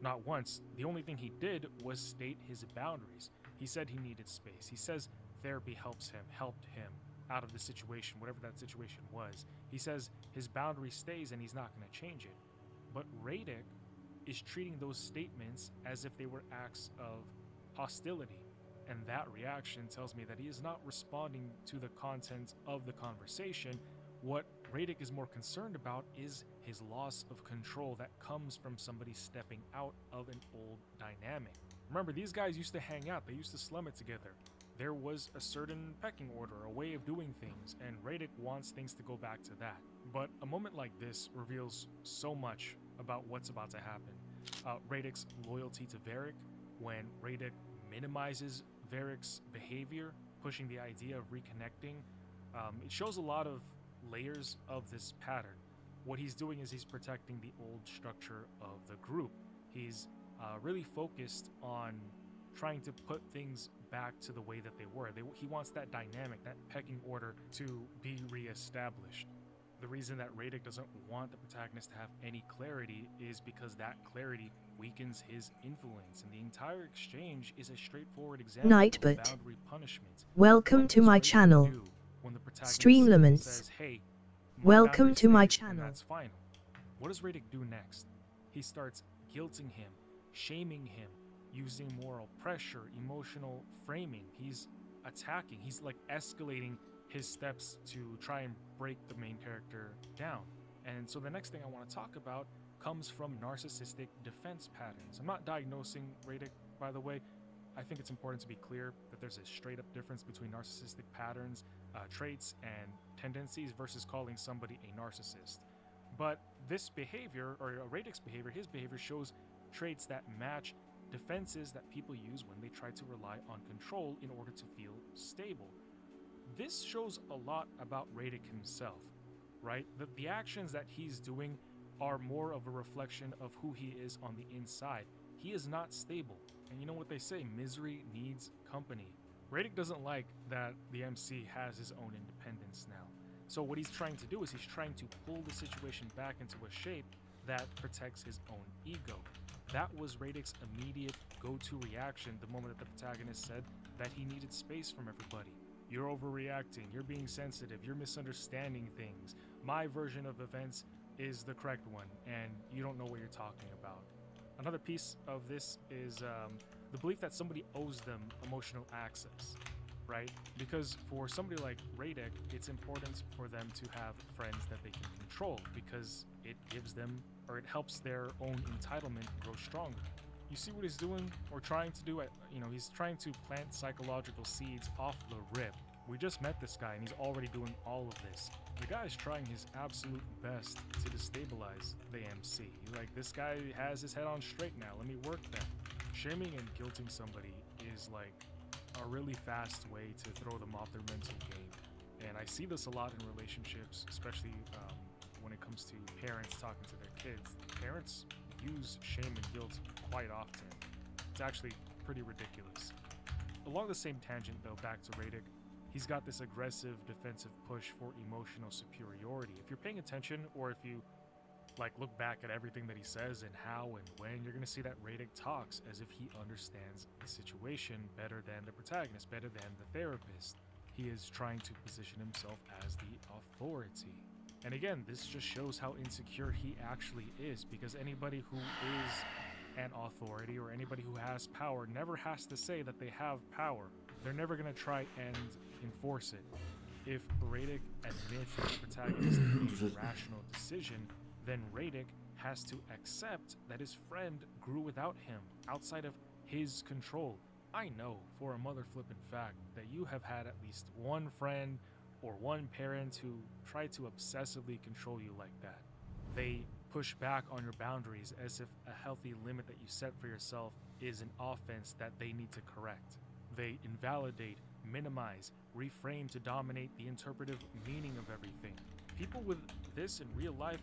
Not once. The only thing he did was state his boundaries. He said he needed space. He says therapy helped him out of the situation, whatever that situation was. He says his boundary stays and he's not going to change it. But Radek is treating those statements as if they were acts of hostility. And that reaction tells me that he is not responding to the content of the conversation. What Radek is more concerned about is his loss of control that comes from somebody stepping out of an old dynamic. Remember, these guys used to hang out, they used to slum it together. There was a certain pecking order, a way of doing things, and Radek wants things to go back to that. But a moment like this reveals so much about what's about to happen. Radek's loyalty to Varric, when Radek minimizes Varric's behavior, pushing the idea of reconnecting, it shows a lot of layers of this pattern. What he's doing is he's protecting the old structure of the group. He's really focused on trying to put things back to the way that they were. He wants that dynamic, that pecking order to be reestablished. The reason that Radek doesn't want the protagonist to have any clarity is because that clarity weakens his influence, and the entire exchange is a straightforward example of boundary punishment. Welcome to my channel. Streamlaments says, "Hey, welcome to my channel." That's final. What does Radek do next? He starts guilting him, shaming him, using moral pressure, emotional framing. He's attacking. He's like escalating his steps to try and break the main character down. And so the next thing I want to talk about comes from narcissistic defense patterns. I'm not diagnosing Radek, by the way. I think it's important to be clear that there's a straight up difference between narcissistic patterns, traits, and tendencies versus calling somebody a narcissist. But this behavior, or Radek's behavior, his behavior shows traits that match defenses that people use when they try to rely on control in order to feel stable. This shows a lot about Radek himself, right? The actions that he's doing are more of a reflection of who he is on the inside. He is not stable. And you know what they say, misery needs company. Radek doesn't like that the MC has his own independence now. So what he's trying to do is he's trying to pull the situation back into a shape that protects his own ego. That was Radek's immediate go-to reaction the moment that the protagonist said that he needed space from everybody. You're overreacting, you're being sensitive, you're misunderstanding things. My version of events is the correct one, and you don't know what you're talking about. Another piece of this is the belief that somebody owes them emotional access, right? Because for somebody like Radek, it's important for them to have friends that they can control because it gives them, or it helps their own entitlement grow stronger. You see what he's doing or trying to do? He's trying to plant psychological seeds off the rip. We just met this guy and he's already doing all of this. The guy is trying his absolute best to destabilize the MC. Like, this guy has his head on straight now. Let me work that. Shaming and guilting somebody is like a really fast way to throw them off their mental game. And I see this a lot in relationships, especially when it comes to parents talking to their kids. Parents use shame and guilt quite often. It's actually pretty ridiculous. Along the same tangent though, back to Radek, he's got this aggressive defensive push for emotional superiority. If you're paying attention, or if you look back at everything that he says and how and when, you're gonna see that Radek talks as if he understands the situation better than the protagonist, better than the therapist. He is trying to position himself as the authority. And again, this just shows how insecure he actually is, because anybody who is an authority or anybody who has power never has to say that they have power. They're never going to try and enforce it. If Radek admits that the protagonist made a rational decision, then Radek has to accept that his friend grew without him, outside of his control. I know for a mother flippin' fact that you have had at least one friend or one parent who tried to obsessively control you like that. They push back on your boundaries as if a healthy limit that you set for yourself is an offense that they need to correct. They invalidate, minimize, reframe to dominate the interpretive meaning of everything. People with this in real life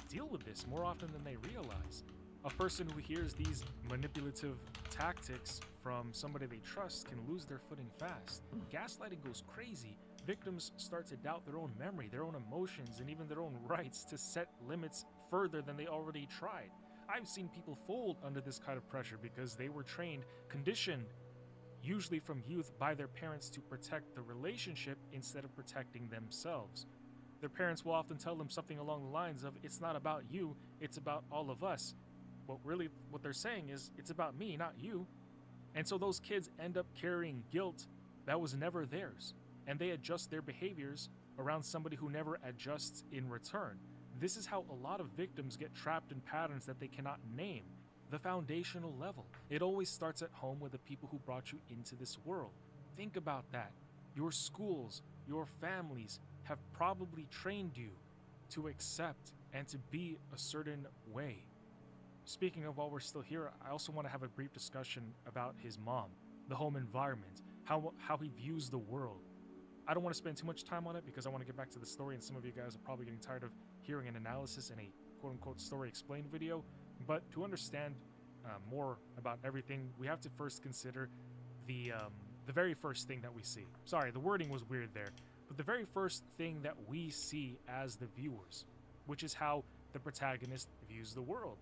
deal with this more often than they realize. A person who hears these manipulative tactics from somebody they trust can lose their footing fast. Gaslighting goes crazy. Victims start to doubt their own memory, their own emotions, and even their own rights to set limits further than they already tried. I've seen people fold under this kind of pressure because they were trained, conditioned, usually from youth, by their parents to protect the relationship instead of protecting themselves. Their parents will often tell them something along the lines of, it's not about you, it's about all of us. But really, what they're saying is, it's about me, not you. And so those kids end up carrying guilt that was never theirs, and they adjust their behaviors around somebody who never adjusts in return. This is how a lot of victims get trapped in patterns that they cannot name. The foundational level. It always starts at home with the people who brought you into this world. Think about that. Your schools, your families have probably trained you to accept and to be a certain way. Speaking of, while we're still here, I also want to have a brief discussion about his mom, the home environment, how he views the world. I don't want to spend too much time on it because I want to get back to the story, and some of you guys are probably getting tired of hearing an analysis in a quote-unquote story explained video. But to understand more about everything, we have to first consider the very first thing that we see. Sorry, the wording was weird there. But the very first thing that we see as the viewers, which is how the protagonist views the world.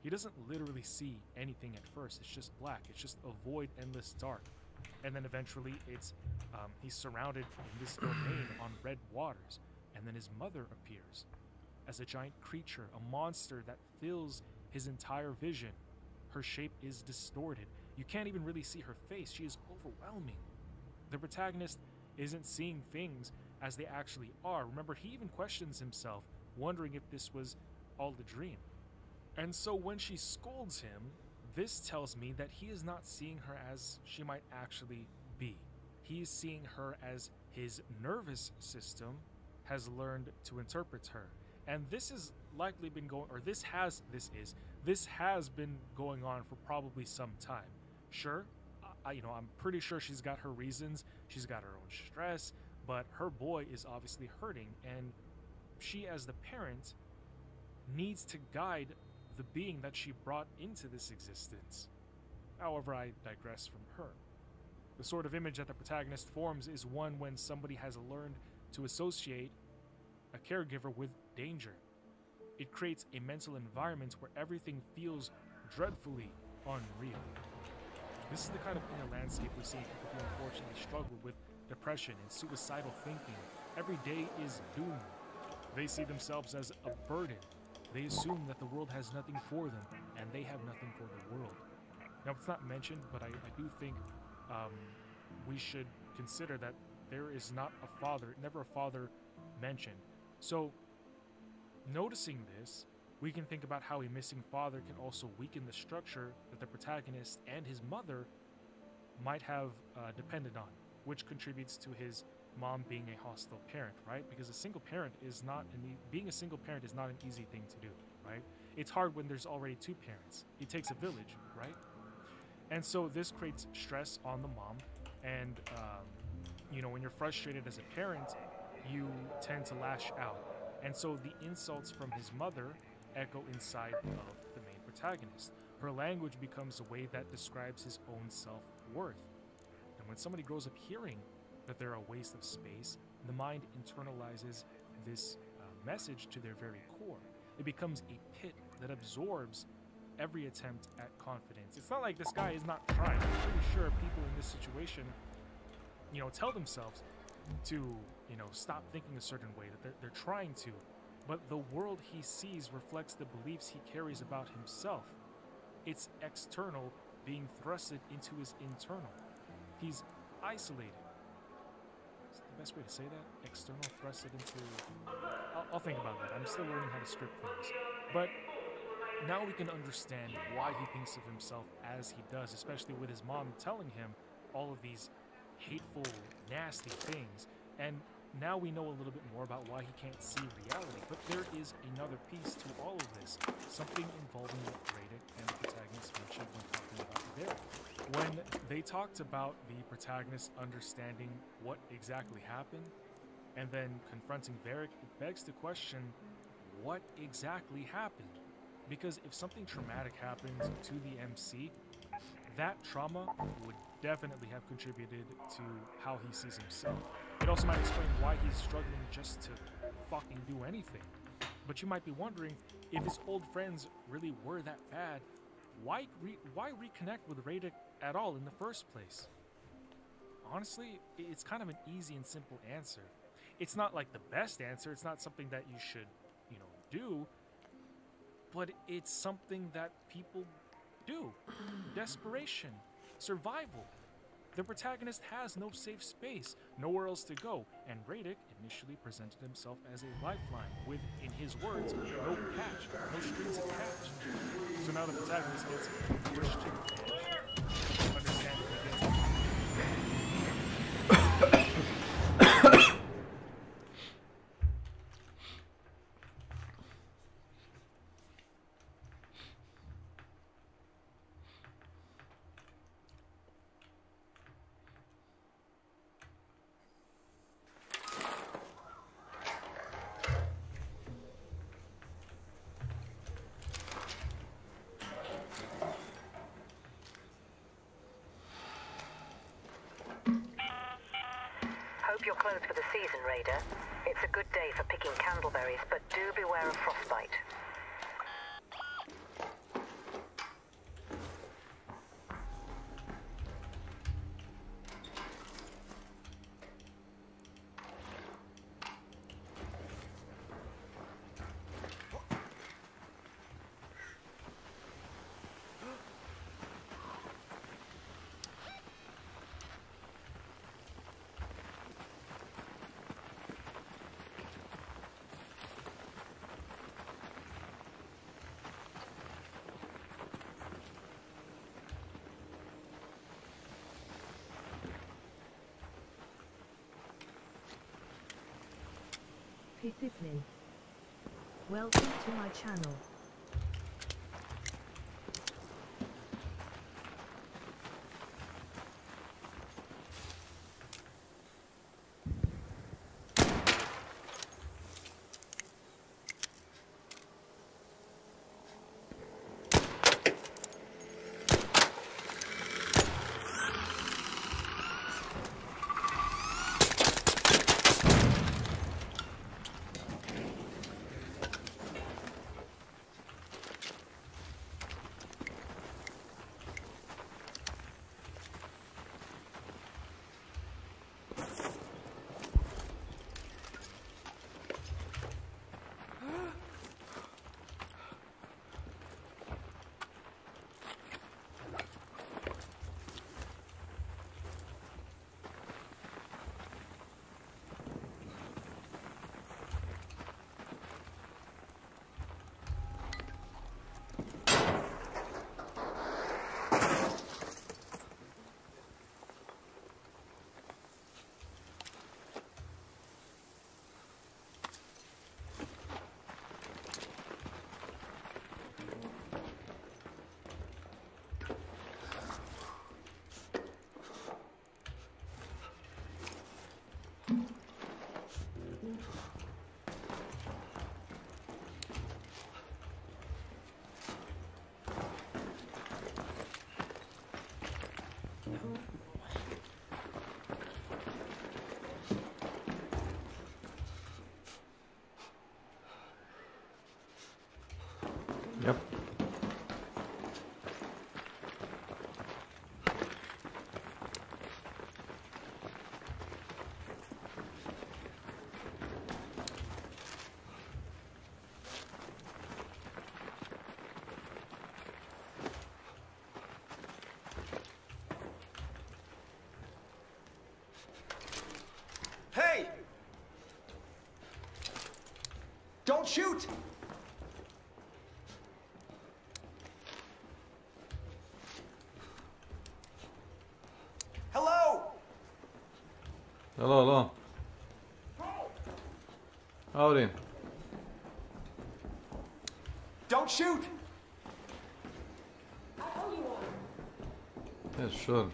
He doesn't literally see anything at first. It's just black. It's just a void, endless dark. And then eventually it's he's surrounded in this domain on red waters. And then his mother appears as a giant creature, a monster that fills his entire vision. Her shape is distorted. You can't even really see her face. She is overwhelming. The protagonist isn't seeing things as they actually are. Remember, he even questions himself, wondering if this was all a dream. And so when she scolds him, this tells me that he is not seeing her as she might actually be. He is seeing her as his nervous system has learned to interpret her. And this has likely been going, or this has been going on for probably some time. Sure, I'm pretty sure she's got her reasons. She's got her own stress, but her boy is obviously hurting, and she, as the parent, needs to guide the being that she brought into this existence. However, I digress from her. The sort of image that the protagonist forms is one when somebody has learned to associate a caregiver with danger. It creates a mental environment where everything feels dreadfully unreal. This is the kind of inner landscape we see in people who unfortunately struggle with depression and suicidal thinking. Every day is doomed. They see themselves as a burden. They assume that the world has nothing for them, and they have nothing for the world. Now, it's not mentioned, but I do think we should consider that there is not a father, never a father mentioned. So, noticing this, we can think about how a missing father can also weaken the structure that the protagonist and his mother might have depended on, which contributes to his mom being a hostile parent, right? Because being a single parent is not an easy thing to do, right? It's hard when there's already two parents. It takes a village, right? And so this creates stress on the mom, and when you're frustrated as a parent, you tend to lash out. And so the insults from his mother echo inside of the main protagonist. Her language becomes a way that describes his own self-worth. And when somebody grows up hearing that they're a waste of space, the mind internalizes this message to their very core. It becomes a pit that absorbs every attempt at confidence. It's not like this guy is not trying. I'm pretty sure people in this situation, tell themselves to, stop thinking a certain way, that they're trying to. But the world he sees reflects the beliefs he carries about himself. It's external being thrusted into his internal. He's isolated. Is that the best way to say that? External thrusted into... I'll think about that. I'm still learning how to script things. But now we can understand why he thinks of himself as he does, especially with his mom telling him all of these hateful, nasty things. And now we know a little bit more about why he can't see reality. But there is another piece to all of this, something involving what Radek and the protagonist mentioned when talking about Varric. When they talked about the protagonist understanding what exactly happened and then confronting Varric, it begs the question, what exactly happened? Because if something traumatic happened to the MC, that trauma would definitely have contributed to how he sees himself. It also might explain why he's struggling just to fucking do anything. But you might be wondering, if his old friends really were that bad, why reconnect with Radek at all in the first place? Honestly, it's kind of an easy and simple answer. It's not like the best answer, it's not something that you should, do, but it's something that people do. Desperation, survival. The protagonist has no safe space, nowhere else to go, and Radek initially presented himself as a lifeline with, in his words, no catch, no strings attached. So now the protagonist gets pushed to the edge. Understandably gets Hope you're closed for the season, Raider. It's a good day for picking candleberries, but do beware of frostbite. Epiphany. Welcome to my channel. Yep. Hey! Don't shoot! Hello! Hello, hello. Howdy. Don't shoot! Yes, sure.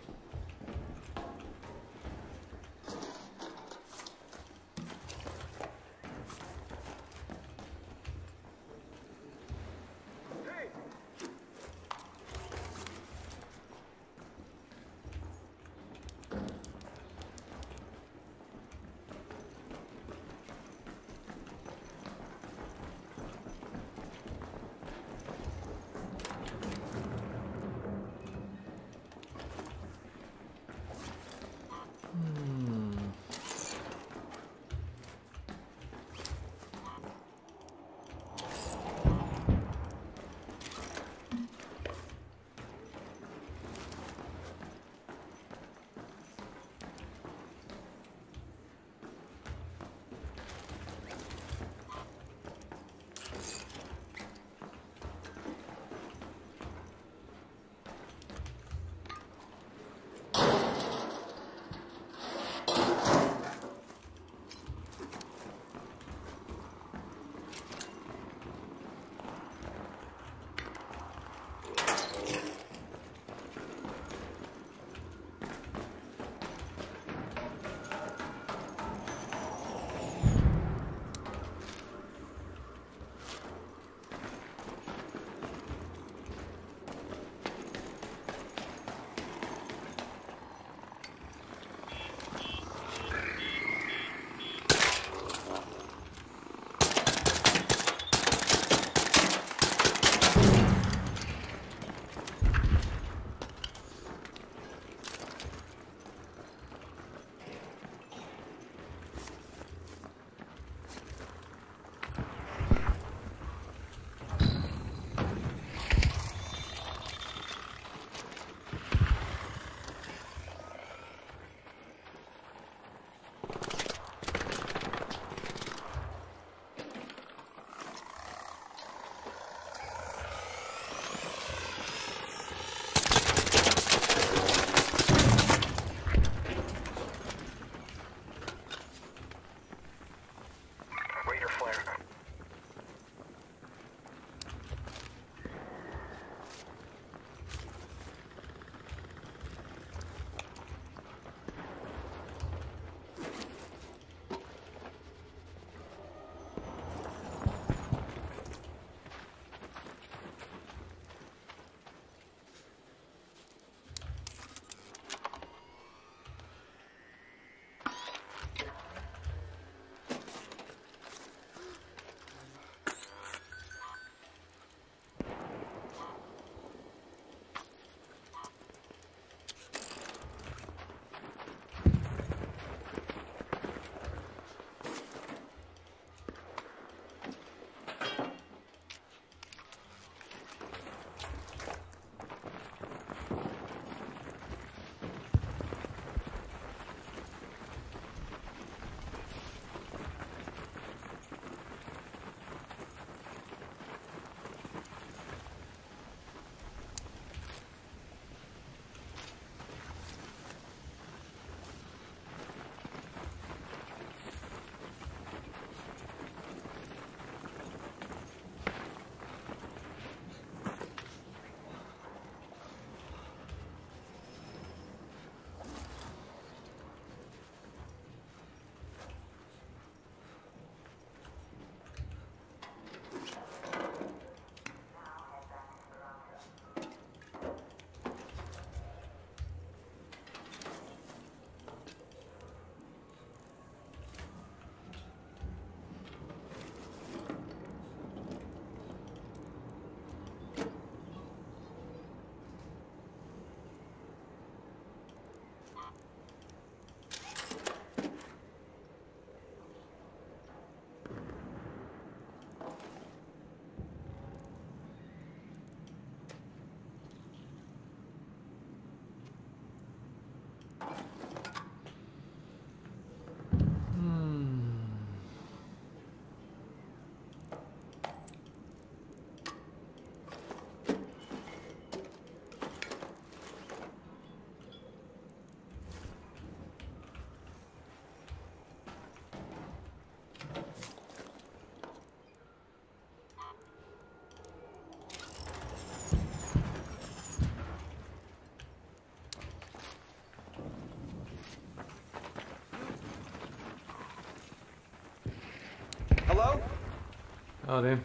Hello? Howdy.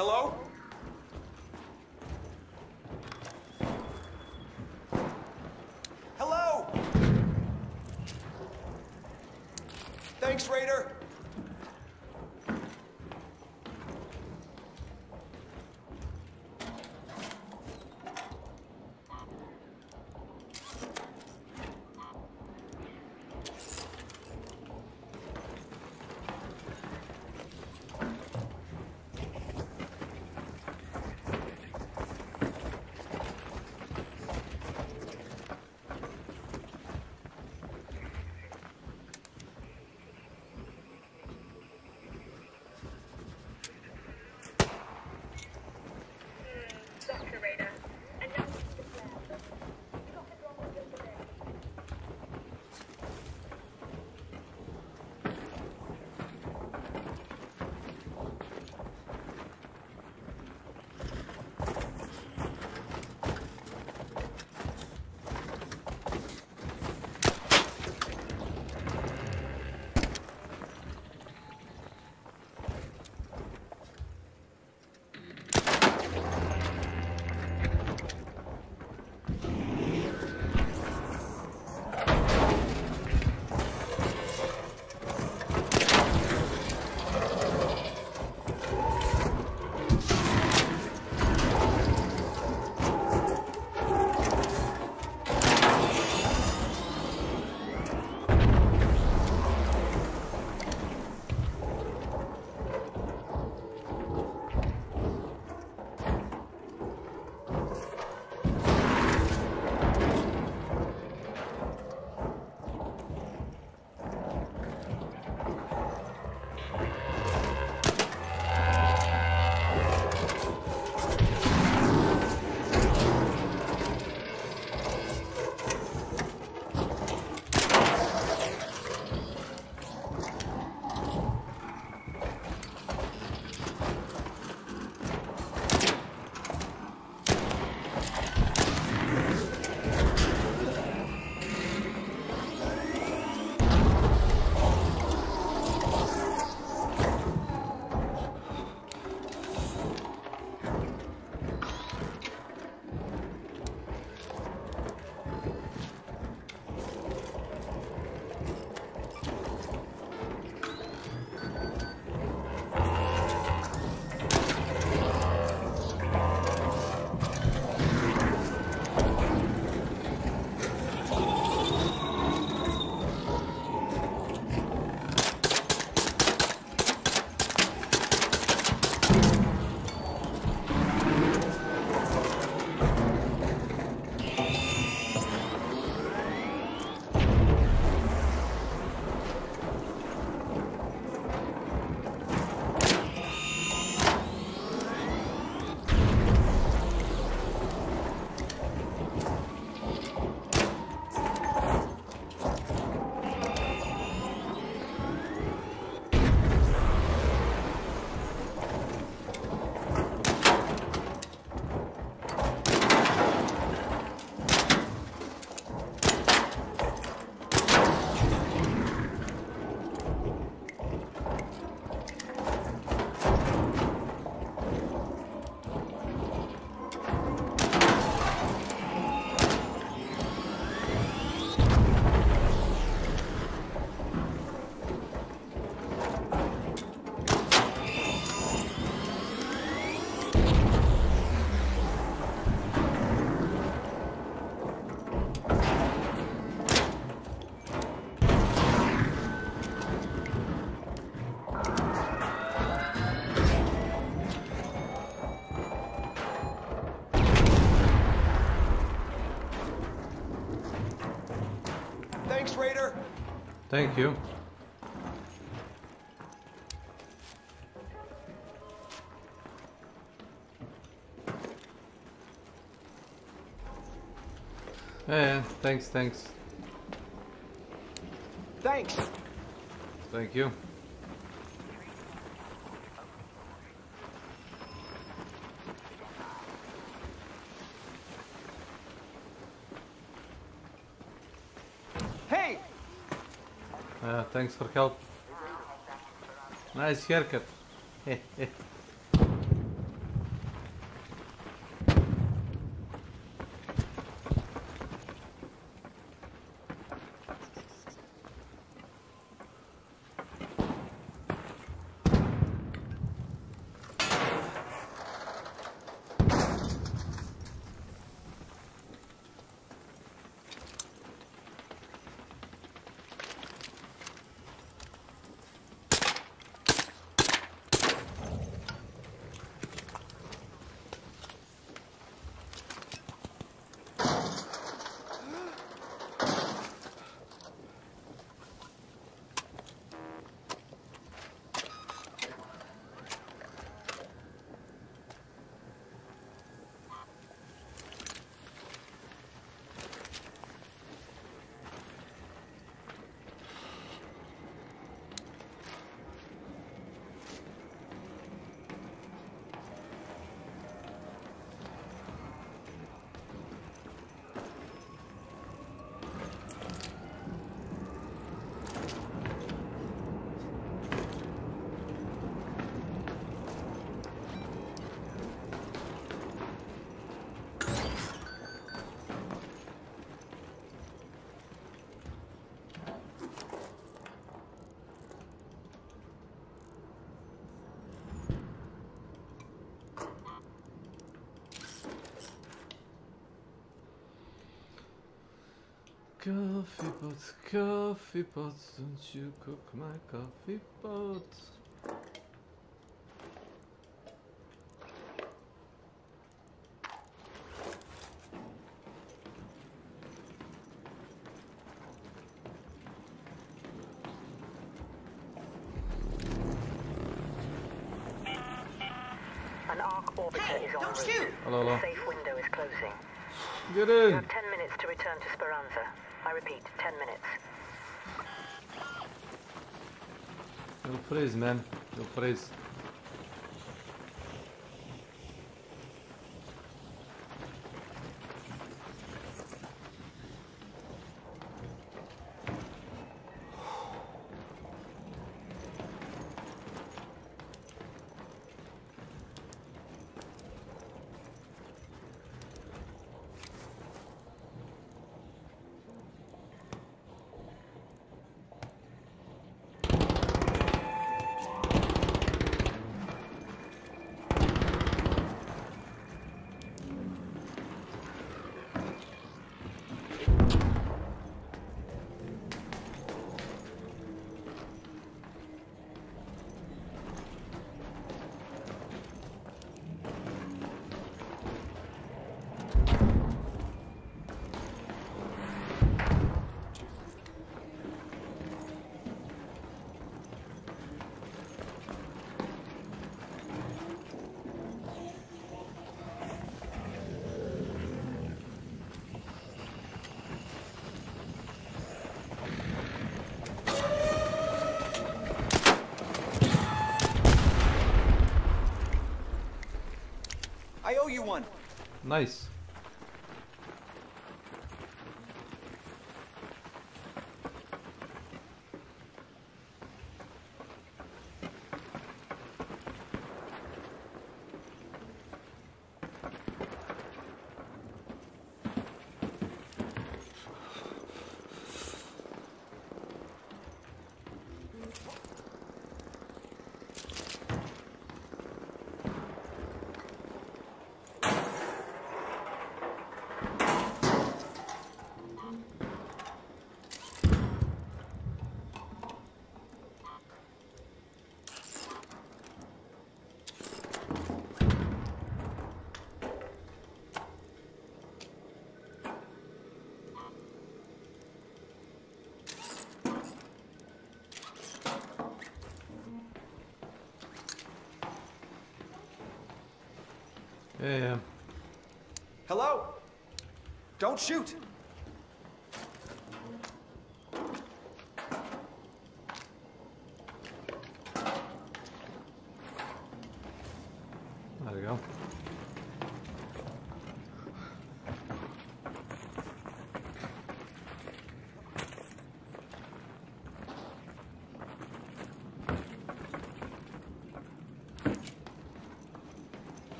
Hello? Hello? Thanks, Raider. Thank you. Yeah, thanks. Thanks. Thank you. Hey! Thanks for help. Nice haircut. Coffee pot, don't you cook my coffee pot? An arc orbiter is en route. Hello, hello. The safe window is closing. Get You in! have 10 minutes to return to Speranza. I repeat, 10 minutes. You'll freeze, man. You'll freeze. I owe you one. Nice. Yeah. Hello? Don't shoot! There we go.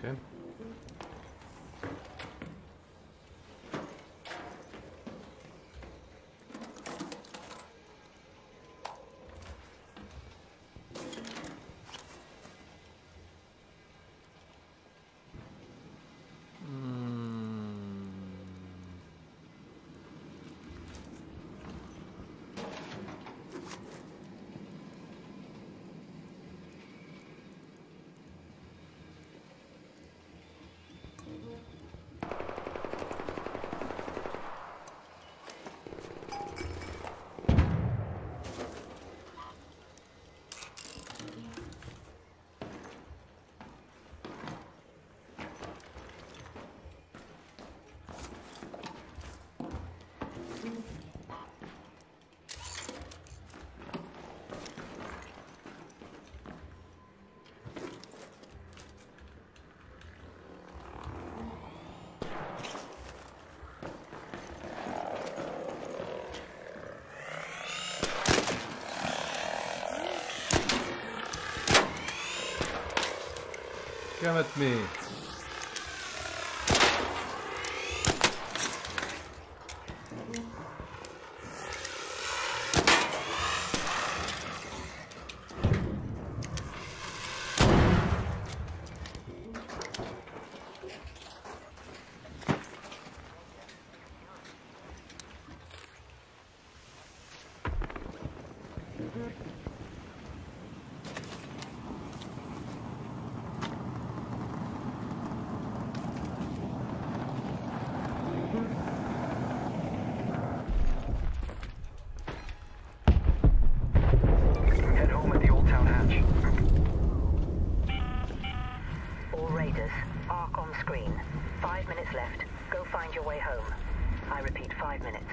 Okay. Come at me. Head home at the Old Town Hatch. All Raiders, arc on screen. 5 minutes left. Go find your way home. I repeat, 5 minutes.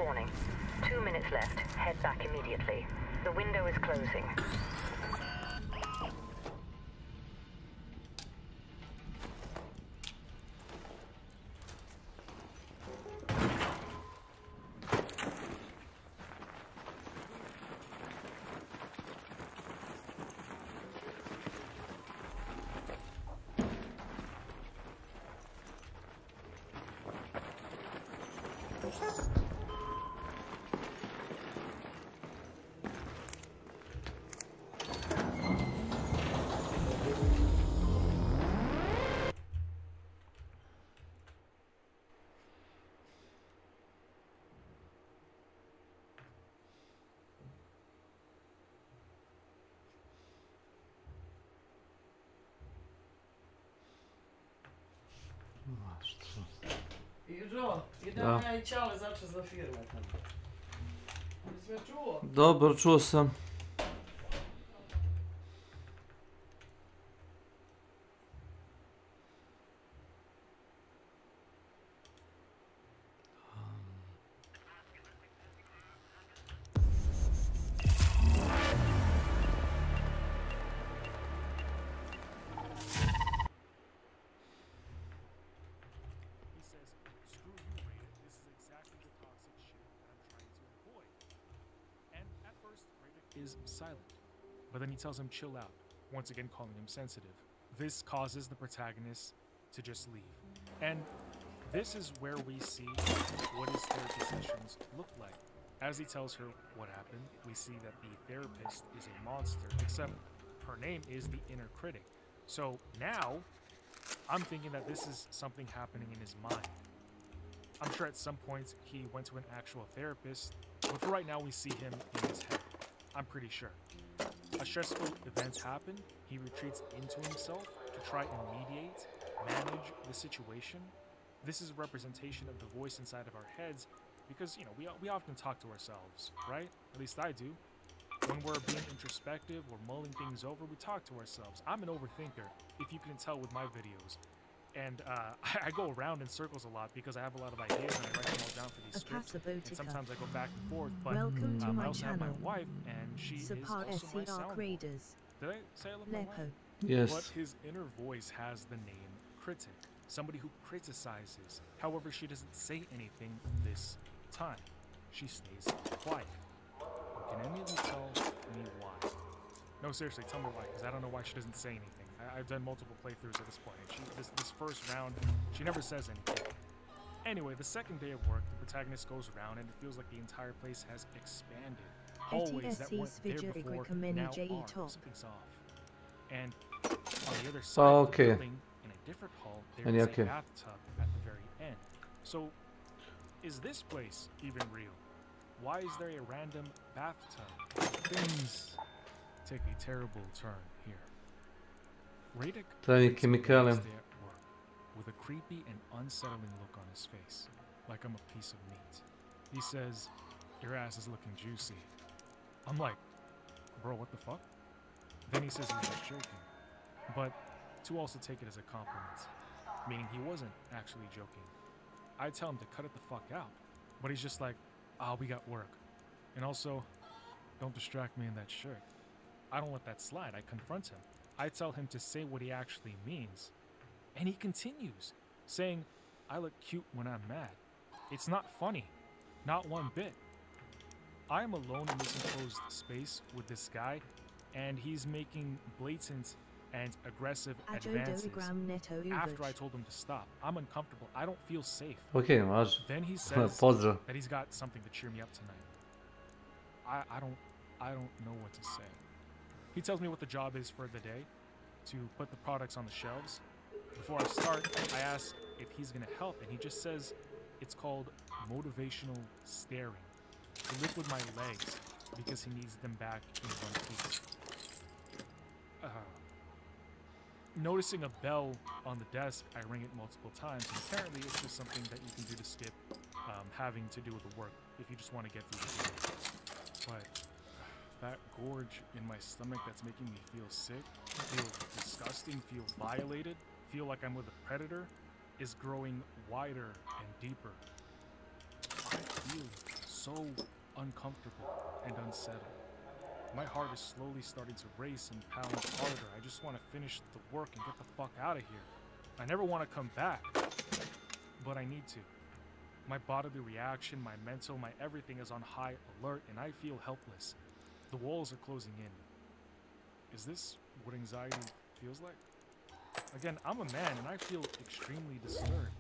spawning. 2 minutes left. Head back immediately. The window is closing. Masz co? Juro, idealnie i ciało zawsze za firmę tam. Nic mnie czuło. Dobro, čuo sam. He says, screw you, Radek. This is exactly the toxic shit that I'm trying to avoid. And at first, Radek is silent. But then he tells him chill out, once again calling him sensitive. This causes the protagonist to just leave. And this is where we see what his therapy sessions look like. As he tells her what happened, we see that the therapist is a monster, except her name is the inner critic. So now, I'm thinking that this is something happening in his mind. I'm sure at some point he went to an actual therapist, but for right now we see him in his head. I'm pretty sure. A stressful event happened, he retreats into himself to try and mediate, manage the situation. This is a representation of the voice inside of our heads because, you know, we often talk to ourselves, right? At least I do. When we're being introspective, we're mulling things over, we talk to ourselves. I'm an overthinker, if you can tell with my videos. And I go around in circles a lot because I have a lot of ideas and I write them all down for these scripts. And sometimes I go back and forth, but Welcome to I my also have my channel. wife, and she is Support also my SCR soundboard. creators. Did I say I love my wife? Lepo. Yes. But his inner voice has the name critic, somebody who criticizes. However, she doesn't say anything this time. She stays quiet. But can any of you tell me why? No, seriously, tell me why, because I don't know why she doesn't say anything. I've done multiple playthroughs at this point, and this first round, she never says anything. Anyway, the second day of work, the protagonist goes around, and it feels like the entire place has expanded. Hallways that weren't there before now are. Something's off. And on the other side of the building, in a different hall, there is a bathtub at the very end. So, is this place even real? Why is there a random bathtub? Things take a terrible turn here. Radek Trajni kemikale. with a creepy and unsettling look on his face, like I'm a piece of meat. He says, "Your ass is looking juicy." I'm like, bro, what the fuck? Then he says he was just joking, but to also take it as a compliment, meaning he wasn't actually joking. I tell him to cut it the fuck out, but he's just like, we got work. And also, don't distract me in that shirt. I don't let that slide. I confront him. I tell him to say what he actually means. And he continues, saying, I look cute when I'm mad. It's not funny. Not one bit. I am alone in this enclosed space with this guy, and he's making blatant and aggressive advances after I told him to stop. I'm uncomfortable. I don't feel safe. Okay, važi. Then he says Pozdrav. that he's got something to cheer me up tonight. I don't know what to say. He tells me what the job is for the day, to put the products on the shelves. Before I start, I ask if he's gonna help, and he just says it's called motivational staring. To lift with my legs because he needs them back in one piece. Noticing a bell on the desk, I ring it multiple times, and apparently it's just something that you can do to skip having to do with the work if you just want to get through the day. But that gorge in my stomach that's making me feel sick, feel disgusting, feel violated, feel like I'm with a predator, is growing wider and deeper. I feel so uncomfortable and unsettled. My heart is slowly starting to race and pound harder. I just want to finish the work and get the fuck out of here. I never want to come back, but I need to. My bodily reaction, my mental, my everything is on high alert, and I feel helpless. The walls are closing in. Is this what anxiety feels like? Again, I'm a man, and I feel extremely disturbed.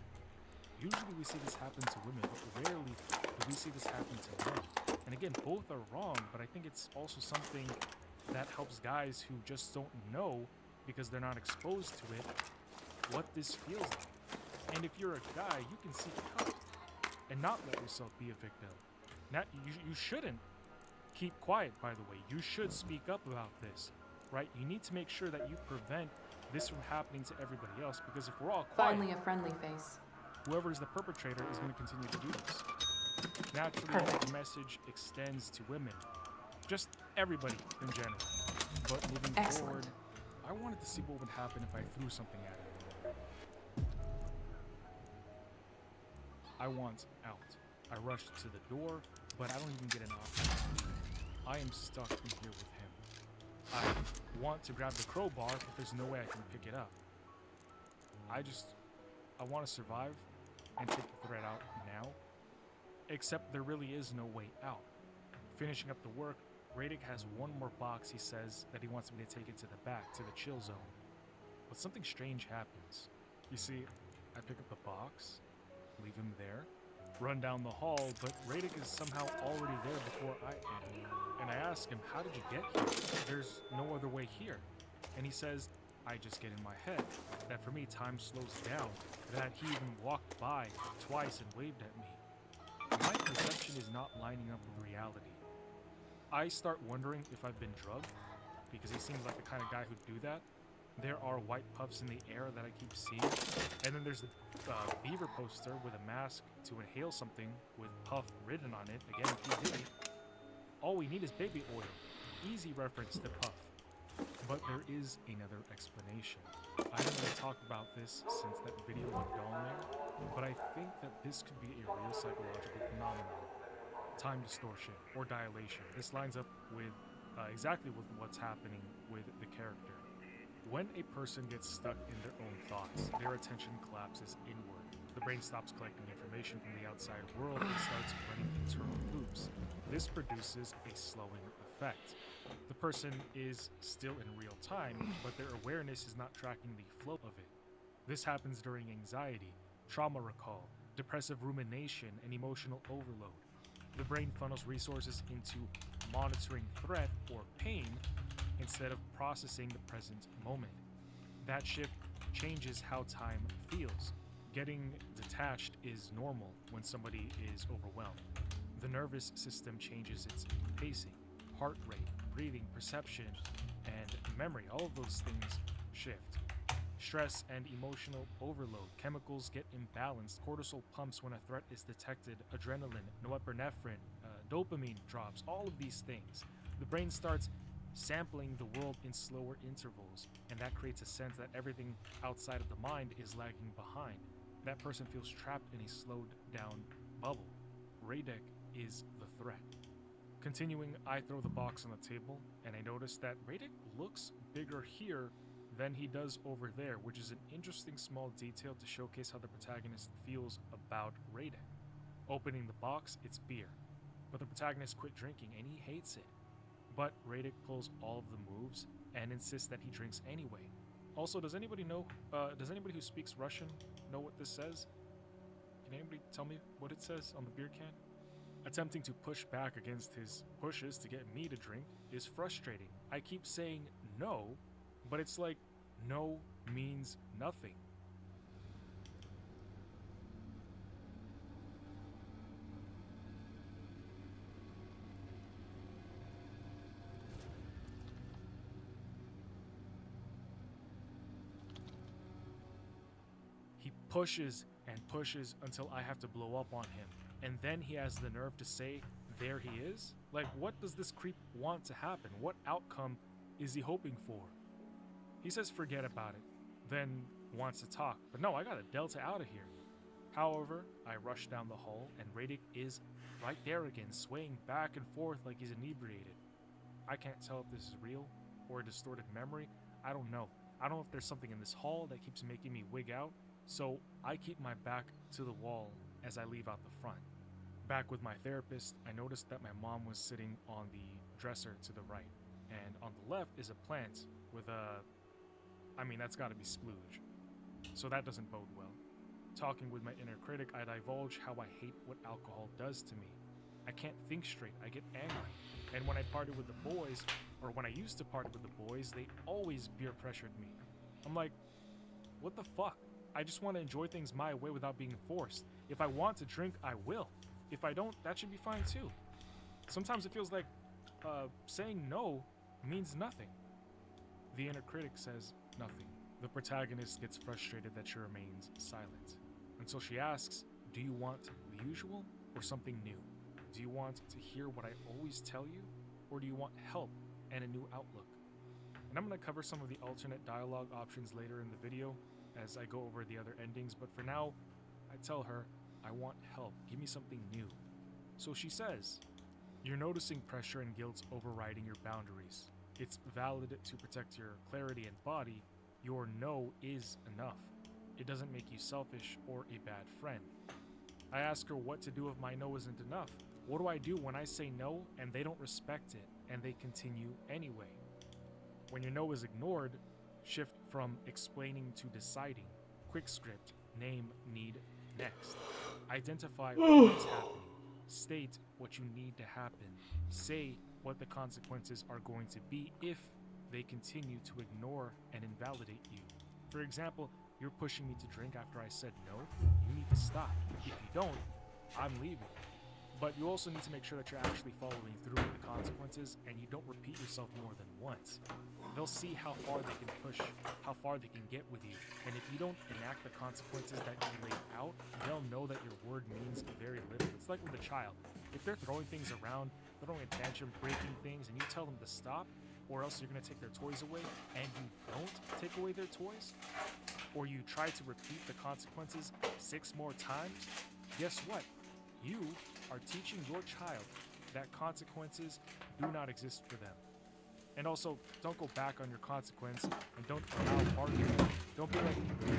Usually we see this happen to women, but rarely do we see this happen to men. And again, both are wrong, but I think it's also something that helps guys who just don't know, because they're not exposed to it, what this feels like. And if you're a guy, you can seek help and not let yourself be a victim. Now, you shouldn't keep quiet, by the way. You should speak up about this, right? You need to make sure that you prevent this from happening to everybody else, because if we're all quiet, Finally a friendly face. whoever is the perpetrator is going to continue to do this. Naturally, Perfect. the message extends to women, just everybody in general. But moving Excellent. forward, I wanted to see what would happen if I threw something at him. I want out. I rush to the door, but I don't even get an option. I am stuck in here with him. I want to grab the crowbar, but there's no way I can pick it up. I want to survive and take the threat out now. Except there really is no way out. Finishing up the work, Radic has one more box he says that he wants me to take it to the back, to the chill zone. But something strange happens. You see, I pick up the box, leave him there, run down the hall, but Radic is somehow already there before I am. And I ask him, how did you get here? There's no other way here. And he says, I just get in my head. That for me, time slows down. That he even walked by twice and waved at me. My perception is not lining up with reality. I start wondering if I've been drugged, because he seems like the kind of guy who'd do that. There are white puffs in the air that I keep seeing. And then there's the beaver poster with a mask to inhale something with Puff written on it. Again, P. Diddy. All we need is baby oil. Easy reference to Puff. But there is another explanation. I haven't really talked about this since that video on Dolman, but I think that this could be a real psychological phenomenon. Time distortion or dilation. This lines up with exactly with what's happening with the character. When a person gets stuck in their own thoughts, their attention collapses inward. The brain stops collecting information from the outside world and starts running internal loops. This produces a slowing effect. The person is still in real time, but their awareness is not tracking the flow of it. This happens during anxiety, trauma recall, depressive rumination, and emotional overload. The brain funnels resources into monitoring threat or pain instead of processing the present moment. That shift changes how time feels. Getting detached is normal when somebody is overwhelmed. The nervous system changes its pacing, heart rate, breathing, perception, and memory. All of those things shift. Stress and emotional overload. Chemicals get imbalanced. Cortisol pumps when a threat is detected. Adrenaline, norepinephrine, dopamine drops. All of these things. The brain starts sampling the world in slower intervals, and that creates a sense that everything outside of the mind is lagging behind. That person feels trapped in a slowed down bubble. Radek is the threat. Continuing, I throw the box on the table, and I notice that Radek looks bigger here than he does over there, which is an interesting small detail to showcase how the protagonist feels about Radek. Opening the box, it's beer, but the protagonist quit drinking and he hates it. But Radek pulls all of the moves and insists that he drinks anyway. Also, does anybody who speaks Russian know what this says? Can anybody tell me what it says on the beer can? Attempting to push back against his pushes to get me to drink is frustrating. I keep saying no, but it's like no means nothing. He pushes and pushes until I have to blow up on him. And then he has the nerve to say, there he is? Like, what does this creep want to happen? What outcome is he hoping for? He says forget about it, then wants to talk. But no, I gotta Delta out of here. However, I rush down the hall, and Radic is right there again, swaying back and forth like he's inebriated. I can't tell if this is real or a distorted memory. I don't know. I don't know if there's something in this hall that keeps making me wig out, so I keep my back to the wall as I leave out the front. Back with my therapist, I noticed that my mom was sitting on the dresser to the right, and on the left is a plant with that's gotta be splooge. So that doesn't bode well. Talking with my inner critic, I divulge how I hate what alcohol does to me. I can't think straight, I get angry. And when I partied with the boys, or when I used to party with the boys, they always peer pressured me. I'm like, what the fuck? I just want to enjoy things my way without being forced. If I want to drink, I will. If I don't, that should be fine too. Sometimes it feels like saying no means nothing. The inner critic says nothing. The protagonist gets frustrated that she remains silent, until she asks, do you want the usual or something new? Do you want to hear what I always tell you, or do you want help and a new outlook? And I'm going to cover some of the alternate dialogue options later in the video as I go over the other endings, but for now, I tell her, I want help, give me something new. So she says, you're noticing pressure and guilt overriding your boundaries. It's valid to protect your clarity and body. Your no is enough. It doesn't make you selfish or a bad friend. I ask her what to do if my no isn't enough. What do I do when I say no and they don't respect it and they continue anyway? When your no is ignored, shift from explaining to deciding. Quick script, name, need, next. Identify what is happening. State what you need to happen. Say what the consequences are going to be if they continue to ignore and invalidate you. For example, you're pushing me to drink after I said no. You need to stop. If you don't, I'm leaving. But you also need to make sure that you're actually following through with the consequences and you don't repeat yourself more than once. They'll see how far they can push, how far they can get with you. And if you don't enact the consequences that you laid out, they'll know that your word means very little. It's like with a child. If they're throwing things around, throwing a tantrum, breaking things, and you tell them to stop, or else you're going to take their toys away, and you don't take away their toys, or you try to repeat the consequences 6 more times, guess what? You are teaching your child that consequences do not exist for them. And also, don't go back on your consequence and don't allow arguing. Don't be like,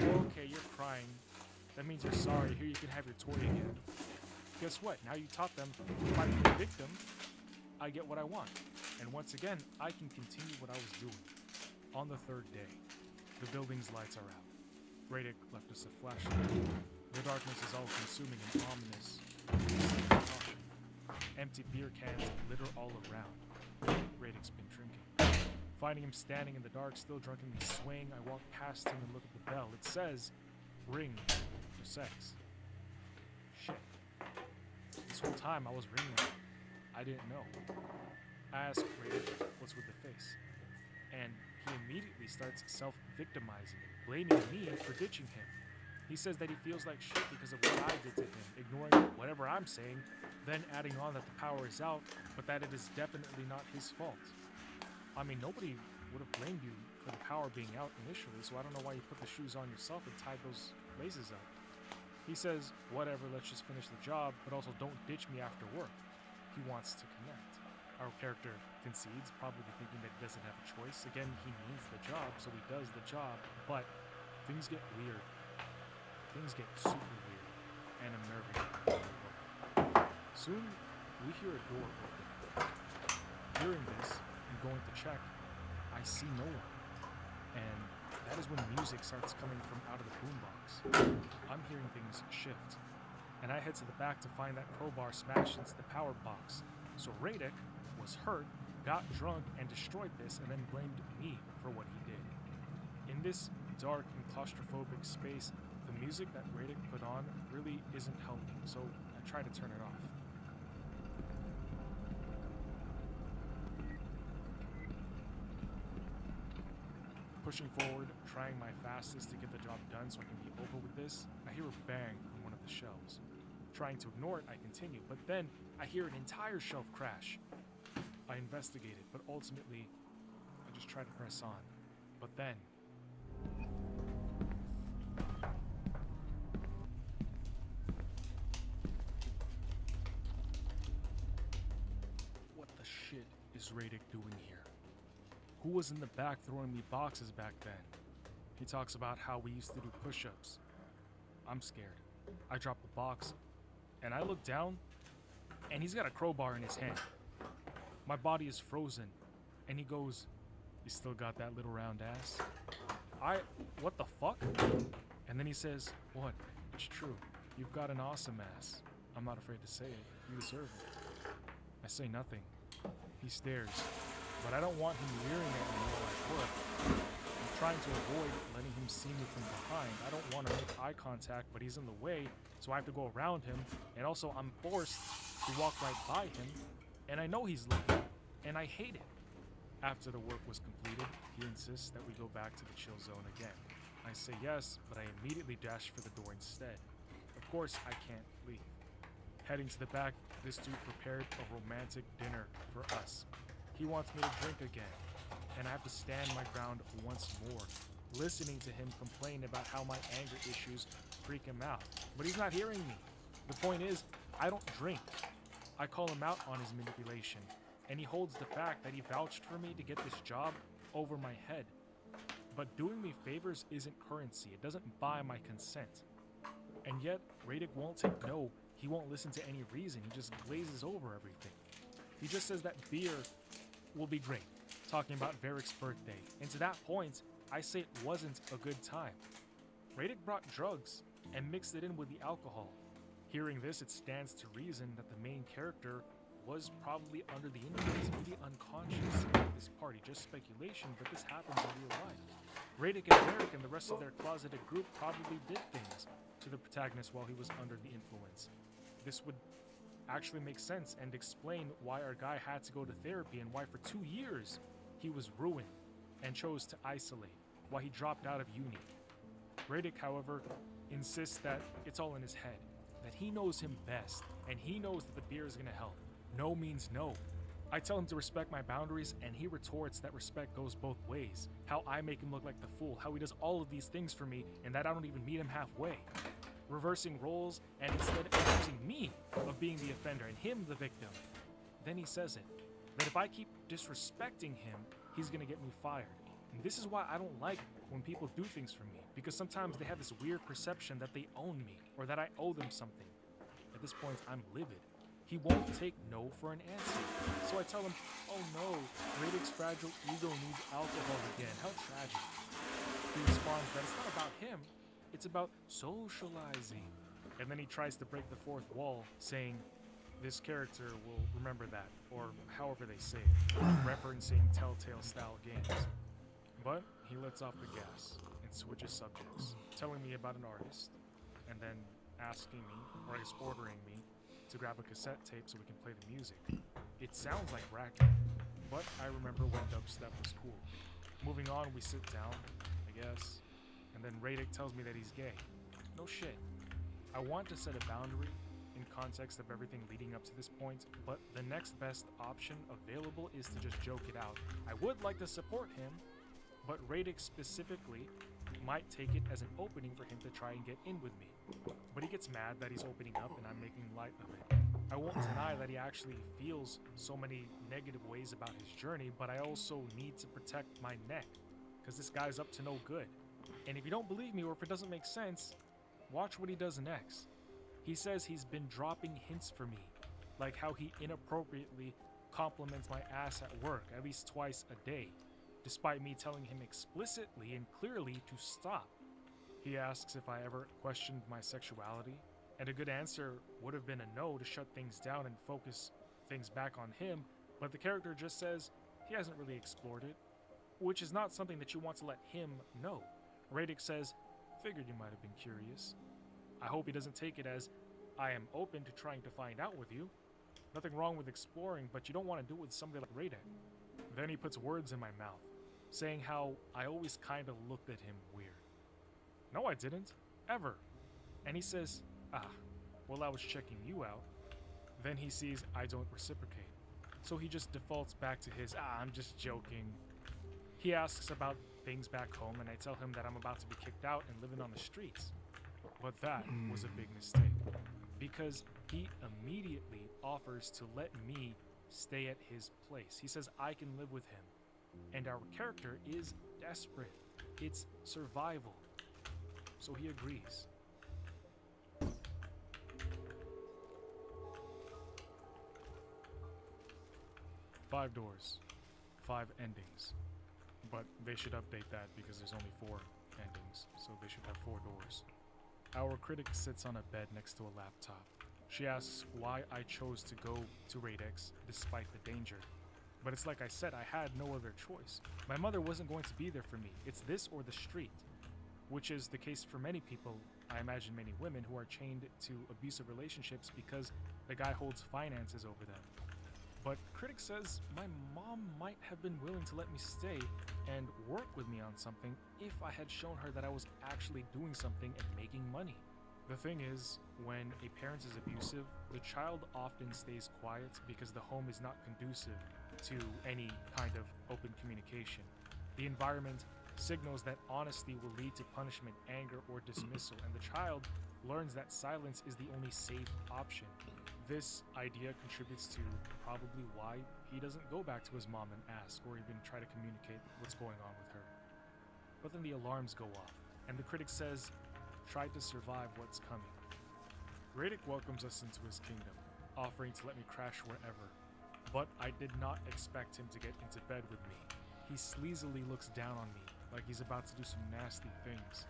oh, okay, you're crying. That means you're sorry. Here, you can have your toy again. Guess what? Now you taught them, if I'm the victim, I get what I want. And once again, I can continue what I was doing. On the 3rd day, the building's lights are out. Radic left us a flashlight. The darkness is all consuming and ominous. Caution. Empty beer cans litter all around. Radic's been drinking. Finding him standing in the dark, still drunkenly swaying, I walk past him and look at the bell. It says, ring for sex. Shit. This whole time I was ringing him. I didn't know. I ask Radic what's with the face, and he immediately starts self-victimizing, blaming me for ditching him. He says that he feels like shit because of what I did to him, ignoring whatever I'm saying, then adding on that the power is out, but that it is definitely not his fault. I mean, nobody would have blamed you for the power being out initially, so I don't know why you put the shoes on yourself and tied those laces up. He says, whatever, let's just finish the job, but also don't ditch me after work. He wants to connect. Our character concedes, probably thinking that he doesn't have a choice. Again, he needs the job, so he does the job, but things get weird. Things get super weird and unnerving. Soon, we hear a door open. Hearing this and going to check, I see no one. And that is when music starts coming from out of the boombox. I'm hearing things shift. And I head to the back to find that crowbar smashed into the power box. So Radic was hurt, got drunk, and destroyed this, and then blamed me for what he did. In this dark and claustrophobic space, the music that Radic put on really isn't helping, so I try to turn it off. Pushing forward, trying my fastest to get the job done so I can be over with this, I hear a bang on one of the shelves. Trying to ignore it, I continue, but then I hear an entire shelf crash. I investigate it, but ultimately, I just try to press on. But then, Radic doing here? Who was in the back throwing me boxes back then? He talks about how we used to do push-ups. I'm scared. I drop the box, and I look down, and he's got a crowbar in his hand. My body is frozen, and he goes, "You still got that little round ass?" What the fuck? And then he says, "What? It's true. You've got an awesome ass. I'm not afraid to say it. You deserve it." I say nothing. He stares, but I don't want him leering at me while I work. I'm trying to avoid letting him see me from behind. I don't want to make eye contact, but he's in the way, so I have to go around him, and also I'm forced to walk right by him, and I know he's looking, and I hate it. After the work was completed, he insists that we go back to the chill zone again. I say yes, but I immediately dash for the door instead. Of course, I can't leave. Heading to the back, this dude prepared a romantic dinner for us. He wants me to drink again, and I have to stand my ground once more, listening to him complain about how my anger issues freak him out. But he's not hearing me. The point is, I don't drink. I call him out on his manipulation, and he holds the fact that he vouched for me to get this job over my head. But doing me favors isn't currency. It doesn't buy my consent. And yet, Radic won't take no. He won't listen to any reason. He just glazes over everything. He just says that beer will be great, talking about Varric's birthday. And to that point, I say it wasn't a good time. Radic brought drugs and mixed it in with the alcohol. Hearing this, it stands to reason that the main character was probably under the influence, maybe unconscious at this party. Just speculation, but this happens in real life. Radic and Varric and the rest of their closeted group probably did things to the protagonist while he was under the influence. This would actually make sense and explain why our guy had to go to therapy and why for 2 years he was ruined and chose to isolate, why he dropped out of uni. Radic, however, insists that it's all in his head, that he knows him best, and he knows that the beer is going to help. No means no. I tell him to respect my boundaries, and he retorts that respect goes both ways. How I make him look like the fool, how he does all of these things for me, and that I don't even meet him halfway. Reversing roles, and instead accusing me of being the offender and him the victim. Then he says it, that if I keep disrespecting him, he's gonna get me fired. And this is why I don't like when people do things for me, because sometimes they have this weird perception that they own me, or that I owe them something. At this point, I'm livid. He won't take no for an answer. So I tell him, oh no, Radic's fragile ego needs alcohol again. How tragic. He responds that it's not about him, it's about socializing. And then he tries to break the fourth wall, saying, this character will remember that, or however they say it, referencing Telltale style games. But he lets off the gas and switches subjects, telling me about an artist, and then asking me, or I guess ordering me, to grab a cassette tape so we can play the music. It sounds like racket, but I remember when dubstep was cool. Moving on, we sit down, I guess, and then Radic tells me that he's gay. No shit. I want to set a boundary in context of everything leading up to this point, but the next best option available is to just joke it out. I would like to support him, but Radic specifically might take it as an opening for him to try and get in with me. But he gets mad that he's opening up and I'm making light of it. I won't deny that he actually feels so many negative ways about his journey, but I also need to protect my neck, because this guy's up to no good. And if you don't believe me, or if it doesn't make sense, watch what he does next. He says he's been dropping hints for me, like how he inappropriately compliments my ass at work at least twice a day, despite me telling him explicitly and clearly to stop. He asks if I ever questioned my sexuality, and a good answer would have been a no to shut things down and focus things back on him, but the character just says he hasn't really explored it, which is not something that you want to let him know. Radic says, figured you might have been curious. I hope he doesn't take it as, I am open to trying to find out with you. Nothing wrong with exploring, but you don't want to do it with somebody like Radic. Then he puts words in my mouth, saying how I always kind of looked at him weird. No, I didn't. Ever. And he says, well, I was checking you out. Then he sees I don't reciprocate. So he just defaults back to his, I'm just joking. He asks about things back home, and I tell him that I'm about to be kicked out and living on the streets. But that was a big mistake, because he immediately offers to let me stay at his place. He says I can live with him. And our character is desperate. It's survival. So he agrees. Five doors, 5 endings. But they should update that because there's only 4 endings, so they should have 4 doors. Our critic sits on a bed next to a laptop. She asks why I chose to go to Raid X despite the danger. But it's like I said, I had no other choice. My mother wasn't going to be there for me. It's this or the street, which is the case for many people, I imagine many women, who are chained to abusive relationships because the guy holds finances over them. But critic says my mom might have been willing to let me stay and work with me on something if I had shown her that I was actually doing something and making money. The thing is, when a parent is abusive, the child often stays quiet because the home is not conducive to any kind of open communication. The environment signals that honesty will lead to punishment, anger, or dismissal, and the child learns that silence is the only safe option. This idea contributes to probably why he doesn't go back to his mom and ask or even try to communicate what's going on with her. But then the alarms go off, and the critic says, try to survive what's coming. Radic welcomes us into his kingdom, offering to let me crash wherever. But I did not expect him to get into bed with me. He sleazily looks down on me, like he's about to do some nasty things.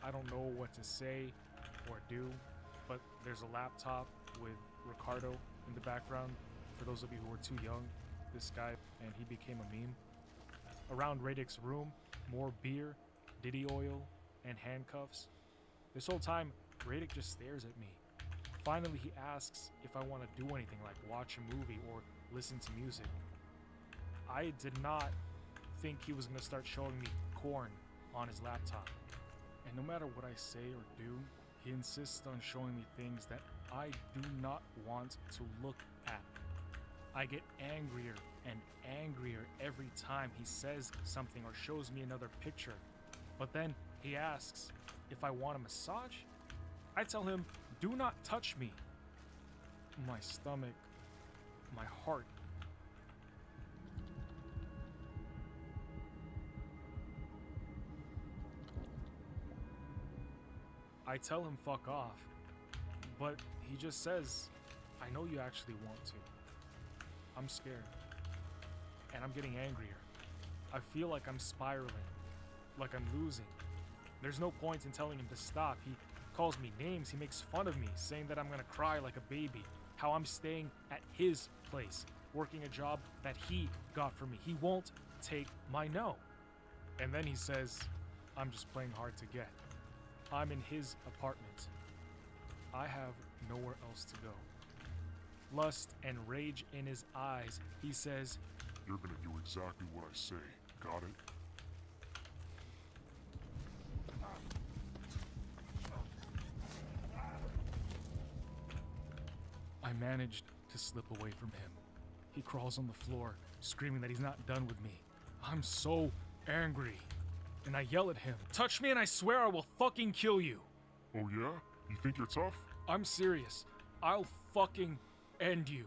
I don't know what to say or do, but there's a laptop with Ricardo in the background. For those of you who are too young, this guy, and he became a meme. Around Radic's room, more beer, Diddy oil, and handcuffs. This whole time, Radic just stares at me. Finally, he asks if I want to do anything like watch a movie or listen to music. I did not think he was going to start showing me Korn on his laptop. And no matter what I say or do, he insists on showing me things that I do not want to look at. I get angrier and angrier every time he says something or shows me another picture. But then he asks if I want a massage. I tell him, do not touch me. My stomach, my heart. I tell him fuck off, but he just says, I know you actually want to. I'm scared, and I'm getting angrier. I feel like I'm spiraling, like I'm losing. There's no point in telling him to stop. He calls me names, he makes fun of me, saying that I'm gonna cry like a baby, how I'm staying at his place, working a job that he got for me. He won't take my no. And then he says, I'm just playing hard to get. I'm in his apartment. I have nowhere else to go. Lust and rage in his eyes, he says, you're gonna do exactly what I say, got it? I managed to slip away from him. He crawls on the floor, screaming that he's not done with me. I'm so angry. And I yell at him, touch me and I swear I will fucking kill you. Oh yeah? You think you're tough? I'm serious. I'll fucking end you.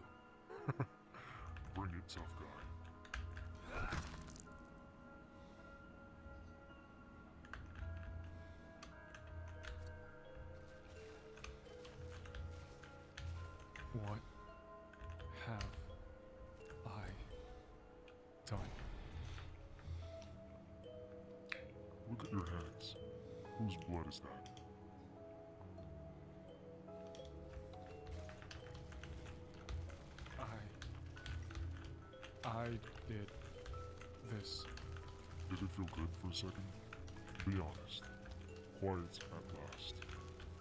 Bring it, tough guy. What have I done? Look at your hands. Whose blood is that? I did this. Did it feel good for a second? Be honest. Quiet at last.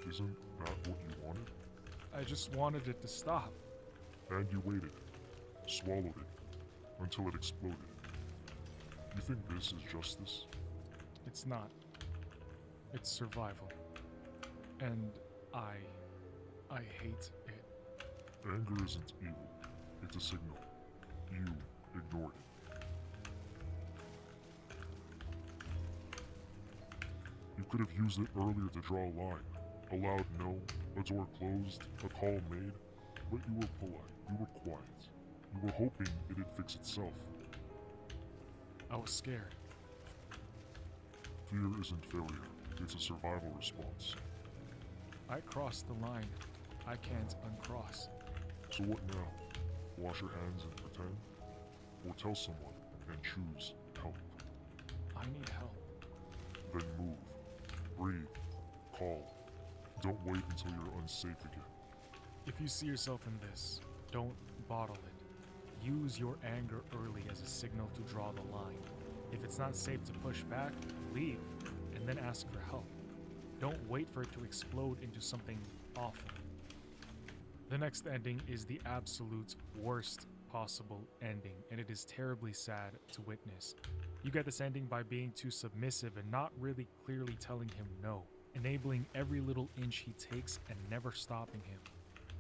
Isn't that what you wanted? I just wanted it to stop. And you waited. Swallowed it. Until it exploded. You think this is justice? It's not. It's survival. And I hate it. Anger isn't evil. It's a signal. You ignored it. You could have used it earlier to draw a line. A loud no, a door closed, a call made, but you were polite, you were quiet. You were hoping it'd fix itself. I was scared. Fear isn't failure, it's a survival response. I crossed the line. I can't uncross. So what now? Wash your hands and pretend? Or tell someone and choose help? I need help. Then move. Breathe. Call. Don't wait until you're unsafe again. If you see yourself in this, don't bottle it. Use your anger early as a signal to draw the line. If it's not safe to push back, leave, and then ask for help. Don't wait for it to explode into something awful. The next ending is the absolute worst possible ending, and it is terribly sad to witness. You get this ending by being too submissive and not really clearly telling him no, enabling every little inch he takes and never stopping him.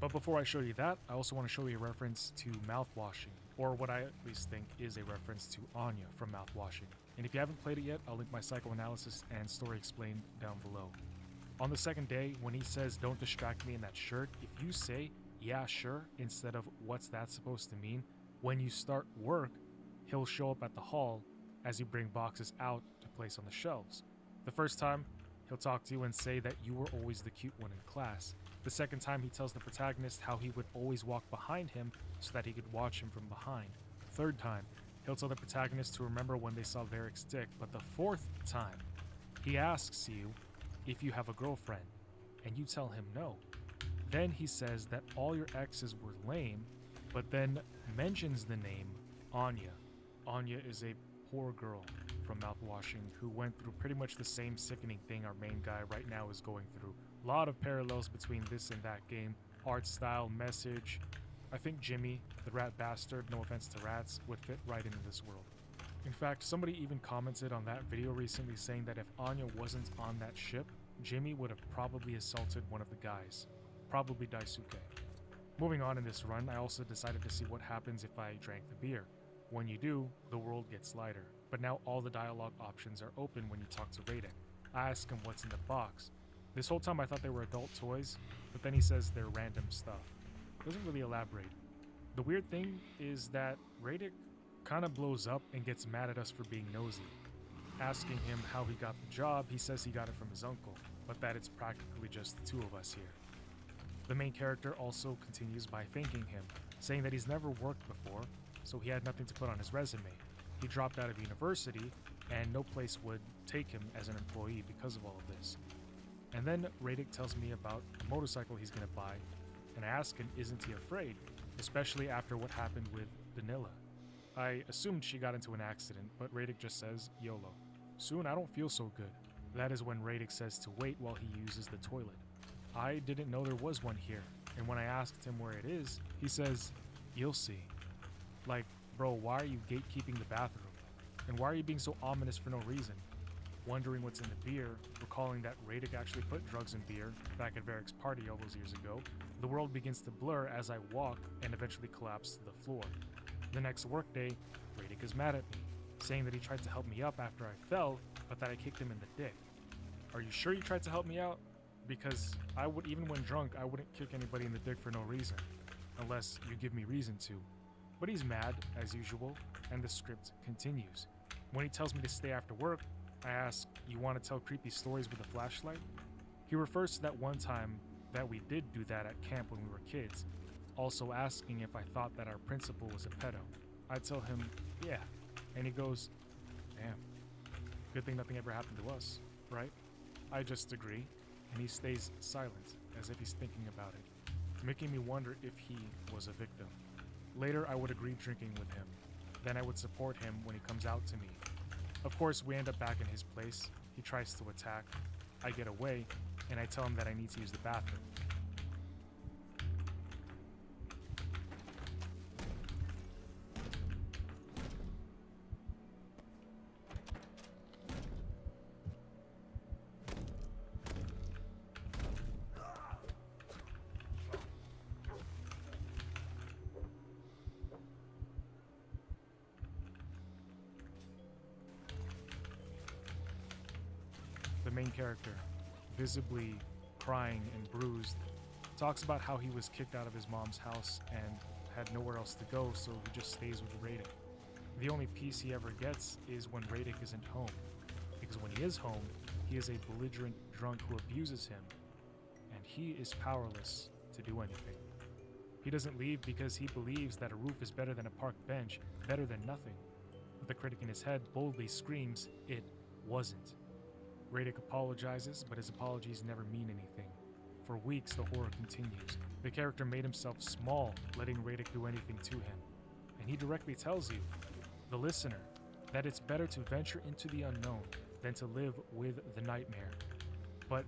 But before I show you that, I also want to show you a reference to mouthwashing, or what I at least think is a reference to Anya from mouthwashing. And if you haven't played it yet, I'll link my psychoanalysis and story explained down below. On the second day, when he says, "Don't distract me in that shirt," if you say, "Yeah, sure," instead of "What's that supposed to mean?" when you start work, he'll show up at the hall as you bring boxes out to place on the shelves. The first time, he'll talk to you and say that you were always the cute one in class. The second time, he tells the protagonist how he would always walk behind him so that he could watch him from behind. Third time, he'll tell the protagonist to remember when they saw Varric's dick. But the fourth time, he asks you if you have a girlfriend, and you tell him no. Then he says that all your exes were lame, but then mentions the name Anya. Anya is a poor girl from mouthwashing who went through pretty much the same sickening thing our main guy right now is going through. A lot of parallels between this and that game. Art style, message. I think Jimmy, the rat bastard, no offense to rats, would fit right into this world. In fact, somebody even commented on that video recently saying that if Anya wasn't on that ship, Jimmy would have probably assaulted one of the guys. Probably Daisuke. Moving on in this run, I also decided to see what happens if I drank the beer. When you do, the world gets lighter, but now all the dialogue options are open when you talk to Radek. I ask him what's in the box. This whole time I thought they were adult toys, but then he says they're random stuff. Doesn't really elaborate. The weird thing is that Radek kind of blows up and gets mad at us for being nosy. Asking him how he got the job, he says he got it from his uncle, but that it's practically just the two of us here. The main character also continues by thanking him, saying that he's never worked before, so he had nothing to put on his resume. He dropped out of university, and no place would take him as an employee because of all of this. And then Radek tells me about a motorcycle he's gonna buy, and I ask him, isn't he afraid, especially after what happened with Danila. I assumed she got into an accident, but Radek just says, YOLO. Soon I don't feel so good. That is when Radek says to wait while he uses the toilet. I didn't know there was one here, and when I asked him where it is, he says, you'll see. Like, bro, why are you gatekeeping the bathroom? And why are you being so ominous for no reason? Wondering what's in the beer, recalling that Radek actually put drugs in beer back at Varric's party all those years ago, the world begins to blur as I walk and eventually collapse to the floor. The next workday, Radek is mad at me, saying that he tried to help me up after I fell, but that I kicked him in the dick. Are you sure you tried to help me out? Because I would, even when drunk, I wouldn't kick anybody in the dick for no reason, unless you give me reason to. But he's mad, as usual, and the script continues. When he tells me to stay after work, I ask, you want to tell creepy stories with a flashlight? He refers to that one time that we did do that at camp when we were kids, also asking if I thought that our principal was a pedo. I tell him, yeah, and he goes, damn, good thing nothing ever happened to us, right? I just agree, and he stays silent, as if he's thinking about it, making me wonder if he was a victim. Later, I would agree drinking with him. Then I would support him when he comes out to me. Of course, we end up back in his place. He tries to attack. I get away, and I tell him that I need to use the bathroom. The main character, visibly crying and bruised, talks about how he was kicked out of his mom's house and had nowhere else to go, so he just stays with Radic. The only peace he ever gets is when Radic isn't home, because when he is home, he is a belligerent drunk who abuses him, and he is powerless to do anything. He doesn't leave because he believes that a roof is better than a park bench, better than nothing. But the critic in his head boldly screams, it wasn't. Radic apologizes, but his apologies never mean anything. For weeks, the horror continues. The character made himself small, letting Radic do anything to him. And he directly tells you, the listener, that it's better to venture into the unknown than to live with the nightmare. But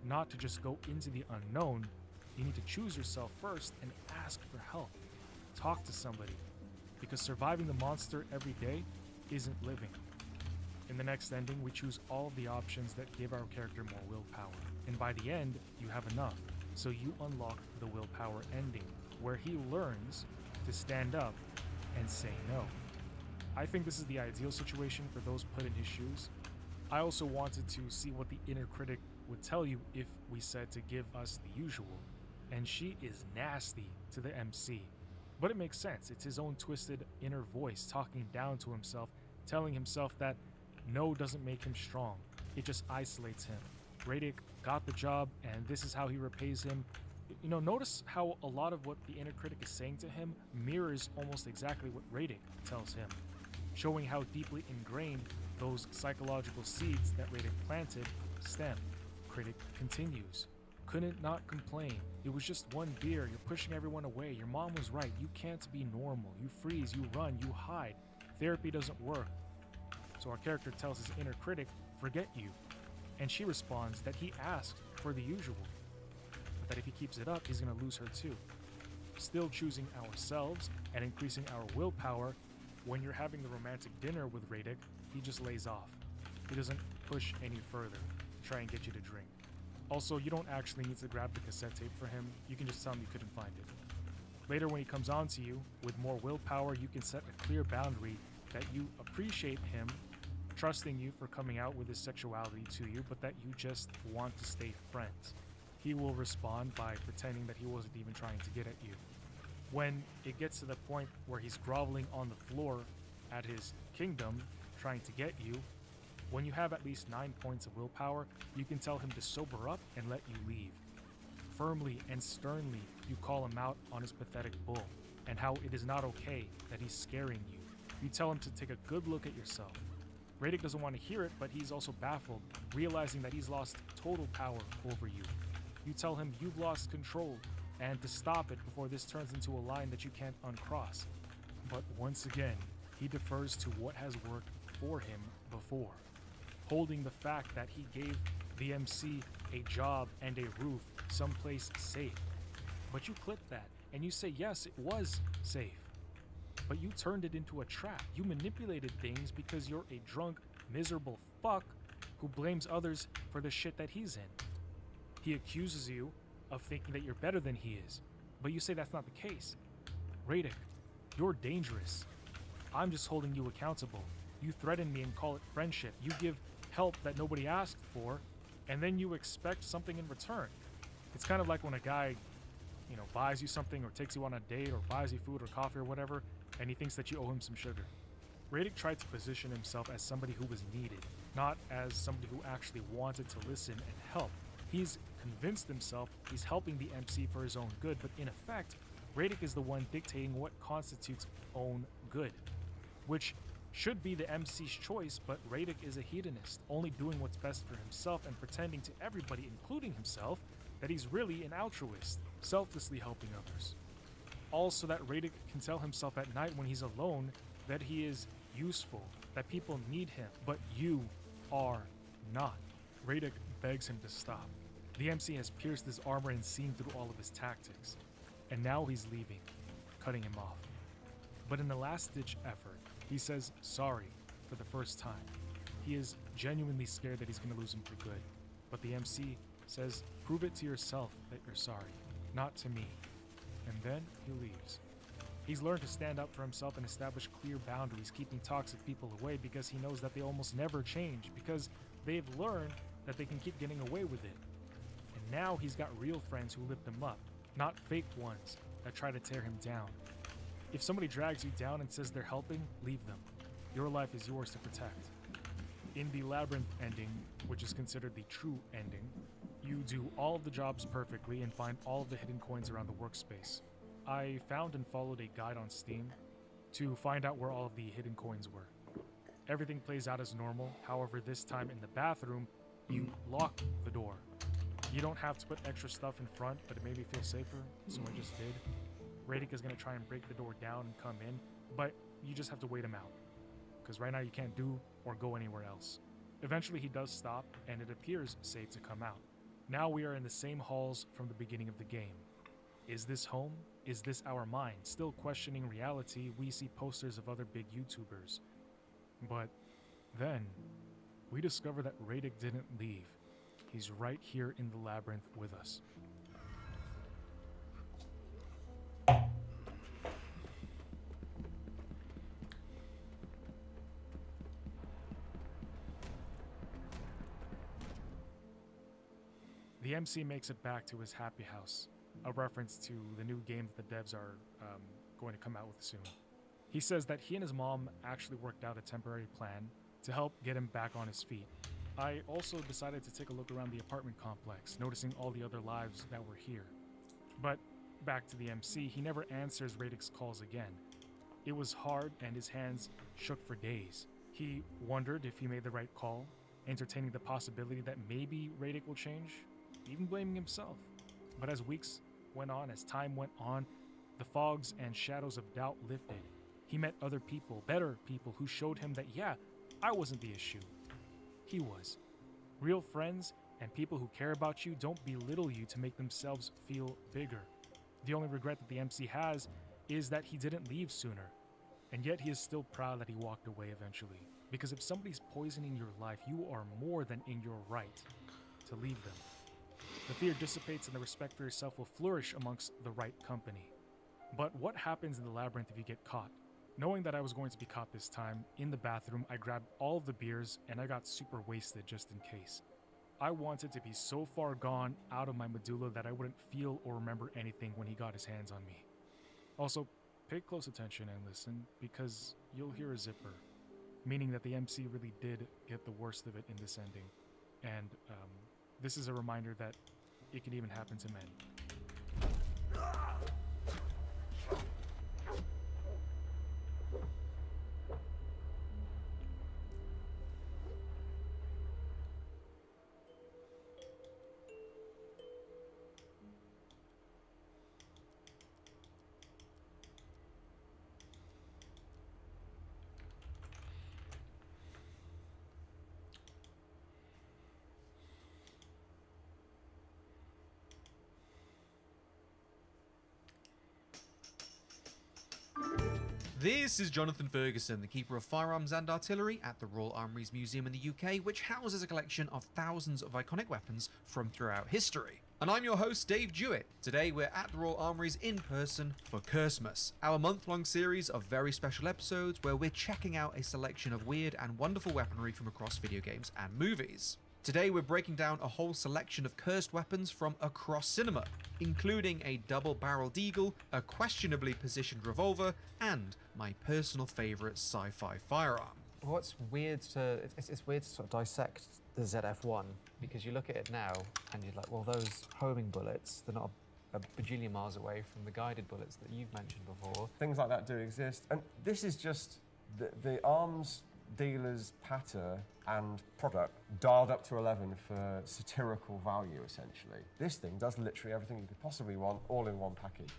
not to just go into the unknown, you need to choose yourself first and ask for help. Talk to somebody, because surviving the monster every day isn't living. In the next ending, we choose all of the options that give our character more willpower, and by the end, you have enough, so you unlock the willpower ending, where he learns to stand up and say no. I think this is the ideal situation for those put in his shoes. I also wanted to see what the inner critic would tell you if we said to give us the usual, and she is nasty to the MC. But it makes sense, it's his own twisted inner voice talking down to himself, telling himself that no doesn't make him strong, it just isolates him. Radic got the job, and this is how he repays him. Notice how a lot of what the inner critic is saying to him mirrors almost exactly what Radic tells him, showing how deeply ingrained those psychological seeds that Radic planted stem. Critic continues. Couldn't not complain. It was just one beer. You're pushing everyone away. Your mom was right. You can't be normal. You freeze, you run, you hide. Therapy doesn't work. So our character tells his inner critic, forget you. And she responds that he asked for the usual, but that if he keeps it up, he's going to lose her too. Still choosing ourselves and increasing our willpower, when you're having the romantic dinner with Radic, he just lays off. He doesn't push any further to try and get you to drink. Also, you don't actually need to grab the cassette tape for him, you can just tell him you couldn't find it. Later when he comes on to you, with more willpower, you can set a clear boundary that you appreciate him trusting you for coming out with his sexuality to you, but that you just want to stay friends. He will respond by pretending that he wasn't even trying to get at you. When it gets to the point where he's groveling on the floor at his kingdom, trying to get you, when you have at least 9 points of willpower, you can tell him to sober up and let you leave. Firmly and sternly, you call him out on his pathetic bull, and how it is not okay that he's scaring you. You tell him to take a good look at yourself. Radic doesn't want to hear it, but he's also baffled, realizing that he's lost total power over you. You tell him you've lost control, and to stop it before this turns into a line that you can't uncross. But once again, he defers to what has worked for him before, holding the fact that he gave the MC a job and a roof someplace safe. But you clip that, and you say yes, it was safe. But you turned it into a trap. You manipulated things because you're a drunk, miserable fuck who blames others for the shit that he's in. He accuses you of thinking that you're better than he is, but you say that's not the case. Radic, you're dangerous. I'm just holding you accountable. You threaten me and call it friendship. You give help that nobody asked for, and then you expect something in return. It's kind of like when a guy, buys you something or takes you on a date or buys you food or coffee or whatever, and he thinks that you owe him some sugar. Radic tried to position himself as somebody who was needed, not as somebody who actually wanted to listen and help. He's convinced himself he's helping the MC for his own good, but in effect, Radic is the one dictating what constitutes own good, which should be the MC's choice, but Radic is a hedonist, only doing what's best for himself and pretending to everybody, including himself, that he's really an altruist, selflessly helping others. All so that Radic can tell himself at night when he's alone that he is useful, that people need him, but you are not. Radic begs him to stop. The MC has pierced his armor and seen through all of his tactics, and now he's leaving, cutting him off. But in the last-ditch effort, he says sorry for the first time. He is genuinely scared that he's going to lose him for good, but the MC says, prove it to yourself that you're sorry, not to me. And then he leaves. He's learned to stand up for himself and establish clear boundaries, keeping toxic people away because he knows that they almost never change, because they've learned that they can keep getting away with it. And now he's got real friends who lift him up, not fake ones that try to tear him down. If somebody drags you down and says they're helping, leave them. Your life is yours to protect. In the Labyrinth ending, which is considered the true ending, you do all of the jobs perfectly and find all of the hidden coins around the workspace. I found and followed a guide on Steam to find out where all of the hidden coins were. Everything plays out as normal, however this time in the bathroom, you lock the door. You don't have to put extra stuff in front, but it made me feel safer, so I just did. Radic is going to try and break the door down and come in, but you just have to wait him out, because right now you can't do or go anywhere else. Eventually he does stop, and it appears safe to come out. Now we are in the same halls from the beginning of the game. Is this home? Is this our mind? Still questioning reality, we see posters of other big YouTubers. But then, we discover that Radic didn't leave. He's right here in the labyrinth with us. The MC makes it back to his happy house, a reference to the new game that the devs are going to come out with soon. He says that he and his mom actually worked out a temporary plan to help get him back on his feet. I also decided to take a look around the apartment complex, noticing all the other lives that were here. But back to the MC, he never answers Radic's calls again. It was hard and his hands shook for days. He wondered if he made the right call, entertaining the possibility that maybe Radic will change, even blaming himself. But as weeks went on, as time went on, the fogs and shadows of doubt lifted. He met other people, better people, who showed him that, yeah, I wasn't the issue. He was. Real friends and people who care about you don't belittle you to make themselves feel bigger. The only regret that the MC has is that he didn't leave sooner. And yet he is still proud that he walked away eventually. Because if somebody's poisoning your life, you are more than in your right to leave them. The fear dissipates and the respect for yourself will flourish amongst the right company. But what happens in the labyrinth if you get caught? Knowing that I was going to be caught this time, in the bathroom, I grabbed all of the beers and I got super wasted just in case. I wanted to be so far gone out of my medulla that I wouldn't feel or remember anything when he got his hands on me. Also, pay close attention and listen, because you'll hear a zipper, meaning that the MC really did get the worst of it in this ending. And this is a reminder that it can even happen to men. This is Jonathan Ferguson, the Keeper of Firearms and Artillery at the Royal Armouries Museum in the UK, which houses a collection of thousands of iconic weapons from throughout history. And I'm your host, Dave Jewett. Today we're at the Royal Armouries in person for Christmas, our month-long series of very special episodes where we're checking out a selection of weird and wonderful weaponry from across video games and movies. Today we're breaking down a whole selection of cursed weapons from across cinema, including a double-barreled eagle, a questionably positioned revolver, and my personal favourite sci-fi firearm. What's weird to it's weird to sort of dissect the ZF-1 because you look at it now and you're like, well, those homing bullets, they're not a bajillion miles away from the guided bullets that you've mentioned before. Things like that do exist, and this is just the arms dealer's patter and product dialed up to 11 for satirical value, essentially. This thing does literally everything you could possibly want, all in one package.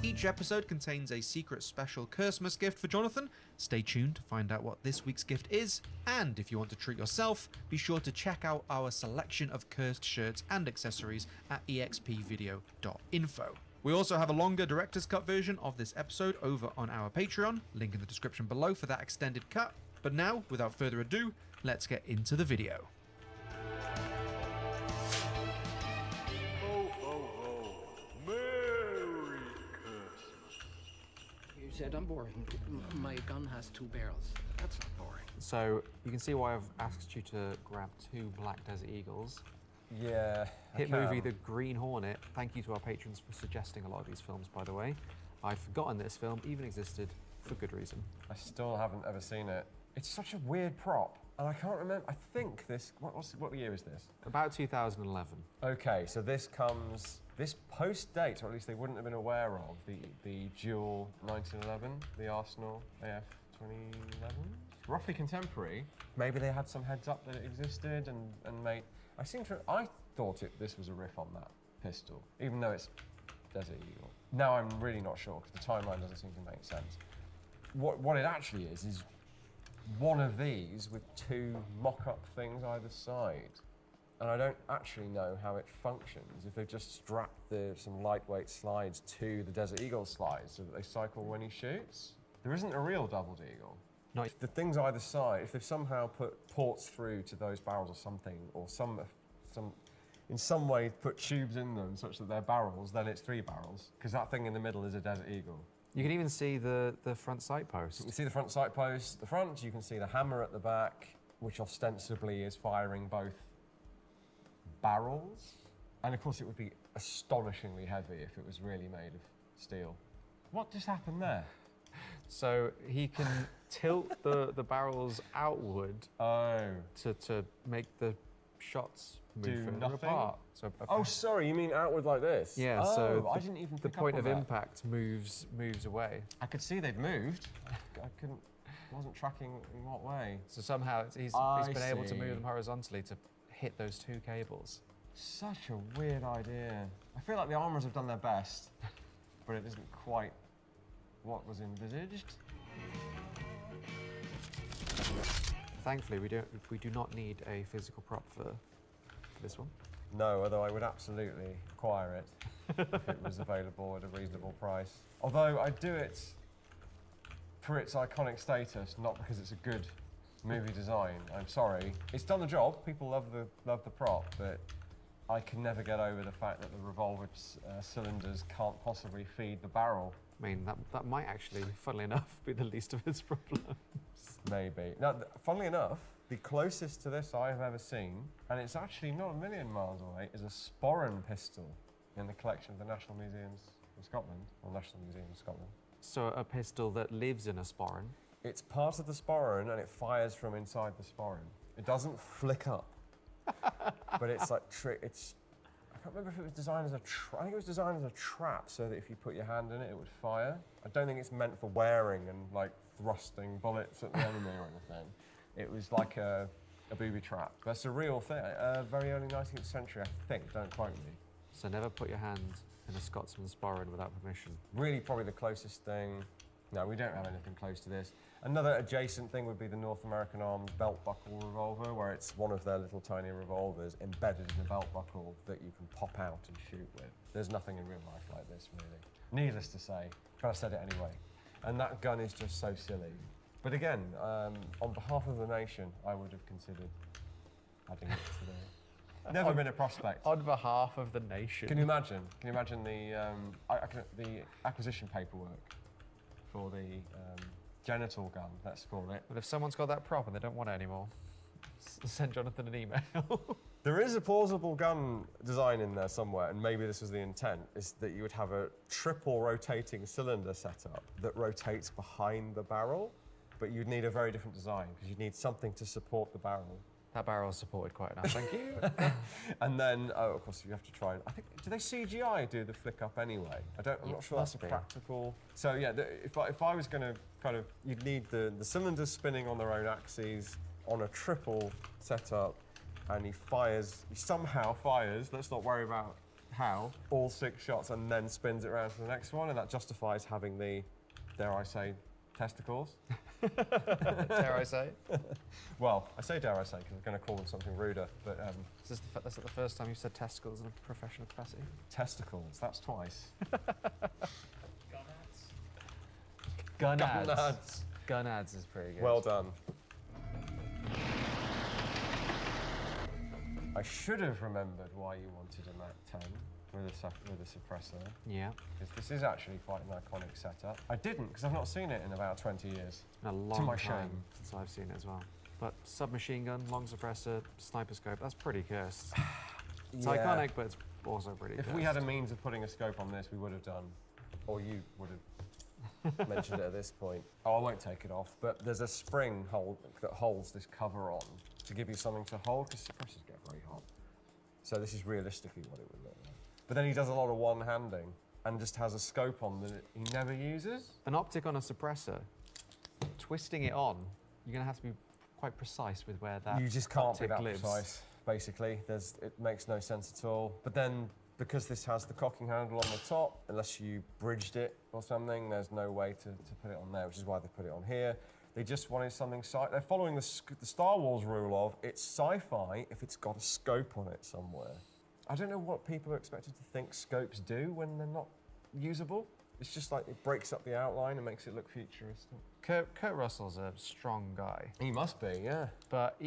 Each episode contains a secret special Christmas gift for Jonathan. Stay tuned to find out what this week's gift is, and if you want to treat yourself, be sure to check out our selection of cursed shirts and accessories at expvideo.info. We also have a longer director's cut version of this episode over on our Patreon, link in the description below for that extended cut. But now, without further ado, let's get into the video. Ho, ho, ho. Merry Christmas. You said I'm boring. My gun has 2 barrels. That's not boring. So you can see why I've asked you to grab 2 Black Desert Eagles. Yeah. Hit movie The Green Hornet. Thank you to our patrons for suggesting a lot of these films, by the way. I'd forgotten this film even existed for good reason. I still haven't ever seen it. It's such a weird prop, and I can't remember. I think this. What year is this? About 2011. Okay, so this post date, or at least they wouldn't have been aware of the dual 1911, the Arsenal AF 2011. Roughly contemporary. Maybe they had some heads up that it existed and made. I thought this was a riff on that pistol, even though it's Desert Eagle. Now I'm really not sure because the timeline doesn't seem to make sense. What it actually is one of these with two mock-up things either side. And I don't actually know how it functions, if they've just strapped some lightweight slides to the Desert Eagle slides so that they cycle when he shoots. There isn't a real doubled eagle. No. If the things either side, if they've somehow put ports through to those barrels or something, or in some way put tubes in them such that they're barrels, then it's 3 barrels, because that thing in the middle is a Desert Eagle. You can even see the front sight post. You can see the front sight post at the front, you can see the hammer at the back, which ostensibly is firing both barrels. And of course it would be astonishingly heavy if it was really made of steel. What just happened there? So he can tilt the barrels outward to make the shots move further apart. So sorry, you mean outward like this? Yeah, I didn't even the pick point up of on that. impact moves away. I could see they'd moved. Wasn't tracking in what way. So somehow he's been able to move them horizontally to hit those 2 cables. Such a weird idea. I feel like the armourers have done their best, but it isn't quite what was envisaged. Thankfully, we do not need a physical prop for this one. No, although I would absolutely acquire it if it was available at a reasonable price. Although I'd do it for its iconic status, not because it's a good movie design. I'm sorry. It's done the job. People love the prop, but I can never get over the fact that the revolver cylinders can't possibly feed the barrel. I mean, that might actually, funnily enough, be the least of its problems. Maybe. Now, funnily enough, the closest to this I have ever seen, and it's actually not a million miles away, is a sporran pistol in the collection of the National Museums of Scotland, or National Museum of Scotland. So a pistol that lives in a sporran? It's part of the sporran, and it fires from inside the sporran. It doesn't flick up, but it's like I can't remember if it was designed as I think it was designed as a trap, so that if you put your hand in it, it would fire. I don't think it's meant for wearing and like thrusting bullets at the enemy or anything. It was like a booby trap. That's a real thing. Very early 19th century, I think. Don't quote me. So never put your hand in a Scotsman's sporran without permission. Really, probably the closest thing. No, we don't have anything close to this. Another adjacent thing would be the North American Arms belt buckle revolver, where it's one of their little tiny revolvers embedded in a belt buckle that you can pop out and shoot with. There's nothing in real life like this, really. Needless to say, but I said it anyway. And that gun is just so silly. But again, on behalf of the nation, I would have considered adding it to the... Never been a prospect. On behalf of the nation. Can you imagine? Can you imagine the acquisition paperwork for the genital gun, let's call it? But if someone's got that prop and they don't want it anymore, send Jonathan an email. There is a plausible gun design in there somewhere, and maybe this was the intent, is that you would have a triple rotating cylinder setup that rotates behind the barrel, but you'd need a very different design, because you'd need something to support the barrel. That barrel is supported quite enough, thank you. And then, of course, you have to try. I think, do they CGI do the flick up anyway? I'm not sure that's practical. So yeah, if I was going to kind of, you'd need the cylinders spinning on their own axes on a triple setup, and he somehow fires. Let's not worry about how. All 6 shots, and then spins it around to the next one, and that justifies having the, dare I say, testicles. Dare I say? Well, I say dare I say because I'm going to call them something ruder, but... Is this the first time you've said testicles in a professional capacity? Testicles, that's twice. Gonads. Gonads is pretty good. Well done. I should have remembered why you wanted a Mac 10 with a suppressor. Yeah. Because this is actually quite an iconic setup. I didn't, because I've not seen it in about 20 years. A long time since I've seen it as well. But submachine gun, long suppressor, sniper scope, that's pretty cursed. It's iconic, but it's also pretty cursed. If we had a means of putting a scope on this, we would have done. or you would have mentioned it at this point. Oh, I won't take it off, but there's a spring that holds this cover on to give you something to hold, because suppressors get very hot. So this is realistically what it would look like. But then he does a lot of one-handing and just has a scope on that he never uses. An optic on a suppressor, twisting it on, you're going to have to be quite precise with where that You just can't be optic that lives. precise, basically. It makes no sense at all. But then, because this has the cocking handle on the top, unless you bridged it or something, there's no way to put it on there, which is why they put it on here. They just wanted something they're following the Star Wars rule of it's sci-fi if it's got a scope on it somewhere. I don't know what people are expected to think scopes do when they're not usable. It's just like it breaks up the outline and makes it look futuristic. Kurt Russell's a strong guy. He must be, yeah. But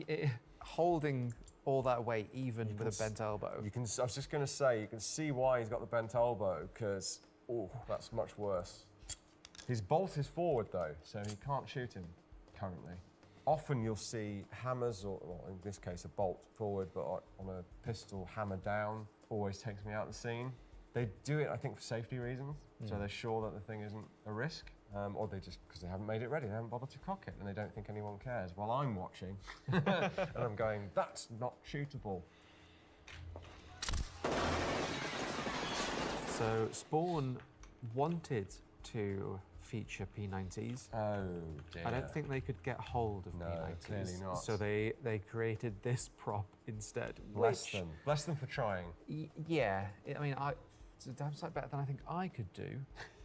holding all that weight, even with a bent elbow. I was just going to say, you can see why he's got the bent elbow, because, oh, that's much worse. His bolt is forward, though, so he can't shoot him currently. Often you'll see hammers, or well, in this case, a bolt forward, but on a pistol, hammer down, always takes me out of the scene. They do it, I think, for safety reasons, so they're sure that the thing isn't a risk, or they just, because they haven't made it ready, they haven't bothered to cock it, and they don't think anyone cares, while I'm watching, and I'm going, that's not shootable. So Spawn wanted to feature P90s. Oh dear. I don't think they could get hold of P90s. Clearly not. So they created this prop instead. Bless them. Bless them for trying. Yeah. I mean, it's a damn sight better than I think I could do.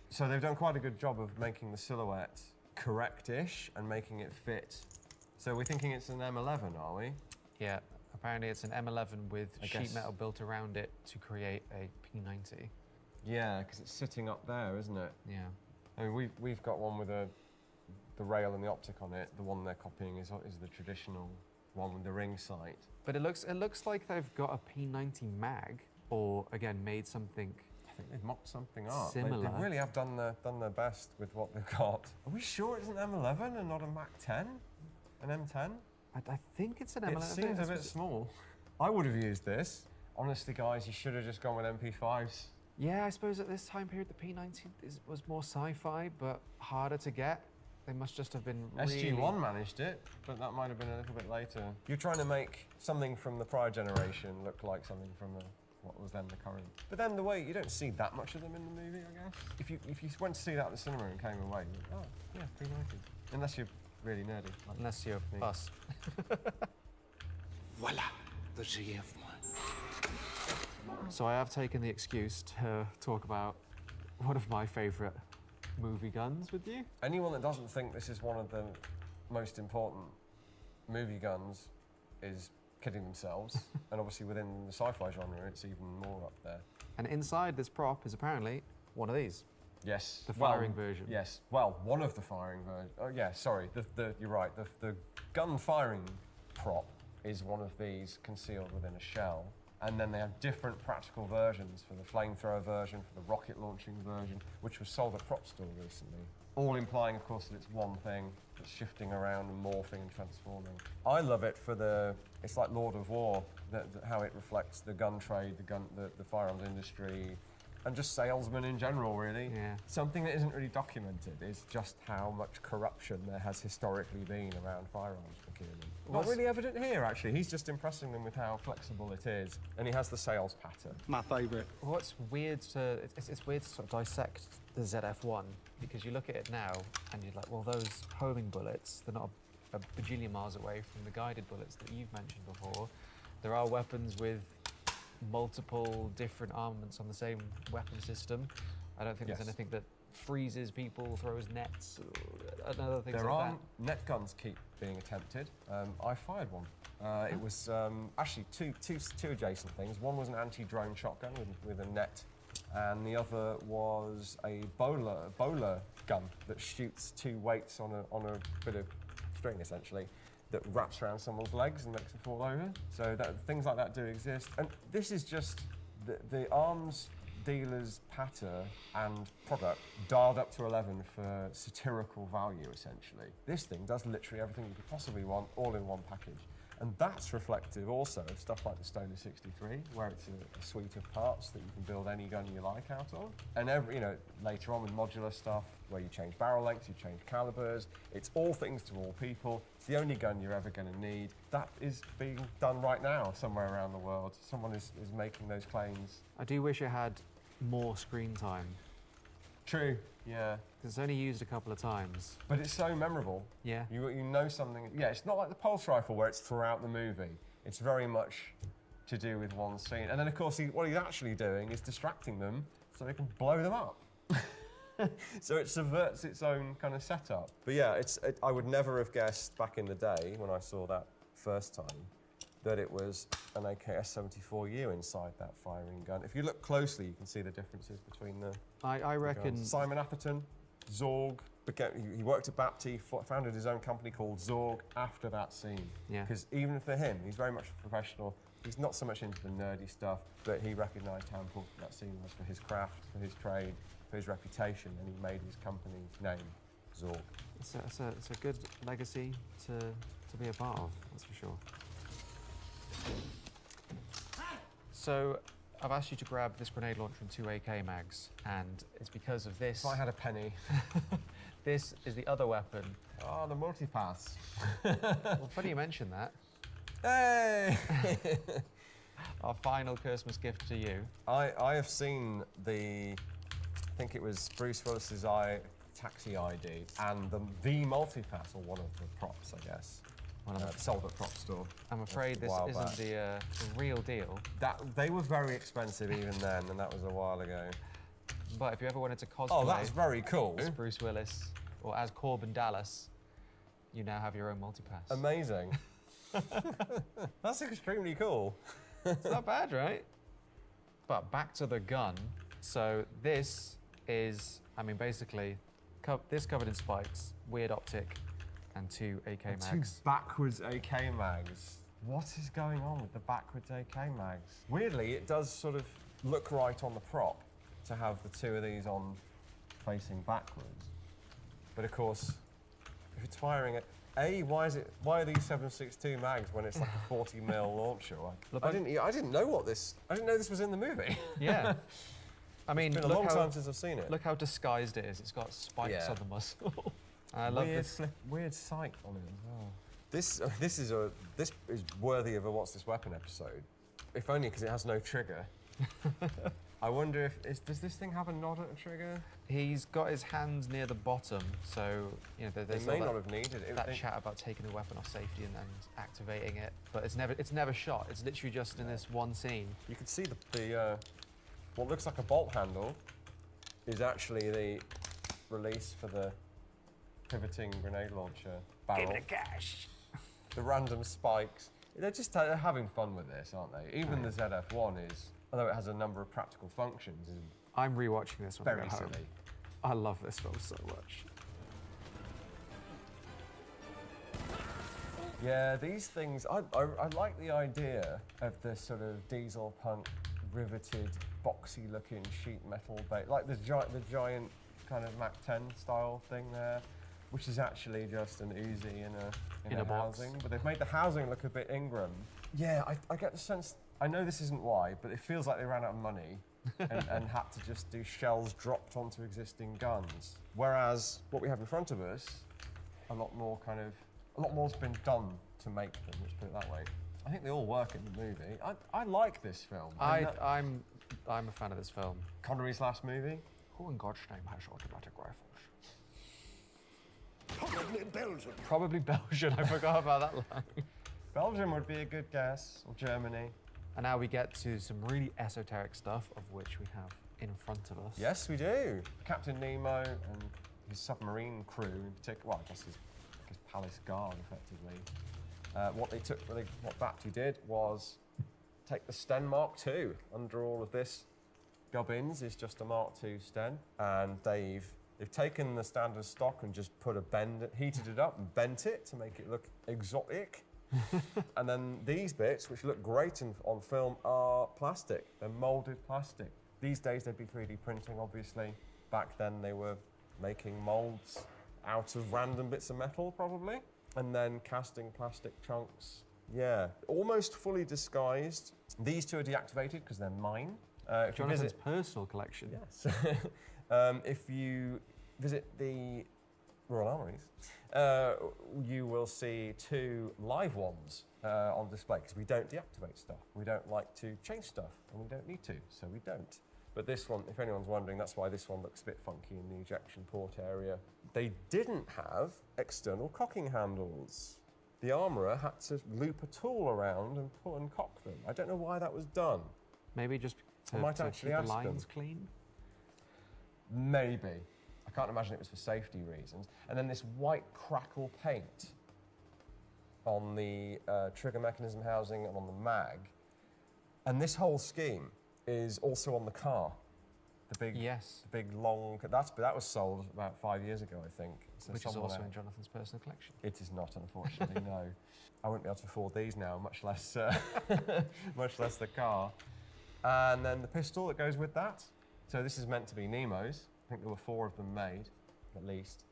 So they've done quite a good job of making the silhouette correct-ish and making it fit. So we're thinking it's an M11, are we? Yeah. Apparently it's an M11 with sheet metal built around it to create a P90. Yeah, because it's sitting up there, isn't it? Yeah. I mean, we've got one with the rail and the optic on it. The one they're copying is the traditional one with the ring sight. But it looks like they've got a P90 mag, or again made something. I think they've mocked something up. Similar. They really have done their best with what they've got. Are we sure it's an M11 and not a Mac 10? An M10? I think it's an M11. It seems a bit small. I would have used this. Honestly, guys, you should have just gone with MP5s. Yeah, I suppose at this time period, the P90 was more sci-fi, but harder to get. They must just have been really... SG-1 managed it, but that might have been a little bit later. You're trying to make something from the prior generation look like something from what was then the current. But then you don't see that much of them in the movie, I guess. If you went to see that at the cinema and came away, you're like, oh, yeah, P90. Unless you're really nerdy. Like Unless you're us. Voila, the GF1. So I have taken the excuse to talk about one of my favourite movie guns with you. Anyone that doesn't think this is one of the most important movie guns is kidding themselves. And obviously within the sci-fi genre, it's even more up there. And inside this prop is apparently one of these. Yes. The firing version. Yes. Well, one of the firing versions. Oh, yeah, sorry. You're right. The gun firing prop is one of these concealed within a shell. And then they have different practical versions for the flamethrower version, for the rocket launching version, which was sold at Prop Store recently. All implying, of course, that it's one thing that's shifting around and morphing and transforming. I love it for it's like Lord of War, how it reflects the gun trade, the firearms industry, and just salesmen in general, really. Yeah. Something that isn't really documented is just how much corruption there has historically been around firearms procurement. Not really evident here, actually. He's just impressing them with how flexible it is, and he has the sales pattern. My favourite. What's weird it's weird to sort of dissect the ZF1, because you look at it now and you're like, well, those homing bullets, they're not a bajillion miles away from the guided bullets that you've mentioned before. There are weapons with multiple different armaments on the same weapon system. I don't think there's anything that freezes people, throws nets, and other things There like are net guns keep being attempted. I fired one. It was actually two adjacent things. One was an anti-drone shotgun with a net, and the other was a bowler gun that shoots two weights on a bit of string, essentially, that wraps around someone's legs and makes them fall over. So things like that do exist. And this is just the arms dealer's patter and product dialed up to 11 for satirical value, essentially. This thing does literally everything you could possibly want, all in one package. And that's reflective also of stuff like the Stoner 63, where it's a suite of parts that you can build any gun you like out of. And later on with modular stuff, where you change barrel lengths, you change calibers, it's all things to all people. It's the only gun you're ever going to need. That is being done right now somewhere around the world. Someone is making those claims. I do wish it had more screen time. True, yeah. Because it's only used a couple of times. But it's so memorable. Yeah. You know something. Yeah, it's not like the pulse rifle where it's throughout the movie. It's very much to do with one scene. And then, of course, what he's actually doing is distracting them so they can blow them up. So it subverts its own kind of setup. But yeah, I would never have guessed back in the day when I saw that first time that it was an AKS-74U inside that firing gun. If you look closely, you can see the differences between the I reckon... guns. Simon Atherton, Zorg, he worked at BAPT, founded his own company called Zorg after that scene. Yeah. Because even for him, he's very much a professional. He's not so much into the nerdy stuff, but he recognised how important that scene was for his craft, for his trade, for his reputation, and he made his company's name, Zorg. It's a good legacy to be a part of, that's for sure. So, I've asked you to grab this grenade launcher and 2 AK mags, and it's because of this. If I had a penny. This is the other weapon. Oh, the multipass. Well, funny you mention that. Hey! Our final Christmas gift to you. I have seen I think it was Bruce Willis's taxi ID, and the multipass, or one of the props, I guess. Sold at Prop Store. I'm afraid this isn't the real deal. They were very expensive even then, and that was a while ago. But if you ever wanted to cosplay... Oh, that's very cool. As Bruce Willis, or as Corbin Dallas, you now have your own multipass. Amazing. That's extremely cool. It's not bad, right? But back to the gun. So this is, basically, this covered in spikes, weird optic, and 2 AK mags. 2 backwards AK mags. What is going on with the backwards AK mags? Weirdly, it does sort of look right on the prop to have the 2 of these on facing backwards. But of course, if it's firing at why are these 7.62 mags when it's like a 40mm launcher? Look, I didn't know this was in the movie. Yeah. It's been a long time since I've seen it. Look how disguised it is. It's got spikes on the muzzle. I love this weird sight on it as well. This is worthy of a What's This Weapon episode, if only because it has no trigger. I wonder does this thing have a nod at a trigger? He's got his hands near the bottom, so they may not have needed it. That chat about taking the weapon off safety and then activating it, but it's never shot. It's literally just in this one scene. You can see the what looks like a bolt handle is actually the release for the pivoting grenade launcher barrel. Give it a gash. The random spikes. They're just having fun with this, aren't they? Even the ZF-1 is, although it has a number of practical functions, is I'm rewatching this one. Very silly. I love this film so much. Yeah, these things, I like the idea of this sort of diesel punk, riveted, boxy-looking sheet metal base, like the giant kind of Mac 10 style thing there, which is actually just an Uzi in a housing. But they've made the housing look a bit Ingram. Yeah, I get the sense, I know this isn't why, but it feels like they ran out of money and had to just do shells dropped onto existing guns. Whereas what we have in front of us, a lot more's been done to make them, let's put it that way. I think they all work in the movie. I like this film. I'm a fan of this film. Connery's last movie? Who in God's name has automatic rifles? Probably Belgium. Probably Belgium. I forgot about that line. Belgium would be a good guess, or Germany. And now we get to some really esoteric stuff, of which we have in front of us. Yes, we do. Captain Nemo and his submarine crew in particular, well, I guess his palace guard, effectively. What BAPT did was take the Sten Mark II. Under all of this gubbins is just a Mark II Sten, and they've taken the standard stock and just heated it up and bent it to make it look exotic. And then these bits, which look great on film, are plastic. They're moulded plastic. These days they'd be 3D printing, obviously. Back then they were making moulds out of random bits of metal, probably, and then casting plastic chunks Yeah, almost fully disguised. These two are deactivated because they're mine. If you Jonathan's visit, personal collection. yes. If you visit the Royal Armouries, you will see two live ones on display because we don't deactivate stuff. We don't like to change stuff, and we don't need to, so we don't. But this one, if anyone's wondering, that's why this one looks a bit funky in the ejection port area. They didn't have external cocking handles. The armourer had to loop a tool around and pull and cock them. I don't know why that was done. Maybe just I might to actually keep ask the lines them. clean? Maybe. I can't imagine it was for safety reasons. And then this white crackle paint on the trigger mechanism housing and on the mag. And this whole scheme is also on the car. The big, yes. The big long. That was sold about 5 years ago, I think. So Which is also in Jonathan's personal collection. It is not, unfortunately. No, I wouldn't be able to afford these now, much less, much less the car. And then the pistol that goes with that. So this is meant to be Nemo's. I think there were 4 of them made, at least,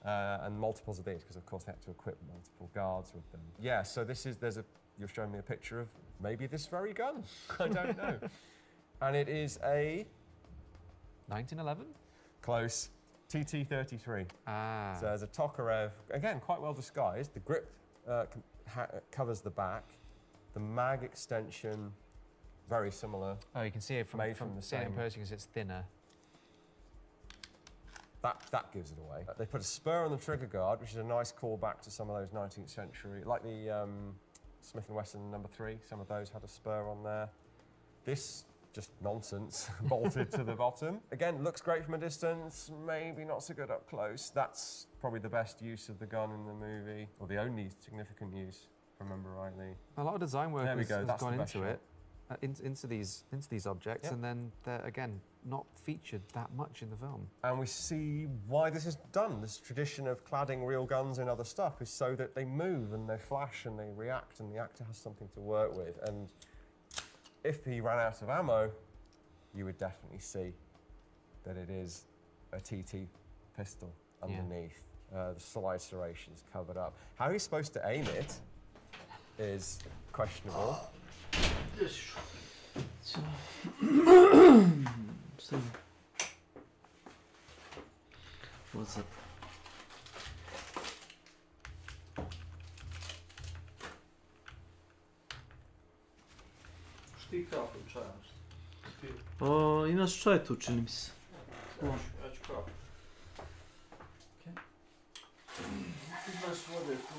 and multiples of these because, of course, they had to equip multiple guards with them. Yeah. So this is you're showing me a picture of maybe this very gun. I don't know. And it is a 1911? Close. TT-33. Ah. So there's a Tokarev, again, quite well disguised. The grip covers the back. The mag extension, very similar. Oh, you can see it from the seeing it in same. person because it's thinner. That gives it away. They put a spur on the trigger guard, which is a nice callback to some of those 19th century, like the Smith & Wesson No. 3. Some of those had a spur on there. This, just nonsense, bolted to the bottom. Again, looks great from a distance, maybe not so good up close. That's probably the best use of the gun in the movie, or the only significant use, if I remember rightly. A lot of design work has That's gone the best into shot. it, into these objects, Yep. and then they're again not featured that much in the film. And we see why this is done. This tradition of cladding real guns in other stuff is so that they move and they flash and they react and the actor has something to work with. And if he ran out of ammo, you would definitely see that it is a TT pistol underneath. The slide serrations covered up. How he's supposed to aim it is questionable. What's up? Šti kapu čaja. O, imaš čaj tu, čini mi se. Ja ću kapu. Ti znaš vode tu.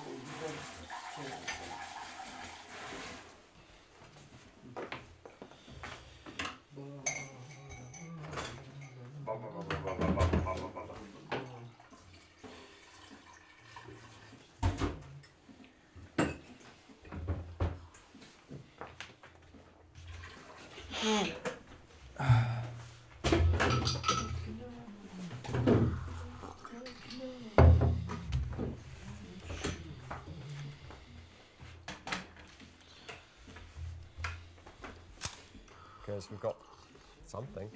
Because we've got something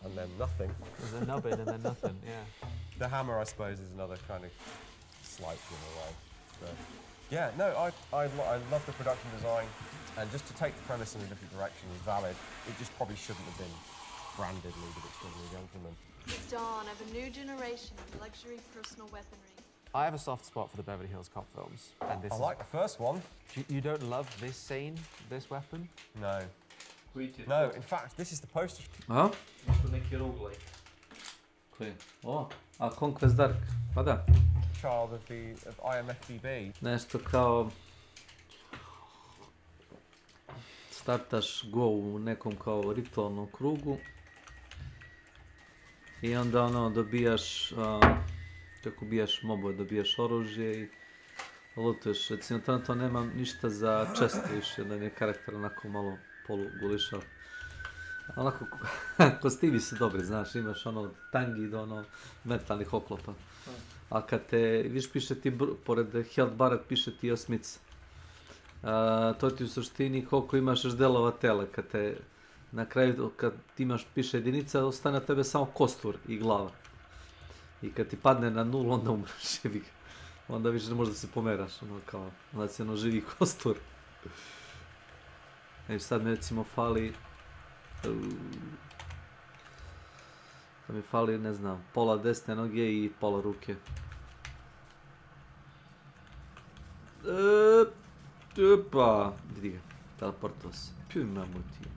and then nothing. There's a nubbin and then nothing, yeah. The hammer, I suppose, is another kind of slight giveaway. But yeah, no, I love the production design, and just to take the premise in a different direction is valid. It just probably shouldn't have been branded League of Extraordinary Gentlemen. Dawn of a new generation of luxury personal weaponry. I have a soft spot for the Beverly Hills Cop films, and this I like the first one. You don't love this scene, this weapon? No. No, in fact, this is the poster. A? Isto neki roguelike. Koji? O, a Conquest Dark, pa da. Child of IMFDB. Nešto kao... Startaš go u nekom kao ritualnom krugu. I onda ono dobijaš... kako bijaš mobove, dobijaš oružje i... lutuješ. Recimo, to nema ništa za čest više, da mi je karakter onako malo polugulišao. Onako, kostimi su dobri, znaš, imaš ono tangi do ono metalnih oklopa. A kad te, viš piše ti, pored Health Barret piše ti osmica. To ti u suštini koliko imaš još delova tela, kad te, na kraju kad imaš piše jedinica, ostane od tebe samo kostur i glava. I kad ti padne na 0, onda umreš, jebi ga. Onda više ne možeš da se pomeraš, ono kao, onda si ono živi kostur. Sad mi recimo fali... Da mi fali, ne znam, pola desne noge i pola ruke. Opa, vidi ga, teleportao se. Pju, imamo ti.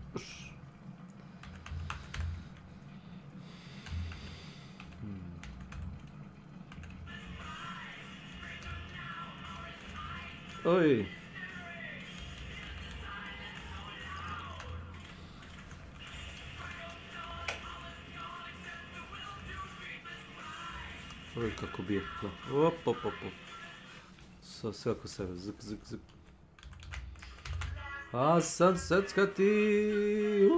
Oj. Oj, kako bije. Op, op, op, op. Sve oko sebe, zik, zik, zik. A sad seckati.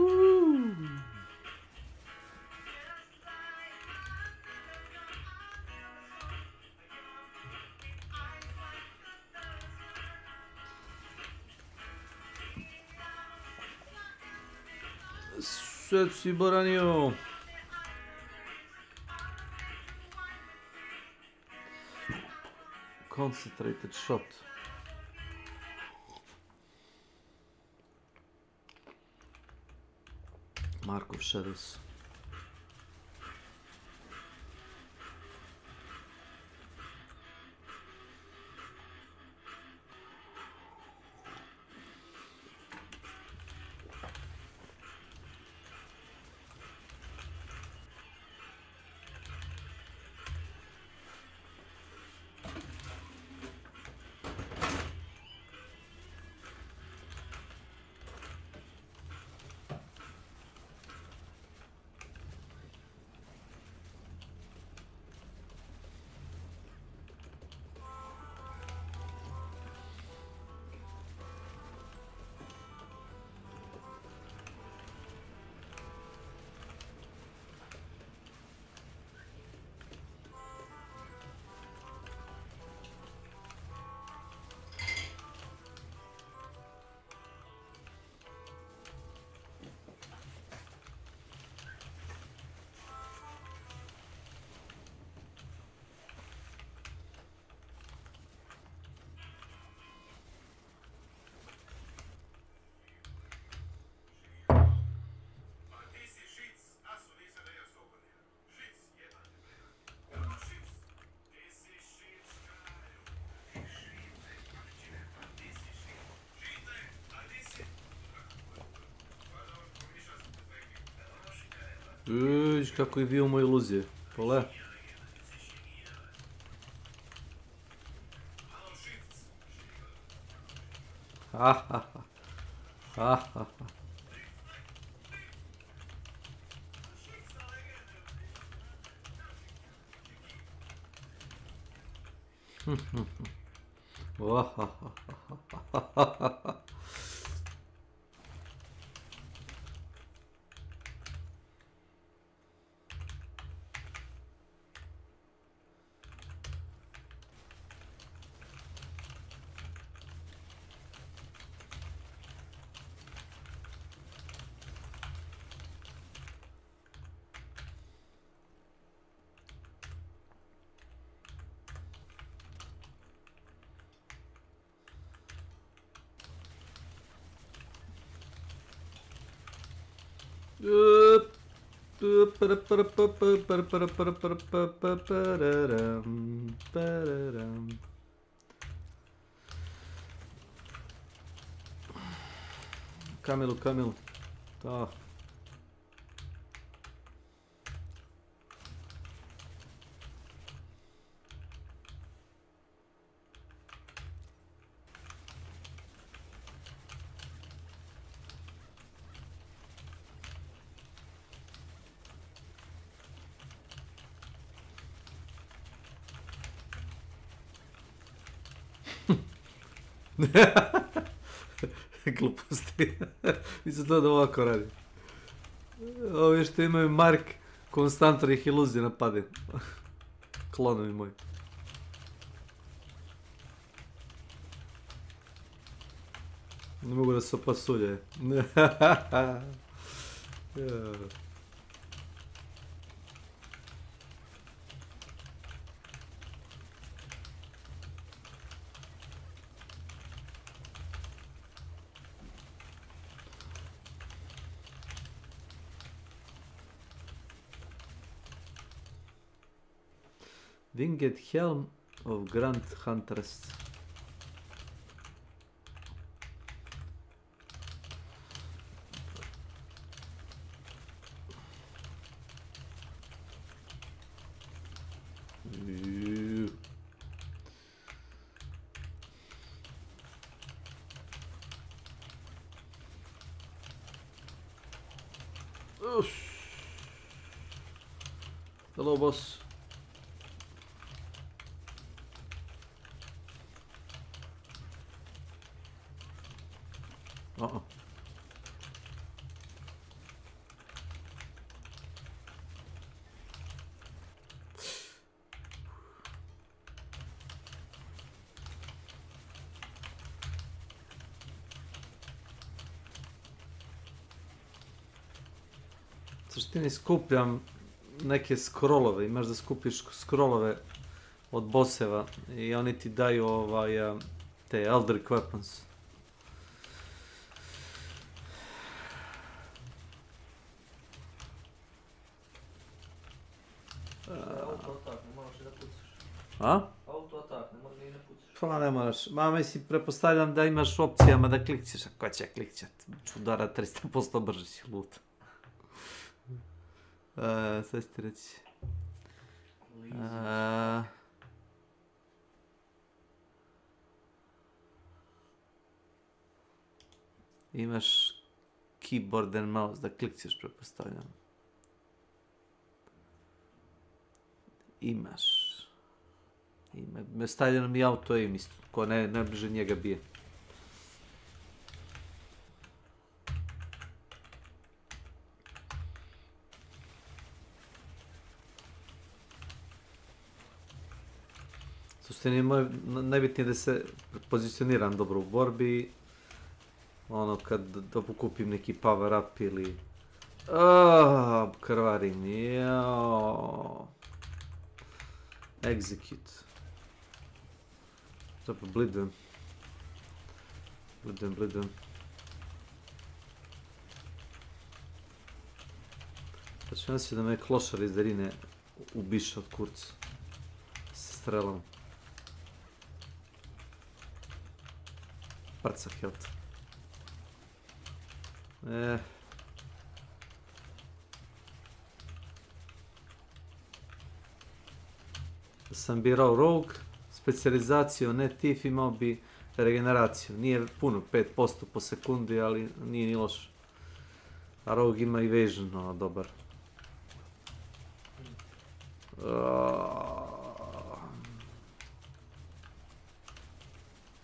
Sad si boranio. Concentrated shot. Mark of Shadows. Viš kako je bio moj iluzije. Pole. Ha ha ha. Ha ha ha. Kamilu, Kamilu. Da. Gluposti. Mislim to da ovako radi. Ovi što imaju Mark konstantno ih iluzije napade. Klonovi moji. Ne mogu da se opasuljaju. Winged Helm of Grand Huntress. Hello, boss. Uh-oh. U suštini skupljam neke scrollove, imaš da skupiš scrollove od bosseva i oni ti daju te Eldritch Weapons. Auto-atak, ne moraš i da pucaš. A? Auto-atak, ne moraš i da pucaš. Pa ne moraš. Ma mislim, prepostavljam da imaš opcijama da klikćeš, a ko će klikćat? Ću udara 300% brže si lut. Sve ću ti reći. Imaš keyboard and mouse da klikćeš, prepostavljam. Imaš. Stavljeno mi auto aim isto, ko najbliže njega bije. Suštini moj najbitnije da se pozicioniram dobro u borbi. Ono kad pokupim neki power up ili... krvarim, jao. Execute. Zapravo blidujem. Blidujem. Znači nas će da me klošar iz darine ubiše od kurca. Sa strelom. Prca health. Da sam birao rogue, specijalizaciju, ne tif, imao bi regeneraciju. Nije puno, 5% po sekundi, ali nije ni loš. A rogue ima evasion, ono, dobar.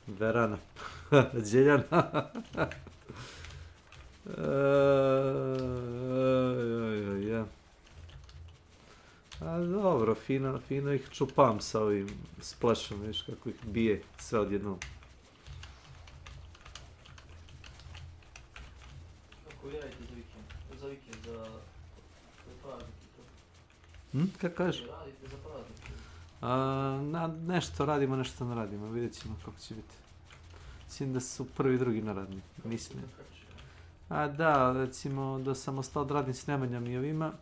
Verana. Đeljana. A dobro, fino ih čupam sa ovim splashom, viš kako ih bije sve odjednom. Kako vi radite za vikend, za praznik i to? Kako kažeš? Radite za praznik? Nešto radimo, nešto ne radimo, vidjet ćemo kako će biti. Mislim da su prvi i drugi naradni, mislim. Da, recimo da sam ostao da radim s Nemanjom i ovima,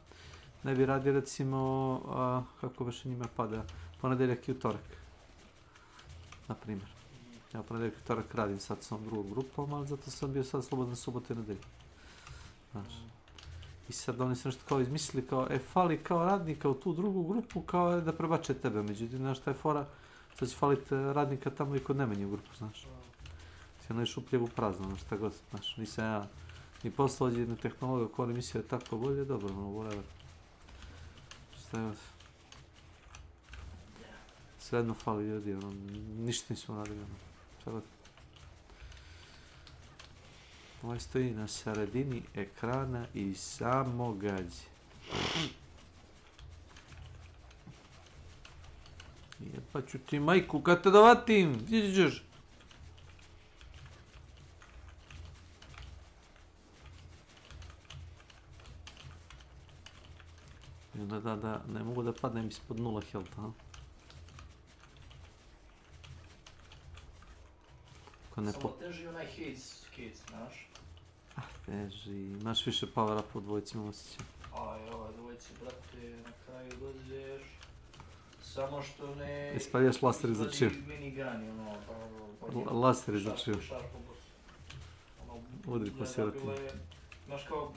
ne bi radio recimo, kako baš njima pada, ponedeljak i utorak. Naprimjer. Ja ponedeljak i utorak radim sad s ovom drugom grupom, ali zato sam bio sad slobodan subote i nedelje. Znaš. I sad oni su nešto kao izmislili, kao, fali kao radnika u tu drugu grupu, kao da prebače tebe. Međutim, znaš šta je fora, sad će faliti radnika tamo i kod Nemanje u grupu, znaš. Ti ono je šupljevo prazno, znaš, šta god, znaš, nisam ja ni poslao jednu tehnologiju koja oni mislio je tako bolje, dobro, no, whatever. Šta je? Svejedno fali ljudi, ono, ništa nismo radili, ono, šta god. Ovaj stoji na sredini ekrana i samo gađi. Jepa ću ti majku, kad te dovatim, gdje ćeš? Da, ne mogu da padnem ispod 0 health, ha? Samo teži onaj hit, znaš? Teži, imaš više power up u dvojici, imam osjećaj. Aj, dvojici, brate, na kraju dođeš Samo što ne... Ispaljaš laser iza čiju. izlazi minigani, Laser iza čiju. Šarpo boss. Udri po sirotinji. Znaš kao,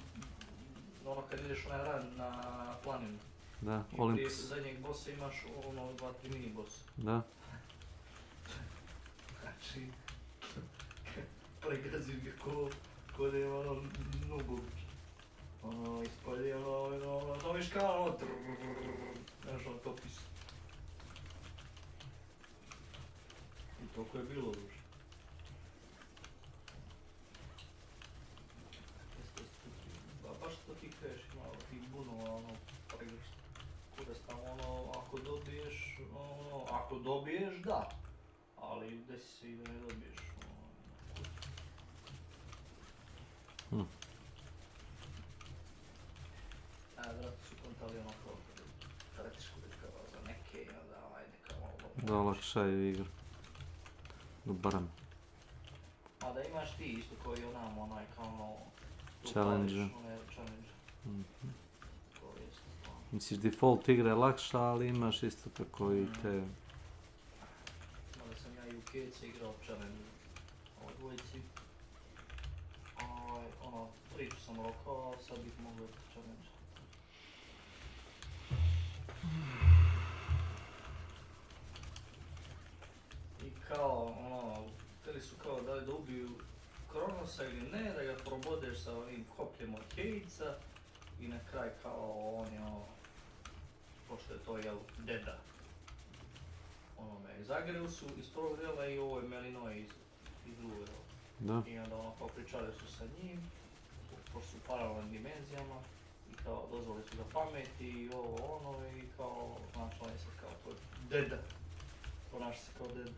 ono kad ideš onaj rad na planinu. Da, I prije Olympus. zadnjeg bossa imaš ono 2-3 mini bossa. Da. Znači, pregazim ga ko da je ono nubović. Ono, ispalje ono, to viš kao ono znaš ono to pisa. I toliko je bilo duže. Baš što ti kažeš, malo tih bunova, ono, pregršt. Kuda tamo ono, ako dobiješ, da. Ali desi se i da ne dobiješ. Vrati su kontali ono kao tretiš kudit kao za neke i onda ajde kao malo Da olakšaju igru. Barem. A da imaš ti isto koji onam onaj kao ono... Challenge. Challenge. Misliš, default igra je lakša, ali imaš isto tako i te... Mada sam ja i u Kece igrao challenge. Ovo dvojici. Ono, priču sam rokao, a sad bih mogu challenge. I kao, ono, htjeli su kao da ubiju Kronosa ili ne, da ga probodeš sa onim kopljem od Kejca i na kraj kao on je ono, pošto je to jel, deda onome, zagreli su iz prvog dela i ovo je Melinoje iz drugog dela. Da. I onda ono kao pričali su sa njim, pošto su u paralelnim dimenzijama i kao dozvoli su ga pameti i ovo ono i kao, znaš, on je sad kao tvoj deda, ponaša se kao deda.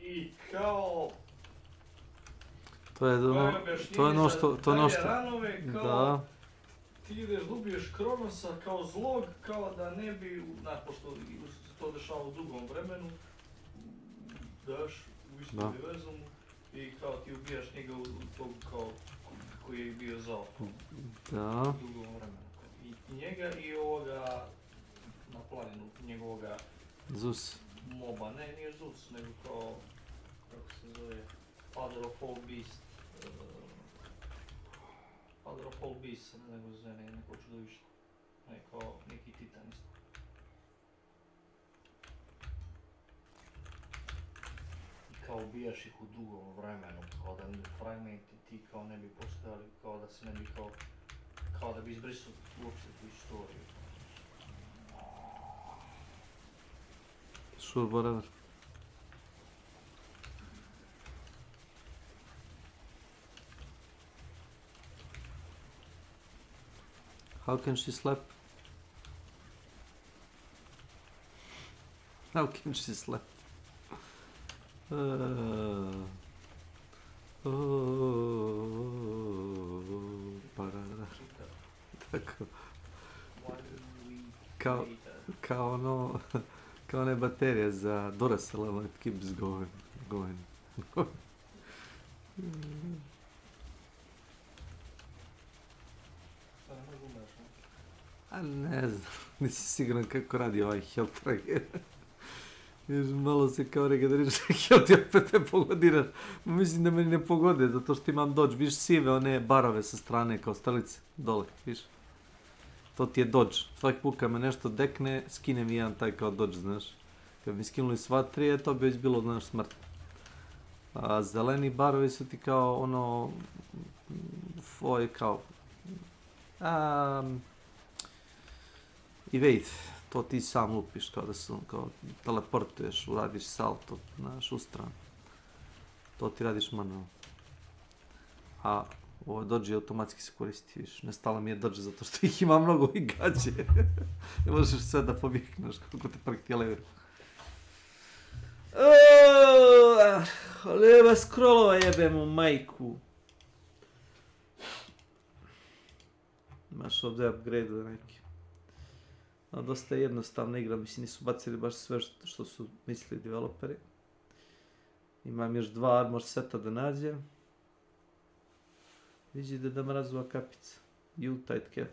I kao... To je ono što... ranove, kao... Da. Ti ideš da ubiješ Kronosa kao zlog, kao da ne bi, pošto se to dešava u dugom vremenu, daš u istom univerzumu i kao ti ubijaš njega u tog kao koji je bio zao Da. u dugom vremenu. I njega i ovoga na planinu, njegovoga Zeus. moba, ne, nije Zeus, nego kao, kako se zove, Father of all Beast. Father of all Beast, ne nego zove neko čudovište. Neki titan isto. I kao ubijaš ih u dugom vremenu, kao da fragmenti ti kao ne bi postojali, kao da se ne bi kao da bi izbrisao uopšte tu istoriju. Sure, whatever. How can she slap? How can she slap? Tako. Kao ono, kao one baterije za Duracell, ono, it keeps going. A ne znam, nisi siguran kako radi ovaj health tracker. Još malo se kao regeneriraš health i opet te pogodiraš. Mislim da meni ne pogode, zato što imam dodge. Viš sive one barove sa strane kao strelice, dole, viš. To ti je dodge. Svaki put kad me nešto dekne, skinem i jedan taj kao dodge, znaš. Kad mi skinuli sva tri, to bi već bilo, znaš, smrt. A zeleni barovi su ti kao ono... kao... evade, to ti sam lupiš, kao da se kao teleportuješ, uradiš salto, znaš, u stranu. To ti radiš manualno. A ovo dodge automatski se koristi, viš, nestala mi je dodge zato što ih ima mnogo i gađe. Ne možeš sve da pobjegneš kako te prkti lever. Nema scrollova jebemo majku. Imaš ovdje upgrade neki. No, dosta je jednostavna igra, mislim nisu bacili baš sve što su mislili developeri. Imam još 2 armor seta da nađem. Viđi da mrazova kapica. U-tight cap.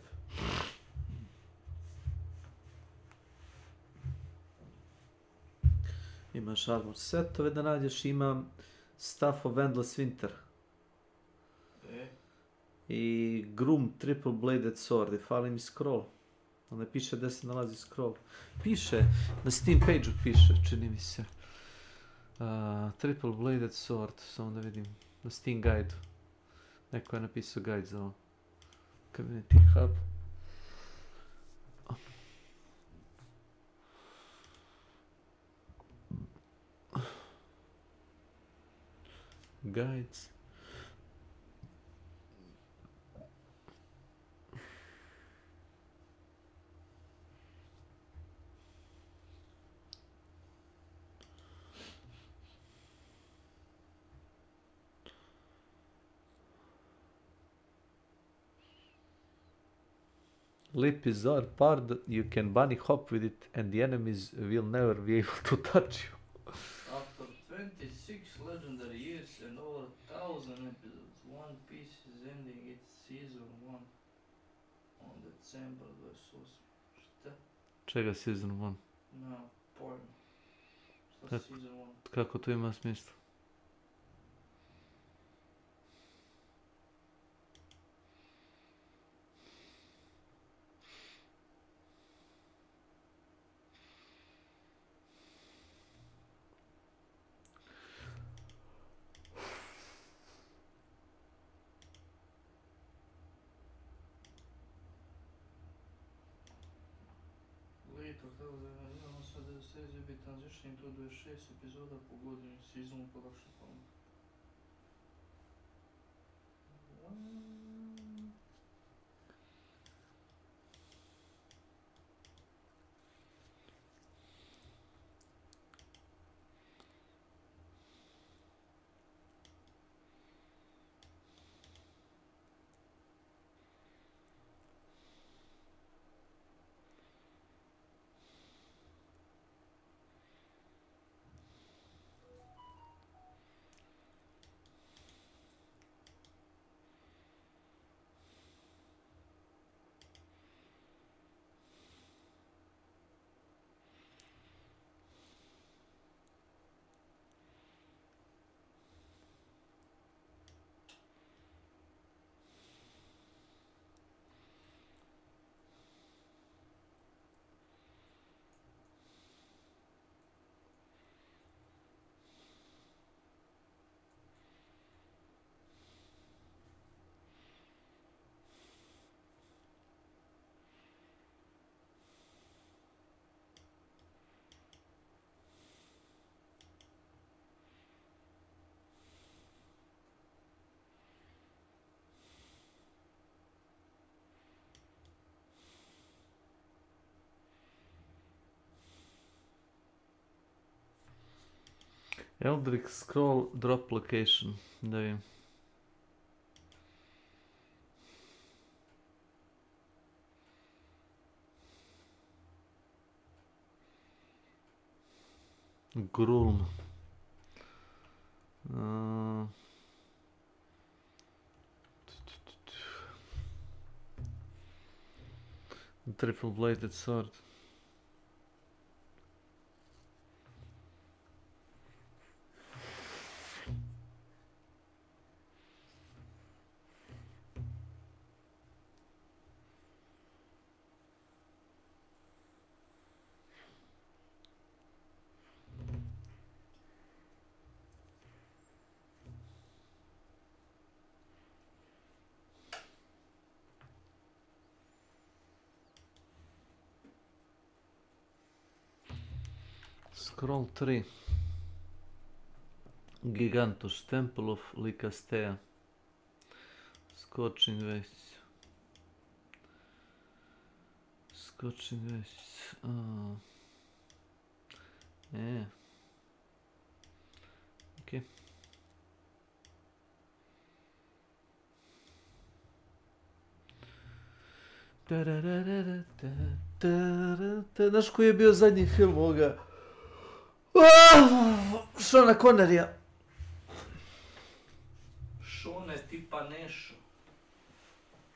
Imaš armor setove da nađeš, imam Staff of Endless Winter. I Groom Triple Bladed Sword, i fali mi scroll. Ne piše gdje se nalazi scroll. Piše, na Steam page-u piše, čini mi se. Triple Bladed Sword, samo da vidim. Na Steam guide-u. Neko je napisao guide za ovo. Community Hub. Guides. Lip is our part, you can bunny hop with it and the enemies will never be able to touch you. After 26 legendary years and over 1,000 episodes, One Piece is ending its season 1 on December 28. Šta? Čega season 1? No, pojma. Šta season 1? Kako to ima smisla? Bi transitioning to 26 epizoda po godini season production format. Eldritch Scroll Drop Location. Da vidim. Grulm. Triple Bladed Sword. Scroll 3. Gigantus, Temple of Lycastea. Scorching Wastes. Scorching Wastes. Ok. Znaš koji je bio zadnji film ovoga? Šona Connerija. Šone tipa Nešo.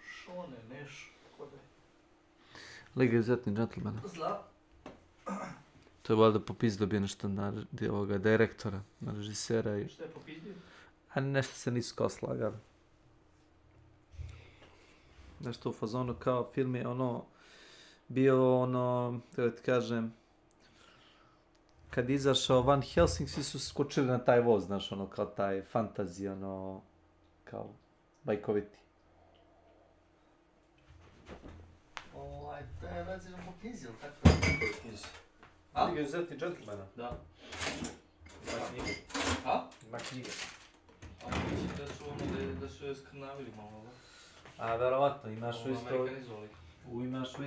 Šone Nešo. Ko da je? Liga izuzetnih džentlmena. Zla. To je valjda popis dobio nešto na ovoga direktora, na režisera i... Šta je popizdio? A nešto se nisu kao slagali. Nešto u fazonu kao film je ono... Bio ono, da ti kažem... Kad je izašao Van Helsing, svi su skočili na taj voz, znaš, ono, kao taj fantasy, ono... Kao... bajkoviti. To je recimo popizio, tako je popizio. A? Knjige Uzeti džentlmena. Da. Ima knjige. A? Ima knjige. A mislim da su ono da su je skrnavili malo, da? A, verovatno, imaš u istoj... Amerikanizovali. Imaš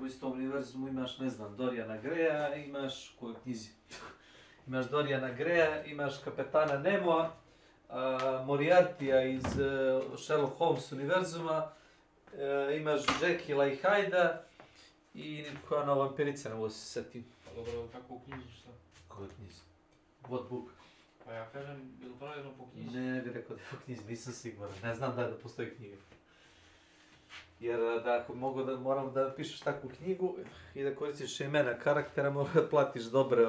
u istom univerzumu imaš, ne znam, Doriana Greya, imaš, koju knjizi? Imaš Doriana Greya, imaš kapetana Nemoa, Moriartya iz Sherlock Holmes univerzuma, imaš Jekylla i Hyda i koja nova vampirica, ne mogu se setim. Pa dobro, kako u knjizi šta? Koja knjizi? What book? Pa ja kažem, je li pravilno po knjizi? Ne bih rekao da je po knjizi, nisam siguran. Ne znam da postoji knjiga. Jer da ako moram da pišeš takvu knjigu i da koristiš imena karaktera, mora da platiš dobre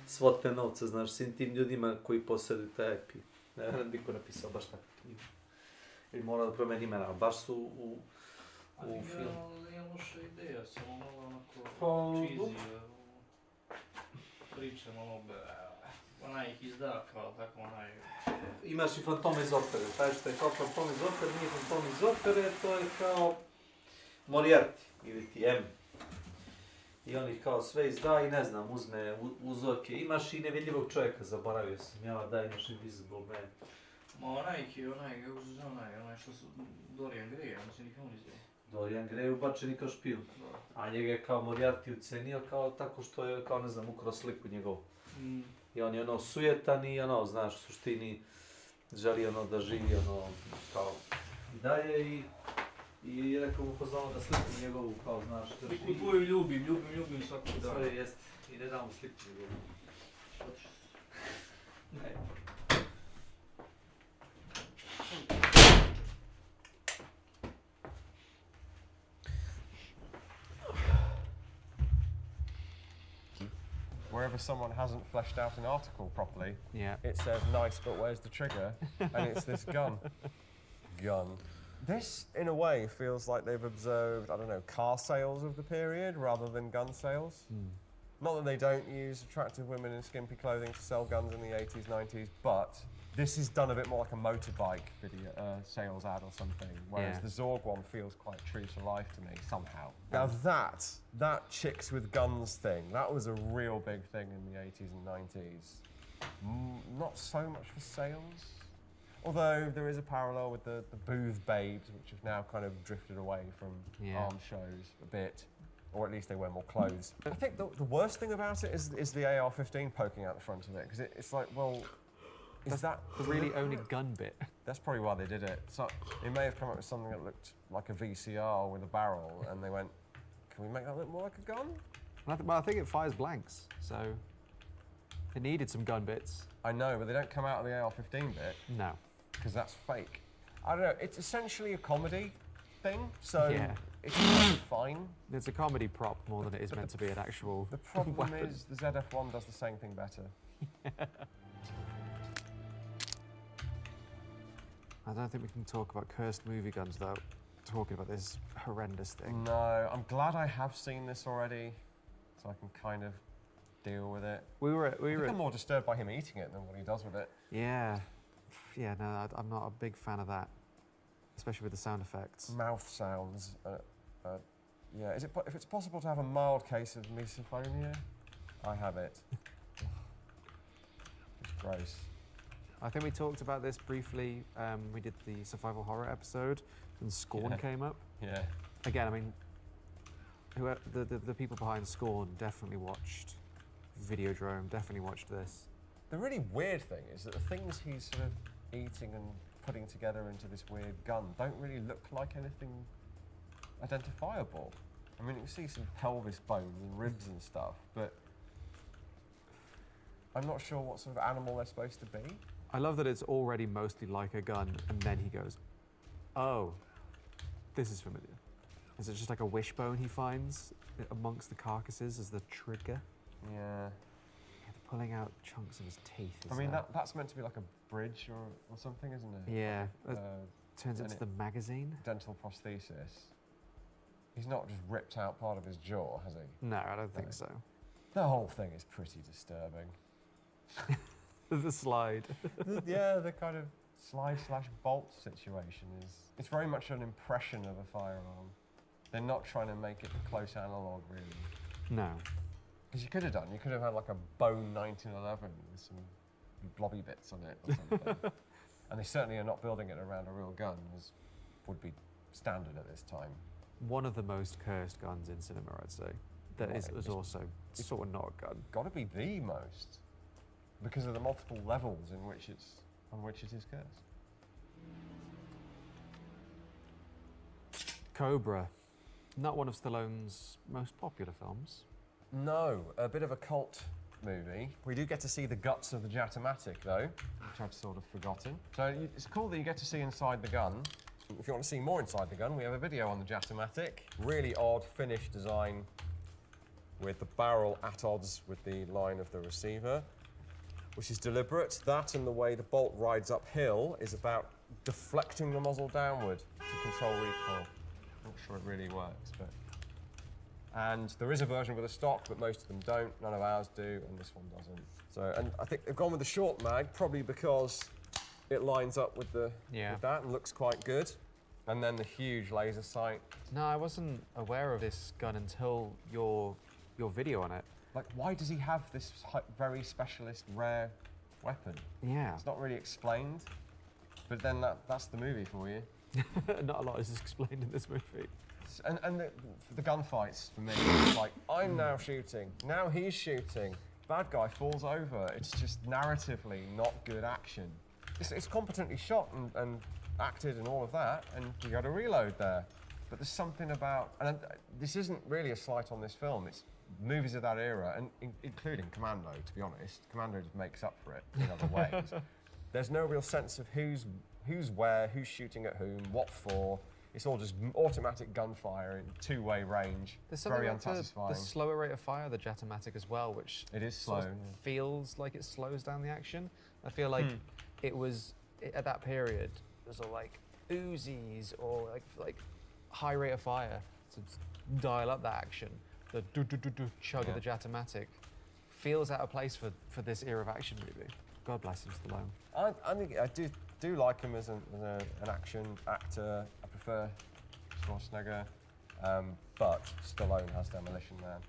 svote novca, znaš, svim tim ljudima koji posjeduju taj IP. Ne znam biko napisao baš takvu knjigu. Ili mora da promeni imena, ali baš su u filmu. Nije loša ideja, samo malo onako cheesy, priče malo onaj ih izda kao tako onaj... Imaš i Fantome iz opere, taj što je kao Fantome iz opere, nije Fantome iz opere, to je kao Moriarty ili ti M. I on ih kao sve izda i ne znam, uzme uzorke. Imaš i nevidljivog čovjeka, zaboravio sam ja, da imaš Invisible Man. Ma onaj kako se zove onaj što su Dorian Gray, ja mislim nikad on izveo. Dorian Gray ubačeni kao špijun. A njega je kao Moriarty ucenio kao tako što je kao ne znam ukrao sliku njegovu. I on je ono sujetan i ono, znaš, u suštini želi ono da živi ono kao i dalje i rekao mu pozvano da sliku njegovu kao znaš da živi. Sliku tvoju ljubim svakog dana. Sve jest, i ne dam mu sliku njegovu. Ne. Wherever someone hasn't fleshed out an article properly, yeah, it says nice, but where's the trigger? And it's this gun. This, in a way, feels like they've observed, I don't know, car sales of the period rather than gun sales. Not that they don't use attractive women in skimpy clothing to sell guns in the 80s, 90s, but this is done a bit more like a motorbike video sales ad or something, whereas the Zorg one feels quite true to life to me, somehow. Now that chicks with guns thing, that was a real big thing in the 80s and 90s. Not so much for sales, although there is a parallel with the booth babes, which have now kind of drifted away from arms shows a bit. Or at least they wear more clothes. I think the worst thing about it is the AR-15 poking out the front of it, because it's like, well, is that the really only gun bit? That's probably why they did it. So they may have come up with something that looked like a VCR with a barrel, and they went, can we make that look more like a gun? Well, I think it fires blanks, so it needed some gun bits. I know, but they don't come out of the AR-15 bit. No. Because that's fake. I don't know, it's essentially a comedy thing, so it's fine. It's a comedy prop more than it is meant to be an actual The problem weapon. is the ZF-1 does the same thing better. I don't think we can talk about cursed movie guns though, talking about this horrendous thing. No, I'm glad I have seen this already, so I can kind of deal with it. I think I'm more disturbed by him eating it than what he does with it. Yeah. Yeah, no, I'm not a big fan of that. Especially with the sound effects. Mouth sounds. Yeah, if it's possible to have a mild case of misophonia, I have it. It's gross. I think we talked about this briefly. We did the survival horror episode, and Scorn came up. Yeah. Again, I mean, the people behind Scorn definitely watched Videodrome, definitely watched this. The really weird thing is that the things he's sort of eating and putting together into this weird gun don't really look like anything identifiable. I mean, you see some pelvis bones and ribs and stuff, but I'm not sure what sort of animal they're supposed to be. I love that it's already mostly like a gun, and then he goes, oh, this is familiar. Is it just like a wishbone he finds? amongst the carcasses as the trigger. Yeah. Yeah, they're pulling out chunks of his teeth. I mean, that's meant to be like a bridge or something, isn't it? Yeah. Like, turns into the magazine. Dental prosthesis. He's not just ripped out part of his jaw, has he? No, I don't think so. The whole thing is pretty disturbing. The slide. Yeah, the kind of slide/bolt situation is... It's very much an impression of a firearm. They're not trying to make it a close analogue, really. No. Because you could have done. You could have had like a bone 1911 with some blobby bits on it or something. And they certainly are not building it around a real gun, as would be standard at this time. One of the most cursed guns in cinema, I'd say. That is also sort of not a gun. Got to be the most, because of the multiple levels on which it is cursed. Cobra, not one of Stallone's most popular films. No, a bit of a cult movie. We do get to see the guts of the Jatomatic, though, which I'd sort of forgotten. So it's cool that you get to see inside the gun. If you want to see more inside the gun, we have a video on the Jatomatic. Really odd finish design with the barrel at odds with the line of the receiver, which is deliberate. That and the way the bolt rides uphill is about deflecting the muzzle downward to control recoil. Not sure it really works, but... And there is a version with a stock, but most of them don't. None of ours do, and this one doesn't. So, and I think they've gone with the short mag, probably because it lines up with with that and looks quite good. And then the huge laser sight. No, I wasn't aware of this gun until your video on it. Like, why does he have this very specialist, rare weapon? Yeah. It's not really explained, but then that's the movie for you. Not a lot is explained in this movie. And the gunfights, for me, it's like, I'm now shooting, now he's shooting, bad guy falls over. It's just narratively not good action. It's competently shot and acted and all of that, and you got to reload there. But there's something about, and this isn't really a slight on this film, it's movies of that era, and including Commando, to be honest. Commando just makes up for it in other ways. There's no real sense of who's where, who's shooting at whom, what for. It's all just automatic gunfire in two-way range. There's something very about unsatisfying. the slower rate of fire, the Jatomatic as well, which it is sort slow. of feels like it slows down the action. I feel like it was at that period. It was all like Uzis or like high rate of fire to dial up that action. The chug of the Jatomatic feels out of place for this era of action movie. God bless him, Stallone. I think I do like him as an action actor. I prefer Schwarzenegger, but Stallone has Demolition Man.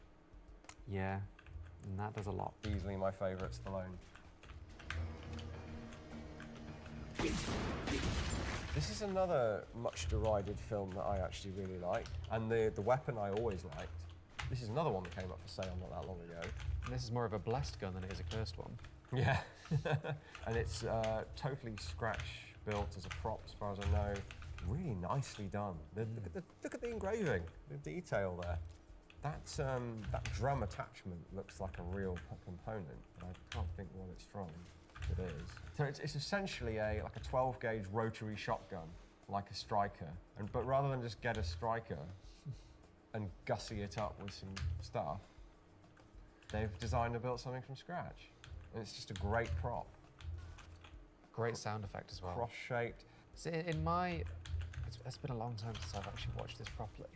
Yeah, and that does a lot. Easily my favourite Stallone. This is another much derided film that I actually really like, and the weapon I always liked. This is another one that came up for sale not that long ago. And this is more of a blessed gun than it is a cursed one. Yeah, and it's totally scratch built as a prop, as far as I know. Really nicely done. Look at the engraving, the detail there. That drum attachment looks like a real component, but I can't think what it's from. It is. So it's essentially like a 12 gauge rotary shotgun, like a striker, but rather than just get a striker and gussy it up with some stuff, they've designed and built something from scratch. And it's just a great prop. Great sound effect as well. Cross-shaped. So it's been a long time since I've actually watched this properly.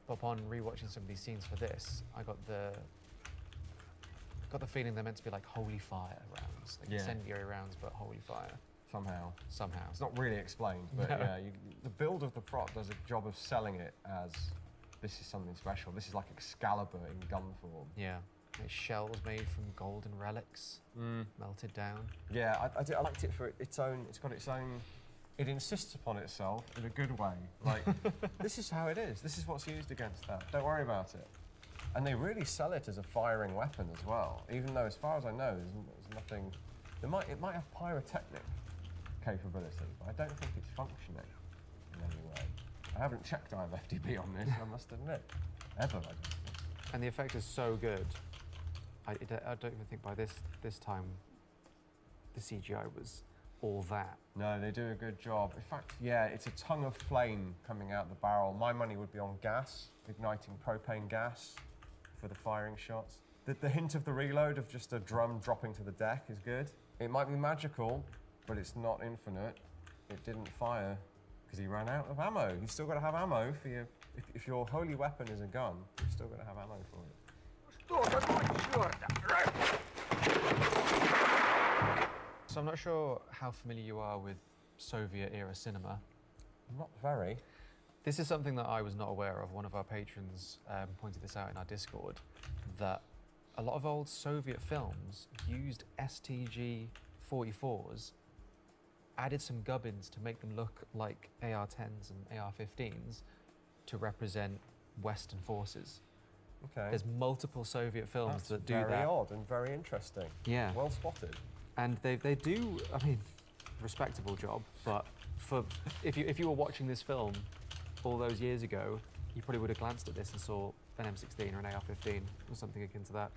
But upon rewatching some of these scenes for this, I got the feeling they're meant to be like holy fire rounds, like incendiary rounds, but holy fire. Somehow. Somehow. It's not really explained, but yeah, the build of the prop does a job of selling it as this is something special. This is like Excalibur in gun form. Yeah. It's shells made from golden relics, melted down. Yeah, I liked it for its own. It's got its own. It insists upon itself in a good way. Like, this is how it is. This is what's used against that. Don't worry about it. And they really sell it as a firing weapon as well. Even though, as far as I know, there's nothing. It might have pyrotechnic capability, but I don't think it's functioning in any way. I haven't checked IFFDB on this, I must admit. Ever, I don't think. And the effect is so good. I don't even think by this time the CGI was all that. No, they do a good job. In fact, yeah, it's a tongue of flame coming out the barrel. My money would be on gas, igniting propane gas for the firing shots. The hint of the reload of just a drum dropping to the deck is good. It might be magical, but it's not infinite. It didn't fire because he ran out of ammo. You've still got to have ammo for your... If your holy weapon is a gun, you've still got to have ammo for it. So I'm not sure how familiar you are with Soviet-era cinema. Not very. This is something that I was not aware of. One of our patrons pointed this out in our Discord, that a lot of old Soviet films used STG-44s, added some gubbins to make them look like AR-10s and AR-15s to represent Western forces. Okay. There's multiple Soviet films that do that. Very odd and very interesting. Yeah. Well spotted. And they do, I mean, respectable job, but if you were watching this film all those years ago, you probably would have glanced at this and saw an M16 or an AR-15 or something akin to that.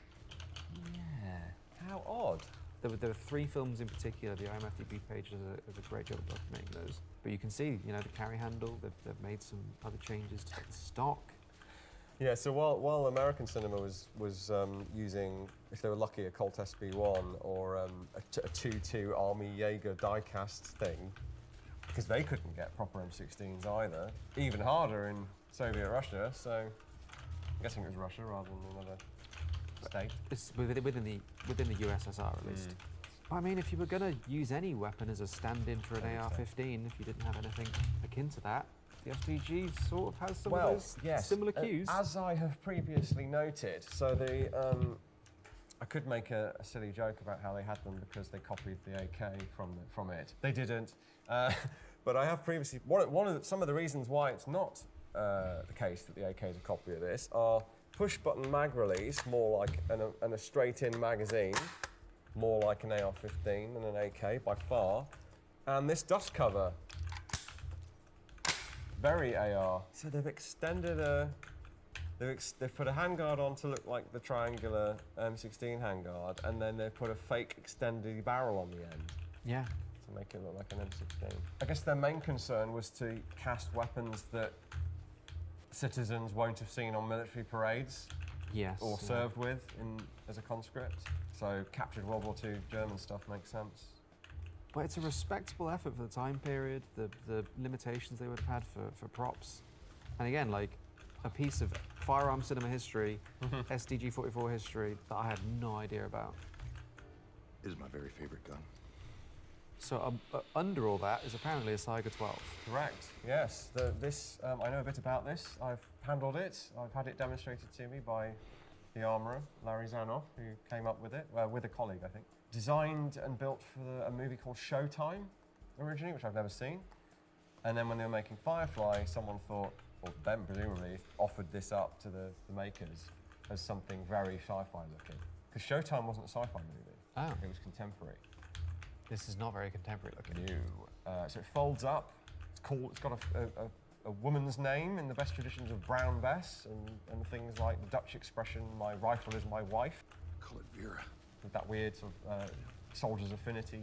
Yeah. How odd. There were 3 films in particular. The IMFDB page does a great job of documenting those. But you can see, you know, the carry handle. They've made some other changes to the stock. Yeah. So while American cinema was using, if they were lucky, a Colt SB1 or a 2.2 Army Jaeger die-cast thing, because they couldn't get proper M16s either. Even harder in Soviet Russia. So I'm guessing it was Russia rather than another state. It's within the USSR at least. I mean, if you were going to use any weapon as a stand-in for an AR-15, if you didn't have anything akin to that, the STG sort of has some of those similar cues. As I have previously noted, so I could make a silly joke about how they had them because they copied the AK from it. They didn't, but I have previously. Some of the reasons why it's not the case that the AK is a copy of this are push-button mag release, more like a straight-in magazine, more like an AR-15 than an AK by far, and this dust cover, very AR. So they've extended they've put a handguard on to look like the triangular M16 handguard, and then they've put a fake extended barrel on the end. Yeah. To make it look like an M16. I guess their main concern was to cast weapons that citizens won't have seen on military parades. Yes. Or served with as a conscript. So captured World War II German stuff makes sense. But it's a respectable effort for the time period, the limitations they would have had for props. And again, like a piece of firearm cinema history, STG-44 history that I had no idea about. Is my very favorite gun. So under all that is apparently a Saiga 12. Correct, yes. I know a bit about this. I've handled it. I've had it demonstrated to me by the armourer, Larry Zanoff, who came up with it, with a colleague, I think. Designed and built for a movie called Showtime, originally, which I've never seen. And then when they were making Firefly, someone thought, or them presumably, offered this up to the makers as something very sci-fi looking. Because Showtime wasn't a sci-fi movie. Oh. It was contemporary. This is not very contemporary looking. No. So it folds up. It's got a woman's name in the best traditions of Brown Bess and things like the Dutch expression, my rifle is my wife. Call it Vera. With that weird sort of soldier's affinity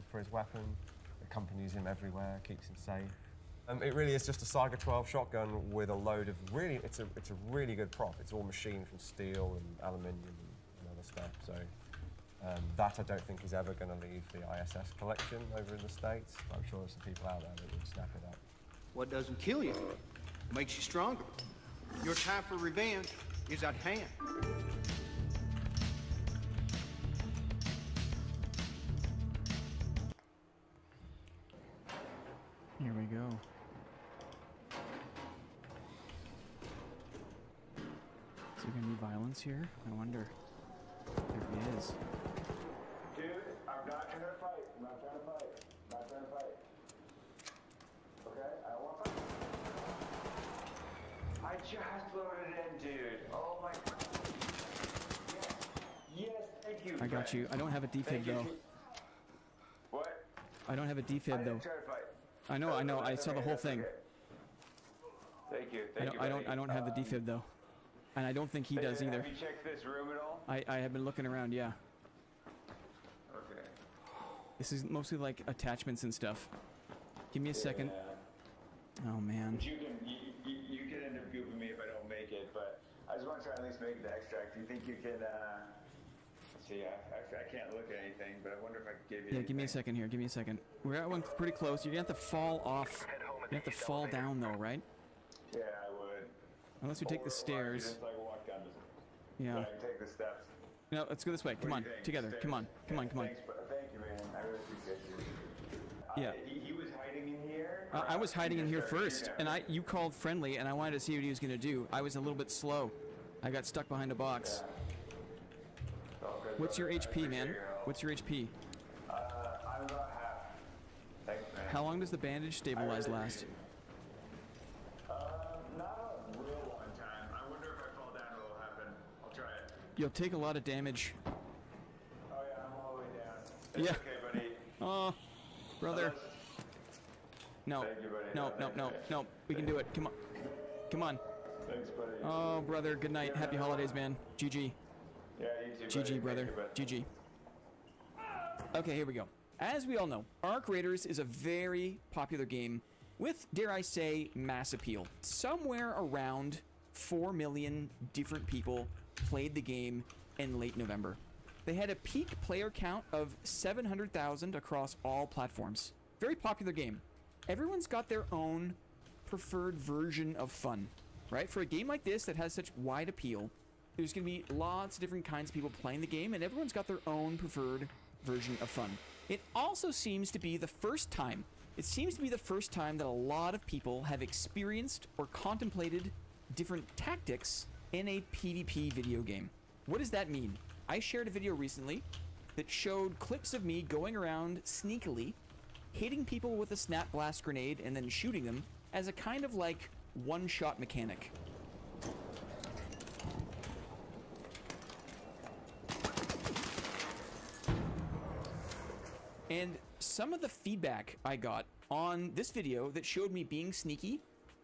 for his weapon. It accompanies him everywhere, keeps him safe. It really is just a Saiga 12 shotgun with a load of really, it's a really good prop. It's all machined from steel and aluminium and other stuff. So that I don't think is ever going to leave the ISS collection over in the States. I'm sure there's some people out there that would snap it up. What doesn't kill you makes you stronger. Your time for revenge is at hand. Here we go. Is there gonna be violence here? I wonder. There is. Dude, I'm not trying to fight. I'm not trying to fight. I'm not trying to fight. Okay? I don't want to fight. I just loaded in, dude. Oh my god. Yes. Yes, thank you. I got you. I don't have a defib though. What? I don't have a defib though. Try to fight. I know. I saw the whole thing. Thank you. I don't have the defib though. And I don't think he does either. Have you checked this room at all? I have been looking around, yeah. Okay. This is mostly like attachments and stuff. Give me a second. Oh man. You can end up gooping me if I don't make it, but I just want to try at least make the extract. Do you think you could, let's see, I can't look at anything, but I wonder if I could give you Yeah, give me a second here. Give me a second. We're at one pretty close. You're gonna have to fall off. You have to fall down though, right? Yeah, I would. Unless we take the stairs. Just like walk down the, Yeah. I can take the steps. No, let's go this way. Come on, together. Come on, come on, come on. Thanks, thank you, man. I really appreciate you. Yeah. He was hiding in here? I was hiding in here first, and you called friendly, and I wanted to see what he was gonna do. I was a little bit slow. I got stuck behind a box. What's your HP, man? What's your HP? I'm about half. Thanks, man. How long does the bandage stabilize last? Not a real long time. I wonder if I fall down what'll happen. I'll try it. You'll take a lot of damage. Oh yeah, I'm all the way down. Yeah. Okay, buddy. Oh, brother. No. Thank you, buddy. No, no, no, no. We can do it. Come on. Come on. Thanks, buddy. Oh, brother. Good night. Happy holidays, man. GG. Yeah, you too, buddy. GG, brother. GG. Okay, here we go. As we all know, Ark Raiders is a very popular game with, dare I say, mass appeal. Somewhere around 4 million different people played the game in late November. They had a peak player count of 700,000 across all platforms. Very popular game. Everyone's got their own preferred version of fun, right? For a game like this that has such wide appeal, there's going to be lots of different kinds of people playing the game, and everyone's got their own preferred version of fun. It also seems to be the first time, that a lot of people have experienced or contemplated different tactics in a PvP video game. What does that mean? I shared a video recently that showed clips of me going around sneakily, hitting people with a snap blast grenade and then shooting them as a kind of like one-shot mechanic. And some of the feedback I got on this video that showed me being sneaky,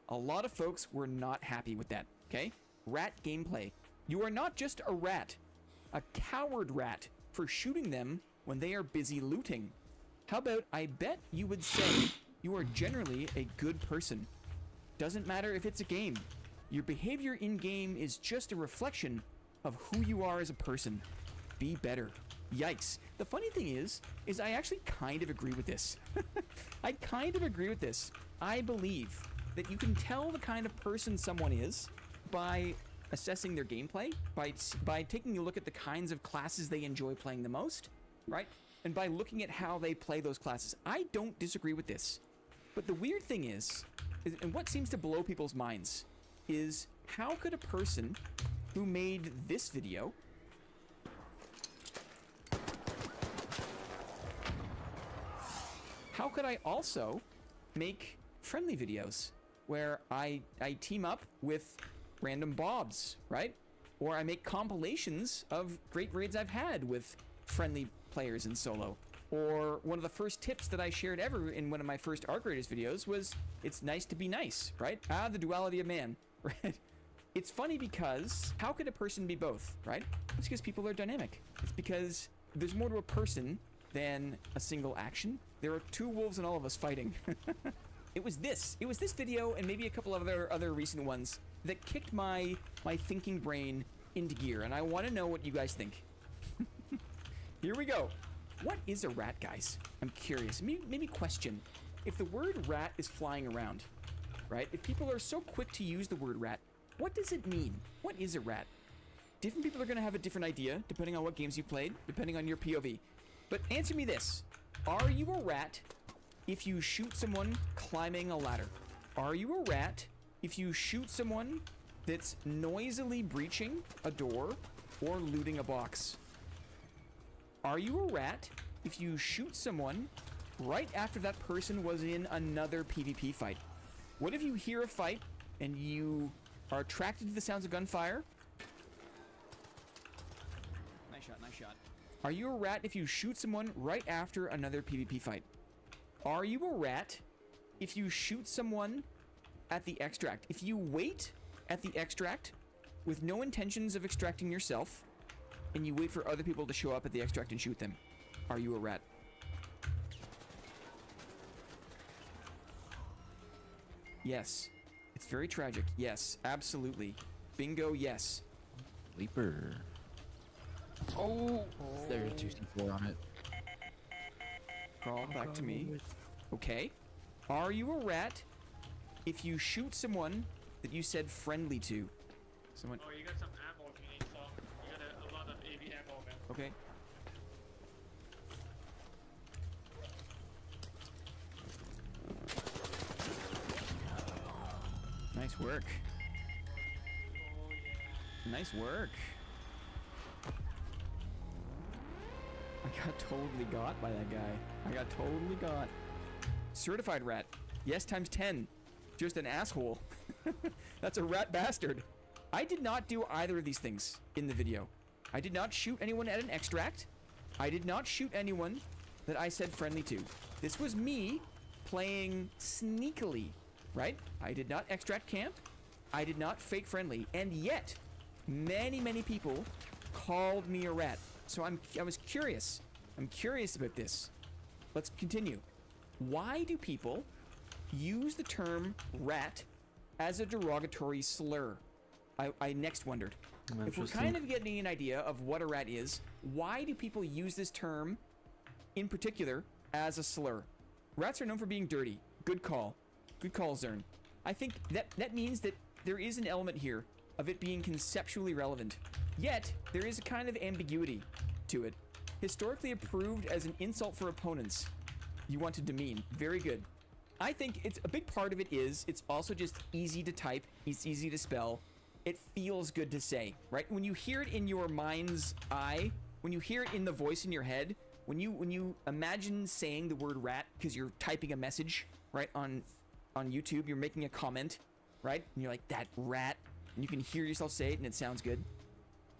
a lot of folks were not happy with that, okay? Rat gameplay. You are not just a rat, a coward rat for shooting them when they are busy looting. How about I bet you would say you are generally a good person. Doesn't matter if it's a game. Your behavior in-game is just a reflection of who you are as a person. Be better. Yikes. The funny thing is I actually kind of agree with this. I kind of agree with this. I believe that you can tell the kind of person someone is by assessing their gameplay, by taking a look at the kinds of classes they enjoy playing the most, right? And by looking at how they play those classes. I don't disagree with this. But the weird thing is, and what seems to blow people's minds, is how could a person who made this video how could I also make friendly videos where I team up with random bobs, right? Or I make compilations of great raids I've had with friendly players in solo. Or one of the first tips that I shared ever in one of my first Ark Raiders videos was, it's nice to be nice, right? The duality of man, right? It's funny because how could a person be both, right? It's because people are dynamic. It's because there's more to a person than a single action. There are two wolves in all of us fighting. It was this video and maybe a couple of other recent ones that kicked my thinking brain into gear, and I want to know what you guys think. Here we go. What is a rat, guys? I'm curious. Maybe question. If the word rat is flying around, right? If people are so quick to use the word rat, what does it mean? What is a rat? Different people are going to have a different idea depending on what games you played, depending on your POV. But answer me this. Are you a rat if you shoot someone climbing a ladder? Are you a rat if you shoot someone that's noisily breaching a door or looting a box? Are you a rat if you shoot someone right after that person was in another PvP fight? What if you hear a fight and you are attracted to the sounds of gunfire? Nice shot, nice shot. Are you a rat if you shoot someone right after another PvP fight? Are you a rat if you shoot someone at the extract? If you wait at the extract with no intentions of extracting yourself, and you wait for other people to show up at the extract and shoot them, are you a rat? Yes. It's very tragic. Yes, absolutely. Bingo, yes. Leaper. Oh! There's 2C4 on it. Crawl back to me. Okay. Are you a rat if you shoot someone that you said friendly to? Someone. Oh, you got some ammo if you need some. You got a lot of AV ammo, man. Okay. Nice work. Nice work. I got totally got by that guy. I got totally got. Certified rat. Yes, times 10. Just an asshole. That's a rat bastard. I did not do either of these things in the video. I did not shoot anyone at an extract. I did not shoot anyone that I said friendly to. This was me playing sneakily, right? I did not extract camp. I did not fake friendly. And yet, many people called me a rat. So I was curious. I'm curious about this. Let's continue. Why do people use the term rat as a derogatory slur? I next wondered. If we're kind of getting an idea of what a rat is, why do people use this term in particular as a slur? Rats are known for being dirty. Good call. Good call, Zern. I think that means that there is an element here of it being conceptually relevant. Yet, there is a kind of ambiguity to it. Historically approved as an insult for opponents. You want to demean. Very good. I think it's a big part of it is it's also just easy to type. It's easy to spell. It feels good to say, right? When you hear it in your mind's eye, when you hear it in the voice in your head, when you imagine saying the word rat because you're typing a message, right, on YouTube, you're making a comment, right? And you're like, that rat. And you can hear yourself say it and it sounds good.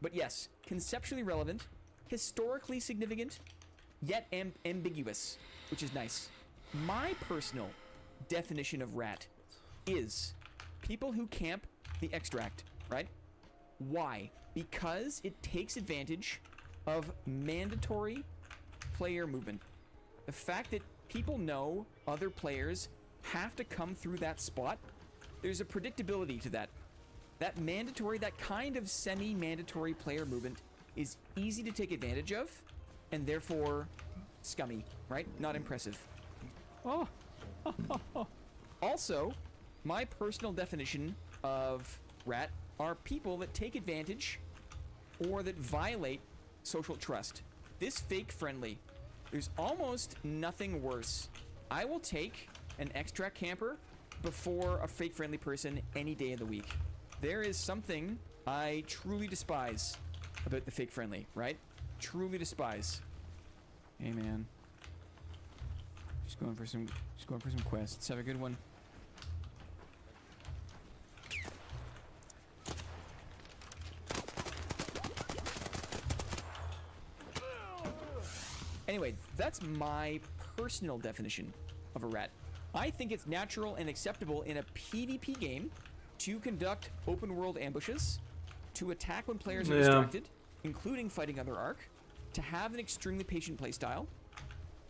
But yes, conceptually relevant, historically significant, yet ambiguous, which is nice. My personal definition of rat is people who camp the extract, right? Why? Because it takes advantage of mandatory player movement. The fact that people know other players have to come through that spot, there's a predictability to that. That mandatory, that kind of semi-mandatory player movement is easy to take advantage of, and therefore scummy, right? Not impressive. Oh. Also, my personal definition of rat are people that take advantage or that violate social trust. This fake friendly, there's almost nothing worse. I will take an extract camper before a fake friendly person any day of the week. There is something I truly despise about the fake friendly, right? Truly despise. Hey man. Just going for some quests. Have a good one. Anyway, that's my personal definition of a rat. I think it's natural and acceptable in a PvP game to conduct open world ambushes, to attack when players are distracted, including fighting other Ark, to have an extremely patient playstyle,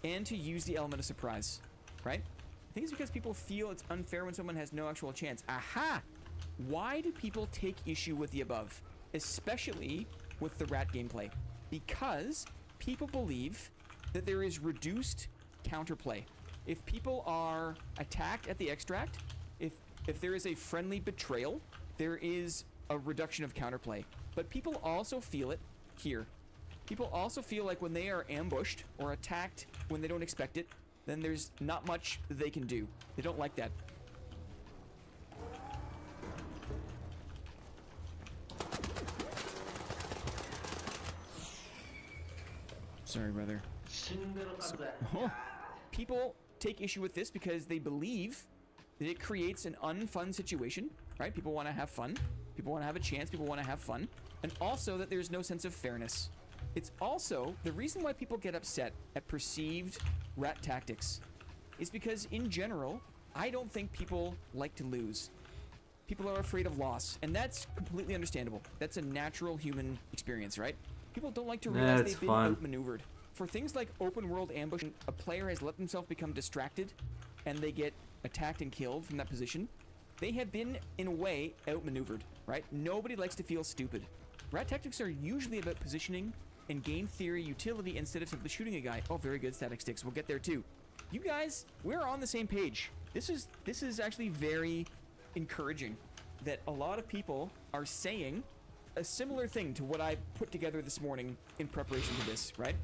and to use the element of surprise, right? I think it's because people feel it's unfair when someone has no actual chance. Aha! Why do people take issue with the above, especially with the rat gameplay? Because people believe that there is reduced counterplay. If people are attacked at the extract, if there is a friendly betrayal, there is a reduction of counterplay. But people also feel it here. People also feel like when they are ambushed or attacked when they don't expect it, then there's not much they can do. They don't like that. Sorry, brother. People take issue with this because they believe that it creates an unfun situation, right? People want to have fun. People want to have a chance. People want to have fun. And also that there's no sense of fairness. It's also the reason why people get upset at perceived rat tactics is because in general, I don't think people like to lose. People are afraid of loss, and that's completely understandable. That's a natural human experience, right? People don't like to realize they've been outmaneuvered. For things like open world ambush, a player has let themselves become distracted and they get attacked and killed from that position, they have been, in a way, outmaneuvered, right? Nobody likes to feel stupid. Rat tactics are usually about positioning and game theory utility instead of simply shooting a guy. Oh, very good, static sticks. We'll get there too. You guys, we're on the same page. This is actually very encouraging that a lot of people are saying a similar thing to what I put together this morning in preparation for this, right?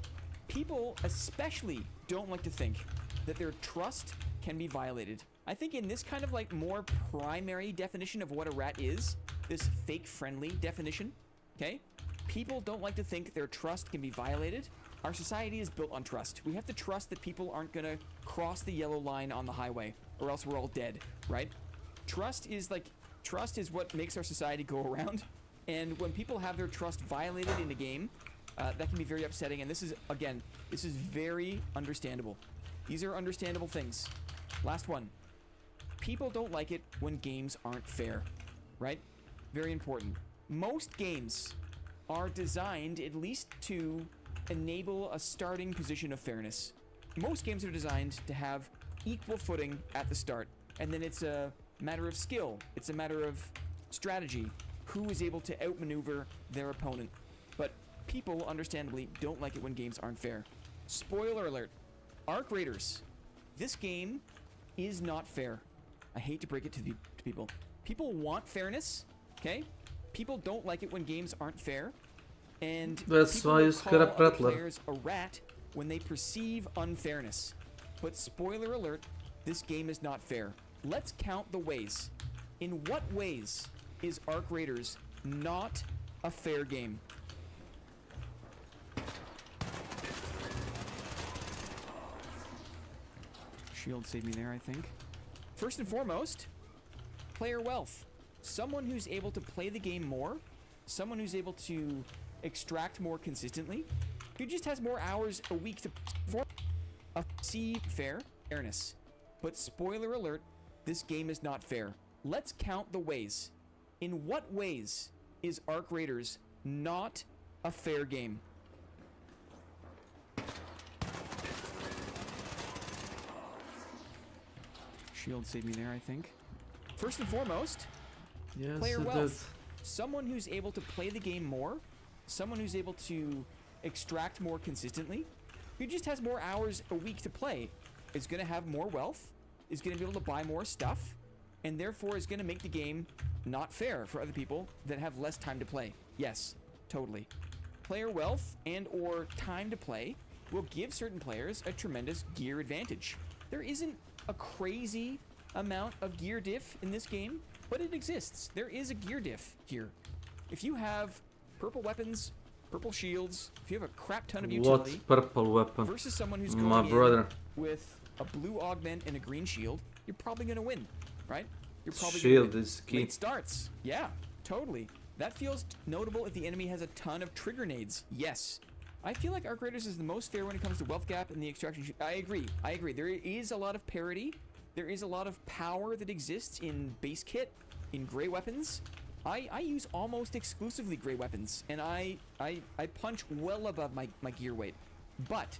People especially don't like to think that their trust can be violated. I think in this kind of like more primary definition of what a rat is, this fake friendly definition, okay? People don't like to think their trust can be violated. Our society is built on trust. We have to trust that people aren't gonna cross the yellow line on the highway, or else we're all dead, right? Trust is what makes our society go around. And when people have their trust violated in a game, that can be very upsetting. And this is, again, this is very understandable. These are understandable things. Last one. People don't like it when games aren't fair, right? Very important. Most games are designed at least to enable a starting position of fairness. Most games are designed to have equal footing at the start, and then it's a matter of skill. It's a matter of strategy. Who is able to outmaneuver their opponent? But people, understandably, don't like it when games aren't fair. Spoiler alert. Arc Raiders. This game is not fair. I hate to break it to people. People want fairness, okay? People don't like it when games aren't fair. And That's people why you will scare a call other prattler. players a rat when they perceive unfairness. But spoiler alert, this game is not fair. Let's count the ways. In what ways is Arc Raiders not a fair game? Shield saved me there, I think. First and foremost, player wealth. Someone who's able to play the game more, someone who's able to extract more consistently, who just has more hours a week to perform a fairness. But spoiler alert, this game is not fair. Let's count the ways. In what ways is Arc Raiders not a fair game? Shield saved me there, I think. First and foremost, Yes, player it wealth. Someone who's able to play the game more, someone who's able to extract more consistently, who just has more hours a week to play, is going to have more wealth, is going to be able to buy more stuff, and therefore is going to make the game not fair for other people that have less time to play. Yes, totally. Player wealth and or time to play will give certain players a tremendous gear advantage. There isn't a crazy amount of gear diff in this game, but it exists. There is a gear diff here. If you have purple weapons, purple shields, if you have a crap ton of utility What purple weapon? versus someone who's My going brother. in with a blue augment and a green shield, you're probably going to win, right? You're probably Shield gonna win. is key. Late starts. Yeah, totally. That feels notable if the enemy has a ton of trigger nades. Yes. I feel like Arc Raiders is the most fair when it comes to wealth gap and the extraction. I agree. There is a lot of parity. There is a lot of power that exists in base kit, in gray weapons. I use almost exclusively gray weapons, and I punch well above my gear weight. But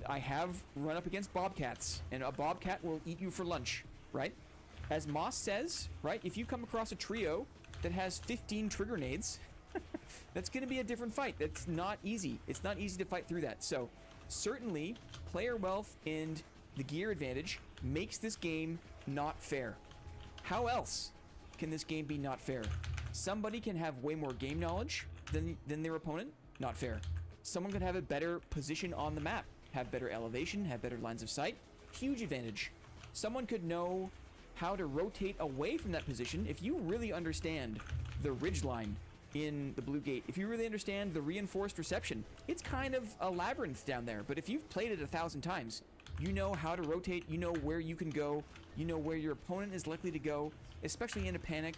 I have run up against bobcats, and a bobcat will eat you for lunch, right? As Moss says, right, if you come across a trio that has 15 trigger nades, that's going to be a different fight. That's not easy. It's not easy to fight through that. So certainly player wealth and the gear advantage makes this game not fair. How else can this game be not fair? Somebody can have way more game knowledge than their opponent. Not fair. Someone could have a better position on the map, have better elevation, have better lines of sight. Huge advantage. Someone could know how to rotate away from that position. If you really understand the ridgeline in the blue gate, if you really understand the reinforced reception, it's kind of a labyrinth down there. But if you've played it 1,000 times, you know how to rotate, you know where you can go, you know where your opponent is likely to go, especially in a panic.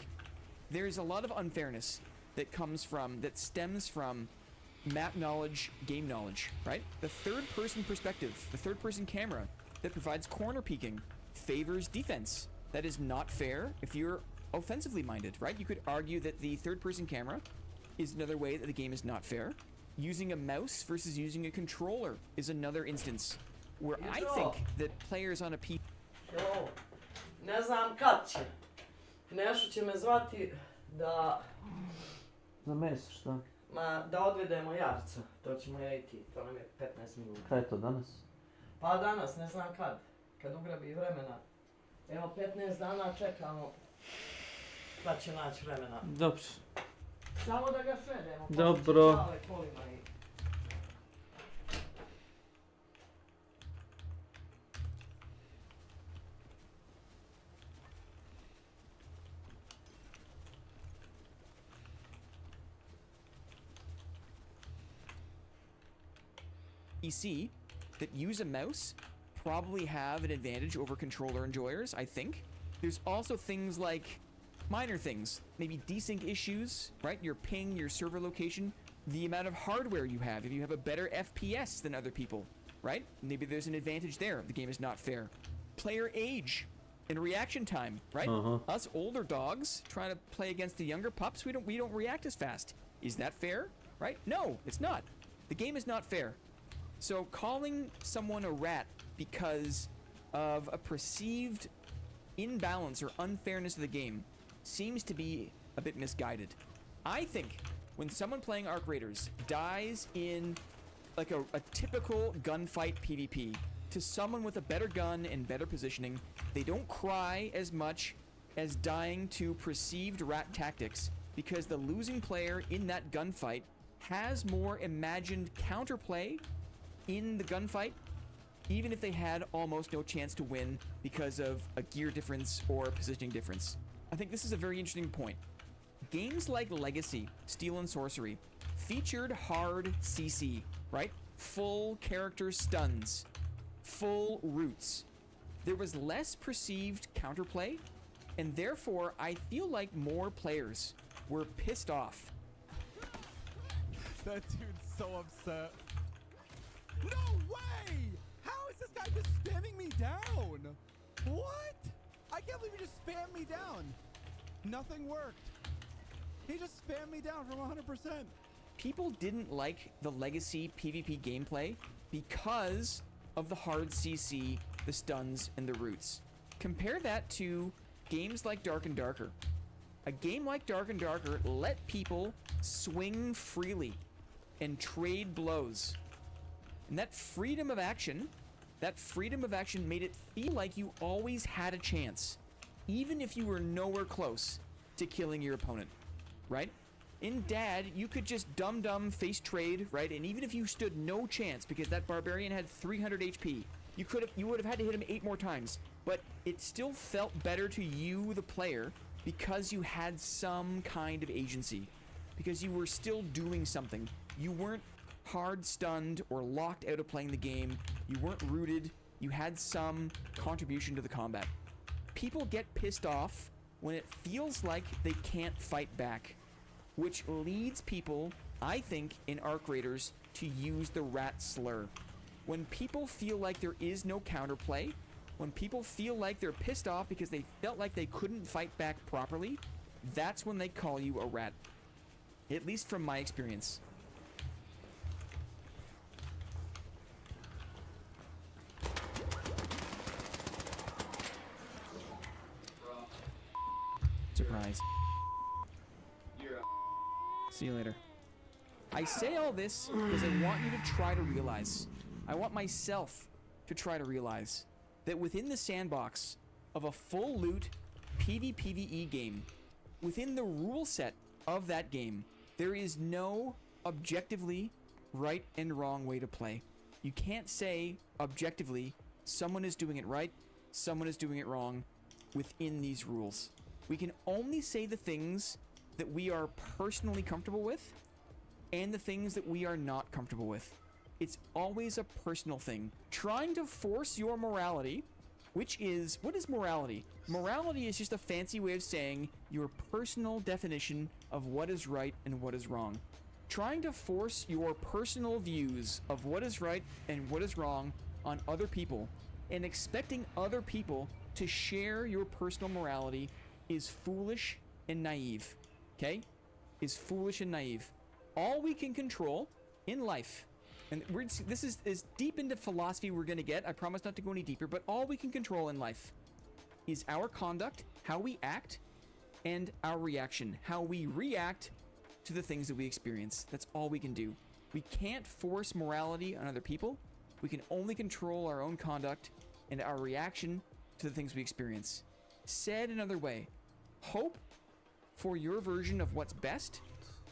There's a lot of unfairness that stems from map knowledge, game knowledge, right? The third-person perspective, the third-person camera that provides corner peeking favors defense. That is not fair if you're offensively minded, right? You could argue that the third-person camera is another way that the game is not fair. Using a mouse versus using a controller is another instance where I think that players on a PC... Ne znam kad će. Nešto će me zvati da... Za meso, šta? Da odvedemo Jarca. To ćemo ja i ti. To nam je 15 minuta. Kada je to danas? Pa danas, ne znam kad. Kad ugrabi vremena. Evo 15 dana čekamo kad će naći vremena. Dobro. Samo da ga svedemo. Dobro. PC that use a mouse probably have an advantage over controller enjoyers, I think. There's also things like minor things, maybe desync issues, right? Your ping, your server location, the amount of hardware you have. If you have a better FPS than other people, right? Maybe there's an advantage there. The game is not fair. Player age and reaction time, right? Us older dogs trying to play against the younger pups, we don't react as fast. Is that fair? Right? No, it's not. The game is not fair. So calling someone a rat because of a perceived imbalance or unfairness of the game seems to be a bit misguided. I think when someone playing Arc Raiders dies in like a typical gunfight PvP to someone with a better gun and better positioning, they don't cry as much as dying to perceived rat tactics because the losing player in that gunfight has more imagined counterplay in the gunfight, even if they had almost no chance to win because of a gear difference or a positioning difference. I think this is a very interesting point. Games like Legacy, Steel and Sorcery featured hard CC, right? Full character stuns, full roots. There was less perceived counterplay, and therefore I feel like more players were pissed off. That dude's so upset. No way! How is this guy just spamming me down? What? I can't believe he just spammed me down. Nothing worked. He just spammed me down from 100%. People didn't like the Legacy PvP gameplay because of the hard CC, the stuns, and the roots. Compare that to games like Dark and Darker. A game like Dark and Darker let people swing freely and trade blows. And that freedom of action made it feel like you always had a chance, even if you were nowhere close to killing your opponent, right? In Dad, you could just dumb face trade, right? And even if you stood no chance because that barbarian had 300 HP, you would have had to hit him 8 more times, but it still felt better to you, the player, because you had some kind of agency, because you were still doing something. You weren't hard stunned or locked out of playing the game. You weren't rooted. You had some contribution to the combat. People get pissed off when it feels like they can't fight back, which leads people, I think, in Arc Raiders to use the rat slur. When people feel like there is no counterplay, when people feel like they're pissed off because they felt like they couldn't fight back properly, that's when they call you a rat. At least from my experience. Surprise. See you later. I say all this because I want you to try to realize, I want myself to try to realize that within the sandbox of a full loot PvPvE game, within the rule set of that game, there is no objectively right and wrong way to play. You can't say objectively someone is doing it right, someone is doing it wrong within these rules. We can only say the things that we are personally comfortable with and the things that we are not comfortable with. It's always a personal thing. Trying to force your morality, which is, what is morality? Morality is just a fancy way of saying your personal definition of what is right and what is wrong. Trying to force your personal views of what is right and what is wrong on other people and expecting other people to share your personal morality is foolish and naive, okay? Is foolish and naive. All we can control in life, and this is as deep into philosophy we're gonna get, I promise not to go any deeper, but all we can control in life is our conduct, how we act, and our reaction, how we react to the things that we experience. That's all we can do. We can't force morality on other people. We can only control our own conduct and our reaction to the things we experience. Said another way, hope for your version of what's best,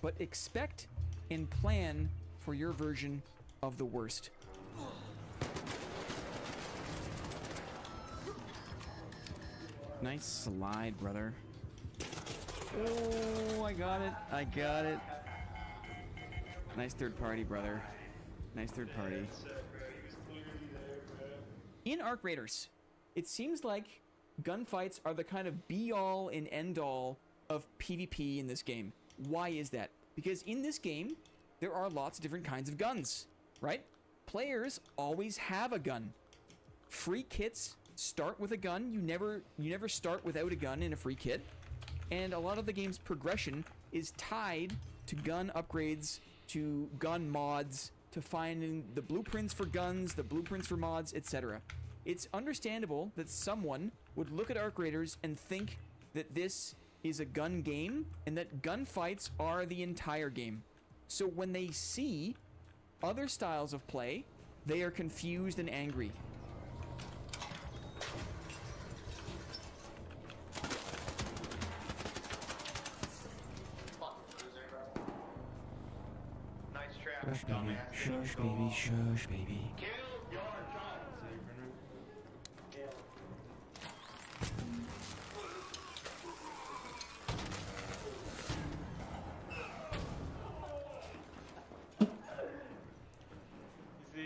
but expect and plan for your version of the worst. Nice slide, brother. Oh, I got it. I got it. Nice third party, brother. Nice third party. In Arc Raiders, it seems like gunfights are the kind of be-all and end-all of PvP in this game. Why is that? Because in this game, there are lots of different kinds of guns, right? Players always have a gun. Free kits start with a gun. You never start without a gun in a free kit. And a lot of the game's progression is tied to gun upgrades, to gun mods, to finding the blueprints for guns, the blueprints for mods, etc. It's understandable that someone would look at Arc Raiders and think that this is a gun game and that gunfights are the entire game. So when they see other styles of play, they are confused and angry. Shush, baby. Shush, baby. Shush, baby.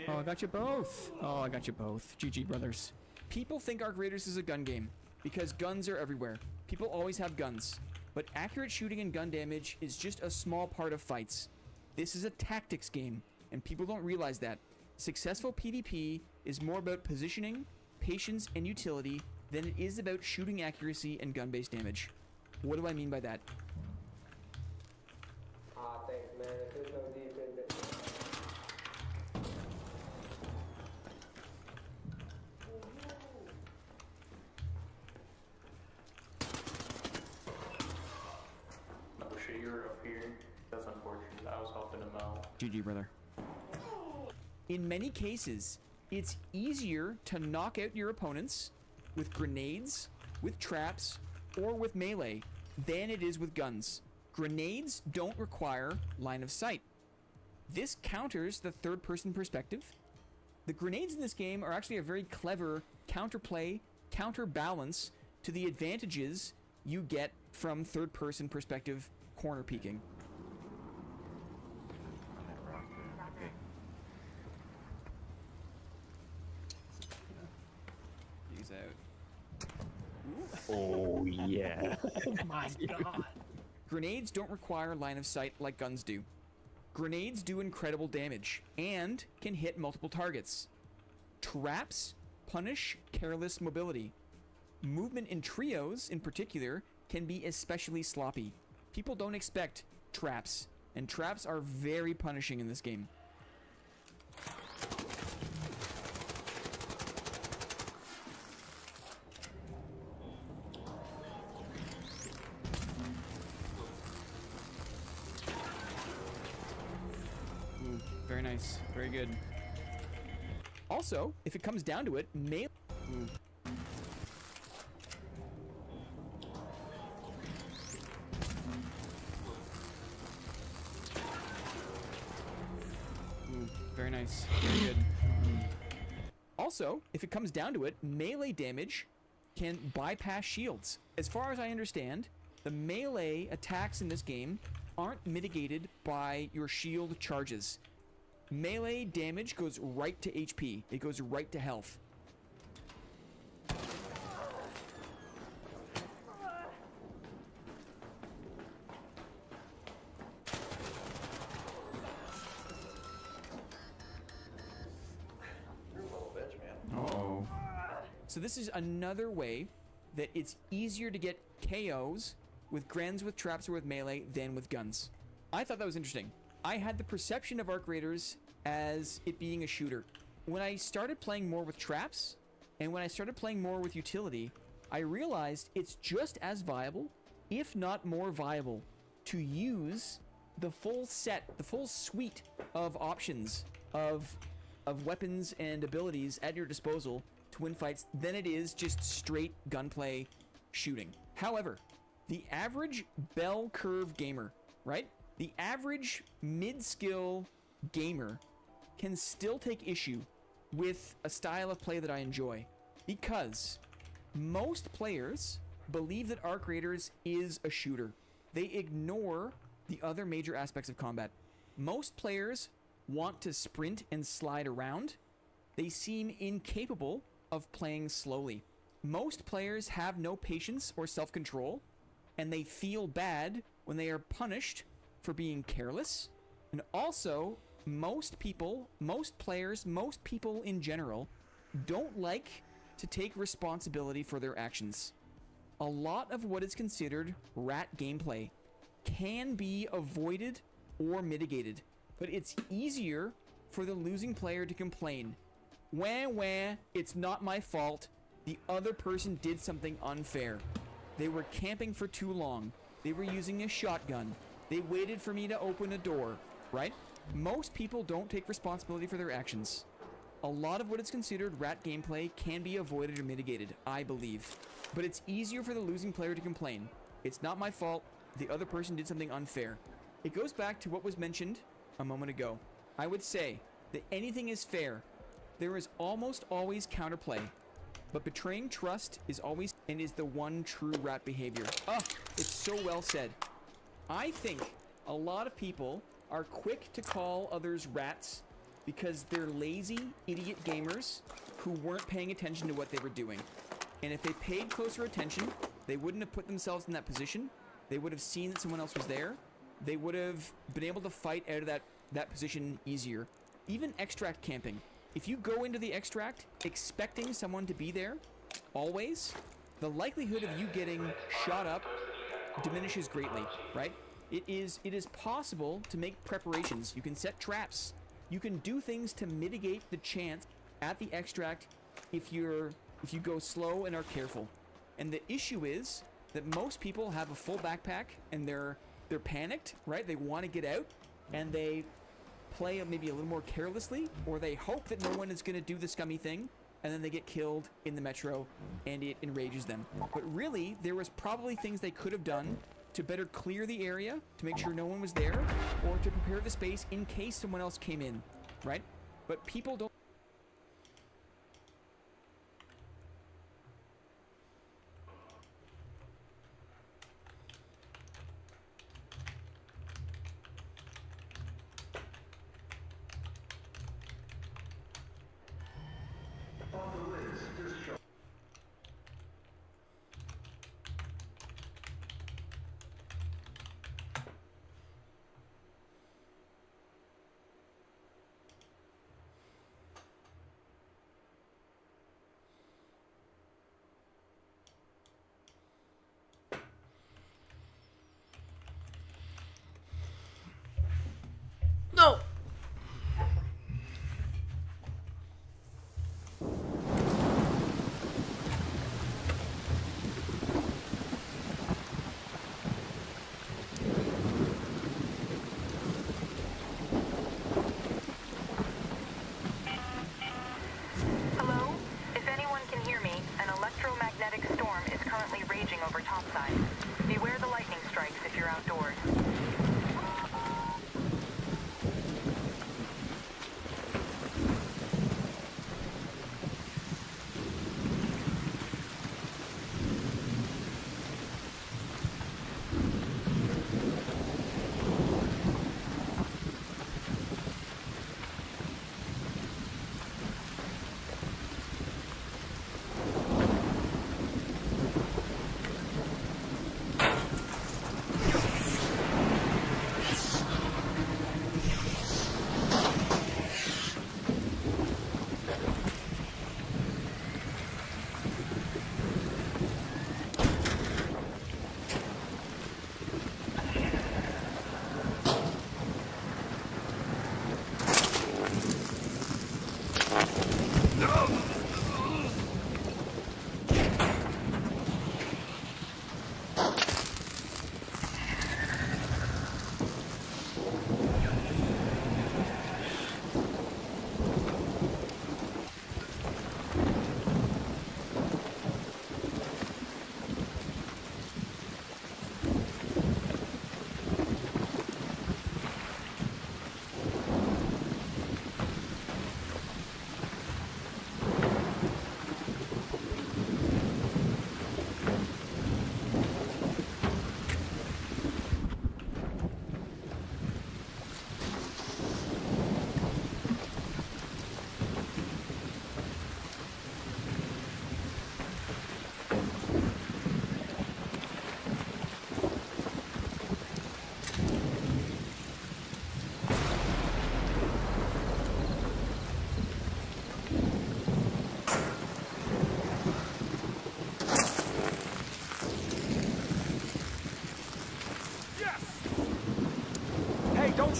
Oh, I got you both. Oh, I got you both. GG, brothers. People think Arc Raiders is a gun game because guns are everywhere. People always have guns. But accurate shooting and gun damage is just a small part of fights. This is a tactics game, and people don't realize that. Successful PvP is more about positioning, patience, and utility than it is about shooting accuracy and gun-based damage. What do I mean by that? Thanks, man. If there's no defense, No shit, you were up here. That's unfortunate. I was helping him out. GG, brother. In many cases, it's easier to knock out your opponents with grenades, with traps, or with melee than it is with guns. Grenades don't require line of sight. This counters the third-person perspective. The grenades in this game are actually a very clever counterplay, counterbalance to the advantages you get from third-person perspective corner peeking. Use out. Oh, yeah. Oh my god. Grenades don't require line of sight like guns do. Grenades do incredible damage and can hit multiple targets. Traps punish careless mobility. Movement in trios, in particular, can be especially sloppy. People don't expect traps, and traps are very punishing in this game. Ooh, very nice. Very good. Also, if it comes down to it, melee... Very nice. Very good. Also, if it comes down to it, melee damage can bypass shields. As far as I understand, the melee attacks in this game aren't mitigated by your shield charges. Melee damage goes right to HP. It goes right to health. Uh-oh. So this is another way that it's easier to get KOs with Grens, with traps, or with melee than with guns. I thought that was interesting. I had the perception of Arc Raiders as it being a shooter. When I started playing more with traps, and when I started playing more with utility, I realized it's just as viable, if not more viable, to use the full set, the full suite of options of weapons and abilities at your disposal to win fights than it is just straight gunplay shooting. However, the average bell curve gamer, right? The average mid-skill gamer can still take issue with a style of play that I enjoy, because most players believe that Arc Raiders is a shooter. They ignore the other major aspects of combat. Most players want to sprint and slide around. They seem incapable of playing slowly. Most players have no patience or self-control, and they feel bad when they are punished for being careless. And also, most people, most players, most people in general don't like to take responsibility for their actions. A lot of what is considered rat gameplay can be avoided or mitigated, but it's easier for the losing player to complain. Wah, it's not my fault. The other person did something unfair. They were camping for too long. They were using a shotgun. They waited for me to open a door, right? Most people don't take responsibility for their actions. A lot of what is considered rat gameplay can be avoided or mitigated, I believe. But it's easier for the losing player to complain. It's not my fault. The other person did something unfair. It goes back to what was mentioned a moment ago. I would say that anything is fair. There is almost always counterplay. But betraying trust is always and is the one true rat behavior. Oh, it's so well said. I think a lot of people are quick to call others rats because they're lazy, idiot gamers who weren't paying attention to what they were doing. And if they paid closer attention, they wouldn't have put themselves in that position. They would have seen that someone else was there. They would have been able to fight out of that position easier. Even extract camping. If you go into the extract expecting someone to be there, always, the likelihood of you getting shot up diminishes greatly, right? It is possible to make preparations. You can set traps. You can do things to mitigate the chance at the extract if you go slow and are careful. And the issue is that most people have a full backpack and they're panicked, right? They want to get out and they play maybe a little more carelessly, or they hope that no one is going to do the scummy thing, and then they get killed in the metro and it enrages them. But really, there was probably things they could have done to better clear the area, to make sure no one was there, or to prepare the space in case someone else came in, right? But people don't.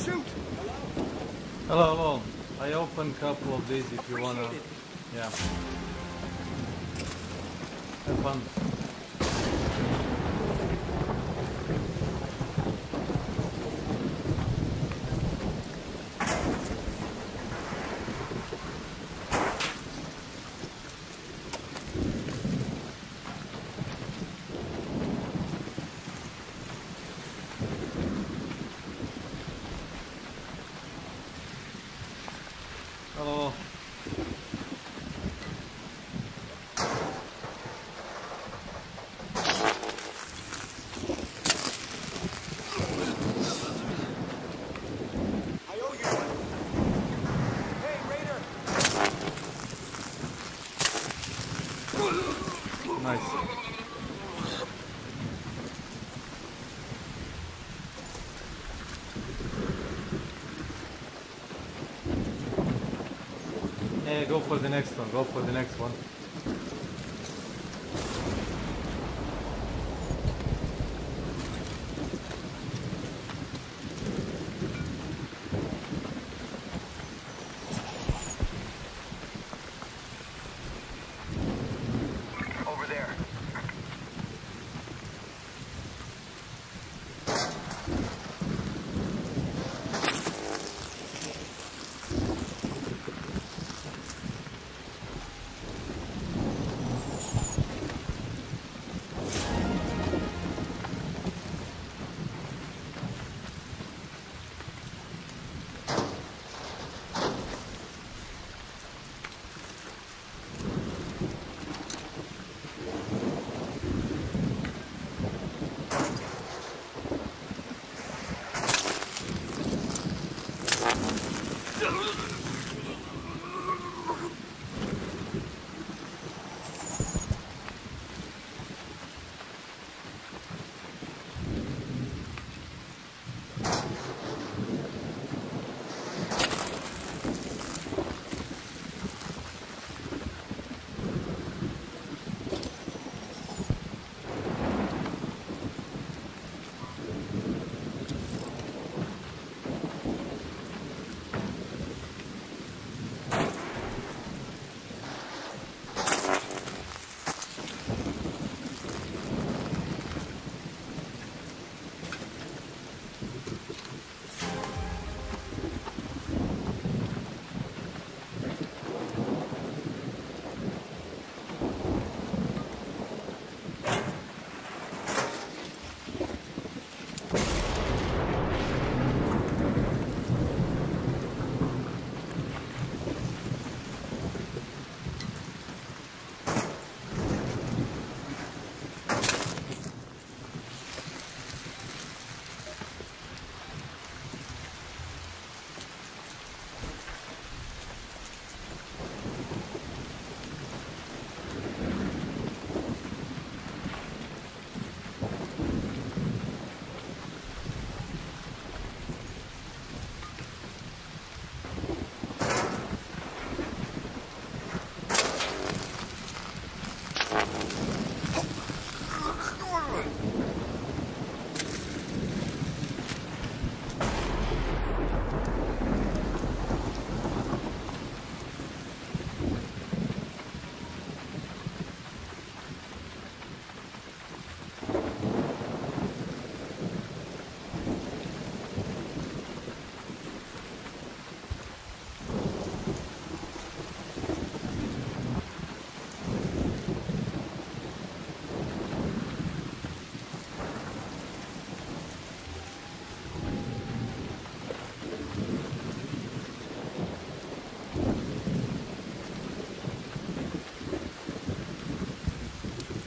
shoot! Hello, hello. I open a couple of these if you wanna. Yeah. Have fun. Hello. I owe you one. Hey, Raider! Nice. Hey, go for the next one. Go for the next one. Over there.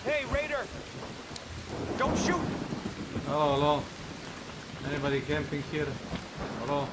Hey, Raider! Don't shoot! Hello, hello. Anybody camping here? Hello.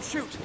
shoot!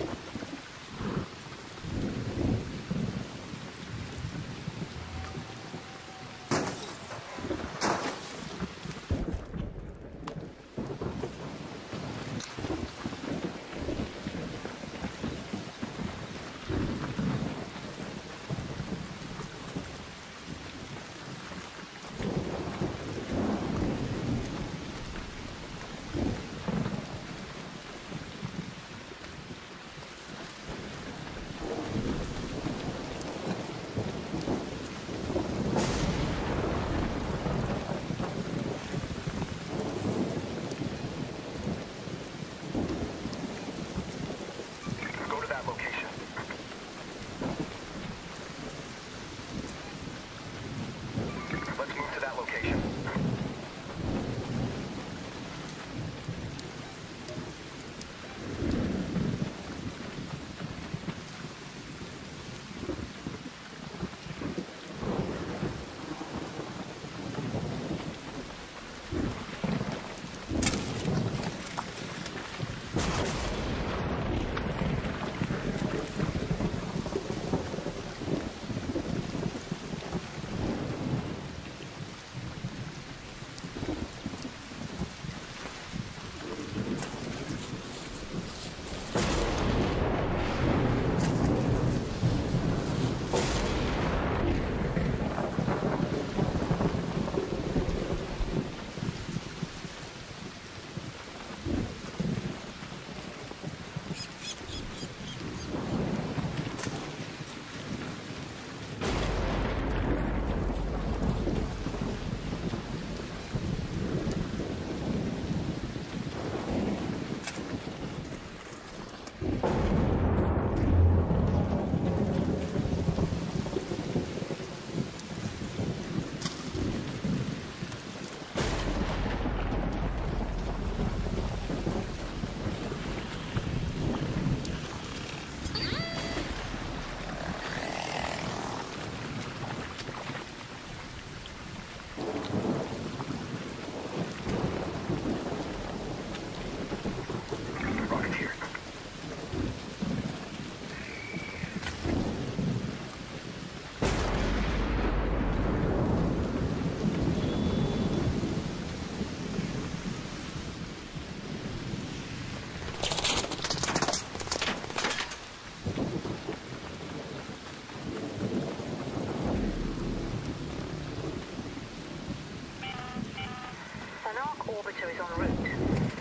orbiter is en route.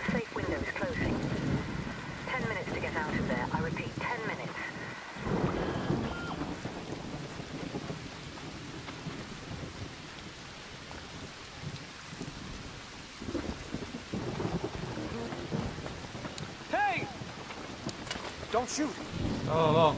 The safe window is closing. 10 minutes to get out of there. I repeat, 10 minutes. Hey! Don't shoot! Oh, long.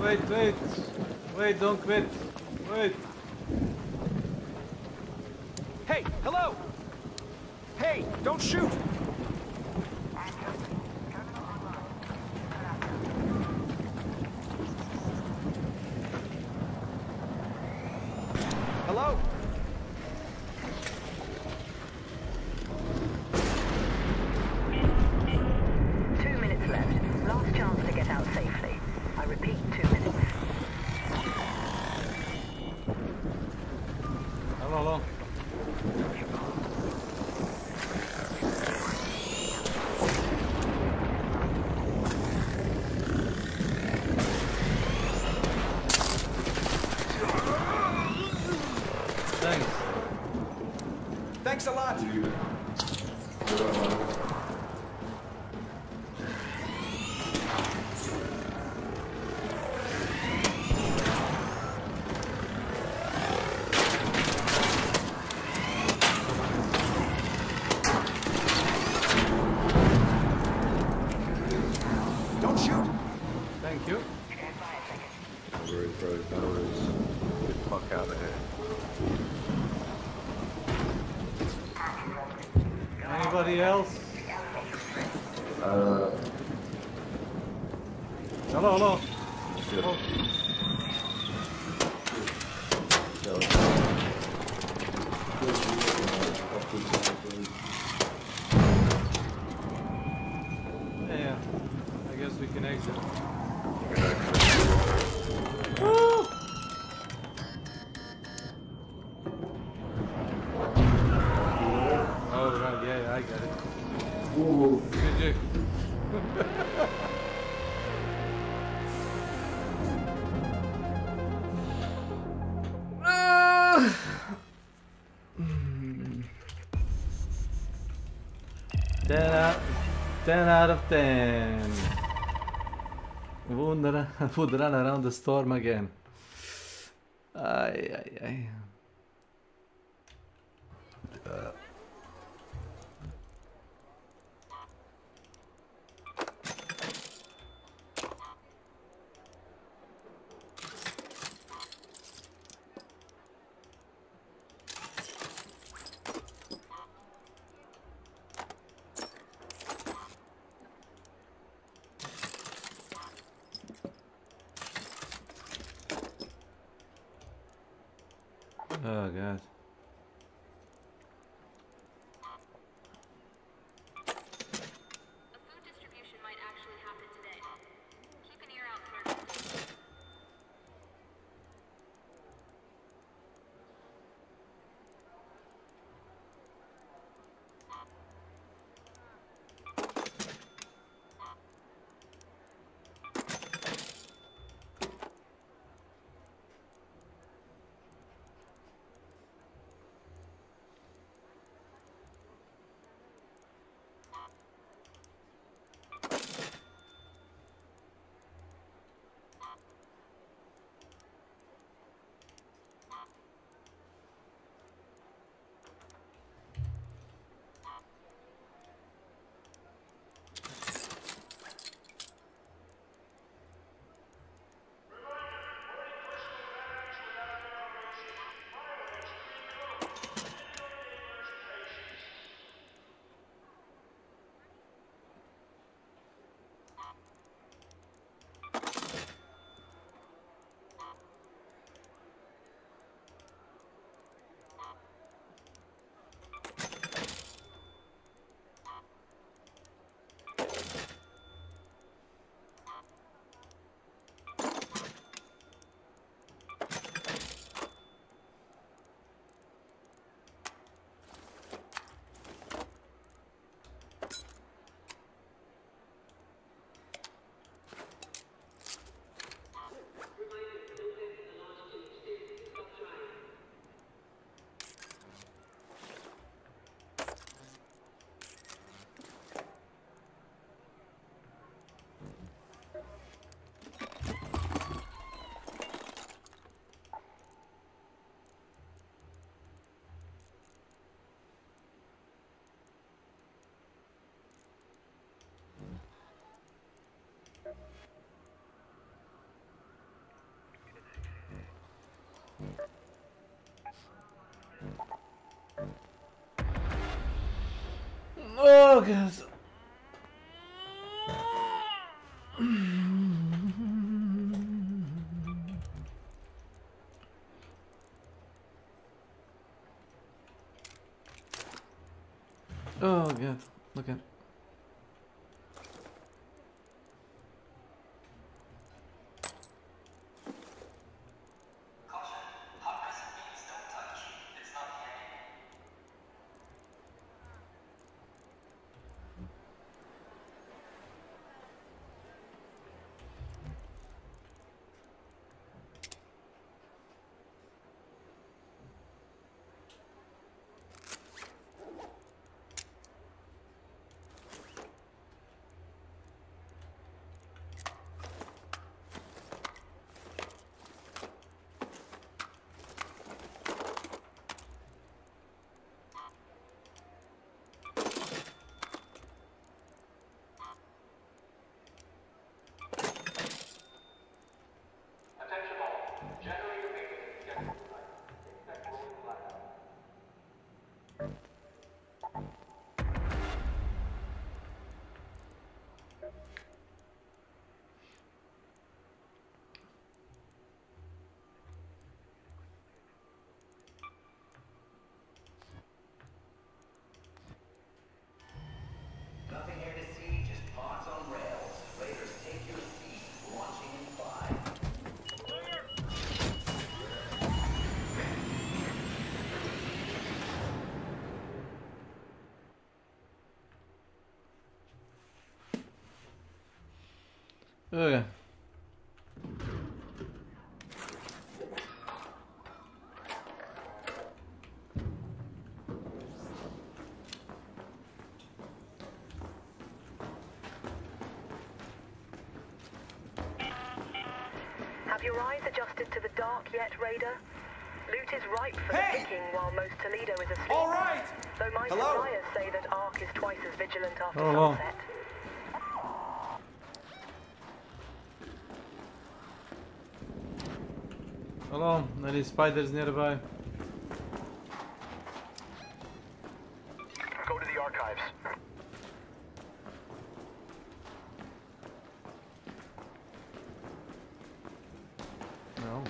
wait, wait. Wait, don't quit. Wait. Hey, hello! Hey, don't shoot! Hello? 2 minutes left. Last chance to get out safely. I repeat, 2 minutes. Hello, hello. Thanks. Thanks a lot! Don't shoot! Thank you. Very pro powers. Get the fuck out of here. Anybody else? Hello, hello. Hello. Yeah, I guess we can exit. Woo! Oh, right, yeah, I get it. Ooh. Good. Ten out of 10. Would run around the storm again. Ay. Oh god. Oh god. Oh god. Okay. Nothing here to see, just pods on rails. Raiders, take your seat. Launching in 5. Okay. Have your eyes adjusted to the dark yet, Raider? Loot is ripe for the picking while most Toledo is asleep. All right! Though my Hello? suppliers say that Ark is twice as vigilant after Hello. sunset. Hello, any spiders nearby? Go to the archives. No.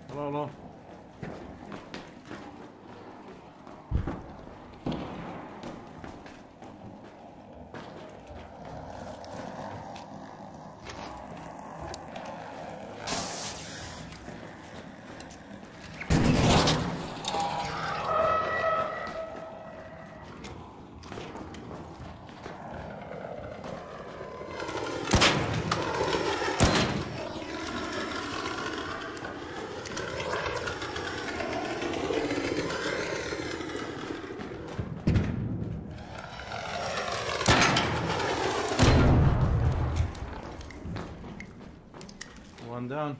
Hello, hello. One down.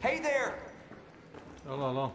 Hey there! Alo, alo.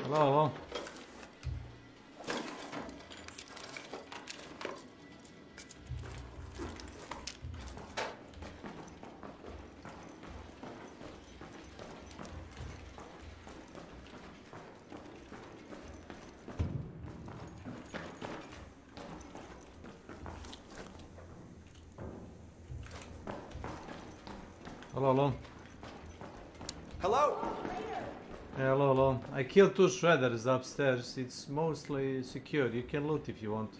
Hello. Hello. Hello? Hello. I killed 2 shredders upstairs. It's mostly secure. You can loot if you want.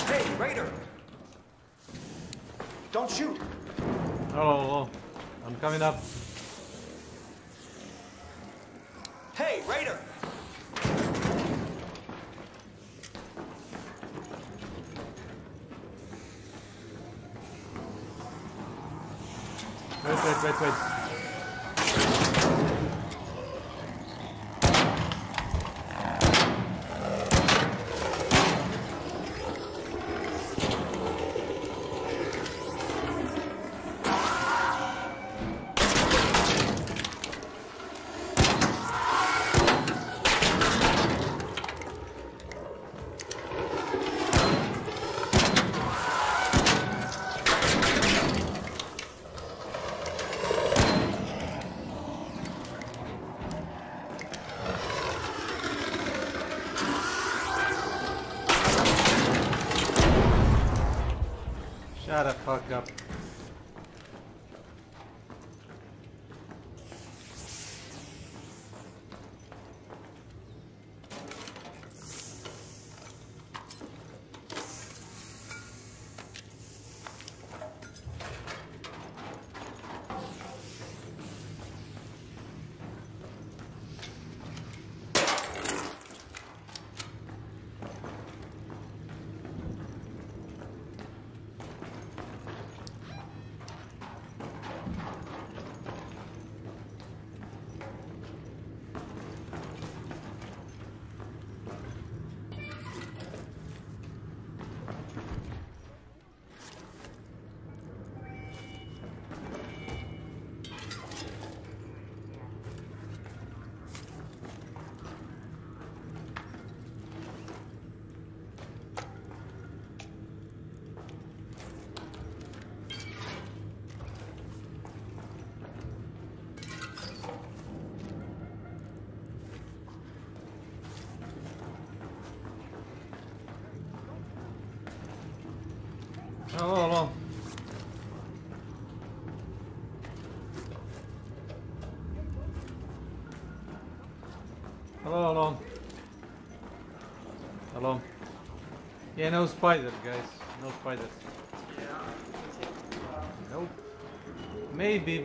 Hey, Raider! Don't shoot! Hello. I'm coming up. Hey, Raider! Wait. Shut the fuck up. Hello, hello. Hello, hello. Hello. Yeah, no spiders, guys. No spiders. Nope. Maybe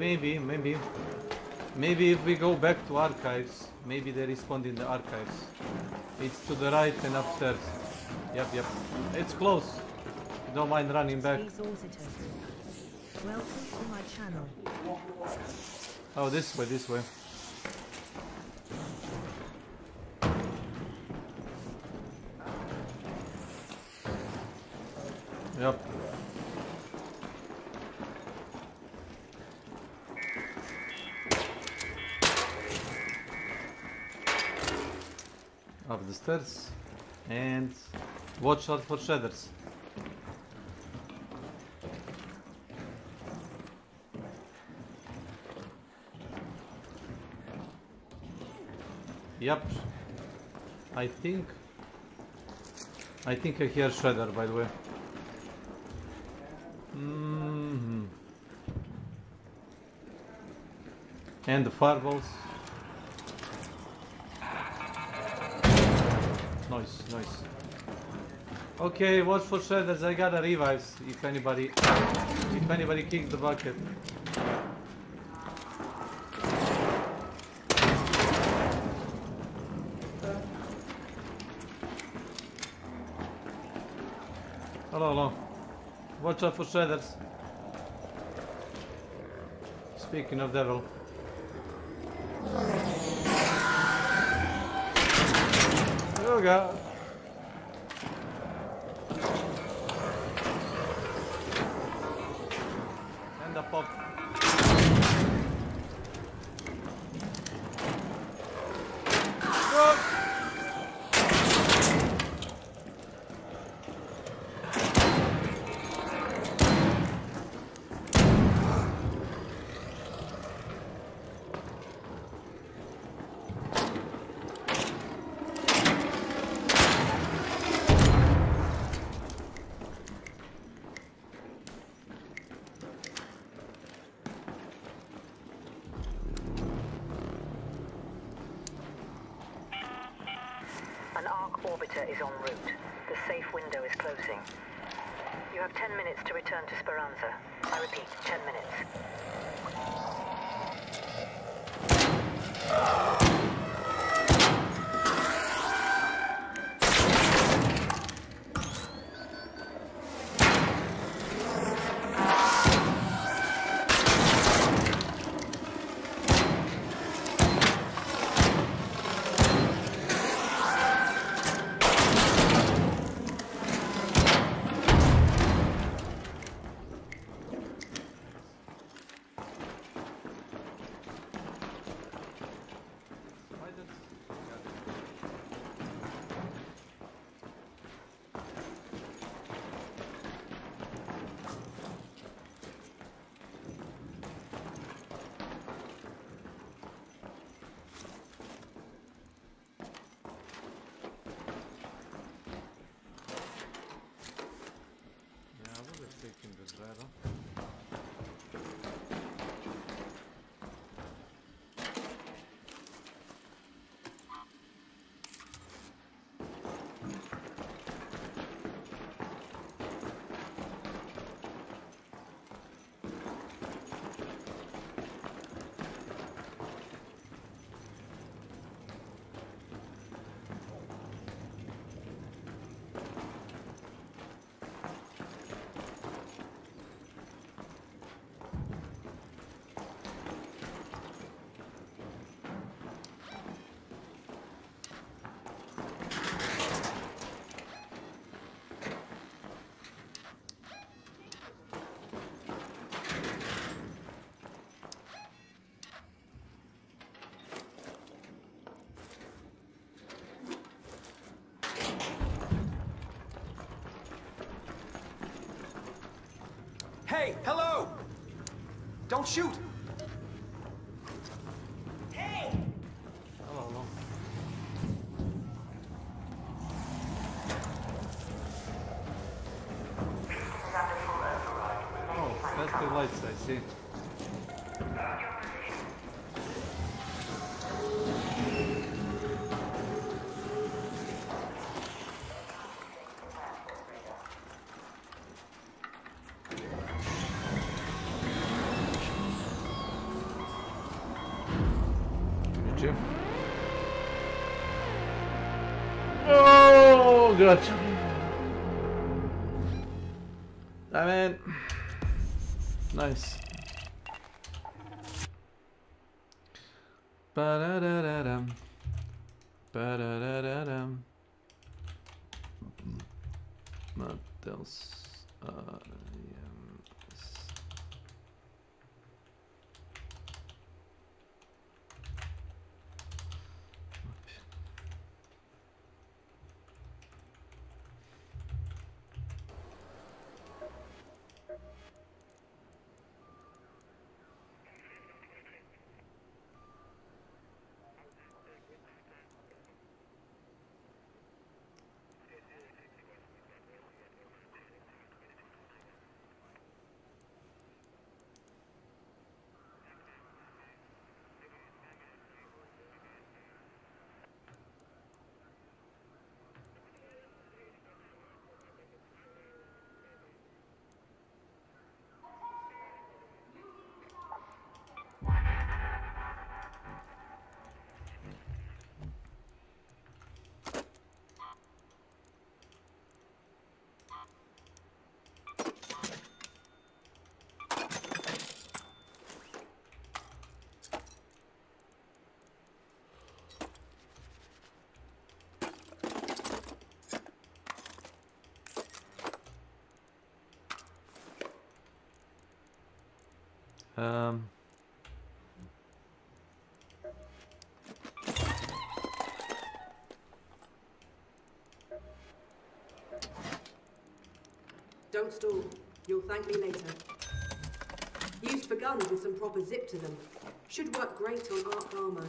if we go back to archives, maybe they respond in the archives. It's to the right and upstairs. Yep. It's close. You don't mind running back. Welcome to my channel. Oh, this way. Yep. Up the stairs and watch out for shredders. Yep. I think I hear shredder, by the way. And the fireballs. Nice. Okay, watch for shredders. I got a revives if anybody kicks the bucket. Hello. Watch out for shredders. Speaking of devil. Oh god. And the pop. An arc orbiter is en route. The safe window is closing. You have 10 minutes to return to Speranza. I repeat, 10 minutes. Hey, hello! Don't shoot! Hello. This is under full Okay, lights, I see. Did you? Oh, God. I mean, nice. Ba-da-da-da-dum. Ba-da-da-da-dum. What else? Don't stall. You'll thank me later. Used for guns with some proper zip to them. Should work great on arc armor.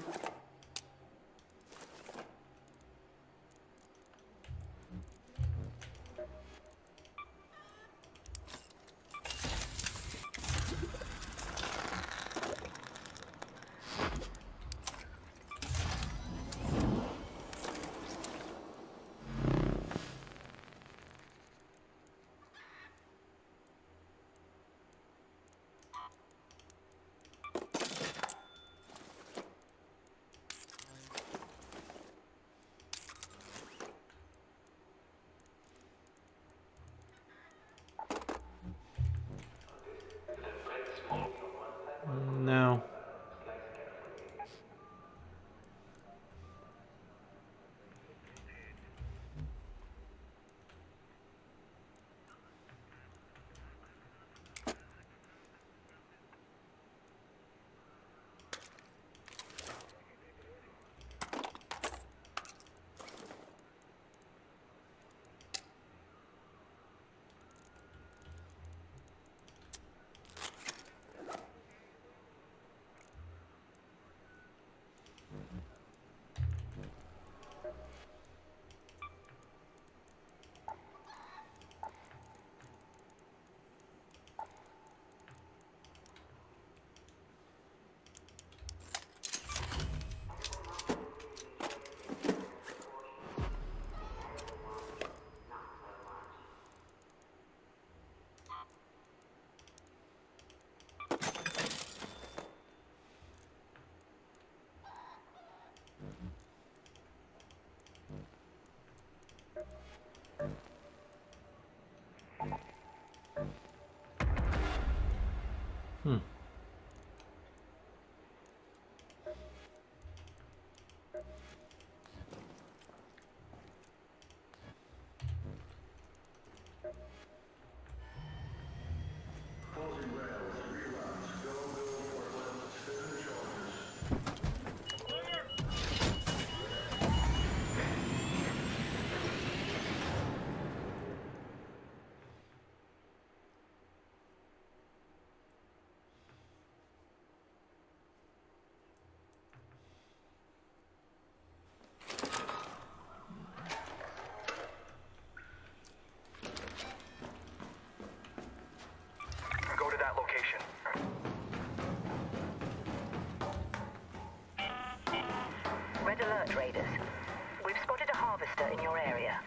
arbiter in your area.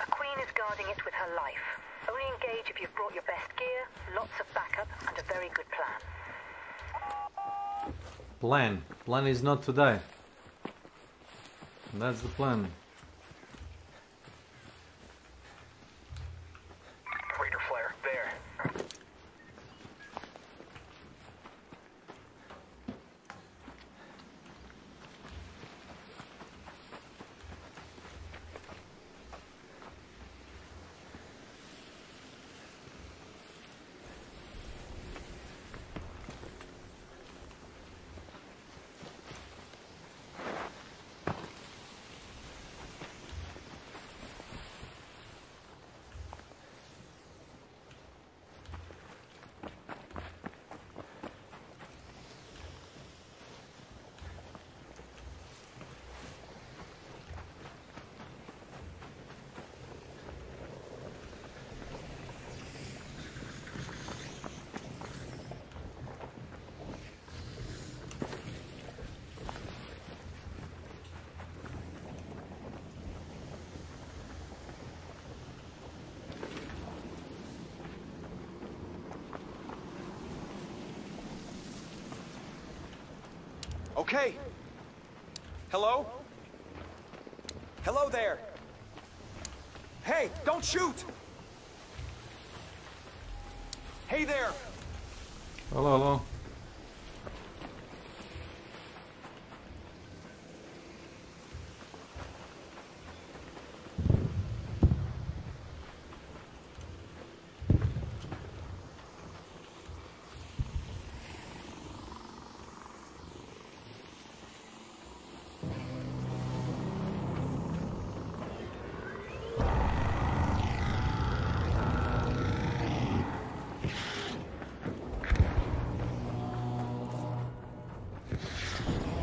A queen is guarding it with her life. Only engage if you've brought your best gear, lots of backup, and a very good plan. Plan. Plan is not to die. That's the plan. Raider flare, there. Okay. Hello? Hello there. Hey, don't shoot! Hey there! Hello, hello.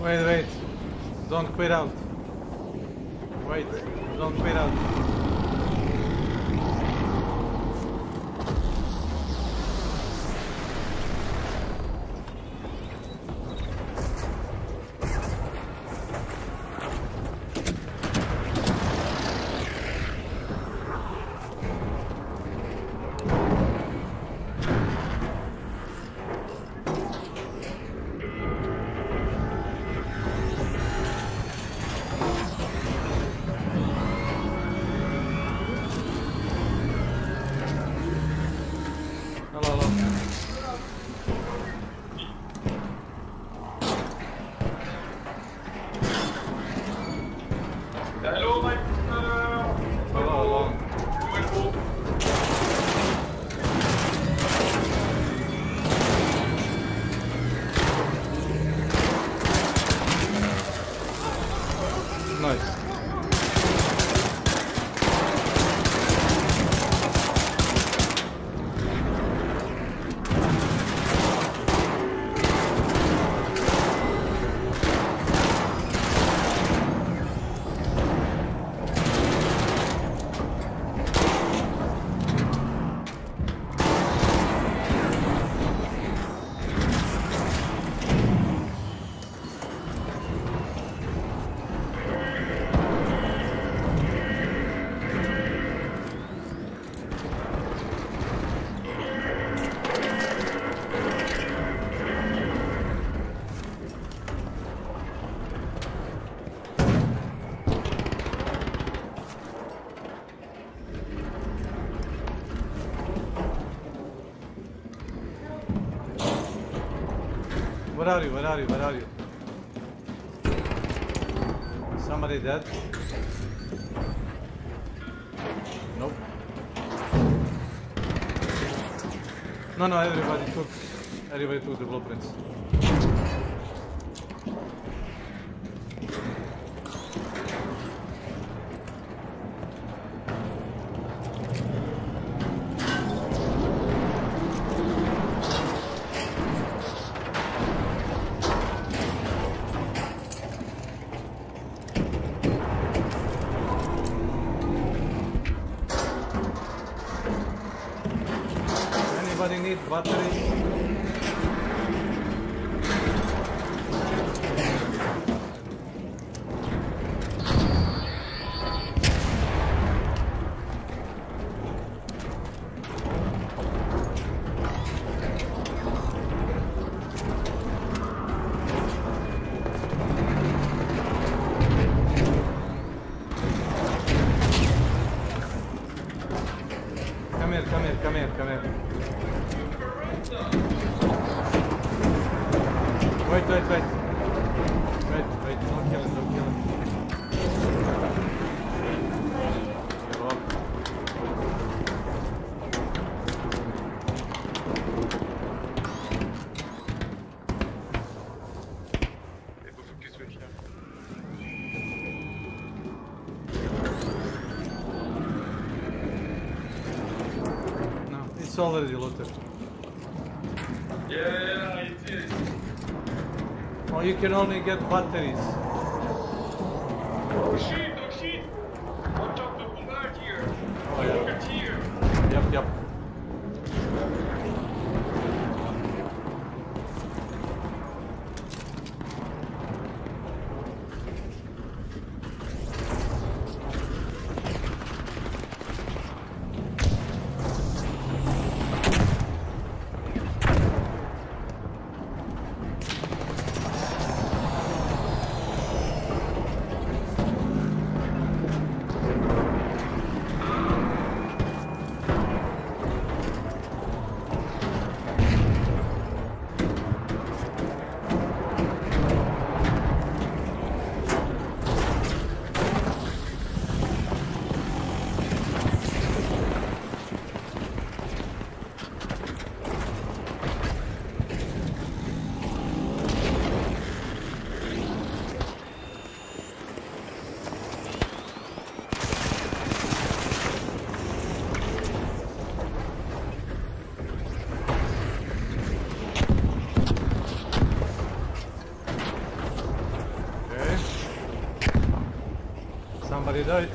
Wait. Don't quit out. Wait, don't quit out. Hello, my Hello. Nice. Where are you? Somebody dead? Nope. No, everybody took the blueprints. Anybody need batteries? Come here, come here, come here, come here. Wait, wait, wait. Wait, wait, don't kill him, don't kill him. You're up. No, it's already looted. Yeah, it is. Oh, you can only get batteries. Oh shit, oh shit! Watch out, the bombard here! Oh, yeah. Look at here! Yep, yep. Somebody died.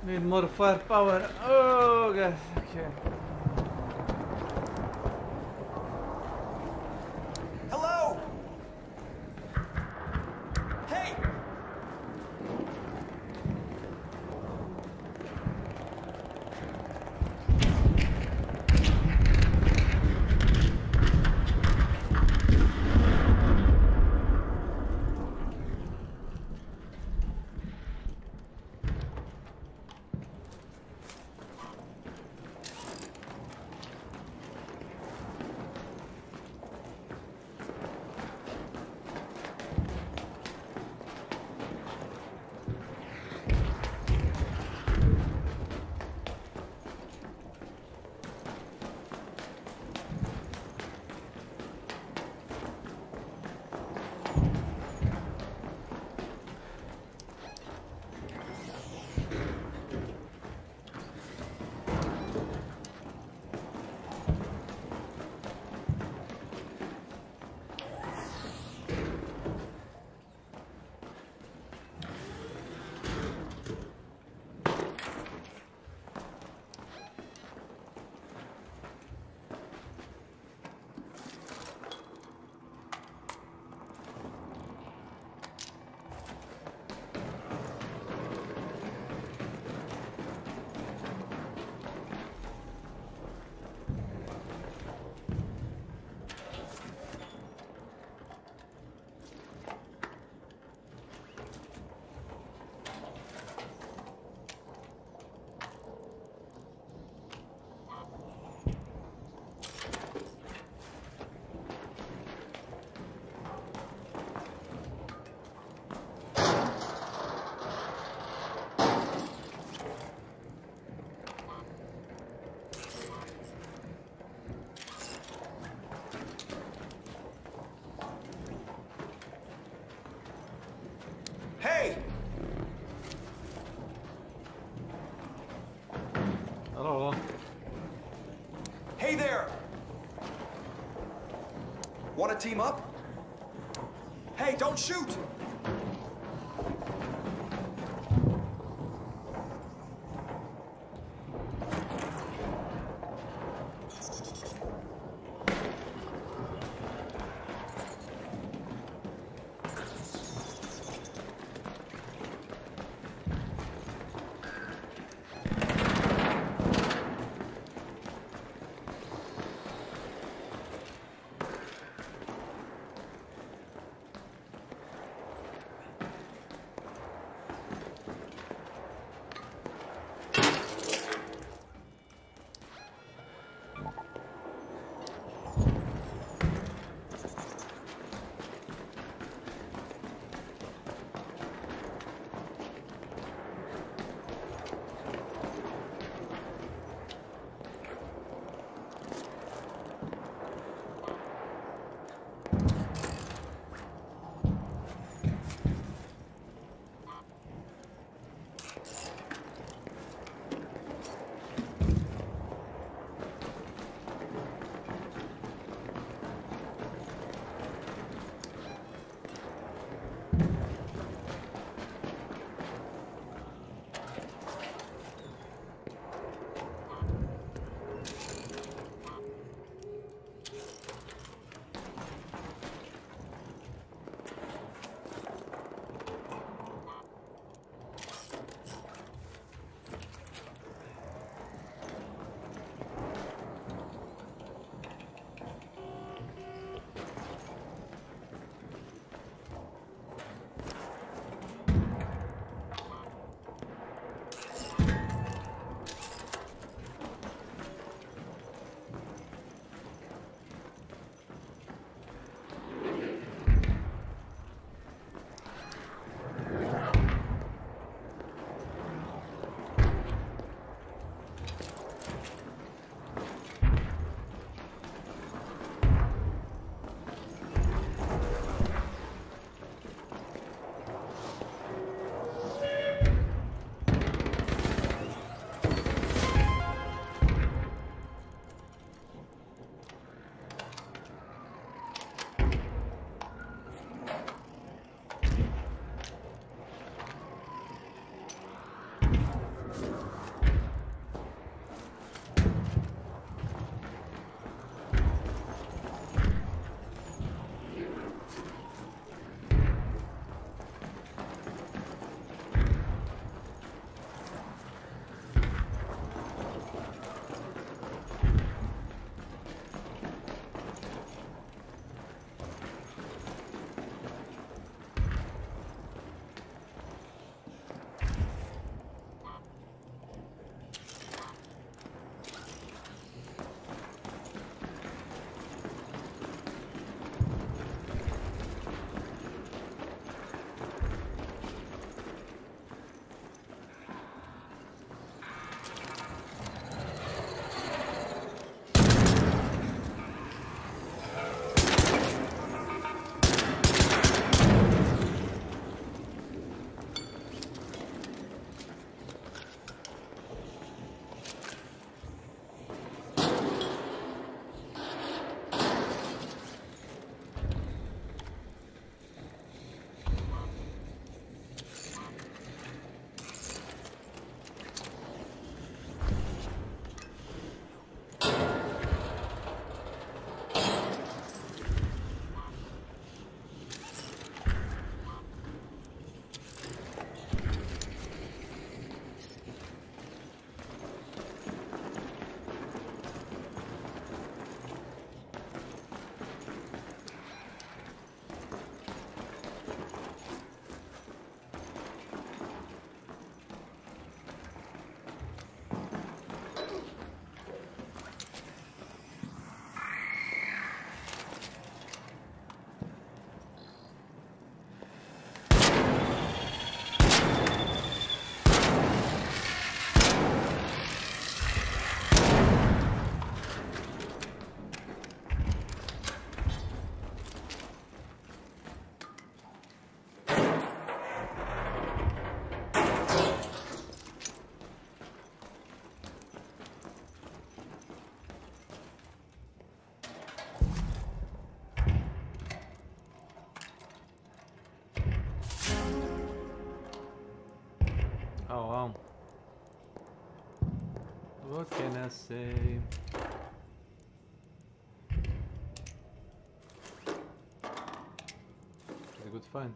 Need more firepower. Oh god. Okay. Hello? Hey! Hey! Hello. Hey there! Want to team up? Hey, don't shoot! What can I say? Pretty good find.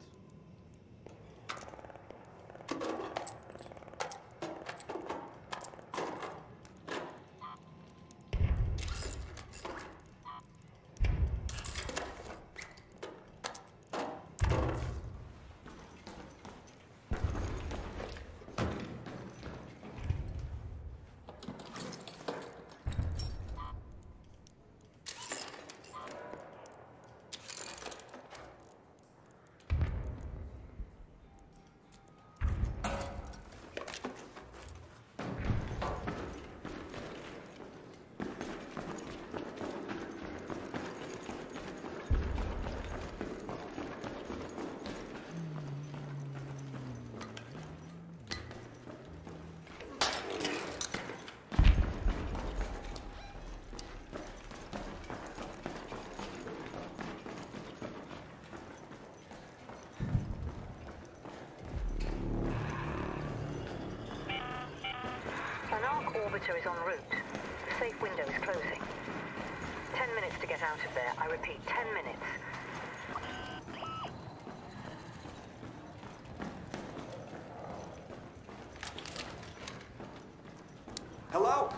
Orbiter is en route. The safe window is closing. 10 minutes to get out of there. I repeat, 10 minutes. Hello?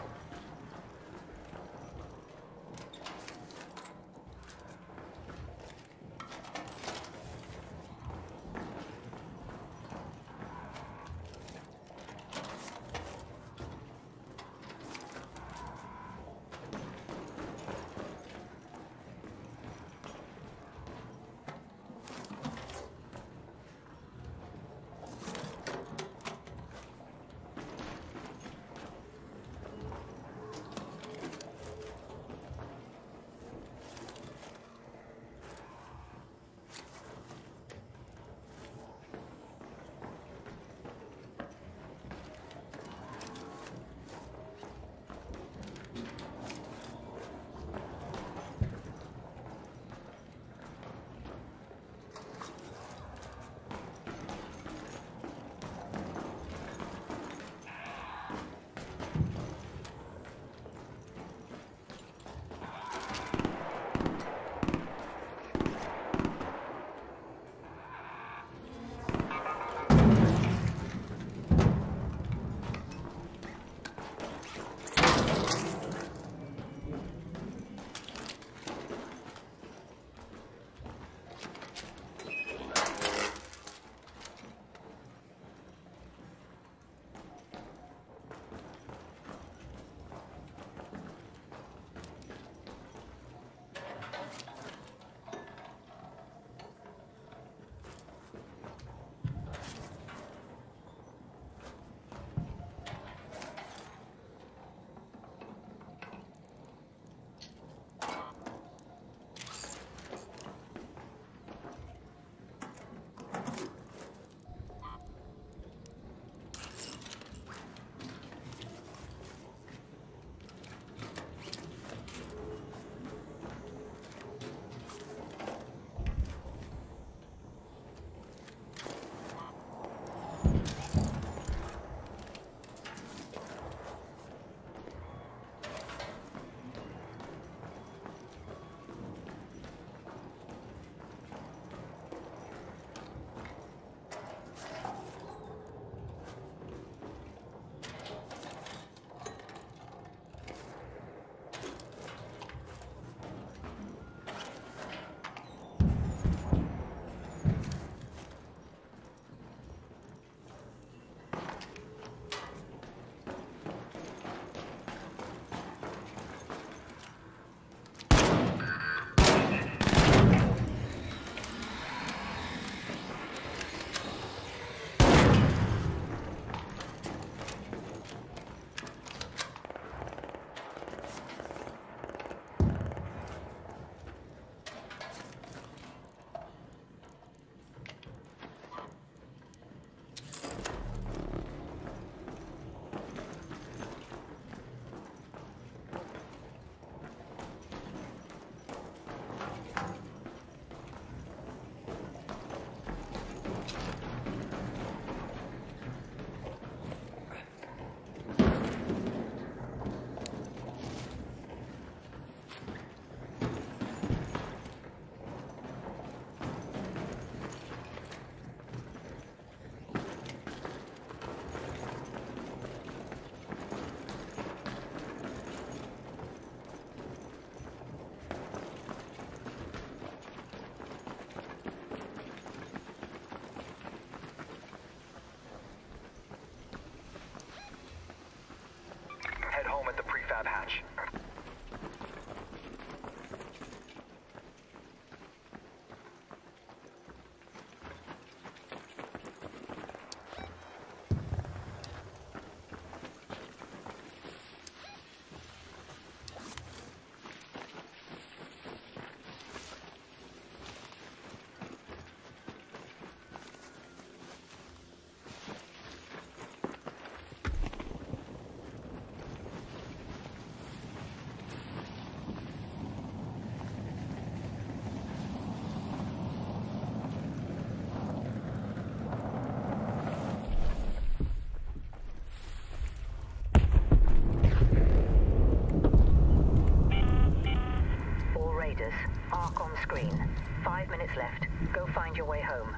find your way home.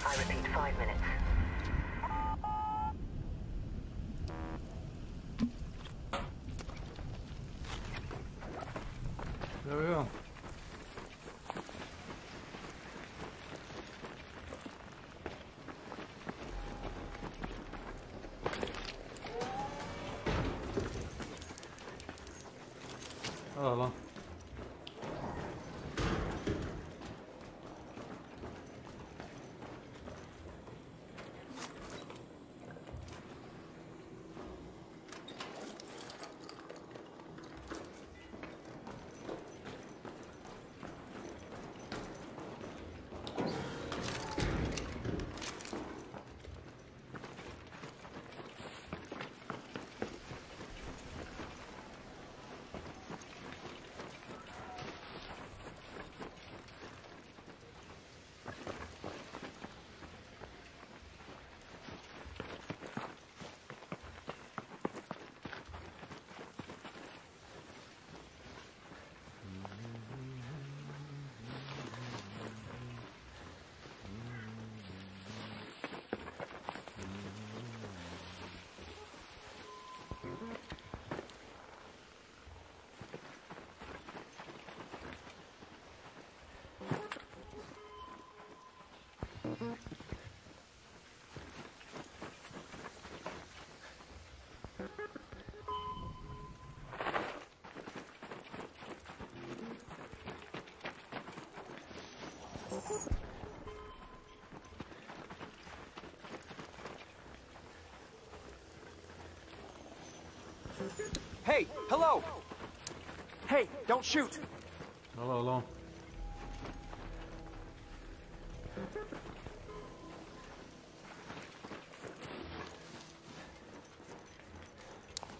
I repeat, 5 minutes. There we go. Hvala. Hey, hello! Hey, don't shoot! Hello, hello.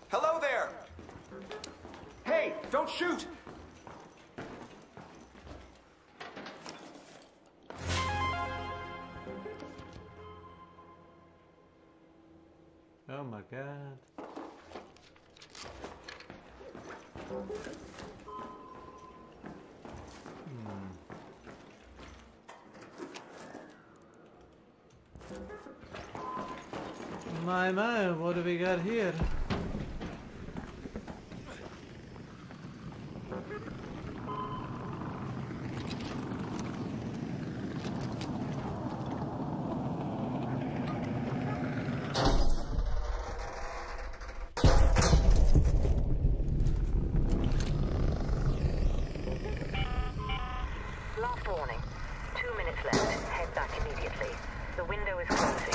Hello there! Hey, don't shoot! Oh my god. My, what do we got here? Last warning. 2 minutes left. Head back immediately. The window is closing.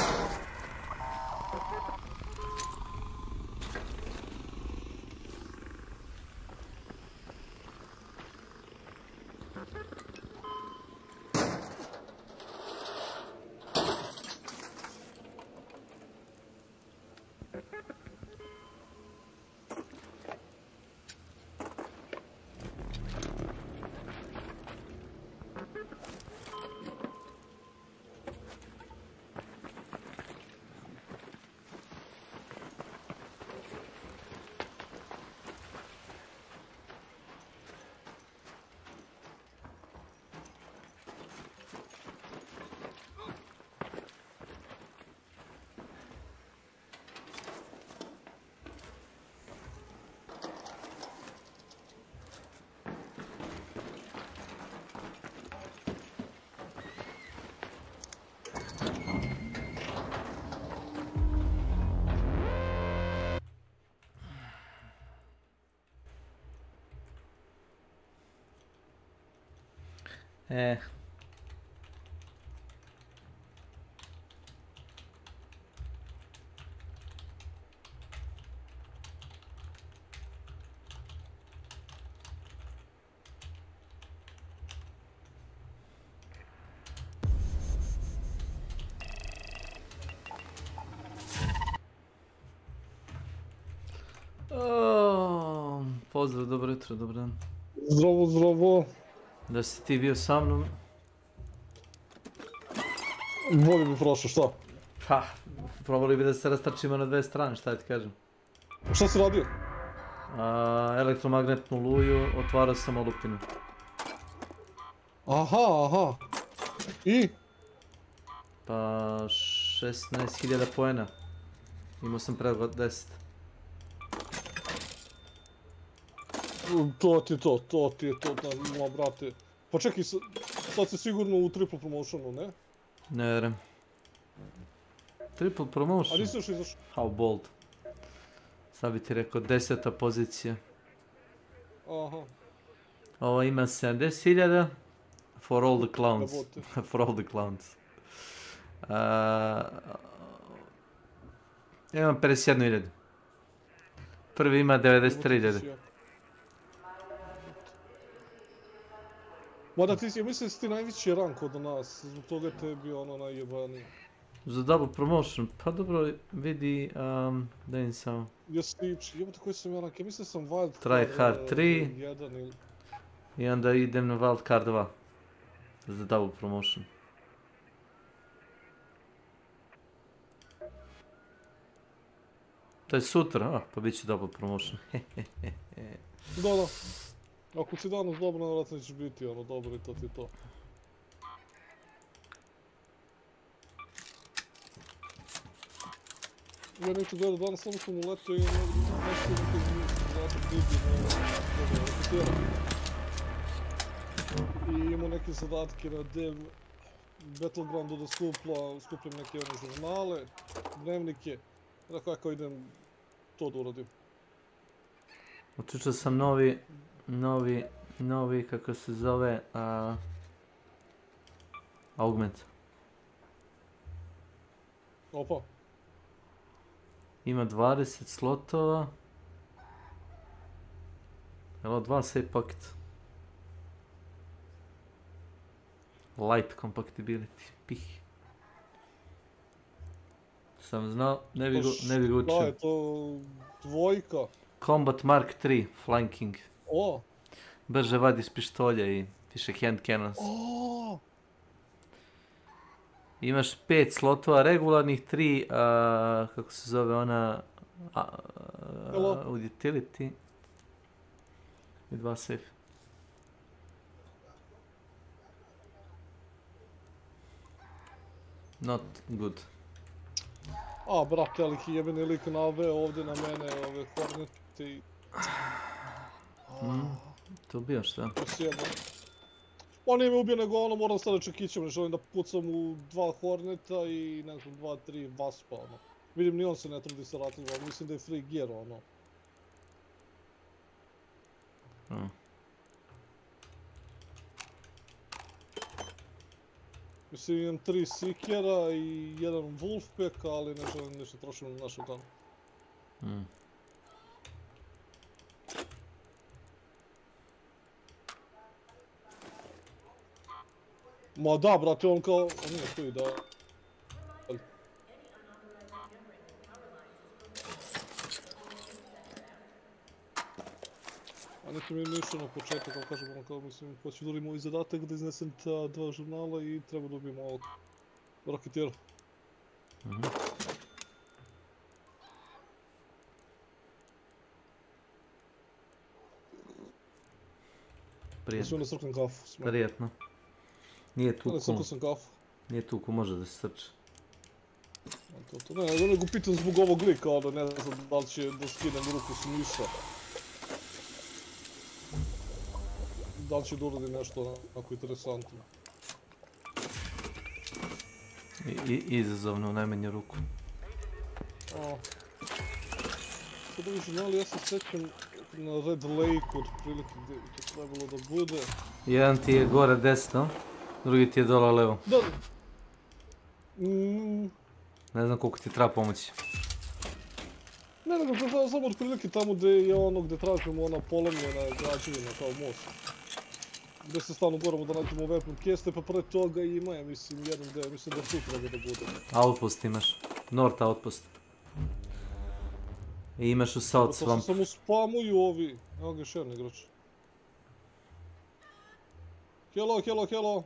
Pozdrav, dobro jutro, dobar dan. Zdravo, zdravo. Da si ti bio sa mnom? Bolje bi prošlo, šta? Pa, probali bi da se rastrčimo na dve strane, šta ti kažem. Šta si radio? Elektromagnetnu luju, otvarao sam olupinu. Aha. I? Pa 16.000 poena. Imao sam preko 10. To ti je to, ma brate. Pa čekaj, sad si sigurno u triple promotionu, ne? Ne vjerujem. Triple promotion? A nisi još izašao? How bold. Sad bi ti rekao 10. pozicija. Aha. Ovo ima 70.000 for all the clowns. For all the clowns. Imam 51.000. Prvi ima 93.000. Mada ti, ja mislim da si ti najveći rank od nas, zbog toga je tebi ono najjebaniji. Za double promotion, pa dobro vidi, da im samo. Jesi ti, jebate koji sam ja rank, ja mislim da sam wild Try hard 3. 1 ili... I onda idem na wild card 2. Za double promotion. To je sutra, pa bit će double promotion. Da. Ako si danas dobro, vjerojatno ćeš biti ono dobro i to ti to. Ja neću gledat, danas samo sam uletio i nešto mi zadatak divio i imao neke zadatke na dev Battlegroundu da skupljam neke žurnale, dnevnike, tako kako idem to da uradim. Otišao sam novi, kako se zove, augment. Opa. Ima 20 slotova. Evo 2 save paket. Light compatibility, pih. Sam znao, ne bi ga učio. Da je to dvojka. Combat Mark 3, flanking. O! Brže vadi iz pištolja i više hand cannons. O! Imaš 5 slotova regularnih, 3, kako se zove ona, utility i 2 safe. Not good. A, brate, ali jebeni lik naveo ovdje na mene, ove hornete i... To ubio šta? On nije me ubio, nego ono moram sada čekićem, ne želim da pucam u 2 horneta i nekako 2-3 vaspa, ono. Vidim, ni on se ne trudi sa ratljiva, mislim da je free gear, ono. Mislim, imam 3 Seekera i 1 Wolfpack, ali ne želim nešto trošiti na našu danu. Ma da, brate, on kao... On nije tu i da... A neki mi je mišao na početak, ali kažem ono kao, mislim, hoću da urim ovaj zadatak da iznesem ta 2 žurnala i treba da ubijem ovog raketjera. Prijetno. Da srknem kafu. Prijetno. Nije tuku. Srkao sam kafu. Nije tuku, može da se srče. Ne, nego pitam zbog ovog lika, ono, ne znam da li će da skinem ruku s miša. Da li će da uradi nešto onako interesantno. Izazovno u najmanju ruku. Sada vi žurnali, ja se sjećam na Red Lake otprilike gdje bi to trebalo da bude. Jedan ti je gore desno, drugi ti je dole levo. Da. Ne znam koliko ti treba pomoći. Ne, nego to samo otprilike tamo gdje je ono gdje tražimo ona polomljena građevina kao most. Gdje se stalno moramo da nađemo weapon keste, pa pre toga ima, ja mislim, jedan gdje, mislim da tu treba da bude. Outpost imaš, North Outpost. I imaš u South Swamp. To se samo spamuju ovi, evo ga još jedan igrač. Hello, hello, hello.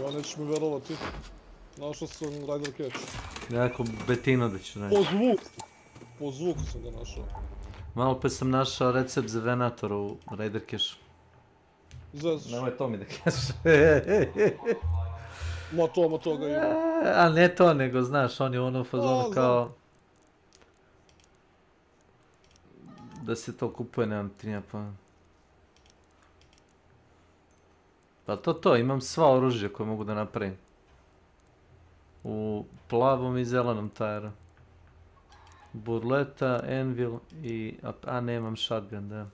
Ja nećeš mi vjerovati. Našao sam Rider Catch. Nekako betinu da ću naći. Po zvuku sam ga našao. Malo pa sam našao recept za venator u Raider Cache. Zezaš. Nemoj to mi da kažeš. Ma to ga ima. A ne to, nego znaš, on je ono fazonu kao... Da se to kupuje, nemam trinja pa... Pa to, imam sva oružja koje mogu da napravim. U plavom i zelenom tajeru. Burleta, Anvil i... A nemam shotgun, da.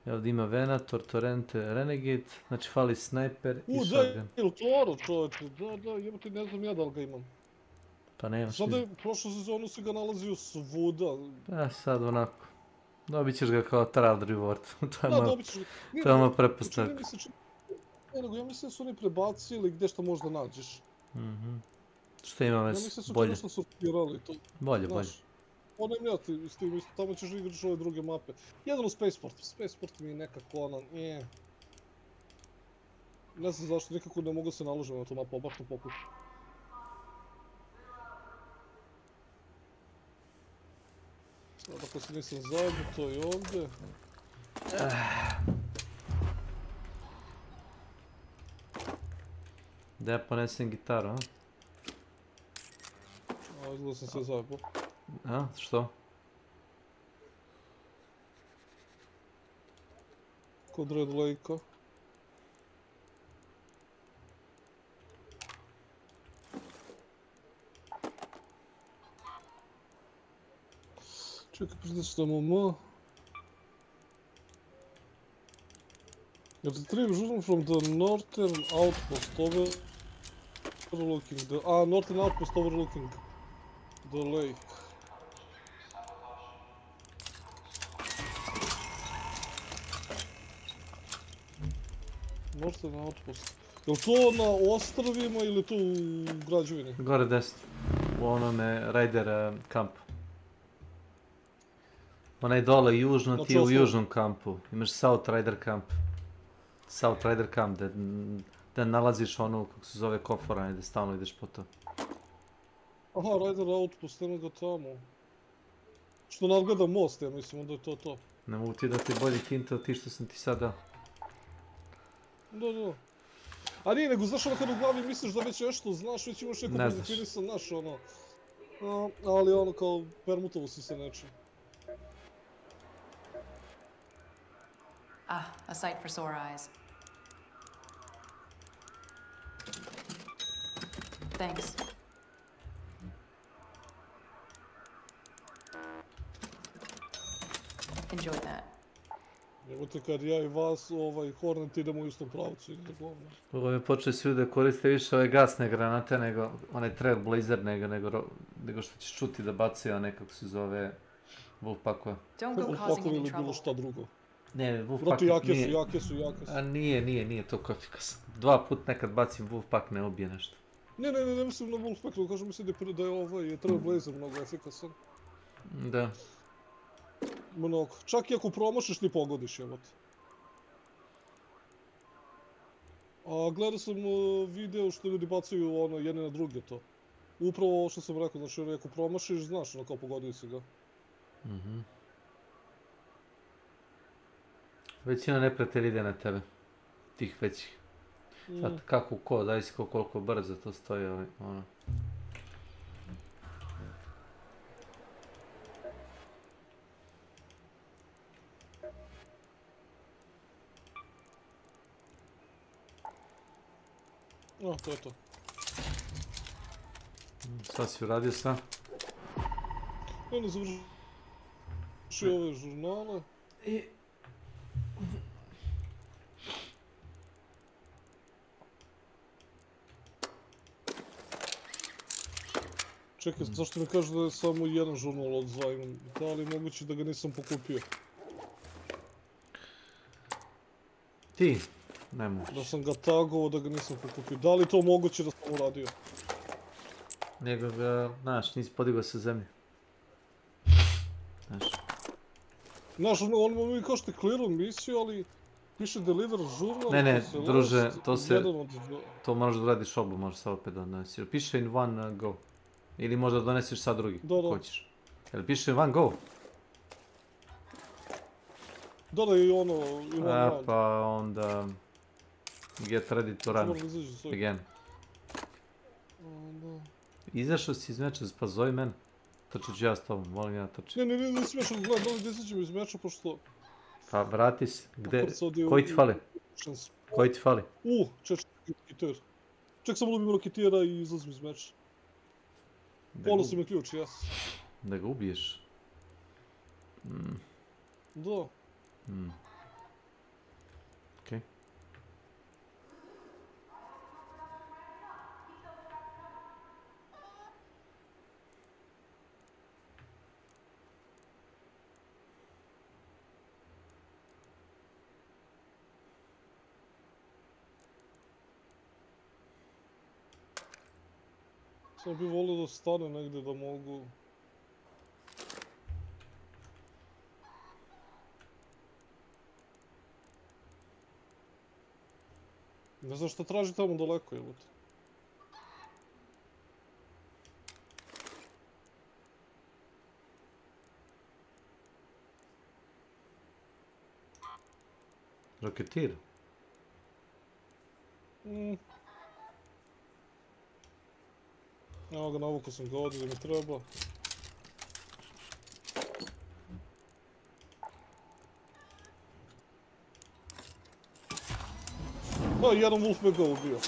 Ovdje ima Venator, Torrente, Renegade, znači fali snajper i shotgun. Il Toro, čovječe, da, jebati ne znam ja da li ga imam. Pa nemaš Sada je, prošlu sezonu si ga nalazio svuda. Pa sad onako. Dobit ćeš ga kao trial reward. Da, dobit ćeš ga. To je ono pretpostavka. Ja mislim da su oni prebacili gdje što možda nađeš. Što ima već bolje? Ja mislim da su konačno sortirali to. Bolje. Onem ja ti s tim isto, tamo ćeš igraš ove druge mape. Jedan u Spaceport. Spaceport mi je nekako ono, ne znam zašto, nikako ne mogu se naložiti na tu mapu, baš to popušam. Sad ako se nisam zajedno, to je ovdje. Da ja ponesem gitaru, a? Izgleda sam se zajebao. A, što? Kod Red Lake-a. Čekaj, priznačnemo M. Retrieve journal from the northern outpost overlooking the... northern outpost overlooking the lake. Northern outpost. Je li to na ostrvima ili to u građevini? Gore desno. U onome Raider kampu. Onaj dole južno, ti je u južnom kampu. Imaš South Raider kamp. South Raider kamp, gdje nalaziš ono, kako se zove, kofora, gdje stalno ideš po to. Aha, Raider outpost, eno ga tamo. Što nadgleda most, ja mislim, onda je to to. Ne mogu ti dati bolji hint od ti što sam ti sad dao. Da. A nije, nego znaš ono kad u glavi misliš da već nešto znaš, već imaš neko predefinisan naš ono. Ali ono kao permutovo si se nečim. Ah, a sight for sore eyes. Thanks. Enjoy that. Evo te kad ja i vas, Hornet idemo u istom pravcu. Ovo mi počeli svi da koriste više ove gasne granate nego onaj Trailblazer nego što ćeš čuti da bacaju nekako se zove Wolfpackova. Wolfpackovi ili bilo šta drugo. Ne, Wolfpack Brate, nije... jake su. A nije toliko efikasan. 2 put nekad bacim Wolfpack ne ubije nešto. Ne mislim na Wolfpack, kažem mislim da je Trailblazer mnogo efikasan. Da. Mnogo. Čak i ako promašiš ti pogodiš, jebate. A gledao sam video što ljudi bacaju jedne na druge to. Upravo ovo što sam rekao, znači ako promašiš, znaš kao pogodio si ga. Većina neprijatelja ide na tebe. Tih većih. Sad kako ko, daj si koliko brzo to stoji ono. To je to. Šta si uradio sa? Ne završio ove žurnale. Čekaj, zašto mi kaže da je samo jedan žurnal od 2 imam? Da li je moguće da ga nisam pokupio? Ti? Ne moguće. Da sam ga tagovao da ga nisam pokupio. Da li je to moguće da sam uradio? Nego ga, znaš, nisi podigao sa zemlje. Znaš, on mi kao što je clearao misiju, ali Piše deliver žurnal, Ne, to se druže, lost, to se... jedan od... To moraš da uradiš obu, možeš sad opet da donesiš. Piše in one go. Ili možda donesiš sad drugi, ako hoćeš. Jel piše in one go? Da, i ono, in one round. Pa onda... Get ready to run. Again. Izašao si iz meča, pa zove mene. Trčat ću ja s tobom, molim ja trčim. Ne, nisi meča, gledaj, da li da izađemo iz meča, pošto... Pa vrati se, gde, koji ti fali? Koji ti fali? Ček, ček samo lubim roketira i izlazim iz meča. Pola si me ključ, jes. Da ga ubiješ? Da. Okej. Samo bih volio da stane negdje da mogu... Ne znam šta traži tamo daleko, jebote. Roketir? Evo ga, navukao sam ga ovdje da mi treba. Da, jedan Wolf me ga ubio.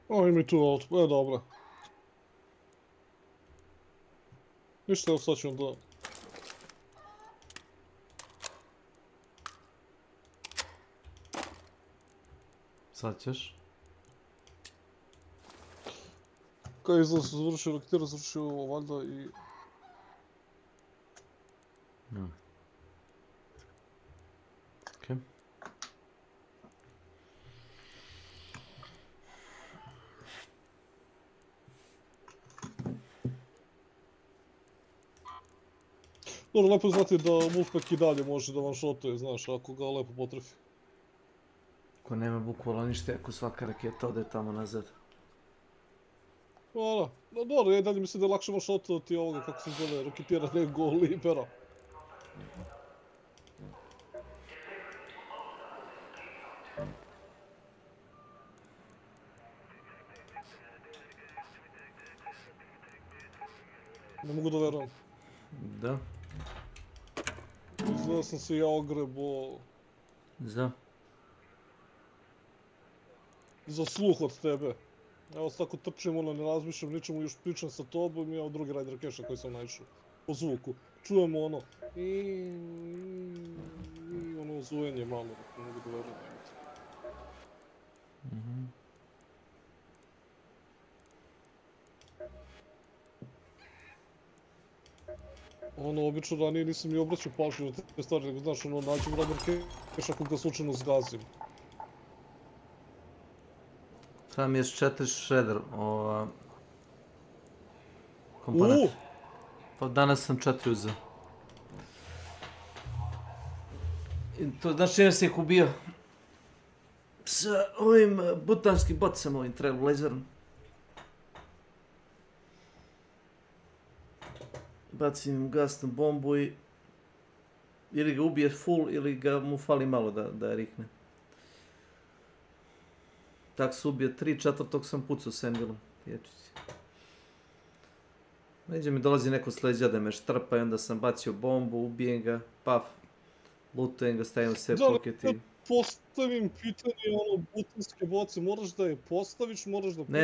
O, ima i tu auto, dobro. Ništa, evo sad ćemo da... Sad ćeš? Kaj izlaz se završio, raketira završio ovo, valjda i... Okej. Dobro, lepo znati da Wolfpack i dalje može da vam šotuje, znaš, ako ga lepo potrefi. Ako nema bukvalno ništa, ako svaka raketa ode tamo nazad. Da, dobro, ja i dalje mislim da je lakše vam šotovati ovoga, kako se zove, raketira nego Libera. Ne mogu da verujem. Da. Izgleda sam se ja ogrebo... Za sluh od tebe. Evo tako trčim, ono, ne razmišljam ničemu, još pričam sa tobom i evo drugi Rider Cache koji sam naišao. Po zvuku. Čujemo ono... I ono zujenje malo, ne mogu da verujem. Ono, obično ranije nisam ni obraćao pažnju na te stvari, nego znaš, ono, nađem Rider Cache ako ga slučajno zgazim. Treba mi je 4 shredder, komponent. Pa danas sam 4 uzeo. To znaš čime sam ih ubio? Sa ovim butanskim bocama, ovim trailblazerom. bacim gasnu bombu i ili ga ubije full ili ga mu fali malo da rikne. Tak se ubije 3/4 sam pucao s Envilom. Neđe mi dolazi neko s leđa da me štrpa i onda sam bacio bombu, ubijem ga, paf, lutujem ga, stavim sve poketi. Da postavim pitanje, butanske boce, moraš da je postaviš, moraš da pucaš...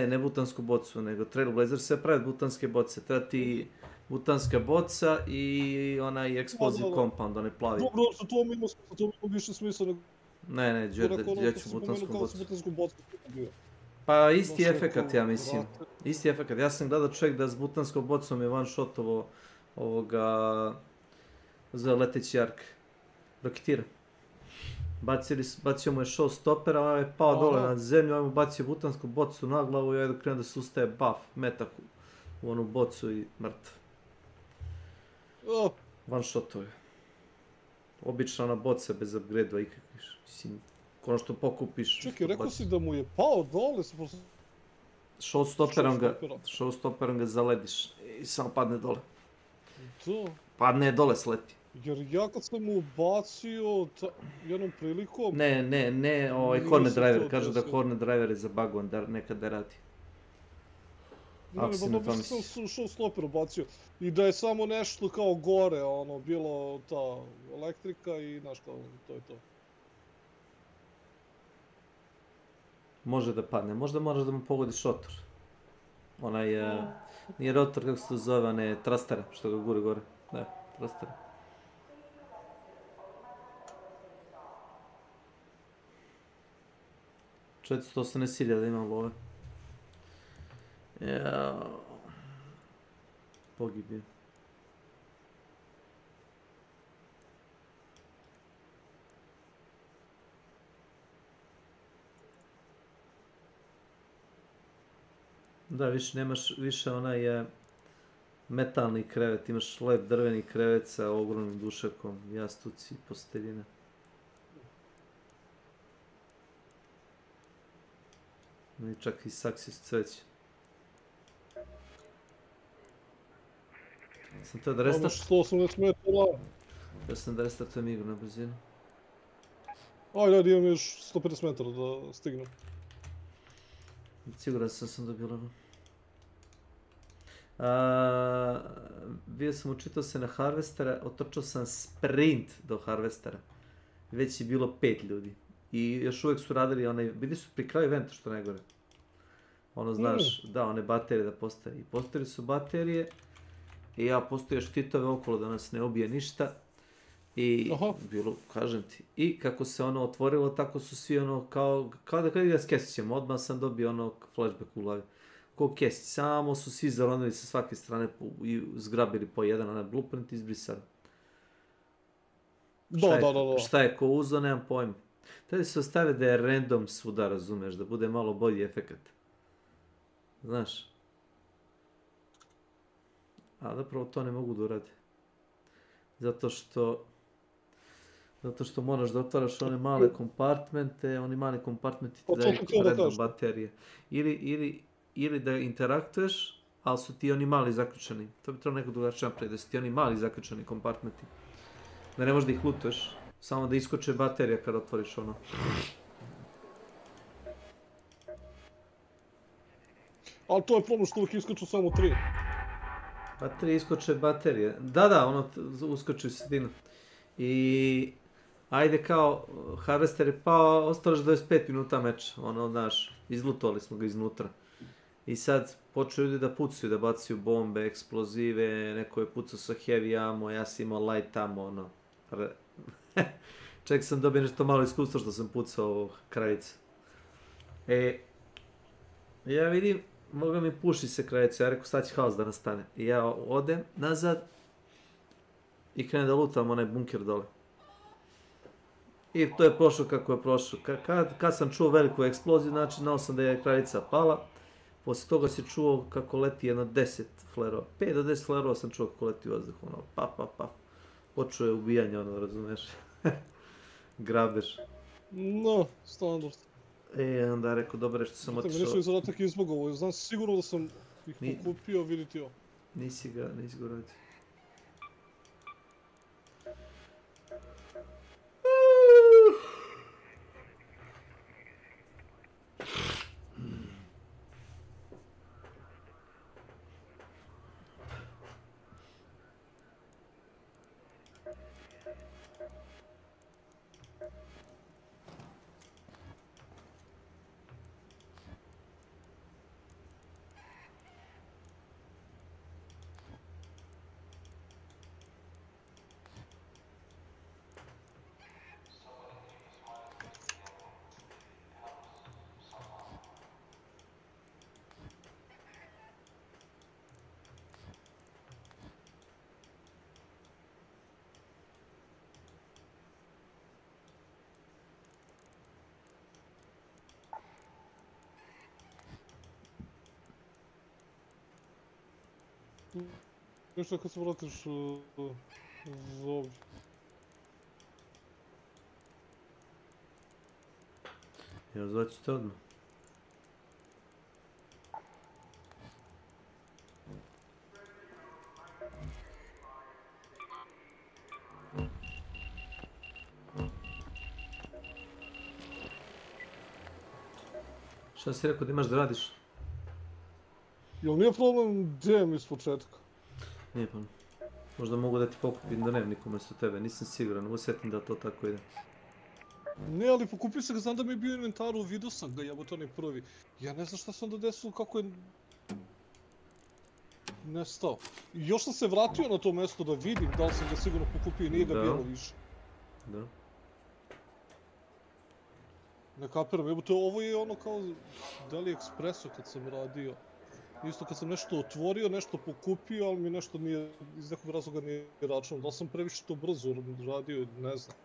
Ne butansku bocu, nego Trailblazer se pravi butanske boce. Treba ti butanska boca i onaj explosive compound, onaj plavi. Dobro, sa tom ima više smisla nego... Ne, ja ću butansku bocu. Pa isti efekat, ja mislim. Isti efekat. Ja sam gledao čovjek da s butanskom bocom je one-shotovo ovoga... za leteći jark. Raketira. Bacio mu je showstopper, a on je pao dole na zemlju, on mu bacio butansku bocu na glavu i onda krenuo da se ustaje buff, metak u onu bocu i mrtav. One-shotove. Obična ona boca bez upgrade-a ikakviš. Mislim, ono što pokupiš... Čekaj, rekao si da mu je pao dole? Showstopperom ga zalediš i samo padne dole. Da. Padne dole, sleti. Jer ja kad sam mu bacio jednom prilikom... Ne, Hornet Driver, kažu da Hornet Driver je zabagovan, da nekad ne radi. Ne, pa bi sam showstopper bacio. I da je samo nešto kao gore, bilo ta elektrika i znaš kao, to je to. Može da padne, možda moraš da mu pogodiš rotor. Onaj, nije rotor, kako se to zove, one trastere, što ga gure gore. Da, trastere. Četsto se ne silja da imam love. Jao. Pogibio. Da, više onaj metalni krevet, imaš lep drveni krevet sa ogromnim dušakom, jastuci, posteljine. I čak i saksi s cveće. Sam teo da restart... 180 metara. Ja sam da restartujem igru na brzinu. Ajde, imam još 150 metara da stignem. Siguran sam dobio level. Bio sam učitao se na Harvestera, otrčao sam sprint do Harvestera. Već je bilo 5 ljudi. I još uvijek su radili bili su pri kraju eventa što najgore. Znaš, da, one baterije da postavi. I postavili su baterije i ja postavio štitove okolo da nas ne ubije ništa. I bilo, kažem ti, i kako se otvorilo, tako su svi kao da kada igra s Kesićem, odmah sam dobio flashback u glavi. Ko Kesić, samo su svi zaronili sa svake strane i zgrabili po jedan, onaj blueprint izbrisan. Da. Šta je ko uzo, nemam pojma. Tada se ostave da je random svuda, razumeš, da bude malo bolji efekat. Znaš. A zapravo to ne mogu da urade. Zato što moraš da otvaraš one male kompartmente, oni mali kompartmenti ti daju random baterije. Ili da interaktuješ, ali su ti oni mali zaključani. To bi trebalo neko drugačije napraviti, da su ti oni mali zaključani kompartmenti. Da ne možeš da ih lutuješ, samo da iskoče baterija kad otvoriš ono. Ali to je problem što uvijek iskoču samo 3. Pa 3 iskoče baterije. Da, uskoči u sredinu. I... Ajde kao, Harvester je pao, ostalo još 25 minuta meča. Znaš, izlutovali smo ga iznutra. I sad počeo ljudi da pucaju, da bacaju bombe, eksplozive, neko je pucao sa heavy ammo, ja sam imao light ammo, Ček sam dobio nešto malo iskustva što sam pucao krajicu. Ja vidim, moga mi puši se krajicu, ja rekao sad će haos da nastane. I ja odem nazad i krenem da lutam onaj bunker dole. I to je prošlo kako je prošlo. Kad sam čuo veliku eksploziju, znači znao sam da je kraljica pala. Poslije toga si čuo kako leti jedno 10 flerova. 5 do 10 flerova sam čuo kako leti u vazduhu. Pa. Počeo je ubijanje, razumiješ. Grabež. No, standard. Onda rekao, dobro što sam otišao. Nisam ih zadatak izbogovo, znam sigurno da sam ih pokupio, vidjeti ovo. Nisi ga radio. Nešto kad se vratiš za ovdje. Ja zvaću te odmah. Šta si rekao da imaš da radiš? Jel nije problem gdje mi s početka? Nije pa. Možda mogu da ti pokupim dnevnik umjesto tebe, nisam siguran, osjetim da to tako ide. Ne, ali pokupio sam ga, znam da mi je bio inventaru, vidio sam ga, jebote onaj prvi. Ja ne znam šta se onda desilo, kako je... nestao. I još sam se vratio na to mjesto da vidim da li sam ga sigurno pokupio, nije ga bilo više. Da. Ne kapiram, jebote, ovo je ono kao da li ekspreso kad sam radio. Isto kad sam nešto otvorio, nešto pokupio, ali mi nešto nije, iz nekog razloga nije računalo. Da li sam previše to brzo radio, ne znam.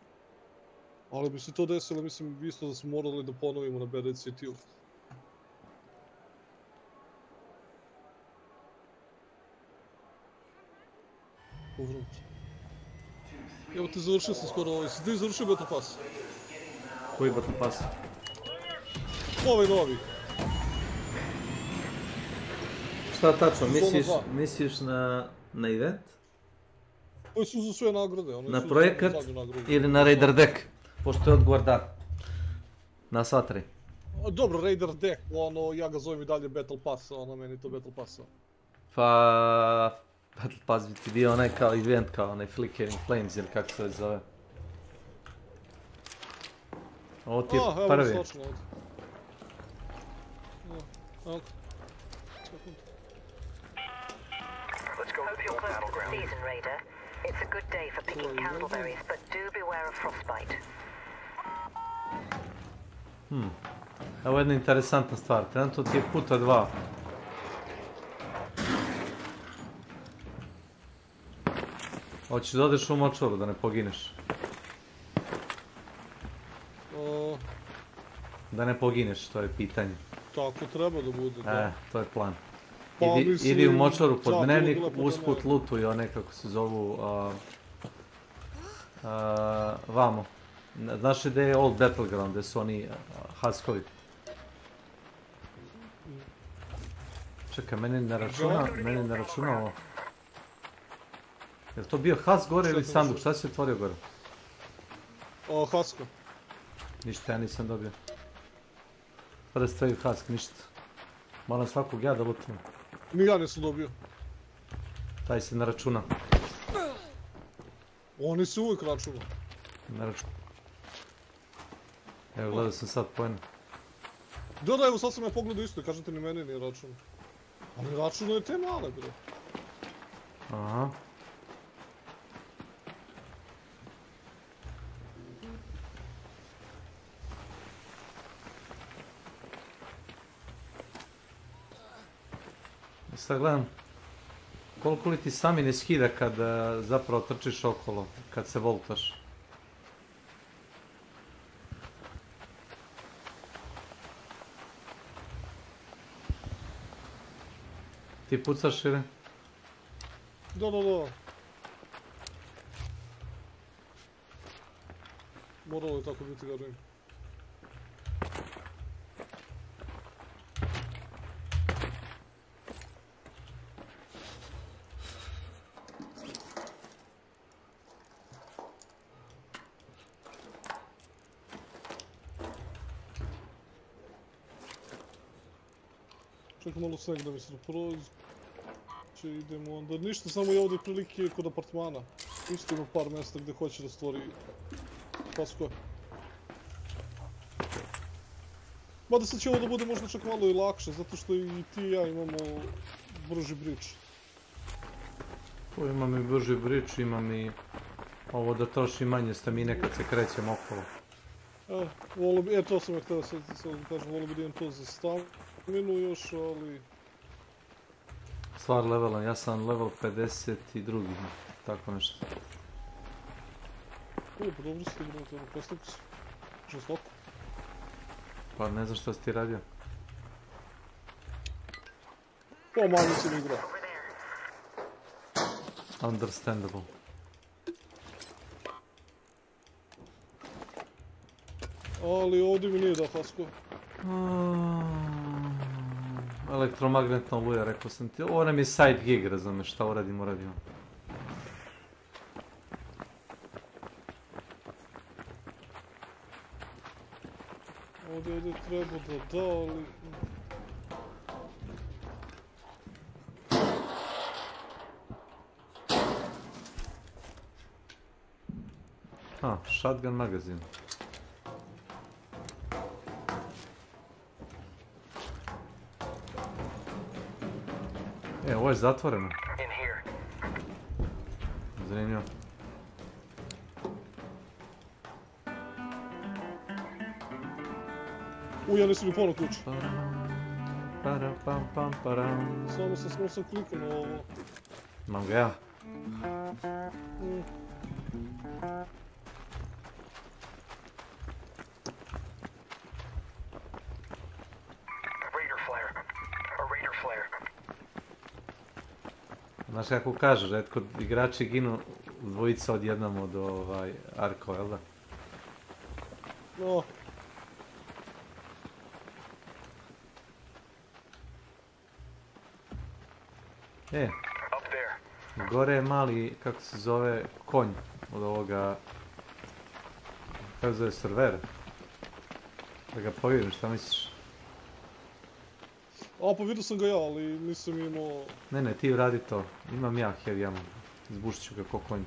Ali bi se to desilo, mislim, isto da smo morali da ponovimo na Bad City-u. Uvrut. Evo te završio sam skoro ovaj, si ti završio Battle Pass? Koji Battle Pass? Ovaj novi. Šta tačno, misliš na event? Oni su za sve nagrade. Na projekat ili na Raider Deck? Pošto je odgovor da. Na sva tri. Dobro, Raider Deck, ono, ja ga zovem i dalje Battle Pass, ono, meni to Battle Pass. Pa... Battle Pass bi ti bio onaj kao event, kao onaj Flickering Flames ili kako se zove. Ovo ti je prvi. Evo sočno ovdje. Hope you're close to the season, Raider. It's a good day for picking candleberries, but do beware of frostbite. Evo jedna interesantna stvar, trenutno ti je puta 2. Hoćeš da odeš u močvaru da ne pogineš? Da ne pogineš, to je pitanje. Tako treba da bude, da. To je plan. Idi u močvaru pod dnevnik, usput lutuj one kako se zovu vamo. Znaš gdje je Old Battleground, gdje su oni Huskovi? Čekaj, meni ne računa ovo. Je li to bio Husk gore ili Sanduk? Šta si otvorio gore? Husko. Ništa ja nisam dobio. Prvi stoji Husk, ništa. Moram svakog ja da lutujem. Ni ja nisam dobio. Taj se ne računa. Oni se uvijek računa. Ne računa. Evo, gledao sam sad pojene. Da, evo sad sam ja pogledao isto i kažete ni meni nije računa. Ali računa je te male, bre. Aha. Sad gledam, koliko li ti sami ne skida kad zapravo trčiš okolo, kad se voltaš? Ti pucaš ili? Da. Moralo je tako biti, gažem. Čekaj malo sneg da mi se prođe. Idemo onda. Ništa, samo je ovdje prilike kod apartmana. Isto ima par mjesta gdje hoće da stvori pasko. Mada sad će ovo da bude možda čak malo i lakše, zato što i ti i ja imamo brži bridge. Tu imam i brži bridge, imam i ovo da troši manje stamine kad se krećem okolo. To sam ja htio sad kažem, volio bi da imam to za staminu još, ali... Stvar levela, ja sam level 52, tako nešto. Pa dobro ste bilo to, postavku si. Žestoko. Pa ne znam što si ti radio. Pa manje si mi igra. Understandable. Ali ovdje mi nije da fasko. Elektromagnetna oluja, rekao sam ti. Ovo nam je side gig, razumeš, šta uradimo. Ovdje treba da, ali... Shotgun magazin. Ovo je zatvoreno. Zanimljivo. Ja nisam mi ponovno ključ. Samo sam klikao na ovo. Imam ga ja. Znaš kako kažeš, retko igrači ginu dvojica odjednom od arkova, jel da? No. Gore je mali, kako se zove, konj od ovoga, kako se zove, servera. Da ga povidim, šta misliš? Pa vidio sam ga ja, ali nisam imao... Ne, ti uradi to. Imam ja heavy ammo. Izbušit ću ga ko konj.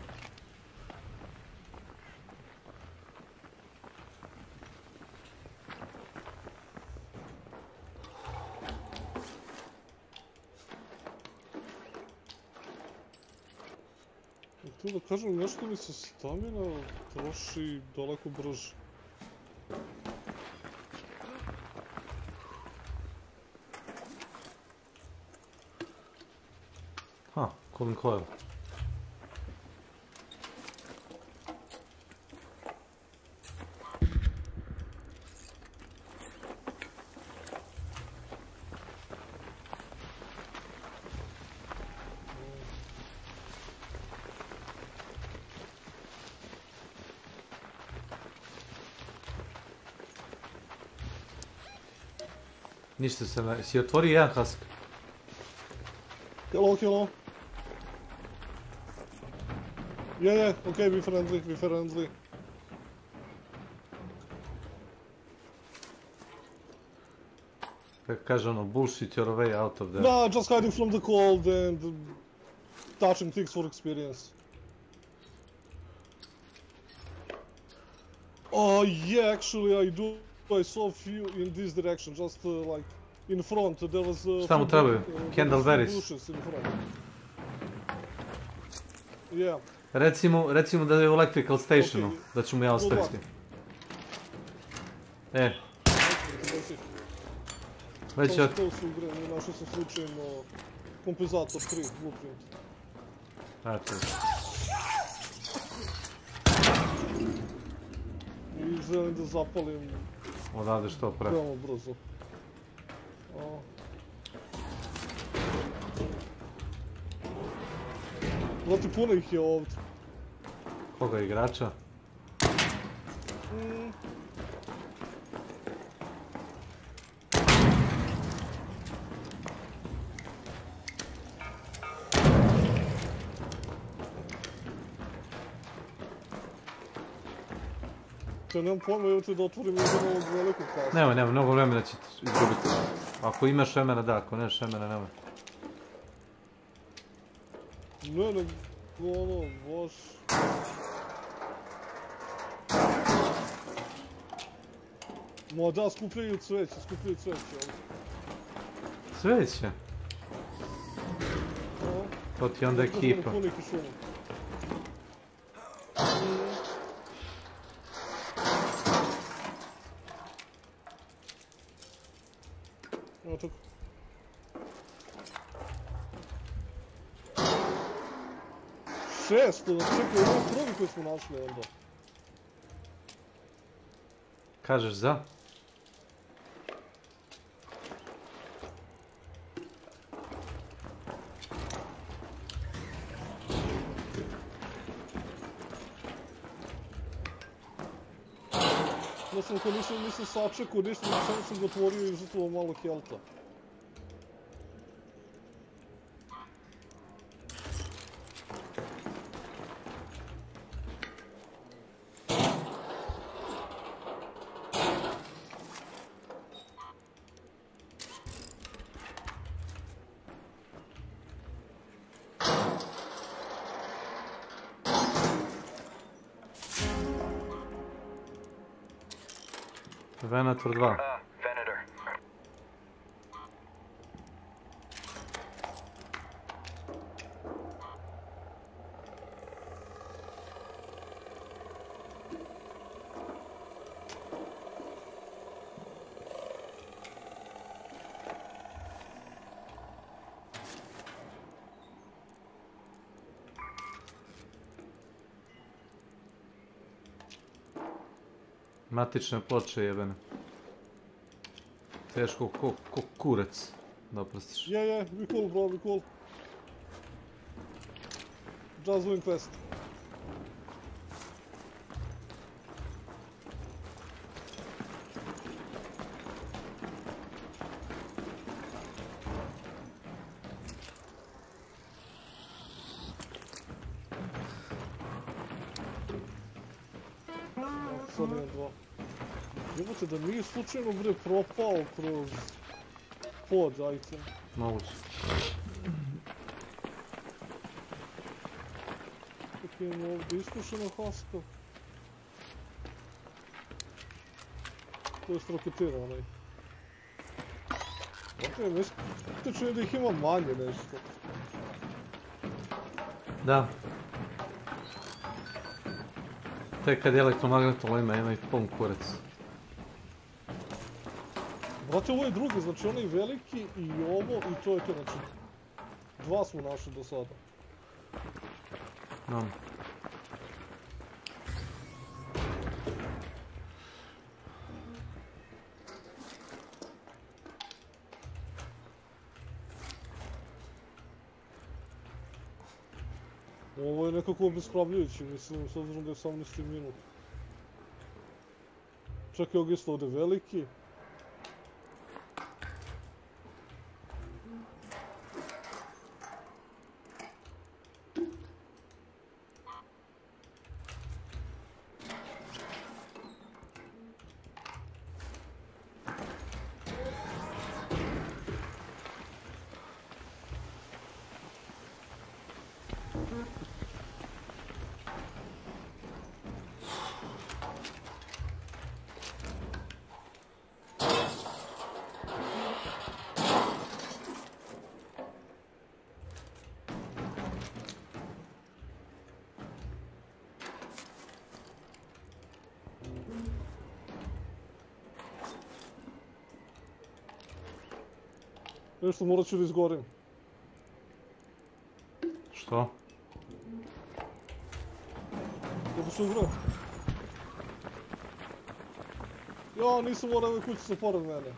Tu da kažem, nešto mi se stamina troši daleko brže. Cooling coil. Ništa se ne... Si otvorio jedan husk? Hello. Yeah, okay, be friendly. Kako kaže ono, bullshit your way out of there. Nah, just hiding from the cold and touching things for experience. Oh yeah, actually I do. I saw a few in this direction, just like in front. There was šta mu trebaju? Candle berries. Yeah. Recimo da je u electrical stationu, da ću mu ja ostaviti. Već ja... To su igre, našao sam slučajno kompenzator 3, blueprint. Eto. I želim da zapalim... Odade što pre. Veoma brzo. Znate, puno ih je ovdje. Koga igrača? Nemam pojma, evo te da otvorim jedan ovog velikog klasa. Nema, mnogo vremena će izgubiti. Ako imaš vremena da, ako nemaš vremena nemoj. Ne, nego ono, baš... Ma da, skupljaju cveće ovdje. Cveće? To ti onda ekipa. Evo tako. Šesto, čekaj, ovo je prvi koji smo našli onda. Kažeš za? Da sam ko nisam sačekao ništa, samo sam ga otvorio i žutvao malo helta. Venator 2. Venator. Matične ploče jebene. Teško ko kurac da oprostiš. Je, be cool bro, be cool. Just doing quest. Sad imam dva. Jebote da nije slučajno bre propao kroz pod item. Moguće. Kako imamo ovdje iskušeno hasko. To je roketira onaj. Ok, nešto čujem da ih ima manje nešto. Da. Tek kad je elektromagnetno ima ih pun kurac. Brate, ovo je drugi, znači onaj veliki i ovo i to je to, znači... Dva smo našli do sada. No. Ovo je nekako obespravljujući, mislim, s obzirom da je 18. minut. Čekaj, ovdje isto ovdje veliki. Nešto morat ću da izgorim. Što? Kako ću izgoriti? Ja, nisam morao ove kućice pored mene.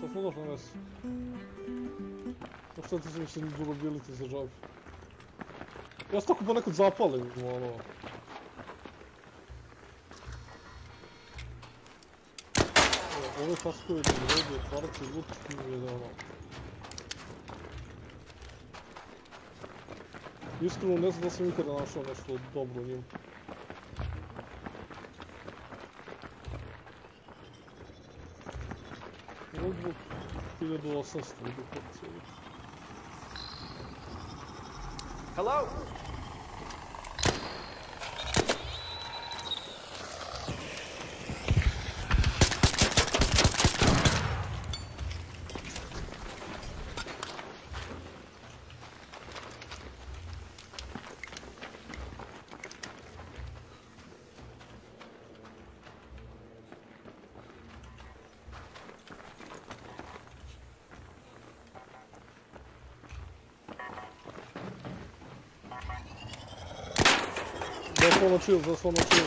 To smo došli na mesu. Što ti se više durability za džab? Ja se tako ponekad zapalim, ono... ove taskove da mi redu otvarati loot je da ono... Iskreno ne znam da sam ikada našao nešto dobro u njim. Notebook 1800 vidi kako cijeli. Hello? Zasłona chill.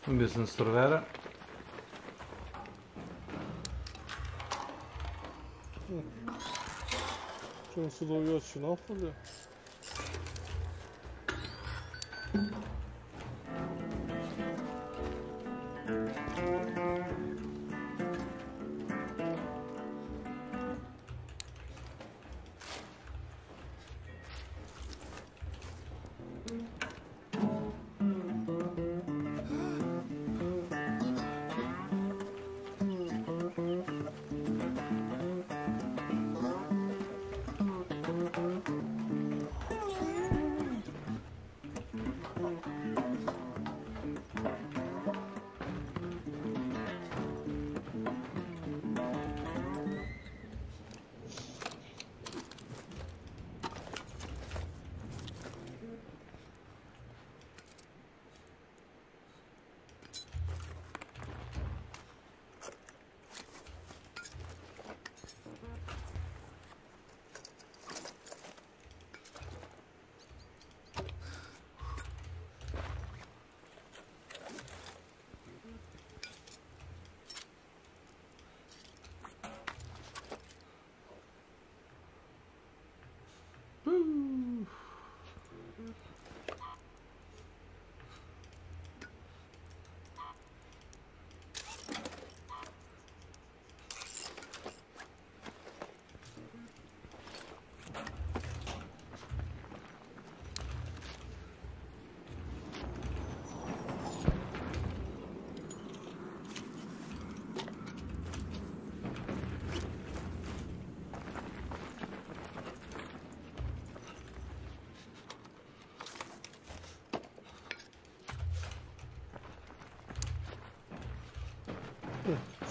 Bio sam servera. Čemu se dovijači napolje?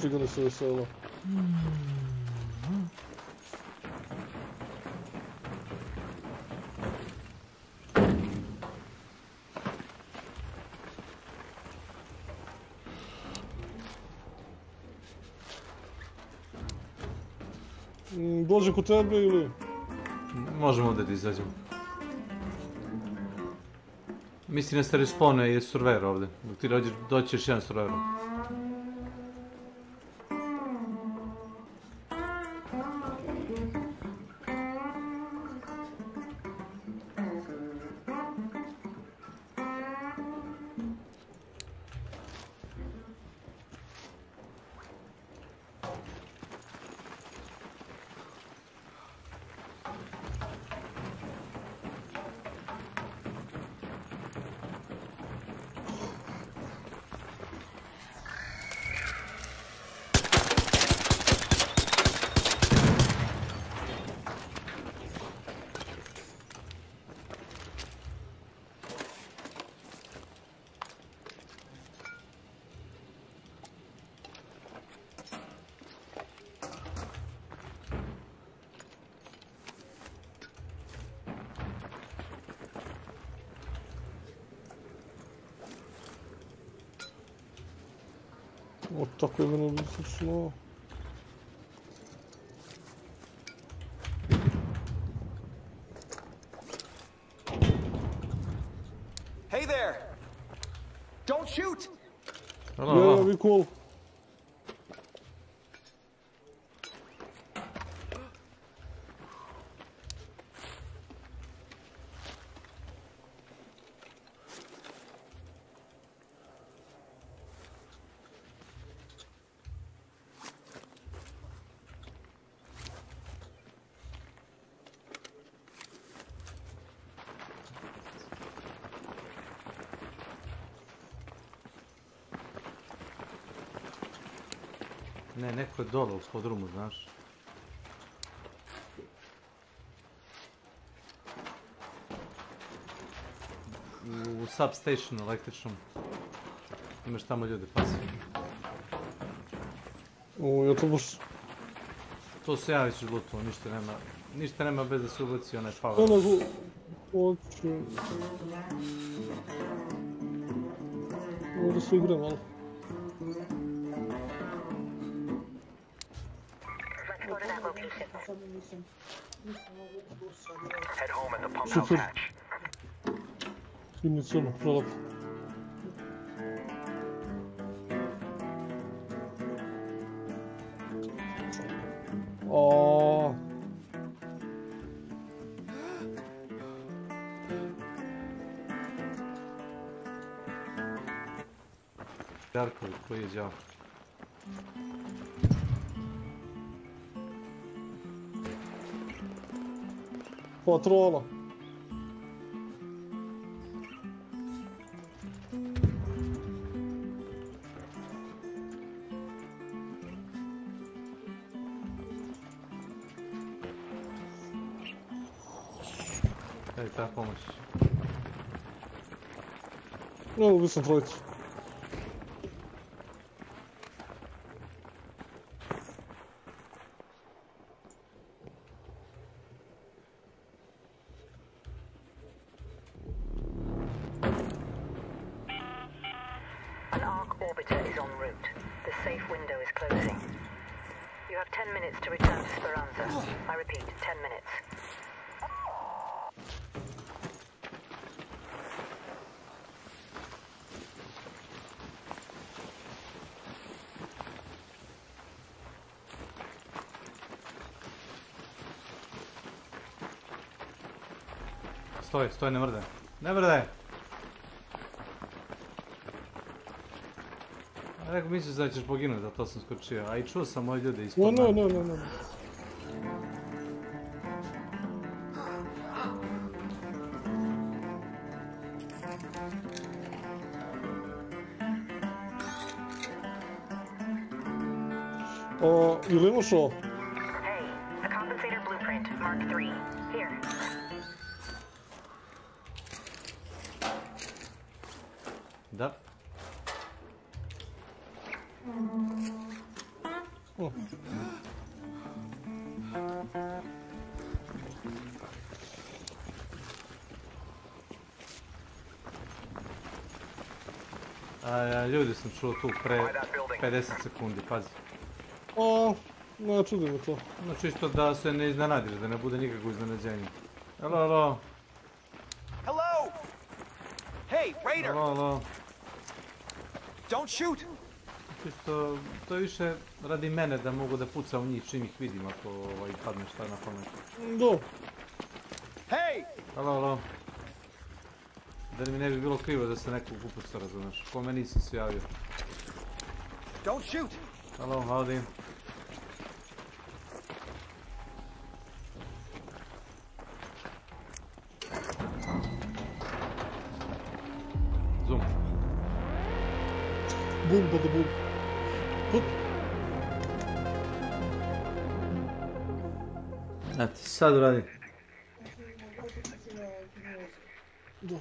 Žigani se veselo. Dođe kod tebe ili? Možemo ovdje da izađemo. Mislim da se respawnuje je server ovdje. Dok ti doći još jedan server. От tako je meni slično. Hey there! Don't shoot! Yeah, be cool. Ne, neko je dole u podrumu, znaš. U substationu električnom. Imaš tamo ljude, pazi. O, ja to baš... To se ja već odlutuo, ništa nema bez da se ubaci onaj Ne, power. nego... Hoću... Ovdje se igra malo. Head home in the pump house Super. hatch. Skimnicu ono, prelako. Aaaa... Darković, koji je đavo. Patrola. Daj ta pomoć. Evo, ubio sam trojicu. An arc orbiter is en route. The safe window is closing. You have 10 minutes to return to Speranza. I repeat, 10 minutes. Stoj, ne mrdaj. Ne mrdaj! Rekao, misliš da ćeš poginuti, zato sam skočio. A i čuo sam moje ljude ispod Ne. Ili imaš ovo? Hey, a compensator blueprint, Mark 3. Here. Da. O. Ljudi sam čuo tu pre 50 sekundi, pazi. Ne čudi me to. Znači isto da se ne iznenadiš, da ne bude nikakvo iznenađenje. Hello. Hello! Hey, Raider! Hello. Don't shoot! Čisto, to je više radi mene da mogu da pucam u njih čim ih vidim ako padne šta na pamet. Do. Hey! Hello. Da mi ne bi bilo krivo da se nekog upuca, razumeš. Po meni nisam se javio. Don't shoot! Hello, howdy. Zoom. Bum, bada bum. Hup. Eto, sad uradim. Do.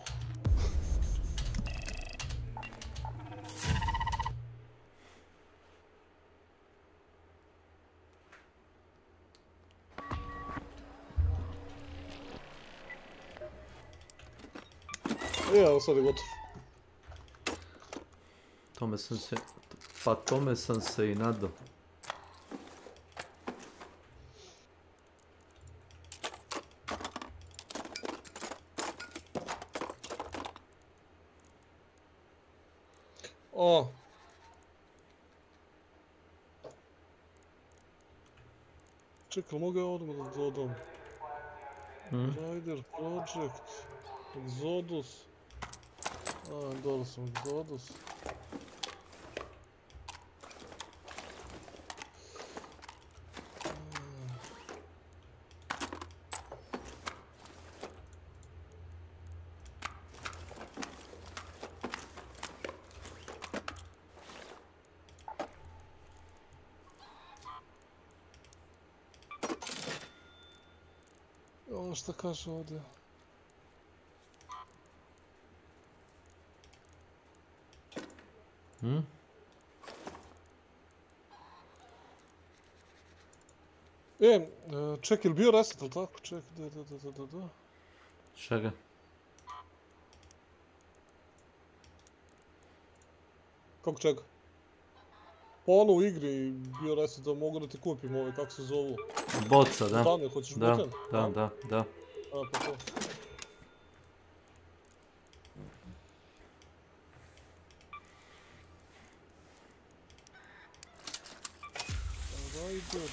Evo, sad je gotov. Tome sam se i nadao. O! Čekaj, mogu ja odmah da dodam? Rider Project, Exodus. Dodao sam Exodus. Šta kaže ovdje? Ček, je li bio reset, ili tako? Ček, da. Čega? Kako čega? Pa ono u igri bio reset da mogu da ti kupim ove, kako se zovu? Boca, da. Botane, hoćeš botan? Da. Pa to. Rider.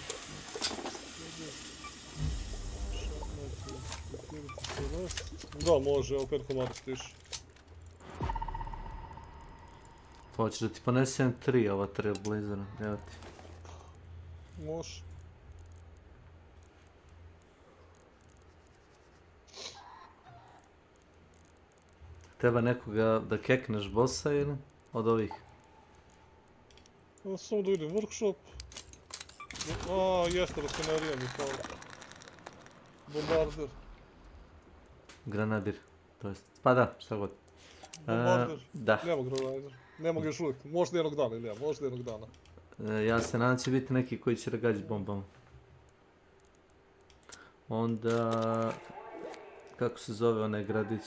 Da, može, evo 5 komada stiš. Hoćeš da ti ponesem 3 ova Trailblazera, evo ti. Može. Treba nekoga da kekneš bossa ili od ovih? Samo da idem workshop. Jeste, rafinerija mi pao. Bombarder. Granadir, to jest, pa da, šta god. Bombarder? Da. Nema granadir. Nema ga još uvijek. Možda jednog dana ili ja, možda jednog dana. Ja se nadam će biti neki koji će ragađati bombama. Onda... Kako se zove onaj gradić?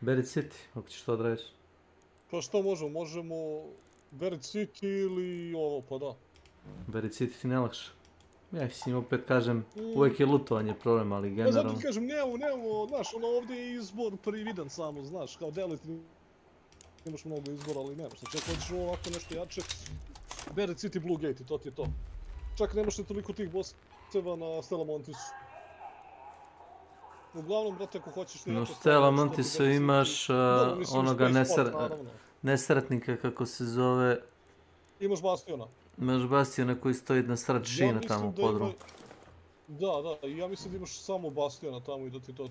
Buried City, ako ćeš to odradiš. Pa što možemo? Možemo Buried City ili ovo, pa da. Buried City ti ne lakše. Ja mislim, opet kažem, uvijek je lootovanje problem, ali generalno... Pa zato ti kažem, nemamo, znaš, ono ovdje je izbor prividan samo, znaš, kao deliti imaš mnogo izbora, ali nemaš. Znači, ako hoćeš ovako nešto jače, Buried City, Blue Gate i to ti je to. Čak nemaš ne toliko tih bosseva na Stella Montisu. Uglavnom, brate, ako hoćeš... No, Stella Montisu imaš onoga nesretnika, kako se zove... Imaš Bastiona. Imaš Bastiona koji stoji na srat šina tamo u podrumu. Da, ja mislim da imaš samo Bastiona tamo i da ti to.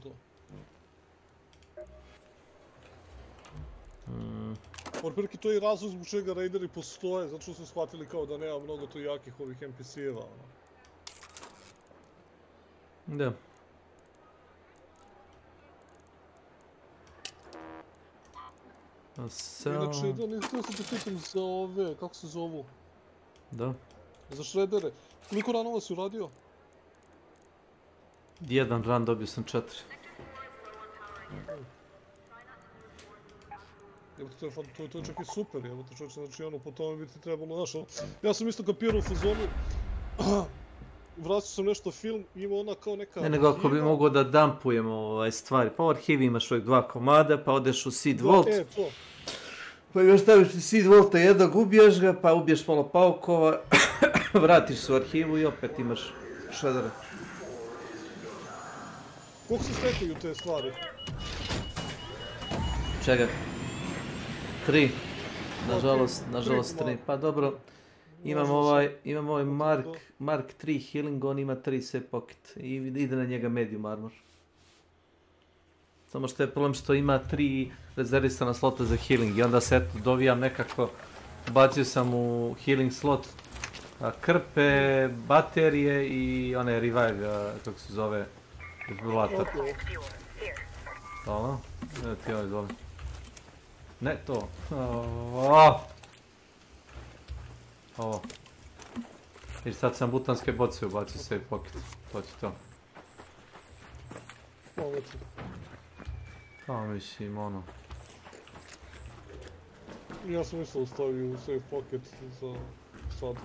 Otprilike to je razlog zbog čega raideri postoje, zato što su shvatili kao da nema mnogo to jakih ovih NPC-eva. Da. Inače, da, nisam se te pitam za ove, kako se zovu? Da. Za šredere. Koliko ranova si uradio? Jedan ran, dobio sam 4. To je čak i super, znači ono, po tome bi ti trebalo, znaš, ja sam isto kapirao u fazonu, vraćao sam nešto film, ima ona kao neka... Ne, nego ako bi mogao da dampujemo stvari, pa u arhivi imaš uvijek 2 komada, pa odeš u Seed Vault. To. Pa još staviš ti Seed Vaulta jednog, ubiješ ga, pa ubiješ malo paukova, vratiš se u arhivu i opet imaš šredere. Koliko se stekaju te stvari? Čega? 3. Nažalost 3. Pa dobro, imam ovaj Mark 3 healing, on ima 3 save pocket i ide na njega medium armor. Samo što je problem što ima 3 rezervisana slota za healing i onda se eto dovijam nekako, bacio sam u healing slot krpe, baterije i one revive, kako se zove, defibrilator. Hvala, evo ti ovo izvoli. Ne to. Ovo. I sad sam butanske boce ubacio safe pocket. To će to. Pametno. Pa mislim ono. Ja sam mislio stavio u safe pocket za sad.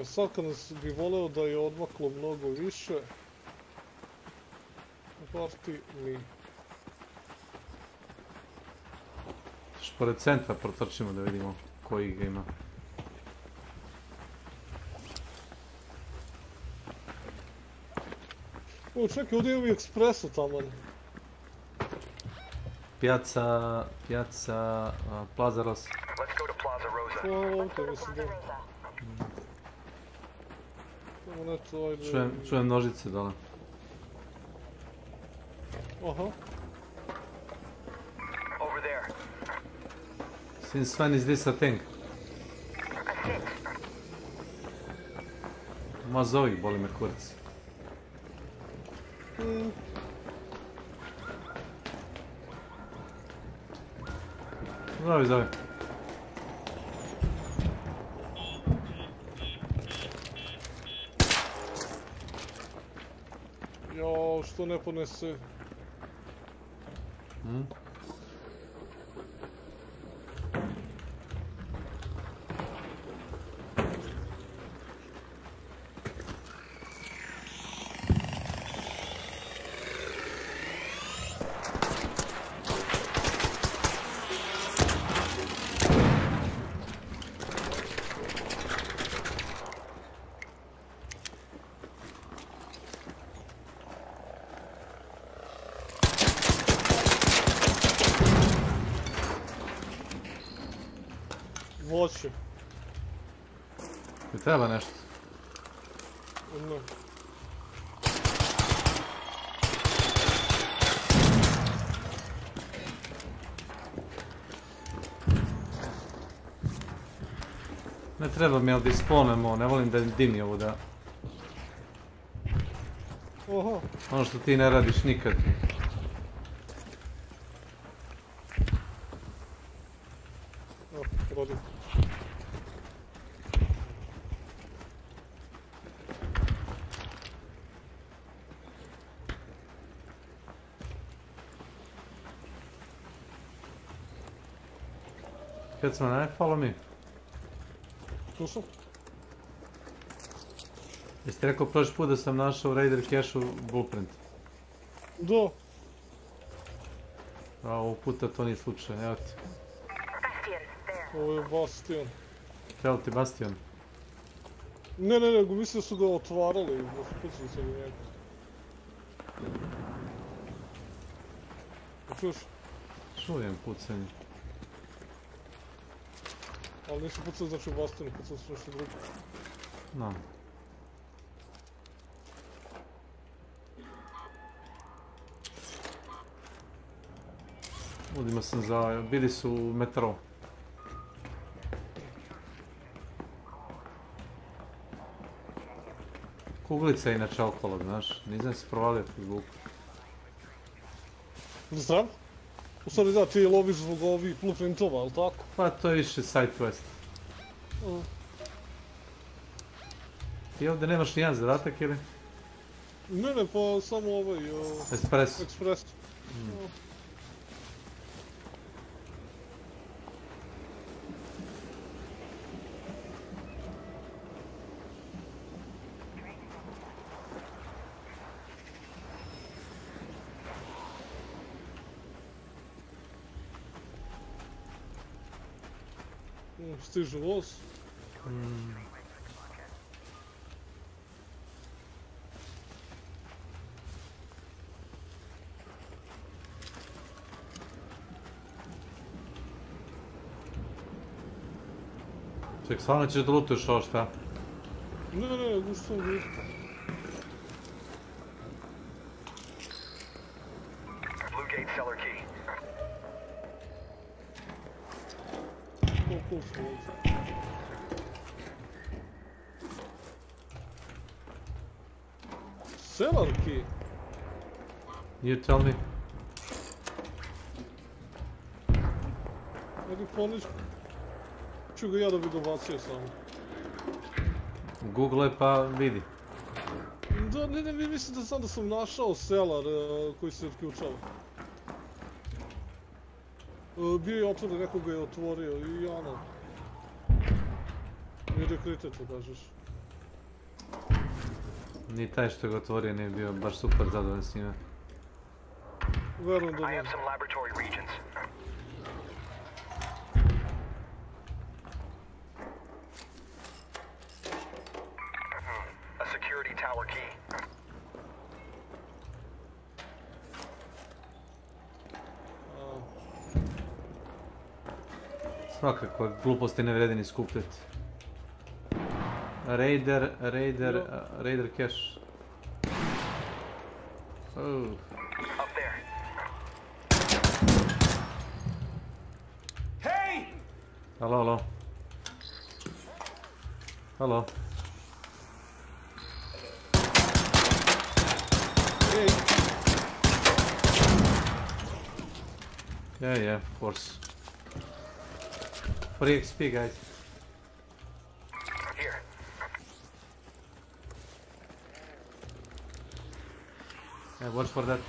A sad kad bi voleo da je odmaklo mnogo više, vrti mi. Pored centra protrčimo da vidimo koji ga ima. O, čekaj, ovdje imam i ekspresu tamo. Piazza Plaza Rosa. Ovdje mislim da. Samo neto, ajde. Čujem nožice dole. Aha. Since when is this a thing? Ma zovi, boli me kurac. Zovi. Jao, što ne ponese? Voće. Ti treba nešto? Ne. Ne treba mi, ali da isponemo, ne volim da dimi ovo da... Aha. Ono što ti ne radiš nikad. Radim. Kad smo ne, follow me. Tu sam. Jesi ti rekao prošli put da sam našao u Raider Cache-u blueprint? Da. A ovog puta to nije slučaj, evo ti. Ovo je Bastion. Treba ti Bastion? Ne, nego mislim da su ga otvarali, da su pucali se u njega. Čuješ? Čujem pucanje. Ali nisu pucali znači u Bastionu, pucali su nešto drugo. No. Udimo sam za... bili su u metro. Kuglica je inače okolo, znaš, nisam se provalio tu zvuku. Znam? U stvari da, ti loviš zbog ovih blueprintova, ali tako? Pa to je više side quest. Ti ovdje nemaš nijedan zadatak ili? Ne, pa samo ovaj... Espresso. Espresso. Stiže voz. Ček, stvarno ćeš da lutuješ ovo šta? Ne, gušto sam vidio. Blue gate cellar key. Cellar key? You tell me. Ajde poniš ću ga ja da bi dobacio samo. Google pa vidi. Da, ne, mislim da sam našao selar koji se otključava. Bio je otvoren, neko ga je otvorio i ono... I rekrite to kažeš. Ni taj što ga otvorio nije bio baš super zadovoljan s njime. Verujem da I ne. have some laboratory regions. A security tower key. Svakako, gluposti ne vredi ni skupljati. Raider cache. Oh. Up there. Hey! Halo. Halo. Hey. Yeah, of course. Free XP, guys. Here. Yeah, watch for that.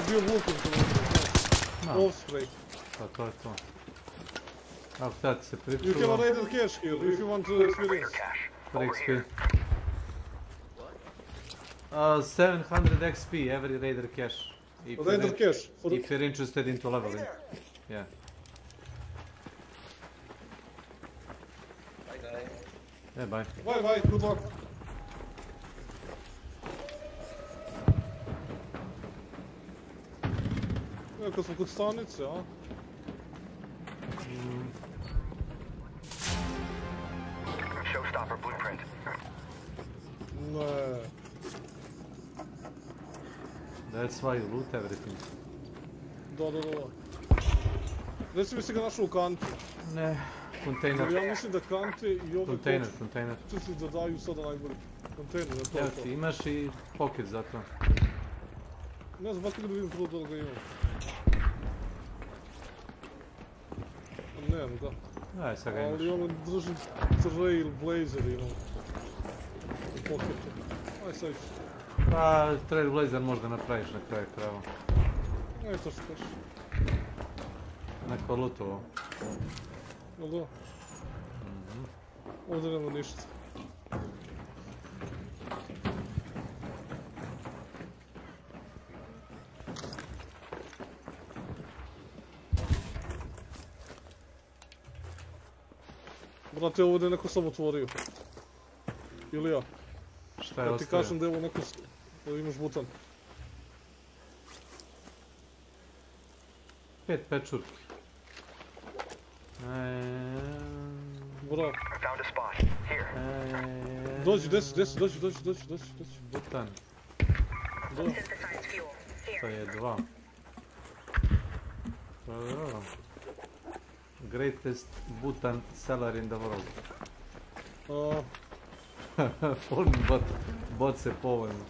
Bio Vulcan to off-spray. Pa to je to. Evo šta ti se pričuo? You have a Raider cache here, if you want experience. Free XP. 700 XP every Raider cache. Raider cache. If you're interested into leveling. Yeah. Bye guys. Yeah, bye. Bye, good luck. Kad smo kod stanice, a? Showstopper blueprint. Ne. That's why you loot everything. Da. Reci mi si ga našao u kanti. Ne, kontejner. Ja mislim da kante i ove Kontejner. Čuči da daju sada najbolji. Kontejner, to Evo je to. ti, imaš i pocket za to. Ne znam, bako da vidim prvo da li ga imam. Nemam ga. Aj, sad ga imaš. Ali ono držim trail blazer imam. U pocketu. Aj sad ću. Pa, Trailblazer možda napraviš na kraju krava. Ne, to što kažeš. Neko lutovo. Jel da? Ovdje nema ništa. Brate, ovdje je neko sam otvorio. Ili ja? Šta je ja ti ostavio? kažem da je ovo neko... Evo imaš butan. 5 pečurki. Bravo. Found a spot. Here. Dođi. Butan. Da. To je 2. Greatest butan seller in the world. Volim bot se povoljno.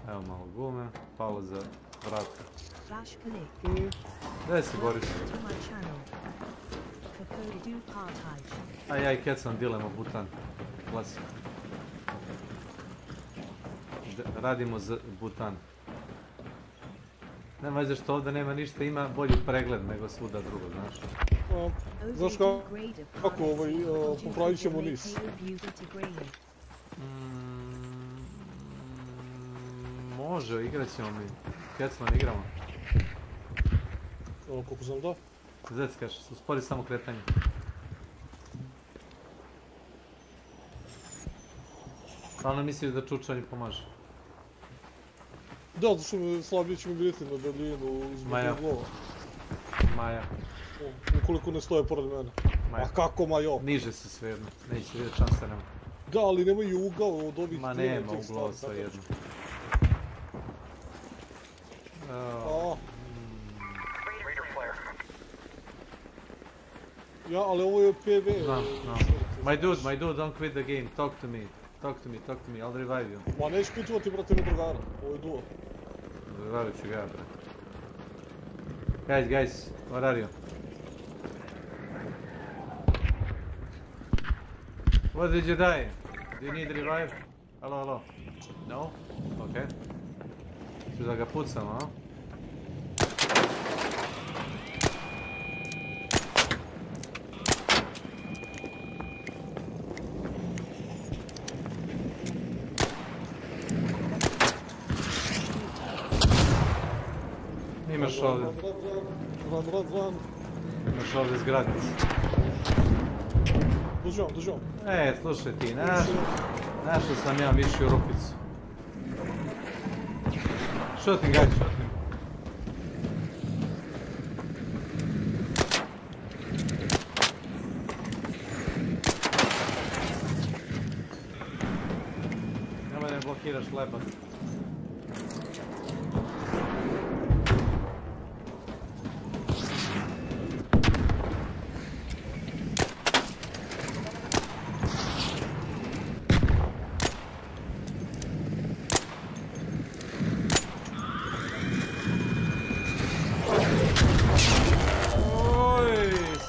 Evo malo gume, palo za vrata. Flash click. Gdje si Boris? To my channel. Kako do partage. A ja i kecam dilemo butan. Klasik. Radimo za butan. Nema veze što ovdje nema ništa, ima bolji pregled nego svuda drugo, znaš. Znaš kako popravit ćemo nis? Može, igrat ćemo mi. Kecman igramo. Koliko sam da? Zeckaš, uspori samo kretanje. Stvarno misliš da čučanju pomaže? Da, zato što mi slabije će mi biti na daljinu zbog uglova. Maja. Ukoliko ne stoje pored mene. Maja. A kako Majo? Niže su svejedno, neće vidjeti šanse nema. Da, ali nemaju ugao od ovih Ma nema uglova svejedno. Ja, ali ovo je PV. Znam. My dude, don't quit the game. Talk to me, I'll revive you. Ma neću putovati, brate, na drugara. Ovo je duo. Revivit ću ga ja, bre. Guys, where are you? What did you die? Do you need revive? Hello? No? Okay. Ću da ga pucam, a? Imaš ovdje. Run. Imaš ovdje zgradice. Dođem. Slušaj ti, našao sam ja mišju rupicu. Šutim, guys, šutim. Nemoj ne blokiraš lebac.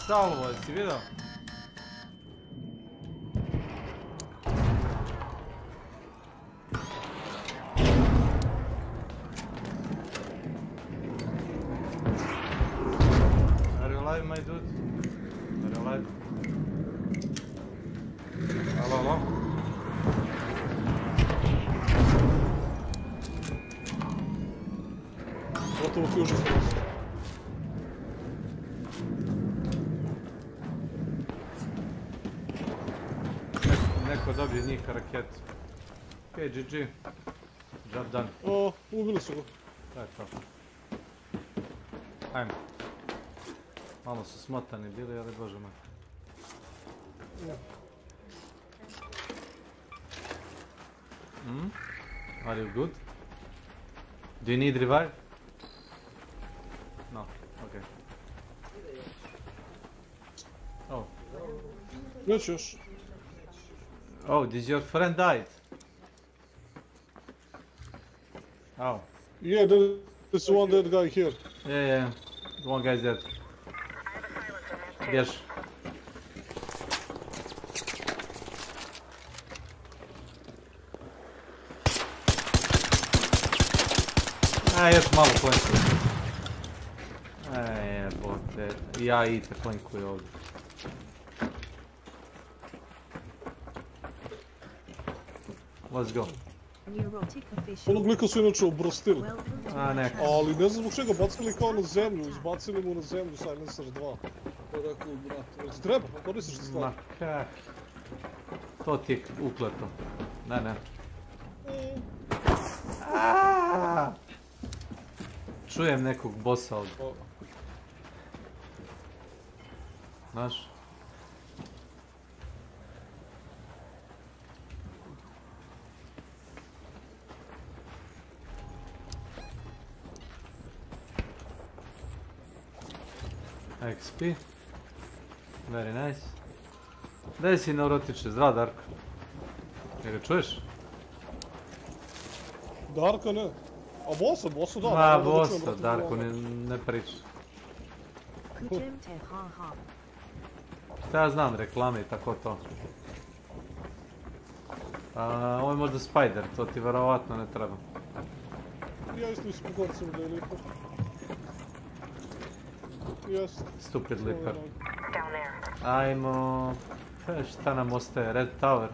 Salvo, jesi vidio? Are you alive, my dude? Are you alive? Halo? Gotovo fusion skills. Neko dobije njih raketu. Okej, GG. Job done. Ubili su ga. To je to. Ajmo. Malo su smotani bili, ali bože moj. Are you good? Do you need revive? No, okay. Oh. Nećeš. Oh, did your friend died? Oh. Yeah, there's one dead guy here. Yeah. One guy's dead. Bjež. Još malo klinkuju. Jebote. Ja i te klinkuju ovdje. Let's go. Onog lika su inače obrostili. Neko. Ali ne znam zbog čega, bacili kao na zemlju, izbacili mu na zemlju Silencer 2. To je rekao, brate, treba, koristiš ti stvari. Ma kak? To ti je ukleto. Ne. Čujem nekog bossa ovdje. Znaš? XP. Very nice. Daj si neurotiče, zdrav Darko. Jel ga čuješ? Darka ne. A bossa da. Ma bossa, Darko ne priča. Šta ja znam, reklame i tako to. Ovo je možda Spider, to ti verovatno ne treba. Ja isto mislim pogodicam da je lipa. Jest. Stupid liper. Ajmo... Šta nam ostaje? Red Tower.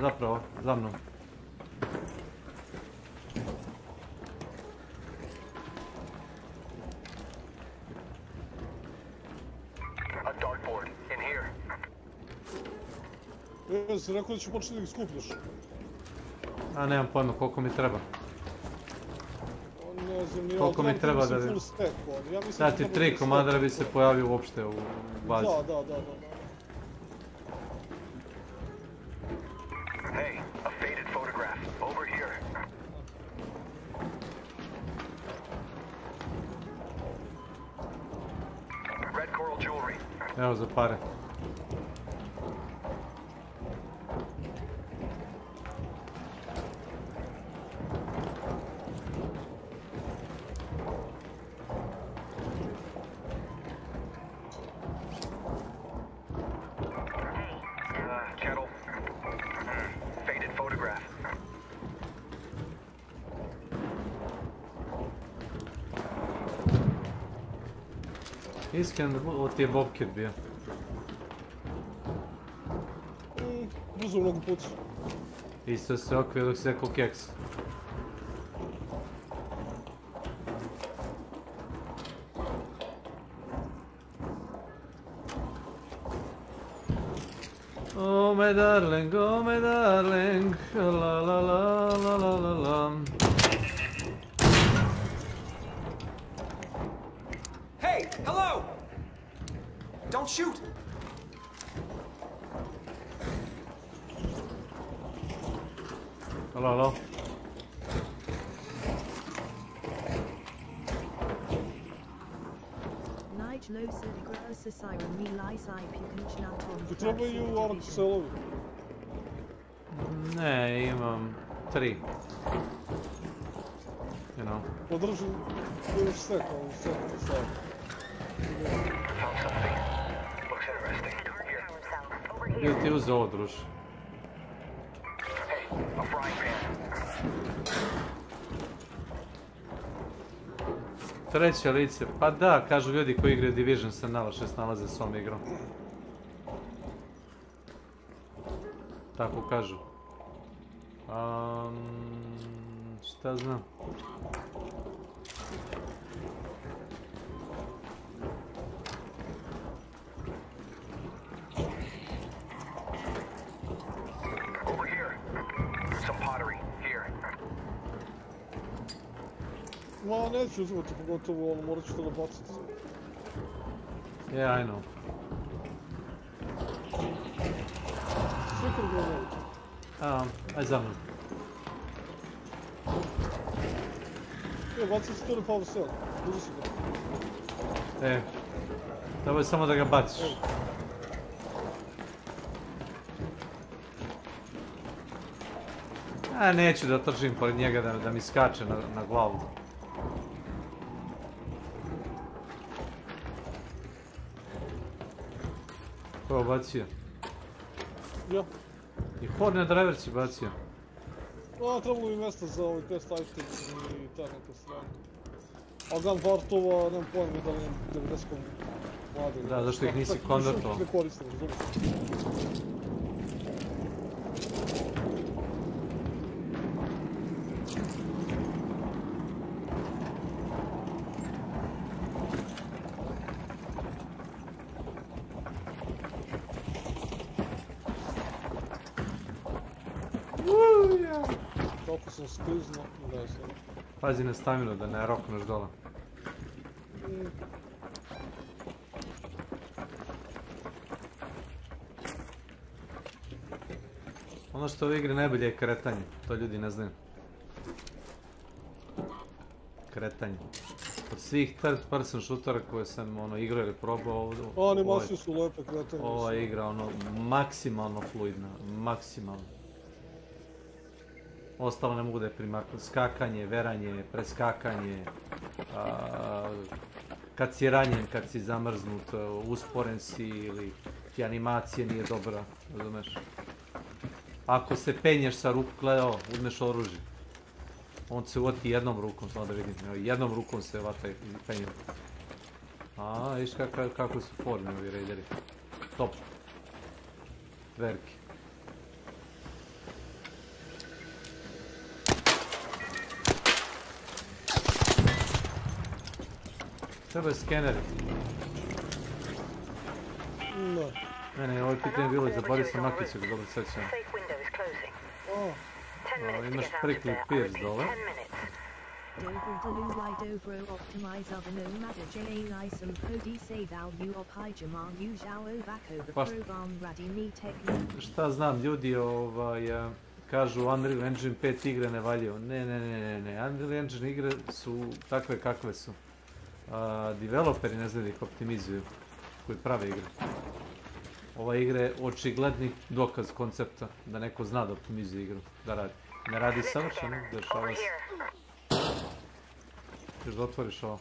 Zapravo, za mnom. Jesi rekao da ću početi da ih skupljaš? A nemam pojma koliko mi treba. Ne znam, nije, koliko mi treba da... Da ti 3 komada bi se pojavio uopšte u bazi. Da. Hey, a faded photograph. Over here. Red coral Evo za pare. Kettle. Faded photograph. Iskren, ovo ti je Bobcat bio. Brzo mnogo puca. Isto se okvio dok se rekao keks. Oh my darling, la la la la la la la. Hey, hello! Don't shoot! Halo, halo. Ti trebaju Ark selovi. Ne, imam 3. You know. Podržim još stek, ali stek ne stavim. Ili ti uzeo ovo, druž? Treće lice, pa da, kažu ljudi koji igraju Division se najlakše snalaze s ovom igrom. Tako kažu. Šta znam? Over here. Some pottery. Here. Ma, neću uzimati, pogotovo ono, morat ću to da baciti. Yeah, I know. Sve kod gledaju. Aj za mnom. Baciti to na power cell. Drži se ga. Treba je samo da ga baciš. Neću da tržim pored njega da mi skače na glavu. Ko je bacio? Ja. I Hornet Driver si bacio. Trebalo mi mjesta za ovaj test items i ta neka strana. A gunpartova, nemam pojma da li imam 90-kom mlade. Da, zašto ih nisi konvertovao? Ne koristim, razumiješ. Kako sam sklizno, ne znam. Pazi na staminu da ne rokneš dole. Ono što u igri najbolje je kretanje, to ljudi ne znaju. Kretanje. Od svih third person shootera koje sam igrao ili probao animacije su lepe, kretanje. Ova igra maksimalno fluidna, maksimalno. Ostalo ne mogu da je primaknu. Skakanje, veranje, preskakanje, kad si ranjen, kad si zamrznut, usporen si ili ti animacija nije dobra, razumeš? Ako se penješ sa ruku, gledaj ovo, uzmeš oružje. On se uvati jednom rukom, samo da vidim, jednom rukom se vata i penje. Viš kako su formi ovi raideri. Top. Verki. Treba je skeneri. Ne, ovo je pitanje bilo za Borisa Makića, ga dobro sećam. Imaš priklik Pierce dole. Pa šta znam, ljudi kažu Unreal Engine 5 igre ne valjaju. Ne, Unreal Engine igre su takve kakve su. Developeri ne znaju da ih optimizuju. koji prave igre. Ova igra je očigledni dokaz koncepta da neko zna da optimizuje igru, da radi. Ne radi savršeno, dešava se. Još da otvoriš ovo.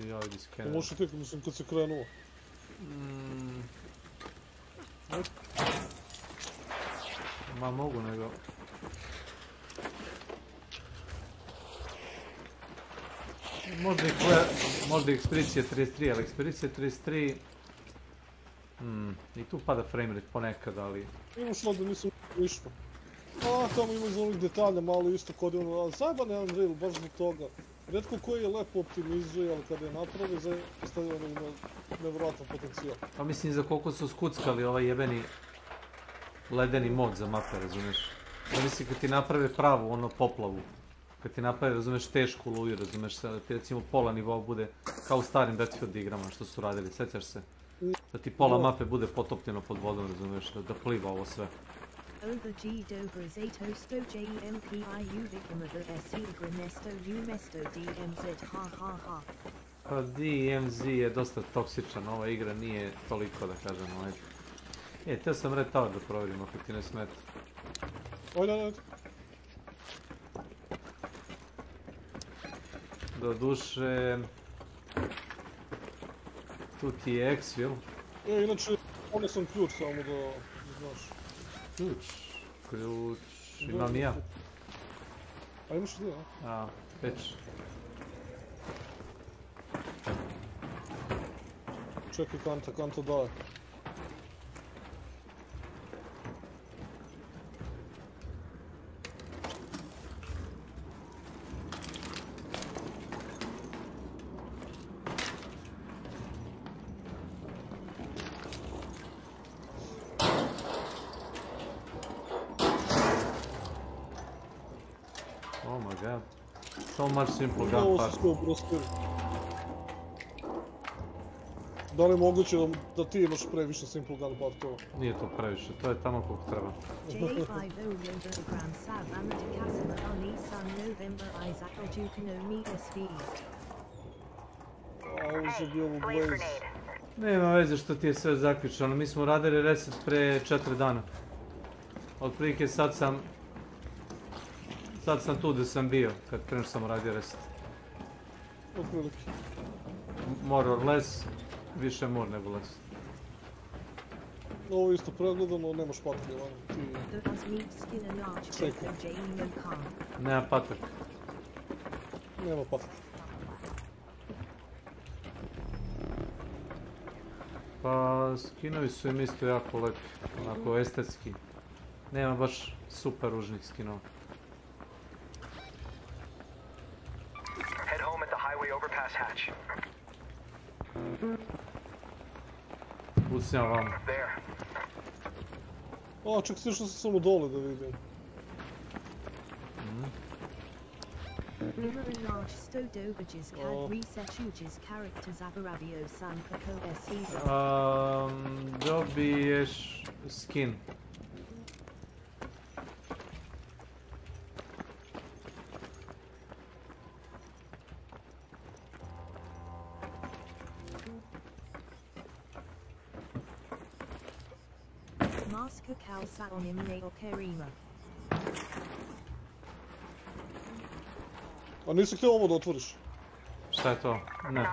I ja vidi skener. Možeš tek, mislim, kad si krenuo. Ma mogu, nego... Možda ekspedicija 33, ali ekspedicija 33... I tu pada frame rate ponekad, ali... Imaš ovdje, nisam ništa. Tamo ima za ovih detalja malo isto kod je ono, zajeban je Unreal, baš zbog toga. Rijetko koji je lepo optimizuje, ali kada je napravi, zaista ono ima nevjerojatan potencijal. Pa mislim za koliko su skuckali ovaj jebeni ledeni mod za mape, razumiješ? Da mislim kad ti naprave pravu ono poplavu, kad ti naprave, razumiješ, tešku luju, razumiješ, da ti recimo pola nivoa bude kao u starim Battlefield igrama što su radili, sjećaš se? Da ti pola mape bude potopljeno pod vodom, razumiješ, da pliva ovo sve. Over G Dover Zato Sto JMPIU Vicomother SE Grenesto Umesto DMZ ha ha ha. Pa DMZ je dosta toksičan, ova igra nije toliko da kažemo, ajde. Teo sam Red Tower da provjerim ako ti ne smeta. Ajde. Do duše... Tu ti je Exfil. Inače, ono sam ključ samo da znaš. Ključ... Imam i ja. A imaš ti, a? Već. Čekaj, kanta daje. Oh my god. So much simple gunpowder. Da li je moguće da ti imaš previše simple gunpowder? Nije to previše, to je tamo koliko treba. Nema veze što ti je sve zaključeno, mi smo radili reset pre 4 dana. Otprilike sad sam tu gdje sam bio, kad prema sam radio reset. Otprilike. More or less, više more nego less. Ovo isto pregledano, nemaš patke, ti... Čekaj. Nema patak. Nema patak. Pa skinovi su im isto jako lepi, onako estetski. Nema baš super ružnih skinova. Head home at the highway overpass hatch. Pucnjam vam. Ček, što sam samo dole da vidim. Dobiješ skin. A nisi htio ovo da otvoriš? Šta je to? Ne.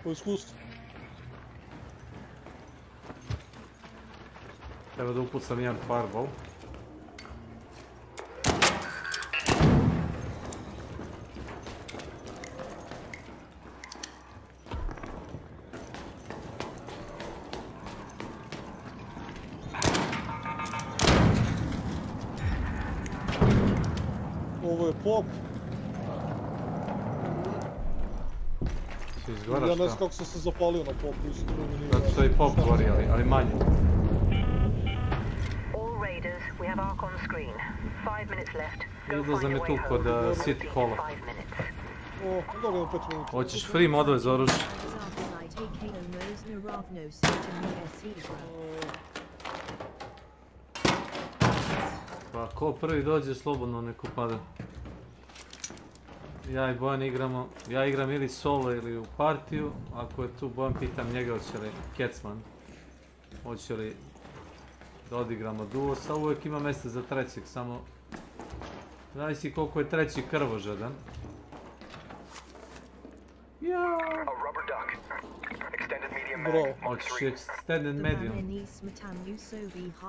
Po iskustvu. Treba da upucam jedan fireball. Ovo je pop. Izgledaš ja ne znam kako sam se zapalio na popu. Zato što i pop gori, ali manje. We have Ark on screen. 5 minutes left. Izlazam je tu kod City Halla. Dobro, 5 minuta. Hoćeš free modove za oružje? Pa ko prvi dođe slobodno neko pada. Ja i Bojan igramo, ja igram ili solo ili u partiju, ako je tu Bojan pitam njega hoće li Kecman, hoće li da odigramo duo, sad uvijek ima mjesta za trećeg, samo zavisi koliko je treći krvožadan. Bravo. Hoćeš extended medium.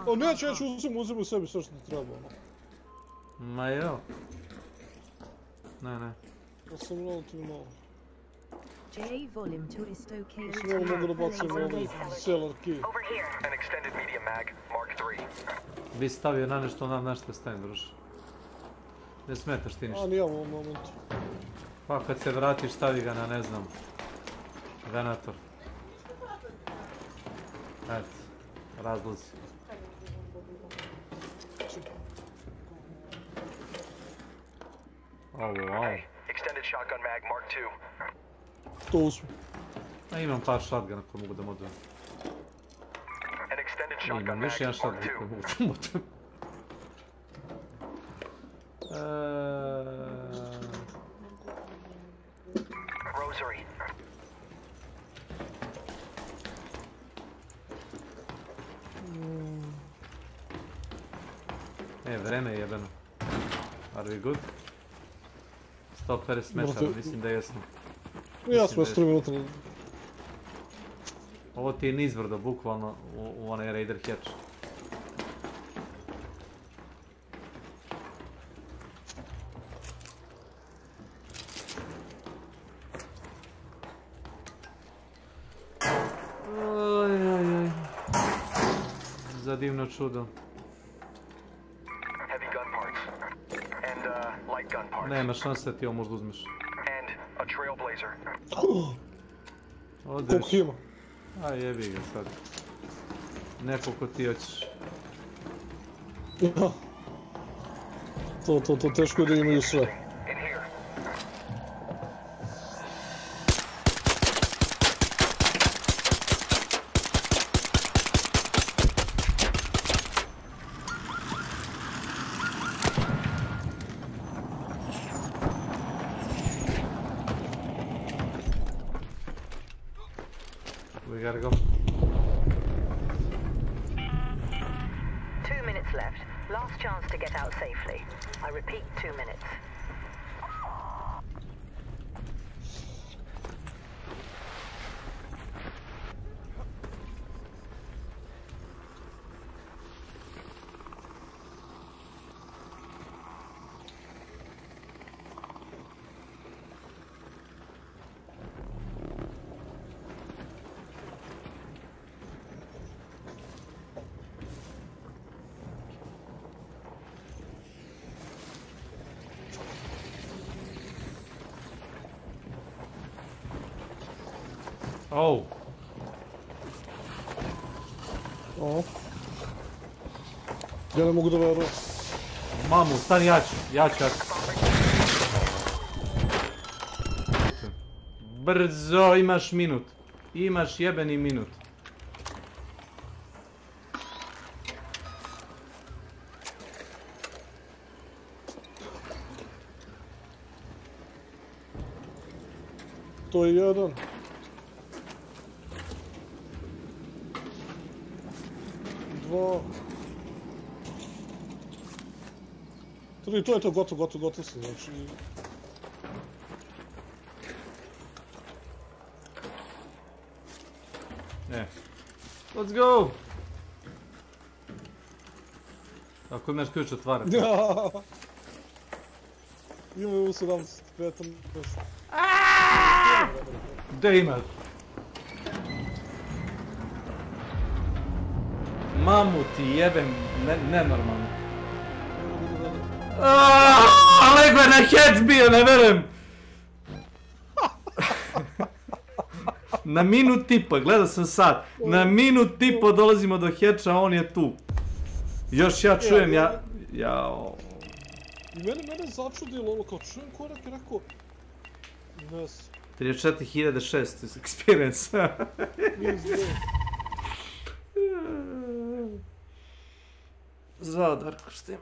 O, neću, uzim sebi sve što ti treba, ono. Ma jo. Ne. Ja sam relativno malo. J volume to isto chaos. Ja sam mogu da bacim ovaj cellar key. An extended medium mag, Mark 3. Vi stavio na nešto, nam na što stajem, druže. Ne smetaš ti ništa. A, nijem u ovom momentu. Pa kad se vratiš, stavi ga na, ne znam, venator. Eto, razlozi. Ovo. Extended shotgun mag, Mark 2. To uzmi. A imam par shotguna koje mogu da modujem. An extended shotgun Imam mag, još jedan Mark shotgun 2. koji mogu da modujem. Rosary. Vreme je jebeno. Are we good? Stop very smešano, mislim da jesmo. Ja smo s 3 minuta. Ovo ti je nizbrdo, bukvalno, u onaj Raider hatch. Za divno čudo. Heavy gun parts. And light gun parts. Nema šanse da ti ovo možda uzmeš. And a trailblazer. Odeš. Koliko ima? A jebi ga sad. Neko ko ti hoćeš. To teško je da imaju sve. We gotta go. 2 minutes left. Last chance to get out safely. I repeat, 2 minutes. Oh. O. Ja ne mogu da verujem. Mamu, stani jači. Brzo, imaš minut. Imaš jebeni minut. To je jedan. Tri, to je to, gotovo se, znači... Let's go! Ako imaš ključ otvarati. Imaju u 75. mjestu. Gdje imaš? Mamu ti jebem, nenormalno. Lego je na hatch bio, ne verujem. Na minut i po, gledao sam sad. Na minut i po dolazimo do hatcha, on je tu. Još ja čujem, jao. I mene začudilo ovo, kao čujem korak i rekao... Ne znam. 34.006 experience. Zao, Darko, što ima?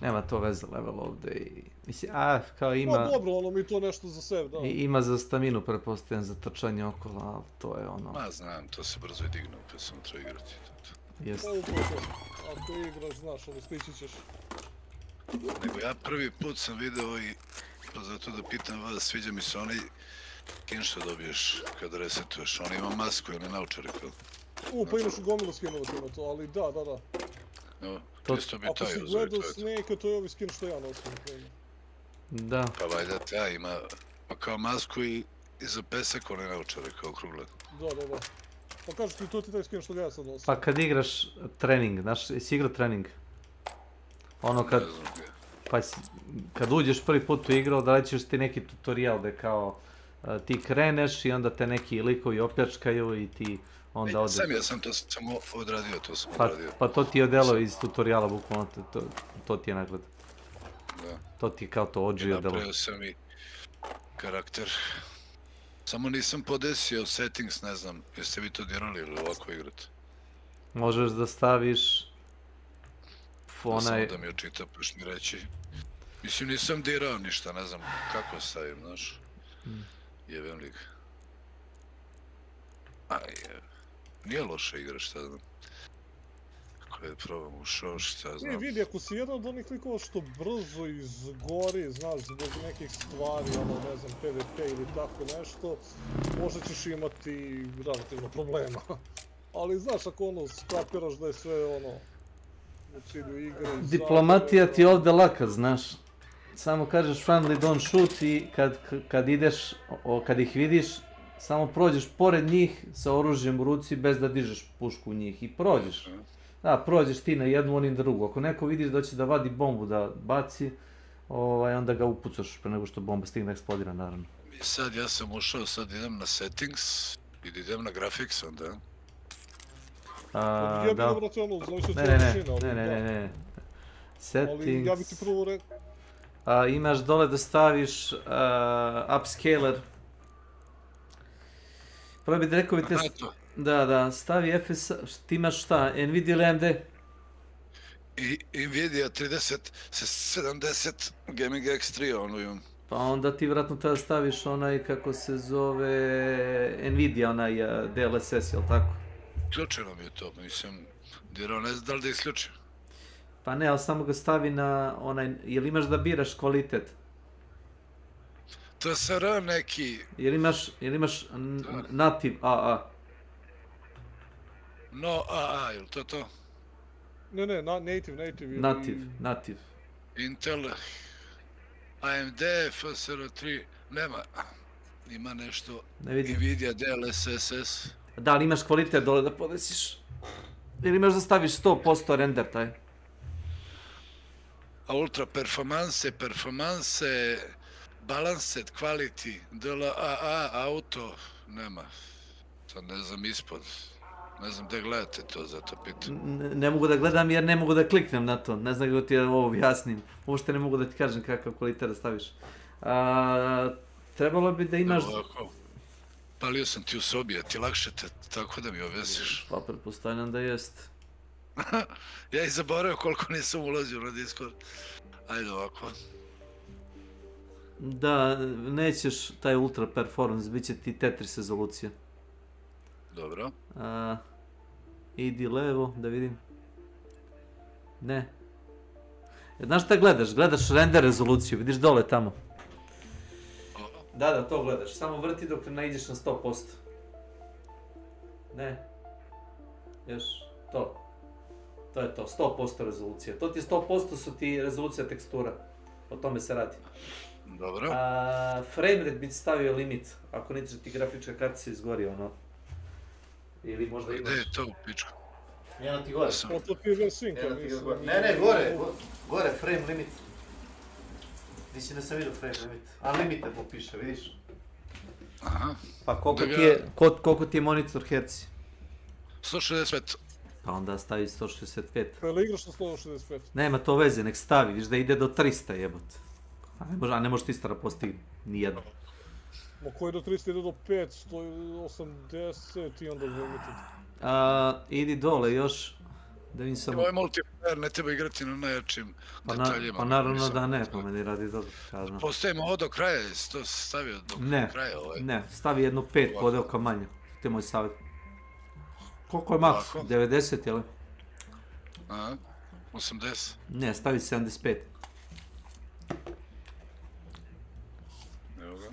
Nema to veze level ovdje i... Mislim, kao Pa ima... dobro, ono mi to nešto za sebe, da. Ima za staminu, pretpostavljam, za trčanje okolo, ali to je ono... Ma znam, to se brzo i digne, opet samo treba igrati. Jest. Pa upravo to. Ako igraš, znaš, ono stići ćeš. Nego ja prvi put sam video i... Pa zato da pitam vas, sviđa mi se onaj skin što dobiješ kada resetuješ. On ima masku ili naučarik, jel? Pa imaš u gomilu skinova ima to, ali da. No, isto bi taj uzeo. Ako si gledao Snake, to je ovi skin što ja nosim. Da. Pa valjda taj ima kao masku i za pesak onaj naučarik, kao okrugle. Da. Pa kažeš ti, to ti taj skin što ja sad nosim. Pa kad igraš trening, znaš, jesi igrao trening? Ono kad... Pa kad uđeš prvi put u igru, odradit ćeš ti neki tutorial gdje kao ti kreneš i onda te neki likovi opljačkaju i ti onda odeš. Sam ja sam to samo odradio, to sam odradio. Pa to ti je delo iz tutoriala, bukvalno to ti je nagled. Da. To ti je kao to odžio delo. Napravio sam i karakter. Samo nisam podesio settings, ne znam, jeste vi to dirali ili ovako igrati? Možeš da staviš... Samo da mi očita, pa još mi reći. Mislim, nisam dirao ništa, ne znam kako stavim, znaš. Jebem lik. Nije loša igra, šta znam. Ako je probam ušao, šta znam. Vidi, ako si jedan od onih likova što brzo izgori, znaš, zbog nekih stvari, ono, ne znam, PvP ili tako nešto, možda ćeš imati relativno problema. Ali, znaš, ako ono, skapiraš da je sve, ono, u cilju igre... Diplomatija ti je ovdje laka, znaš. Samo kažeš friendly don't shoot i kad ideš, kad ih vidiš, samo prođeš pored njih sa oružjem u ruci bez da dižeš pušku u njih i prođeš. Da, prođeš ti na jednu, oni na drugu. Ako neko vidiš da će da vadi bombu da baci, onda ga upucaš pre nego što bomba stigne eksplodira, naravno. I sad ja sam ušao, sad idem na settings i idem na graphics onda. Da. Ne. Settings... Ali ja bi ti prvo rekao... Imaš dole da staviš upscaler. Prvo bih rekao te... Da, stavi FS... Ti imaš šta? Nvidia ili AMD? Nvidia 3070 Gaming X3 ono imam. Pa onda ti vjerojatno tada staviš onaj kako se zove... Nvidia, onaj DLSS, jel tako? Isključeno mi je to, nisam dirao, ne znam da li da isključim. Pa ne, ali samo ga stavi na onaj, jel imaš da biraš kvalitet? TSR neki... Jel imaš native AA? No AA, jel to to? Ne, native. Native. Intel, AMD, FSR3, nema. Ima nešto, Nvidia DLSS. Da, ali imaš kvalitet dole da podesiš? Ili imaš da staviš 100% render taj? A ultra performance, balanced quality, DLAA, auto, nema. To ne znam ispod. Ne znam da gledate to, zato pitam. Ne mogu da gledam jer ne mogu da kliknem na to. Ne znam kako ti ovo objasnim. Uopšte ne mogu da ti kažem kakav kvalitet da staviš. Trebalo bi da imaš... Palio sam ti u sobi, a ti lakše te tako da mi objasniš. Pa pretpostavljam da jest. Ja i zaboravio koliko nisam ulazio na Discord. Ajde ovako. Da, nećeš taj ultra performance, bit će ti Tetris rezolucija. Dobro. Idi levo, da vidim. Ne. Znaš šta gledaš? Gledaš render rezoluciju, vidiš dole tamo. Da, to gledaš. Samo vrti dok ne ideš na 100%. Ne. Još. To. To je to. 100% rezolucija. To ti 100% su ti rezolucija tekstura. O tome se radi. Dobro. Framerate bi ti stavio limit. Ako nećeš da ti grafička karta se izgori, ono. Ili možda imaš... Gde je to u pičku? Jedno ti gore. To ti je versinka, mislim. Ne, gore, frame limit. Nisi da sam vidio frame limit. Unlimited mu piše, vidiš? Aha. Pa koliko ti je monitor herci? 165. Pa onda stavi 165. Pa ili igraš na 165? Nema to veze, nek stavi, viš da ide do 300 jebot. A ne može 300 da postigne, nijedno. Ma koji do 300 ide do 580 i onda limited. Idi dole još. Da vidim samo... Ovo je multiplayer, ne treba igrati na najjačim detaljima. Pa naravno da ne, pa meni radi dobro, kažem. Postavimo ovo do kraja, jesi to stavio do kraja ovaj? Ne, stavi jednu 5 podelka manje. To je moj savjet. Koliko je maks? 90, jel? Aha, 80? Ne, stavi 75. Evo ga.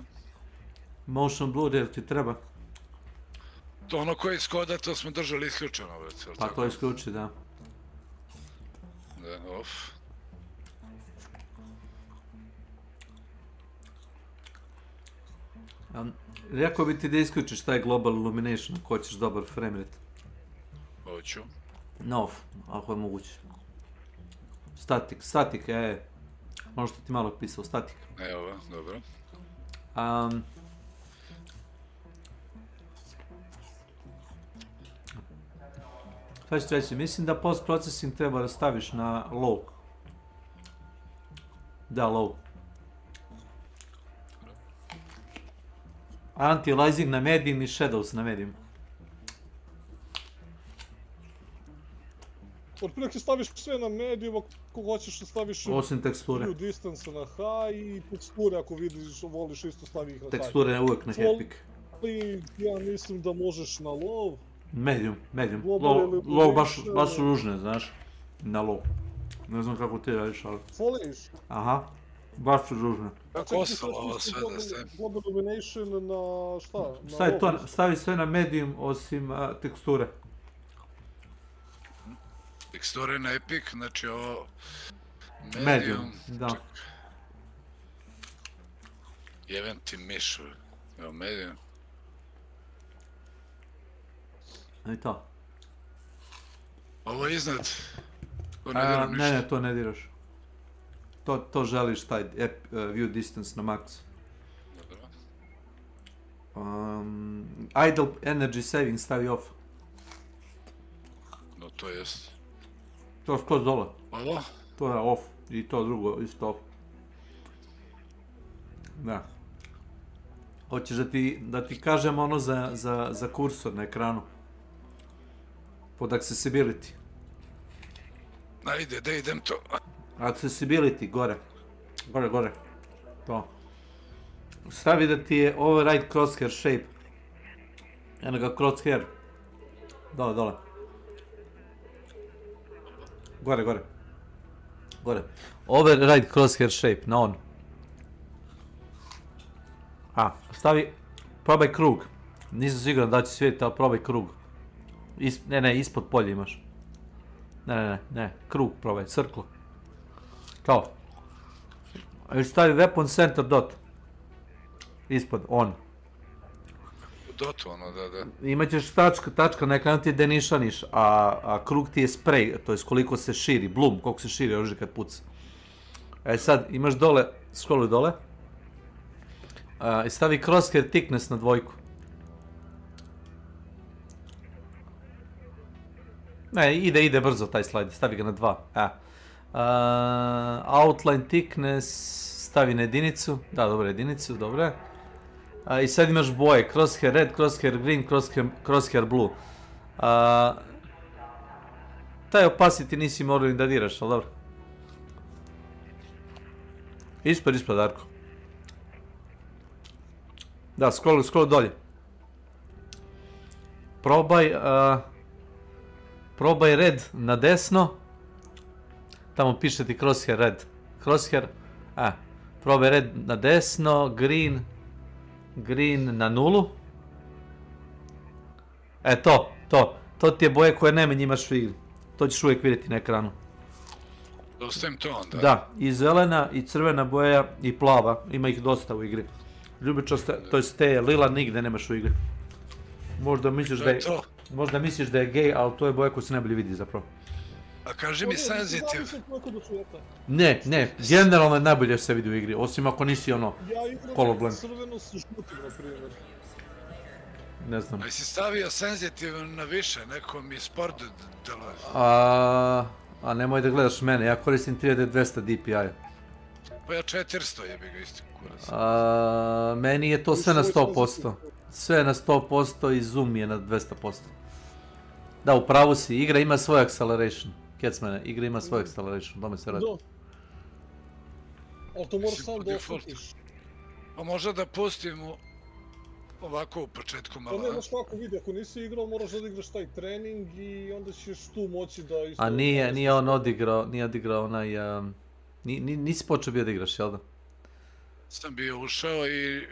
Motion blur, jel ti treba? To ono koje iz koda, to smo držali isključeno, već. Pa to isključi, da. Da, off. Rekao bi ti da isključiš taj global illumination ako hoćeš dobar frame rate. Hoću. Na off, ako je moguće. Static, možda ti malo pisao, static. Evo, dobro. Šta ću reći, mislim da post-processing treba da staviš na low. Da, low. Anti-aliasing na medium i shadows na medium. Otprilike staviš sve na medium, ako hoćeš da staviš... Osim teksture. View distance na high i teksture ako vidiš, voliš isto stavi ih na high. Teksture je uvijek na epic. Ja mislim da možeš na low. Medium. Low baš su ružne, znaš. Na low. Ne znam kako ti radiš, ali... Foliš? Aha. Baš su ružne. Kako ostalo ovo sve da stavim? Global illumination na šta? Stavi sve na medium osim teksture. Teksture na epic, znači ovo... Medium, da. Jebem ti mišu. Evo medium. I to. Ovo je iznad. To ne diram ništa. Ne, to ne diraš. To želiš taj view distance na max. Dobro. Idle energy saving stavi off. No to jest. To skroz dole. Ovo? To je off. I to drugo isto off. Da. Hoćeš da ti kažem ono za kursor na ekranu. Pod accessibility. Ajde, da idem to. Accessibility, gore. Gore. To. Stavi da ti je override crosshair shape. Eno ga crosshair. Dole. Gore. Override crosshair shape, na on. Stavi, probaj krug. Nisam siguran da će svijetiti, ali probaj krug. Ispod polja imaš. Ne, krug probaj, cirklo. To. I stavi weapon center dot. Ispod, on. Dot ono, da. Imaćeš tačka na ekranu ti je nišaniš, a krug ti je spray, to je koliko se širi, bloom, koliko se širi oružje kad puca. Sad, imaš dole, scrolluj dole. I stavi crosshair thickness na 2. Ne, ide brzo taj slajd, stavi ga na 2. Outline thickness, stavi na 1. Da, dobro, 1, dobro. I sad imaš boje, crosshair red, crosshair green, crosshair blue. Taj opacity nisi morao ni da diraš, ali dobro. Ispred, Darko. Da, scroll dolje. Probaj red na desno. Tamo piše ti crosshair red. Probaj red na desno, green na 0. To ti je boje koje najmanje imaš u igri. To ćeš uvijek vidjeti na ekranu. Da ostavim to onda? Da, i zelena, i crvena boja, i plava. Ima ih dosta u igri. Ljubičasta, to jest te lila nigde nemaš u igri. Možda misliš da je gay, ali to je boja koja se najbolje vidi zapravo. A kaži mi senzitiv. Ne, generalno najbolje se vidi u igri, osim ako nisi ono colorblind. Ja igram crveno sa žutim, na primjer. Ne znam. A jesi stavio senzitiv na više, neko mi sport deluje? A nemoj da gledaš mene, ja koristim 3200 DPI. Pa ja 400 jebi ga isti kurac. Meni je to sve na 100%. Sve na 100% i zoom je na 200%. Da, u pravu si, igra ima svoj acceleration. Kecmane, igra ima svoj acceleration, tome se radi. Da. Ali to moraš sam da default. osjetiš. Pa možda da pustimo ovako u početku malo. Pa ne, znaš kako vidi, ako nisi igrao moraš da odigraš taj trening i onda ćeš tu moći da isto... A nije on odigrao onaj... Nisi počeo bio da igraš, jel da? Sam bio ušao i...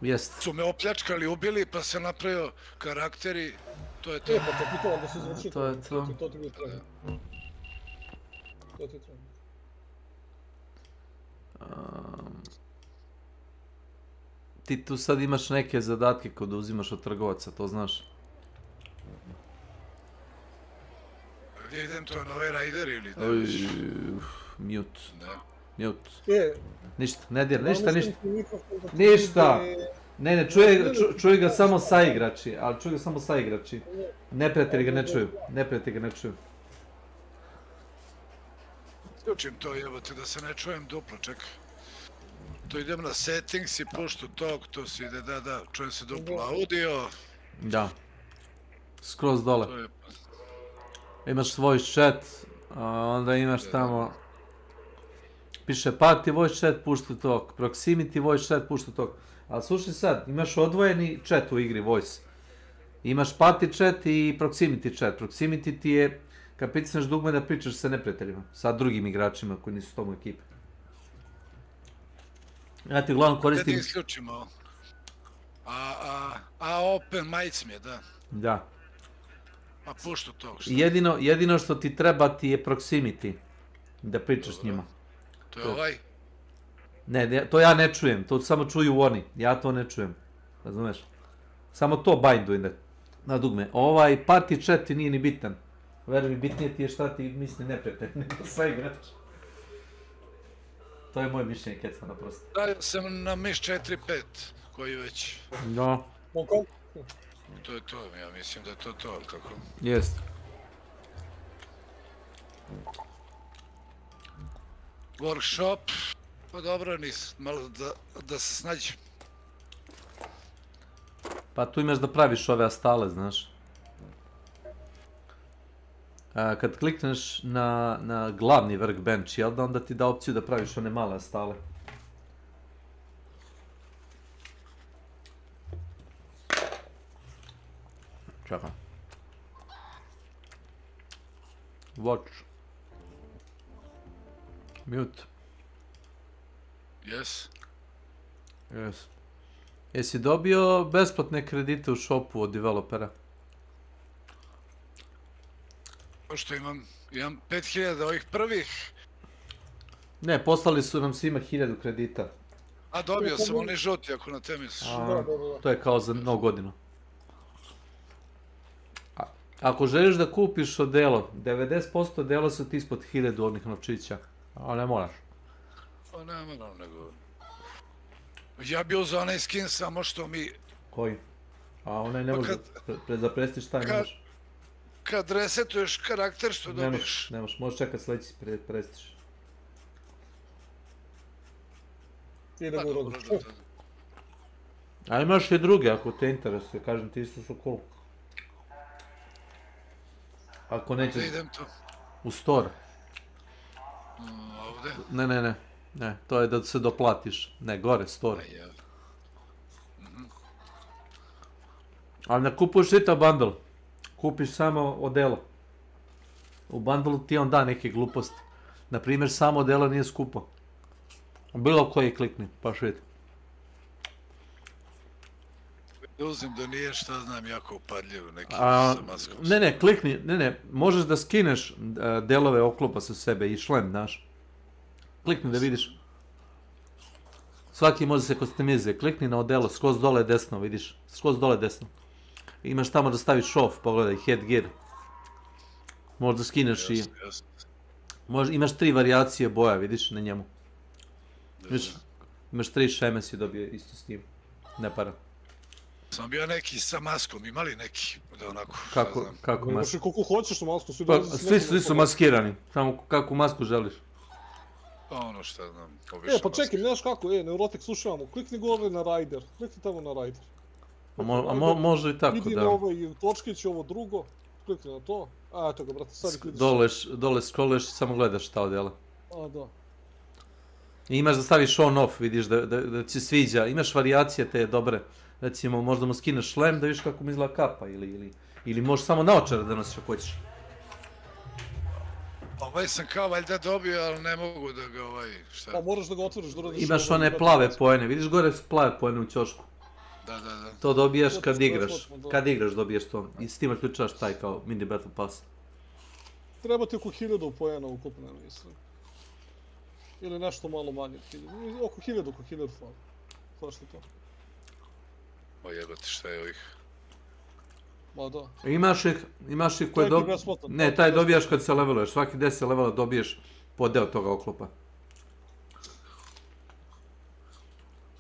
Jest. Su me opljačkali, ubili, pa se napravio karakteri, to je to. E, pa to ti to, onda se završi to. To ti bi trebalo. To ti treba. Ti tu sad imaš neke zadatke kod uzimaš od trgovaca, to znaš? Gdje idem to na ovaj rider ili da Mute. Mute. E. Ništa, ne dir, ništa. Ništa! Ne, čuje ga samo saigrači, ali čuje ga samo saigrači. Neprijatelji ga ne čuju. Ključim to jebote da se ne čujem duplo, čekaj. To idem na settings i puštu tog, to se ide, da, čujem se duplo audio. Da. Skroz dole. Imaš voice chat, onda imaš tamo... Piše party voice chat, pušta tog, proximity voice chat, pušta tog. Ali slušaj sad, imaš odvojeni chat u igri, voice. Imaš party chat i proximity chat. Proximity ti je kad pritisneš dugme da pričaš sa neprijateljima, sa drugim igračima koji nisu s tom u ekipi. Ja ti uglavnom koristim... Da ti isključimo. Open mics mi je, da. Da. Pa pušta to. Jedino što ti treba ti je proximity. Da pričaš s njima. To je ovaj? Ne, to ja ne čujem, to samo čuju oni, ja to ne čujem, razumeš? Samo to bindujem na dugme. Ovaj party chat ti nije ni bitan. Veruj mi, bitnije ti je šta ti misli neprijatelj, nego sa igrač. To je moje mišljenje, Kecmana, prosto. Da, sam na miš 4-5, koji već... Da. To je to, ja mislim da je to to, ali kako? Jest. Workshop, pa dobro, malo da se snađem. Pa tu imaš da praviš ove astale, znaš. Kad klikneš na glavni workbench, jel da onda ti da opciju da praviš one male astale. Čekaj. Watch. Mute. Yes. Yes. Jesi dobio besplatne kredite u shopu od developera? Pošto imam 5000 ovih prvih. Ne, poslali su nam svima 1000 kredita. A dobio sam oni žuti ako na temi su. To je kao za novu godinu. Ako želiš da kupiš odelo, 90% odela su ti ispod 1000 onih novčića. Ali ne moraš. Pa ne moram nego... Ja bio za onaj skin samo što mi... Koji? A onaj ne može da prestiš taj ne možeš. Kad resetuješ karakter što dobiješ. Ne možeš čekat sljedeći prestiš. Idemo u rogu. A imaš i druge ako te interesuje, kažem ti isto su cool. Ako nećeš... Da idem tu. U store. Ovdje? Ne, to je da se doplatiš. Ne, gore, store. Ali ne kupuješ čitav bundle. Kupiš samo odelo. U bundlu ti on da neke gluposti. Naprimjer, samo odelo nije skupo. Bilo koji klikni, pa šit. Uzim da nije šta znam jako upadljivo neki sa maskom. Ne, klikni, možeš da skineš delove oklopa sa sebe i šlem, znaš. Klikni da vidiš. Svaki može se customizuje, klikni na odelo, skroz dole desno, vidiš, skroz dole desno. Imaš tamo da staviš off, pogledaj, headgear. Možeš da skineš i... Imaš 3 varijacije boja, vidiš, na njemu. Vidiš, imaš 3 šeme si dobio isto s tim, ne para. Sam bio neki sa maskom, imali neki, da onako, Kako masku? Imaš koliko hoćeš masku, svi su maskirani, samo kakvu masku želiš. Pa ono šta znam, pa čekaj, znaš kako, neurotik, slušaj vamo, klikni gore na rider, klikni tamo na rider. Može i tako, Idi da. na ovaj točkić, ovo drugo, klikni na to. A, eto ga, brate, sad vidiš. Dole scrolluješ, samo gledaš ta odjela. A, da. I imaš da staviš on off, vidiš da ti se sviđa. Imaš varijacije te dobre. Recimo, možda mu skineš šlem da vidiš kako mu izgleda kapa ili možeš samo naočare da nosiš ako hoćeš. Ovaj sam kao valjda dobio, ali ne mogu da ga šta? Pa moraš da ga otvoriš, da uradiš... Imaš one plave poene, vidiš gore plave poene u ćošku. Da. To dobijaš kad igraš dobiješ to. I s tim ključaš taj kao mini battle pass. Treba ti oko 1000 poena ukupno, mislim. Ili nešto malo manje od 1000. Oko 1000 fali. Svašta to. O jebati, šta je ovih? Ma da. Imaš ih koje dobiješ... Ne, taj dobijaš kad se leveluješ. Svaki 10 levela dobiješ po deo toga oklopa.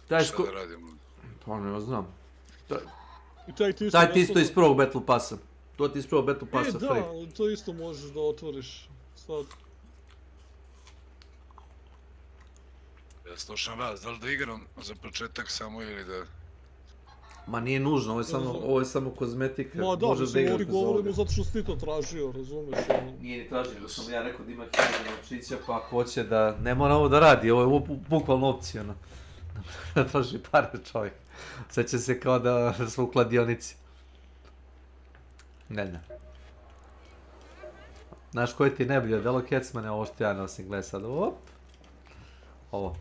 Šta da radimo? Pa ne znam. Taj ti isto iz prvog Battle Passa. To ti iz prvog Battle Passa free. Da, to isto možeš da otvoriš sad. Ja slušam vas, da li da igram za početak samo ili da... Ma nije nužno, ovo je samo kozmetika. Ma da, mislim, ovdje govorimo zato što si ti to tražio, razumiješ? Nije ni tražio, da sam ja rekao da ima 1000 novčića, pa ako hoće da... Ne mora ovo da radi, ovo je bukvalno opcija, no. Da traži pare čovjek. Sjeća se kao da smo u kladionici. Ne. Znaš koji ti je najbolje delo Kecmane, ovo što ja nosim, gledaj sad, op. Ovo.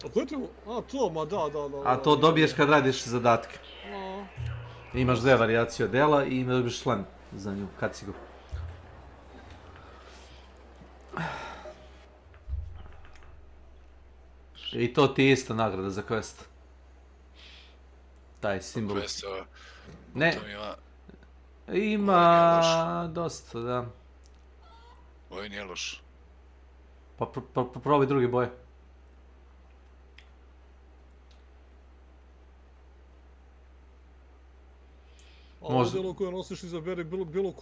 A koje ti... A, to, ma da. A to dobiješ kad radiš zadatke. Imaš dve varijacije dela i dobiš šlem za nju, kacigu. I to ti je ista nagrada za quest. Taj simbol. Quest, ne. Ima dosta, da. Ovo nije loš. Pa probaj druge boje. A ovo delo koje nosiš izaberi bilo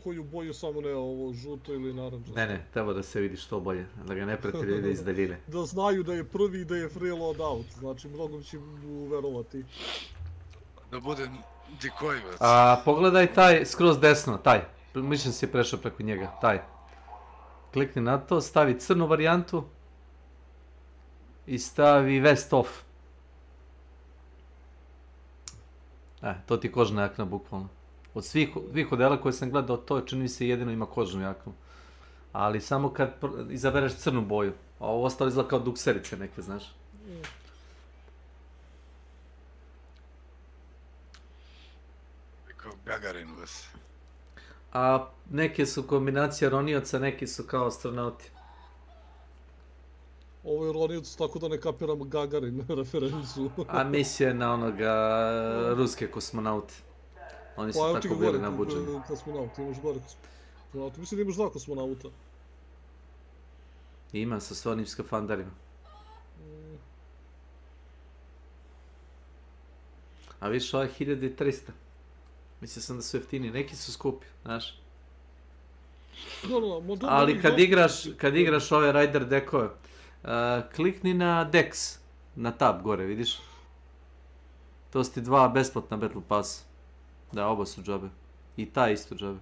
koju boju, samo ne ovo žuto ili naranđasto. Ne, treba da se vidi što bolje, da ga ne prati vide iz daljine. Da znaju da je prvi i da je free loadout, znači mnogo će verovati. Da bude decoy, već. Pogledaj taj skroz desno, taj. Mislim si prešao preko njega, taj. Klikni na to, stavi crnu varijantu i stavi vest off. To ti je kožna jakna, bukvalno. Od svih odela koje sam gledao, to čini mi se jedino ima kožnu jaknu. Ali samo kad izabereš crnu boju. A ovo ostalo izgleda kao dukserice neke, znaš. Kao Gagarin, vas. A neke su kombinacija ronioca, neki su kao astronauti. Ovo je ronioc, tako da ne kapiram Gagarin referencu. A misija je na onoga ruske kosmonauti. Oni su tako bili nabuđeni. Pa kosmonauti, imaš gore kosmonauti. Mislim da imaš dva kosmonauta. Ima, sa sve onim skafandarima. A viš, ovo je 1300. Mislio sam da su jeftini, neki su skupi, znaš. Ali kad igraš ove Rider dekove, klikni na Dex, na tab gore, vidiš? To su ti dva besplatna Battle Pass. Da, oba su džabe. I ta isto džabe.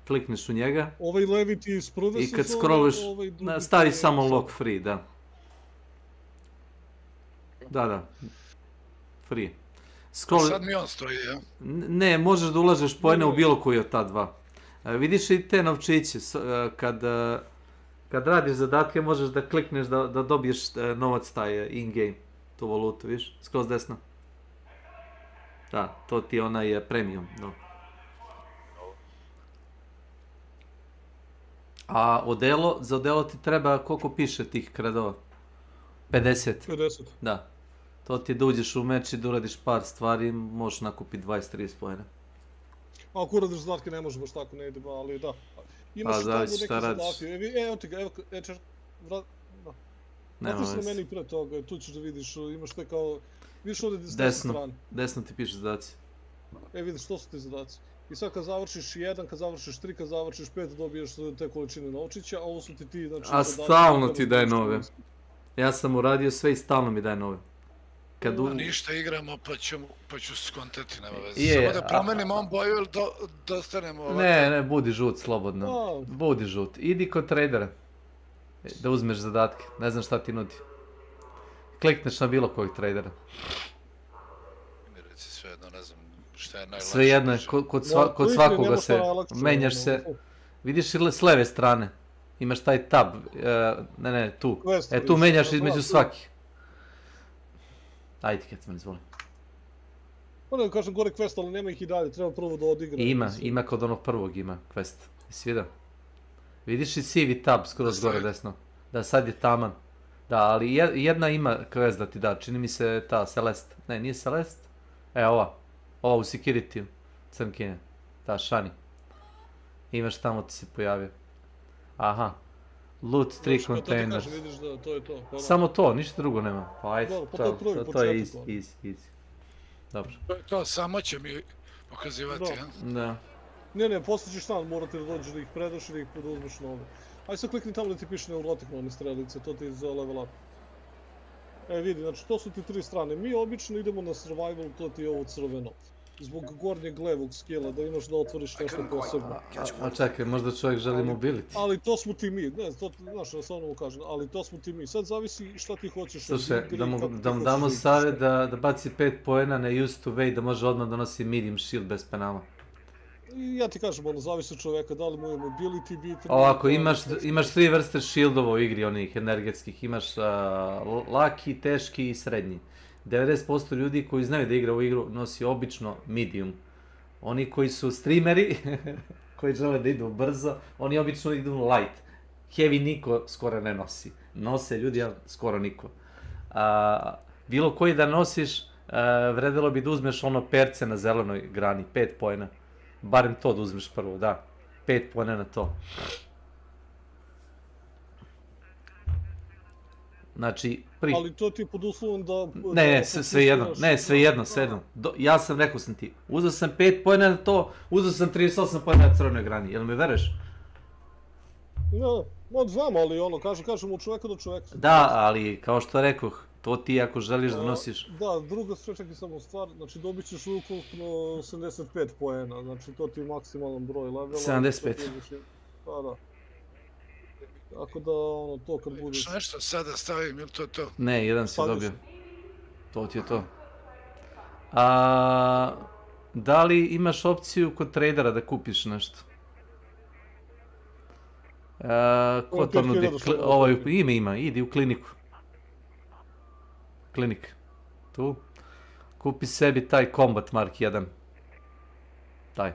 Klikniš u njega. Ovaj levi ti iz prve sezone, i kad scrolluješ, stavi samo lock free, da. Da. Free. Sad mi on stoji, ja? Ne, možeš da ulažeš poene u bilo koji od ta dva. Vidiš i te novčiće, kad radiš zadatke možeš da klikneš da dobiješ novac taj in-game, tu valutu, viš, skroz desno. Da, to ti je onaj premium, no. A za odelo ti treba koliko piše tih kredova? 50. 50. Da. To ti je da uđeš u meč i da uradiš par stvari, možeš nakupiti 20-30 pojena. Ako uradiš zadatke ne može baš tako, ne ide, ali da. Pa zavisi šta radiš. Evo ti ga, napisno meni pre toga, tu ćeš da vidiš, imaš te kao, vidiš ovdje s desne strane. Desno ti piše zadaci. Vidiš, to su ti zadaci. I sad kad završiš 1, kad završiš 3, kad završiš 5, dobiješ te količine novčića, a ovo su ti, znači... A stalno ti daje nove. Ja sam uradio sve i stalno mi daje nove. Kad Ništa igramo pa ću skontati, nema veze. Je, Samo da promenimo on boju ili da ostanemo ovako. Ne, budi žut slobodno. Budi žut. Idi kod tradera. Da uzmeš zadatke. Ne znam šta ti nudi. Klikneš na bilo kojeg tradera. Mi reci svejedno, ne znam šta je najlakše. Svejedno je, kod svakoga se menjaš se. Vidiš li s leve strane? Imaš taj tab. Ne, tu. Tu menjaš između svakih. Ajde, Ketman, izvoli. Ne kažem gore quest, ali nema ih i dalje, treba prvo da odigra. Ima kod onog prvog ima quest. Jesi vidio? Vidiš i sivi tab skroz gore desno. Da, sad je taman. Da, ali jedna ima quest da ti da, čini mi se ta Celeste. Ne, nije Celeste. Ova u security-u. Crnkinja. Ta Shani. Imaš tamo ti se pojavio. Aha. Loot 3 containers. Samo to, ništa drugo nema. Pa ajde, to je easy. Dobro. To samo će mi pokazivati, ja? Da. Ne, poslije ćeš stan, morate da dođeš da ih predaš i da ih uzmeš nove. Ajde sad klikni tamo da ti piše neurotik na one strelice, to ti je za level up. Vidi, znači to su ti 3 strane. Mi obično idemo na survival, to ti je ovo crveno. Zbog gornjeg levog skilla, da imaš da otvoriš nešto posebno. A čekaj, možda čovjek želi mobility. Ali to smo ti mi, ne, to, znaš, ja samo mu kažem, ali to smo ti mi. Sad zavisi šta ti hoćeš. Slušaj, da mu damo savjet da baci 5 poena na used to wait, da može odmah donosi medium shield bez penala. Ja ti kažem, ono, zavisi od čovjeka, da li mu je mobility bitan. Ovako, imaš 3 vrste shieldova u igri, onih energetskih. Imaš laki, teški i srednji. 90% ljudi koji znaju da igra u igru nosi obično medium. Oni koji su streameri, koji žele da idu brzo, oni obično idu light. Heavy niko skoro ne nosi. Nose ljudi, ali skoro niko. Bilo koji da nosiš, vredelo bi da uzmeš ono perce na zelenoj grani, 5 poena. Barem to da uzmeš prvo, da. 5 poena na to. Znači, ali to ti pod uslovom da... Ne, svejedno. Ja sam, rekao sam ti, uzeo sam 5 poena na to, uzeo sam 38 poena na crvenoj grani, jel me veruješ? Ne, znam, ali ono, kažem od čoveka do čoveka. Da, ali kao što rekoh, to ti ako želiš da nosiš... Da, druga čekaj samo stvar, znači dobit ćeš ukupno 75 poena, znači to ti je maksimalan broj levela. 75. Da. Tako da, ono, to kad budeš... Nešto sada stavim, ili to to? Ne, jedan si dobio. To ti je to. Da li imaš opciju kod tradera da kupiš nešto? Ko to nudi? Ima, idi u kliniku. Klinik. Tu. Kupi sebi taj Combat Mark 1. Taj.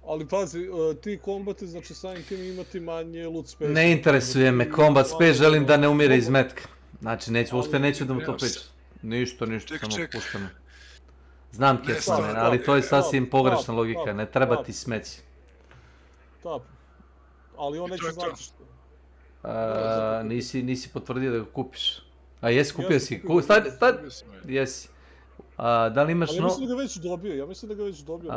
Ali pazi, ti kombati, znači samim tim imati manje loot space. Ne interesuje me, combat space želim da ne umire iz metka. Znači, uopšte neću da mu to pričam. Ništa, samo pušteno. Znam Kesman, ali to je sasvim pogrešna logika, ne treba ti smeći. Tap. Ali on neće znati što. Nisi potvrdio da ga kupiš. A jesi, kupio si. Jesi. Da li imaš ja mislim da ga već dobio,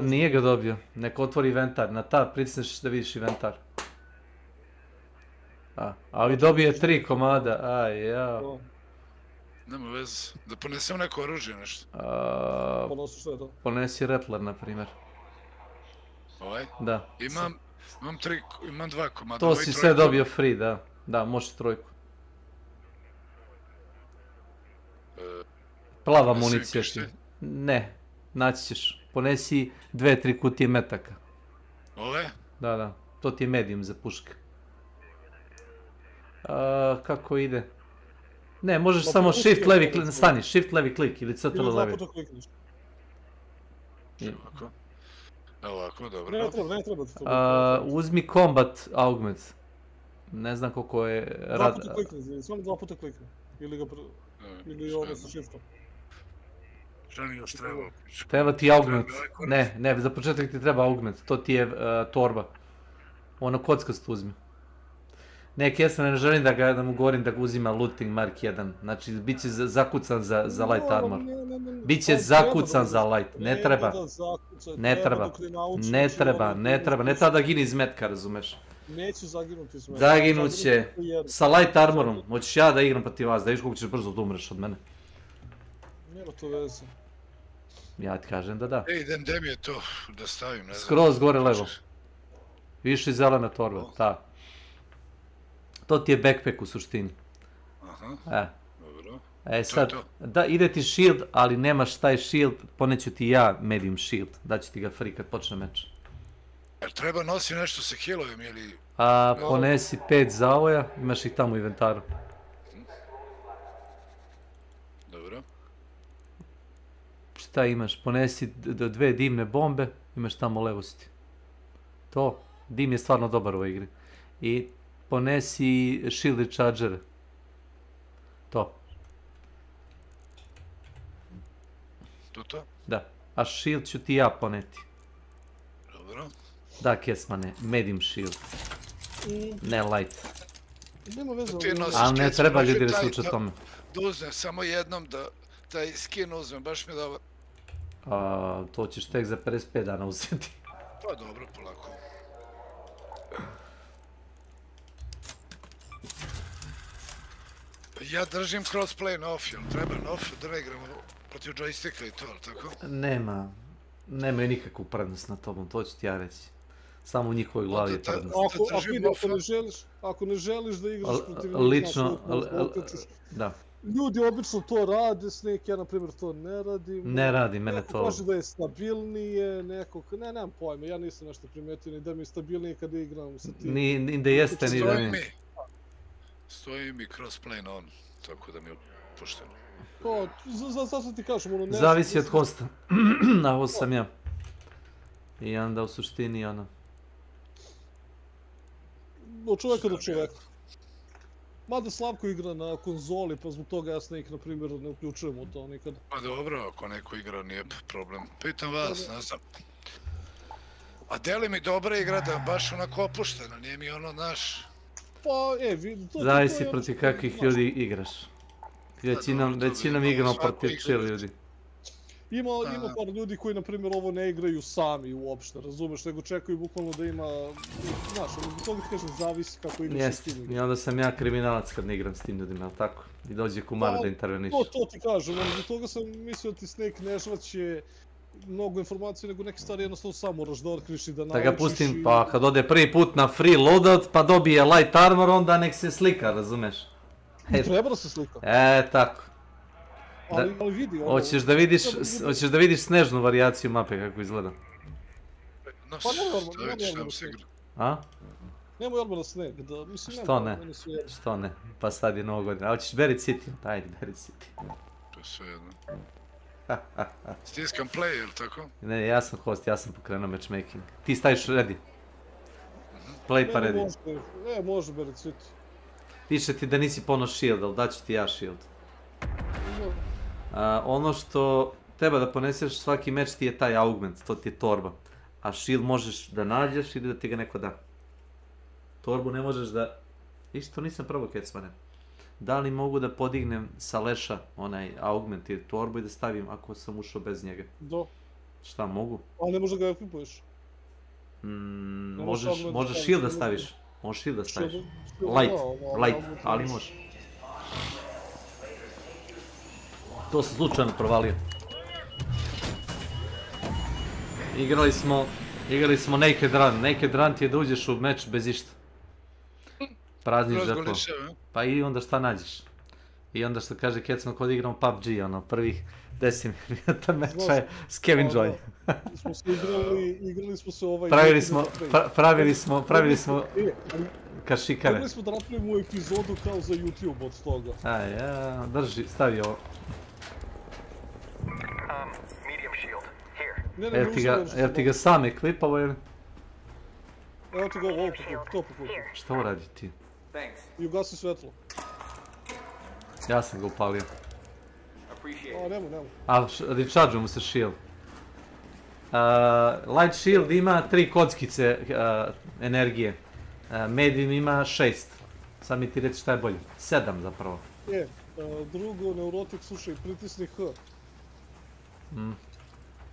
nije ga dobio, nek otvori inventar, na tab pritisneš da vidiš inventar. Ali dobije 3 komada, Nema veze, da ponesem neko oružje nešto. Ponesi Rattler, na primjer. Ovaj? Da. Imam 2 komada. To si sve dobio free, da, možeš 3. Plava municija ti. Ne, naći ćeš. Ponesi 2-3 kutije metaka. Ove? Da, to ti je medium za puške. Kako ide? Ne, možeš samo shift levi klik, stani, shift levi klik ili CTRL levi. Ili 2 puta klikneš. Ovako, dobro. Ne treba. Uzmi combat augment. Ne znam koliko je... 2 puta klikni, samo 2 puta klikni. Ili ovo sa shiftom. Šta mi još treba? Treba ti augment. Ne, za početak ti treba augment. To ti je torba. Ono kockast uzmi. Kesman, ne želim da mu govorim da ga uzima looting mark 1. Znači, bit će zakucan za light armor. Biće zakucan za light. Ne treba. Ne treba da gini iz metka, razumeš? Neću zaginuti s mene. Zaginut će. Sa light armorom. Hoćeš ja da igram protiv vas, da viš koliko ćeš brzo da umreš od mene. Nema to veze. Ja ti kažem da da. Ej, gdje mi je to da stavim, ne znam. Skroz gore levo. Viši zelena torba, ta. To ti je backpack u suštini. Aha, dobro. E sad, da, ide ti shield, ali nemaš taj shield, poneću ti ja medium shield. Daću ti ga free kad počne meč. Jer treba nosi nešto sa healovim ili... Ponesi 5 zavoja, imaš ih tamo u inventaru. Dobro. Šta imaš? Ponesi 2 dimne bombe, imaš tamo levosti. To, dim je stvarno dobar u ovoj igri. I ponesi shield rechargere. To. To? Da. A shield ću ti ja poneti. Dobro. Da, Kesmane, medium shield. Ne light. Nema veze. Ali ne treba ljudi da se uče tome. Da uzmem samo jednom da taj skin uzmem, baš mi je dobar. To ćeš tek za 55 dana uzeti. Pa dobro, polako. Ja držim crossplay na off, jel treba na off da ne igramo protiv joysticka i to, ali tako? Nemaju nikakvu prednost na tobom, to ću ti ja reći. Samo u njihovoj glavi je prednost. Ako ne želiš da igraš protiv njih, lično, da. Ljudi obično to rade, Snake, ja na primjer to ne radim. Ne radi, mene to... Neko kaže da je stabilnije, nemam pojma, ja nisam nešto primetio ni da mi je stabilnije kada igram sa tim. Ni da jeste, ni da mi... Stoji mi crossplay na on, tako da mi je pušteno. To, zato ti kažem, ono nešto... Zavisi od hosta, na ovo sam ja. I onda u suštini ono... Od čovjeka do čovjeka. Mada Slavko igra na konzoli, pa zbog toga ja Snake, na primjer, ne uključujem u to nikada. Pa dobro, ako neko igra nije problem. Pitam vas, ne znam. A deli mi dobra igra da baš onako opuštena, nije mi ono naš... Pa, vidi, to... Zavisi protiv kakvih ljudi igraš. Većinom igramo protiv chill ljudi. Ima par ljudi koji, na primjer, ovo ne igraju sami uopšte, razumeš, nego čekaju bukvalno da ima, znaš, zbog toga ti kažem, zavisi kako igraš s tim ljudima. I onda sam ja kriminalac kad ne igram s tim ljudima, ali tako? I dođe kumar da interveniš. To ti kažem, zbog toga sam mislio da ti Snake ne žvaće mnogo informacija, nego neke stvari jednostavno samo moraš da otkriš i da naučiš. Da ga pustim, pa kad ode prvi put na free loadout, pa dobije light armor, onda nek se slika, razumeš? Treba da se slika. Tako. Ali vidi, ono... Hoćeš da vidiš snežnu varijaciju mape kako izgleda? Pa nemoj Armor Snake. A? Nemoj Armor Snake, da mislim Što ne? Što ne? Pa sad je Novo godina. A hoćeš Berit City? Ajde, Berit City. To je sve jedno. Stiskam play, jel tako? Ne, ja sam host, ja sam pokrenuo matchmaking. Ti staviš ready. Play pa ready. Može Berit City. Piše ti da nisi pono shield, ali daću ti ja shield. Ono što treba da poneseš svaki meč ti je taj augment, to ti je torba. A shield možeš da nađeš ili da ti ga neko da. Torbu ne možeš da... Viš, to nisam probao Kecmane. Da li mogu da podignem sa leša onaj augment ili torbu i da stavim ako sam ušao bez njega? Da. Šta, mogu? Ali ne možeš da ga equipuješ. Možeš shield da staviš. Možeš shield da staviš. Light, ali može. To sam slučajno provalio. Igrali smo Naked Run. Naked Run ti je da uđeš u meč bez išta. Prazniš žetvo. Pa i onda šta nađeš. I onda što kaže Kecman kod igramo PUBG, ono, prvih 10 minuta meča je Scavenjoy. Igrali smo se ovaj... Pravili smo kašikare. Mogli smo da napravimo epizodu kao za YouTube od toga. Drži, stavi ovo. Jel ti ga sam eklipao ili? Evo ti ga ovo, to pokušaj. Šta ovo radi ti? I ugasi svetlo. Ja sam ga upalio. Nemo. Recharge mu se shield. Light shield ima 3 kockice energije. Medium ima 6. Sad mi ti reći šta je bolje. 7 zapravo. Drugo, neurotik, slušaj, pritisni H.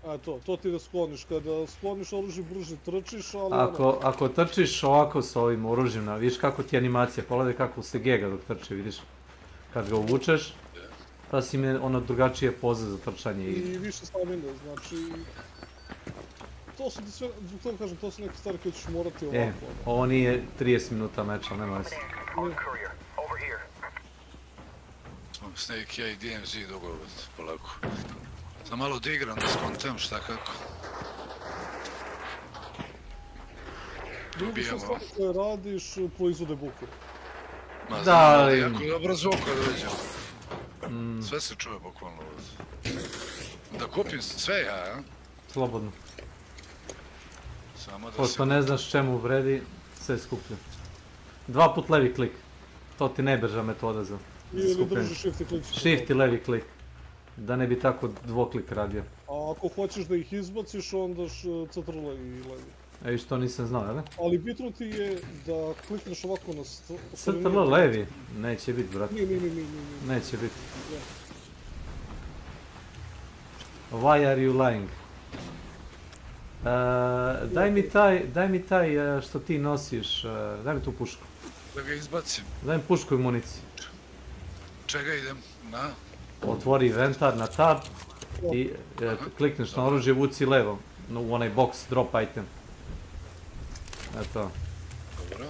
A to ti da skloniš, kada skloniš oružje brže trčiš, ali Ako trčiš ovako s ovim oružjem, vidiš kako ti je animacija, pogledaj kako se gega dok trči, vidiš? Kad ga uvučeš, sasvim je ono drugačije poze za trčanje. I više stamine, znači... To su ti sve, zbog toga kažem, to su neke stvari koje ćeš morati ovako. Ovo nije 30 minuta meča, nema veze. Snake, ja i DMZ dogovoriti, polako. Sam malo da igram, da skontam šta kako. Drugi sve stvari koje radiš proizvode buku. Ma znam, jako dobro zvuk kad dođem. Sve se čuje bukvalno ovdje. Da kupim sve ja, a? Slobodno. Samo da pošto ne znaš čemu vredi, sve skuplja. 2 put levi klik. To ti najbrža metoda za skupljanje. Shift i levi klik. Da ne bi tako dvoklik radio. A ako hoćeš da ih izbaciš, onda CTRL i levi. Ej, što nisam znao, jel? Ali bitno ti je da klikneš ovako na... CTRL levi? Neće biti, brate. Nije. Neće biti. Why are you lying? Daj mi taj što ti nosiš, daj mi tu pušku. Da ga izbacim. Daj mi pušku i municiju. Čega idem? Na? Otvori inventar na tab i klikneš na oružje, vuci levo u onaj box, drop item. Eto. Dobro.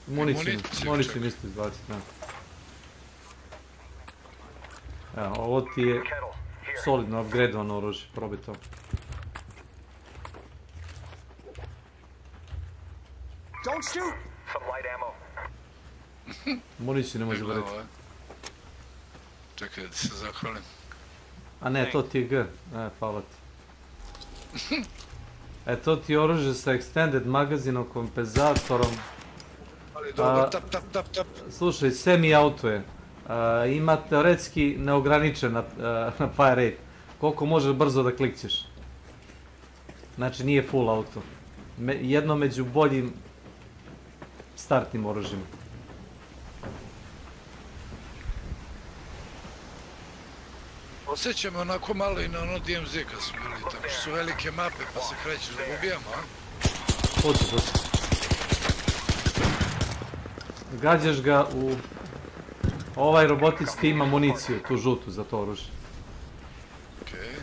Municiju isto izbaciti, ne. Evo, ovo ti je solidno upgradeovano oružje, probaj to. Don't shoot! Some light ammo. Municiju ne može vrati. Čekaj da se zahvalim. A ne, to ti je G. Hvala ti. To ti je oružje sa extended magazinom, kompenzatorom. Ali dobro, tap. Slušaj, semi-auto je. Ima teoretski neograničen na fire rate. Koliko možeš brzo da klikćeš. Znači nije full auto. Jedno među boljim startnim oružjima. Osjećam onako malo i na ono DMZ kad smo bili, tako što su velike mape pa se krećeš da ga ubijamo, a? Hoću. Gađaš ga u... Ovaj robotic ti ima municiju, tu žutu za to oružje. Okej.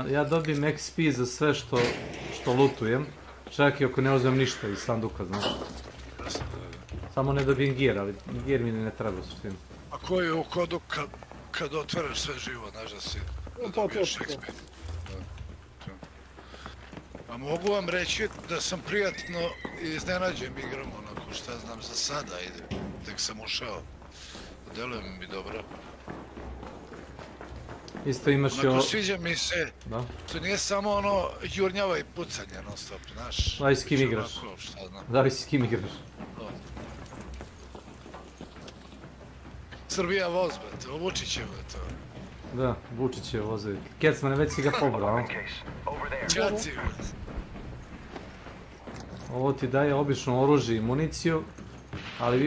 Ja dobijem XP za sve što lootujem, čak i ako ne uzmem ništa iz sanduka, znaš. Samo ne dobijem gear, ali gear mi ne treba suštinu. A koji je u kodu kad otvaraš sve živo, znaš da si da dobiješ XP? A mogu vam reći da sam prijatno iznenađen igram, onako šta znam za sada, tek sam ušao. Deluje mi dobro. Isto imaš i ovo... Onako sviđa mi se, to nije samo ono jurnjava i pucanje non stop, znaš. Zavisi s kim igraš. Zavisi s kim igraš. Srbija voz, brate, ovo Vučićevo je to. Da, Vučićevo vozovi. Kecmane, već si ga pobrao, a? Čaci, brate. Ovo ti daje obično oružje i municiju, ali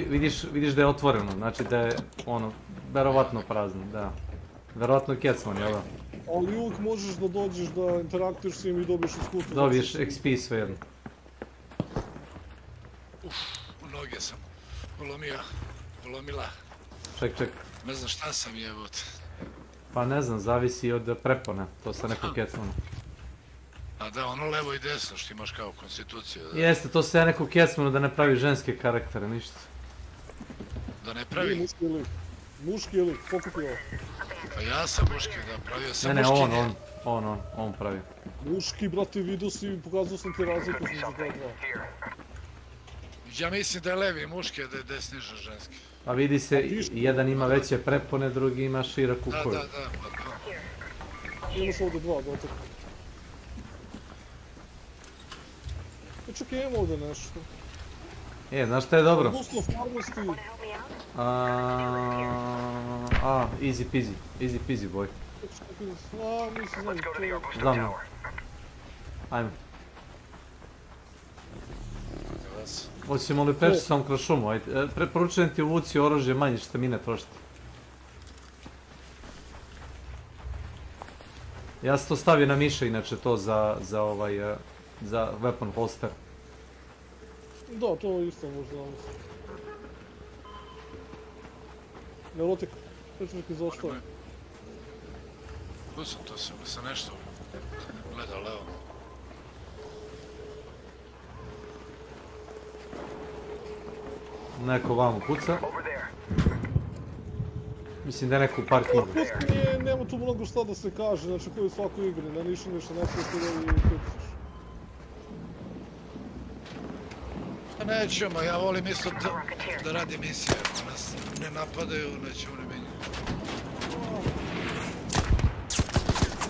vidiš da je otvoreno, znači da je ono, verovatno prazno, da. Verovatno Kecman, jel da? Ali uvijek možeš da dođeš da interaktuješ s njim i dobiješ iskustvo. Dobiješ XP svejedno. U noge sam polomila. Ček. Ne znam šta sam jebot. Pa ne znam, zavisi od prepone, to sa nekog Kecmana. A da, ono levo i desno što imaš kao konstituciju. Jeste, to sa nekog Kecmana da ne pravi ženske karaktere, ništa. Da ne pravi? Muški ili pokupi ovo. Pa ja sam muški, da, pravio sam muški. Ne, on pravi. Muški, brate, vidio si, pokazao sam ti razliku između dva. Ja mislim da je levi muški, a da je desni ženski. A vidi se, jedan ima veće prepone, drugi ima široku koju. Da, pa to. Imaš ovdje dva dotakne. Čekaj, imamo ovdje nešto. Znaš šta je dobro? Odnosno farmosti. Easy peasy boy. Mislim, znam to. Znam. Ajmo. Hoćemo li preći sam kroz šumu? Preporučujem ti uvuci oružje, manje štamine trošiti. Ja sam to stavio na miše, inače to za weapon holster. Da, to isto možda. Neurotik, predsjednik izoštao. Pusam, to sam nešto gledao levo. Neko vamo puca. Mislim da je neko u parkingu. Nema tu mnogo šta da se kaže, znači koji u svakoj igri, na ništa nešto napusti da i kuciš. Nećemo, ja volim isto da radim misije, ako nas ne napadaju, nećemo ne menjati.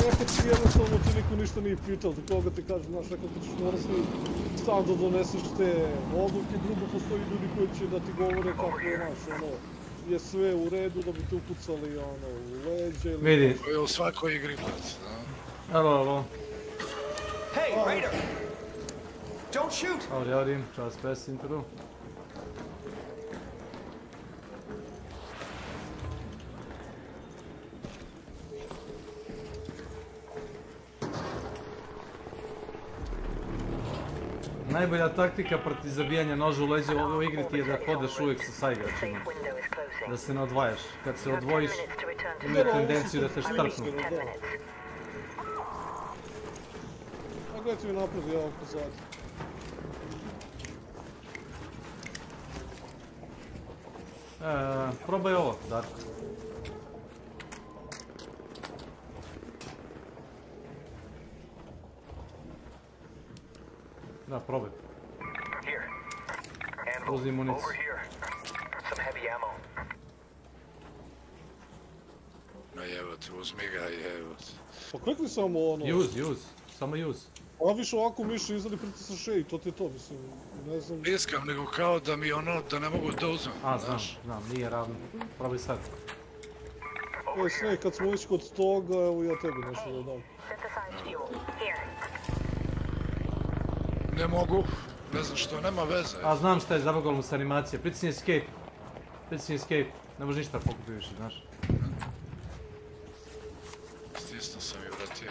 Nekad ti jednostavno ti niko ništa nije pitao, do koga ti kaže, znaš, nekako ćeš morati sam da doneseš te odluke, drugo postoji ljudi koji će da ti govore kako je, znaš, je sve u redu da bi te upucali, u leđe ili... Vidi. To je u svakoj igri, brat, da. Alo. Hey, Raider! Don't shoot! Howdy, just passing through. Najbolja taktika protiv zabijanja noža u leđe u ovoj igri ti je da hodeš uvijek sa saigračima. Da se ne odvajaš. Kad se odvojiš, imaju tendenciju da te štrpnu. A gledaj ti mi napred, ja ovako pozad. Probaj ovo, Darko. Da, probaj. Uzmi municiju. No jebote, uzmi ga i jebote. Pa klikni samo ono... Use, samo use. A više ovako miši izvadi pritisneš E i to ti je to, mislim, ne znam... Iskam, nego kao da mi da ne mogu da uzmem. Znam, nije ravno. Probaj sad. Snake, kad smo već kod toga, evo ja tebi nešto da dam. Ne mogu, ne znam što, nema veze. Znam šta je zabagalo mu s animacije, pritisni escape. Ne može ništa pokupiti više, znaš. Stisno sam i vratio.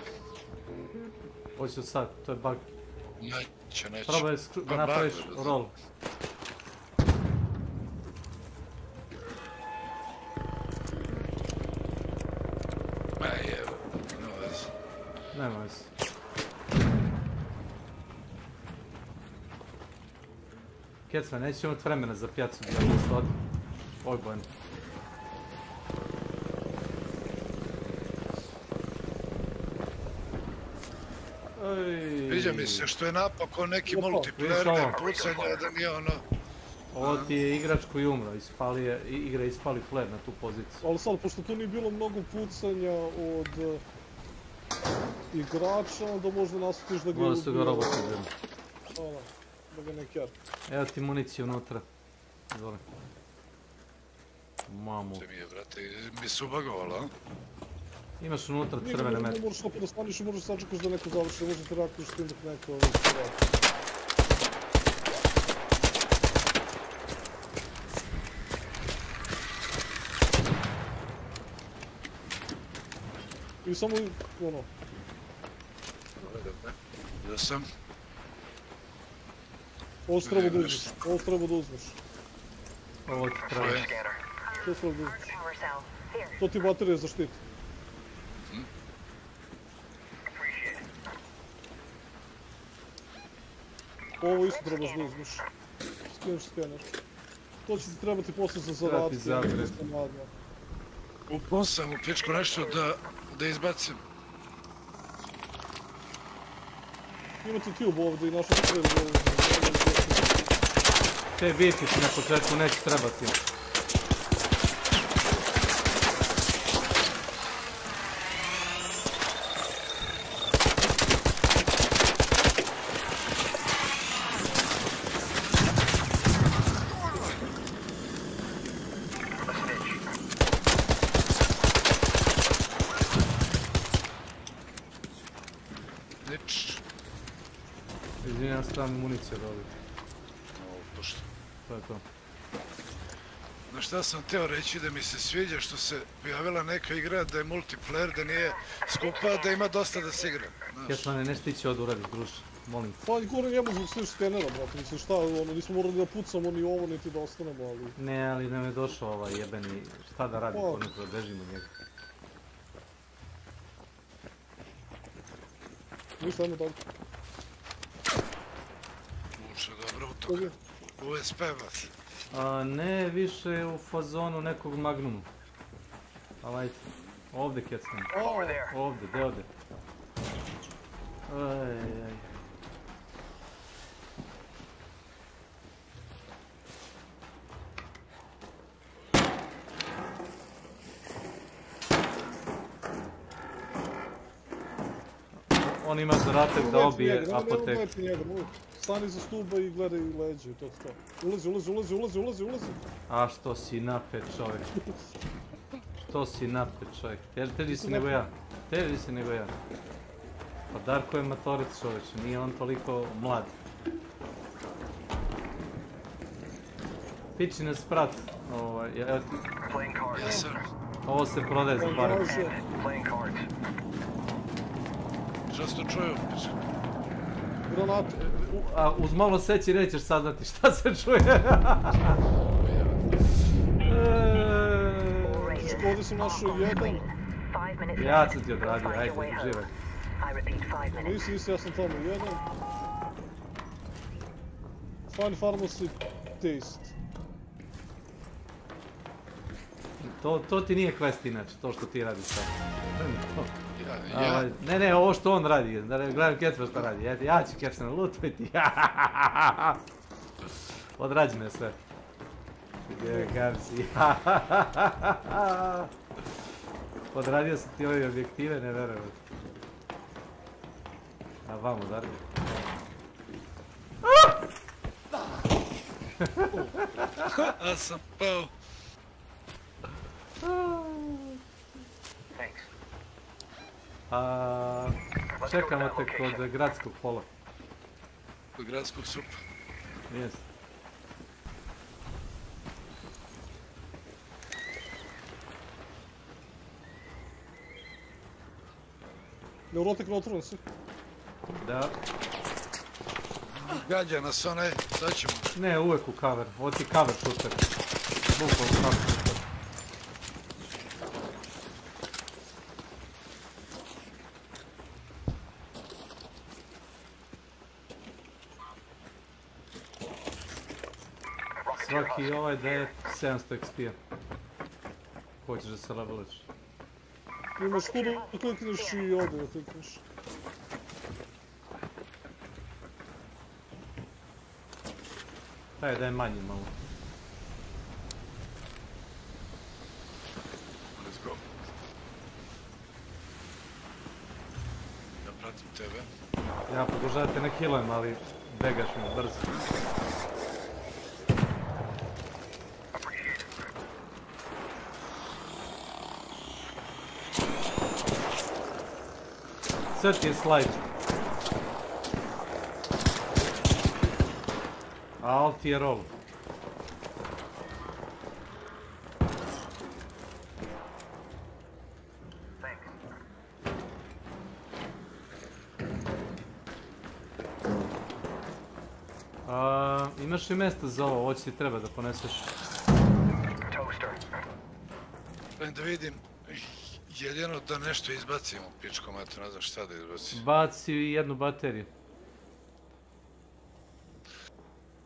Hoću sad, to je bug. Neće. Probaj da napraviš roll. Nema veze. Kecman, neće imati vremena za pjacu gdje je to odi. Oj, bojno. Viđa mi se što je napako neki multiplayer pucanja da nije ono... Ovo ti je igrač koji umro, igra ispali flair na tu poziciju. Ali sad, pošto tu nije bilo mnogo pucanja od igrača, onda možda nastotiš da ga ubije. Možda su ga roboti uzeli. Da ga ne kjar. Evo ti municiju unutra. Izvoli. Mamu. To mi je, brate, mi se ubagovalo, a? Imaš unutra crvene metke. Ne možeš opet da staniš i možeš sačekaš da neko završi, možete reaktiviš s tim dok neko radi. I samo, ono... Da sam... Ovo se treba da uzmeš, ovo treba da uzmeš. Ovo ti treba. To treba da uzmeš. To ti baterija zaštiti. Ovo isto trebaš da uzmeš. Skineš skener. To će ti trebati posle za zadatke. Upao sam u pičku nešto da izbacim. Imate tube ovdje i naša treba Te biti ti na početku neće trebati. Izvinjam, stavim municiju da ovdje. Pošto? To je to. No šta sam teo reći, da mi se sviđa što se pojavila neka igra, da je multiplayer, da nije skupa, da ima dosta da se igra. Kjetlane, nešto ti će ovdje uraditi, druže, molim te. Pa gore njemu zbog svih skenera, brate, mislim šta, ono, nismo morali da pucamo ni ovo, niti da ostanemo, ali... Ne, ali nam je došao ovaj jebeni, šta da radi, koliko da bežimo njega. Ništa, ajmo tako. Uče dobro u toga. USP vas. Ne, više u fazonu nekog Magnumu. Ali ajde, ovdje kjecam. Ovdje, gdje ovdje? Ajajaj. On ima zadatak da obije apoteku. Stani za stuba i gledaj leđe, to je to. Ulazi. A što si napet, čovjek. Što si napet, čovjek. Teži si nego ja. Pa Darko je matorec, čovječe, nije on toliko mlad. Piči nas prat. Ovo se prodaje za pare. Što se to čuju? Granate. A uz malo seći nećeš saznati šta se čuje. Ovdje sam našao jedan. Ja sam ti odradio, ajde, uživaj. Nisi, ja sam tamo jedan. Fine pharmacy taste. To ti nije quest inače, to što ti radiš sad. Ne, ovo što on radi, gledam Ketva što radi, ja ću Ketva na lutujti. Odrađeno je sve. Odradio sam ti ove objektive, ne verujem. A vamo, Darko. A sam pao. Čekamo te kod gradskog pola. Kod gradskog supa. Jeste. Neurotik na otvoren si. Da. Gađa nas onaj, sad ćemo. Ne, uvek u cover. Ovo ti cover shooter. Bukvalno cover shooter. Svaki ovaj daje 700 XP-a. Hoćeš da se leveliš. Imaš kudu da klikneš i ovdje da klikneš. Daj manji malo. Let's go. Ja pratim tebe. Ja pokušavam te ne healujem, ali begaš mi brzo. Sve ti je slide. Alt je roll. Imaš li mjesta za ovo? Ovo će ti treba da poneseš. Da vidim. Jedino da nešto izbacimo pičkom, eto ne znam šta da izbacim. Baci jednu bateriju.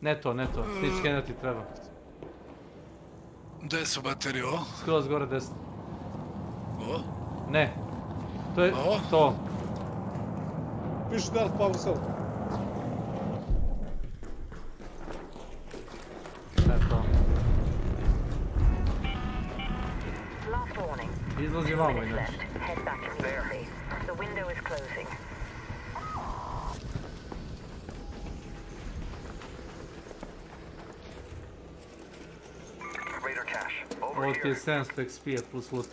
Ne to, snitch scanner ti treba. Gdje su baterije, ovo? Skroz gore desno. Ovo? Ne. To je to. Piši Dark Power Cell. Izlazi vamo inače. Head back immediately. The window is closing. Raider cache. Over Ovo ti je here. 700 XP plus loot.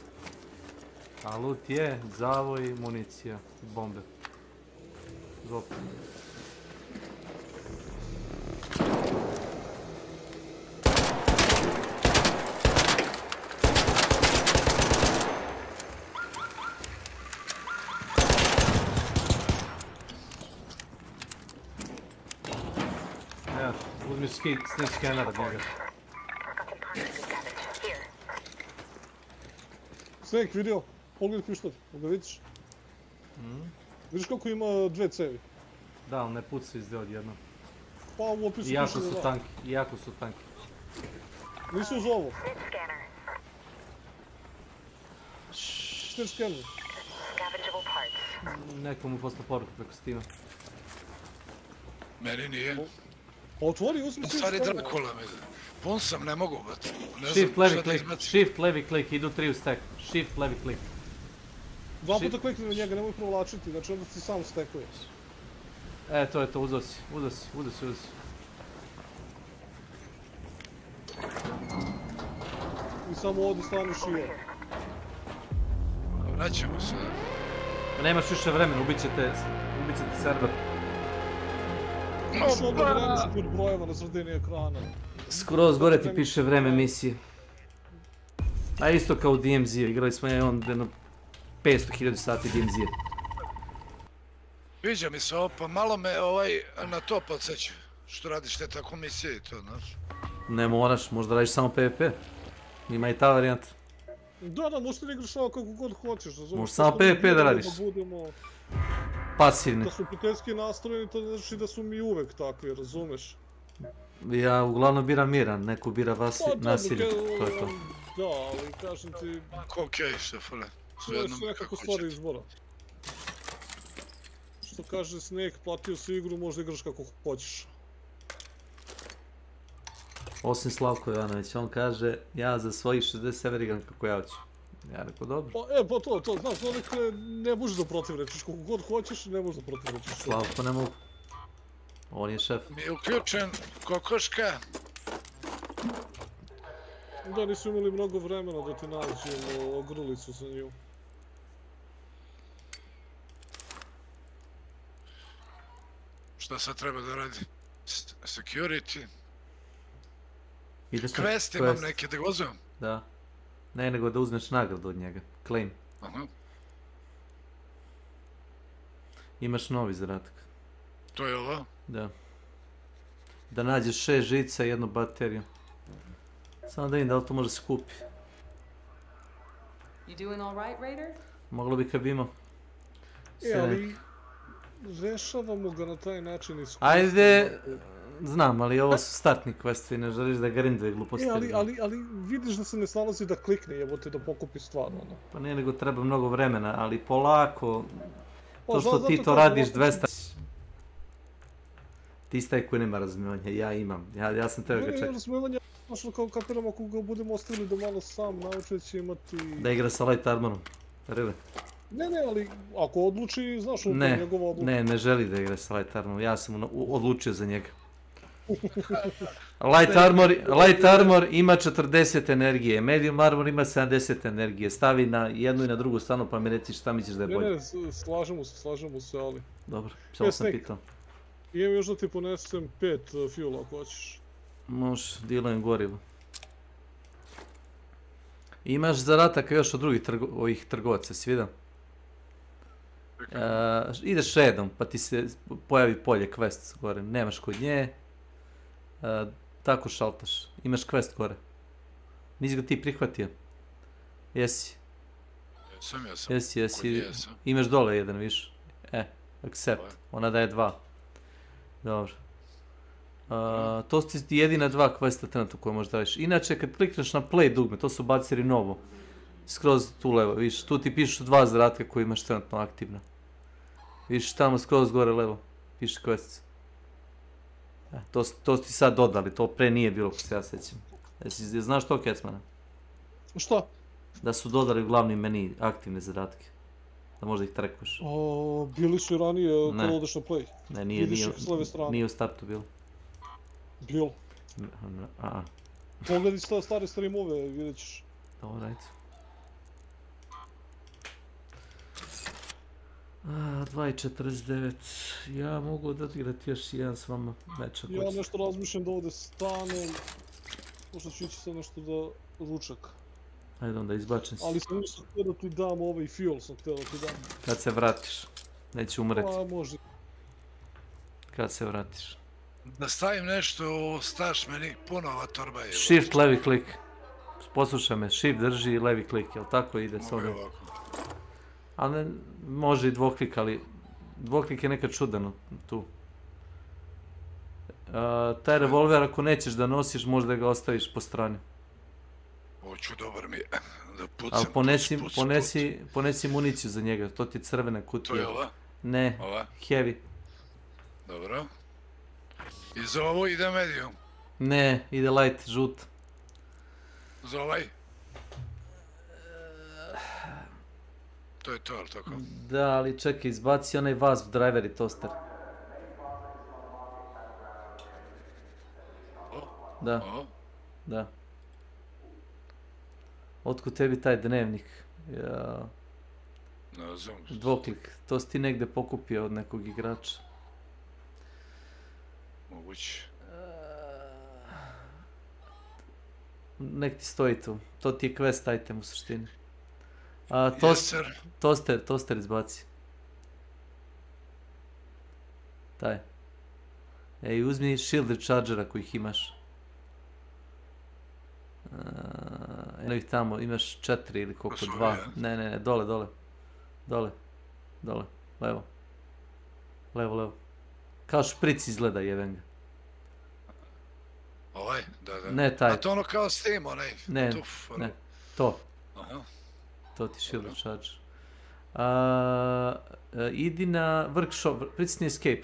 A loot je zavoj, municija, bombe. Zop. Evo, uzmiš snip skener od njega. Snake vidio, pogledaj pištolj, ga vidiš? Vidiš kako ima dve cevi? Da, ali ne puca izde odjednom. Pa u opisu Jako piše da su da. tanki, jako su tanki. Nisu uz ovo. Snip scanner. Scavengeable parts. Neko mu poslao poruku preko Steama. Meni nije. Pa otvori, uzmi U snip stvari scanner. Dracula mi. Pun sam, ne mogu, bat. Ne Shift, znam levi šta da klik, izbacim. shift, levi klik, idu 3 u stack. Shift, levi klik. Dva puta klikni na njega, nemoj provlačiti, znači onda ti sam stekuješ. To je to, uzeo si. I samo ovdje staniš i ovo. Vraćamo se. Nemaš više vremena, ubit će te server. Imaš ovdje vremenski od brojeva na sredini ekrana. Skroz gore ti piše vreme misije. A isto kao u DMZ-u, igrali smo je on jedno 500.000 sati DMZ-a. Viđa mi se ovo, pa malo me na to podsjeća. Što radiš te tako misije i to, znaš. Ne moraš, možda radiš samo PvP. Ima i ta varijanta. Da, možeš ti da igraš ovo kako god hoćeš, razumiješ? Možeš samo PvP da radiš. Pasivni. Da su prijateljski nastrojeni, to ne znači da su mi uvek takvi, razumeš? Ja uglavnom biram miran, neko bira nasilje, to je to. Da, ali kažem ti... Okej, šefole. To su nekako stvari izbora. Što kaže Snake, platio si igru, možda igraš kako hoćeš. Osim Slavko Jovanović, on kaže, ja za svojih 60 igram kako ja hoću. Ja rekao, dobro. Pa to, znaš, onekle ne možeš da protivrečiš, koliko god hoćeš, ne možeš da protivrečiš. Slavko ne mogu. On je šef. Mi je uključen kokoška. Da, nisu imali mnogo vremena da ti nađemo ogrlicu za nju. Šta sad treba da radi? Security? Quest imam neke da ga uzmem? Da. Ne, nego da uzmeš nagradu od njega. Claim. Aha. Imaš novi zadatak. To je ovo? Da. Da nađeš 6 žica i jednu bateriju. Samo da vidim da li to može se kupi. You doing all right, Raider? Moglo bi kad bi imao. Ali... Rešavamo ga na taj način iz... Ajde... Znam, ali ovo su startni questi, ne želiš da grinduje gluposti. Ali vidiš da se ne snalazi da klikne, jebote, da pokupi stvar, ono. Pa nije nego treba mnogo vremena, ali polako... To što ti to radiš 200... Ti si taj koji nema razumijevanja, ja imam. Ja sam tebe ga čekao. Ne, razumijevanja, znaš, kao kapiram, ako ga budemo ostavili da malo sam nauče će imati... Da igra sa light armorom. Really? Ne, ali ako odluči, znaš, ovo je njegova odluka. Ne želi da igra sa light armorom, ja sam odlučio za njega. Light armor ima 40 energije, medium armor ima 70 energije. Stavi na jednu i na drugu stranu pa mi reci šta misliš da je bolje. Ne, slažemo se, ali... Dobro, samo sam pitao. Imam još da ti ponesem 5 fuela ako hoćeš. Može, dilujem gorivo. Imaš zadataka još od drugih ovih trgovaca, si vidio? Ideš redom pa ti se pojavi polje quest gore, nemaš kod nje. Tako šaltaš, imaš quest gore. Nisi ga ti prihvatio? Jesi? Jesi. Imaš dole jedan više. Accept, ona daje 2. Dobro. To su ti jedina 2 questa trenutno koje možeš da radiš. Inače kad klikneš na play dugme, to su bacili novo. Skroz tu levo, viš, tu ti pišu 2 zadatka koje imaš trenutno aktivno. Viš tamo skroz gore levo, piše quests. To su ti sad dodali, to pre nije bilo ko se ja sećam. Znaš to, Kecmana? Šta? Da su dodali u glavni meni aktivne zadatke. Da možda ih trekuješ. Bili su i ranije kada odeš na play. Ne, Vidiš ih s leve strane. nije u startu bilo. Bilo. Pogledaj stare streamove, vidjet ćeš. Dobro, ajde. 2:49. Ja mogu odigrati još jedan s vama meč. Ja nešto razmišljam da ovdje stanem. Možda ću ići sad nešto da ručak. Ajde onda, izbačem se. Ali sam isto htio da ti dam ovaj fuel, sam htio da ti dam. Kad se vratiš. Neće umreti. Može. Kad se vratiš. Da stavim nešto u staš, meni puno ova torba je. Shift, levi klik. Poslušaj me, shift drži i levi klik, jel tako ide s ovdje? Ali ne, može i dvoklik, ali dvoklik je nekad čudan tu. Taj revolver ako nećeš da nosiš, možda ga ostaviš po strani. Hoću, dobar mi je. Da pucam. Ali ponesi municiju za njega, to ti je crvena kutija. To je ova? Ne, ova? heavy. Dobro. I za ovo ide medium? Ne, ide light, žut. Za ovaj? To je to, ali tako? Da, ali čekaj, izbaci onaj wasp driver i toster. Da. Da. Otkud tebi taj dnevnik? Ne znam. Dvoklik. To si ti negde pokupio od nekog igrača. Moguće. Nek ti stoji tu. To ti je quest item u suštini. Toster izbaci. Taj. Ej, uzmi shield rechargera kojih imaš. Eno ih tamo, imaš 4 ili koliko, 2. Ne, dole. Levo. Levo. Kao špric izgleda, jeben ga. Ovaj? Da. Ne, taj. A to ono kao Steam, onaj? Ne, to. Aha. To ti shield recharger. Idi na workshop, pritisni escape.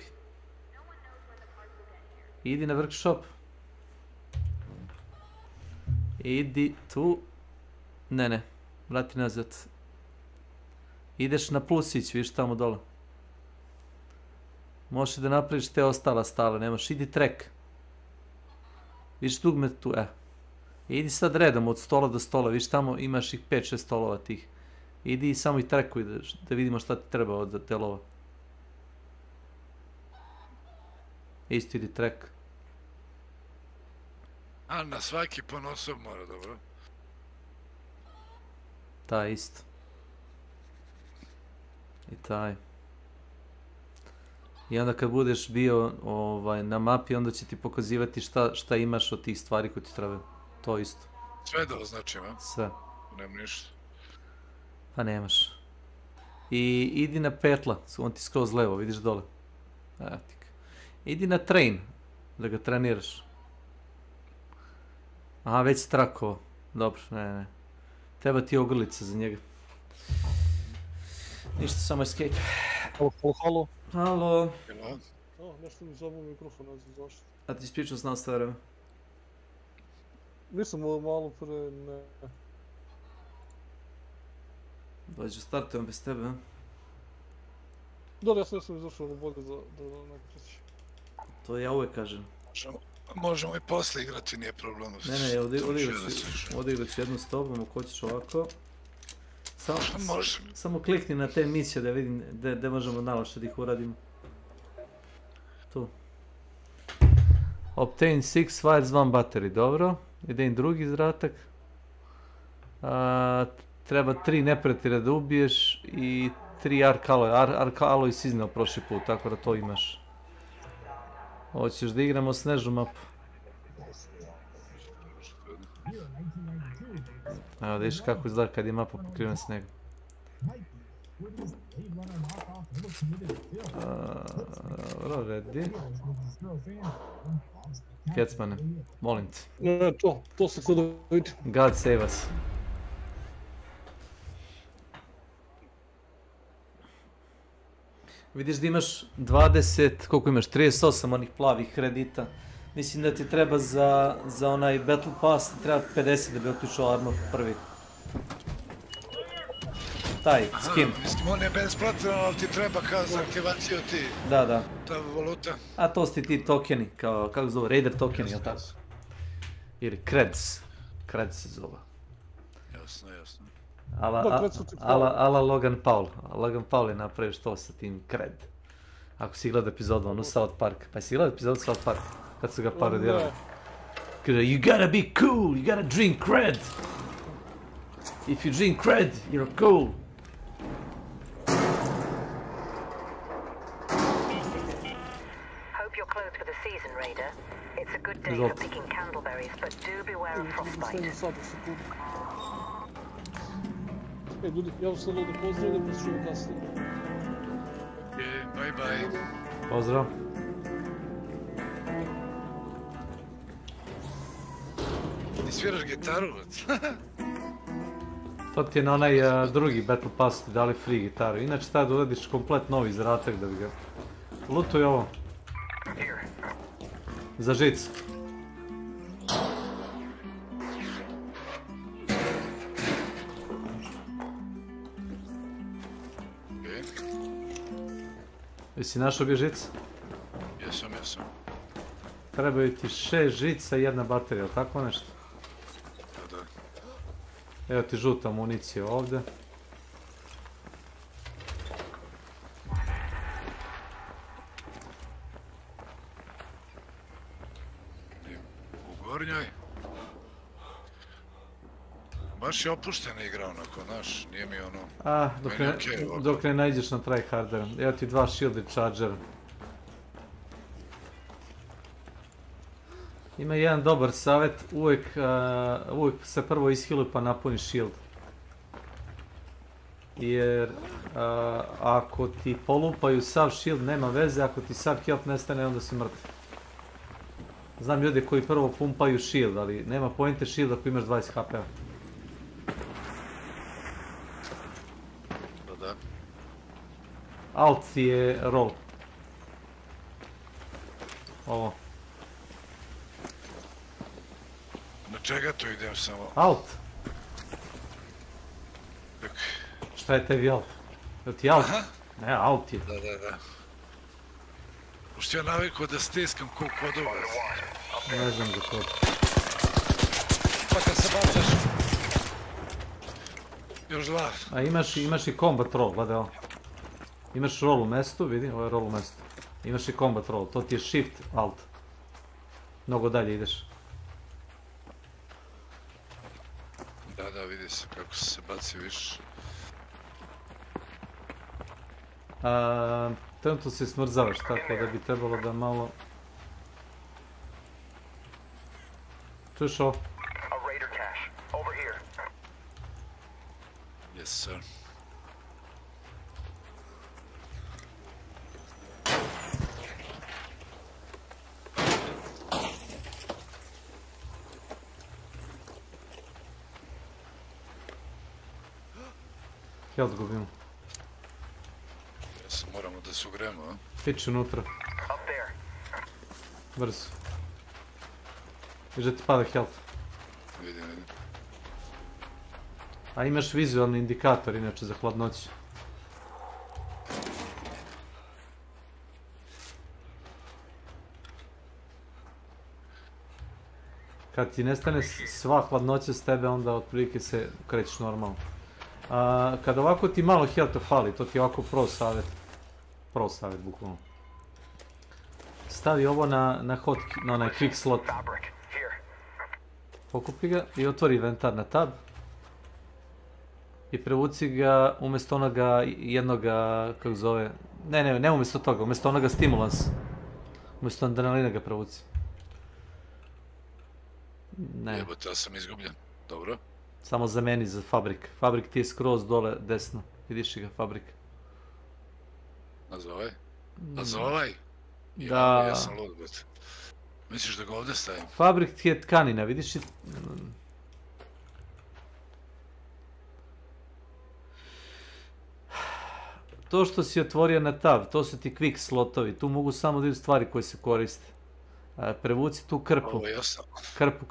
Idi na workshop. Idi tu. Ne, vrati nazad. Ideš na plusić, vidiš tamo dole. Možeš da napraviš te ostala stale, nemaš. Idi track. Vidiš dugme tu, Idi sad redom od stola do stola, vidiš tamo imaš ih 5-6 stolova tih. Idi i samo ih trackuj da vidimo šta ti treba od te lova. Isto idi track. A na svaki ponosob mora, dobro. Taj isto. I taj. I onda kad budeš bio na mapi, onda će ti pokazivati šta imaš od tih stvari koje ti trebaju. To isto. Sve da označim, a? Sve. Nema ništa. Pa nemaš. I idi na petla, on ti skroz levo, vidiš dole. Idi na train, da ga treniraš. Aha, već si trakovao. Dobro, ne. Treba ti ogrlica za njega. Ništa, samo escape. Halo. Halo. Nešto mi zabao mikrofon, ne znam zašto. A ti ispričao s nas sve vreme? Nisam malo pre, ne. Dođe, startujem bez tebe, a? Da, ja sam izašao na bolje da ne kreći. To ja uvek kažem. Možemo i posle igrati, nije problem. Ne, odigrat ću jednu s tobom, ako hoćeš ovako. Samo klikni na te misije da vidim gde možemo najlakše da ih uradimo. Tu. Obtain 6 wires, 1 battery, dobro. Idem drugi zadatak. Treba 3 neprijatelja da ubiješ i 3 arc alloy. Arc alloy si izneo prošli put, tako da to imaš. Hoćeš da igramo snežnu mapu. Evo da vidiš kako izgleda kad je mapa pokrivena snegom. Dobro, ready. Kecmane, molim te. Ne, to se sada vidi. God save us. Vidiš da imaš 20, koliko imaš, 38 onih plavih kredita. Mislim da ti treba za onaj Battle Pass, treba 50 da bi otišao armor prvi. taj skin. Mislim, on je besplatan, ali ti treba kao za aktivaciju ti. Da. Ta valuta. A to su ti tokeni, kao, kako zove, Raider tokeni, jel tako? Ili Creds. Creds se zove. Jasno. Ala Logan Paul. Logan Paul je napravio što sa tim Cred. Ako si gleda epizodu, ono South Park. Pa si gleda epizodu South Park? Kad su ga parodirali. Kada, you gotta be cool, you gotta drink Cred. If you drink Cred, you're cool. Hope you're closed for the season, Raider. It's a good day for picking candleberries, but do beware of frostbite. Ljudi, ja vas sad ovdje pozdravljam, da čujemo kasnije. Bye. Pozdrav. Ti sviraš gitaru? To ti je na onaj drugi Battle Pass ti dali free gitaru. Inače tada uradiš komplet novi zaratak da bi ga... Lutuj ovo. Za žicu. Jesi našao bi žica? Jesam. Trebaju ti 6 žica i jedna baterija, tako nešto? Da. Evo ti žuta municija ovdje. U gornjoj. Baš je opuštena igra onako, znaš, nije mi ono... Dok ne nađeš na tryhardera. Evo ti 2 shield i charger. Ima jedan dobar savjet, uvijek se prvo ishiluj pa napuni shield. Jer ako ti polupaju sav shield nema veze, ako ti sav health nestane onda si mrtav. Znam ljudi koji prvo pumpaju shield, ali nema pointe shield ako imaš 20 HP-a. Alt je roll. Ovo. Na čega to idem samo? Alt. Šta je tebi alt? Je ti alt? Ne, alt je. Da. Pošto ja navikao da stiskam ko kodova. Ne znam za to. Pa kad se bacaš... Još 2. A imaš i combat roll, gledaj ovo. Imaš roll u mestu, vidi, ovo je roll u mestu. Imaš i combat roll, to ti je shift alt. Mnogo dalje ideš. Da, vidi se kako se baci više. Trenutno se smrzavaš, tako da bi trebalo da malo... Čuješ ovo? Yes, sir. Ja odgubimo. Moramo da se ugremo, a? Pići unutra. Brzo. Viš da ti pada health. Vidim. A imaš vizualni indikator inače za hladnoću. Kad ti nestane sva hladnoća s tebe, onda otprilike se krećeš normalno. Kad ovako ti malo health fali, to ti je ovako pro savjet bukvalno. Stavi ovo na hotkey, na onaj quick slot. Pokupi ga i otvori inventar na tab. I prevuci ga umjesto onoga jednoga, kako zove, ne umjesto toga, umjesto onoga stimulans. Umjesto adrenalina ga prevuci. Ne. Jebote, ja sam izgubljen. Dobro. Samo zameni za fabrik. Fabrik ti je skroz dole desno. Vidiš ga fabrik. A za ovaj? Da. Ja sam lud, bet. Misliš da ga ovdje stavim? Fabrik ti je tkanina, vidiš? To što si otvorio na tab, to su ti quick slotovi. Tu mogu samo da idu stvari koje se koriste. Prevuci tu krpu. Ovo jasno. Krpu.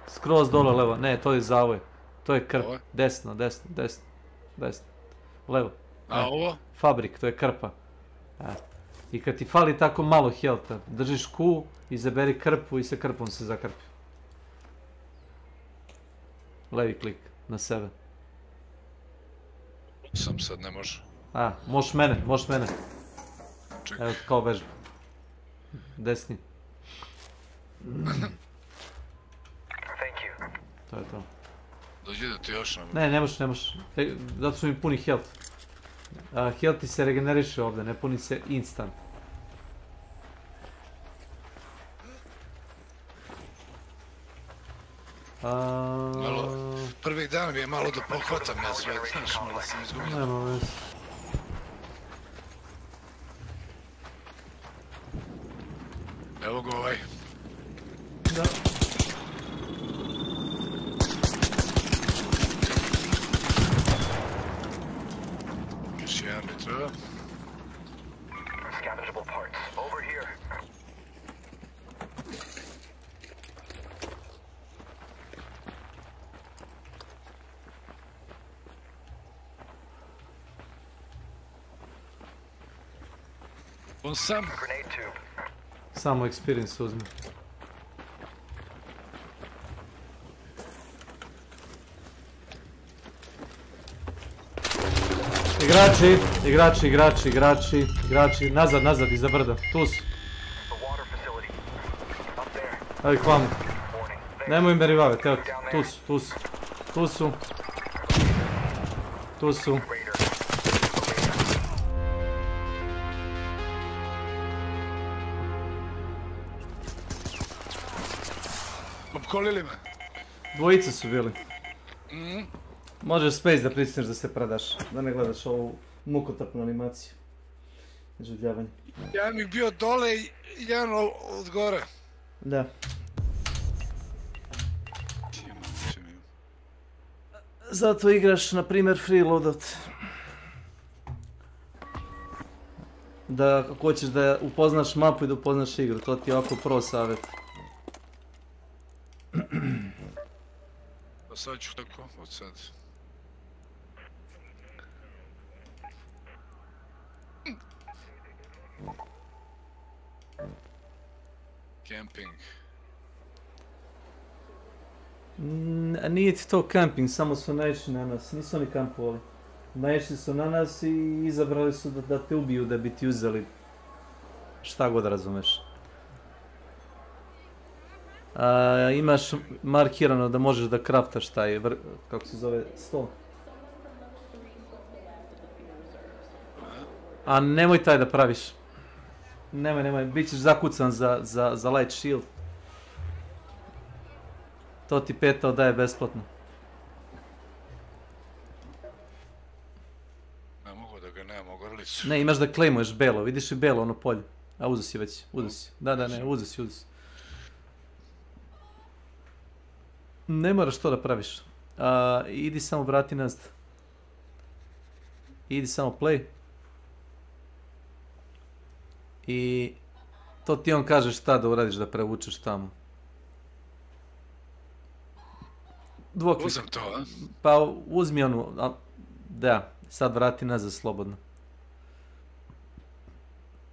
Skroz dole levo. Ne, to je zavoj. To je krp. Desno. Levo. A ovo? Fabrik, to je krpa. I kad ti fali tako malo healtha, držiš Q, izaberi krpu i sa krpom se zakrpi. Levi klik na sebe. Sam sad ne može. Možeš mene. Čekaj. Evo kao vežba. Desni. To je to. Dođi da ti još ne možeš. Zato su mi puni health. Health ti se regeneriše ovdje, ne puni se instant. Malo, prvih dana mi je malo da pohvatam ja sve, znaš, malo sam izgubio. Nema veze. Evo ga ovaj. Da. Još jedan mi treba. Salvageable parts. Over here. On sam? Samo experience uzmi. Igrači, nazad, iza brda, tu su. Evo ih vamo. Nemoj im berivave, evo tu su. Opkolili me. Dvojice su bili. Možeš space da pritisneš da se predaš, da ne gledaš ovu mukotrpnu animaciju. Življavanje. Jedan mi bio dole i jedan od gore. Da. Zato igraš, na primjer, free loadout. Da, ako hoćeš da upoznaš mapu i da upoznaš igru, to ti je ovako pro savjet. Pa sad ću tako, od sad. Camping. Nije ti to camping, samo su naišli na nas, nisu oni kampovali. Naišli su na nas i izabrali su da te ubiju, da bi ti uzeli šta god razumeš. Imaš markirano da možeš da kraftaš taj, kako se zove, stol. A nemoj taj da praviš. Nemoj, bit ćeš zakucan za light shield. To ti peta daje besplatno. Ne mogu da ga nemam ogrlicu. Ne, imaš da klejmuješ belo, vidiš i belo ono polje. A uzo si već, uzo si. Da, uzo si. Ne moraš to da praviš. Idi samo vrati nazad. Idi samo play. I to ti on kaže šta da uradiš da prevučeš tamo. Uzem to, a? Pa uzmi onu, da, sad vrati nazad slobodno.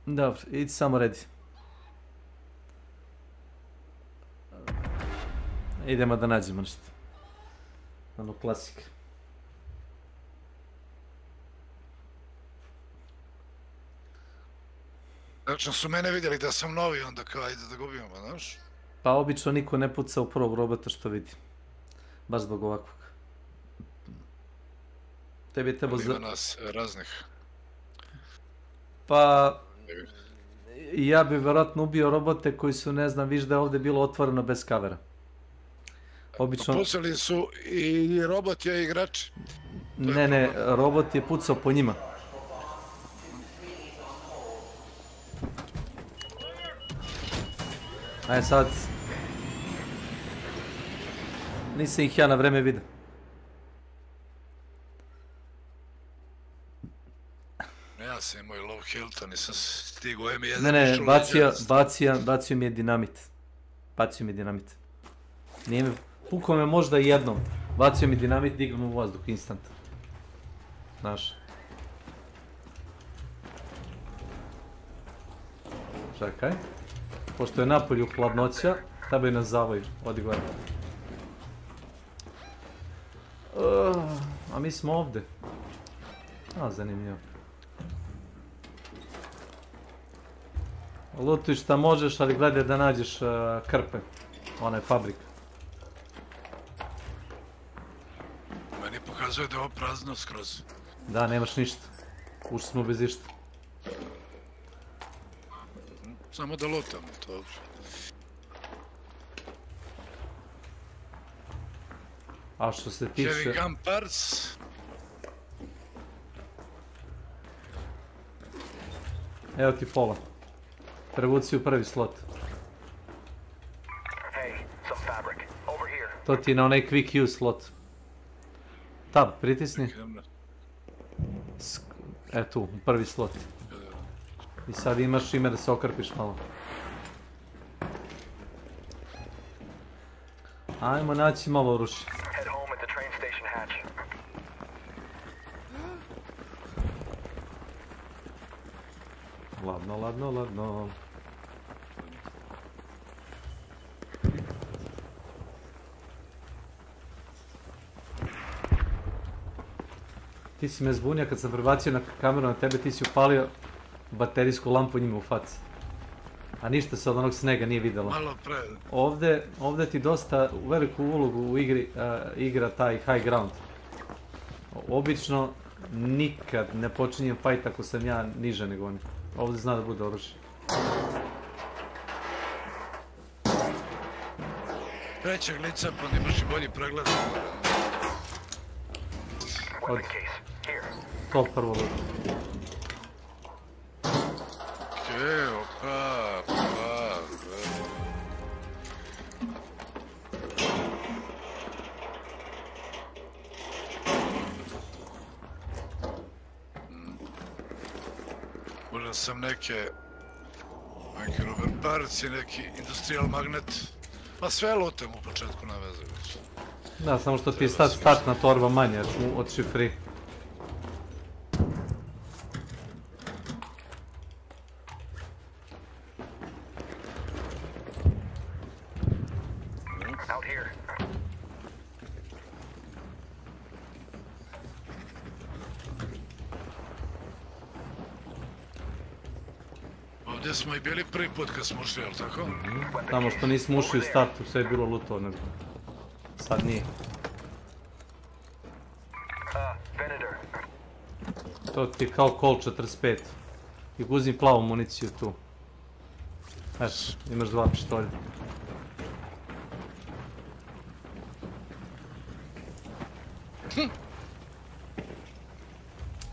Dobro, idi samo redi. Idemo da nađemo nešto. Ono klasika. Znači su mene vidjeli da sam novi, onda kao ajde da gubimo, znaš? Pa obično niko ne puca u prvog robota što vidi. Baš zbog ovakvog. Tebi je trebao za... Ima nas raznih. Pa... Ja bi vjerojatno ubio robote koji su, ne znam, viš da je ovdje bilo otvoreno bez kavera. Obično... Pucali su i robot je igrač. Ne, robot je pucao po njima. Ajde sad... Nisam ih ja na vreme vidio. Ja sam imao i low Hilton, nisam stigao M1. Ne, bacio mi je dinamit. Nije mi... Pukao me možda jednom. Bacio mi dinamit, digao me u vazduh, instant. Znaš. Čekaj. Pošto je napolju hladnoća, tebe nas zavaju. Odi gore. A mi smo ovdje. Zanimljivo. Lutuj šta možeš, ali gledaj da nađeš krpe. Ona je fabrika. Meni pokazuje da je ovo prazno skroz. Da, nemaš ništa. Ušli smo bez išta. Samo da lutamo, to. A što se tiče... Heavy gun parts. Evo ti pola. Prevuci u prvi slot. To ti je na onaj quick use slot. Tab, pritisni. Tu, u prvi slot. I sad imaš ime da se okrpiš malo. Ajmo naći malo oružja. Ladno, ladno, ladno. Ti si me zbunio kad sam prebacio na kameru na tebe, ti si upalio baterijsku lampu njima u faci. A ništa se od onog snega nije vidjelo. Malo pre. Ovdje ti dosta veliku ulogu u igri igra taj high ground. Obično nikad ne počinjem fight ako sam ja niže nego oni. Ovdje zna da bude oružje. Trećeg lica pa imaš i bolji pregled. To prvo ludo. Opa. Možda sam neki rubber parts i neki industrial magnet. Pa sve lutem u početku na veze već. Da, samo što ti je sad startna torba manja, jer smo otišli free. Ovdje smo i bili prvi put kad smo ušli, jel tako? Samo što nismo ušli u startu, sve je bilo luto, nego. Sad nije. To ti je kao Colt 45. I uzmi plavu municiju tu. Eto, imaš 2 pištolja.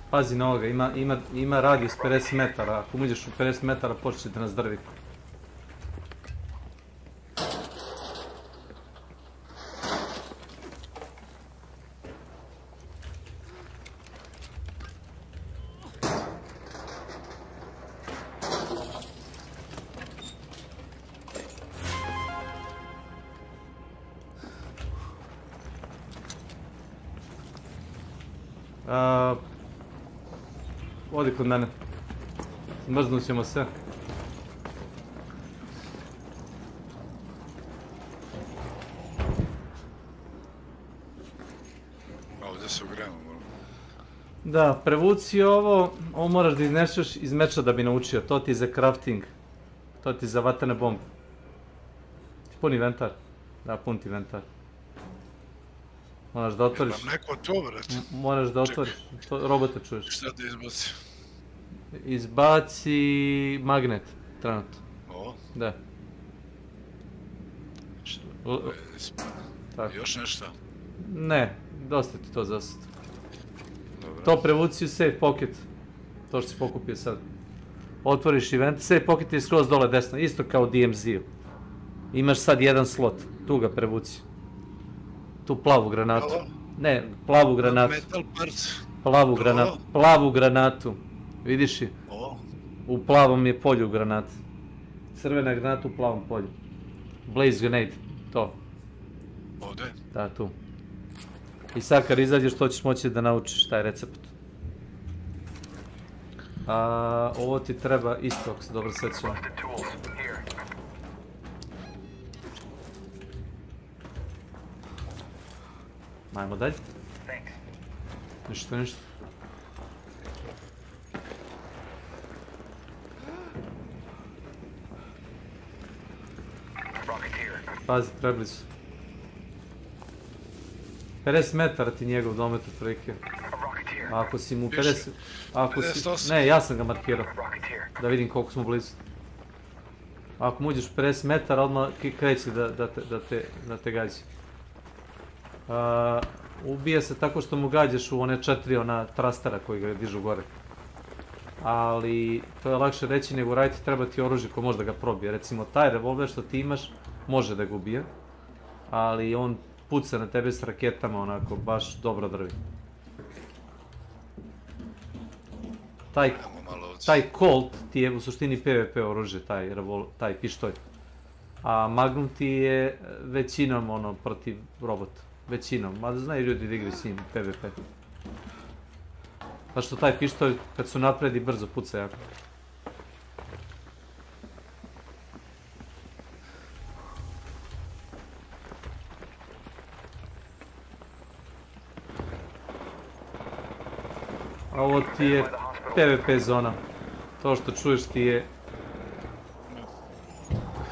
Pazi na ovoga, ima radijus 50 metara, ako mu ideš u 50 metara počne da nas drvi. Odi kod mene. Mrznut ćemo se. Ovdje se ugremo. Da, prevuci ovo moraš da izneseš iz meča da bi naučio. To ti je za crafting. To ti je za vatane bombe. Pun inventar. Da, pun ti inventar. Moraš da otvoriš. Imam neko to, brate. Moraš da otvoriš. Robote čuješ. Šta da izbaci? Izbaci magnet, trenutno. O? Da. Još nešto? Ne, dosta ti to za sad. To prevuci u save pocket. To što si pokupio sad. Otvoriš event, save pocket je skroz dole desno, isto kao DMZ-u. Imaš sad jedan slot, tu ga prevuci. Tu plavu granatu. Ne, plavu granatu. Metal parts. Plavu granatu. Vidiš je? U plavom je polju granata. Crvena granata u plavom polju. Blaze grenade, to. Ovdje? Da, tu. I sad kad izađeš to ćeš moći da naučiš taj recept. Ovo ti treba isto, ako se dobro sećam. Ajmo dalje. Ništa. Pazi, preblizu. 50 metara ti njegov domet otprilike. Ako si mu 50... Ako si... Ne, ja sam ga markirao. Da vidim koliko smo blizu. Ako mu uđeš 50 metara, odmah kreći da te gađi. Ubija se tako što mu gađaš u one 4 trastera koji ga dižu gore. Ali to je lakše reći nego raditi, treba ti oružje ko može da ga probije. Recimo taj revolver što ti imaš može da ga ubije, ali on puca na tebe s raketama onako baš dobro drvi. Taj Colt ti je u suštini PvP oružje, taj pištolj. A Magnum ti je većinom protiv robota. Većinom, mada znaju ljudi da igraju s njim PvP. Pa što taj pištolj kad su napredi brzo puca jako. A ovo ti je PvP zona. To što čuješ ti je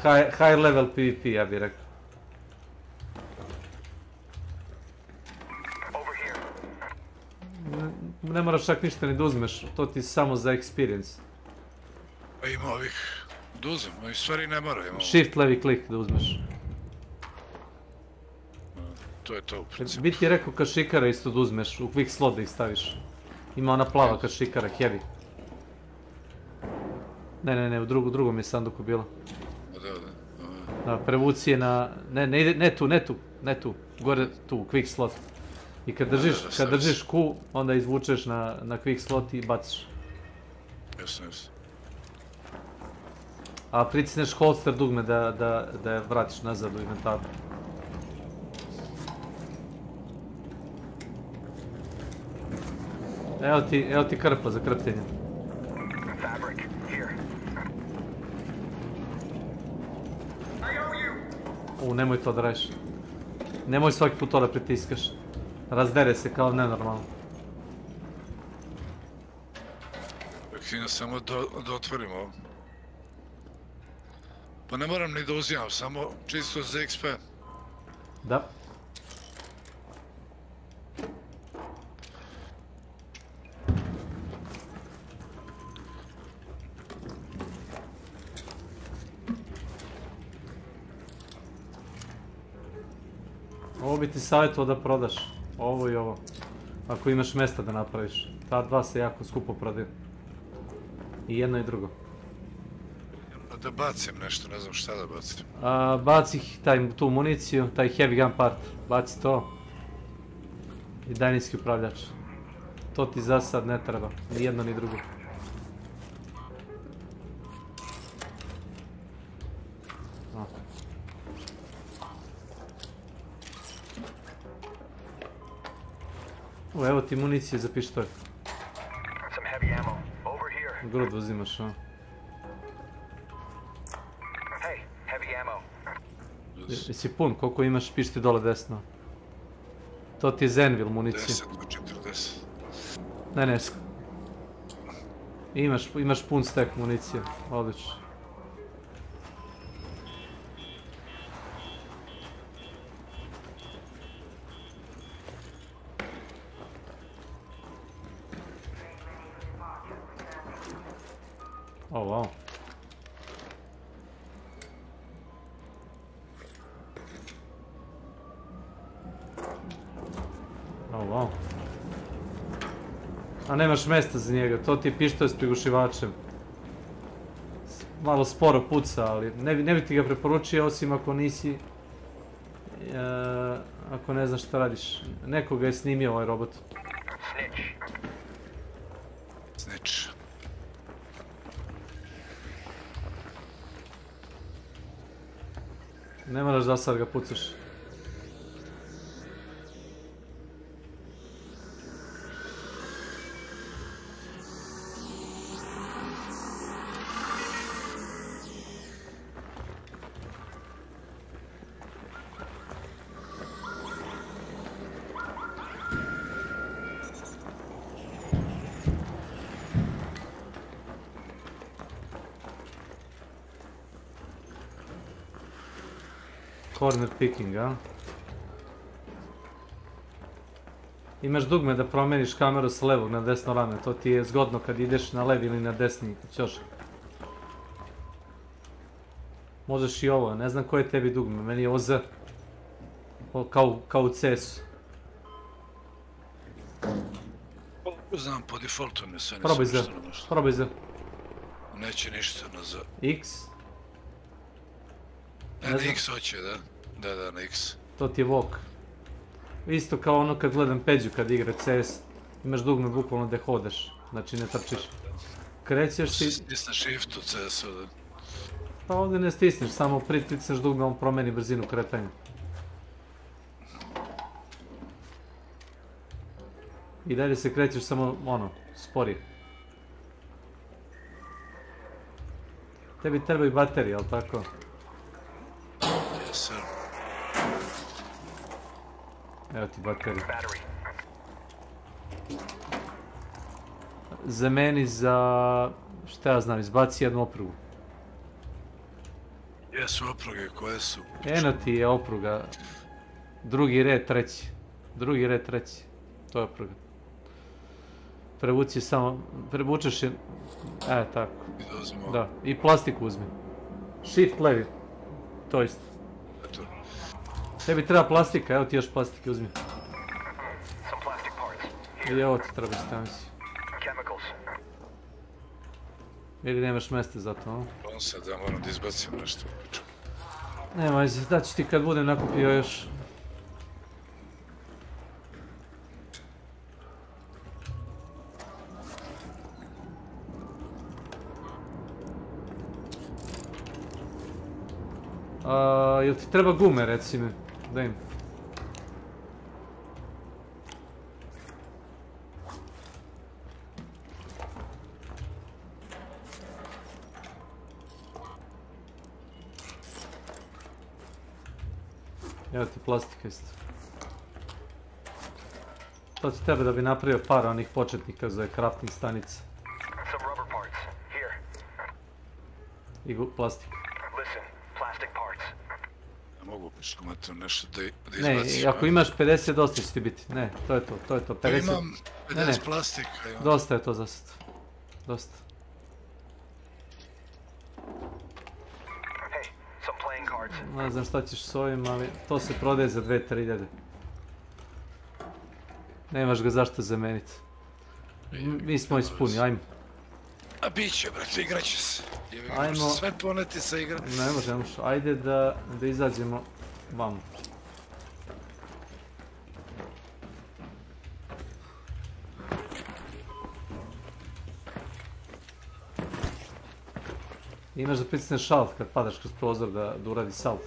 high level PvP, ja bih rekao. Ne moraš čak ništa ni da uzmeš, to ti je samo za experience. Pa ima ovih da uzem, ovih stvari ne mora. Shift levi klik da uzmeš. To je to u principu. Bi ti rekao kašikara isto da uzmeš, u quick slot da ih staviš. Ima ona plava kašikara, heavy. Ne, u drugom je sanduku bilo. Da, prevuci je na... Ne tu, gore tu, quick slot. I kad držiš Q, onda izvučeš na quick slot i baciš. Jasno. A pritisneš holster dugme da je vratiš nazad u inventaru. Evo ti krpa za krpljenje. Nemoj to da radiš. Nemoj svaki put to da pritiskaš. Razdere se kao nenormalno. Htio samo da otvorim ovo. Pa ne moram ni da uzimam, samo čisto za XP. Da. Ovo bi ti savjetovao da prodaš. Ovo i ovo. Ako imaš mjesta da napraviš. Ta dva se jako skupo prodaju. I jedno i drugo. Da bacim nešto, ne znam šta da bacim. Baci tu municiju, taj heavy gun part. Baci to. I daljinski upravljač. To ti za sad ne treba. Ni jedno ni drugo. Evo ti municije za pištolj. Grud uzimaš, a? Jesi pun, koliko imaš pišti dole desno? To ti je Zenville municija. 10 do 40. Ne, imaš pun stek municije, odlično. Oh, wow. Oh, wow. A nemaš mjesta za njega, to ti je pištolj s prigušivačem. Malo sporo puca, ali ne bi ti ga preporučio osim ako nisi... Ako ne znaš šta radiš. Neko ga je snimio ovaj robot. Snitch. Ne moraš da sad ga pucaš. Corner picking, a? Imaš dugme da promeniš kameru s levog na desno rame, to ti je zgodno kad ideš na levi ili na desni ćošak. Možeš i ovo, ne znam koje je tebi dugme, meni je OZ. Kao u CS-u. Znam, po defaultu mi sve Probaj Z, probaj Z. Neće ništa na Z. X? Na X hoće, da. Da, na X. To ti je walk. Isto kao ono kad gledam Peđu kad igra CS. Imaš dugme bukvalno gdje hodeš, znači ne trčiš. Krećeš si... Stisneš shift u CS-u, da. Pa ovdje ne stisneš, samo pritisneš dugme, on promeni brzinu kretanja. I dalje se krećeš samo, ono, sporije. Tebi trebaju baterije, jel' tako? Yes, sir. Evo ti baterije. Za meni, šta ja znam, izbaci jednu oprugu. Jesu opruge, koje su? Eno ti je opruga. Drugi red, treći. Drugi red, treći. To je opruga. Prevuci samo, prevučeš je, tako. Da, i plastiku uzmi. Shift levi, to isto. Tebi treba plastika, evo ti još plastike uzmi. I ovo ti treba staviti. Ili nemaš mjesta za to, no? On sad ja moram da izbacim nešto. Nema, daću ti kad budem nakupio još. Jel ti treba gume, reci mi? Daj mi. Evo ti plastika isto. To ti treba da bi napravio par onih početnika za crafting stanice. I plastika. Mogu piškometom nešto da izbacim. Ne, ako imaš 50 dosta će ti biti. Ne, to je to. 50... Imam 50 plastika. Dosta je to za sad. Dosta. Ne znam šta ćeš s ovim, ali to se prodaje za 2-3 hiljade. Nemaš ga zašto zameniti. Mi smo ispuni, ajmo. A bit će, brate, igrat će se. Ajmo. Sve poneti sa igra. Ne možemo, ajde da izađemo vamo. Imaš da pritisneš šalt kad padaš kroz prozor da uradi salt.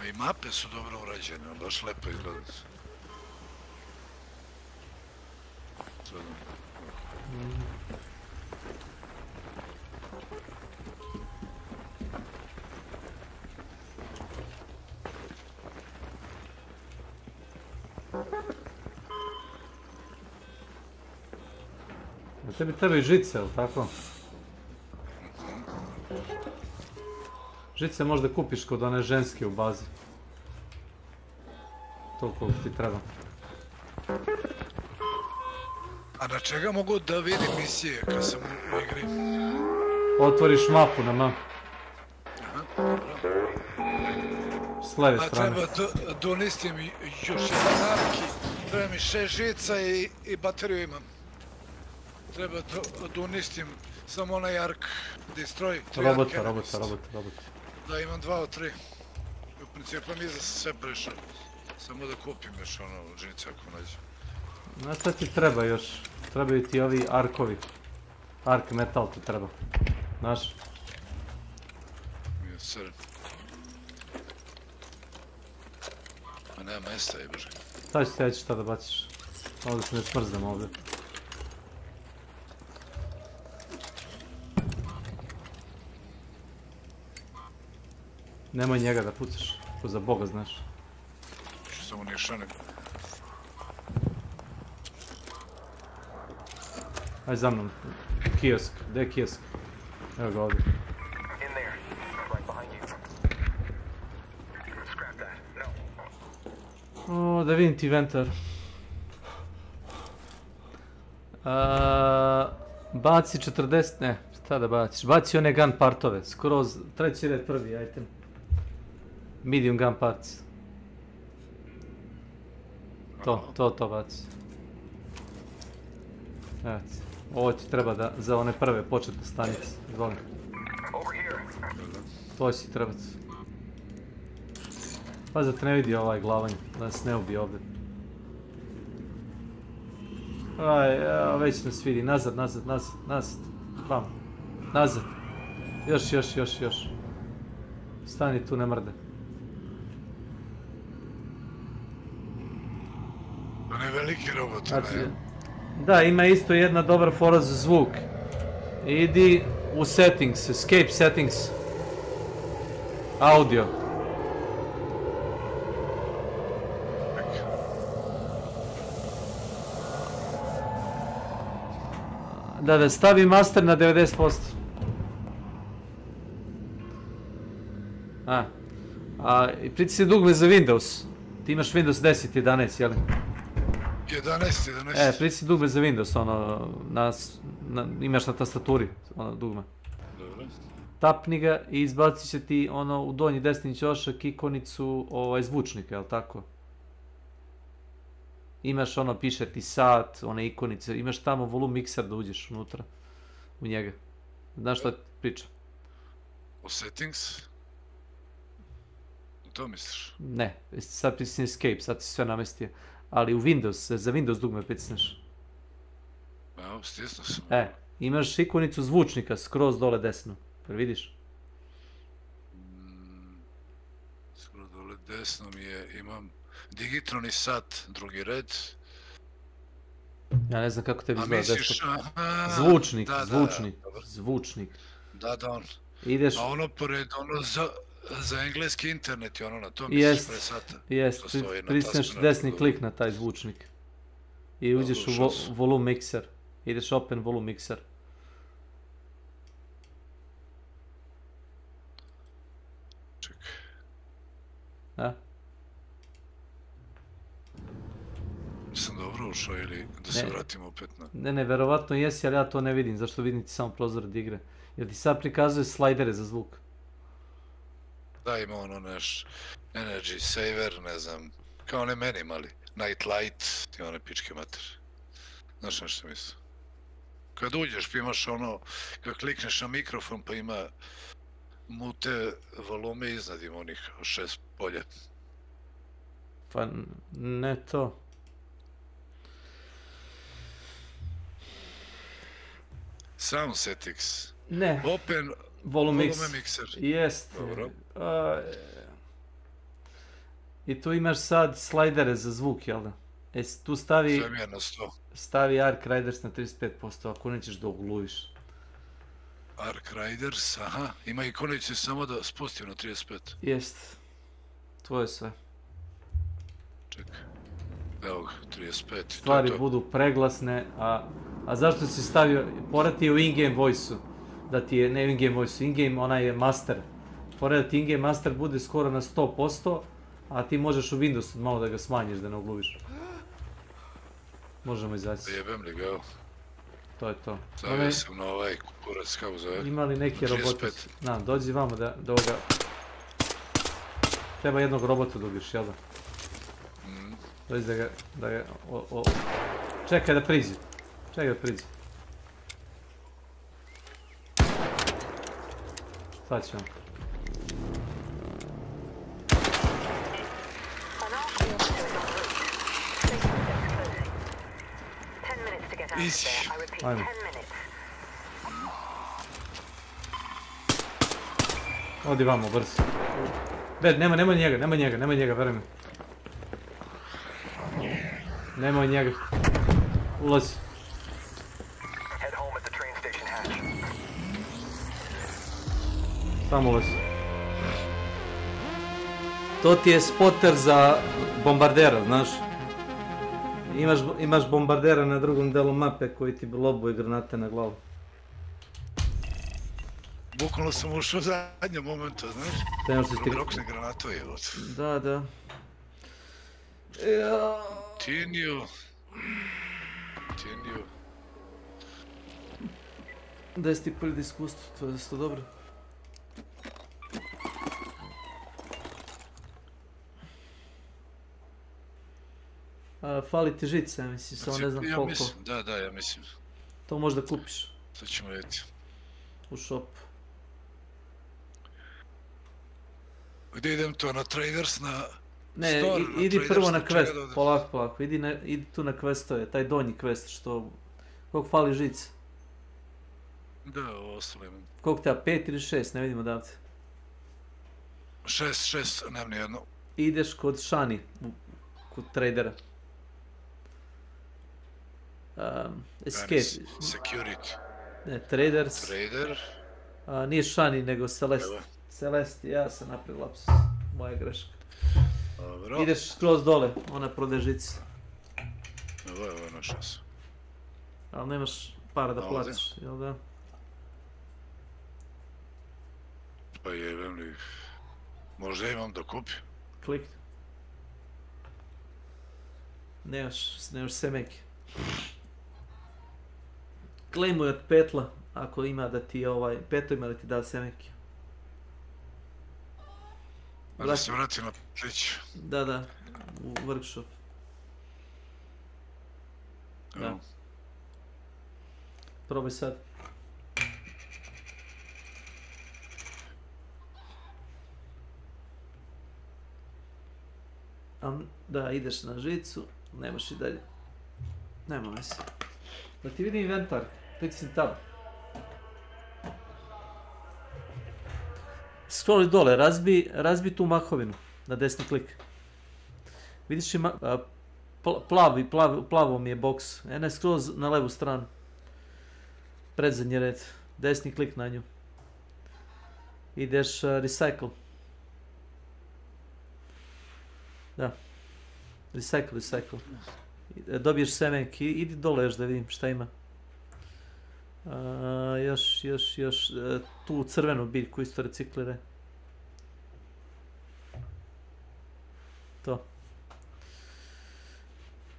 A i mape su dobro urađene, baš lepo izgledaju. Tebi trebaju žice, jel' tako? Žice možda kupiš kod one ženske u bazi. Toliko ti treba. A na čega mogu da vidim misije kad sam u igri? Otvoriš mapu na mapu. S leve strane. A treba donistim još jedan arki. Treba mi 6 žica i bateriju imam. Treba donistim samo onaj ark. Destroy. Robota. Da, imam 2 od 3. U principu mi za sve prešao. Samo da kupim još ono žice ako nađem. Znaš šta ti treba još? Trebaju ti ovi arkovi. Ark metal ti treba. Znaš? Yes, sir. A nema mesta i bože. Šta ću ti reći šta da baciš? Ovdje se ne smrzdam ovdje. Nemoj njega da pucaš, ko za Boga znaš. Što samo nije šanek. Aj za mnom, kiosk, gdje je kiosk? Evo ga ovdje. In there. Right behind you. Scrap that. No. O, da vidim ti ventar. Baci 40, ne, šta da baciš? Baci one gun partove, skroz, treći red prvi item. Medium gun parts. To baci. Evo ti, ovo ti treba za one prve početne stanice, izvolim. To će ti trebati. Pazi da te ne vidi ovaj glavanj, da nas ne ubije ovdje. Aj, već nas vidi, nazad. Bam. Nazad. Još. Stani tu, ne mrde. On je veliki robot, ne? Da, ima isto jedna dobra fora za zvuk. Idi u settings, escape settings. Audio. Da, stavi master na 90%. I pritisni dugme za Windows. Ti imaš Windows 10, 11, jel? 11. Pritisni dugme za Windows, ono, imaš na tastaturi, ono, dugme. Dobro. Tapni ga i izbacit će ti, ono, u donji desni ćošak ikonicu, zvučnika, jel tako? Imaš ono, piše ti sat, one ikonice, imaš tamo volume mixer da uđeš unutra, u njega. Znaš šta ti pričam? U settings? To misliš? Ne, sad pritisni escape, sad si sve namestio. Ali u Windows, za Windows dugme pritisneš. Evo, stisnuo sam. Imaš ikonicu zvučnika skroz dole desno, jer vidiš? Skroz dole desno imam digitalni sat, drugi red. Ja ne znam kako tebi izgleda desktop. Zvučnik. Da, on. Ideš... A ono pored, ono za engleski internet je ono na tom misliš pre sata. Jest, pritisneš desni klik na taj zvučnik. I uđeš u volume mixer. Ideš open volume mixer. Čekaj. Sam dobro ušao ili da se vratimo opet na... Ne, verovatno jesi, ali ja to ne vidim. Zašto vidim ti samo prozor od igre? Jer ti sad prikazuje slajdere za zvuk. Da, ima ono naš energy saver, ne znam, kao one meni mali. Night light i one pičke mater. Znaš nešto mislim? Kad uđeš pa imaš ono, kad klikneš na mikrofon pa ima mute volume iznad ima onih 6 polja. Pa ne to. Sound settings. Ne. Open volume mixer. Jest. Dobro. I tu imaš sad slajdere za zvuk, jel da? Tu stavi... Sve mi je na 100. Stavi Ark Riders na 35%, ako nećeš da ogluviš. Ark Riders, aha. Ima ikonice samo da spustim na 35. Jest. To je sve. Čekaj. Evo ga, 35. Stvari budu preglasne, a zašto si stavio... Pored ti je u in-game voice-u. Da ti je, ne u in-game voice-u, in-game onaj je master. Pored da ti in-game master bude skoro na 100%, a ti možeš u Windowsu malo da ga smanjiš, da ne ogluviš. Možemo izaći. Jebem li ga, evo. To je to. Stavio sam na ovaj kurac, kako zove? Ima li neki roboti? Dođi vamo da ovoga... Treba jednog robota da ubiješ, jel da? Dođi da ga... Čekaj da priđi. Sad ćemo. Easy. Ajmo. Odi vamo, brzo. Nemoj njega, veruj mi. Nemoj njega. Ulazi. Samo ulazi. To ti je spotter za bombardera, znaš. Imaš bombardera na drugom delu mape koji ti lobuje granate na glavu. Bukvalno sam ušao u zadnjem momentu, znaš? Te možda ti... Rokne granatoje, evo. Da, da. Tiniju. Da jesi ti prvi iskustvo, to je to dobro. Fali ti žice, ja mislim, samo ne znam koliko. Ja mislim, da, ja mislim. To možda kupiš. Sad ćemo vidjeti. U shopu. Gdje idem to, na Traders, na ne, store? Idi prvo na quest, polako. Idi tu na questove, taj donji quest što... Koliko fali žice? Da, ovo ostalo imam. Koliko te, 5 ili 6, ne vidimo odavde. 6, nemam nijedno. Ideš kod Shani, kod tradera. Escape. Security. Ne, Traders. Trader. Nije Shani, nego Celeste. Celeste, ja sam napravio lapsus. Moja greška. Dobro. Ideš skroz dole, ona prodaje žice. Evo, našao sam. Ali nemaš para da platiš, jel da? Pa jebem li... Možda imam da kupim. Klikni. Nemaš semeke. Klejmuj od petla, ako ima da ti peto ima da ti da semeke. Da se vratim na plić. Da, u workshop. Da. Probaj sad. Da, ideš na žicu, nemaš i dalje. Nema veze. Da ti vidim inventar, pritisni tab. Scrolli dole, razbi tu mahovinu na desni klik. Vidiš ima plavo mi je box, ena je skroz na levu stranu. Predzadnji red, desni klik na nju. Ideš recycle. Da. Recycle. Dobiješ semenki, idi dole još da vidim šta ima. Još, tu crvenu biljku isto recikliraj. To.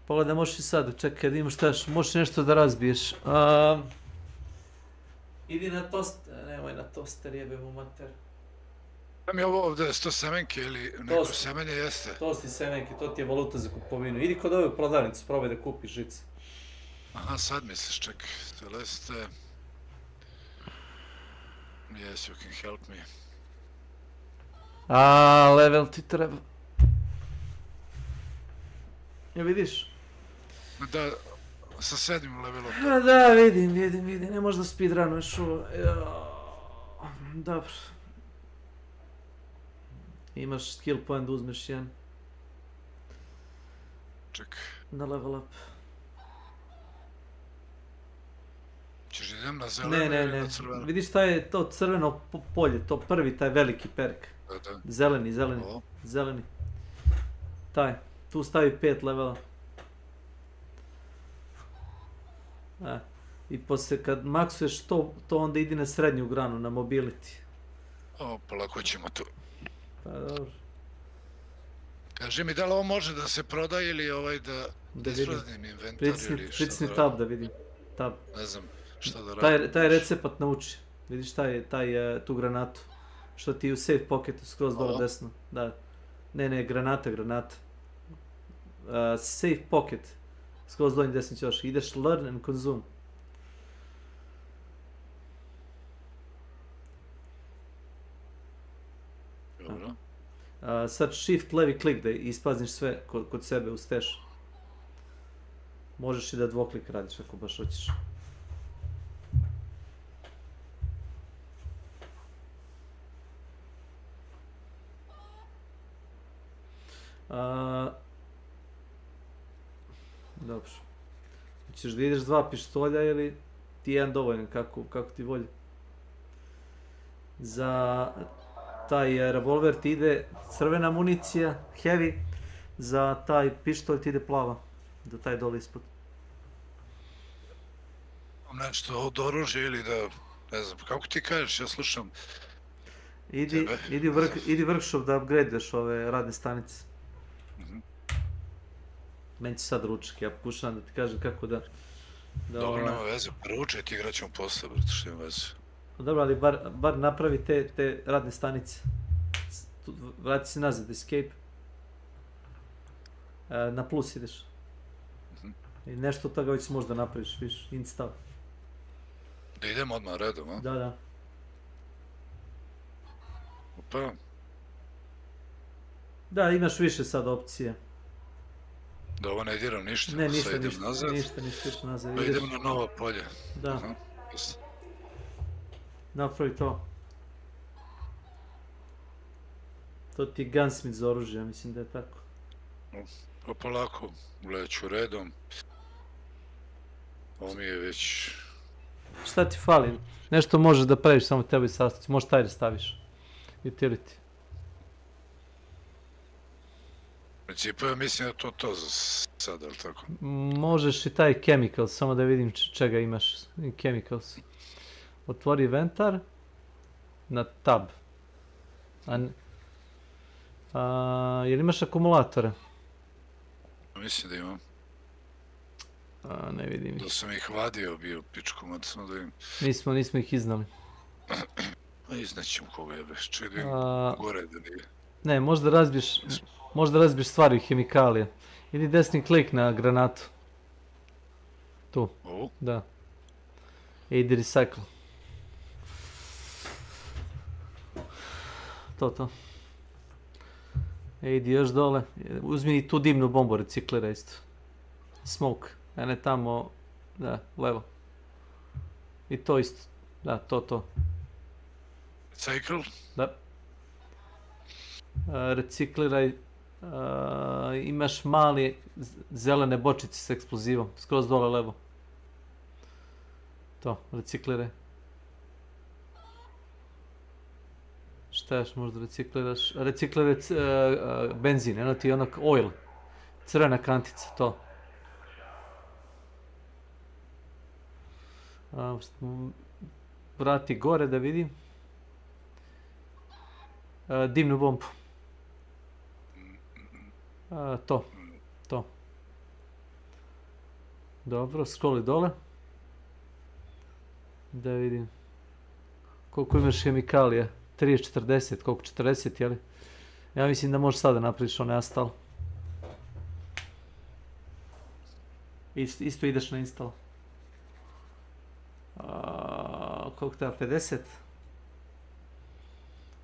Pogledaj, možeš i sad, čekaj da imaš šta još, možeš nešto da razbiješ. Idi na toster, nemoj na toster, jebem u mater. Tam je ovo ovdje, sto semenke ili neko semenje jeste? Tosti semenke, to ti je valuta za kupovinu. Idi kod ove prodavnice, probaj da kupiš žice. Aha, sad misliš, čekaj, Celeste... Yes, you can help me. Level ti treba. Ja vidiš? Da, sa 7. levelom. Da, vidim, ne možda speedrunuješ ovo. Dobro. Imaš skill point da uzmeš jedan. Čekaj. Na level up. Ćeš idem na zeleno ili na crveno? Vidiš šta je to crveno polje, to prvi, taj veliki perk. Da. Zeleni. Taj, tu stavi 5 levela. I poslije kad maksuješ to onda idi na srednju granu, na mobility. Polako ćemo tu. Pa dobro. Kaži mi, da li ovo može da se prodaje ili da ispraznim inventar ili šta da radim? Pritisni tab da vidim. Tab. Ne znam šta da radim. Taj recept nauči. Vidiš tu granatu. Što ti u safe pocketu skroz dole desno. Da. Ne, granata. Safe pocket. Skroz donji desni ćoš. Ideš learn and consume. Dobro. Sad shift levi klik da ispazniš sve kod sebe u stash. Možeš i da dvoklik radiš ako baš hoćeš. Dobro. Hoćeš da ideš 2 pištolja ili ti jedan dovoljan, kako ti volje? Za taj revolver ti ide crvena municija, heavy, za taj pištolj ti ide plava, za taj dole ispod. Nešto od oružja ili da Ne znam, kako ti kažeš, ja slušam Idi workshop da upgradeš ove radne stanice. Meni će sad ručak, ja pokušavam da ti kažem kako da... Dobro, nema veze, ručaj ti igrat ćemo posle, brate, što ima veze. Dobro, ali bar napravi te radne stanice. Vrati se nazad, escape. Na plus ideš. I nešto od toga već možda napraviš, viš, install. Da idemo odmah redom, a? Da. Opa. Da, imaš više sad opcije. Da ovo ne diram ništa, ne, sad idem nazad. Ništa nazad. Pa idem na novo polje. Da. Napravi to. To ti je gunsmith za oružje, mislim da je tako. Pa polako, gledat ću redom. Ovo mi je već... Šta ti fali? Nešto možeš da praviš samo tebi sastavci, možeš taj da staviš. Utility. U principu ja mislim da to za sad, ali tako? Možeš i taj chemicals, samo da vidim čega imaš. Chemicals. Otvori inventar. Na tab. Jel imaš akumulatore? Mislim da imam. Ne vidim. Da sam ih vadio bio pičkom, a samo da vidim. Nismo ih iznali. Pa iznaćemo koga jebe, čekaj da vidim gore da nije. Ne, možda razbiješ stvari hemikalije. Idi desni klik na granatu. Tu. Ovu? Da. Idi recycle. To. Idi još dole. Uzmi i tu dimnu bombu, reciklira isto. Smoke. Ne tamo, da, levo. I to isto. Da, to. Recycle? Da. Recikliraj. Imaš mali zelene bočice s eksplozivom. Skroz dole levo. To, recikliraj. Šta još možda recikliraš? Recikliraj benzin, eno ti onak oil. Crvena kantica, to. Vrati gore da vidim. Dimnu bombu. To. Dobro, scrolli dole. Da vidim. Koliko imaš hemikalija? 30-40, koliko? 40, jeli? Ja mislim da možeš sada napraviš onaj astal. Isto ideš na install. Koliko treba? 50?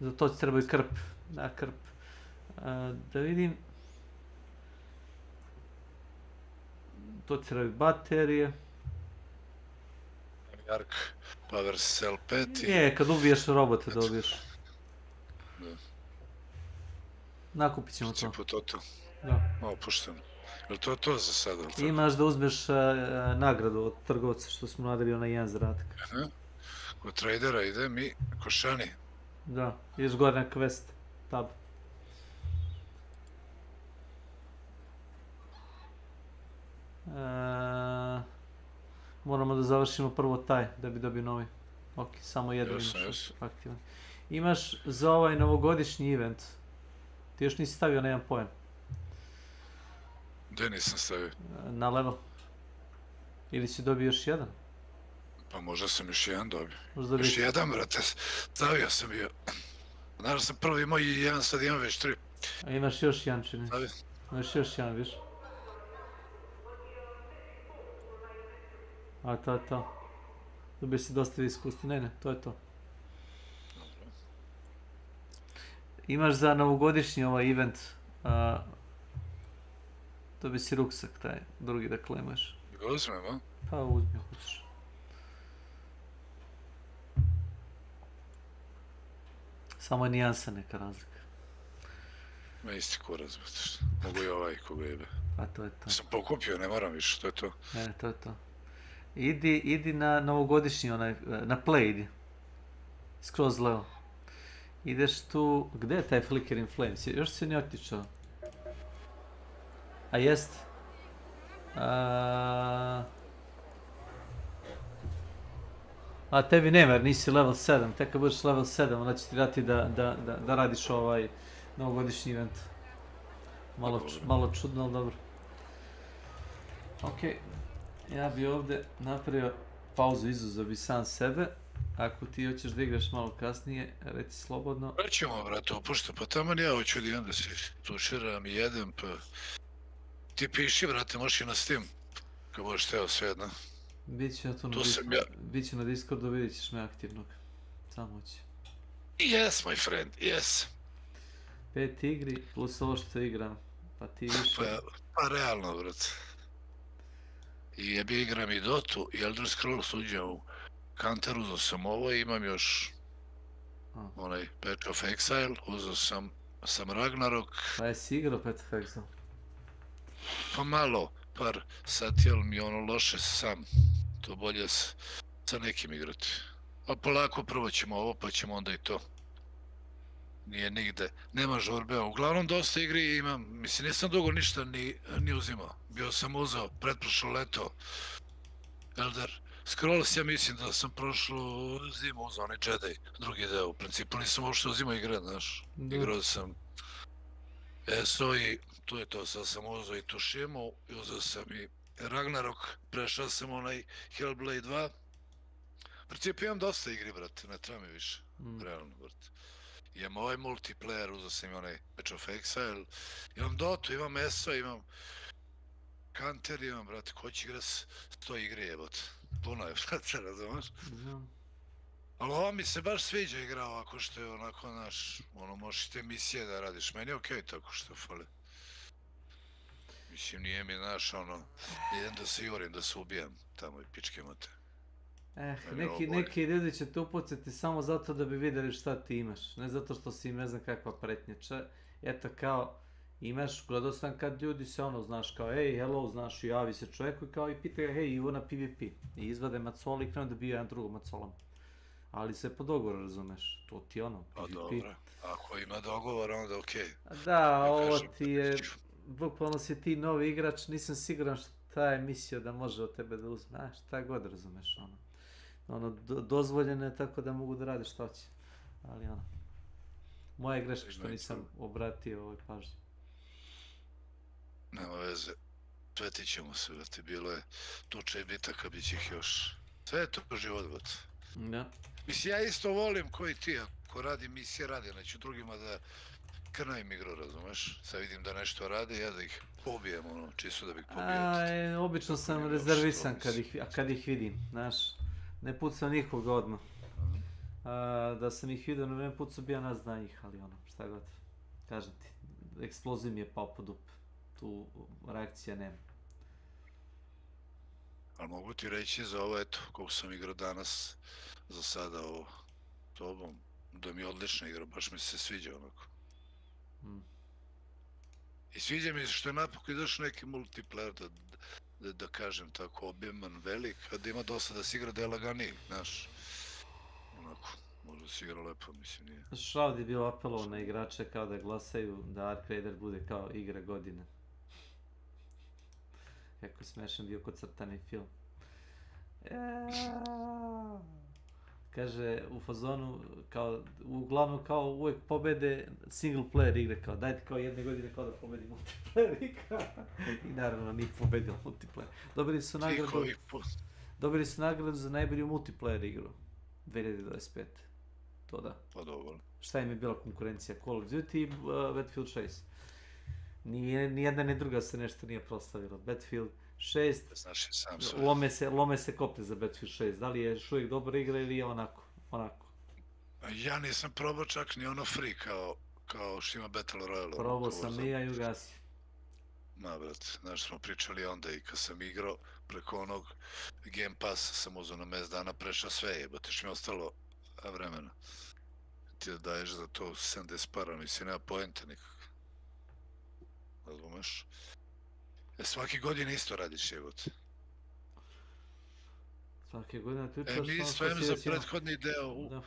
Za to ti trebaju krp. Da, krp. Da vidim. To ti trebaju baterije. Ark, Power Cell 5 Je, kad ubiješ robote dobiješ. Da. Nakupit ćemo to. Tipo to. Da. Ovo puštam. Je li to za sada? Imaš da uzmeš nagradu od trgovca što smo radili onaj jedan zadatak. Kod tradera idem i košani. Da, ideš gore na quest tab. Moramo da završimo prvo taj da bi dobio novi. Ok, samo jedan imaš aktivan. Imaš za ovaj novogodišnji event. Ti još nisi stavio na jedan poen. Gde nisam stavio? Na level. Ili si dobio još jedan? Pa možda sam još jedan dobio. Još jedan, brate. Stavio sam bio. Naravno sam prvo imao i jedan, sad imam već 3. A imaš još jedan, čini. Imaš još jedan, viš? A to. Dobio si dosta iskustva. Ne, to je to. Imaš za novogodišnji ovaj event. Dobio si ruksak taj, drugi da klemaš. Ga uzmem, a? Pa uzmi, hoćeš. Samo je nijansa neka razlika. Ma isti kurac, brate. Mogu i ovaj koga jebe. A to je to. Sam pokupio, ne moram više, to je to. Ne, to je to. Idi na novogodišnji onaj, na play idi. Skroz levo. Ideš tu, gdje je taj Flickering Flames? Još se ne otičao. A jest? A tebi nema jer nisi level 7, tek kad budeš level 7 onda će ti dati da radiš ovaj novogodišnji event. Malo čudno, ali dobro. Okej, ja bi ovdje napravio pauzu, izuzeo bi sam sebe. Ako ti hoćeš da igraš malo kasnije, reci slobodno. Rećemo, brate, opušta, pa tamo ja hoću da idem da se tuširam i jedem, pa... Ti piši, brate, možeš i na Steam, kad budeš teo sve jedno. Biće na Discordu, vidit ćeš me aktivnog. Samo će. Yes, my friend, yes. 5 igri, plus ovo što igram, pa ti više... Pa realno, brate. I jebi igram i Dotu, i Elder Scrolls uđem u Counter, uzao sam ovo i imam još onaj Path of Exile, uzao sam Ragnarok. Pa jesi igrao Path of Exile? Pa malo, par sati, ali mi je ono loše sam. To bolje sa nekim igrati. A polako prvo ćemo ovo, pa ćemo onda i to. Nije nigde, nema žurbe, uglavnom dosta igri imam, mislim nisam dugo ništa ni uzimao. Bio sam uzeo pretprošlo leto Elder Scrolls, ja mislim da sam prošlu zimu uzao onaj Jedi, drugi deo, u principu nisam uopšte uzimao igre, znaš. Igrao sam ESO i to je to, sad sam uzeo i Toshimu, uzeo sam i Ragnarok, prešao sam onaj Hellblade 2. U principu imam dosta igri, brate, ne treba mi više, realno, brate. Imam ovaj multiplayer, uzao sam i onaj Path of Exile, imam Dotu, imam ESO, imam Counter, imam, brate, ko će igrati 100 igre, jebote. Puno je, brate, razumeš? Ali ova mi se baš sviđa igra ovako što je onako, znaš, ono, možeš te misije da radiš, meni je okej tako što fali. Mislim, nije mi, znaš, ono, idem da se jurim, da se ubijam, tamo i pičke mate. Neki ljudi će te upucati samo zato da bi vidjeli šta ti imaš, ne zato što si im ne znam kakva pretnja. Eto kao, imaš, gledao sam kad ljudi se ono, znaš, kao ej, hello, znaš, javi se čovjeku i kao i pita ga, hej, Ivo na PvP. I izvade macoli i krenu da biju jedan drugom macolom. Ali se po dogovoru, razumeš, to ti ono, PvP. Pa dobro, ako ima dogovor, onda okej. Da, ovo ti je, bukvalno si ti novi igrač, nisam siguran šta je mislio da može od tebe da uzme, šta god razumeš, ono, dozvoljeno je tako da mogu da rade što će, ali ono, moja je greška što nisam obratio ovoj pažnji. Nema veze, svetit ćemo se, vrati, bilo je tuča i bitaka, bit će ih još, sve je to život, vrati. Da. Mislim, ja isto volim koji ti, ako radi misije, radi, neću drugima da krnavim igru, razumeš? Sad vidim da nešto rade, ja da ih pobijem, ono, čisto da bih pobijao. Obično sam rezervisan kad ih vidim, znaš, ne pucam nikoga odmah. Da sam ih vidio na vreme pucao bi ja nas zna ih, ali ono, šta god, kažem ti, eksploziv mi je pao po dupe, tu reakcija nema. Ali mogu ti reći za ovo, eto, koliko sam igrao danas, za sada ovo, tobom, da mi je odlična igra, baš mi se sviđa onako. I sviđa mi se što je napokon izašao neki multiplayer, da kažem tako, objeman, velik, a da ima dosta da se igra da je laganiji, znaš, onako, možda se igra lepo, mislim, nije. Shroud je bilo apelovo na igrače kao da glasaju da Ark Raider bude kao igra godine. Kako smešan bio kod crtani film. Kaže, u fazonu, kao, uglavnom kao uvijek pobede single player igre, kao dajte kao jedne godine kao da pobedi multiplayer igra. I naravno nije pobedila multiplayer. Dobili su nagradu za najbolju multiplayer igru 2025. To da. Pa dobro. Šta im je bila konkurencija? Call of Duty i Battlefield 6. Ni jedna ni druga se nešto nije proslavila. Battlefield 6, lome se koplje za Battlefield 6. Da li je još uvijek dobra igra ili je onako? Ja nisam probao čak ni ono free kao što ima Battle Royale. Probao sam i ja i ugasio. Ma brat, znaš smo pričali onda i kad sam igrao preko onog Game Passa sam uzao na mjesec dana prešao sve jebate što mi je ostalo vremena. Ti da daješ za to 70 para, mislim nema poente nikakve. Razumeš? Svake godine isto radiš jebote. Svake godine ti učeš mi isto imam za prethodni deo u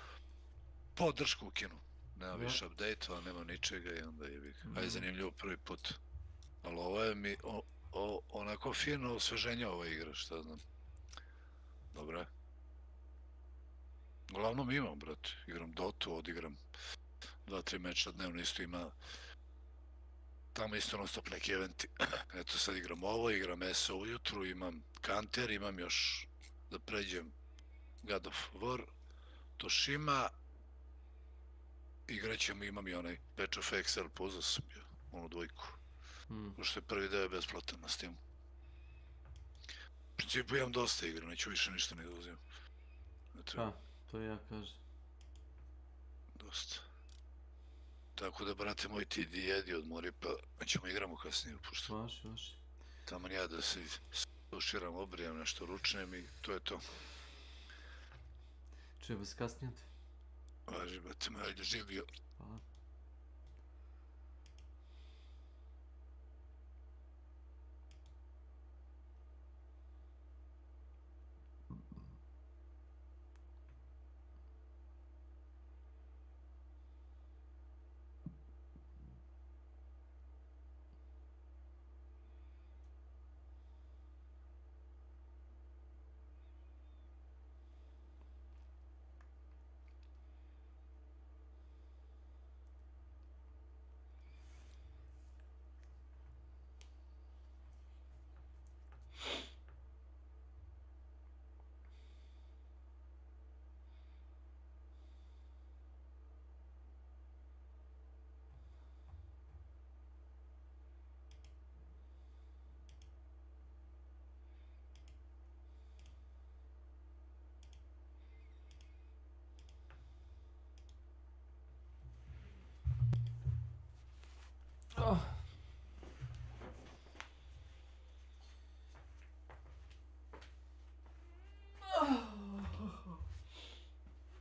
podršku ukinu. Nema više update-ova, nema ničega i onda je aj zanimljivo prvi put. Ali ovo je mi onako fino osveženje ova igra, šta znam. Dobro je. Uglavnom imam, brate. Igram Dotu, odigram 2-3 meča dnevno, isto ima tamo isto non stop neki eventi. Eto sad igram ovo, igram ESO ujutru, imam Counter, imam još da pređem God of War, Toshima, igrat ćemo, imam i onaj Patch of XL, pozao sam bio, onu dvojku. Pošto je prvi deo besplatan na Steamu. U principu imam dosta igra, neću više ništa ne da uzimam. To ja kažem. Dosta. Tako da, brate moj, ti idi jedi, odmori, pa ćemo igramo kasnije, pošto... Vaši. Tamo ja da se suširam, obrijem, nešto ručnem i to je to. Čujemo se kasnije. Važi, brate moj, ajde, živ bio. Hvala.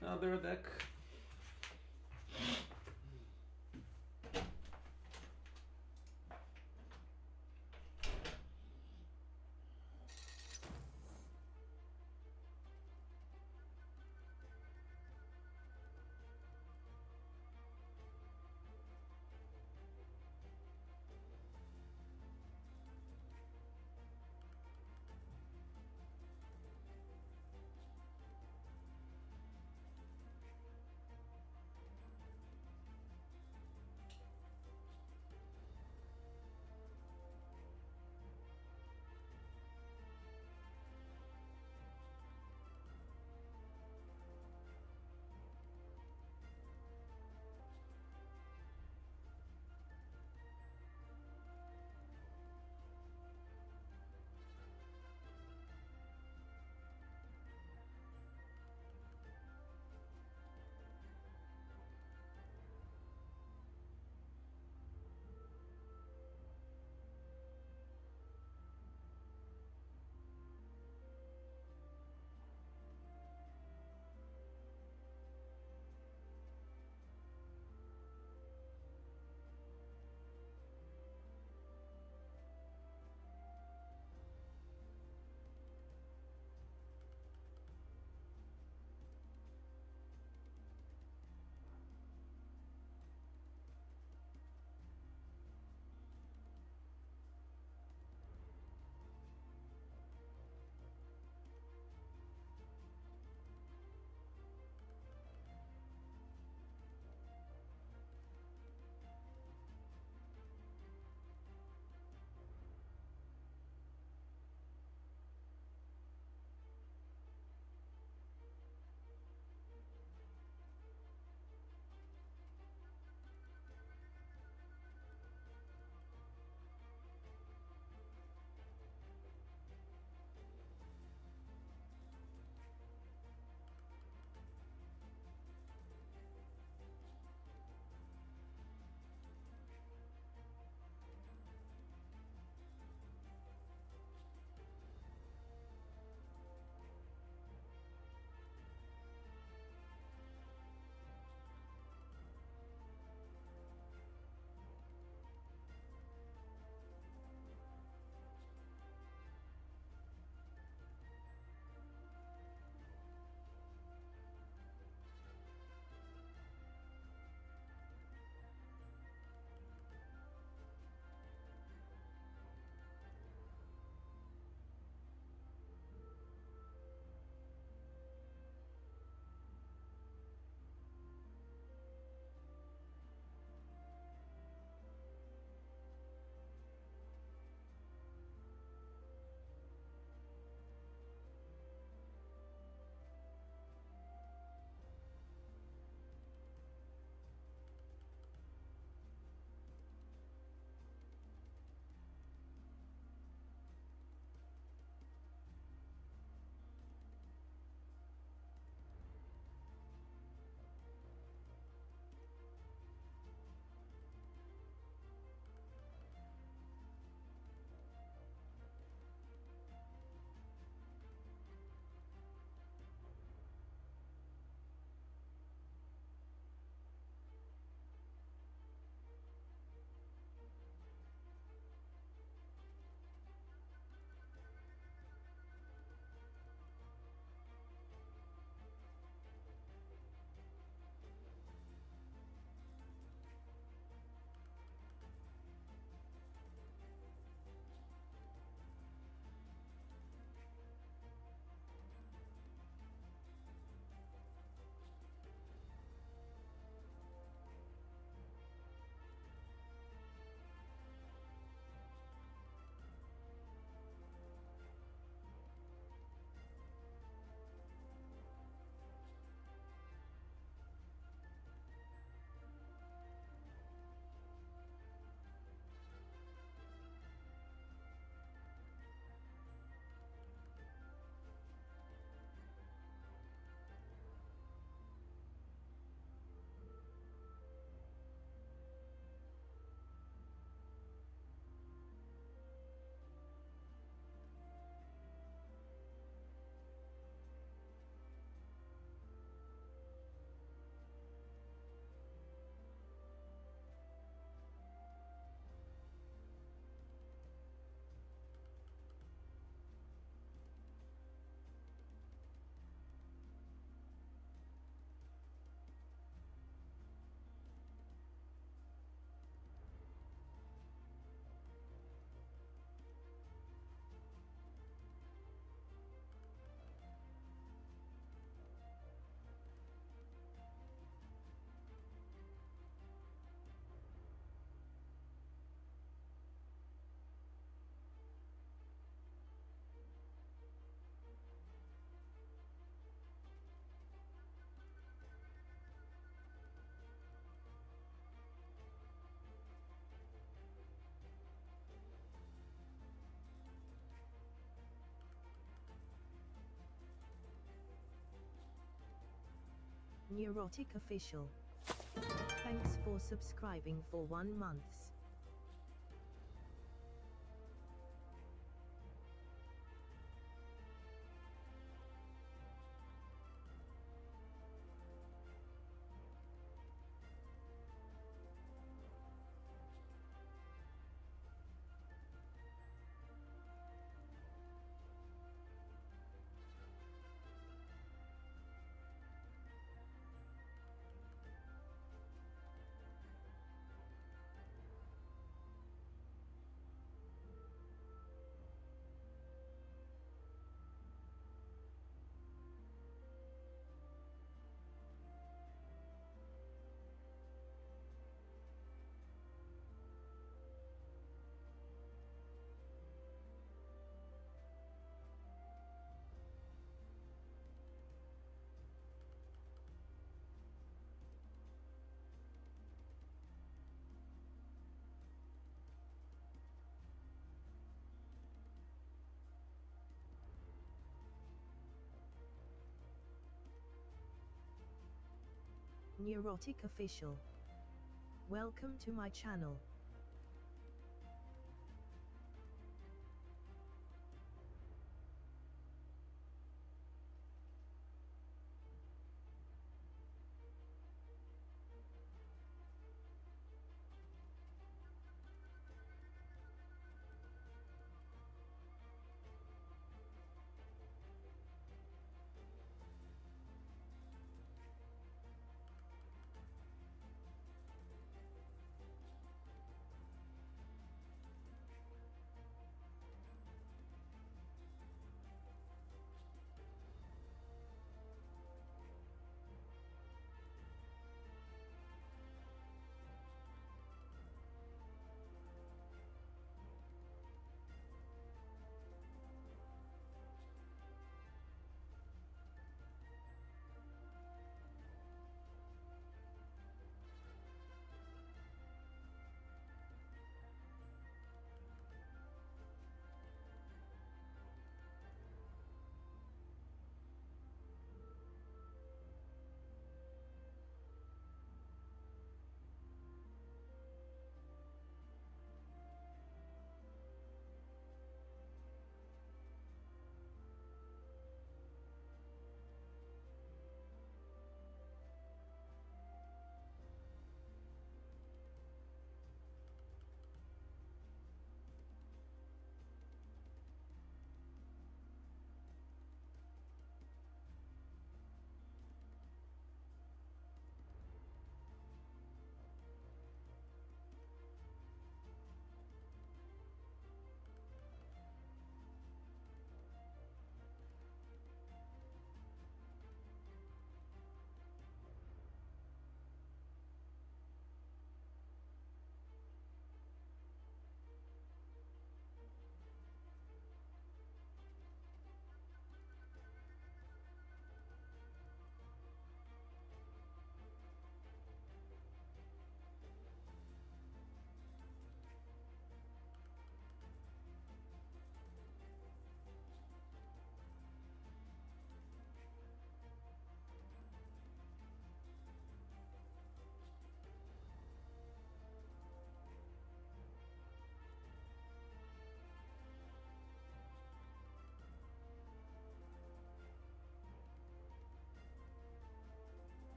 Another deck. Neurotic Official. Thanks for subscribing for 1 month. Neurotic Official. Welcome to my channel.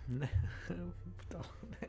Ne, to ne.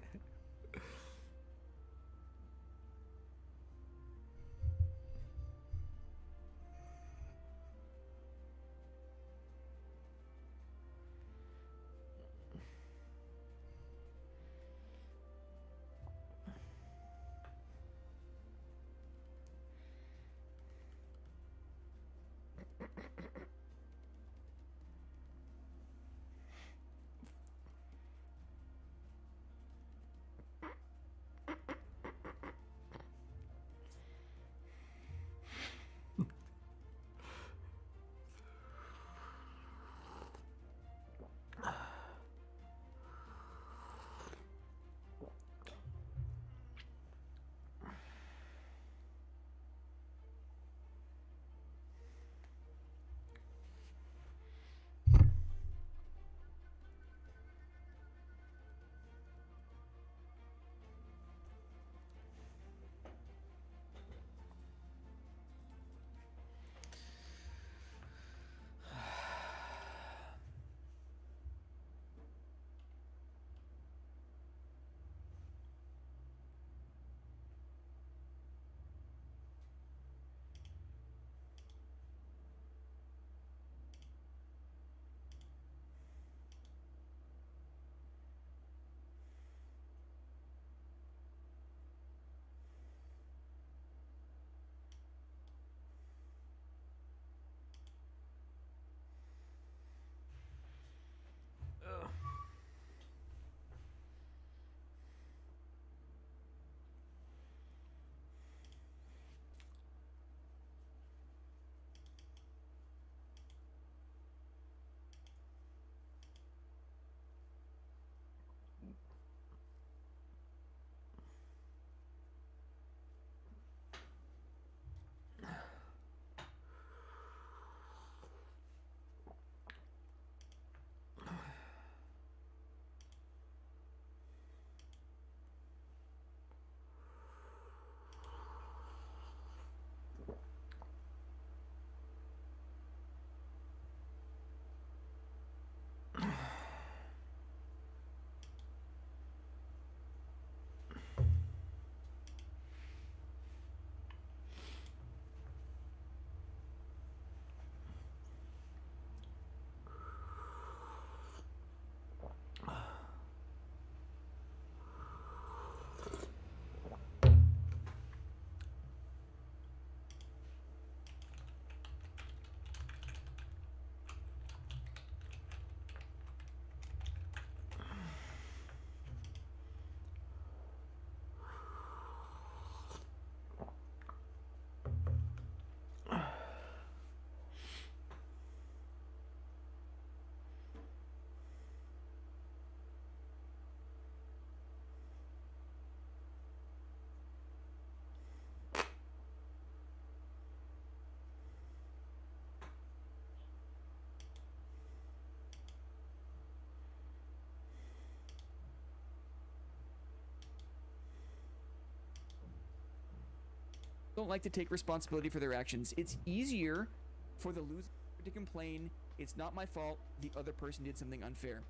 Don't like to take responsibility for their actions. It's easier for the loser to complain, it's not my fault, the other person did something unfair.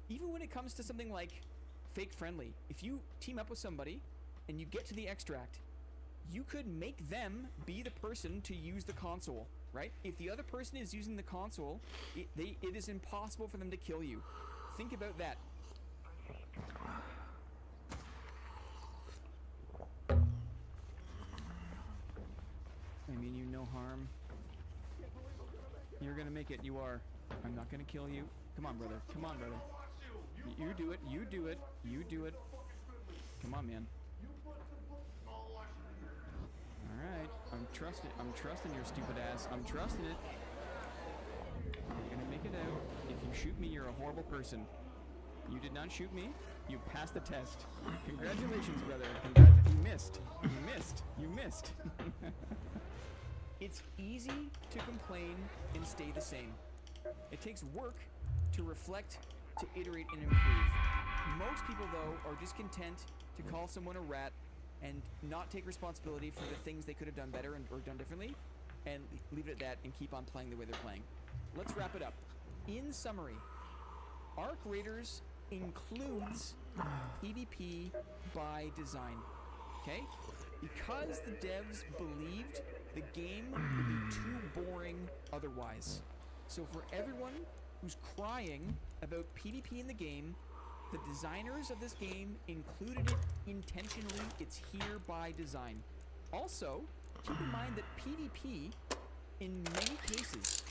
Even when it comes to something like fake friendly, if you team up with somebody and you get to the extract, you could make them be the person to use the console, right? If the other person is using the console, it is impossible for them to kill you. Think about that. I mean you no harm. You're gonna make it, you are. I'm not gonna kill you. Come on, brother. Come on, brother. You do it, you do it, you do it. Come on, man. Alright, I'm trusting your stupid ass. I'm trusting it. You're gonna make it out. If you shoot me, you're a horrible person. You did not shoot me. You passed the test. Congratulations, brother. You missed. You missed. You missed. It's easy to complain and stay the same. It takes work to reflect, to iterate and improve. Most people, though, are just content to call someone a rat and not take responsibility for the things they could have done better or done differently, and leave it at that and keep on playing the way they're playing. Let's wrap it up. In summary, Arc Raiders includes PvP by design. Okay? Because the devs believed the game would be too boring otherwise. So for everyone who's crying about PvP in the game, the designers of this game included it intentionally. It's here by design. Also, keep in mind that PvP, in many cases,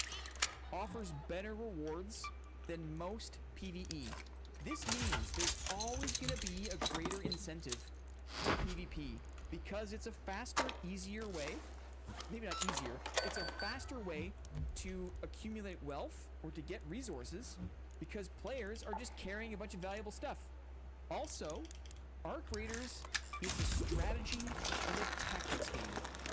offers better rewards than most PvE. This means there's always going to be a greater incentive to PvP because it's a faster, easier way, maybe not easier, it's a faster way to accumulate wealth or to get resources because players are just carrying a bunch of valuable stuff. Also, Arc Raiders is a strategy and a tactics game.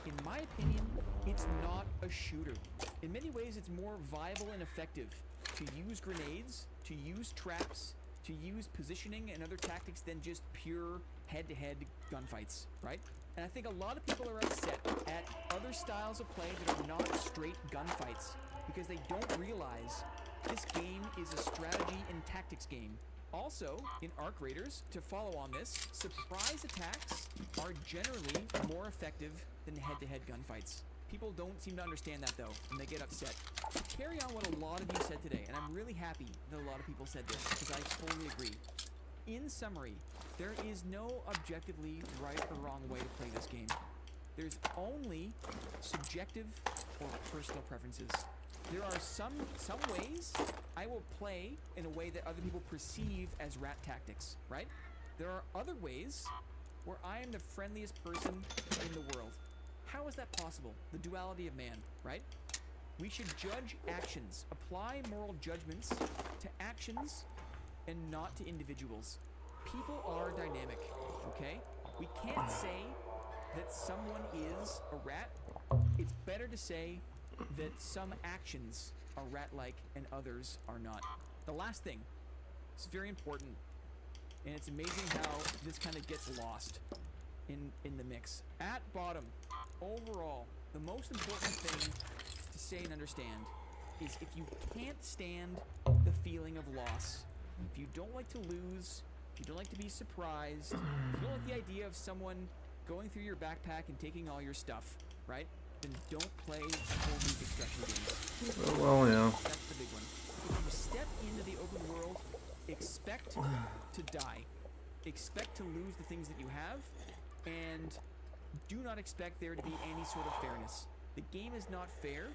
In my opinion, it's not a shooter. In many ways, it's more viable and effective to use grenades, to use traps, to use positioning and other tactics than just pure head-to-head gunfights, right? And I think a lot of people are upset at other styles of play that are not straight gunfights because they don't realize this game is a strategy and tactics game. Also, in Arc Raiders, to follow on this, surprise attacks are generally more effective than head-to-head gunfights. People don't seem to understand that though, and they get upset. To carry on what a lot of you said today, and I'm really happy that a lot of people said this, because I totally agree. In summary, there is no objectively right or wrong way to play this game. There's only subjective or personal preferences. There are some ways I will play in a way that other people perceive as rat tactics, right? There are other ways where I am the friendliest person in the world. How is that possible? The duality of man, right? We should judge actions, apply moral judgments to actions and not to individuals. People are dynamic, okay? We can't say that someone is a rat. It's better to say that some actions are rat-like and others are not. The last thing, it's very important, and it's amazing how this kind of gets lost in the mix. At bottom, overall, the most important thing to say and understand is if you can't stand the feeling of loss, if you don't like to lose, if you don't like to be surprised, if you don't like the idea of someone going through your backpack and taking all your stuff, right? Then don't play full loop extraction games. Well, yeah. That's the big one. If you step into the open world, expect to die. Expect to lose the things that you have, and do not expect there to be any sort of fairness. The game is not fair.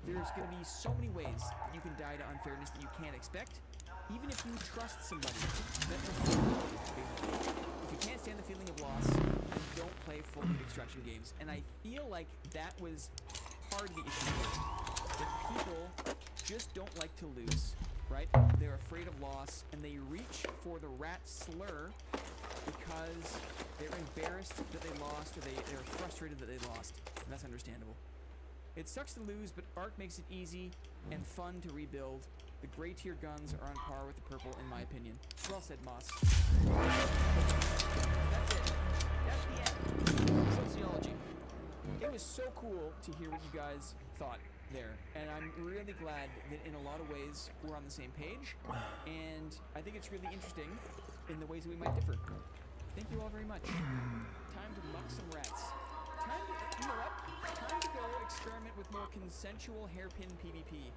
There's going to be so many ways that you can die to unfairness that you can't expect, even if you trust somebody. If you can't stand the feeling of loss, then don't play full loop extraction games. And I feel like that was part of the issue here. That people just don't like to lose, right? They're afraid of loss, and they reach for the rat slur because they're embarrassed that they lost, or they're frustrated that they lost. And that's understandable. It sucks to lose, but Arc makes it easy and fun to rebuild. The gray tier guns are on par with the purple, in my opinion. Well said, Moss. That's it. That's the end. Sociology. It was so cool to hear what you guys thought there, and I'm really glad that in a lot of ways we're on the same page, and I think it's really interesting in the ways that we might differ. Thank you all very much. Time to muck some rats. Time to, you know what? Time to go experiment with more consensual hairpin PvP.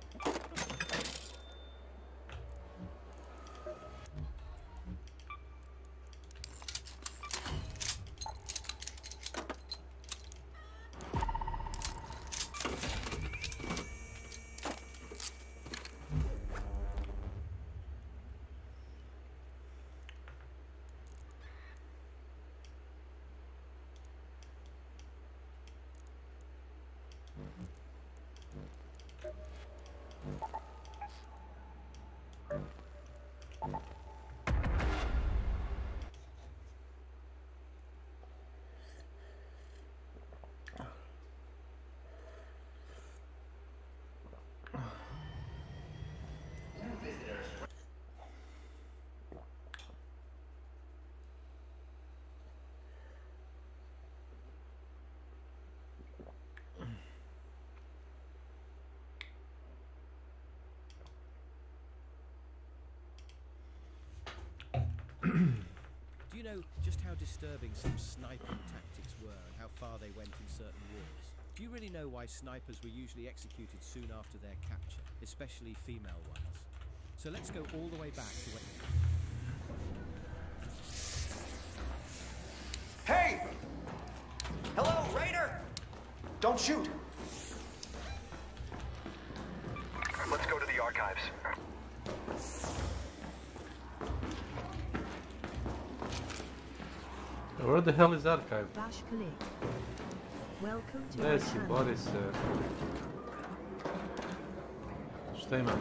Do you know just how disturbing some sniping tactics were and how far they went in certain wars? Do you really know why snipers were usually executed soon after their capture, especially female ones? So let's go all the way back to when... Hey! Hello, Raider! Don't shoot! Let's go to the archives. Where the hell is archive? Bash Kalik. Welcome to Gdje my si, channel. Boris? Šta ima?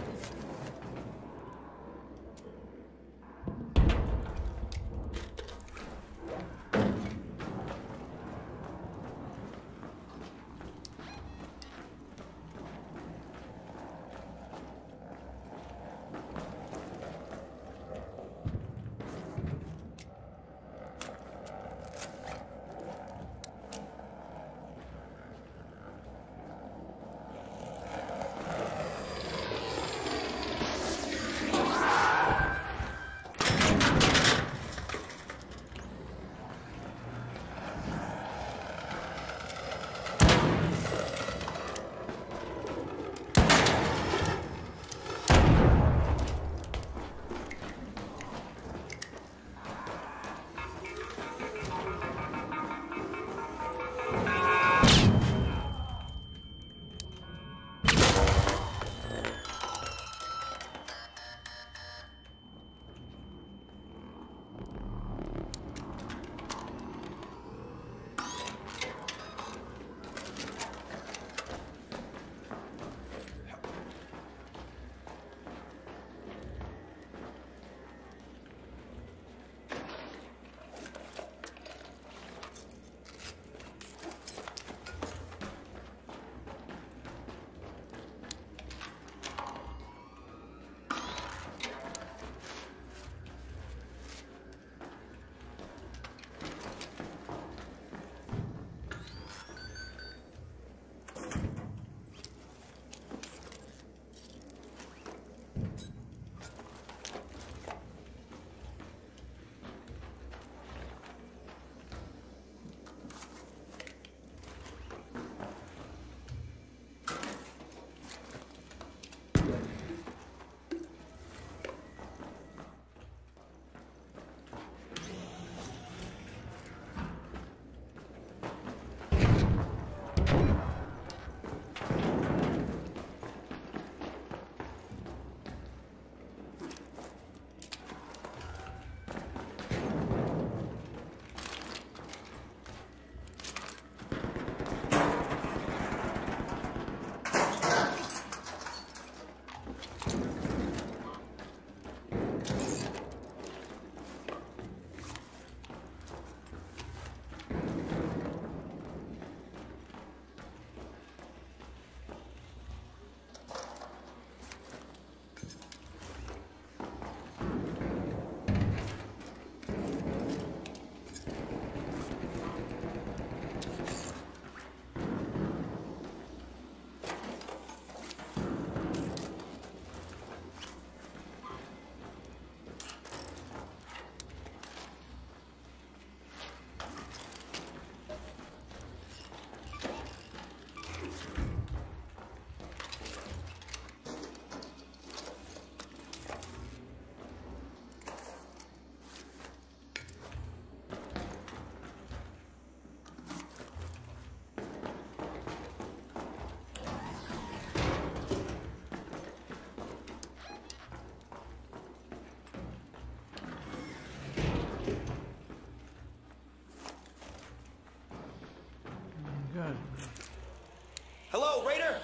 Hello, Raider!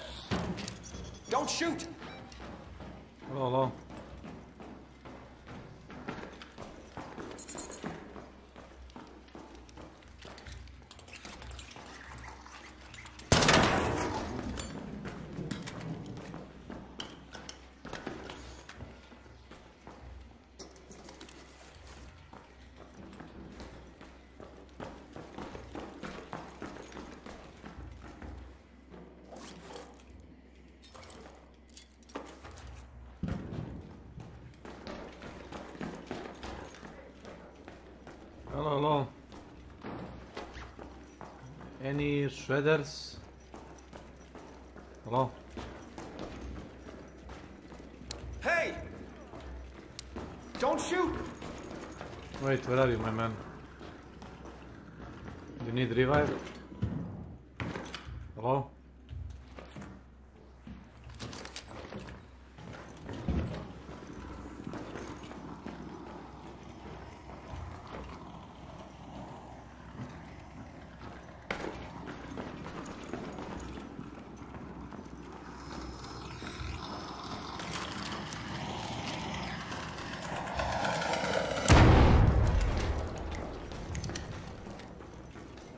Don't shoot! Hello. Hello, hello. Any shredders? Hello? Hey! Don't shoot! Wait, where are you, my man? You need revive? Hello?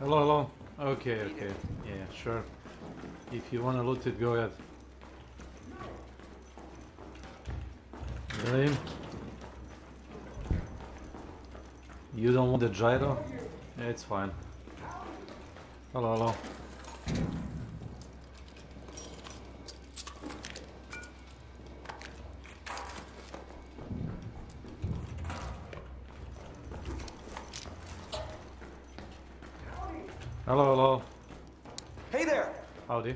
Hello, hello. Okay, okay. Yeah, sure. If you wanna loot it, go ahead. Really? You don't want the gyro? Yeah, it's fine. Hello, hello. Hello, hello. Hey there! Howdy.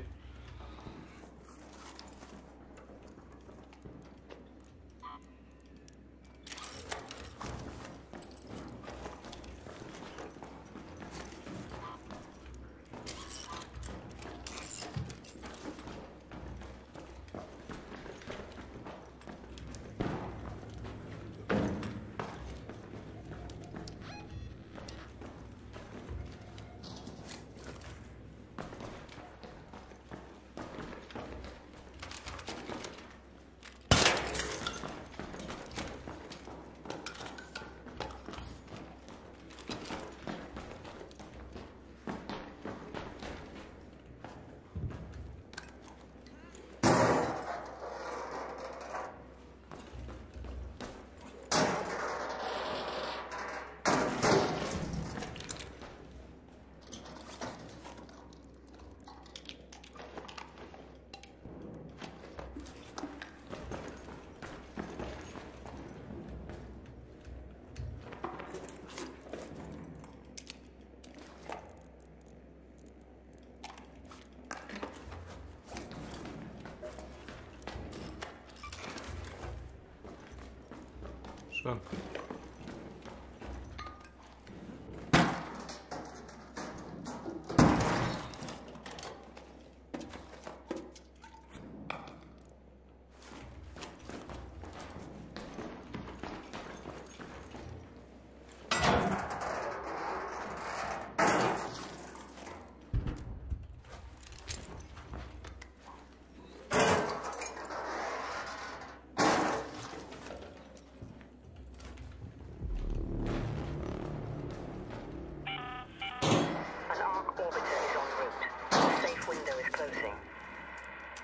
Sure.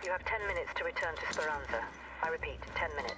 You have 10 minutes to return to Speranza. I repeat, 10 minutes.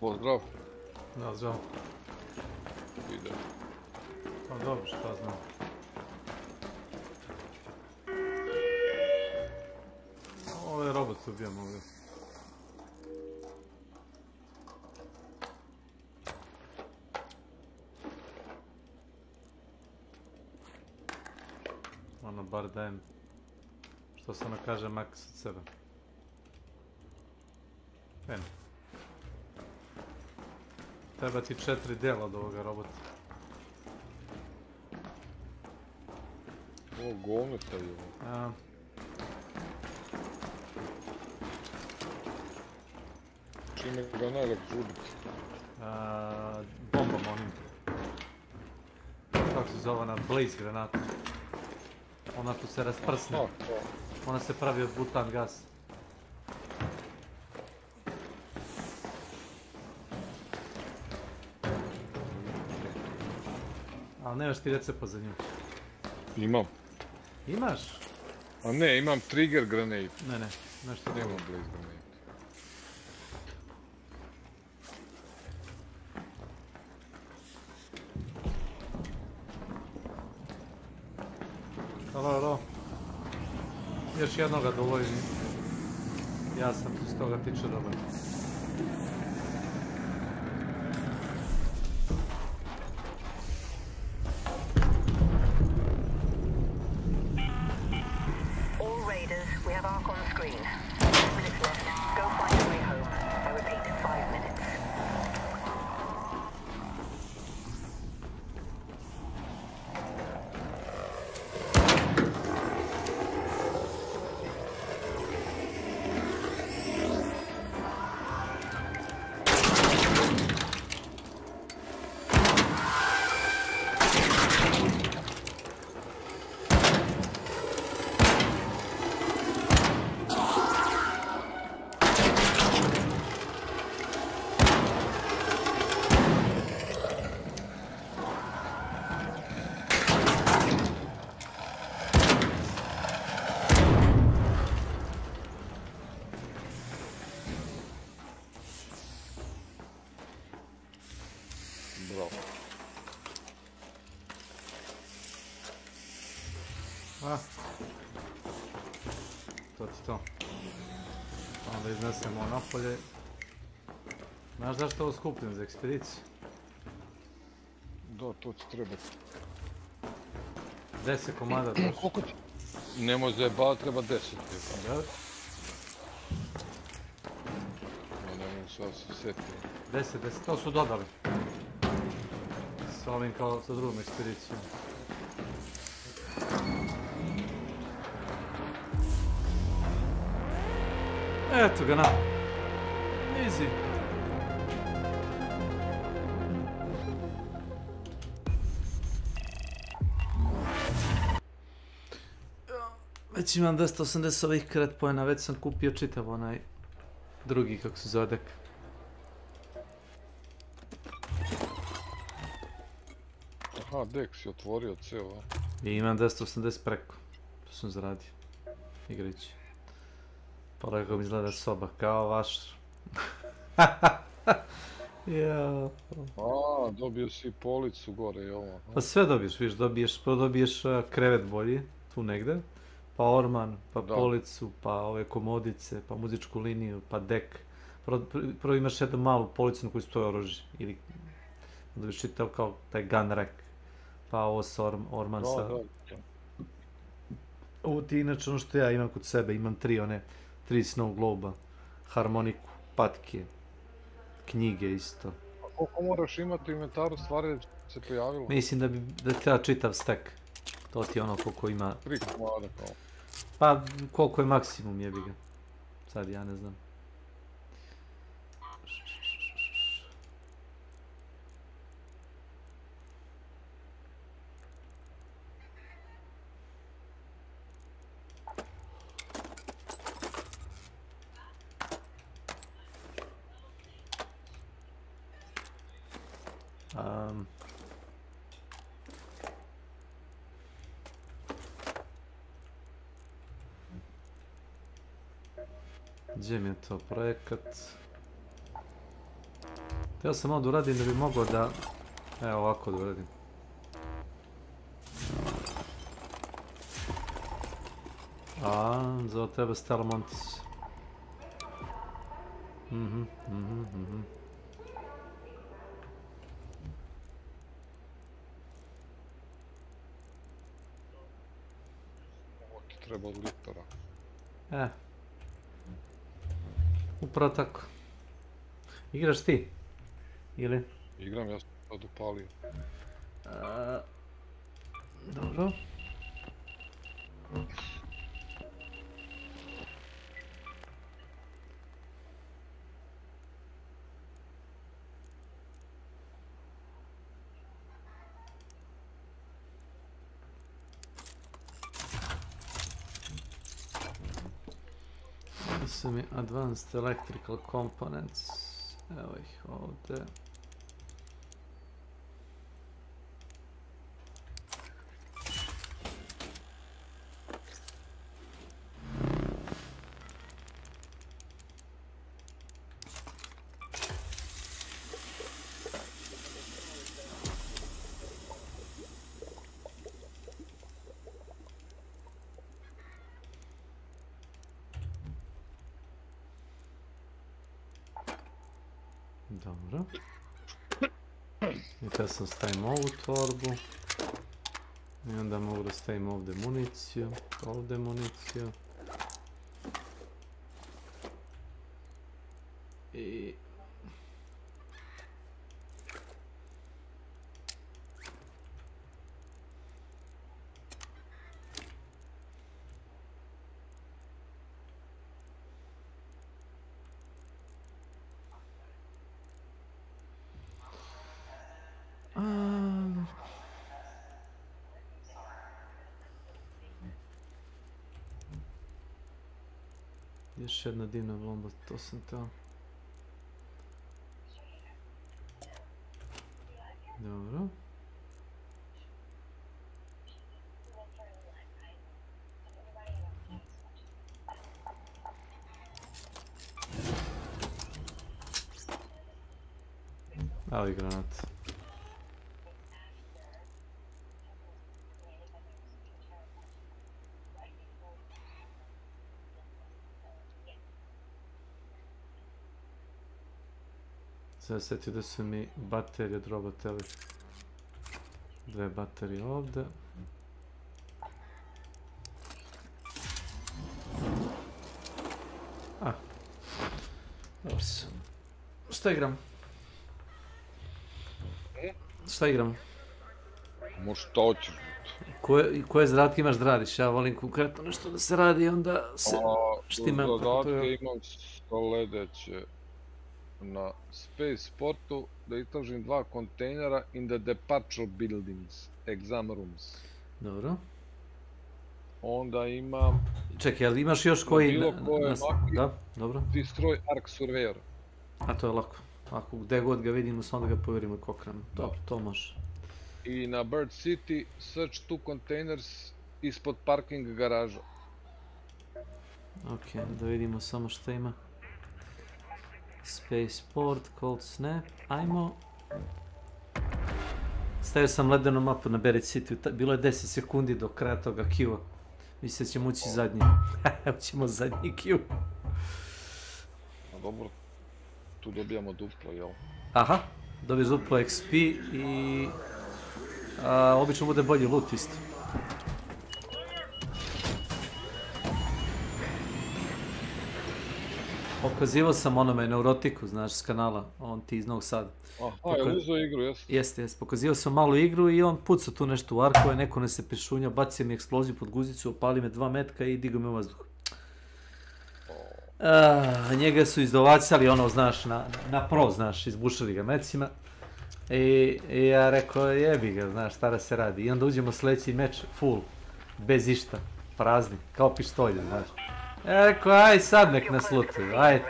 Pozdrav. Da, zdravo. Ide. Pa dobro, šta znam. Ovo je robot se ubijamo ovdje. Ono, bar dajem, što se ono kaže, maks od sebe. Eno. Treba ti 4 dela od ovoga robota. Ovo govno stavi ovo. Čime ga najlakše ubiti? Bombom onim. Kako se zove ona blaze granata. Ona tu se rasprsne. Ona se pravi od butan gas. Ali nemaš ti recept za nju? Imam. Imaš? A ne, imam trigger grenade. Ne, nešto nemam drugo. blaze grenade. Halo. Još jednoga dovoljni. Ja sam tu s toga tiče dobar. All raiders, we have Ark on screen. 5 minutes left. Go find your way home. I repeat, 5 minutes. To ti to. Onda iznesemo napolje. Znaš zašto ovo skupljam za ekspediciju? Da, to ti treba. 10 komada došli. Koliko ti? Nemoj zajebati, treba 10. Da? Ne mogu sad se sjetiti. 10, to su dodali. Sa ovim kao sa drugom ekspedicijom. Eto ga na. Easy. Već imam 280 ovih kred pojena, već sam kupio čitav onaj drugi, kako se zove dek. Aha, dek si otvorio cijelo. I imam 280 preko. To sam zaradio. Igrajući. Pa rekao mi izgleda soba kao vaš. Jao. A, dobio si policu gore i ovo. Pa sve dobiješ, viš, dobiješ krevet bolji, tu negde. Pa orman, pa policu, pa ove komodice, pa muzičku liniju, pa dek. Prvo imaš jednu malu policu na koju stoje oružje. Ili dobiš čitav kao taj gun rack. Pa ovo sa orman sa... Ovo ti inače ono što ja imam kod sebe, imam 3 snow globa, harmoniku, patke, knjige isto. A koliko moraš imati inventaru stvari da se pojavilo? Mislim da treba čitav stack. To ti je ono koliko ima... 3 komada kao. Pa koliko je maksimum jebi ga. Sad ja ne znam. Gdje mi je to projekat? Htio sam ovo da uradim da bi mogao da... Evo ovako da uradim. Za ovo treba Stelmontis. Ovo ti treba od litera. Upravo tako. Igraš ti? Ili? Igram, ja sam sad upalio. Dobro. Ovo su mi Advanced Electrical Components. Evo ih ovdje. Dobro. I kada sam stavim ovu torbu. I onda mogu da stavim ovdje municiju. Ovdje municiju. I... Još jedna dimna bomba, to sam teo. Dobro. Evo i granat. Sada sjetio da su mi baterije droboteli. 2 baterije ovdje. Dobro su. Šta igram? Šta igram? Možeš šta hoćeš. Koje zadatke imaš da radiš? Ja volim konkretno nešto da se radi i onda se štimam. Zadatke imam sljedeće. Na Space Portu da istražim 2 kontejnera in the departure buildings, exam rooms. Dobro. Onda imam... Čekaj, ali imaš još koji... Bilo koje maki, da, dobro. Destroy Ark Surveyor. A to je lako. Ako gde god ga vidimo, samo da ga povjerimo i kokram. Dobro, to može. I na Bird City, search 2 containers ispod parking garaža. Ok, da vidimo samo što ima. Spaceport, Cold Snap, ajmo. Stavio sam ledenu mapu na Bird City, bilo je 10 sekundi do kraja toga Q-a. Mislim da ćemo ući zadnji. Ućemo zadnji Q. Dobro, tu dobijamo duplo, jel? Aha, dobiješ duplo XP i... obično bude bolji loot isto. Pokazivao sam onome neurotiku, znaš, s kanala, on ti iz Novog Sada. Aha, je uzeo igru, jeste? Jeste, pokazivao sam malu igru i on pucao tu nešto u arkove, neko ne se pešunja, bacio mi eksploziju pod guzicu, opali me 2 metka i digao me u vazduh. Njega su izdovacali, ono, znaš, na pro, znaš, izbušali ga mecima. I ja rekao, jebi ga, znaš, šta da se radi. I onda uđemo sljedeći meč, full, bez išta, prazni, kao pištolje, znaš. Ja rekao, aj sad nek nas lutuju, ajde.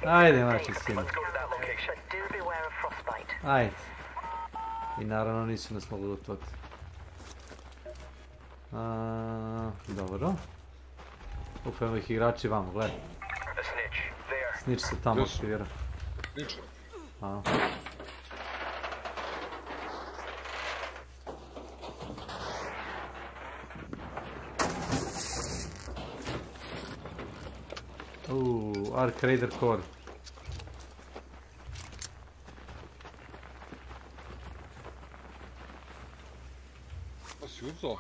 Ajde, naši sine. Ajde. I naravno nisu nas mogli lutovati. Dobro. Ufajmo ih igrači vamo, gledaj. Snitch se tamo aktivira. A. Arc Raider Core. Pa si uzao?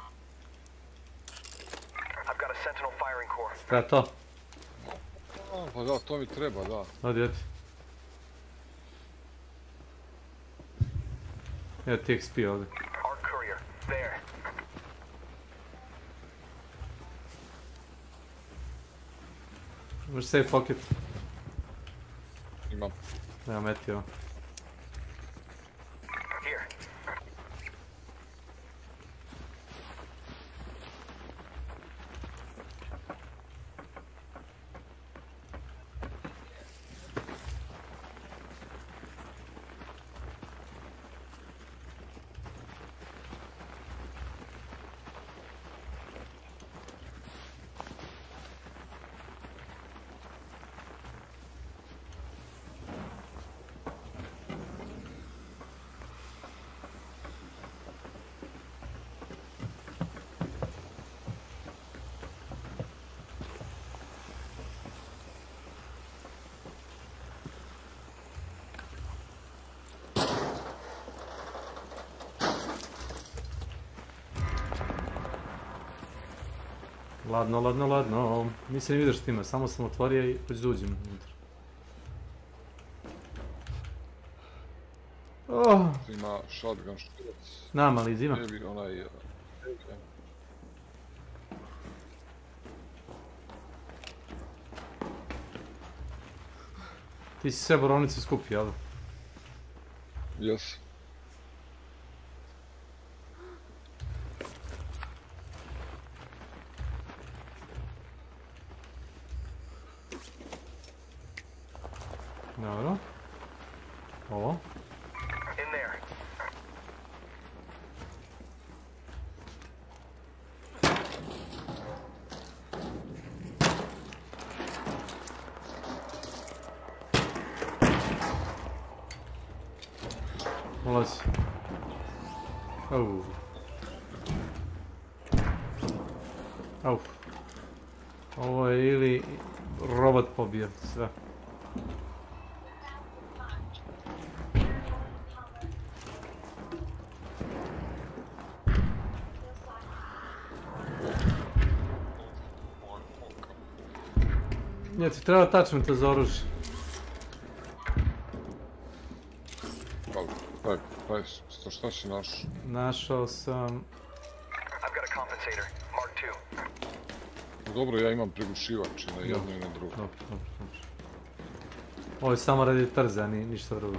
I've got a Sentinel firing core. Šta je to? Pa da, to mi treba, da. Odi. Evo ti XP ovdje. Our courier, there. Možeš save pocket? Imam. Evo metio. Here. Ladno, ladno, ladno. Nisam vidio što ima, samo sam otvorio i već da uđem unutra. Oh. Ima shotgun špilac. Znam, ali izima. Jebi onaj... Ti si sve borovnice skupio, jel? Jes. Dobro. Ovo. In there. Ulazi. Au. Au. Ovo je ili robot pobio sve. Nije ti treba attachmenta za oružje. Šta si našao? Našao sam... I've got a compensator, Mark II. Dobro, ja imam prigušivač i na jedno i na drugo. Dobro. Ovo je samo radi trza, ništa drugo.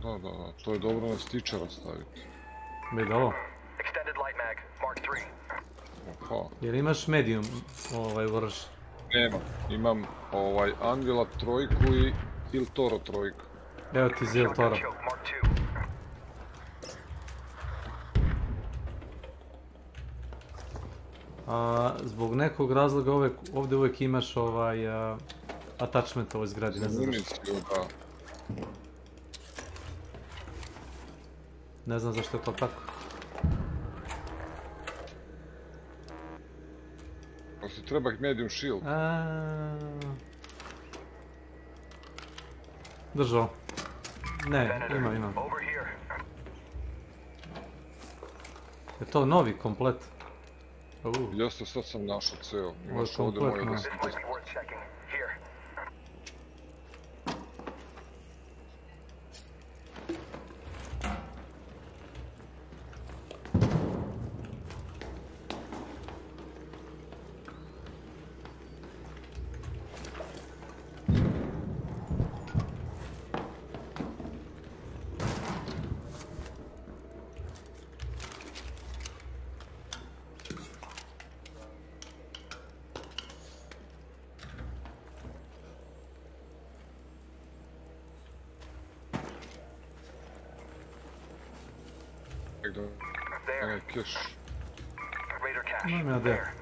Da, to je dobro na stičera staviti. Vidi ovo. Extended light mag, Mark III. Oha. Jer imaš medium oružje? Nema, imam Angela trojku i Il Toro trojku. Evo ti za Il Toro. Zbog nekog razloga ovdje uvijek imaš attachment ovoj zgradi, ne znam zašto. Ne znam zašto je to tako. Pa se treba medium shield. Držao. Ne, ima. Je to novi komplet? Jeste, sad sam našao ceo. Ovo je kompletno. Keš. Imam ja gdje.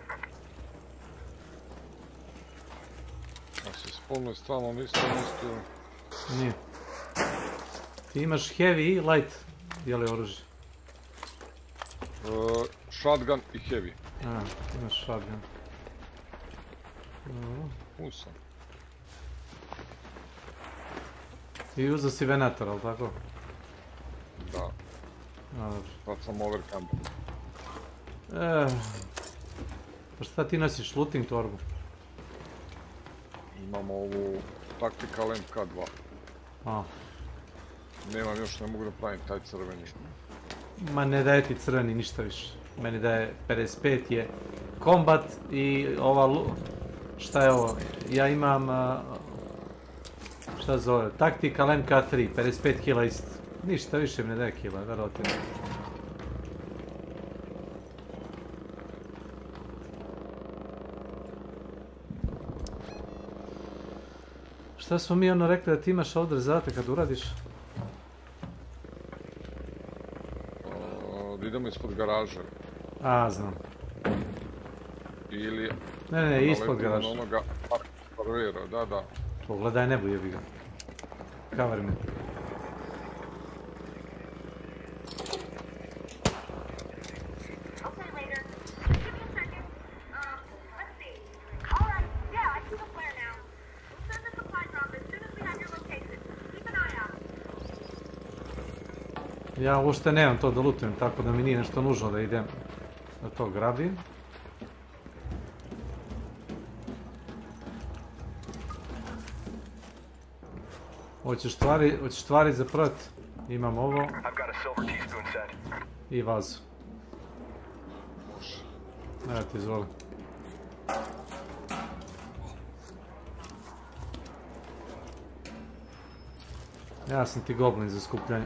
A se spomne stalno nisam mislio. Nije. Ti imaš heavy i light, je li oružje? Shotgun i heavy. A, imaš shotgun. Usam. I uzeo si venator, ali tako? Da. Sad sam overcam. Pa šta ti nosiš, looting torbu? Imam ovu Tactical MK2. A. Nemam još, ne mogu da pravim taj crveni. Ma ne daje ti crveni ništa više. Meni daje 55 je combat i ova... Šta je ovo? Ja imam... Šta zove? Tactical MK3, 55 kila isto. Ništa više mi ne daje kila, verovatno. Šta smo mi ono rekli da ti imaš ovdje zadatak kad uradiš? Idemo ispod garaže. A, znam. Ili... Ne, ispod garaže. Onoga parvera, da. Pogledaj nebo, jebi ga. Cover me. Ja uopšte nemam to da lutujem, tako da mi nije nešto nužno da idem da to grabim. Hoćeš stvari za prat? Imam ovo. I vazu. Evo ti, izvoli. Ja sam ti goblin za skupljanje.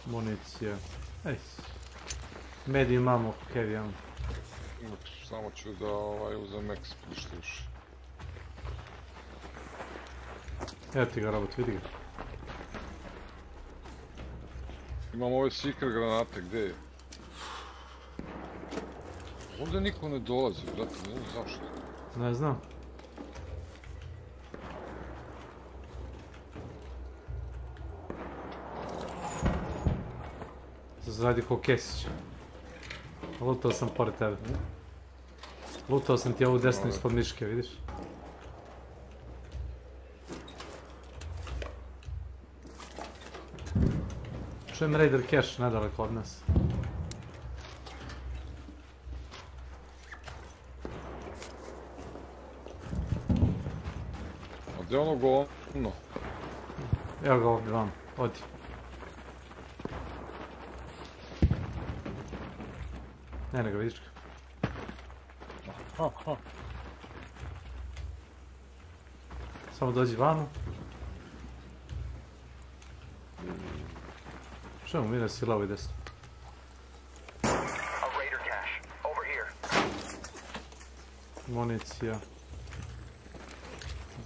Municija. Ej. Medium ammo, heavy ammo. Samo ću da uzem X što još. Evo ti ga, robot, vidi ga. Imam ove secret granate, gdje je? Ovdje niko ne dolazi, brate, ne znam zašto. Ne znam. Radi ko Kesić. Lutao sam pored tebe. Lutao sam ti ovu desnu ispod miške, vidiš? Čujem Raider cache nedaleko od nas. A gdje je ono govno? Evo ga ovdje vam, odi. Ne ga vidiš ga. Samo dođi vamo. Što mu mi da si lavo i desno? Municija.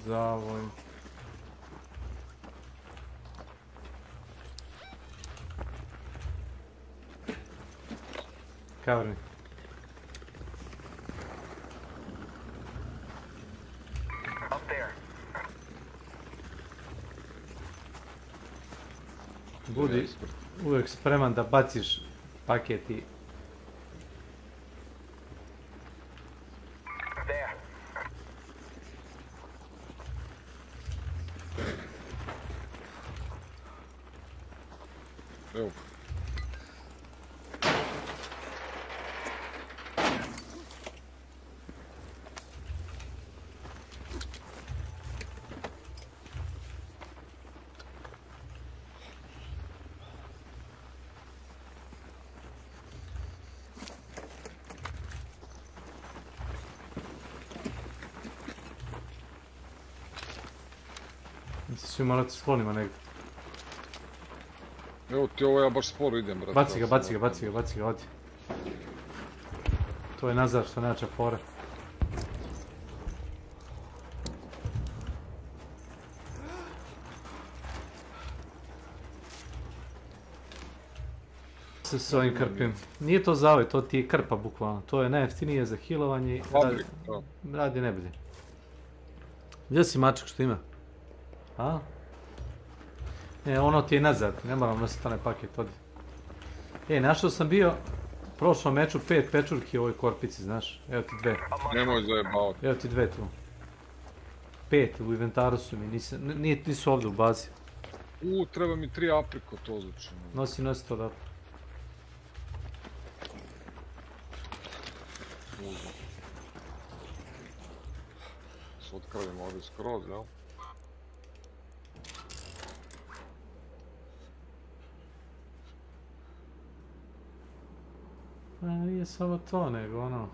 Zavoj. Cover me. Budi uvijek spreman da baciš paket i... Evo. Svi morate sklonima negdje. Evo ti ovo, ja baš sporo idem, brate. Baci ga, odi. To je nazad što neće fore. Se s ovim krpim. Nije to zavoj, to ti je krpa bukvalno. To je najjeftinije za healovanje. Radi nebolje. Gdje si mačak što ima? A? Ne, ono ti je nazad, ne moram nositi onaj paket, odi. Našao sam bio u prošlom meču 5 pečurki u ovoj korpici, znaš. Evo ti 2. Nemoj zajebavati. Evo ti 2 tu. 5 u inventaru su mi, nisu ovdje u bazi. Treba mi 3 aprikot odlično. Nosi to da. Se otkravimo ovdje skroz, jel? Nije samo to, nego ono...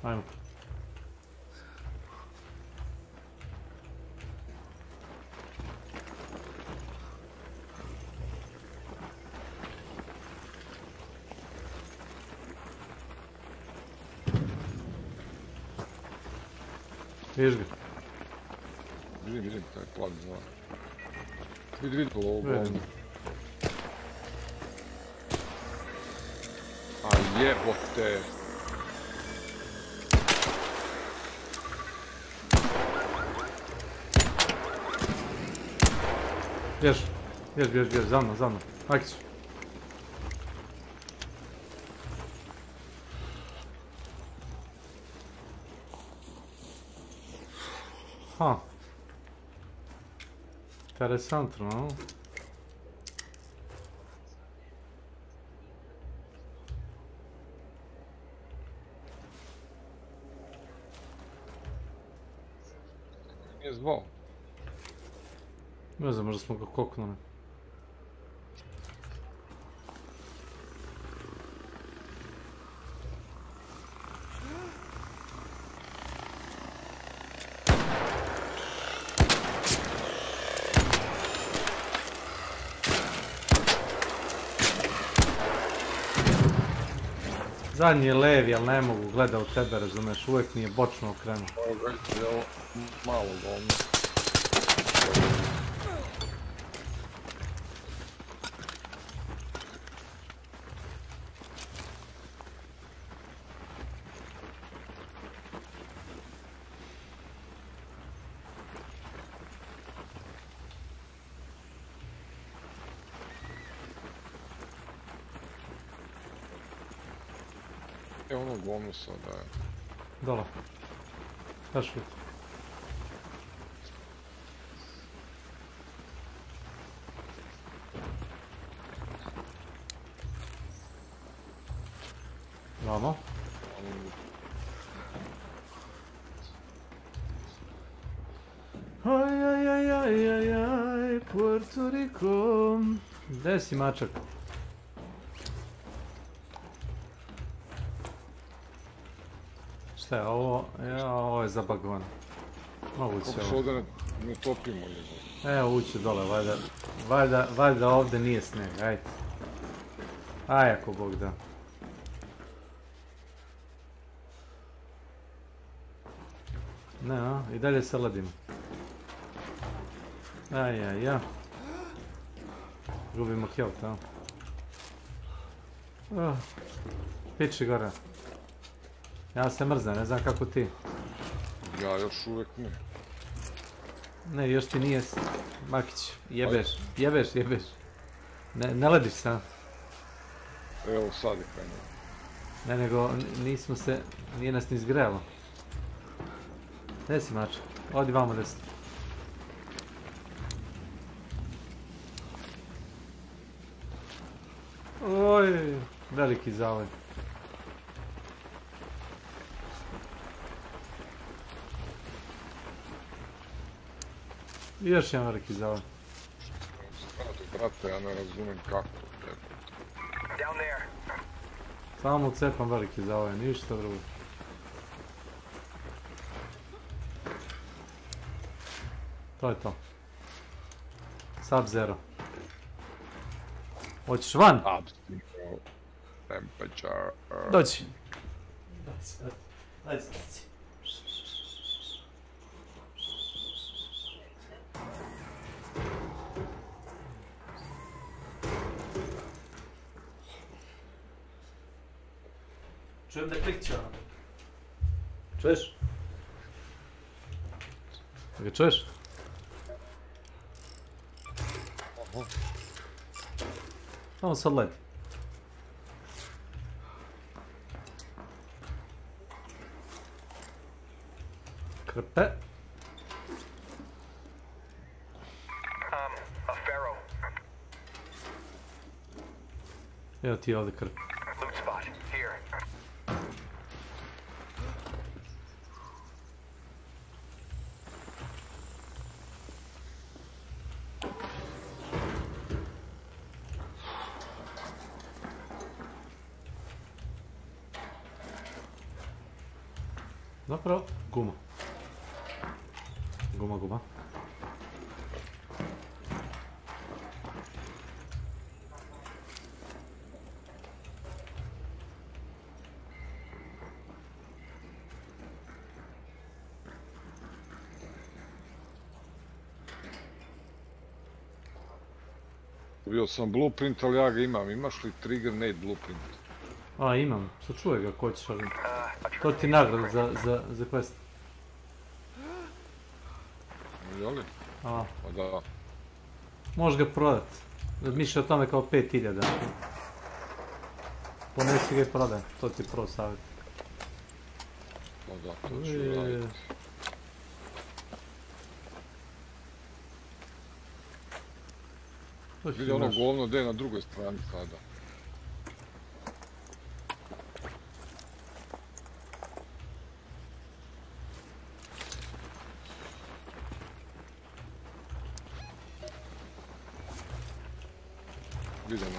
Ajmo. Vidiš ga? Vidim taj plavi zvan. Vidi ovo govno. A jebote! Bjež, za mnom. Akić. Ha. Interesantno, no? Nije zvao. Ne znam, možda smo ga koknuli. Zadnji je levi, ali ne mogu gleda u tebe, razumeš, uvijek mi je bočno okrenuo. Ovo je malo govno. Evo ono govno sada je. Dole. Daš vidjeti. Vamo. Aj, Puerto Rico. Gdje si mačak? Šta je ovo? Ovo je zabagovano. Moguće ovo. Kako se ovdje ne topimo nego? Evo ući dole, valjda ovdje nije sneg, ajde. Aj, ako Bog da. Ne, a? I dalje se ladimo. Aj. Gubimo kill tamo. Piči gore. Ja se mrzam, ne znam kako ti. Ja još uvijek ne. Ne, još ti nije... Makić, jebeš. Ne lediš sam. Evo sad je krenuo. Ne, nego nismo se... Nije nas ni zgrelo. Gdje si mačak? Odi vamo desno. Oj, veliki zavoj. I još jedan veliki zavoj. Brate, ja ne razumijem kako. Down there. Samo cepam veliki za ove, ništa drugo. To je to. Sub-Zero. Hoćeš van? Temperature. Doći. Čujem da klikće ono. Čuješ? Ga čuješ? Samo sad leti. Krpe. A pharaoh. Evo ti ovdje krpe. Loot spot. Here. Zapravo, guma. Guma. Bio sam blueprint, ali ja ga imam. Imaš li trigger nade blueprint? A, imam. Sačuvaj ga ko ćeš, ali... To ti je nagrada za quest. Jeli? A. Pa da. Možeš ga prodat. Razmišljaj o tome kao 5000. Ponesi ga i prodaj. To ti je prvo savjet. Pa da, to ću raditi. Vidi ono govno gdje je na drugoj strani sada. Vidimo.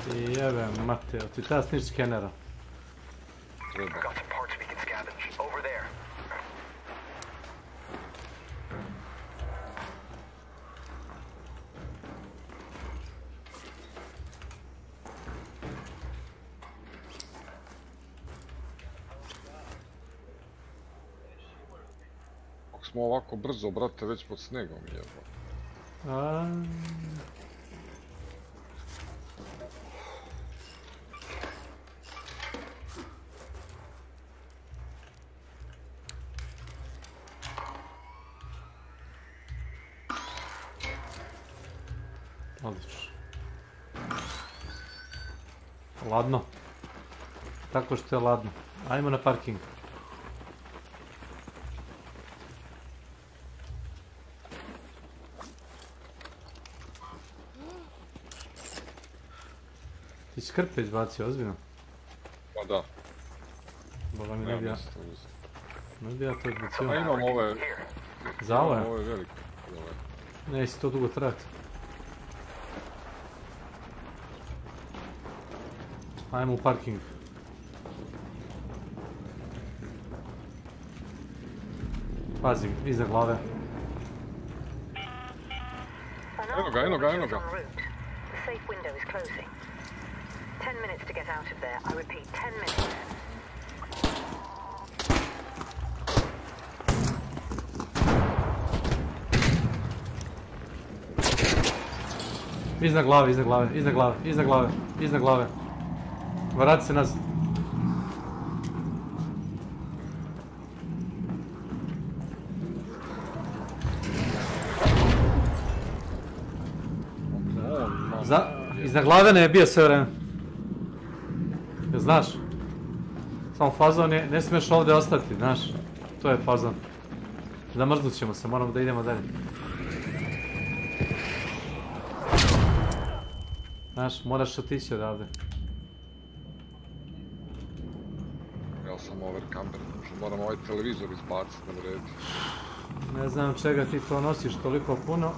Ti jebem, Mateo, ti treba snić skenera. Treba. Got some parts we can scavenge. Over there. Ako smo ovako brzo, brate, već pod snegom jebo. Odlično. Ladno. Tako što je ladno. Ajmo na parking. Ti si krpe izbacio, ozbiljno? Pa da. Boga mi ne bi ja to izbacio. Pa imam ove... Za ove? Ove velike. Neće to dugo trajati. Ajmo u parking. Pazi, iza glave. Eno ga. The safe window is closing. 10 minutes to get out of there. I repeat, 10 minutes. Iznad glave. Vrati se nazad. Iznad glave ne je bio sve vreme. Jel znaš? Samo fazon je, ne smiješ ovdje ostati, znaš. To je fazon. Zamrznut ćemo se, moramo da idemo dalje. Znaš, moraš otići odavde. Ja sam overcamper, moram ovaj televizor izbaciti na vredi. Ne znam čega ti to nosiš toliko puno.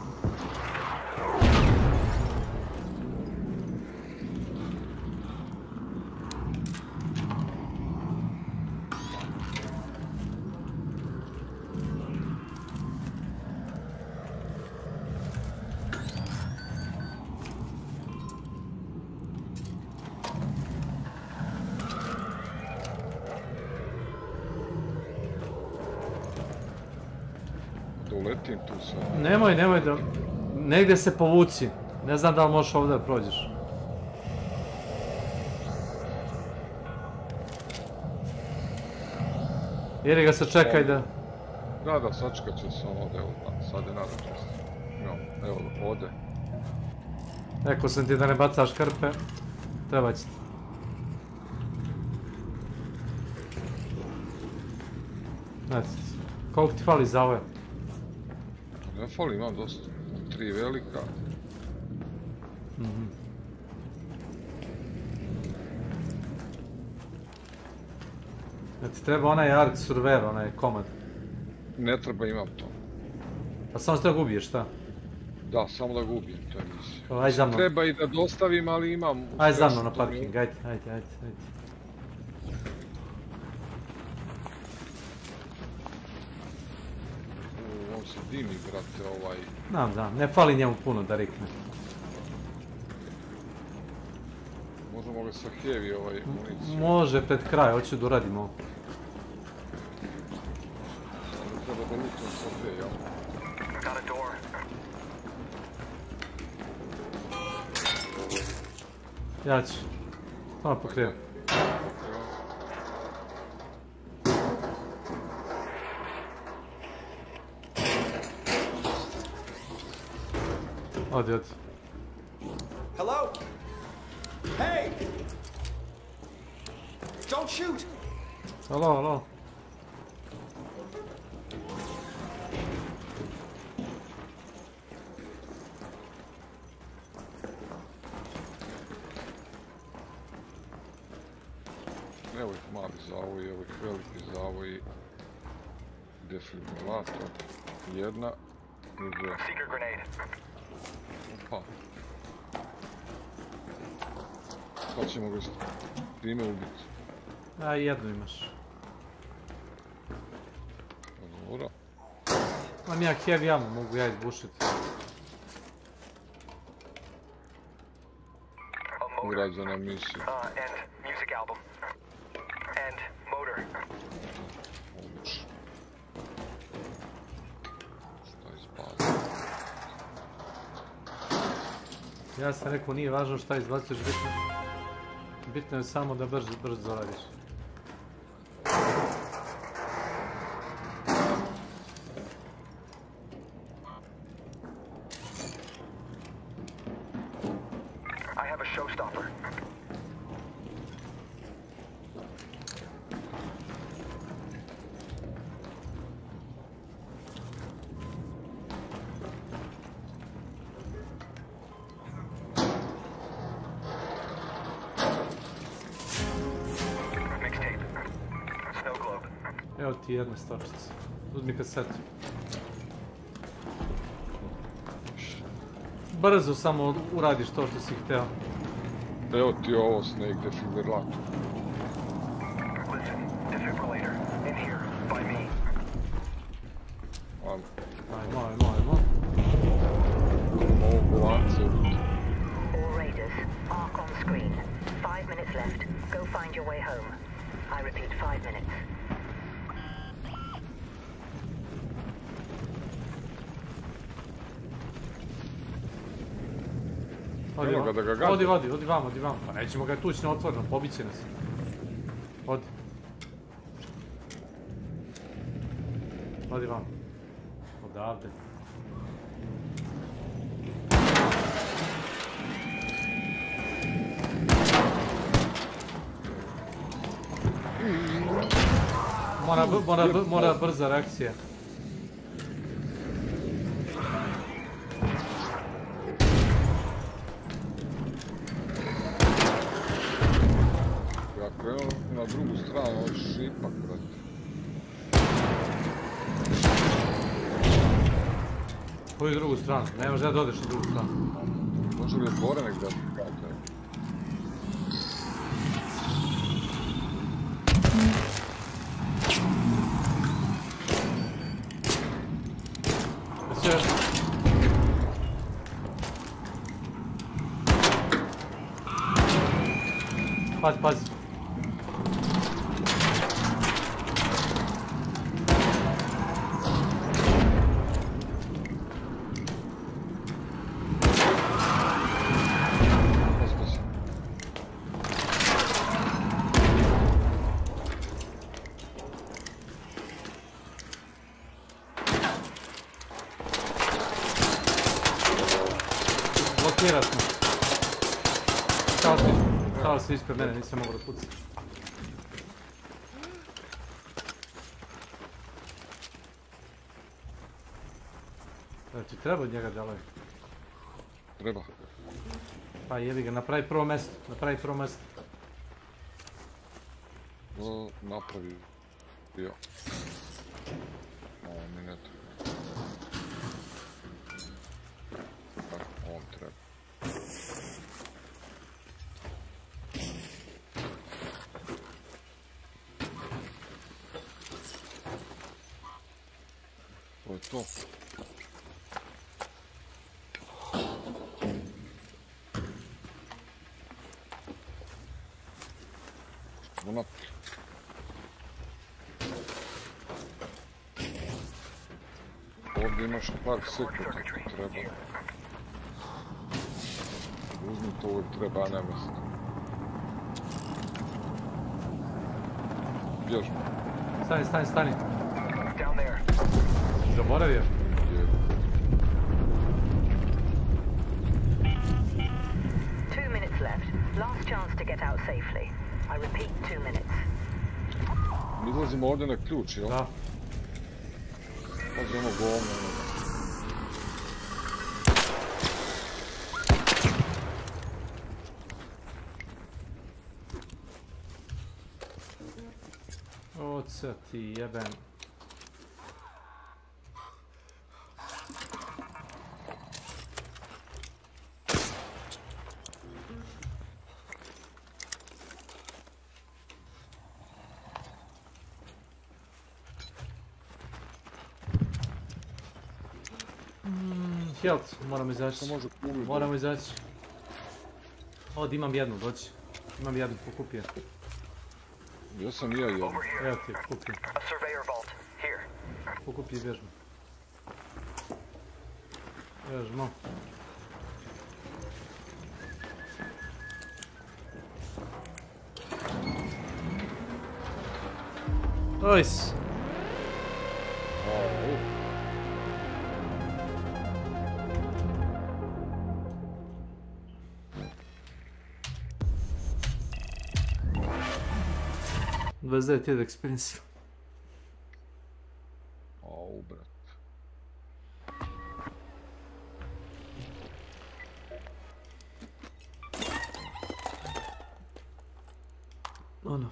Uletim tu sad. Nemoj da... Negdje se povuci. Ne znam da li možeš ovdje da prođeš. Jer ga se čekaj da... Da, sačekat će se on ovdje, evo, sad je nadam će se. Evo, ovdje. Rekao sam ti da ne bacaš krpe. Treba će ti. Znači, koliko ti fali za ove? Ne fali, imam dosta. 3 velika. Znači, treba onaj Ark Surveyor, onaj komad. Ne treba, imam to. Pa samo što ga ubiješ, šta? Da, samo da ga ubijem, to je misija. Aj za mnom. Treba i da dostavim, ali imam... Aj za mnom na parking, ajde. On se dimi, brate, ovaj... Znam, ne fali njemu puno da rikne. Možemo ga sa heavy municiju. Može pred kraj, hoću da uradim ovo. Treba da lutam sa te, jel? Ja ću. Samo pokrijem. Odi. Hello? Hey! Don't shoot! Hello. Evo ih mali zavoj, evo ih veliki zavoj. Defibrilator. Jedna. I dve. Seeker grenade. Opa. Sad ćemo ga s time ubiti. A jednu imaš. Dobro. Imam ja heavy ammo, mogu ja izbušiti. Urađena misija. And music album. And motor. Odlično. Šta je spazio? Ja sam rekao nije važno šta izbaciš, bitno je samo da brzo radiš. I have a showstopper. Evo ti jedna stočica. Uzmi kasetu. Brzo samo uradiš to što si hteo. Evo ti ovo snake defibrilator. Listen, defibrillator. In here, by me. Ajmo. Ovo lance. All raiders, arc on screen. 5 minutes left. Go find your way home. I repeat, 5 minutes. Odi vamo. Pa nećemo ga tući na otvoreno, pobit će nas. Odi. Odi vamo. Odavde. Mora brza reakcija. Ja krenuo na drugu stranu, ovo je šipak, brate. Koju drugu stranu? Ne može da odeš na drugu stranu. Može li gore negdje? Pazi, pazi. Blokirat smo. Stao si ispred mene, nisam mogao da pucam. Ti treba od njega djelaj? Treba. Pa jebi ga, napravi prvo mjesto, Napravi. Jo. Ovo mi ne treba. On treba. To je to. Ono. Ovdje imaš par sekunda, treba. Uzmi to, uvijek treba nemest. Bježmo. Stani. Zaboravio. Last chance to get out safely. I repeat, 2 minutes. Izlazimo ovdje na ključ, jel? Da. Možemo govno. Oca ti jebem. Health, moramo izaći. Ovdje imam jednu, doći. Imam jednu, pokupio. Ja sam ja jednu. Evo ti, pokupio. Pokupi i bježmo. Bježmo. Nice. Bez da je ti experience. Au, brat. Ono.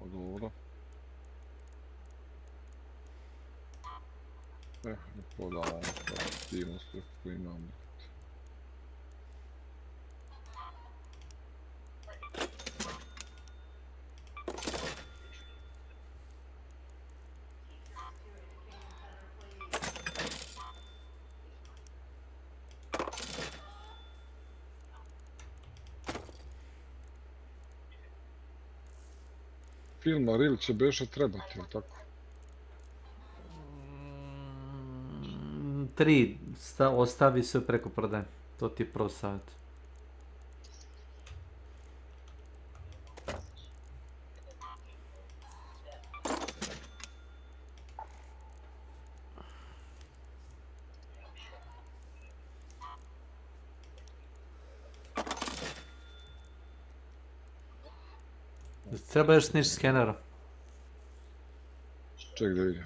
Dobro. Prodavamo aktivnosti koje imamo. filma Ril će beše trebati, ili tako? 3 ostavi sve preko prodaje. To ti je prvo savjet. Treba još snići skenera. Ček da vidim.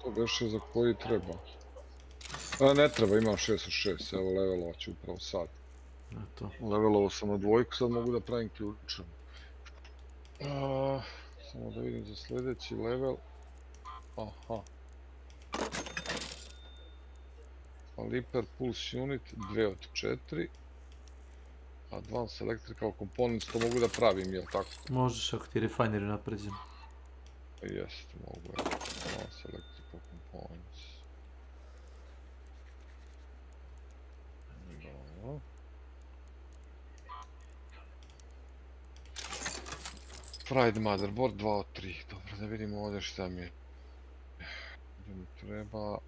To beše za koji treba. Ne treba, imam 6 od 6, evo levelovat ću upravo sad. Levelovao sam na 2, sad mogu da pravim ključem. Samo da vidim za sljedeći level. Aha. Liper Pulse Unit 2 od 4. Advanced Electrical Components, to mogu da pravim, jel tako? Možeš ako ti je refinery napređen. Jest, mogu, evo. Advanced Electrical Components. Dobro. Fried Motherboard 2 od 3. Dobro, da vidimo ovdje šta mi je. Da mi treba...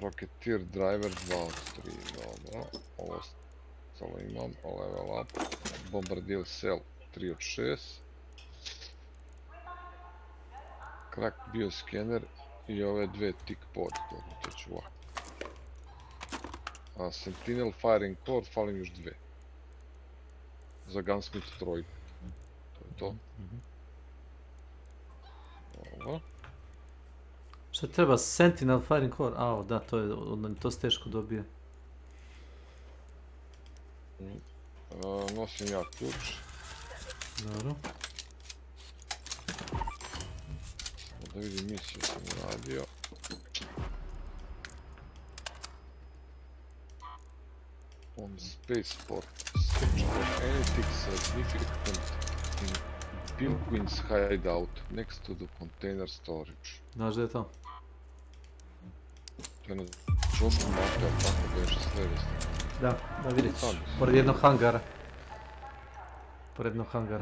Rocketeer Driver 2 od 3, dobro. Ovo ostalo imam, level up. Bombardier Cell 3 od 6. Cracked Bioscanner i ove dve tick pod, dobro, to ću ovako. Sentinel Firing Core, falim još 2. Za Gunsmith 3. To je to. Dobro. Šta treba? Sentinel Firing Core? Da, to se teško dobije. Nosim ja ključ. Dobro. Da vidim misiju sam uradio. On Spaceport. Search for anything significant in Pilgrim's hideout next to the container storage. Znaš da je to? To je na čošku mape, ali tako beše s leve strane. Da vidjet ćeš. Pored jednog hangara.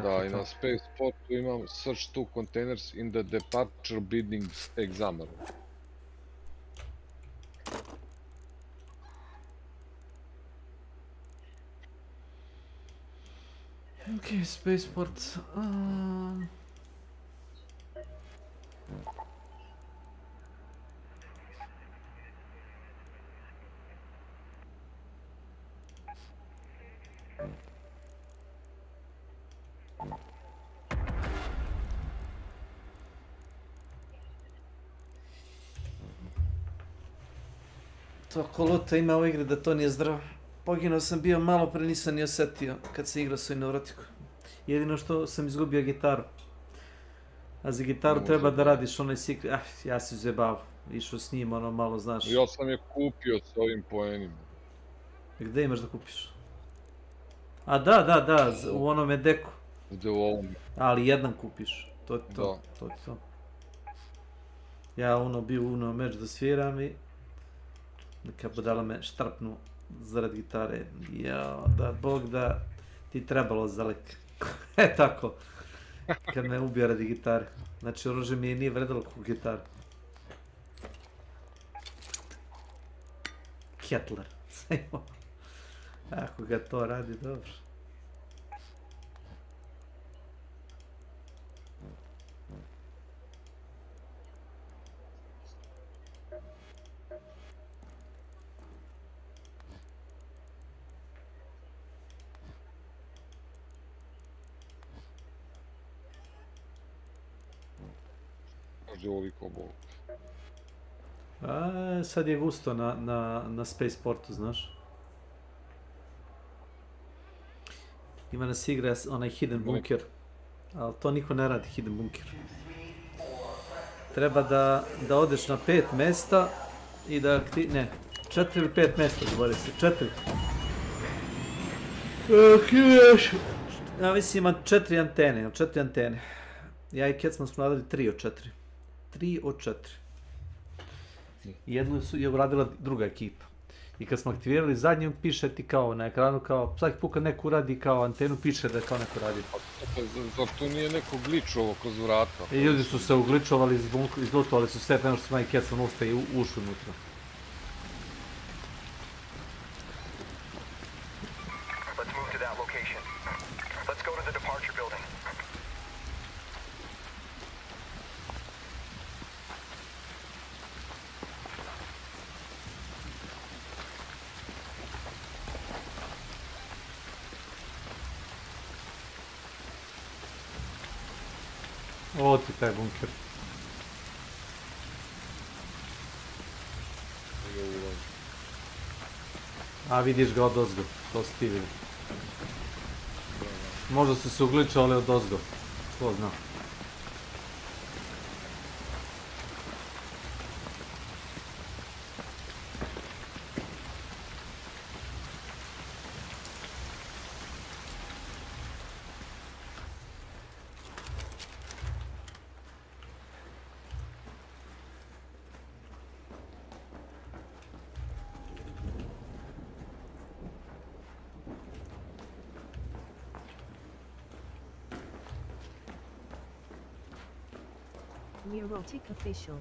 Da, i na Spaceportu imam search 2 containers in the departure bidding examiner. Ok, Spaceport. Toliko luta ima u igri da to nije zdravo. Poginuo sam bio malo pre, nisam ni osjetio kad sam igrao svoj neurotiku. Jedino što sam izgubio gitaru. A za gitaru treba da radiš onaj secret. Ja se zjebao. Išao s njim ono malo, znaš. Ja sam je kupio s ovim poenima. Gdje imaš da kupiš? Da, u onome deku. Gdje u ovome. Ali jedan kupiš. To je to. Ja bio meč da sviram i neka budala me štrpnu zarad gitare. Da bog da ti trebalo za lek. Tako. Kad me ubio radi gitare. Znači oružje mi nije vredilo kako gitaru. Kettler. Ako ga to radi, dobro. Ovoliko bol. Sad je gusto na Spaceportu, znaš. Ima nas igra onaj Hidden Bunker. Ali to niko ne radi, Hidden Bunker. Treba da odeš na 5 mesta i da 4 ili 5 mesta, govori se, 4. Ja mislim ima 4 antene. Ja i Kec smo radili 3 od 4. 3 od 4. Jednu je uradila druga ekipa. I kad smo aktivirali zadnju, piše ti kao na ekranu, kao svaki put kad neko uradi kao antenu, piše da je kao neko radi. Zar to nije neko gličovo kroz vrata? I ljudi su se ugličovali, izlutovali su sve, prema što su maj kecam usta i ušu unutra. Let's move to that location. Let's go to the departure building. Ovo ti taj bunker. A vidiš ga od ozgo, to si ti vidio. Možda su se ugličovali od ozgo, ko zna. Neurotic official.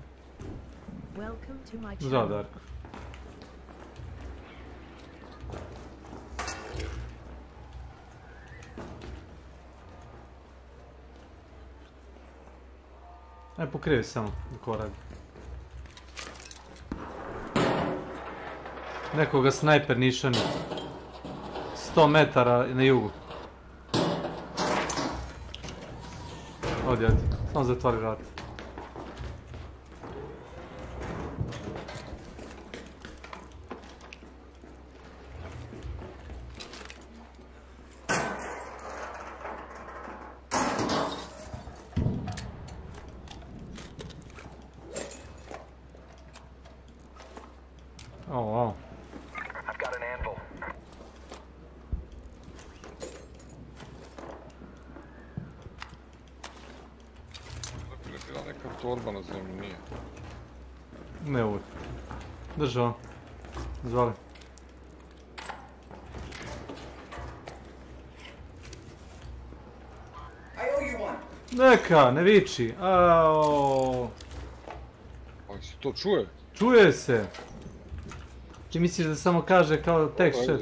Welcome to my channel. Zdravo, Darko. Aj pokrivi samo, ko radi. Nekoga snajper nišani. 100 metara na jugu. Odi, samo zatvori vrat. I've got an anvil. Bila neka torba na zemlji, nije. Ne uvijek. Drži on. Zvali. Neka, ne viči. Aaaaaaa. Ali se to čuje? Čuje se. Ti misliš da samo kaže kao tekst chat?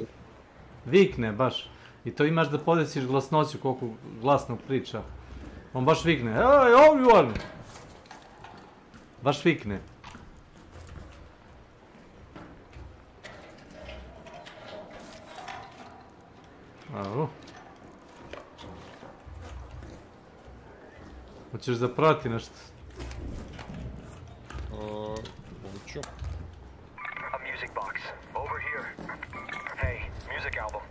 Vikne baš. I to imaš da podesiš glasnoću koliko glasno priča. On baš vikne. Ej, ovdje! Baš vikne. Au. Hoćeš da prati nešto? Hoću. A music box. Over here. Hey, music album.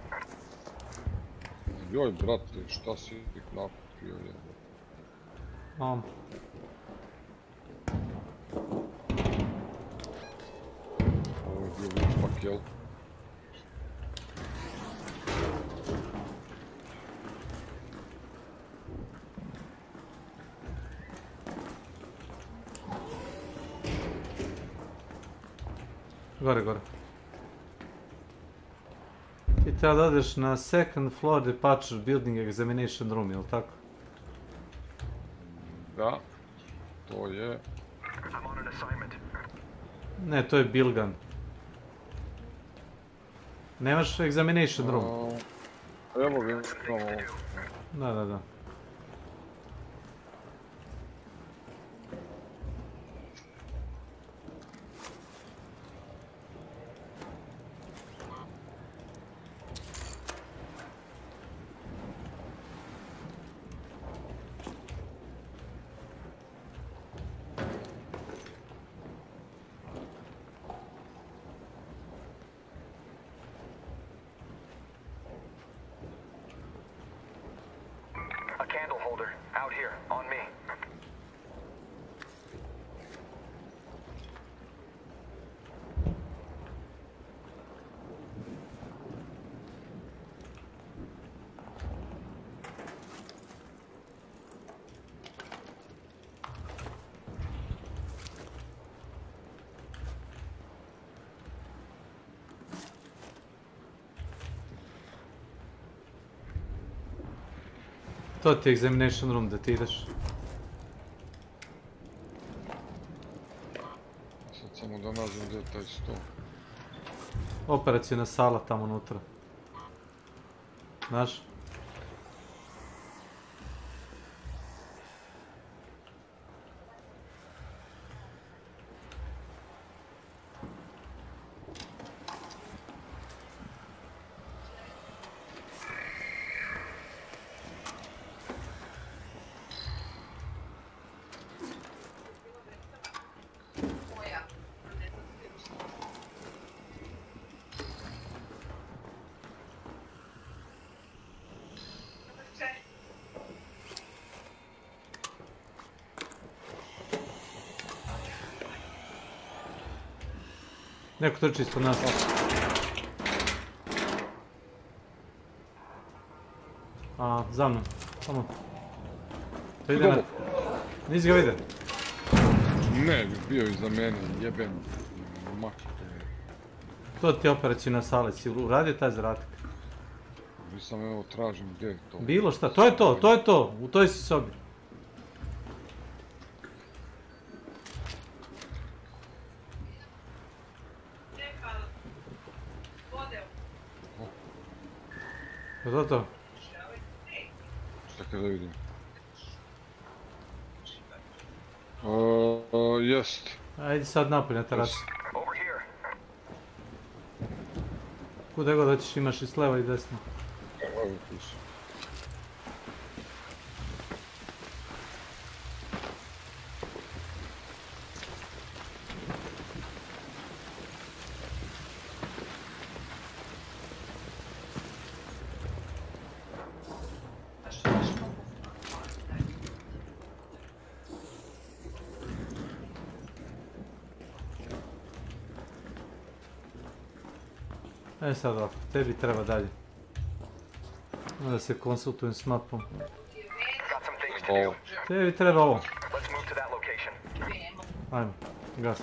Joj, brate, šta si nakupio, jebo? Ovo je bio vipak, jel? Gore, gore. Ti treba da odeš na second floor departure building examination room, jel' tako? Da, to je... I'm on an assignment. Ne, to je Bilgan. Nemaš examination room? Evo ga, samo... Da. A candle holder. Out here. On me. To ti je examination room gdje ti ideš. Sad samo da nađem gdje je taj sto. Operacijna sala tamo unutra. Znaš? Neko trči ispod nas. A, za mnom. Samo. To ide na... Nisi ga vidio? Ne, bio iza mene, jebem. Maki. To ti je operacijna sala, si uradio taj zadatak? Nisam, evo, tražim gdje je to. Bilo šta, to je to, to je to, u toj si sobi. Je to to? Čekaj da vidim. Jest. Ajde sad napolje na terasu. Kuda god hoćeš imaš i s leva i desno. Evo tu su. E sad ovako, tebi treba dalje. Da se konsultujem s mapom. Tebi treba ovo. Ajmo, gas.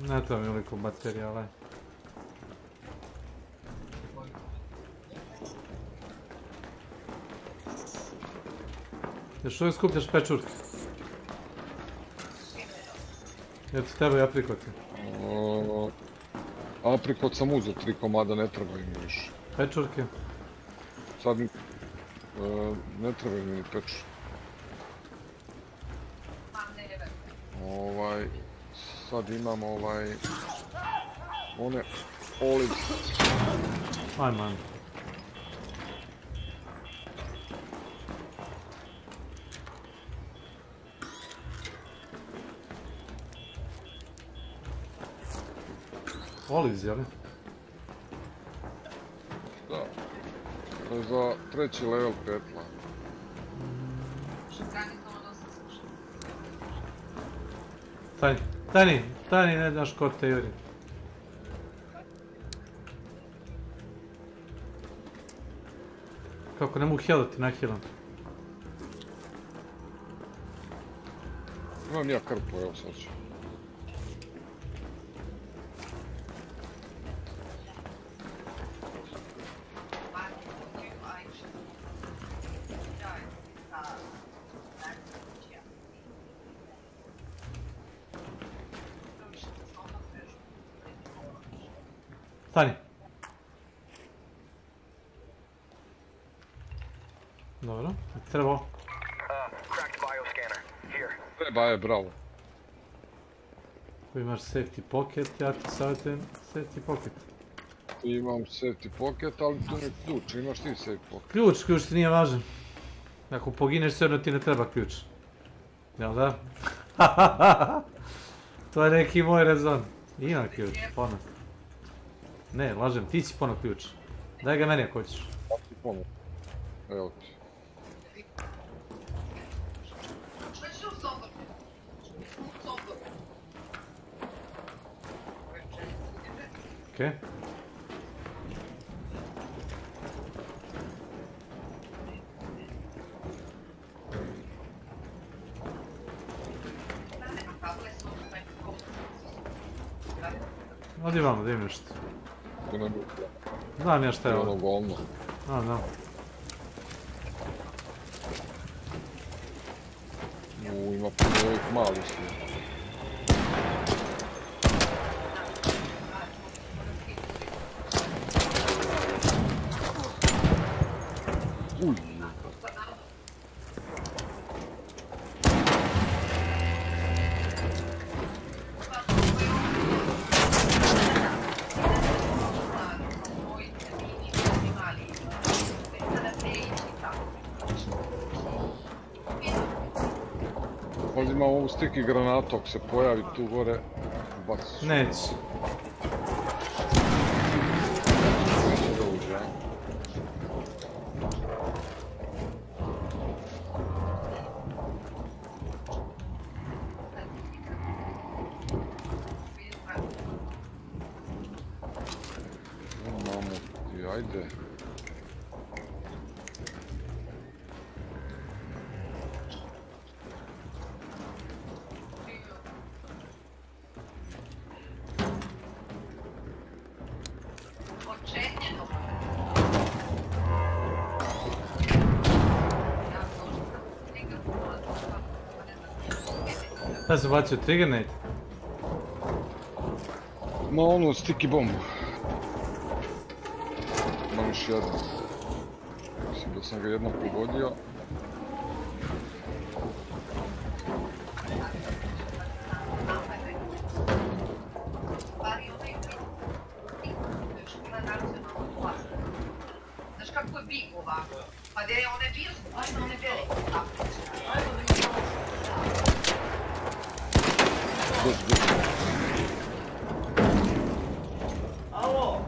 Ne treba mi ovoliko materijala. Još uvijek skupljaš pečurke. Jer ti trebaju aprikoti. Aprikot sam uzeo, 3 komada, ne treba im više. Pečurke? Sad ne treba im ni pečur. Sad imam one olive. Ajmo, ajmo. Olives, jel? Da. To je za 3. level petla. Stani, ne znaš ko te juri. Kako ne mogu healati, nahealam. Imam ja krpu, evo sad ću. Stani. Dobro, treba ovo. Treba je, bravo. Ako imaš safety pocket, ja ti savjetujem safety pocket. Imam safety pocket, ali tu ne ključ, imaš ti safety pocket. Ključ ti nije važan. Ako pogineš, sve ti ne treba ključ. Jel da? To je neki moj rezon. Ima ključ, ponos. Ne, lažem, ti si pono ključ. Daj ga meni ako hoćeš. Evo ti. Okej. Odi vamo, da im nešto. To ne bi... Znam ja šta je I ovo. ono govno. Znam. Ima puno ovih malih svi. Uj. Ovdje imam ovu stiki granatu, ako se pojavi tu gore, baciš. Neće. Neće da uđe, a? Mamo ti, ajde. Šta se bacio, trigger nade? Ma ono, sticky bombu. Imam još jednu. Mislim da sam ga jednom pogodio. Znaš kako je big ovako? Pa da je one bio, ajme one velike. Alo!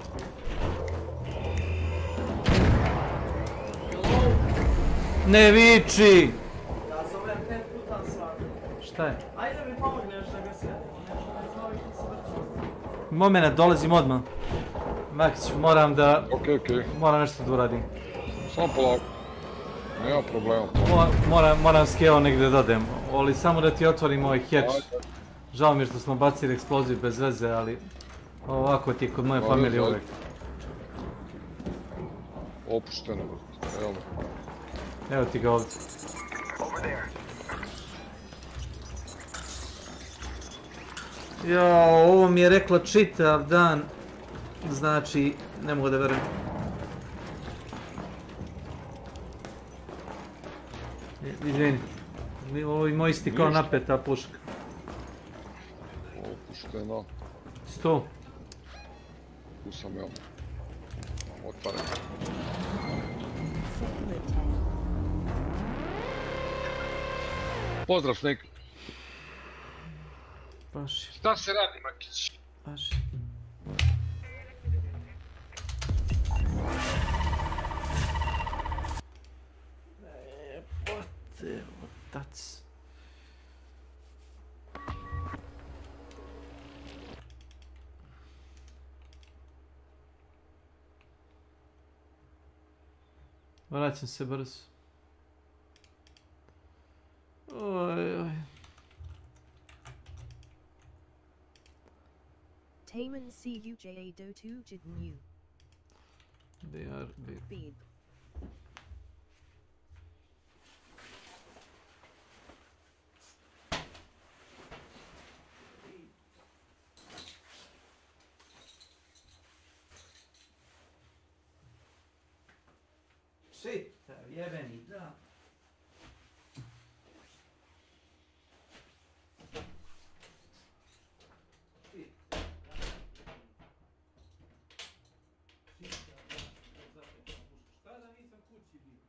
Ne viči! Ja zovem 5 puta svaki. Šta je? Ajde mi pomogneš da ga sjedimo, nešto ne znao i ti svrću. Moment, dolazim odmah. Makić, moram da... Okej. Moram nešto da uradim. Samo polako. Nema problema. Moram skeo negdje da odem. Ali samo da ti otvorim ovaj hatch. Žao mi je što smo bacili eksploziv bez veze, ali... Ovako ti je kod moje familije uvek. Opušteno, evo me. Evo ti ga ovdje. Jao, ovo mi je rekla čitav dan. Znači, ne mogu da verujem. Izvini. Ovo je moj isti kao napeta puška. Opušteno. 100. Tu sam, evo. Otvaram. Pozdrav, Snake. Paši. Šta se radi, Makić? Paši. Jebote, otac. Vraćam se brzo. Oj. Taman CUJA do 2 Jidnu. Beeb. Čitav jebeni dan. Šta da nisam kući bio?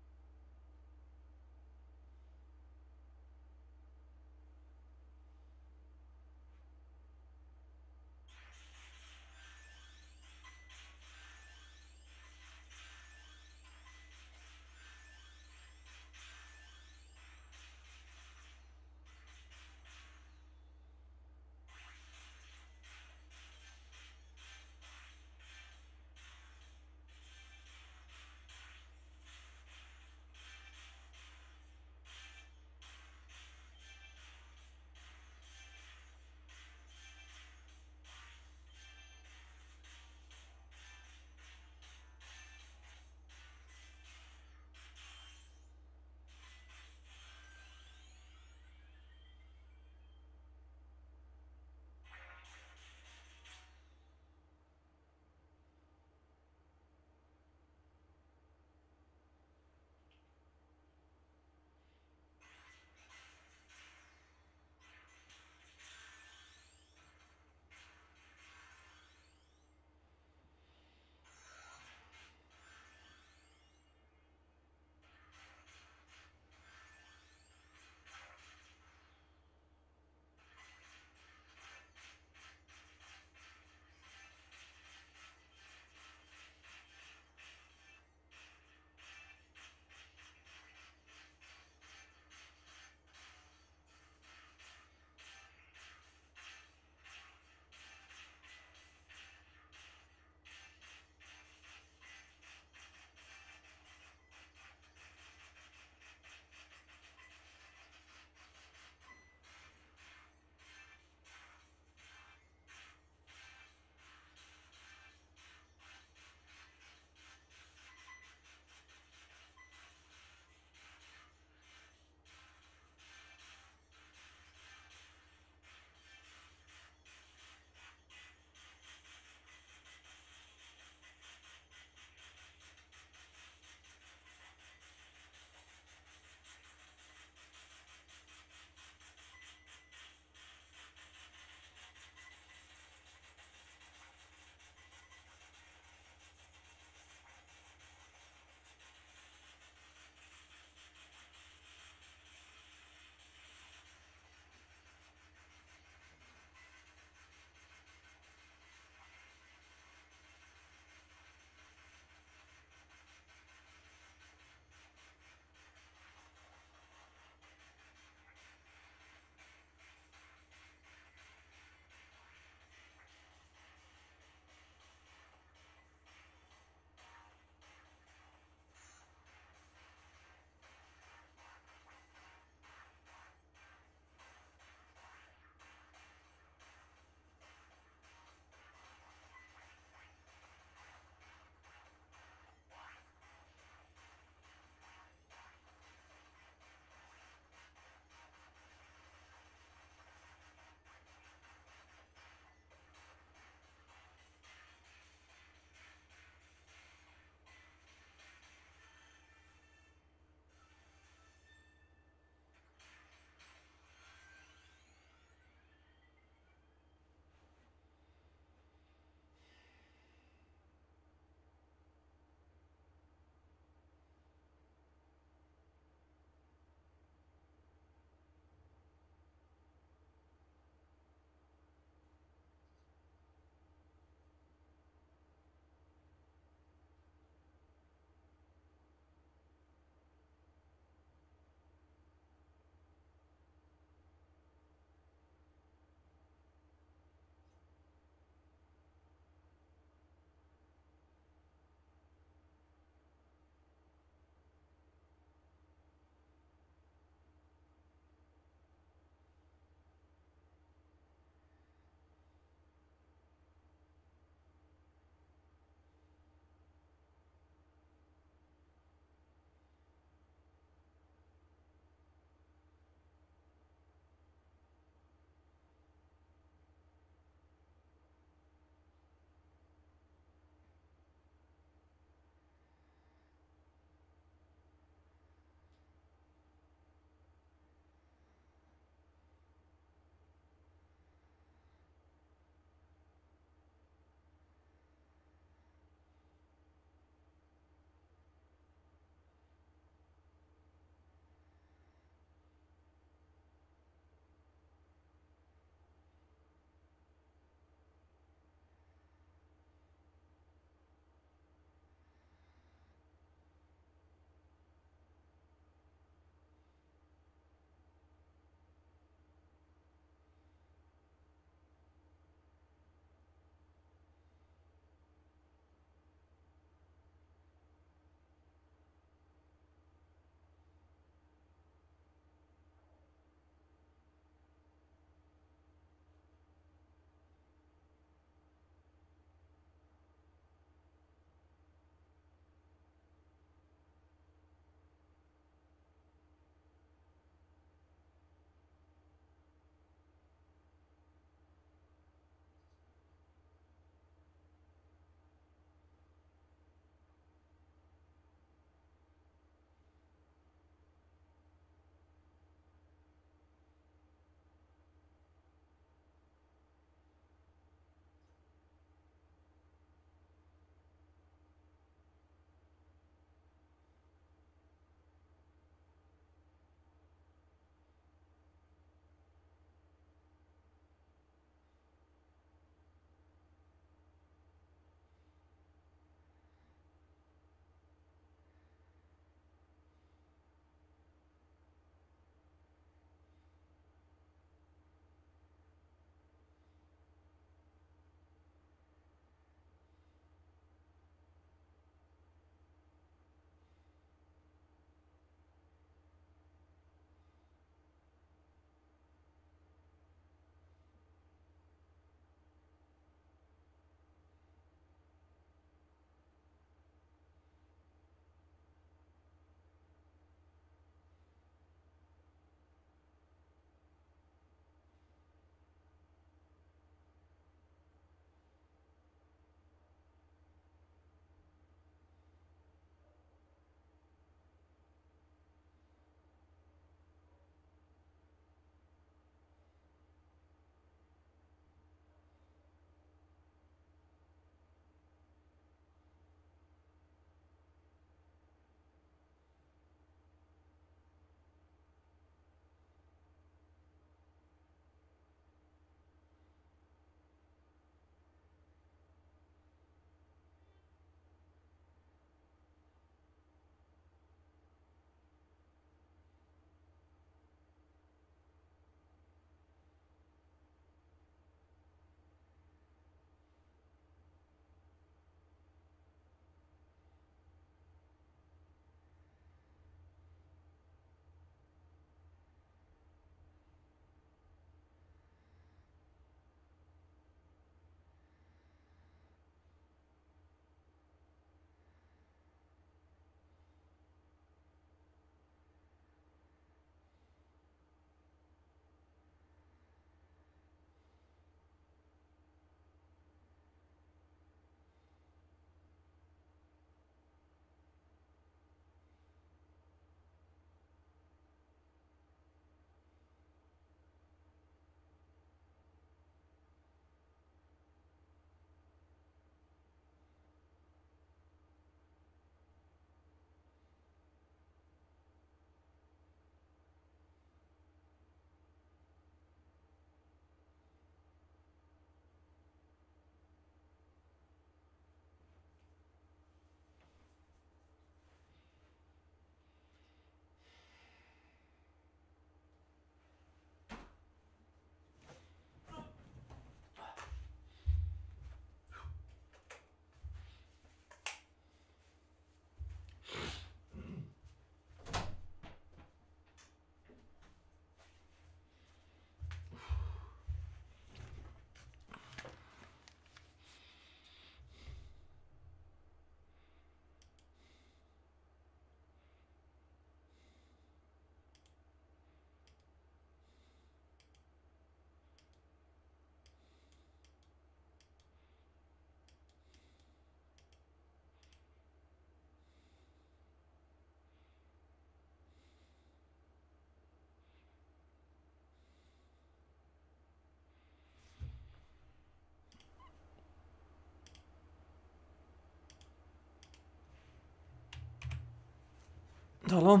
Halo?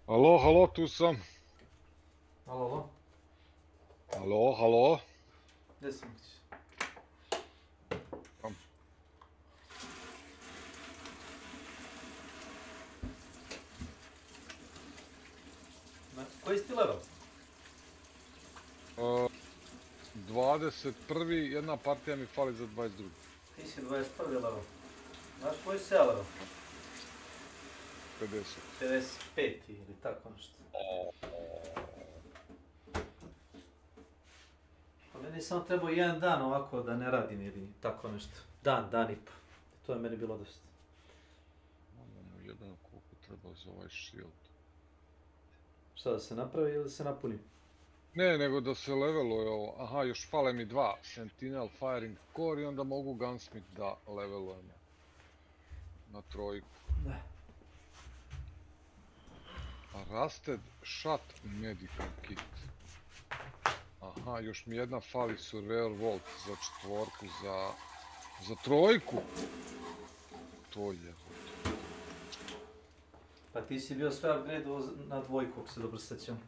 Halo, halo, tu sam. Halo? Halo, halo. Gdje sam ti? Koji si ti level? 21. Jedna partija mi fali za 22. Ti si 21. level. Znaš koji si ja level? 50. 55 ili tako nešto. Pa meni samo trebao jedan dan ovako da ne radim ili tako nešto. Dan i po. To je meni bilo dosta. Imamo jedan koliko treba za ovaj shield. Šta da se napravi ili da se napuni? Ne, nego da se leveluje ovo. Aha, još fale mi 2. Sentinel, Firing Core i onda mogu Gunsmith da levelujemo. Na 3. Da. Rusted Shot Medical Kit. Aha, još mi jedna fali Surveyor Vault za 4, za 3. To je. Pa ti si bio sve upgrade na 2, ako se dobro sjećam.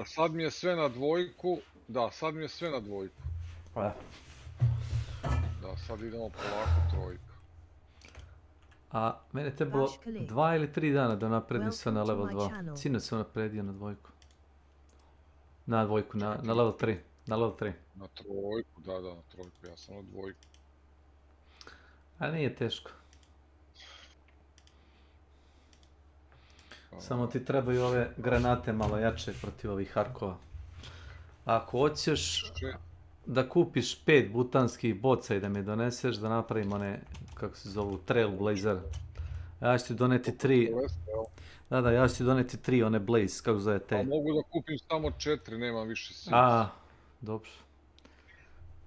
Sad mi je sve na 2, da, sad mi je sve na 2. Da, sad idemo polako 3. A mene trebalo 2 ili 3 dana da napredim sve na level 2. Sinoć sam napredio na 2. Na 2, na level 3. Na level 3. Na 3, da, na 3, ja sam na 2. A nije teško. Samo ti trebaju ove granate malo jače protiv ovih harkova. Ako hoćeš da kupiš 5 butanskih boca i da mi doneseš da napravim one, kako se zovu, Trailblazer. Ja ću ti doneti 3. Da, ja ću ti doneti 3 one Blaze, kako zove te. A mogu da kupim samo 4, nemam više sila. Dobro.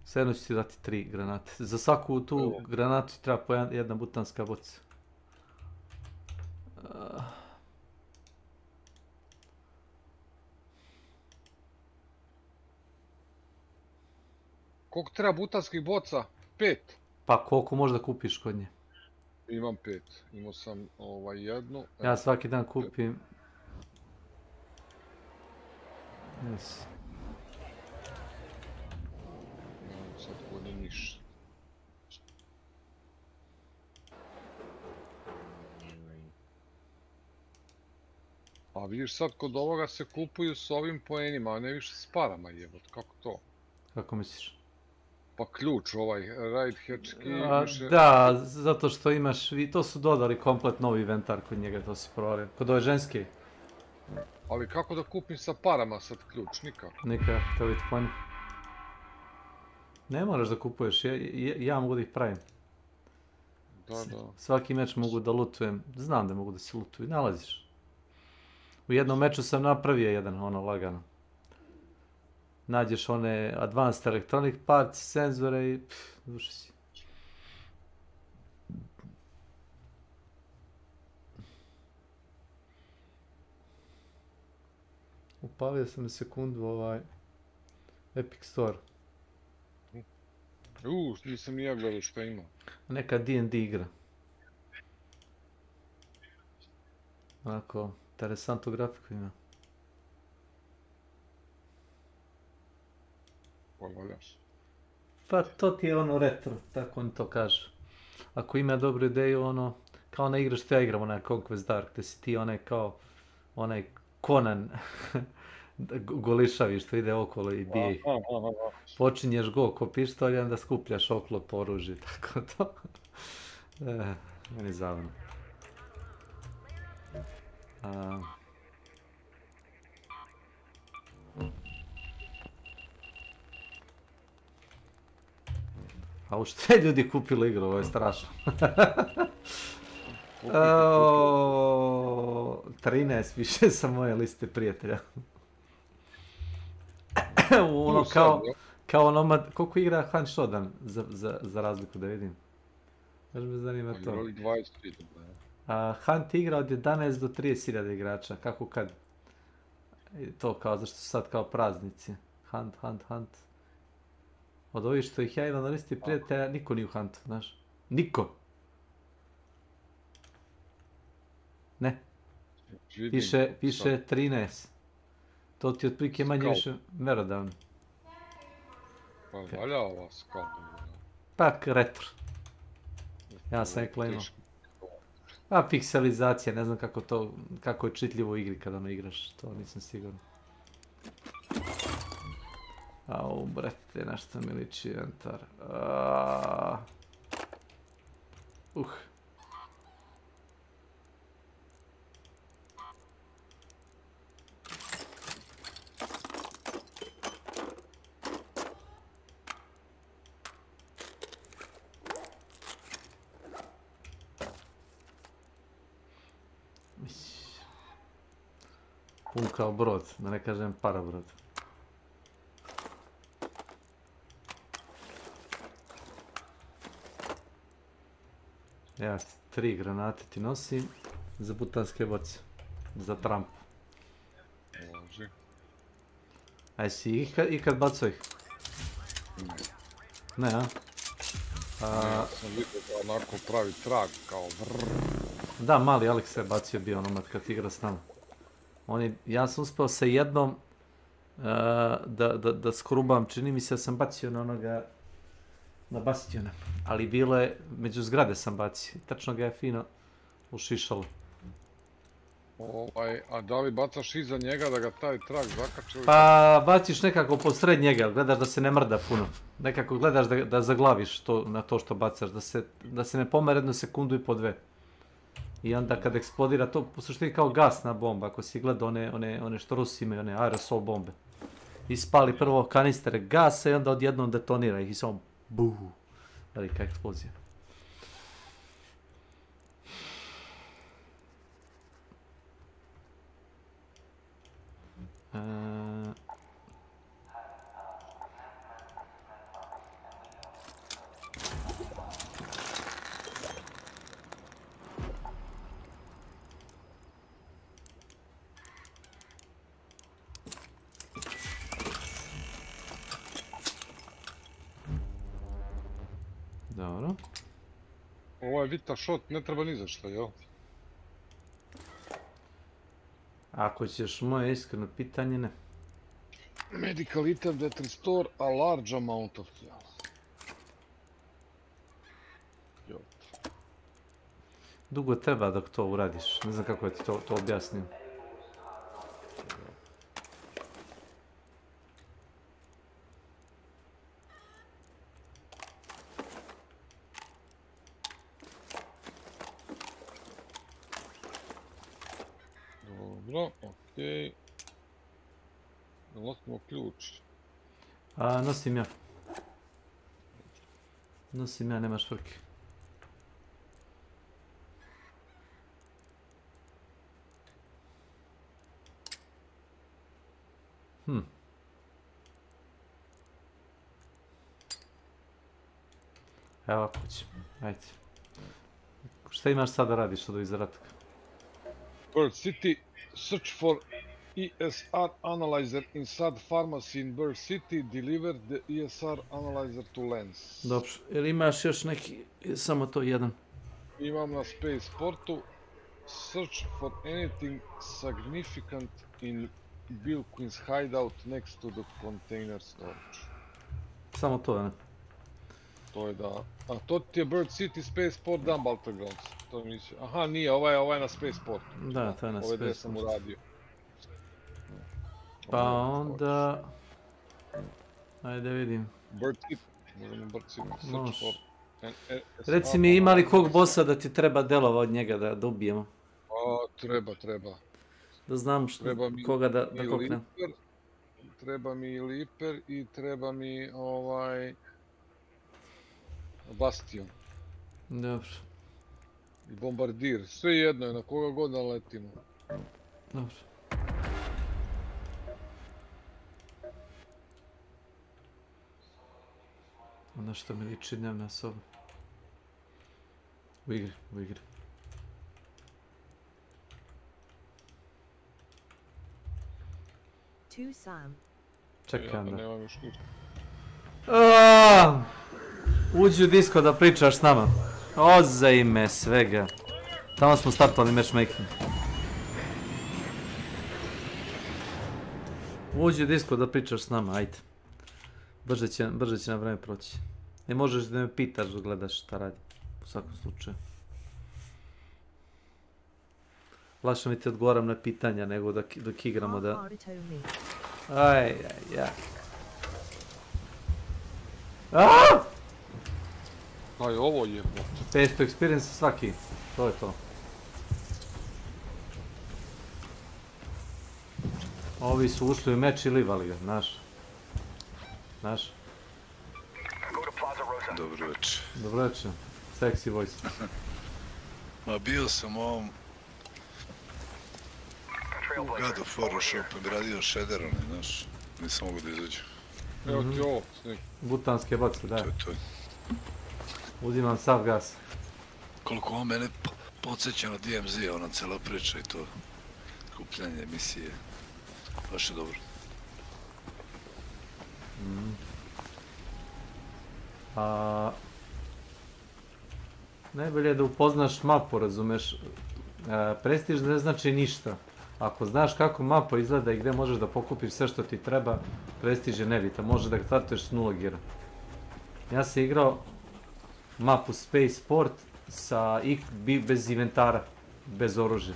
Svejedno ću ti dati 3 granate. Za svaku tu granatu ti treba po jedna butanska boca. Koliko treba butanskih boca? 5. Pa koliko možda kupiš kod nje? Imam 5. Imao sam jednu. Ja svaki dan kupim. Yes. Nemam sad kod nje ništa. A vidiš sad kod ovoga se kupuju s ovim poenima, a ne više s parama jebot. Kako to? Kako misliš? Pa ključ ovaj, right hatch key, Da, zato što imaš, to su dodali komplet novi inventar kod njega, to si provalio. Kod ove ženske. Ali kako da kupim sa parama sad ključ, nikako? Nikako, to vidjeti po njih. Ne moraš da kupuješ, ja mogu da ih pravim. Da. Svaki meč mogu da lutujem, znam da mogu da se lutuju, nalaziš. U jednom meču sam napravio jedan, ono, lagano. Nađeš one Advanced Electronic Parts, senzore i duši si. Upalio sam na sekundu Epic Store. Nisam ni ja gledao što ima. Neka D&D igra. Onako, interesantnu grafiku ima. Pa to ti je ono retro, tako oni to kažu. Ako ima dobru ideju, ono, kao ona igra što ja igram, onaj Conquest Dark, gdje si ti onaj kao, onaj Conan, golišavi što ide okolo i bije. Počinješ go ko pištolj, onda skupljaš oklop oružje, tako to. Meni zavno. A u što je ljudi kupili igru, ovo je strašno. 13 više sa moje liste prijatelja. Ono kao nomad, koliko igra Hunt Shodan za razliku da vidim? Baš me zanima to. Hunt igra od 11 do 30.000 igrača, kako kad? To kao, zašto su sad kao praznici? Hunt. Od ovih što ih ja imam na listi prijatelja, niko nije u Huntu, znaš? Niko! Ne. Piše 13. To ti otprilike manje više merodavno. Pa valja ova skalda. Pa retro. Ja sam rekla imao. Pa pikselizacija, ne znam kako je čitljivo u igri kada ono igraš, to nisam siguran. Au, brate, na što mi liči inventar. Pun kao brod, da ne kažem parabrod. Ja 3 granate ti nosim za butanske boce, za Trump. Može. A jesi ikad bacao ih? Ne, a? Ja sam vidio da onako pravi trag, kao vrrrr. Da, mali Alex je bacio bio onomad kad igra s nama. Ja sam uspio sa jednom da skrubam, čini mi se da sam bacio na onoga, na bastiona, ali bilo je, među zgrade sam bacio, tačno ga je fino ušišalo. A da li bacaš iza njega da ga taj trag zakače? Pa baciš nekako posred njega, gledaš da se ne mrda puno, nekako gledaš da zaglaviš na to što bacaš, da se ne pomere 1 sekundu i po 2. I onda kad eksplodira to, u suštini kao gasna bomba, ako si gledao one što Rusi imaju, one aerosol bombe. Ispali prvo kanistere gasa i onda odjednom detonira ih i samo buhu. Velika eksplozija. Dobro. Ovaj Vita shot ne treba ni za što, jel? Ako ćeš moje iskreno pitanje, ne. Medical item that restore a large amount of health. Dugo treba dok to uradiš, ne znam kako ti to objasnim. Dobro, okej. Nosimo ključ. Nosim ja. Nosim ja, nemaš frke. Evo ako ćemo, ajde. Šta imaš sad da radiš od ovih zadatka? Bird City, search for ESR analyzer inside pharmacy in Bird City, deliver the ESR analyzer to Lens. Dobro, ili imaš još neki, samo to jedan? Imam na Spaceportu, search for anything significant in Bill Quinn's hideout next to the container storage. Samo to, ne? To je da. A to ti je Bird City, Spaceport, dan Battlegrounds. To mi se... Aha, nije, ovaj je na Spaceportu. Da, to je na Spaceportu. Ovo je gdje sam uradio. Pa onda... Ajde vidim. Bird City. Možemo Bird City. Može. Reci mi, ima li kog bossa da ti treba delova od njega da ubijemo? Treba. Da znam koga da koknem. Treba mi i Liper i treba mi Bastion. Dobro. I Bombardir. Sve jedno je, na koga god da letimo. Dobro. Ono što mi liči dnevna soba. U igri. Čekaj onda. Nemam još ništa. Uđi u Discord da pričaš s nama. Oza ime svega. Tamo smo startovali matchmaking. Uđi u Discord da pričaš s nama, ajde. Brže će nam vreme proći. Ne možeš da me pitaš da gledaš šta radi. U svakom slučaju. Lakše mi ti odgovaram na pitanja nego dok igramo da... Aj. Aaaa! Aj, ovo je... 500 experience svaki. To je to. Ovi su ušli u meč i livali ga, znaš. Dobro večer. Dobro večer. Sexy voice. Ma bio sam u ovom... U God of War shopu bi radio shader, znaš. Nisam mogu da izađu. Evo ti ovo, snik. Butanske boce, da. To je. Uzimam sav gas. Koliko on mene podsjeća na DMZ-a, ona cijela priča i to. Kupljanje emisije. Baš je dobro. Najbolje je da upoznaš mapu, razumeš. Prestiž ne znači ništa. Ako znaš kako mapa izgleda i gdje možeš da pokupiš sve što ti treba, prestiž je nebita. Može da startuješ s 0 gira. Ja sam igrao mapu Spaceport bez inventara, bez oružja.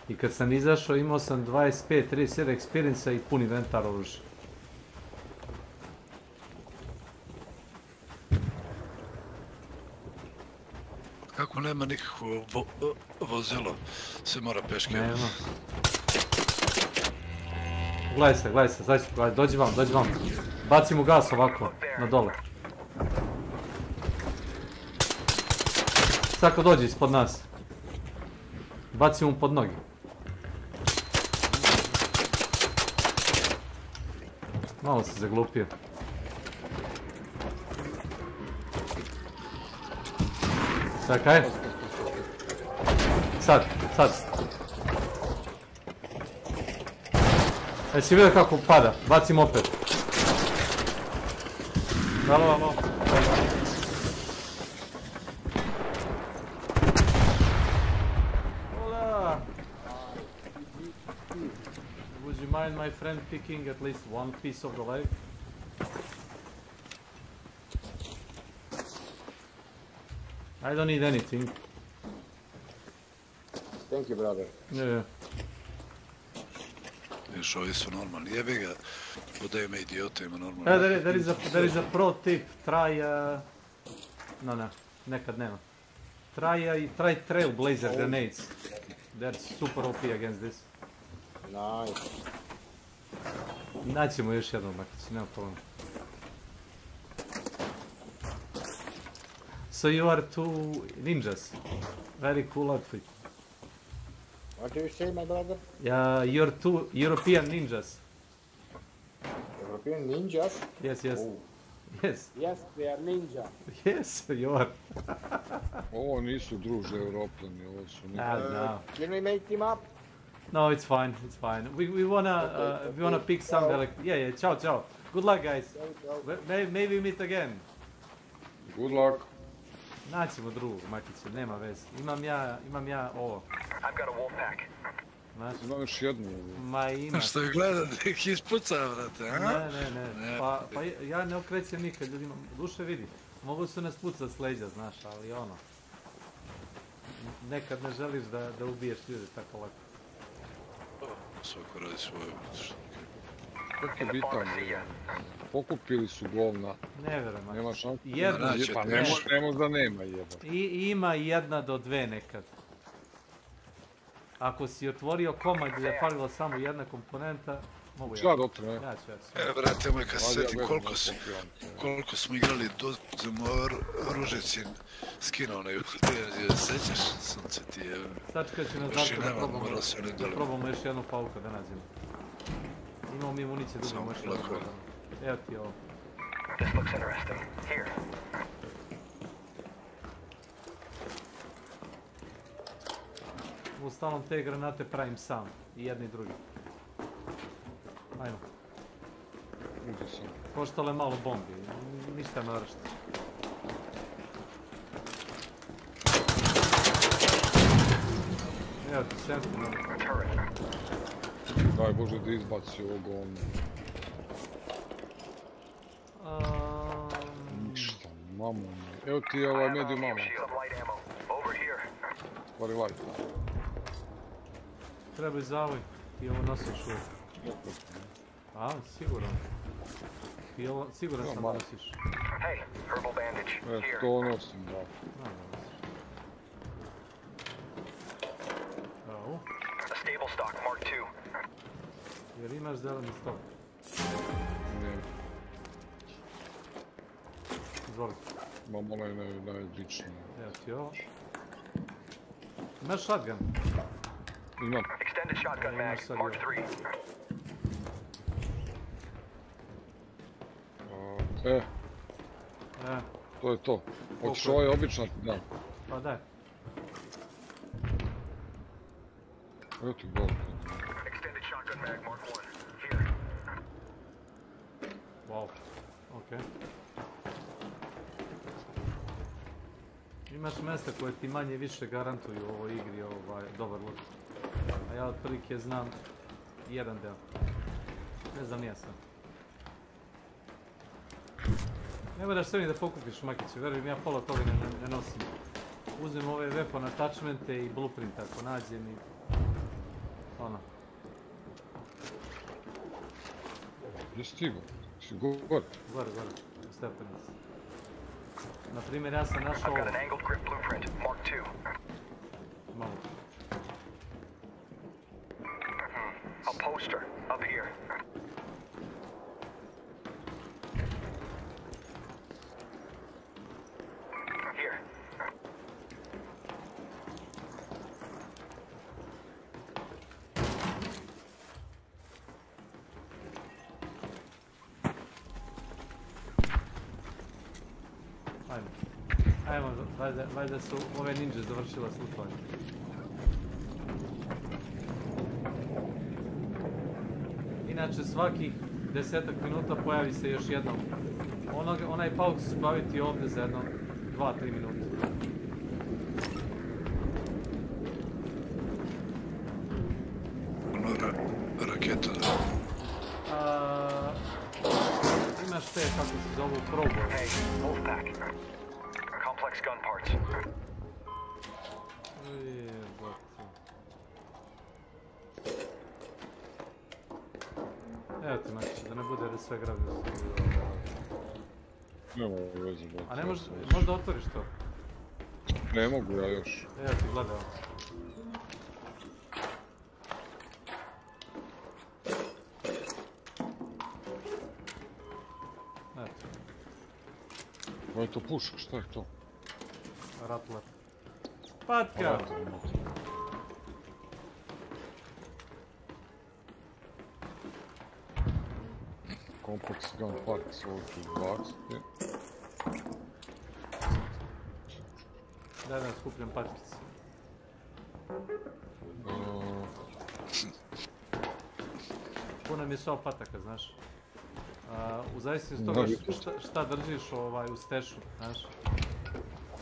I kad sam izašao imao sam 25-30 experience i pun inventar oružja. Kako nema nikakvo vozilo, sve mora peške. Nema. Gledaj se, zaista, dođi vam. Baci mu gas ovako, na dole. Sako dođi ispod nas. Baci mu pod nogi. Malo se zaglupio. Čekaj. Sad. Jesi vidio kako pada? Bacim opet. Malo. Hola. Would you mind my friend picking at least one piece of the leg? I don't need anything. Thank you, brother. Yeah. Još ovi su normalni, jebi ga, podaju me idiotima normalno. There is a pro tip, try, nekad nema. Try Trailblazer grenades. They're super OP against this. Nice. Naćemo još jednom, Makić, nema problema. So you are two ninjas. Very cool outfit. What do you say, my brother? Yeah, you're two European ninjas. European ninjas? Yes. Oh. Yes. Yes, we are ninja. Yes, you are. Ovo nisu druže Europljani, ovo su No. Can we make team up? No, it's fine. We wanna pick some like yeah. Ciao. Good luck, guys. Maybe we meet again. Good luck. Naćemo drugog, Makiće, nema veze. Imam ja ovo. I've got a wolf pack. Imam još jednu. Ma ima. Što je gleda da ih ispuca, vrate, a? Ne. Pa ja ne okrećem nikad ljudima. Duše vidi. Mogu su nas pucat s leđa, znaš, ali ono. Nekad ne želiš da ubiješ ljude tako lako. Svako radi svoje. Kako je bitan, pokupili su govna. Ne vjerujem. Nema šanse. Jedna. Pa ne možda nema jeba. Ima 1 do 2 nekad. Ako si otvorio komad gdje je falila samo jedna komponenta, mogu ja. Šta dotre, ne? Ja ću. Brate moj, kad se sjetim koliko smo igrali dozimo Ružecin skinuo na DMZ, sećaš? Sunce ti je... Sačkat ću nas da probamo još jednu pauku da nađemo. Imamo mi municije dugo još jednu pauku. Evo ti ovo. This looks interesting. Here. Ustalom te granate pravim sam. I jedni i drugi. Ajmo. Koštale malo bombi. Ništa ne vršti. Evo ti 700 minuta. Daj Bože da izbaci ovo govno. Mamu. Evo ti ovaj medium ammo. Stvari light. Treba i zavoj. I ovo nosiš uvijek. A, siguran. I ovo, siguran sam da nosiš. To nosim, da. Evo. Stable stock, Mark 2. Jer imaš zeleni stok. Ne. Izvoli. Imam onaj najobičniji. Evo ti ovo. Imaš shotgun? Imam. Extended shotgun mag, Mark 3. To je to. Hoćeš ovaj običan? Da. Pa daj. Evo ti bol. Extended shotgun mag, Mark 1. Here. Wow. Okej. Imaš mjesta koje ti manje više garantuju u ovoj igri dobar loot. A ja otprilike znam jedan deo. Ne znam nije sam. Ne moraš sve mi da pokupiš makiće, verujem ja pola toga ne nosim. Uzmem ove weapon attachmente i blueprint ako nađem i... ono. Gdje si stigao? Si gore? Gore, u stepenici. Naprimjer, ja sam našao ovo. Malo. A poster, up here. Here. Ajmo, valjda su ove ninja završila slučanje. Inače, svakih 10 minuta pojavi se još jednom. Onaj pauk će se baviti ovdje za jedno 2-3 minuta. Raketa. Imaš te, kako se zovu, proboj. Hey, Wolfpack. Complex gun parts. Evo ti mačiće, da ne bude da sve grabi. Ne mogu veze. A ne možda otvoriš to? Ne mogu ja još. Evo ti gledao. Eto. Ovo je to puška, šta je to? Ratler. Patka! Complex gun parts, ovo ću izbaciti. Daj da skupljam patkice. Puno mi je sva pataka, znaš. U zavisnosti od toga šta držiš u stešu, znaš.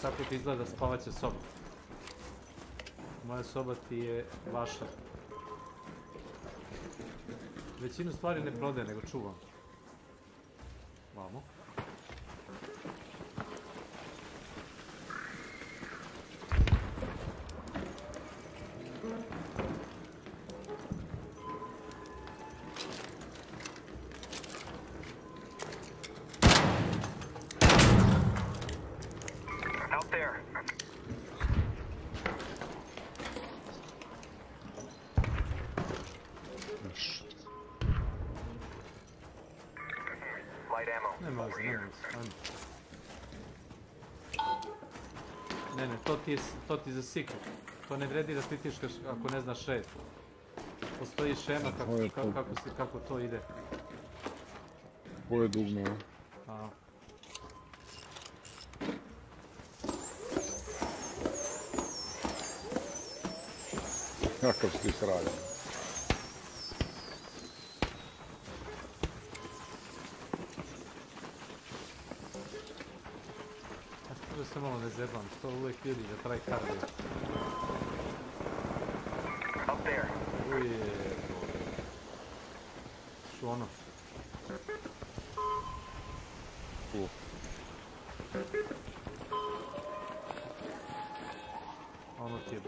Tako ti izgleda spavaća soba. Moja soba ti je vaša. Većinu stvari ne prodaje, nego čuvam. Vamo. Out there. Light ammo. Nema Over veze, here. ajmo. Ne, to ti za secret. To ne vredi da pritiškaš ako ne znaš red. Postoji šema kako to ide. Ovo je dugme, a? Kakav si ti sradio? Da se malo ne zebam, to uvijek ljudi da traje kardio. Uje... Što ono? Tu.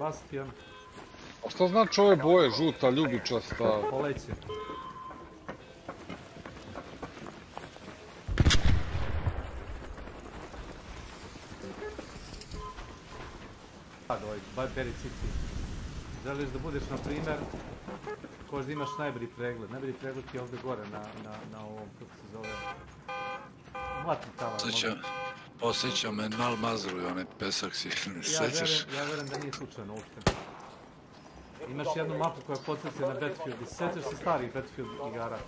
Bastion. A šta znači ove boje, žuta, ljubičasta? Poleće. Ovaj Beri City. Želiš da budeš, na primjer, koš da imaš najbolji pregled. Najbolji pregled je ovdje gore na ovom, kako se zove, mlatni tavar. Posjeća me na Almazru i onaj pesak si ne sećaš. Ja vjerujem da nije slučajno uopšte. Imaš jednu mapu koja podsjeća na Battlefield i sećaš se starih Battlefield igara.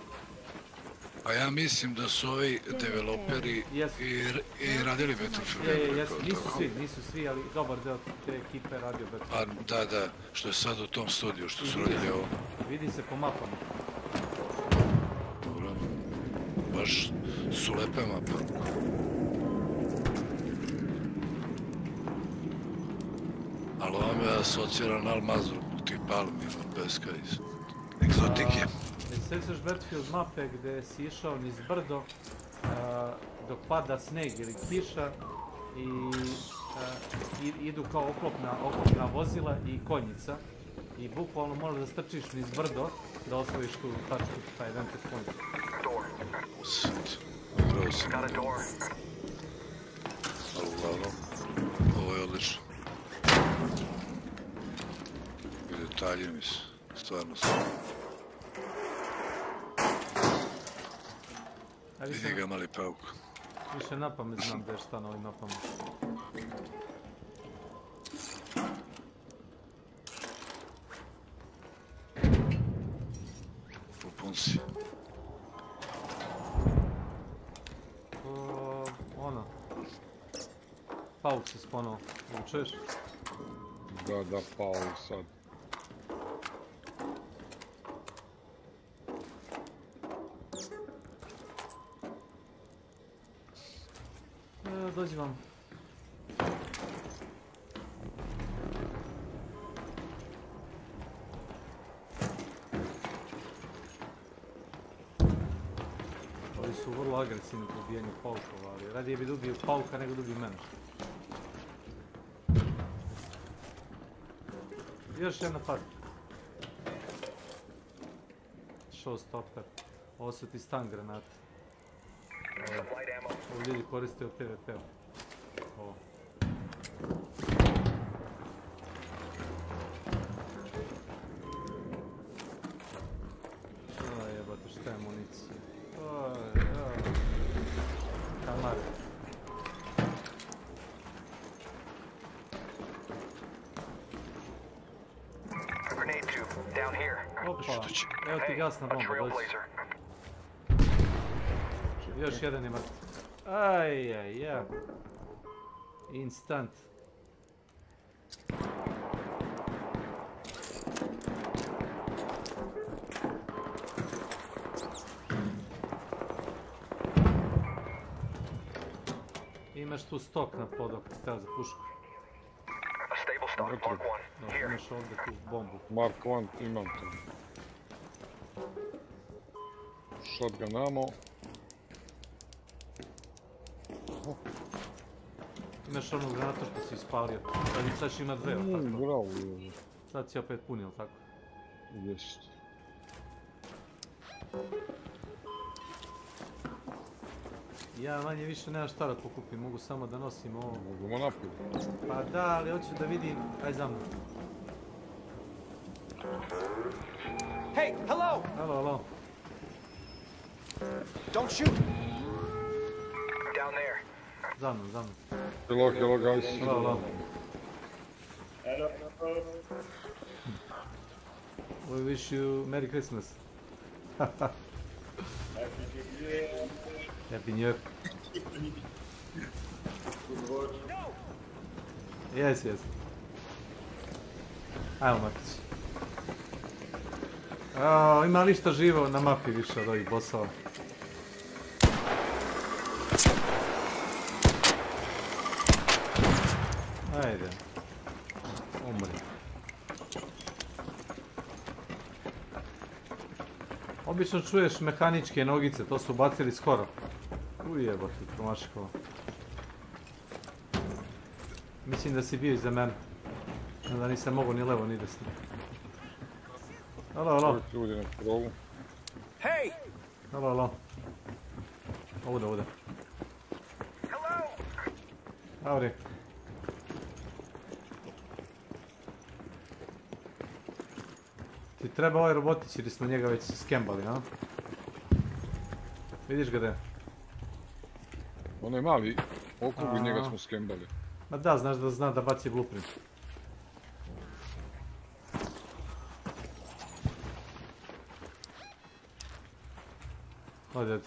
Pa ja mislim da su ovi developeri i radili Battlefield. Nisu svi, ali dobar deo te ekipe je radio Battlefield. Pa da, što je sad u tom studiju, što su radili ovo. Vidi se po mapama. Dobro, baš su lepe mape. Ali ovo me asocira na Almazru, tih palmi, peska i egzotike. Sjećaš Battlefield mape gdje si išao niz brdo dok pada sneg ili kiša i idu kao oklopna vozila i konjica i bukvalno moraš da strčiš niz brdo da osvojiš tu tačku, taj vantage point. Igrao sam na njemu. Ali uglavnom, ovo je odlično. I detalje mi se, stvarno su. Vidi ga mali pauk. Više napamet znam da je šta na ovim mapama. Popun si. Ono. Pauk se sponovo. Učeš? Da, pao sad. Dođi vam. Ovi su vrlo agresivni po ubijanju paukova, ali radije bi dobio pauka nego dobio mene. Još jedna par. Showstopper. Ovo su ti stun granate. Ovo ljudi koriste u PvP-u. Ovo. Jebate, šta je municija? Kamare. Opa, evo ti gasna bomba, dođi. Još jedan je mrtav. Ajajaj. Instant. Imaš tu stok na podu ako ti treba za pušku. Imaš ovdje tu bombu. Mark 1, imam to. Shotgun ammo. Imaš onu granatu što si ispalio. Sad će ima dve, tako? Bravo. Sad si opet punio, tako? Jest. Ja manje više nema šta da pokupim, mogu samo da nosim ovo. Možemo naprijed. Pa da, ali hoću da vidim, aj za mnom. Hey, hello! Hello. Don't shoot! Down there. Za mnom. Hello guys. Hello. We wish you Merry Christmas. Happy New Year. Yes. Ajmo, Matić. Ima li šta živo na mapi više od ovih bossova? Ajde. Umri. Obično čuješ mehaničke nogice, to su bacili skoro. Ujebati, promaškova. Mislim da si bio iza mene. Da nisam mogao ni levo ni desno. Alo, alo. Ljudi na krovu. Hey! Alo, alo. Ovdje. Auri. Ti treba ovaj robotić ili smo njega već skembali, a? Vidiš ga gdje? Onaj mali okrug i njega smo skembali. Ma da, znaš da zna da baci blueprint. Odi.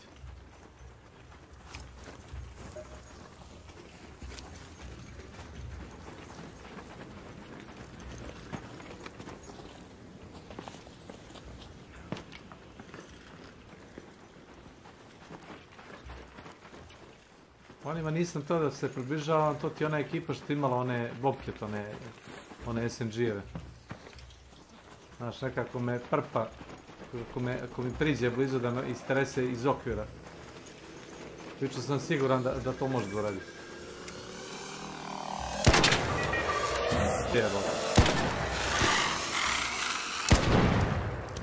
Onima nisam to da se približavam, to ti je ona ekipa što imala one bobket, one SMG-eve. Znaš, nekako me prpa, ako mi priđe blizu da me istrese iz okvira. Pričao sam siguran da to može da uradi. Jebo.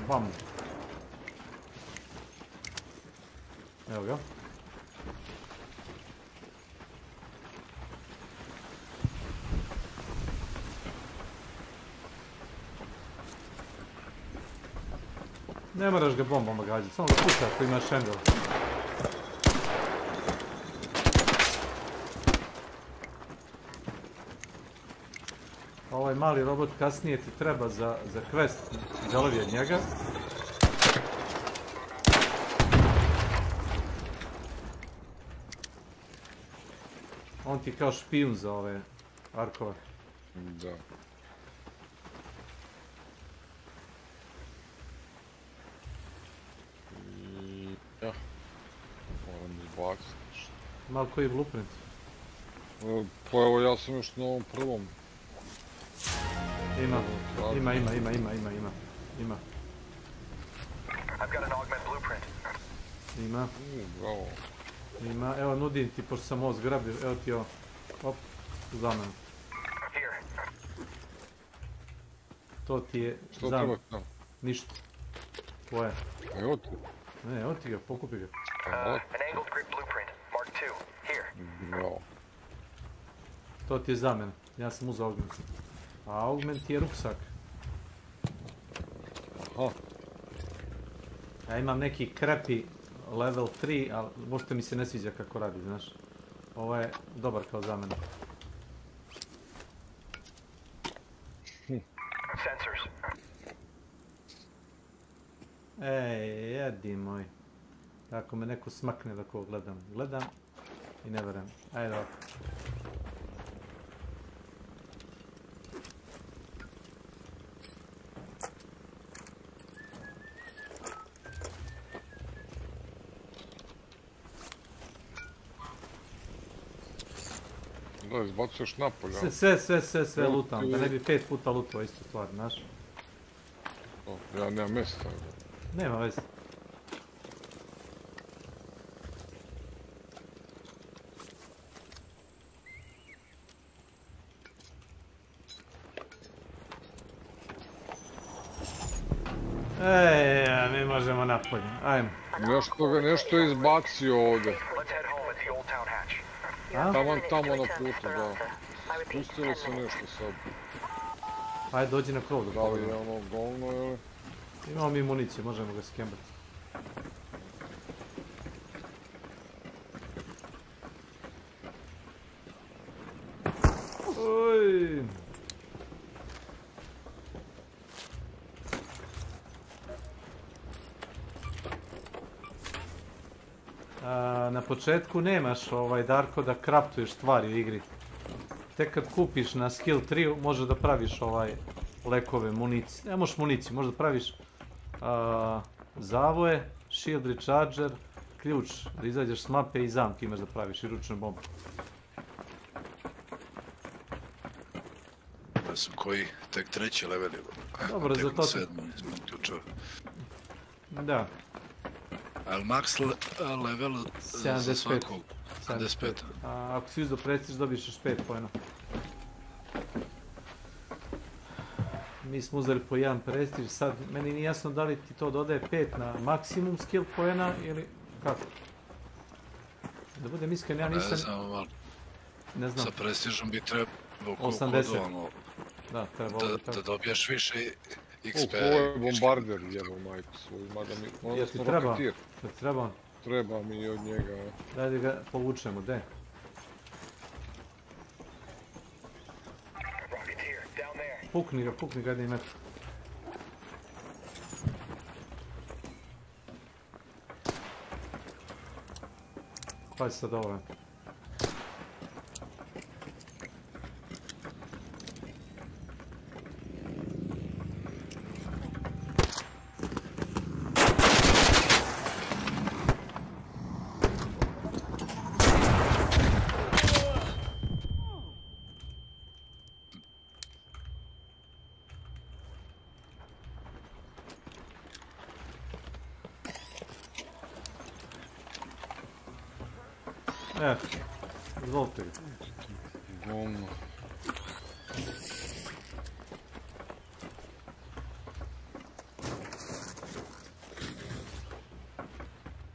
Bam. Evo ga. Ne moraš ga bombama gađati, samo ga pušta ako imaš handle. Ovaj mali robot kasnije ti treba za quest, zalovi od njega. On ti kao špijun za ove arkove. Da. Ja. Moram izbaciti nešto. Malo koji je blueprint? Pa evo ja sam još na ovom prvom. Ima. I've got an augment blueprint. Ima. Bravo. Ima, evo nudim ti, pošto sam ovo zgrabio, evo ti ovo. Op, za mene. To ti je što treba tamo? Ništa. Tvoje. Evo ti. Ne, evo ti ga, pokupi ga. An angled grip blueprint, Mark II. Here. Bravo. To ti je za mene, ja sam uzao augment. A augment je ruksak. Aha. Ja imam neki crappy level 3, ali možda mi se ne sviđa kako radi, znaš. Ovo je dobar kao za mene. Sensors. Ej, jedi moj. Ako me neko smakne da ko gledam i ne verujem. Ajde ovako. Da, izbacuješ napolje. Sve lutam, da ne bi 5 puta lutao istu stvar, znaš. Ja nemam mjesta. Nema veze. Mi možemo napolje, ajmo. Nešto je izbacio ovdje. Tamo na putu, da. Spustilo se nešto sad. Ajde, dođi na krov. Da li je ono govno ili? Imamo mi municije, možemo ga skembati. Oj. Na početku nemaš Darko da kraftuješ stvari u igri. Tek kad kupiš na skill 3 možeš da praviš lekove, municije. Ne možeš municiju, možeš da praviš zavoje, shield recharger, ključ da izađeš s mape i zamke imaš da praviš i ručne bombe. Ja sam koji tek 3. level je. Dobro, za to... 7. ključeva. Da. Ali max level za svakog? 75. Ako si uzdo prestiž, dobiješ još 5 pojena. mi smo uzeli po jedan prestiž, sad meni nije jasno da li ti to dodaje 5 na maksimum skill poena ili kako. Da budem iskren, ja nisam... Ne znam, sa prestižom bi trebao 80. Da, trebao bi tako. Da dobiješ više XP. Ovo je bombarder, jebo majku svoju, mada mi... Ja ti treba? Treba? Treba mi i od njega. Daj da ga povučemo, de. Pukni ga, da imate. Pazi sad ovo. Izvolite ga. Bolno.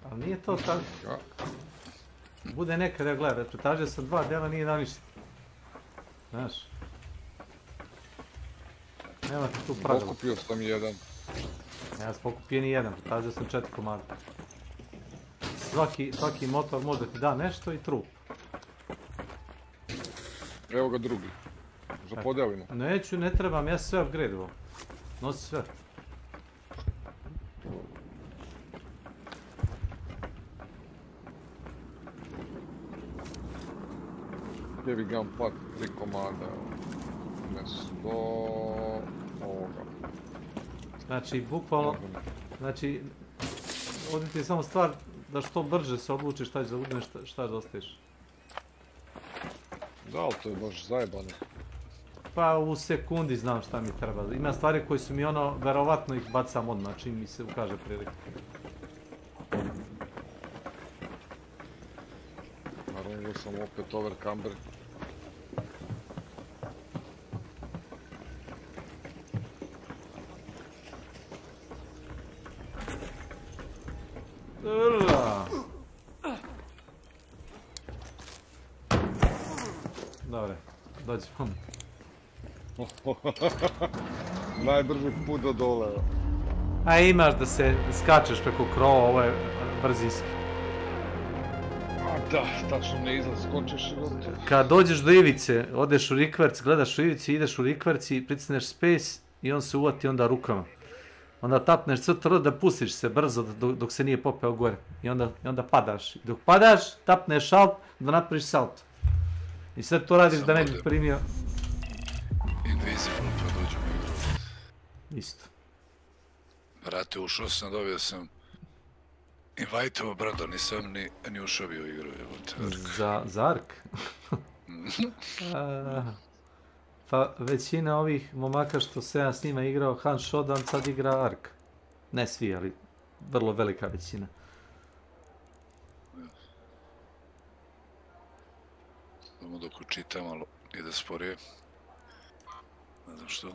Ali nije to tako. Bude nekada, gledaj, pretražio sam 2 dela, nije da ništa. Znaš. Nema tu pravila. Pokupio sam jedan. Ja sam pokupio ni jedan, pretražio sam 4 komada. Svaki motor može ti da nešto i trup. Evo ga drugi. Možda podelimo. Neću, ne trebam, ja sve upgradeovao. Nosi sve. Heavy gun pat, 3 komada. Umjesto ovoga. Znači, bukvalno, znači, ovdje ti je samo stvar da što brže se odlučiš šta ćeš da uzmeš, šta da ostaviš. Da, ali to je baš zajebano. Pa u sekundi znam šta mi treba. Ima stvari koje su mi ono, verovatno ih bacam odmah, čim mi se ukaže prilika. Naravno sam opet overcamber. Dobre, dođemo. Najbrži put do dole. A imaš da se skačeš preko krova, ovo je brzinski. A da, tačno ne izlaz, skočiš i gotovo. Kad dođeš do ivice, odeš u rikverc, gledaš u ivici, ideš u rikverc i pritisneš space i on se uvati onda rukama. Onda tapneš CTR da pustiš se brzo dok se nije popeo gore. I onda padaš. Dok padaš, tapneš alt da napraviš salto. I sve to radiš da ne bi primio... Invisible pa dođem u igru. Isto. Brate, ušao sam, dobio sam... Invite-ovo brado, nisam ni ušao bio u igru. Za Ark? Pa većina ovih momaka što se ja s njima igrao Han Shodan sad igra Ark. Ne svi, ali vrlo velika većina. Samo dok učitam, ali ide sporije. Ne znam što.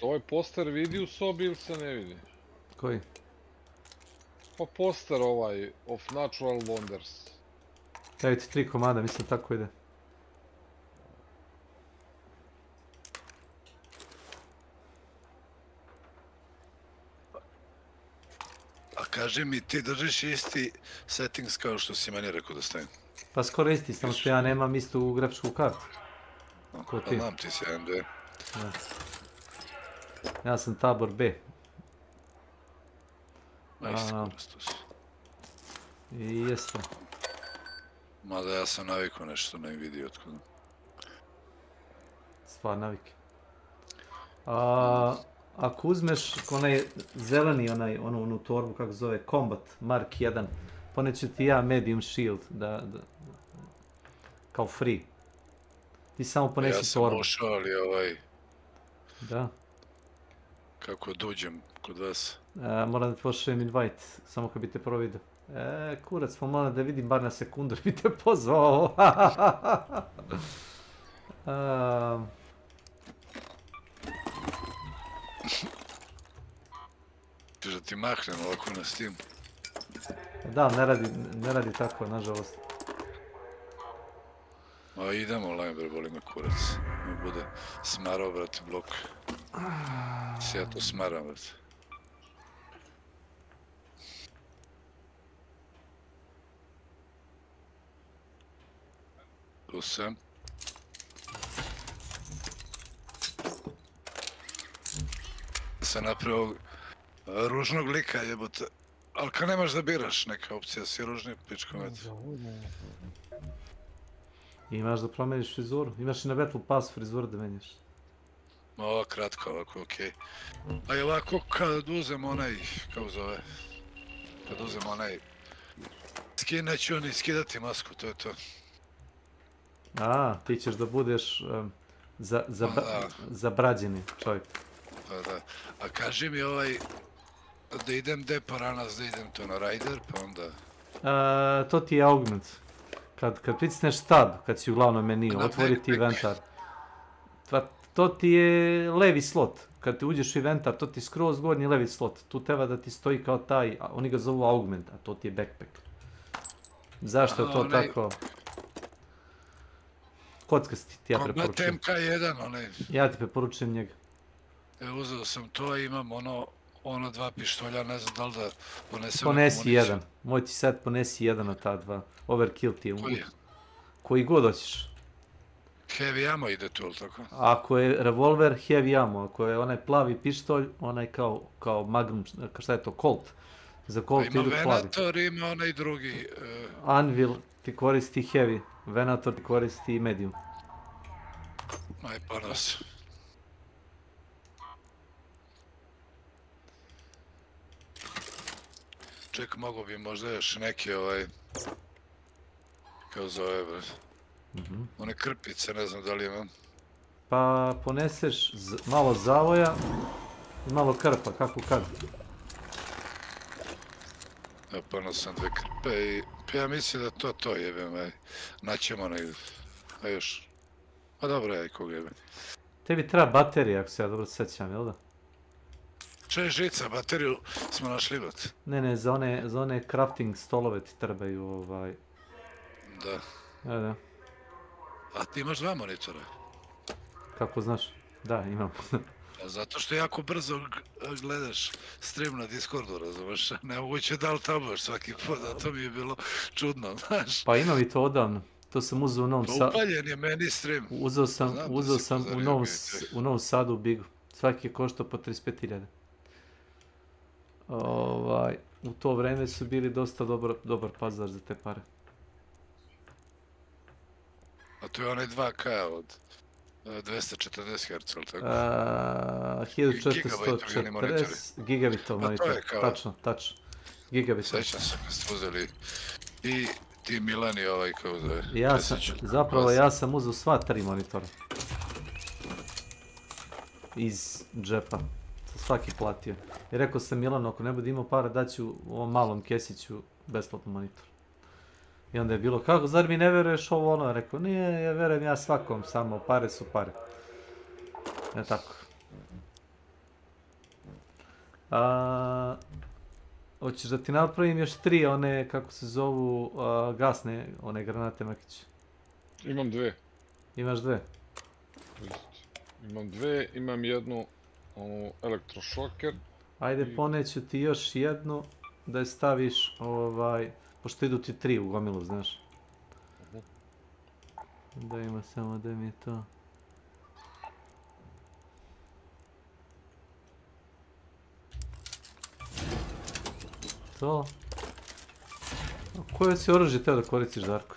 Ovaj poster vidi u sobi ili se ne vidi? Koji? Pa poster ovaj, of Natural Wonders. Evo ti 3 komada, mislim tako ide. A kaži mi, ti držiš isti settings kao što si meni rekao da stavim? Pa skoro isti, samo što ja nemam istu grafičku kartu. Ko ti? Znam ti si AMD. Ja sam tabor B. I jeste. Mada ja sam navikao nešto na Nvidia otkuda. Stvar navike. Ako uzmeš onaj zeleni, onu torbu, kako se zove, Combat Mark 1, poneću ti ja Medium Shield, kao free. Ti samo ponesi torbu. Ja sam ušao, ali Da. Kako dođem kod vas? Moram da ti pošaljem invite, samo kad bi te prvo vidio. Kurac, smo morali da vidim bar na sekundu, bi te pozvao. Češ da ti mahnem ovako na Steam? Da, ne radi tako, nažalost. A idemo online, bre, boli me kurac. Ne bude smarao, brate, blok. Se ja to smaram, brate. Tu sam. Sam napravio ružnog lika, jebote. Ali kad nemaš da biraš neka opcija, si ružni, pičko met. Imaš da promeniš frizuru, imaš i na Battle Pass frizuru da menjaš. Ovo kratko, ovako, okej. A i ovako kad uzem onaj, kako zove, kad uzem onaj skin, neću ni skidati masku, to je to. Ti ćeš da budeš zabrađeni čovjek. Pa da, a kaži mi da idem gde paranas, da idem to na Rider, pa onda... To ti je augment. Kad pritisneš tab, kad si u glavnom meniju, otvori ti inventar. To ti je levi slot. Kad ti uđeš u inventar, to ti je skroz gornji levi slot. Tu treba da ti stoji kao taj, oni ga zovu augment, a to ti je backpack. Zašto je to tako? Kockasti ti ja preporučujem. Combat MK1, onaj... Ja ti preporučujem njega. Uzeo sam to i imam ono dva pištolja, ne znam da li da ponesem... Ponesi jedan. Moj ti sad ponesi jedan od ta dva. Overkill ti je. Koji? Koji god hoćeš. Heavy ammo ide tu, ili tako? Ako je revolver, heavy ammo. Ako je onaj plavi pištolj, onaj kao magnum, šta je to, Colt. Za Colt idu plavi. Ima Venator, ima onaj drugi... Anvil ti koristi heavy. Venator ti koristi medium. Aj pa nas. Ček, mogo bi možda još neki kao zove, bre. One krpice, ne znam da li imam. Pa poneseš malo zavoja i malo krpa, kako kad. Ja ponosam dve krpe i... Pa ja mislim da to jebem, aj. Naćemo negdje. A još... Pa dobro, aj kog jebem. Tebi treba baterija, ako se ja dobro sjećam, jel da? Če žica, bateriju smo našli, brat. Ne, za one crafting stolove ti trebaju, Da. Da. A ti imaš dva monitora? Kako znaš? Da, imam. Zato što jako brzo gledaš stream na Discordu, razumeš? Nemoguće da li tabaš svaki put, a to mi je bilo čudno, znaš? Pa imam i to odavno. To sam uzeo u Novom Sadu. Upaljen je meni stream. Uzeo sam u Novom Sadu u Bigu. Svaki je koštao po 35.000. U to vreme su bili dosta dobar pazar za te pare. A to je onaj 2K od 240 Hz, ali tako? 1440 gigabitov monitor, tačno. Gigabitov. Sećam se kad ste uzeli i ti Milani kao zove. Ja sam uzeo sva 3 monitora. Iz džepa. Svaki platio. I rekao sam Milanu, ako ne bude imao para, daću u ovom malom kesiću besplatno monitor. I onda je bilo, kako, zar mi ne veruješ ovo ono? Rekao, nije, ja verujem ja svakom, samo pare su pare. Tako. Hoćeš da ti napravim još 3 one, kako se zovu, gasne, one granate Makić? Imam 2. Imaš 2? Imam 2, imam jednu elektrošoker. Ajde, poneću ti još jednu, da je staviš, pošto idu ti 3 u gomilu, znaš. Da ima samo da mi je to... To... Koje si oružje teo da koristiš, Darko?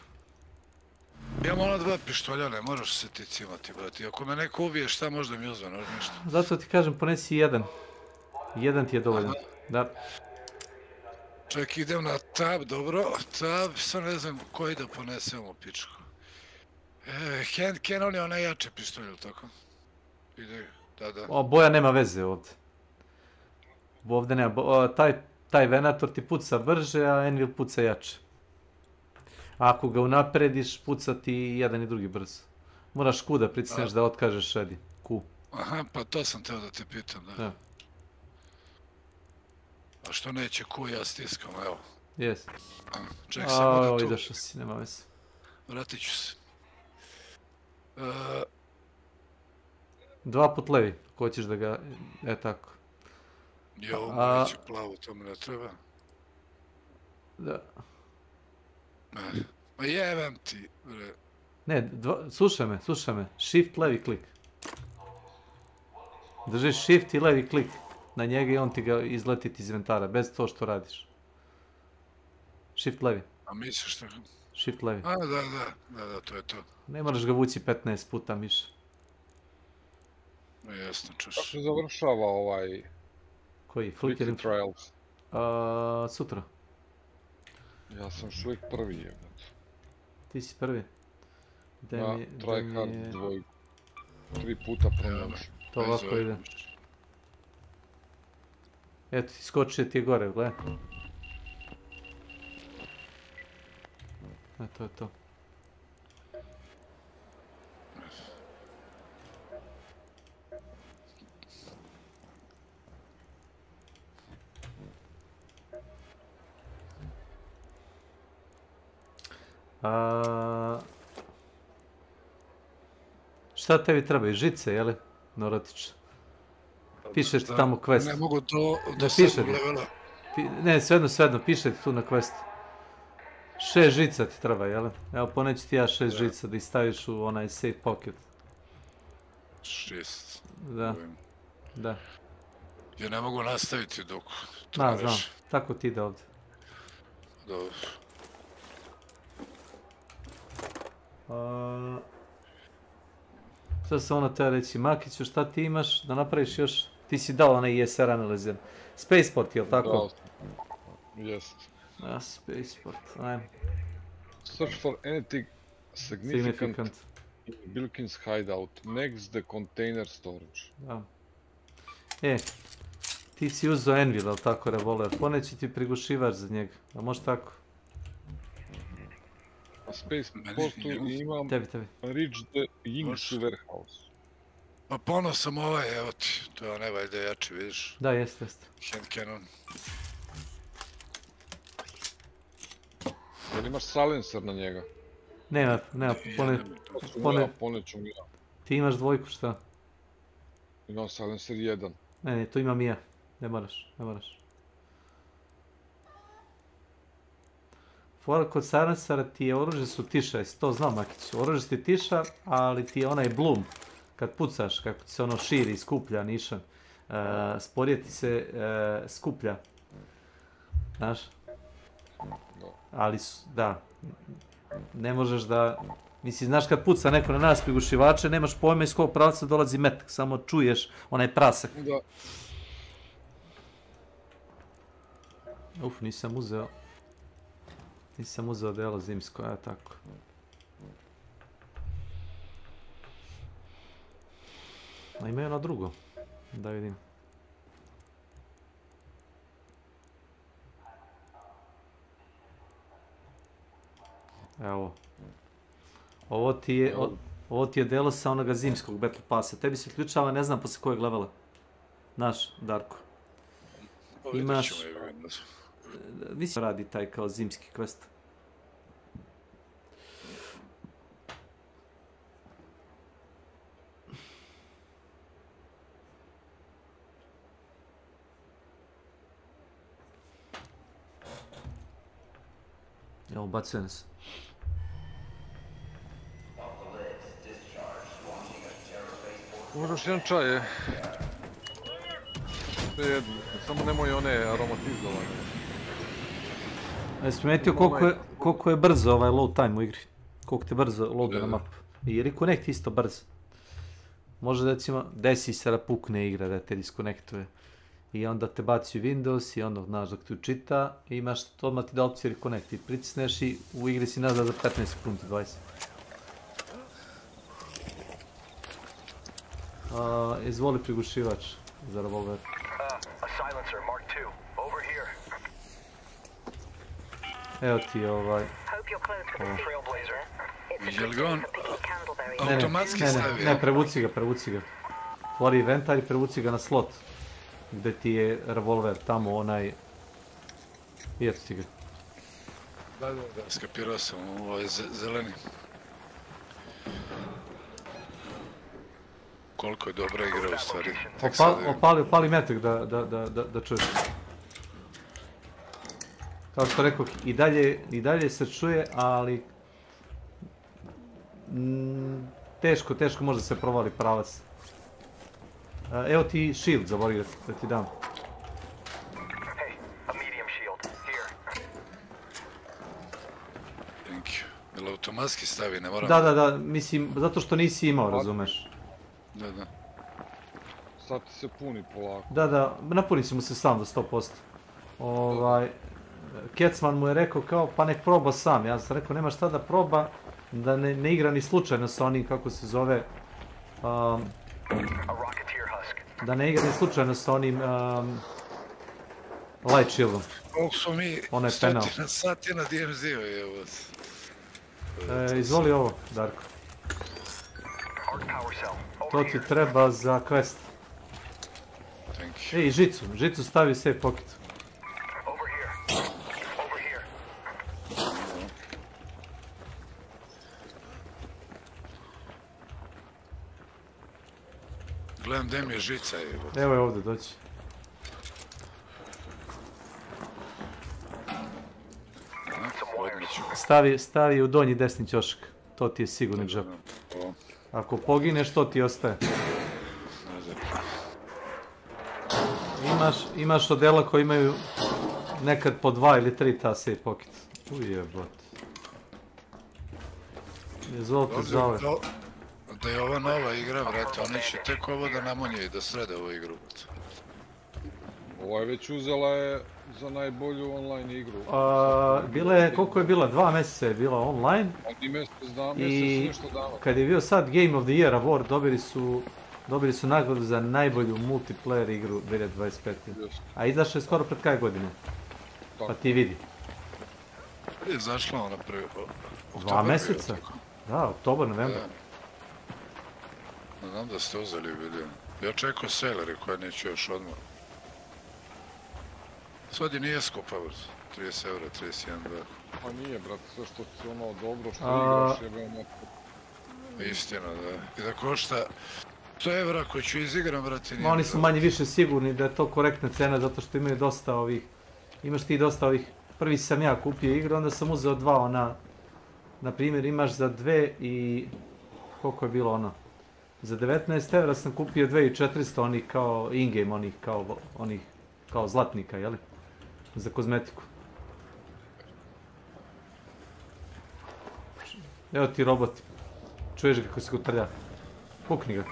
Imam ona 2 pištolja, ne moraš se ti cimati, brati. Ako me neko ubije, šta možda mi uzme, nož ništa. Zato ti kažem, ponesi jedan. Jedan ti je dovoljan. Da. Ček, idem na tab, dobro. Tab, sad ne znam koji da ponesemo, pičku. Cannon je onaj jači pištolj, ili tako? Ide, da. Boja nema veze ovdje. Ovdje nema, taj venator ti puca brže, a Anvil puca jače. A ako ga unaprediš, puca ti jedan i drugi brzo. Moraš Q da pritisneš da otkažeš Shreddy. Q. Aha, pa to sam teo da te pitam, da. A što neće Q, ja stiskam, evo. Jes. Ček samo da tu... Izašao si, nema veze. Vratit ću se. 2 put levi, ako hoćeš da ga... tako. Jo, neće plavu, to mi ne treba. Da. Ma jebem ti, bre. Ne, slušaj me. Shift levi klik. Držiš shift i levi klik na njega i on ti ga izleti iz inventara, bez to što radiš. Shift levi. A misliš što... Shift levi. A, da, to je to. Ne moraš ga vući 15 puta miša. Jasno, čuš. Kako se završava ovaj... Koji? Flickering Trials? Sutra. Ja sam još uvijek prvi jebet. Ti si prvi? Ja, tryhard dvojku. 3 puta promotion. To ovako ide. Eto, skočio ti je gore, gledaj. To je to. Šta tebi treba? Žice, jeli? Neurotično. Piše ti tamo quest. Ne mogu do 7. levela. Ne, svejedno, piše ti tu na questu. 6 žica ti treba, jel? Evo, poneću ti ja 6 žica da ih staviš u onaj safe pocket. 6. Da. Ja ne mogu nastaviti dok... Znam, tako ti ide ovdje. Dobro. Šta se ono teo reći, Makiću, šta ti imaš da napraviš još? Ti si dao onaj ESR analizer. Spaceport, jel tako? Jest. Spaceport, ajmo. Search for anything significant in Bilkin's hideout, next the container storage. Ti si uzeo Anvil, jel tako, revolver? Poneći ti prigušivač za njega, a može tako? Na Spaceportu imam Reach the Yingsu warehouse. Pa pono sam ovaj, evo ti, to je onaj valjda jači, vidiš? Da, jeste. Hand cannon. Jel imaš silencer na njega? Nema, poneću mi ja. Ti imaš dvojku, šta? Imam silencer 1. Ne, to imam i ja. Ne moraš. Fora kod silencera ti je oružje su tiša, jesi to znao Makić? Oružje ti tiša, ali ti je onaj bloom. Kad pucaš, kako ti se ono širi, skuplja nišan. Sporije ti se skuplja. Znaš? Ali, da. Ne možeš da... Mislim, znaš kad puca neko na nas prigušivače, nemaš pojma iz kog pravca dolazi metak, samo čuješ onaj prasak. Da. Nisam uzeo delo zimsko, tako. A ima ono drugo, da vidim. Evo. Ovo ti je delo sa onoga zimskog Battle Passa. Tebi se uključava, ne znam posle kojeg levela. Naš, Darko. Imaš... Mislim radi taj kao zimski quest. Evo, bacuje nas. Možeš jedan čaj, je. Samo nemoj one aromatizovane. Jesi primetio koliko je brzo ovaj load time u igri? Koliko te brzo loada na mapu? I reconnect isto brzo. Može recimo, desi se da pukne igra, da te disconnectuje. I onda te baci u Windows i onda, znaš, dok ti učita, i imaš odmah ti da opciju reconnect. I pritisneš i u igri si nazad za 15 sekundi, 20. Izvoli prigušivač za revolver. A silencer, Mark II. Over here. Evo ti ovaj... Je li ga on automatski stavio? Ne, prevuci ga. Otvori inventar i prevuci ga na slot. Gde ti je revolver, tamo onaj... I eto ti ga. Da, skapirao sam, ovo je zeleni. Koliko je dobra igra u stvari. Opali metak da čuješ. Kao što rekao, i dalje se čuje, ali... Teško može se provali pravac. Evo ti shield, zaboravio da ti dam. Thank you. Jel automatski stavi, ne moram... Da, mislim, zato što nisi imao, razumeš. Da. Sad ti se puni polako. Da, napuni si mu se sam do 100%. Kecman mu je rekao kao, pa nek proba sam. Ja sam rekao, nema šta da proba, da ne igra ni slučajno sa onim, kako se zove... Da ne igra ni slučajno sa onim... Light shieldom. Koliko smo mi stotina sati na DMZ-u, evo. Izvoli ovo, Darko. To ti treba za quest. Ej, žicu stavi u save pocket. Gledam gdje mi je žica. Evo je ovdje, doći. Stavi u donji desni ćošak. To ti je sigurni džep. Ako pogineš, to ti ostaje. Imaš odela koji imaju nekad po 2 ili 3 ta save pocket. Ujebot. Izvolite zove. Da je ova nova igra, brate, oni će tek ovo da namonje i da srede ovu igru. Ovo je već uzela je za najbolju online igru. Bila je, koliko je bila? 2 mjeseca je bila online. I nešto dava. Kad je bio sad Game of the Year Award, dobili su nagradu za najbolju multiplayer igru 2025. A izašla je skoro pred kraj godine. Pa ti vidi. Je izašla ona prvi... 2 mjeseca? Da, oktobar, novembar. Znam da ste uzeli video. Ja čekao selere koje neću još odmah. Sad je nije skupa, 30 eura, 31 2. Pa nije, brate, sve što ti ono dobro što igraš je veoma... Istina, da. I da košta 100 eura koji ću izigram, brate, nije... Oni su manje više sigurni da je to korektna cena, zato što imaju dosta ovih... Imaš ti dosta ovih... Prvi sam ja kupio igru, onda sam uzeo 2 ona... Na primjer, imaš za 2 i... Koliko je bilo ono? Za 19 eura sam kupio 2400 onih kao in-game, onih kao zlatnika, jeli? Za kozmetiku. Evo ti robot. Čuješ ga kako se kotrlja. Pukni ga.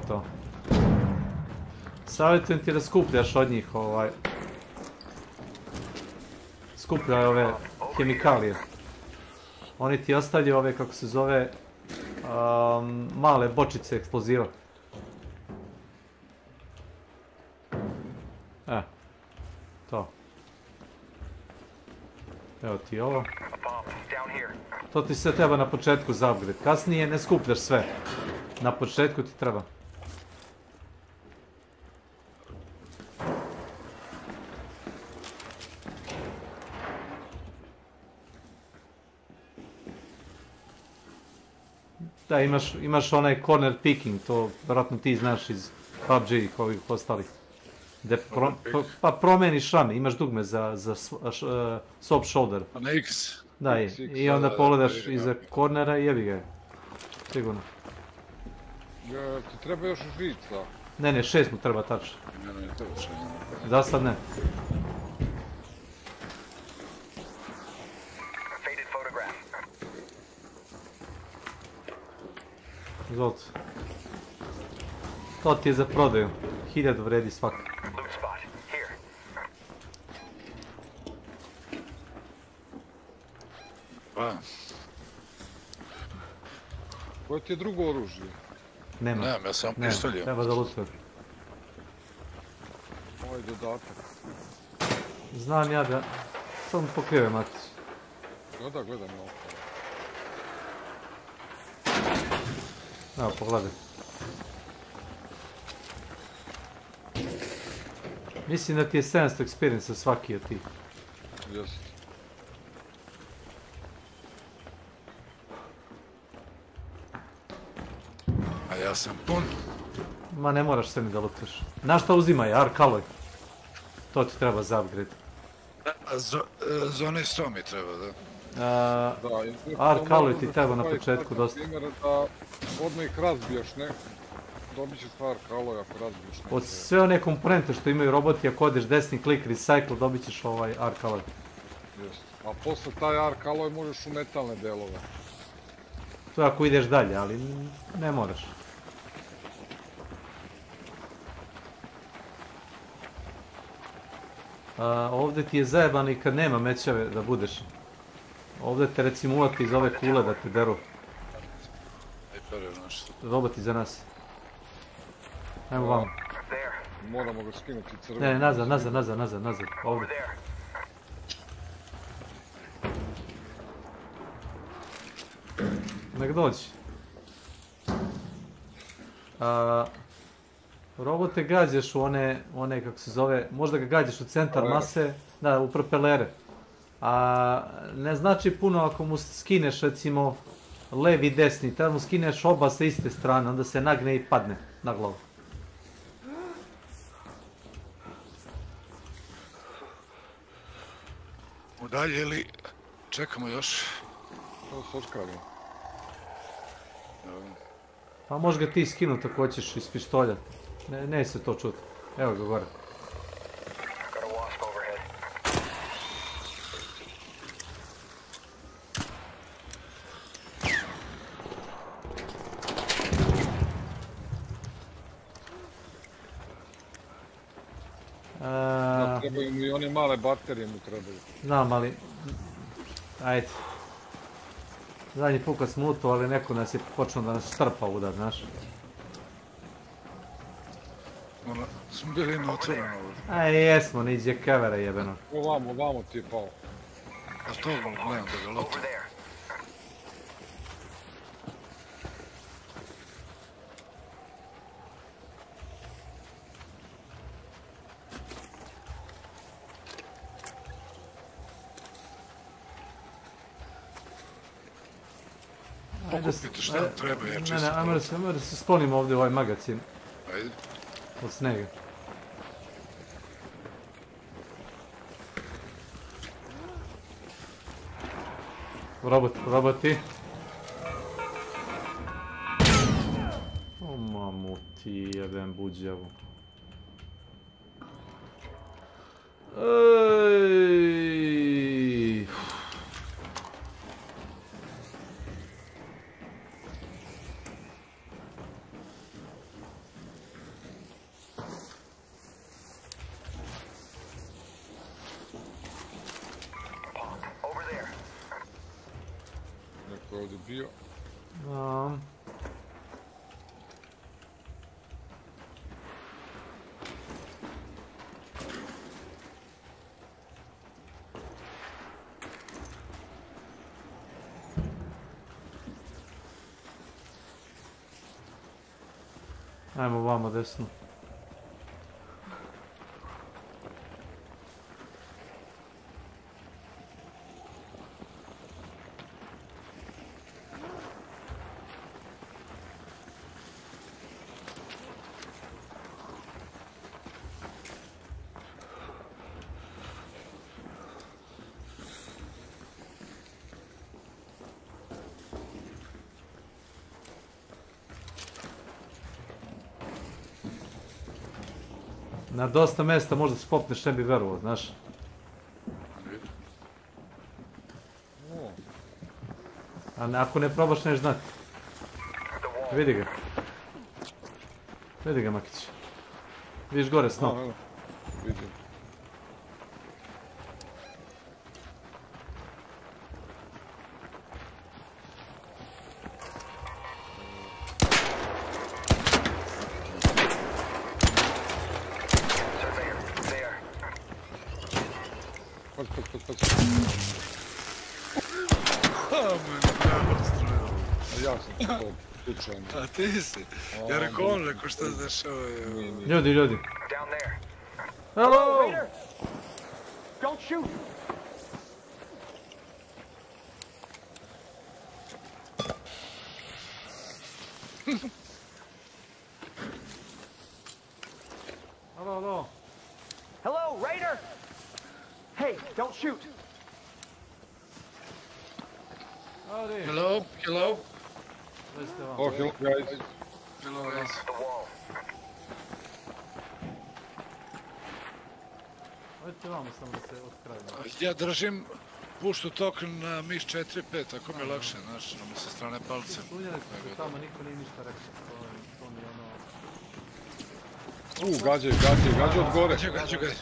To. Savjetujem ti da skupljaš od njih skupljaj ove hemikalije. Oni ti ostavljaju ove, kako se zove, male bočice eksploziva. To. Evo ti ovo. To ti se treba na početku za upgrade. Kasnije ne skupljaš sve. Na početku ti treba. Da, imaš onaj corner picking, to vjerojatno ti znaš iz PUBG i ovih ostalih. Pa promeniš rame, imaš dugme za soft shoulder. Na X. Da, i onda pogledaš iza kornera i jebi ga. Sigurno. Ti treba još žica. Ne, 6 mu treba tačno. Da, sad ne. Izvolite. To ti je za prodaju. 1000 vredi svaka. Koje ti je drugo oružje? Nema. Nemam, ja sam pištoljem. Treba da lutuje. Ajde, dodatak. Znam ja da... Samo pokrive matić. Da, gledam na okolo. Evo, pogledaj. Mislim da ti je 700 experience svaki od tih. Jest. A ja sam pun. Ma ne moraš sve ni da lutaš. Znaš šta uzimaj? Arc Alloy. To ti treba za upgrade. Zone 100 mi treba, da. Arc Alloy ti treba na početku dosta. Primjer da odmah ih razbijaš, ne? Dobit ćeš Arc Alloy ako razbiješ neke. Od sve one komponente što imaju roboti, ako odeš desni klik, recycle, dobit ćeš ovaj Arc Alloy. Jest. A posle taj Arc Alloy možeš u metalne delove. To je ako ideš dalje, ali ne moraš. Ovdje ti je zajebano i kad nema mećave da budeš. Ovdje te recimo ulati iz ove kule da te deru. Roboti za nas. Ajmo vamo. Moramo ga skinuti crveno. Ne, nazad. Ovdje. Nek dođi. Robote gađaš u one kako se zove, možda ga gađaš u centar mase, da, u propelere. Ne znači puno ako mu skineš recimo levi i desni, tada mu skineš oba sa iste strane, onda se nagne i padne na glavu. Udalje ili čekamo još? Ovo se očkravimo. Pa možeš ga ti skinuti ako hoćeš iz pištolja. Ne se to čuti. Evo ga gore. Trebaju mu i one male baterije mu trebaju. Znam, ali... Ajde. Zadnji put kad smo uto, ali neko nas je počeo da nas štrpa udar, znaš. Smo bili na otvoreno. Aj, jesmo, niđe kevera jebeno. Ovamo ti je pao. A to gledam da ga lotim. Pokupite šta treba, ja čisto... Ajmo da se sklonimo ovdje u ovaj magazin. Ajde. Od snega. Roboti. O mamu ti jebem buđavu. Ej. Neko je ovdje bio. Ajmo vamo desno. Na dosta mjesta možda se popneš, ne bi verovao, znaš. A ako ne probaš, neš znati. Vidi ga. Vidi ga, Makić. Vidiš gore snop. Vidim. Pazi. Ja sam to slučajno. A ti si? Ja rekao on rekao šta se dešava. Ljudi. Hello! Raider! Don't shoot! Hello. Hello, Raider! Hey, don't shoot! Hello. Oh, hello guys. Hello guys. The wall. Ajde vamo samo da se otkrajimo. Ja držim puštu token na miš 4-5, tako mi je lakše, znaš, na mi sa strane palcem. Sunjeli smo tamo, niko nije ništa rekao. To mi je ono... Gađaj od gore. Gađaj.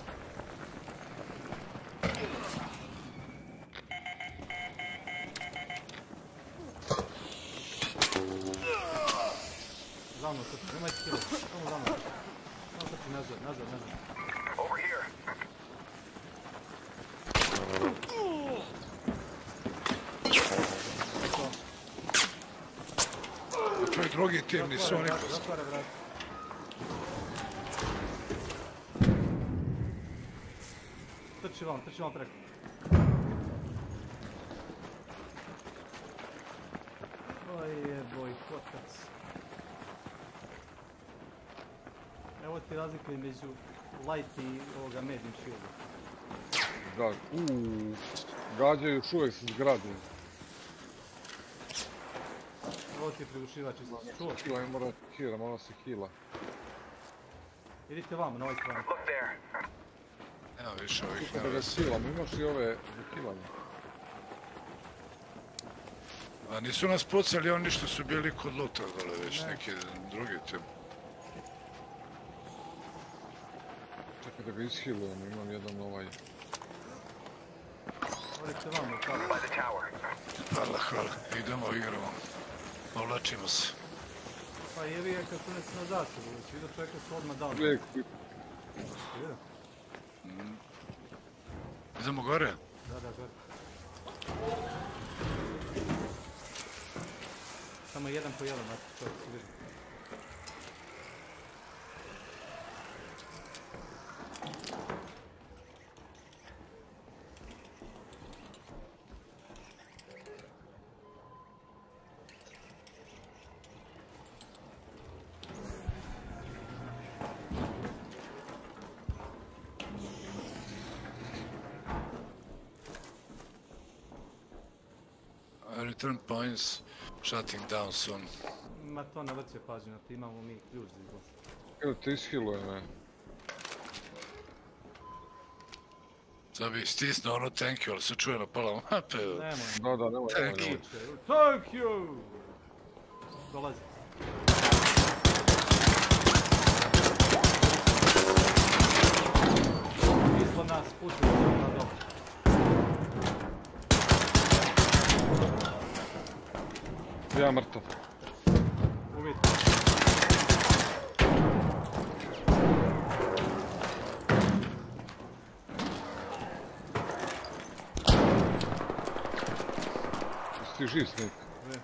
Za mnom, nemaj skillet, samo za mnom. Samo trči nazad. Over here. To je drugi tim, nisu oni poznali. Zatvara vrat. Trči vam preko. Oj, kotac. Evo ti razlika između light i ovoga medium shielda. Da, gađaju još uvijek sa zgrade. Ovo ti je prigušivač, jesi čuo? Mora se hila. Idite vamo, na ovoj strani. Evo više ovih da ga silamo, imaš i ove za hilanje. A nisu nas pucali oni što su bili kod luta dole, već neki drugi tim. Čekaj da ga ishilujemo, imam jedan ovaj... Idite vamo, kako? Hvala. Idemo, igramo. Povlačimo se. Pa jevi je kad su nesi na začelu, već vidio čovjeka su odmah dao. Idemo gore? Da, gore. Samo jedan po jedan, znači čovjek se vidi. Return points shutting down soon. Ma to ne vrće pažnju, ti imamo mi ključ za izlaz. Evo te ishiluje, ne? Sad bi stisnuo ono thank you, ali se čuje na pola mape. Nemoj. Da, nemoj. Thank you! Dolazi. Ispod nas, pucaju na dole. Ja mrtav. Uvijek. Jesi ti živ, Snake? Ne.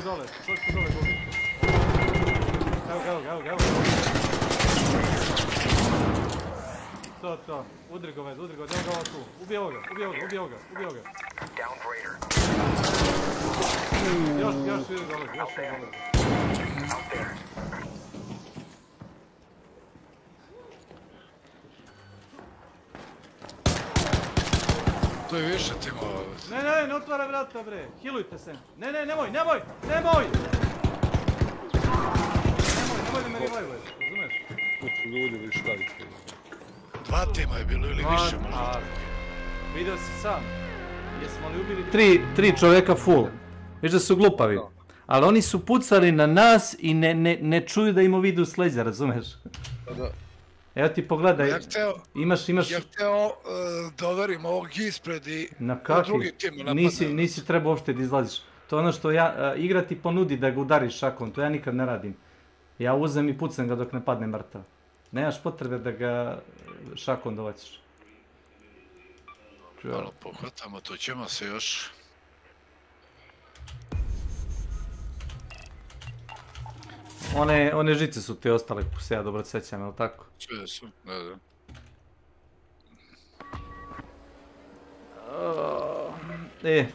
Dole, skočite dole, Bobi. Evo ga. To. Udri ga, evo ga tu. Ubije ovoga. Down Raider. Još ide dole. Out there. To je više timova. Ne otvara vrata bre. Hilujte se. Nemoj da me revajuje, razumeš? Tu ljudi vi štavite. Dva tima je bilo ili više možda. Vidio si sam. Jesmo li ubili tri čovjeka full. Viš da su glupavi. Ali oni su pucali na nas i ne čuju da im vidu s lezja, razumeš? Da. Evo ti pogledaj, imaš... Ja hteo doverim ovog ispred i na drugi tim. Nisi trebao uopšte da izlaziš. To je ono što igra ti ponudi da ga udariš šakom, to ja nikad ne radim. Ja uzem i pucam ga dok ne padne mrtav. Nemaš potrebe da ga šakom dovaćiš. Malo pohvatamo, to ćemo se još. One žice su te ostale, kako se ja dobro sjećam, je li tako? Sve su, da.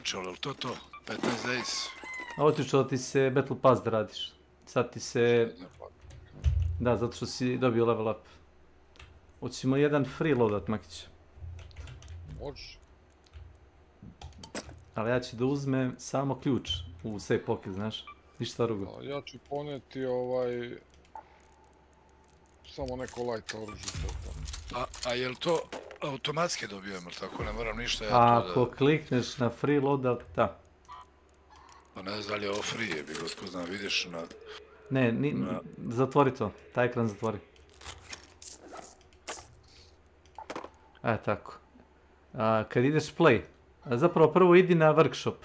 Čelo, to? 15 days. Otišao ti se Battle Pass da radiš. Sad ti se... Da, zato što si dobio level up. Hoćemo jedan free loadout, Makić. Može. Ali ja ću da uzmem samo ključ u save pocket, znaš. Ništa drugo. Ja ću poneti samo neko light oružje. A je li to automatski dobijemo, tako? Ne moram ništa ja to da... Ako klikneš na free loadout, da. Pa ne znam da li je ovo free, je bilo, tko znam, vidiš na... Ne, zatvori to, taj ekran zatvori. Tako. Kad ideš play, zapravo prvo idi na workshop.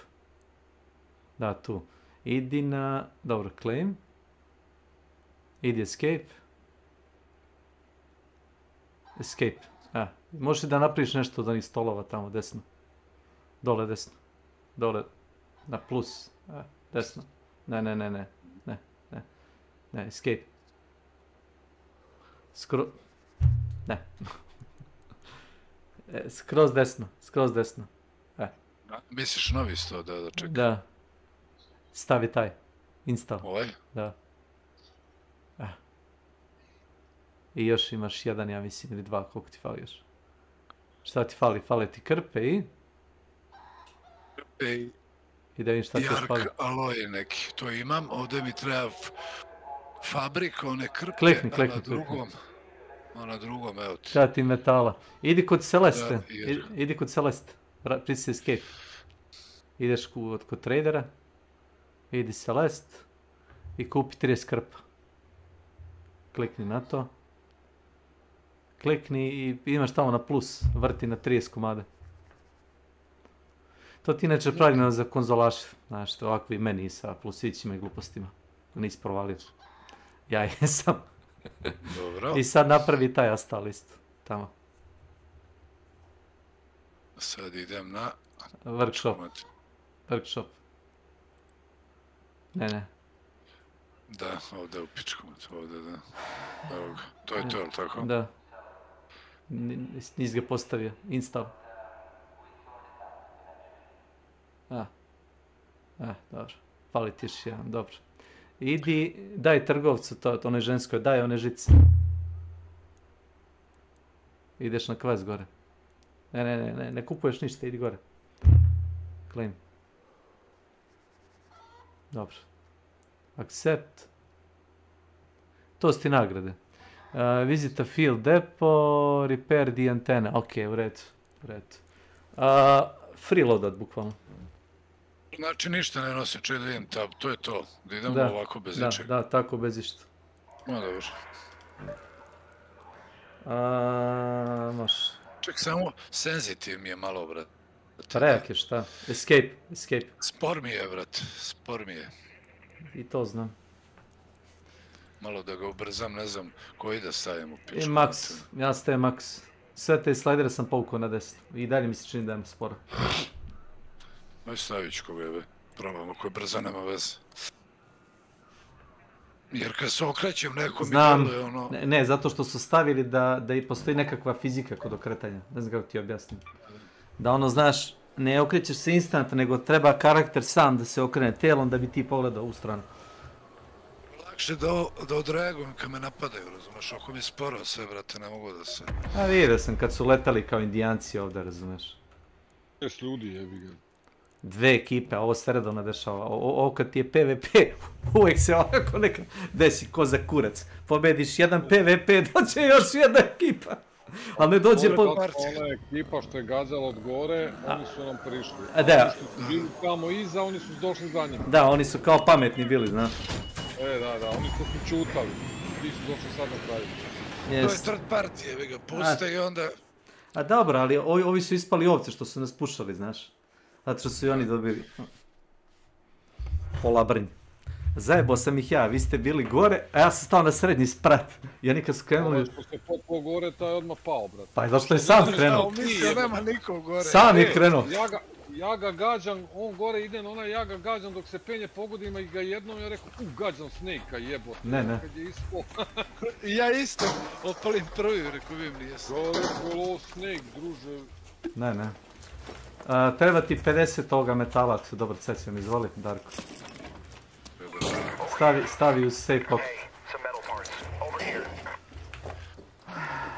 Da, tu. Idi na, dobro, claim. Idi escape. Escape. Možeš da napraviš nešto od onih stolova tamo, desno. Dole, desno. Dole, na plus. Desno. Ne, escape. Ne. Skroz desno. Misliš novi sto da čekaj? Da. Stavi taj. Install. Ovaj? Da. I još imaš jedan, ja mislim, ili dva, koliko ti fali još? Šta ti fali? Fale ti krpe i? Krpe i da vidim šta ti još fali. Jark aloje neki, to imam, ovdje mi treba fabrika, one krpe, klikni. A na drugom, evo ti. Treba ti metala. Idi kod Celeste, idi kod Celeste, pritisni escape. Ideš kod tradera, idi Celeste i kupi 30 krpa. Klikni na to. Klikni i imaš tamo na plus, vrti na 30 komade. To ti inače pravilno za konzolaše, znaš, ovakvi meni sa plusićima i glupostima. Nisi provalio. Ja jesam. Dobro. I sad napravi taj ostali isto, tamo. Sad idem na... Workshop. Ne. Da, ovdje u pičku, ovdje da. Evo ga, to je to, jel tako? Da. Nisi ga postavio, install. Dobro. Fali ti još jedan, dobro. Idi, daj trgovcu to, onoj ženskoj, daj one žice. Ideš na quest gore. Ne kupuješ ništa, idi gore. Claim. Dobro. Accept. To su ti nagrade. Visit a field depot, repair the antenna. Ok, u redu. Free loadout, bukvalno. Znači ništa ne nosim, čekaj da vidim tab, to je to. Da idemo ovako bez ničega. Da, tako bez išta. Dobro. Može. Ček, samo senzitiv mi je malo, brat. Prejak je, šta? Escape. Spor mi je, brat, spor mi je. I to znam. Malo da ga ubrzam, ne znam koji da stavim u pičku. I max, ja stavim max. Sve te slajdere sam povukao na desno. I dalje mi se čini da imam sporo. Aj stavit ću koga jebe. Probamo koji brzo nema veze. Jer kad se okrećem neko mi deluje ono... Ne, zato što su stavili da i postoji nekakva fizika kod okretanja. Ne znam kako ti objasnim. Da ono, znaš, ne okrećeš se instant, nego treba karakter sam da se okrene telom da bi ti pogledao u stranu. Lakše da odreagujem kad me napadaju, razumeš? Ako mi je sporo sve, brate, ne mogu da se... Vidio sam kad su letali kao indijanci ovdje, razumeš? 6 ljudi, jebi ga. 2 ekipe, ovo se redovno dešava. Ovo kad ti je PvP, uvijek se ovako neka desi ko za kurac. Pobediš jedan PvP, dođe još jedna ekipa. Ali ne dođe po... Ona ekipa što je gazala od gore, oni su nam prišli. Da. Oni što su bili tamo iza, oni su došli za njim. Da, oni su kao pametni bili, znaš. Da, oni su čutali. Ti su došli sad na kraju. To je third party, jebi ga, puste i onda... Dobro, ali ovi su ispali ovce što su nas pušali, znaš. Zato što su i oni dobili. Pola brnj. Zajebao sam ih ja, vi ste bili gore, a ja sam stao na srednji sprat. I oni kad su krenuli... Što ste popao gore, taj je odmah pao, brate. Pa zašto je sam krenuo? Mislio, nema nikog gore. Sam je krenuo. Ja ga gađam, on gore ide na onaj, ja ga gađam dok se penje, pogodim i ga jednom, ja rekao, gađam Snake-a, jebote. Ne. Kad je ispao. I ja isto, opalim prvi, rekao, vidim li jesam. Rekao, Snake, druže. Ne. Treba ti 50 ovoga metala, ako se dobro sećam, izvoli, Darko. Stavi u safe pocket.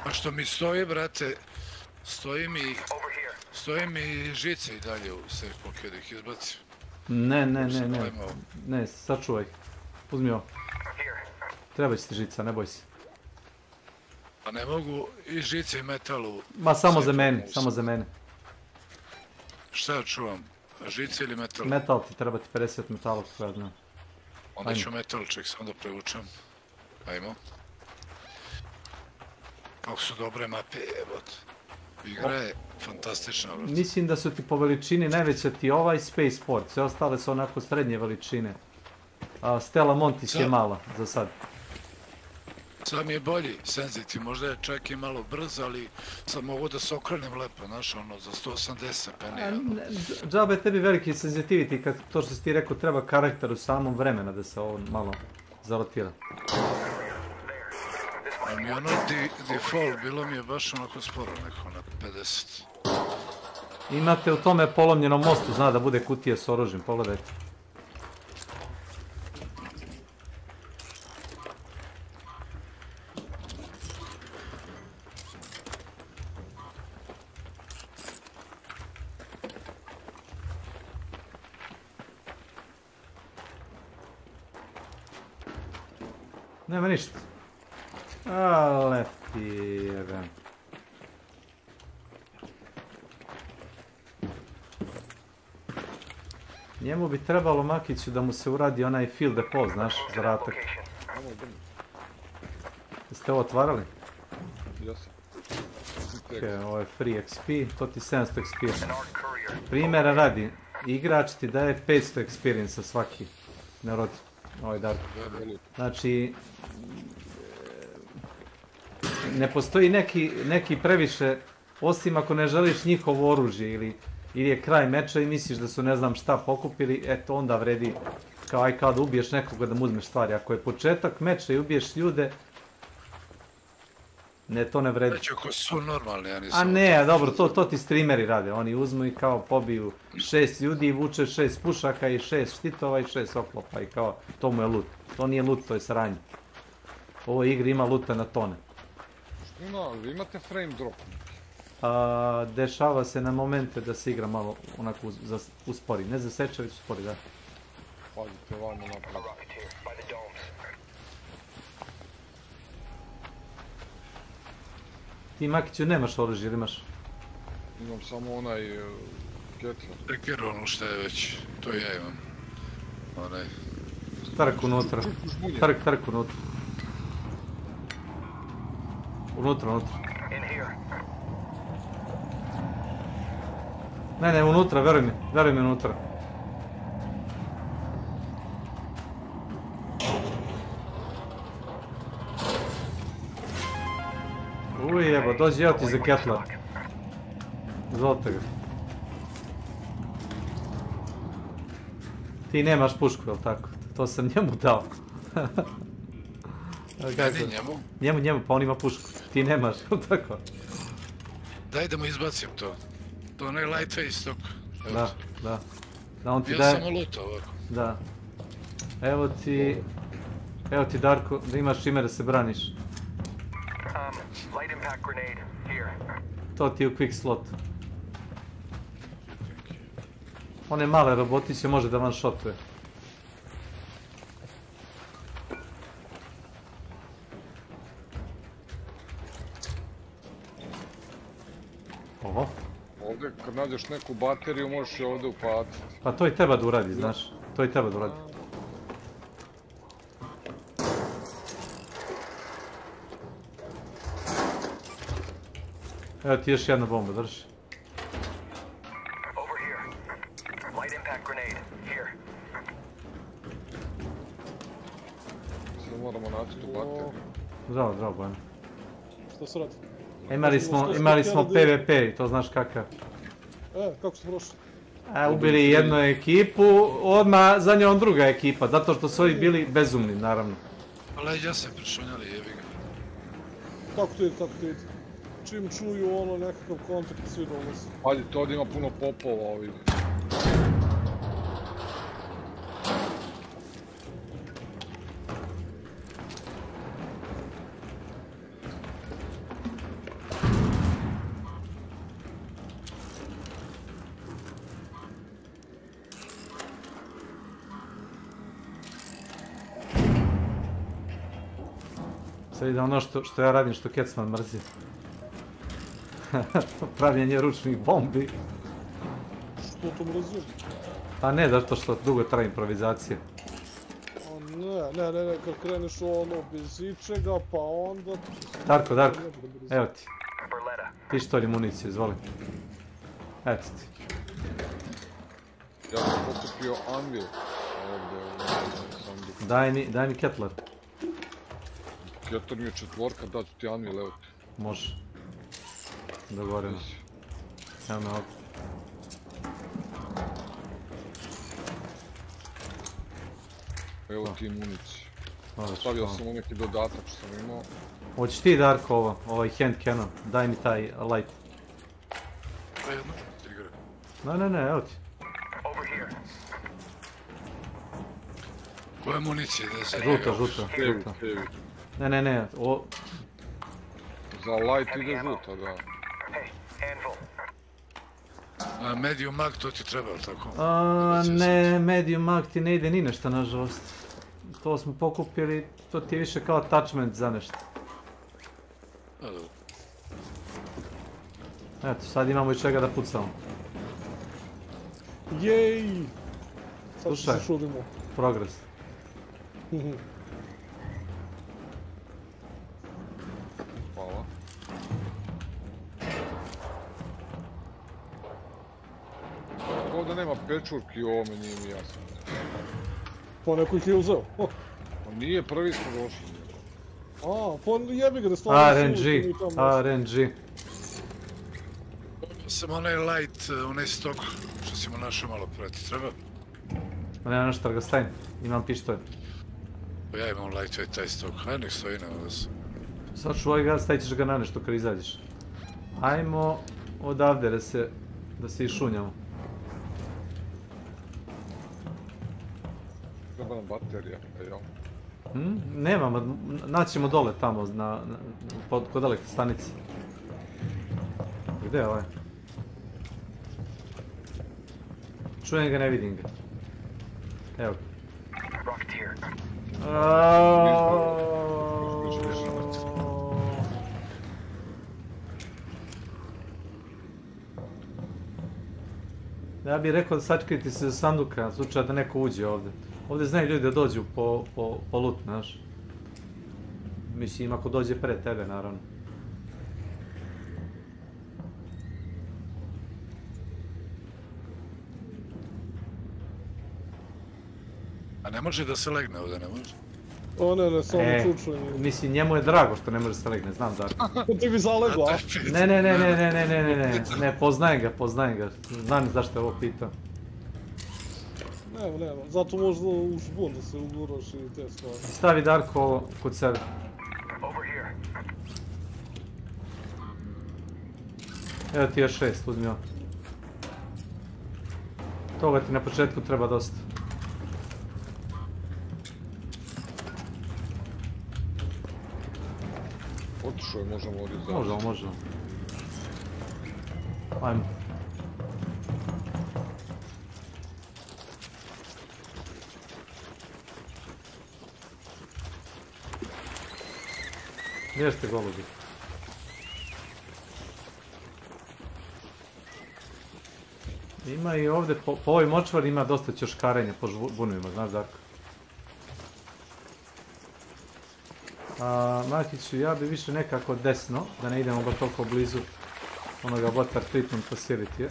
A što mi stoji, brate, stoji mi žice i dalje u safe pocket, da ih izbacim. Ne, sačuvaj. Uzmi ovo. Treba će ti žica, ne boj se. Pa ne mogu i žice i metalu... Ma samo za mene. Šta čuvam? Žice ili metal? Metal ti, treba ti 50 metala, kako ja znam. Onda ću metalček, samo da prevučem. Ajmo. Kako su dobre mape, jebot. Igra je fantastična, brate. Mislim da su ti po veličini najveća ti ovaj Spaceport, sve ostale su onako srednje veličine. Stella Montis je mala, za sad. Sad mi je bolji senzitiv, možda je čak i malo brz, ali sad mogu da se okrenem lepo, znaš, ono, za 180 penija. Džabe tebi veliki senzitivity, kad to što si ti rekao treba karakter u samom vremena da se ovo malo zarotira. A mi ono default bilo mi je baš onako sporo neko na 50. Imate u tome polomljenom mostu, zna da bude kutija s oružjem, pogledajte. Nema ništa. Ale ti jebem. Njemu bi trebalo Makiću da mu se uradi onaj field depot, znaš, za ratak. Jeste ovo otvarali? Jesam. Ovo je free XP, to ti 700 experience. Primjera radi, igrač ti daje 500 experience svaki. Ne rodi. Ovaj Darko. Znači, ne postoji neki previše, osim ako ne želiš njihovo oružje ili je kraj meča i misliš da su ne znam šta pokupili, eto onda vredi kao da ubiješ nekoga da mu uzmeš stvari. Ako je početak meča i ubiješ ljude, ne, to ne vredi. Znači ako su normalni, ja nisam... A ne, dobro, to ti streameri rade, oni uzmu i kao pobiju 6 ljudi i vuče 6 pušaka i 6 štitova i 6 oklopa i kao, to mu je loot. To nije loot, to je sranje. U ovoj igri ima loota na tone. No, vi imate frame drop. Dešava se na momente da se igra malo onako uspori, ne zaseče, već uspori, da. Pazite, vamo napred. Ti Makiću nemaš oružje ili imaš? Imam samo onaj Gatler. Teker ono što je već, to ja imam. Onaj... Trk unutra, trk unutra. Unutra. Ne, unutra, veruj mi unutra. Uj, evo, dođi ja ti za Gatler. Izvolite ga. Ti nemaš pušku, jel tako? To sam njemu dao. Njemu, pa on ima pušku. Ti nemaš, jel tako? Daj da mu izbacim to. To onaj lightface tok. Da. Ja sam olutao ovako. Da. Evo ti Darko, da imaš čime da se braniš. To ti je u quick slot. One male robotiće može da one shotuje. Oho. Ovdje kad nađeš neku bateriju možeš je ovdje upatiti. Pa to i treba da uradi, znaš. To i treba da uradi. Evo ti još jedna bomba, drži. Sad moramo naći tu bateriju. Zdravo, zdravo, Bojan. Šta se radi? Imali smo PvP i to znaš kakav. Kako ste prošli? Ubili jednu ekipu, odmah za njom druga ekipa, zato što su ovi bili bezumni, naravno. Leđa se prešunjali, jebi ga. Kako to ide? Čim čuju ono nekakav kontakt, svi dolaze. Pazi, to ovdje ima puno popova ovdje. Sad ide ono što ja radim, što Kecman mrzi. Pravljenje ručnih bombi. Što to mrzim? Pa ne, zato što dugo traje improvizacija. Ne, kad kreneš ono bez ičega, pa onda... Darko, evo ti. Pištolj i municiju, izvoli. Eto ti. Ja sam pokupio anvil. Daj mi Kettler. Kettler mi je 4, daću ti anvil, evo ti. Može. Dogovoreno. Evo me ovdje. Evo ti municiju. Stavio sam u neki dodatak što sam imao. Hoćeš ti, Darko, ovaj hand cannon, daj mi taj light. Ne, evo ti. Koja municija ide se? Žuta. Ne, za light ide žuta, da. Medium mag to ti treba, ali tako? Ne, medium mag ti ne ide ni nešto, nažalost. To smo pokupili, to ti je više kao attachment za nešto. Eto, sad imamo i čega da pucamo. Jej! Slušaj, progres. Hvala. Ovdje nema pečurki u ovome, nije mi jasno. Pa neko ih je uzeo. Nije, prvi smo došli. Pa jebi ga da stvarno RNG. Sam onaj light, onaj stok, što si mu našao malo prati, treba? Nema nešto da ga stavim, imam pištolj. Pa ja imam lightweight taj stok, hajde nek stoji na vas. Sad čuvaj ga, stavit ćeš ga na nešto kad izađeš. Ajmo odavde da se išunjamo. Treba nam baterija, jel? Nemamo, naćemo dole tamo, kod elektro stanice. Gdje je ovaj? Čujem ga, ne vidim ga. Evo. Ja bih rekao da sačekajte se za sanduka, slučaj da neko uđe ovdje. Ovdje znaju ljudi da dođu po loot, znaš. Mislim, ako dođe pre tebe, naravno. A ne može da se legne ovdje, ne može? Ne, samo čučanje. Mislim, njemu je drago što ne može se legne, znam Darko. Ti bi zalegla? Ne, poznajem ga. Znam zašto je ovo pitao. Nema, zato možda u šbun da se uguraš i te stvari. Stavi Darko ovo kod sebe. Evo ti još 6, uzmi ovo. Toga ti na početku treba dosta. Otišao je, možemo ovdje završiti. Možemo. Ajmo. Gdje ste golubi? Ima i ovdje, po ovoj močvari ima dosta ćoškarenja po bunovima, znaš Darko? Matiću, ja bi više nekako desno, da ne idemo baš toliko blizu onoga water treatment facility-a.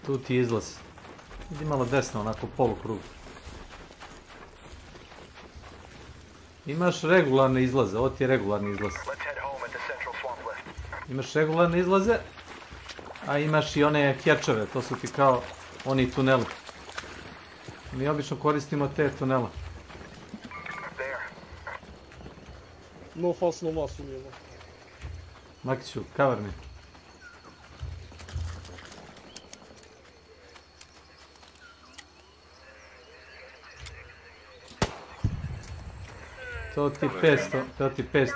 Tu ti je izlaz. Idi malo desno, onako polukrug. Imaš regularne izlaze, ovo ti je regularni izlaz. Imaš regularne izlaze, a imaš i one kječeve, to su ti kao oni tuneli. Mi obično koristimo te tunele. No fast, no masu nijemo. Makiću, cover me. To ti 500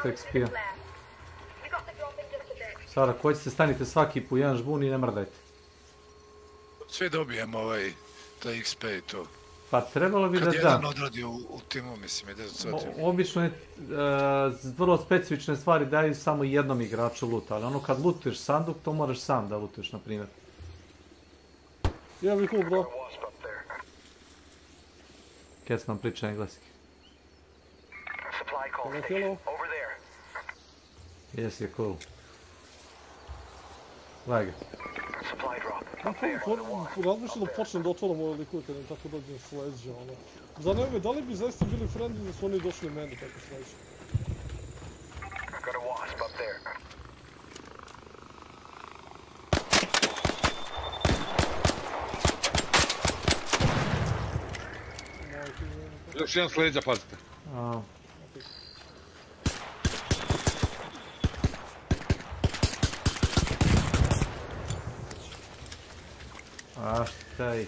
XP-a. Sara, ko ćete stanite svaki po jedan žbun i ne mrdajte. Svi dobijemo taj XP i to. Pa trebalo bi da da. Kad jedan odradi u timu, mislim, ide za sve tim. Obično je vrlo specifične stvari daju samo jednom igraču loot, ali ono kad lootuješ sanduk, to moraš sam da lootuješ, na primjer. Ja bih cool, bro. Kec nam priča engleski. Hello. Yes, je cool. Lage. Razmišljam da počnem da otvoram ove likove kad im tako dođem s leđa, ono. Zanima me, da li bi zaista bili friendly da su oni došli meni tako s leđa? Još jedan s leđa, pazite. A šta ih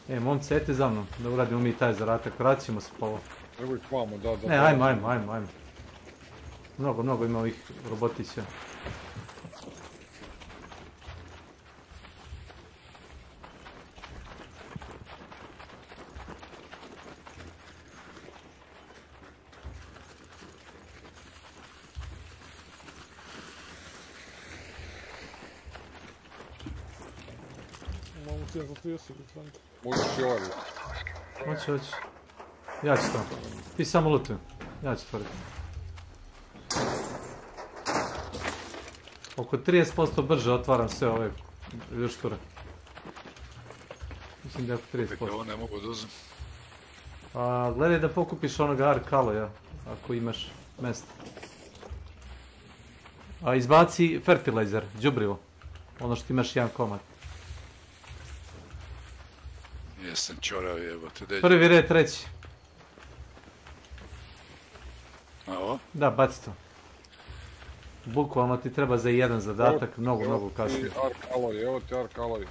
je? Momci, ajte za mnom, da uradimo mi taj zadatak, vratit ćemo se po ovo. Evo ih vamo, da. Ne, ajmo. Mnogo ima ovih robotića. Imamo cijel za 30 front. Možeš i ovaj. Hoće. Ja ću to. Ti samo lootuj. Ja ću tvrditi. Oko 30% brže otvaram sve ove ljušture. Mislim da je oko 30%. Ovo ne mogu da uzem. Gledaj da pokupiš onoga arkaloja, ako imaš mjesto. Izbaci fertilizer, đubrivo. Ono što imaš jedan komad. Jesam čorav, jebote. Prvi red, treći. A ovo? Da, baci to. Bukvalno ti treba za jedan zadatak, mnogo kasnije. Arkaloj, evo ti arkaloj.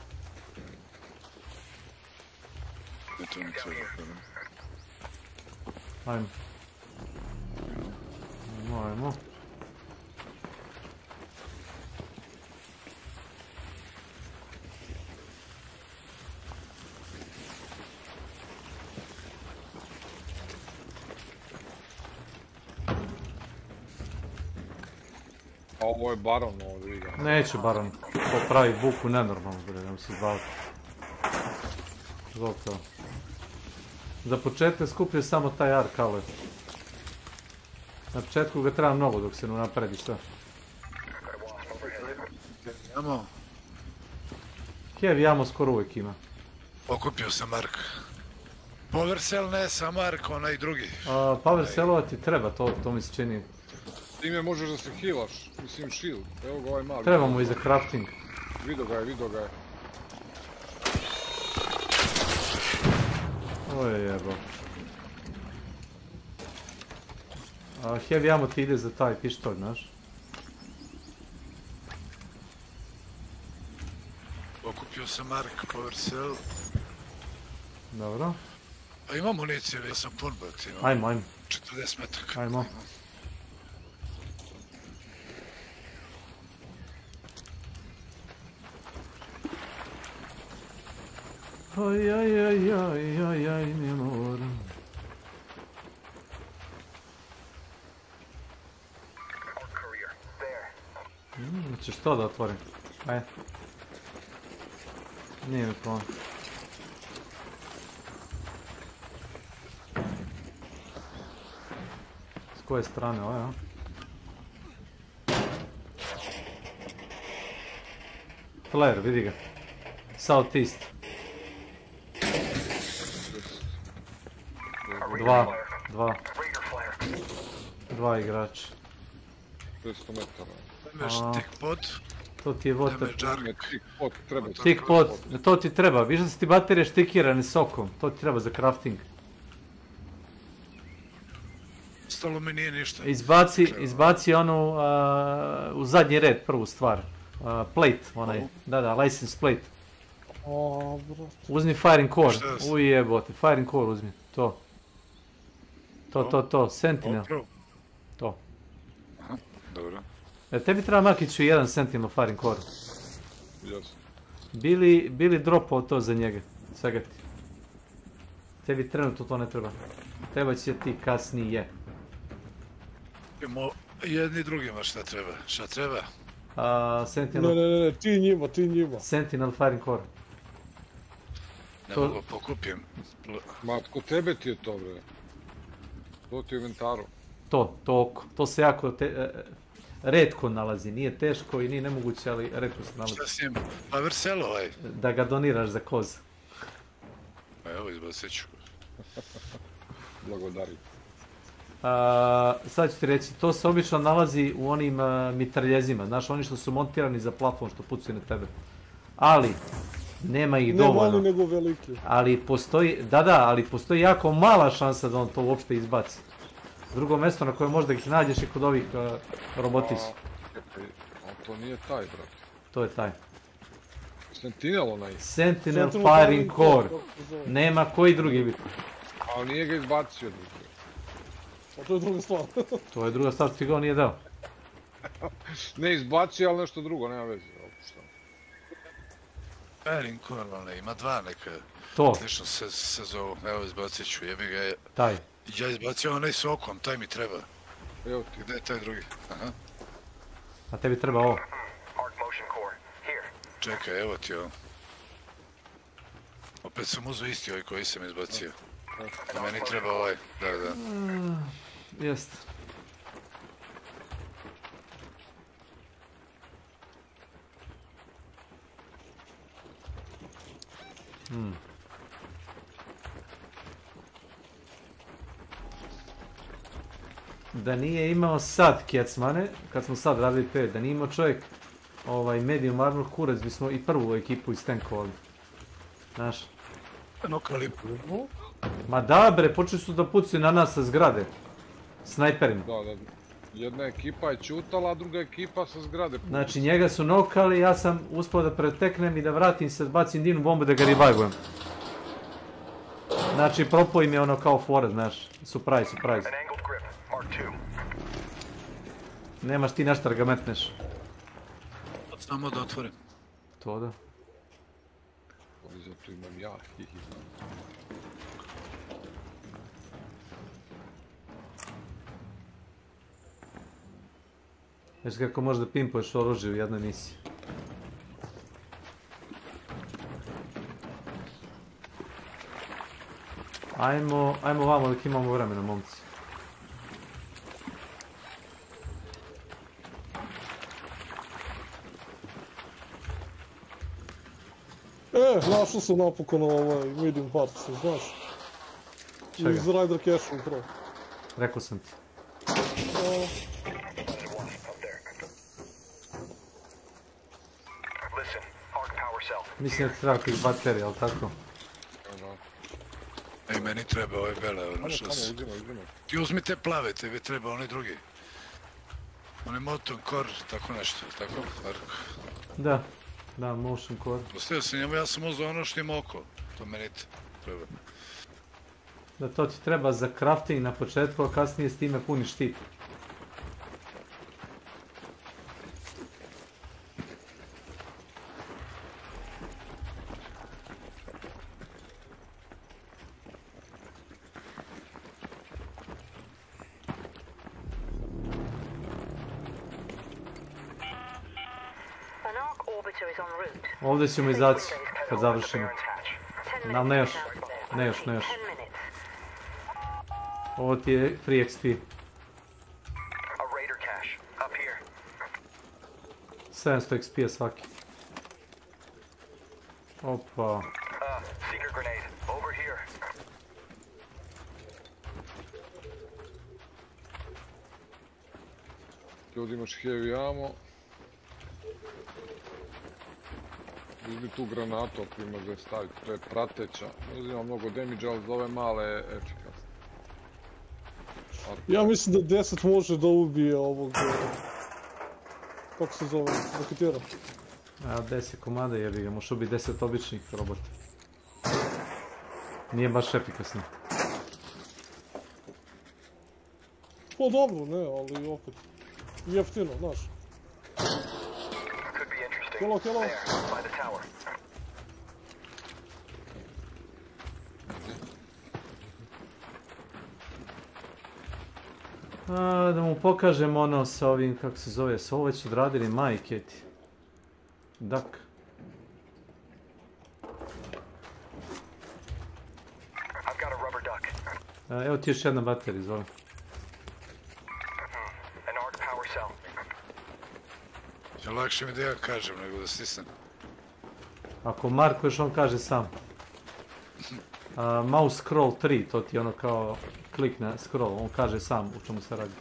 Ajmo. A ovo je baron ovdje, vidim. Neće baron, to pravi buku nenormalno, ne se izbaviti. Gotovo. Za početak skupljaju samo taj arkale. Na početku ga treba mnogo dok se ne napredi sve. Kev jamo skoro uvijek ima. Pokupio sam Mark. Powersell ne, sam Mark, onaj drugi. Powersellova ti treba, to mi se čini. Time možeš da se healaš, mislim shield, evo ga ovaj mali. Trebamo i za crafting. Vidio ga je. Oj jebo. Heavy ammo ti ide za taj pištolj, znaš? Pokupio sam Mark, Powersell. Dobro. A imam municije, već sam pun bak. Ajmo. 40 metaka. Ajmo. Aj, ne moram. Hoćeš to da otvorim? Ajde. Nije mi plan. S koje strane ovaj, a? Flare, vidi ga. Southeast. 2 igrača. 500 metara. Imaš tick pot. To ti je water. Tick pot treba. Tick pot, to ti treba. Viš da su ti baterije štikirane sokom. To ti treba za crafting. Ostalo mi nije ništa. Izbaci onu u zadnji red, prvu stvar. Plate, onaj. Da, license plate. Uzmi firing core. Ujebote, firing core uzmi. To. Sentinel. To. Dobro. Tebi treba Makiću jedan Sentinel firing core. Jasno. Bili dropao to za njega. Svega ti. Tebi trenutno to ne treba. Treba će ti kasnije. Jedni drugima šta treba? Šta treba? Sentinel... Ne, ti njima. Sentinel firing core. Ne mogu pokupim. Ma, kod tebe ti je to, bre. To ti je u inventaru. To se jako retko nalazi. Nije teško i nije nemoguće, ali retko se nalazi. Šta s njim? Pa Verselo, aj. Da ga doniraš za koz. Evo, izbacit ću. Blagodari. Sad ću ti reći, to se obično nalazi u onim mitraljezima. Znaš, oni što su montirani za plafon što pucaju na tebe. Ali, nema ih dovoljno. Ne mali nego veliki. Ali postoji jako mala šansa da on to uopšte izbaci. Drugo mjesto na koje možda ih nađeš je kod ovih robotića. A to nije taj, brate. To je taj. Sentinel onaj. Sentinel firing core. Nema koji drugi biti. Ali nije ga izbacio drugi. A to je druga stvar. To je druga stvar, ti ga on nije dao. Ne izbacio, ali nešto drugo, nema veze. Firing core, ima dva neka. To. Slično se zovu, evo izbacit ću, jebi ga. Taj. Ja izbacio onaj s okom, taj mi treba. Evo ti. Gdje je taj drugi? Aha. A tebi treba ovo. Čekaj, evo ti ovo. Opet sam uzeo isti ovaj koji sam izbacio. A meni treba ovaj, da. Jest. Da nije imao sad kecmane, kad smo sad radili 5, da nije imao čovjek medium armor kurac, bismo i prvu ekipu istenkovali. Znaš? Nokali. Ma da bre, počeli su da pucaju na nas sa zgrade. Snajperima. Da. Jedna ekipa je čutala, a druga ekipa sa zgrade pucala. Znači njega su nokali, ja sam uspio da preteknem i da vratim se, bacim dimnu bombu da ga revivujem. Znači propao im je ono kao fora, znaš. Surprise. Nemaš ti nešto da ga metneš. Samo da otvorim. To da. Ali zato imam ja. Znaš kako možeš da pimpuješ oružje u jednoj misiji. Ajmo vamo dok imamo vremena, momci. Našao sam napokon medium parts, znaš? Čega? Iz Rider Cache upravo. Rekao sam ti. Mislim da ti treba tih baterija, ali tako? Ej, meni treba ove bele, ono što se... Ti uzmi te plave, tebi treba onaj drugi. Onaj motion core, tako nešto, tako? Da, motion core. Ostavio sam njemu, ja sam uzeo ono što ima oko. To meni treba. Da, to ti treba za crafting na početku, a kasnije s time puni štit. Ovdje ćemo izaći kad završimo. Ali ne još. Ovo ti je free XP. 700 XP svaki. Opa. Seeker grenade. Over here. Ljudi imaš heavy ammo. Uzmi tu granatu ako imaš da je staviti, to je prateća. Uzima mnogo damage, ali za ove male je efikasno. Ja mislim da 10 može da ubije ovog... Kako se zove? Raketira. A 10 komada jebi ga, možeš ubiti 10 običnih robota. Nije baš efikasno. Pa dobro, ne, ali opet. Jeftino, znaš. Hello, hello. Da mu pokažem ono sa ovim, kako se zove, s ovo već odradili majke ti. Duck. Evo ti još jedna baterija, izvoli. Lakše mi da ja kažem nego da stisnem. Ako markuješ, on kaže sam. Mouse scroll 3, to ti je ono kao klik na scroll, on kaže sam u čemu se radi.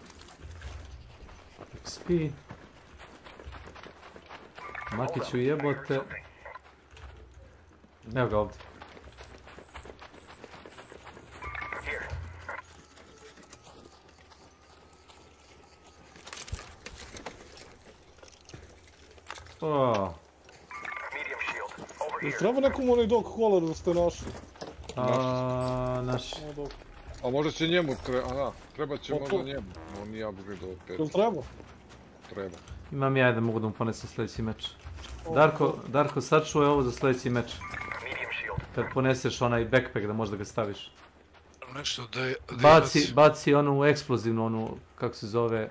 XP. Makiću jebote. Evo ga ovdje. Treba nekom onaj dog collar da ste našli. Naš. A možda će njemu treba će možda njemu. On nije upgrade od 5. Jel treba? Treba. Imam ja da mogu da mu ponesem sljedeći meč. Darko, sačuvaj ovo za sljedeći meč. Kad poneseš onaj backpack da možda ga staviš. Nešto da je... Baci onu eksplozivnu, onu, kako se zove...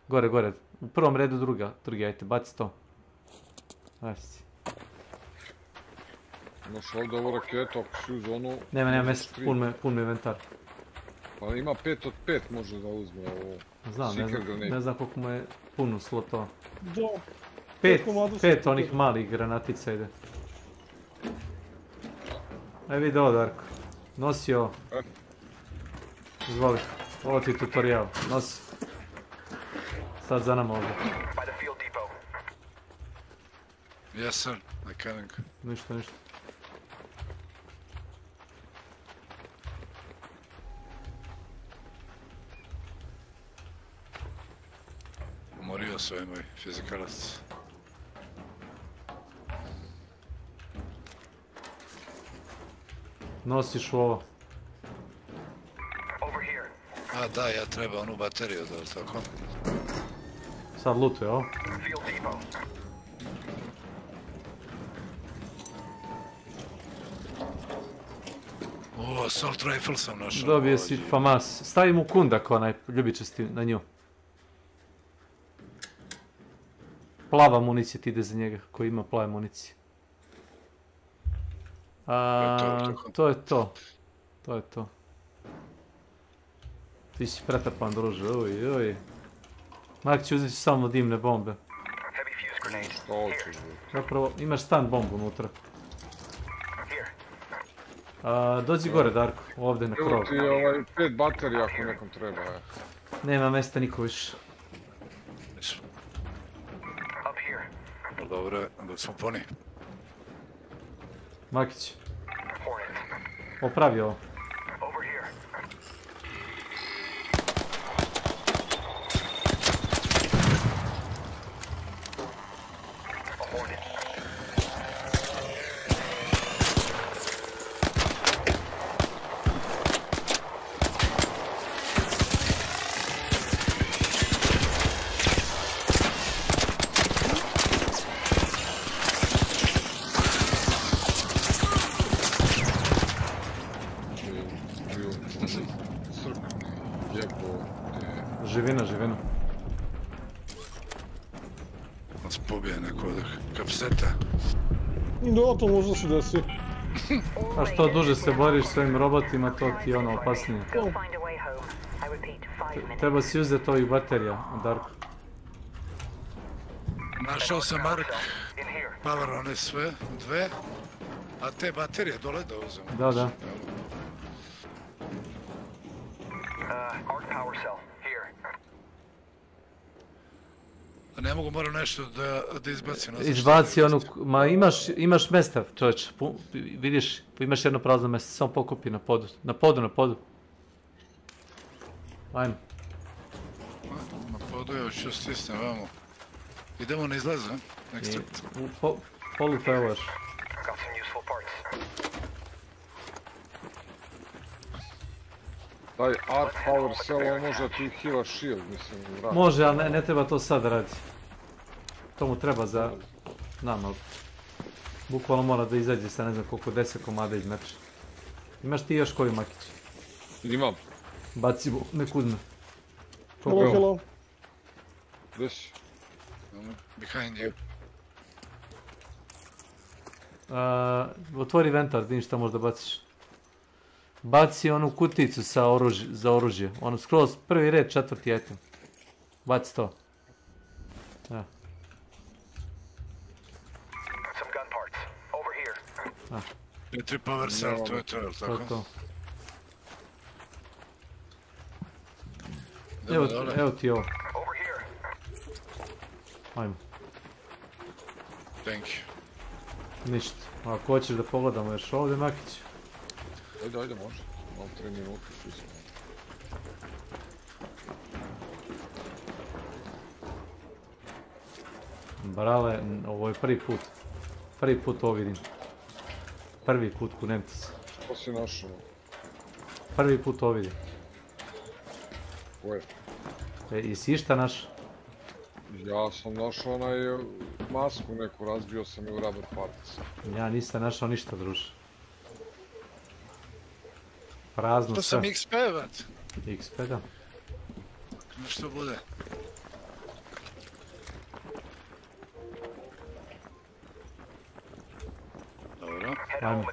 Gore. U prvom redu drugi, ajte, baci to. Ajde si. Imaš ovdje ovu raketu, ako si uz onu... Nema mjesta, pun mi inventar. Pa ima 5 od 5 može da uzme ovo... Znam, ne znam koliko mu je puno slotova. 5 onih malih granatica ide. Aj vidi ovo, Darko. Nosi ovo. Izvoli, ovo ti je tutorial, nosi. Sad za nama ovdje. Yes sir, mechanic. Ništa. Umorio se ovaj moj fizikalac. Nosiš u ovo. A da, ja treba onu bateriju, da li tako? Sad lutuje ovo. O, assault rifle sam našao. Dobije si famas. Stavi mu kundak onaj ljubičasti na nju. Plava municija ti ide za njega, koji ima plave municije. To je to. Ti si pretapan, druže, oj. Mark će uzeti samo dimne bombe. Zapravo, imaš stun bombu unutra. Dođi gore, Darko, ovdje na krov. Evo ti 5 baterija ako nekom treba. Nema mjesta niko više. Dobro, da smo poni. Makić. Opravi ovo. Živina. Nas pobije neko od kapseta. Da, to možda se desi. A što duže se boriš s ovim robotima, to ti je ono opasnije. Treba si uzeti ovih baterija, Darko. Našao sam Mark. Power one sve, 2. A te baterije dole da uzem. Da, da. Arc power cell, here. A ne mogu, moram nešto da izbacim. Izbaci onu, ma imaš mjesta, čovječ, vidiš, imaš jedno prazno mjesto, samo pokupi na podu, na podu. Ajmo. Na podu, evo ću stisnem vamo. Idemo na izlaze, ekstrakt. Polu pevaš. Got some useful parts. Taj Arc Power Cell, on može ti heala shield, mislim, vrati. Može, ali ne treba to sad raditi. To mu treba za nama. Bukvalno mora da izađe sa ne znam koliko 10 komada izmetra. Imaš ti još koji makić? Imam. Baci nek uzme. Hello. Gdje si? Behind you. Otvori ventar, vidim šta možda baciš. Baci onu kuticu za oružje. Ono skroz prvi red, 4. item. Baci to. Ja. Some gun parts. Over here. 4 power cell, to je to, tako? To. Evo ti ovo. Over here. Ajmo. Thank you. Ništa. Ako hoćeš da pogledamo još ovdje, Makić. Ajde, može. Malo 3 minuta, čisto. Brale, ovo je prvi put. Prvi put ovo vidim. Prvi put Kunemtica. Ko si našao? Prvi put ovo vidim. Koje? Jesi išta našao? Ja sam našao onaj masku neku, razbio sam je u rubber parts. Ja nisam našao ništa, druže. Prazno sve. To sam XP, vat. XP, da. Nešto bude. Dobro. Ajmo.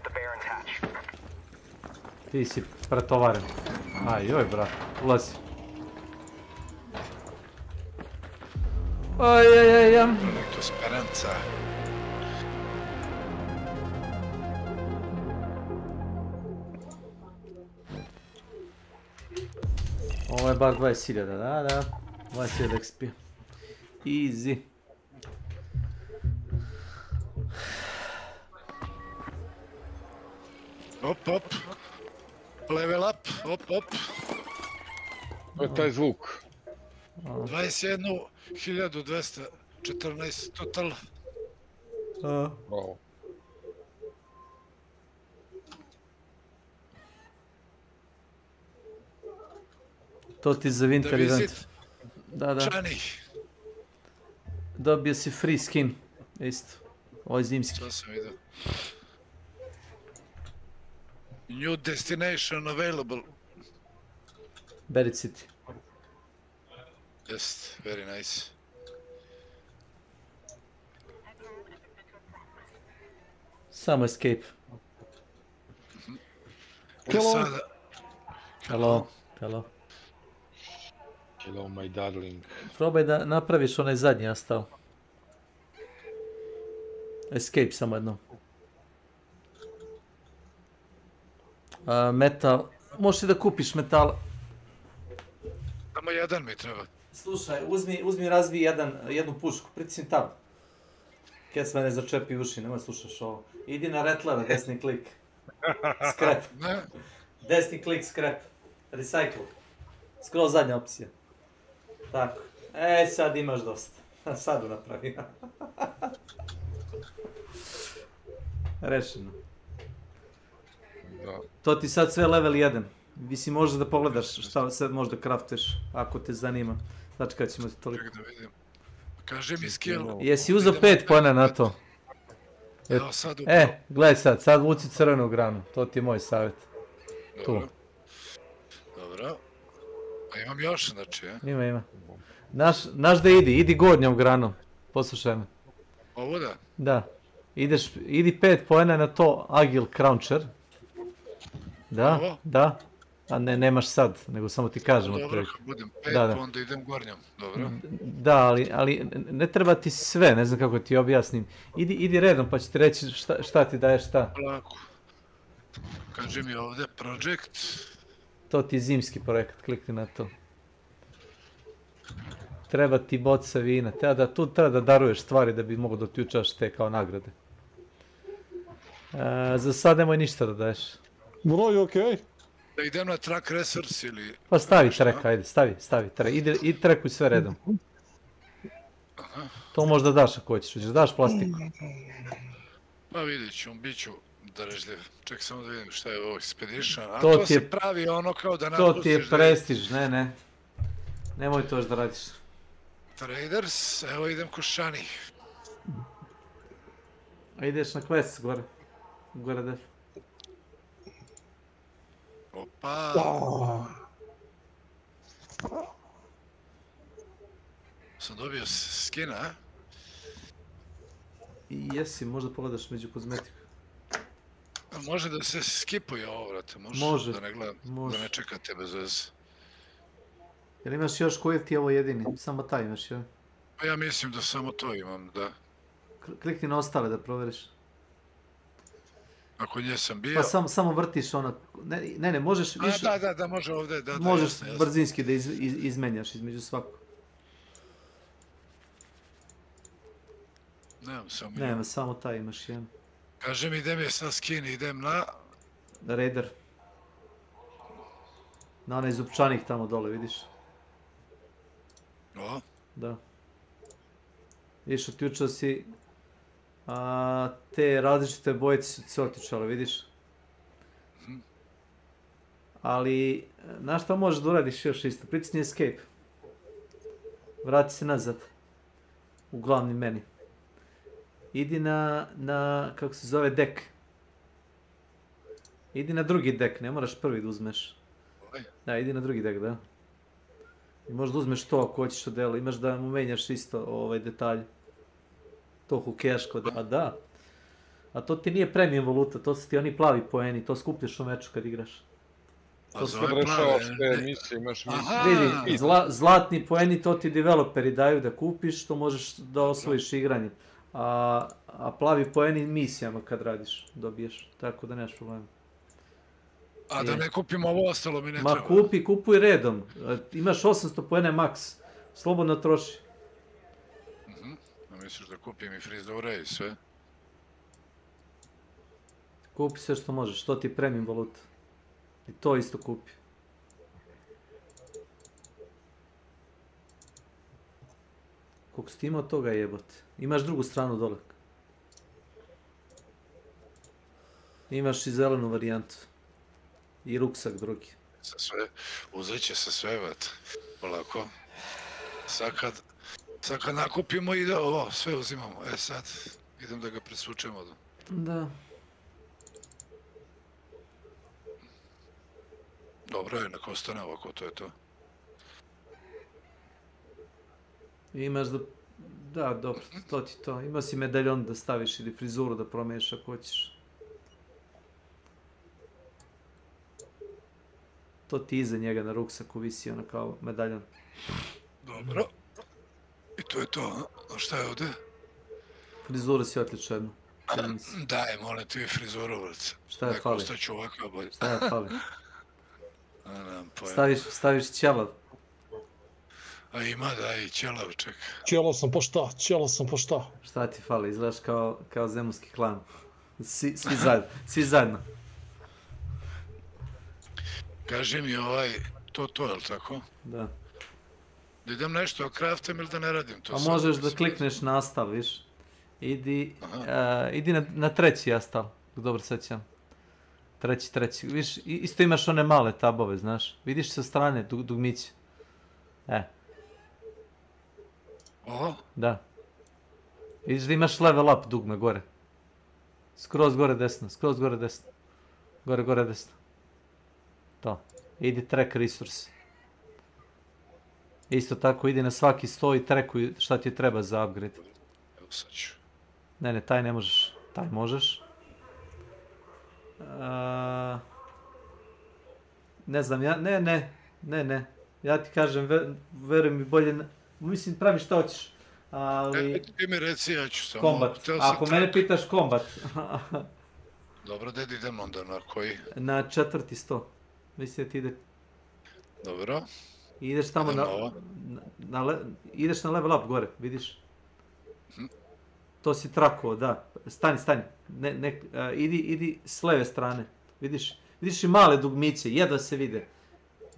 Ti si pretovaren. Joj, brat, ulazi. Ajajajam. To speranca. Ovo je bar 20.000, da. 20.000 XP. Easy. Op. Level up, op. To je taj zvuk. 21.214 total. Bravo. To ti za winter event. Da. Čani. Dobio si free skin. Isto. Ovo je zimski. To sam vidio. New destination available. Buried City. Yes, very nice. Samo escape. Hello. Hello, my darling. Probaj da napraviš onaj zadnji astao. Escape samo jedno. Metal. Možeš i da kupiš metal. Samo jedan mi treba. Slušaj, uzmi razvi jednu pušku. Pritisni tab. Kec me ne začepi uši, nemoj slušaš ovo. Idi na Rattlera, desni klik. Scrap. Desni klik, scrap. Recycle. Skroz zadnja opcija. Tako. Sad imaš dosta. Sad napravi. Rešeno. To ti sad sve level 1. Mislim, možeš da pogledaš šta sad možda krafteš, ako te zanima. Znači kad ćemo ti toliko. Čekaj da vidim. Kaži mi skill. Jesi uzeo 5 pojena na to? Evo sad upravo. Gledaj sad vuci crvenu granu. To ti je moj savjet. Tu. Dobro. A imam još, znači, Ima. Znaš da idi gornjom granom. Poslušaj me. Ovo da? Da. Idi 5 pojena na to Agile Croucher. Da. A ne, nemaš sad, nego samo ti kažem Dobro, otprilike. kad budem 5, Da, da. pa onda idem gornjom, dobro? Da, ali ne treba ti sve, ne znam kako ti objasnim. Idi redom pa ću ti reći šta ti daje šta. Lako. Kaži mi ovdje project. To ti je zimski projekat, klikni na to. Treba ti boca vina, tu treba da daruješ stvari da bi mogo da otjučaš te kao nagrade. Za sad nemoj ništa da daješ. Broj, okej. Da idem na track resource ili... Pa stavi track, ajde, stavi track. I trackuj sve redom. To možda daš ako hoćeš, daš plastiku. Pa vidjet ću, bit ću darežljiv. Ček samo da vidim šta je ovo expedition. A to se pravi ono kao da napustiš... To ti je prestiž, ne. Nemoj to još da radiš. Traders, evo idem ko Shani. A ideš na quest gore. Gore def. Opa! Sam dobio skina, a? I jesi, možda pogledaš među kozmetiku. Može da se skipuje ovo, vrate, može da ne gledam, da ne čekate bez veze. Jel imaš još koji ti je ovo jedini? Samo taj imaš, jel? Pa ja mislim da samo to imam, da. Klikni na ostale da proveriš. Ako njesam bio... Pa samo vrtiš ono... Ne, možeš više... Da, može ovdje, da, možeš jasno. brzinski da izmenjaš između svakog. Nema, samo taj imaš jedan. Kaži mi, idem je sa skin, idem na... Raider. Na onaj zupčanik tamo dole, vidiš? O? Da. Vidiš, otjučao si... te različite bojice su se otjučale, vidiš? Ali, znaš šta možeš da uradiš još isto? Pritisni escape. Vrati se nazad. U glavni meni. Idi na, kako se zove, deck. Idi na drugi deck, ne moraš prvi da uzmeš. Da, idi na drugi deck, da. I možda uzmeš to ako hoćeš od dela, imaš da mu menjaš isto ovaj detalj. To hukeško, da. A to ti nije premium valuta, to su ti oni plavi poeni, to skupljaš u meču kad igraš. To se rešavaš te misije, imaš misije. Vidi, zlatni poeni to ti developeri daju da kupiš, to možeš da osvojiš igranje. A plavi poeni misijama kad radiš, dobiješ, tako da nemaš problema. A da ne kupim ovo ostalo mi ne treba. Ma kupuj redom, imaš 800 poena max, slobodno troši. A misliš da kupim i frizure i sve? Kupi sve što možeš, to ti je premium valuta. I to isto kupi. Koliko si ti imao toga jebote. Imaš drugu stranu dole. Imaš i zelenu varijantu. I ruksak drugi. Uzet će se sve, vat. Polako. Sad kad nakupimo ide ovo, sve uzimamo. Sad idem da ga presvučemo. Da. Dobro je, nek ostane ovako, to je to. Imaš da, dobro, to ti to. Ima si medaljon da staviš ili frizuru da promiješ ako hoćeš. To ti iza njega na ruksaku visi ono kao medaljon. Dobro. I to je to, a šta je ovdje? Frizura si otlična jednu. Daj, molim ti frizuru, vrc. Šta je fali? Neko ostaću ovakav bolje. Šta je fali? Staviš ćelav. A ima da i ćelav, ček. Ćelav sam po šta? Šta ti fali? Izgledaš kao zemunski klan. Svi zajedno. Kaži mi to, je li tako? Da. Da idem nešto craftem ili da ne radim to? Pa možeš da klikneš nastav, viš. Idi na treći jastav, dobro sećam. Treći. Viš, isto imaš one male tabove, znaš. Vidiš sa strane dugmiće. Ovo? Da. Vidiš da imaš level up dugme gore. Skroz gore desno. Gore desno. To. Idi track resource. Isto tako idi na svaki sto i trackuj šta ti treba za upgrade. Evo sad ću. Ne, taj ne možeš. Taj možeš. Ne znam, ne. Ja ti kažem, veruj mi bolje, mislim pravi šta hoćeš, ali... Ti mi reci, ja ću samo... Kombat, ako mene pitaš kombat. Dobro, da idem onda na koji? Na 400. Mislim da ti ide... Dobro. Ideš tamo ideš na level up gore, vidiš? To si trakuo, da. Stani. Idi s leve strane, vidiš? Vidiš i male dugmiće, jedva se vide.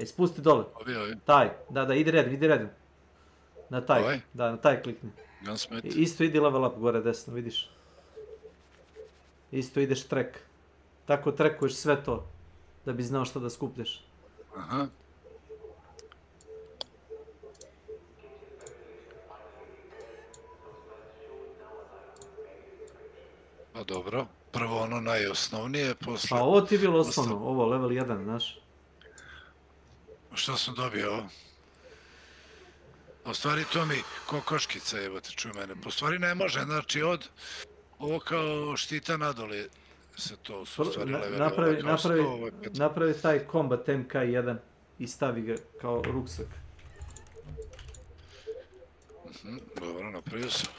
Spusti dole. Taj, da, idi redom. Na taj, da, na taj klikni. Isto idi level up gore desno, vidiš? Isto ideš trek. Tako trekuješ sve to, da bi znao što da skupljaš. Aha. Pa dobro, prvo ono najosnovnije, posle... Pa ovo ti je bilo osnovno, ovo level 1, znaš. Što sam dobio? U stvari to mi kokoškica, evo te čuj mene. Po stvari ne može, znači od ovo kao štita nadole se to u stvari levelova. Napravi taj Combat MK1 i stavi ga kao ruksak. Dobro, napravio sam.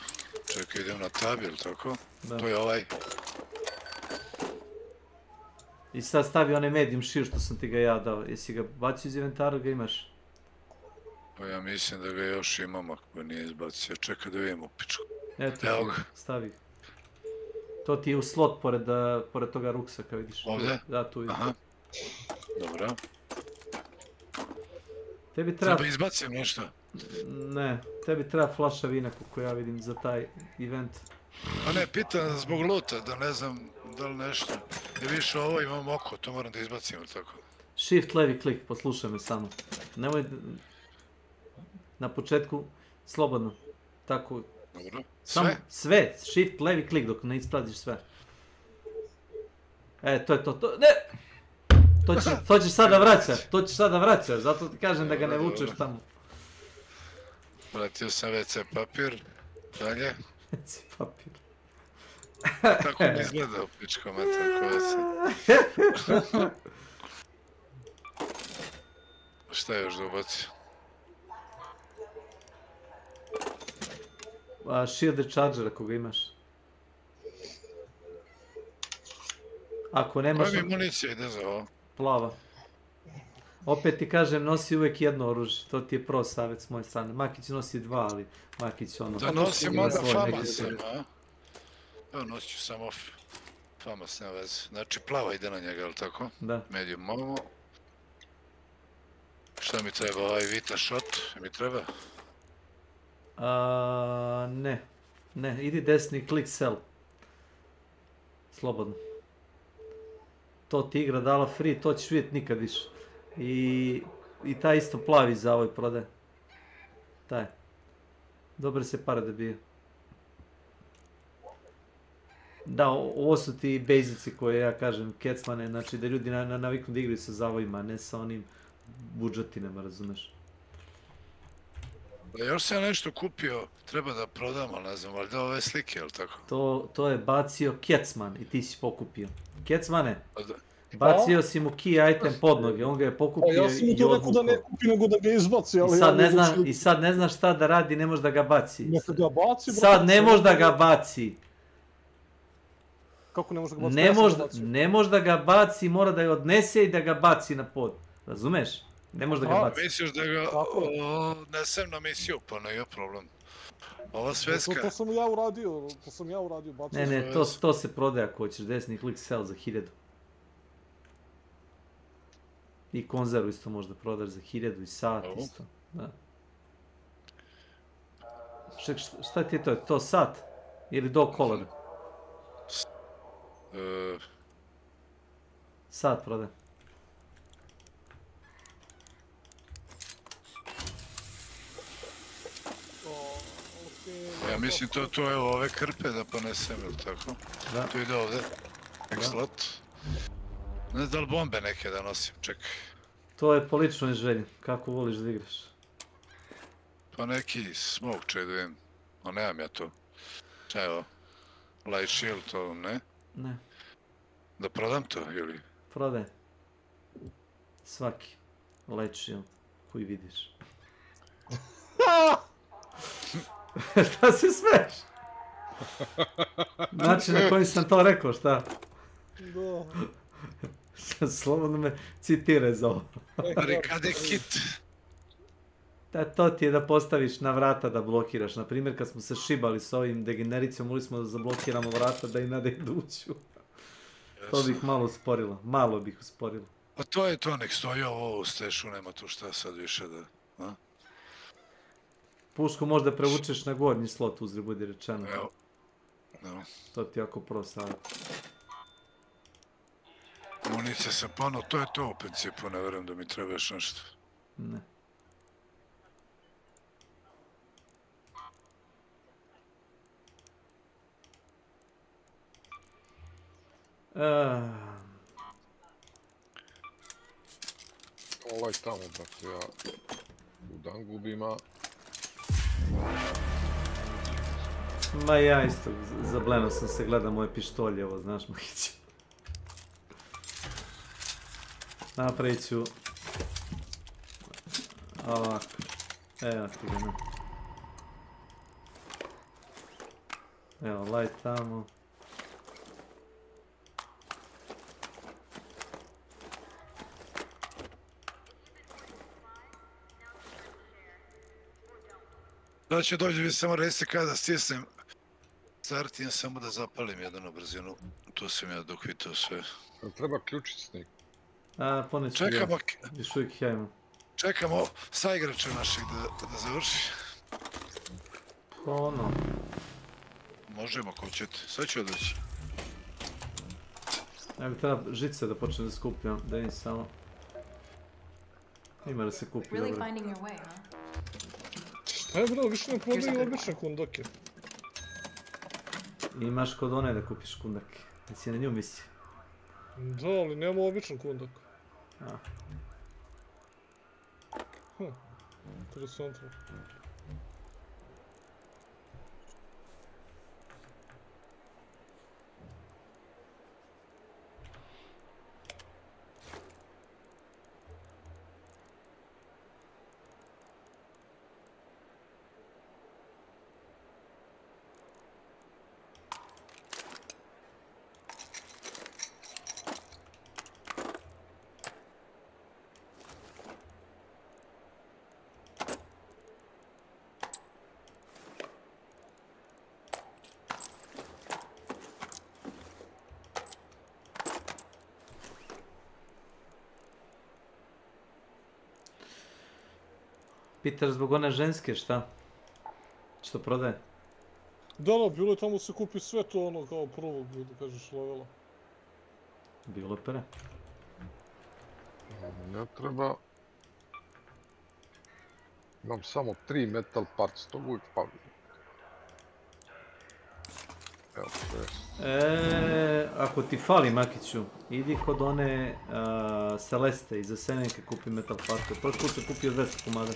Čekaj, idem na tab, ili tako? To je ovaj. I sad stavi onaj medium shield što sam ti ga ja dao. Jesi ga bacio iz inventara, ga imaš? Pa ja mislim da ga još imam ako ga nije izbacio. Čekaj da vidim u pičku. Evo ga. Stavi. To ti je u slot pored toga ruksaka, vidiš? Ovdje? Da, tu vidiš. Aha. Dobro. Tebi treba izbacim nešto? Ne, tebi treba flaša vina koliko ja vidim za taj event. Pa ne, pitam zbog luta, da ne znam da li nešto. I više ovo imam oko, to moram da izbacim ili tako. Shift levi klik, poslušaj me samo. Nemoj... Na početku, slobodno. Tako... Dobro. Sve, shift levi klik dok ne ispraziš sve. To je to, ne! To ćeš sada vraćaš, zato ti kažem da ga ne vučeš tamo. Vratio sam WC papir, dalje. WC papir. Tako mi izgleda u pičko mater koja se... Šta je još da ubacio? Shield recharger ako ga imaš. Ako nemaš... Koja mi municija ide za ovo? Plava. Opet ti kažem, nosi uvijek jedno oružje, to ti je pro savjet s moje strane. Makić nosi dva, ali Makić ono... Da nosim onda famasem, a? Evo nosit ću samo famas, nema veze. Znači plava ide na njega, ali tako? Da. Medium momo. Šta mi treba, ovaj Vita shot, mi treba? Ne, idi desni klik sell. Slobodno. To ti igra dala free, to ćeš vidjeti nikad više. I taj isto plavi za ovoj prodaje. Taj. Dobre se pare dobije. Da, ovo su ti basici koje ja kažem, kecmane, znači da ljudi naviknu da igraju sa zavojima, ne sa onim budžetinama, razumeš? Još sam nešto kupio, treba da prodam, ali ne znam, valjda ove slike, jel tako? To je bacio kecman i ti si pokupio. Kecmane, bacio si mu key item pod noge, on ga je pokupio i odvukao. Ja sam mu to rekao da ne kupi, nego da ga izbaci, ali... I sad ne znaš šta da radi, ne može da ga baci. Neka ga baci, brate. Sad ne može da ga baci. Kako ne može da ga baci? Ne može da ga baci, mora da ga odnese i da ga baci na pod. Razumeš? Ne može da ga baci. Misliš da ga odnesem na misiju, pa ne je problem. Ova sveska... To sam ja uradio, bacio. Ne, to se prodaje ako hoćeš, desni klik sell za 1000. I konzervu isto možda prodaš za 1000 i sat isto. Da. Šta ti je to? To sat? Ili dog collar? Sat prodaje. Ja mislim to je ove krpe da ponesem, ili tako? Da. To ide ovdje. Exlot. Ne znam da li bombe neke da nosim, čekaj. To je po ličnoj želji, kako voliš da igraš. Pa neki smoke će da vidim, no nemam ja to. Šta je ovo? Light shield to, ne? Ne. Da prodam to ili? Prodaj. Svaki. Leči, koji vidiš. Šta se smeš? Način na koji sam to rekao, šta? Da. Slobodno me citiraj za ovo. Barikade kit. To ti je da postaviš na vrata da blokiraš. Naprimjer, kad smo se šibali s ovim degenericijom, mogli smo da zablokiramo vrata da im nade duću. To bih malo usporilo. Malo bih usporilo. Pa to je to, nek stoji ovo u stešu, nema tu šta sad više da... Pušku možda prevučeš na gornji slot, uzri budi rečeno. Evo. To ti je jako pro savjet. Municija sam ponuo, to je to u principu, ne verujem da mi treba još nešto. Ne. Ovaj tamo, brate, ja u dangubima. Ma ja isto, zableno sam se, gledam moje pištolje, ovo, znaš, Mahić. Napravit ću... Ovako. Evo ti ga, ne. Evo, light tamo. Da će dođe, vi samo reci kada stisnem startijem, samo da zapalim jedan na brzinu. Tu sam ja dohvitao sve. Treba ključić s nekim. Poneću ja. Čekamo... Još uvijek ja imam. Čekamo sa igrača našeg da završi. Ono. Možemo, ko ćete. Sad ću doći. Ja bih treba žice da počnem da skupljam, da im samo... Ima da se kupi, dobro. Really finding your way, huh? Aj bro, više ne prodaju obične kundoke. Imaš kod one da kupiš kundake. Jesi na nju misli? Da, ali nema običan kundak. Interesantno. Pitaš zbog one ženske, šta? Što prodaje? Da, bilo je tamo se kupi sve to ono kao prvog, da kažeš, levela. Bilo pere. Ne treba... Imam samo 3 metal parts, to uvijek pavljeno. Evo, to je... Ako ti fali, Makiću, idi kod one Celeste iza Seneke kupi metal parte. Prošli put sam kupio 200 komada.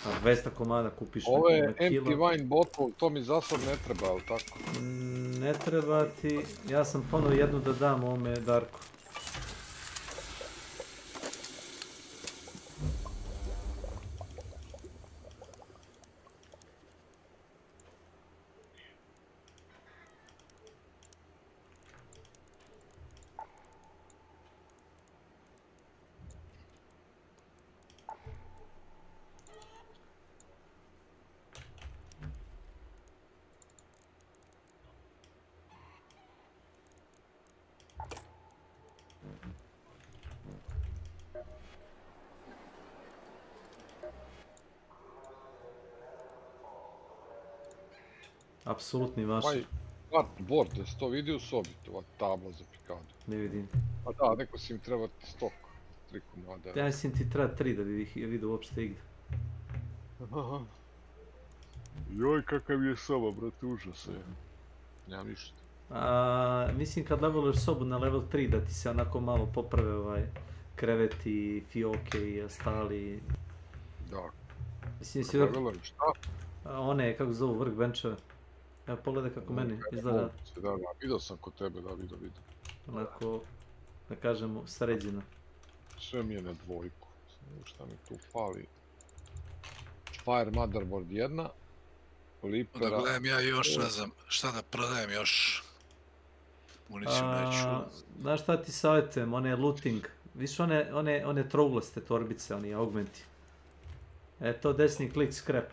A 200 komada kupiš ovo je na kilo. empty wine bottle, to mi za sad ne treba, ali tako? Ne treba ti, ja sam ponovo jednu da dam ovome Darku. Apsolutni vaš. Ovaj board, jesi to vidio u sobi, ova tabla za pikadu? Ne vidim. Pa da, neko si im treba stok, 3 komada. Ja mislim ti treba 3 da bi ih vidio uopšte igde. Joj, kakav je soba, brate, užas je. Nemam ništa. Mislim kad leveluješ sobu na level 3 da ti se onako malo poprave kreveti, fioke i ostali. Da. Mislim si šta? One, kako zovu, vrh benčeve. Evo pogledaj kako meni izgleda. Da, vidio sam kod tebe, da, vidio. Onako, da kažemo, sređeno. Sve mi je na dvojku. Šta mi tu fali? Fire motherboard jedna. Lipera... Da gledam ja još, ne znam, šta da prodajem još. Municiju neću. Znaš šta ti savjetujem, one looting. Viš one trouglaste torbice, oni augmenti. To desni klik scrap.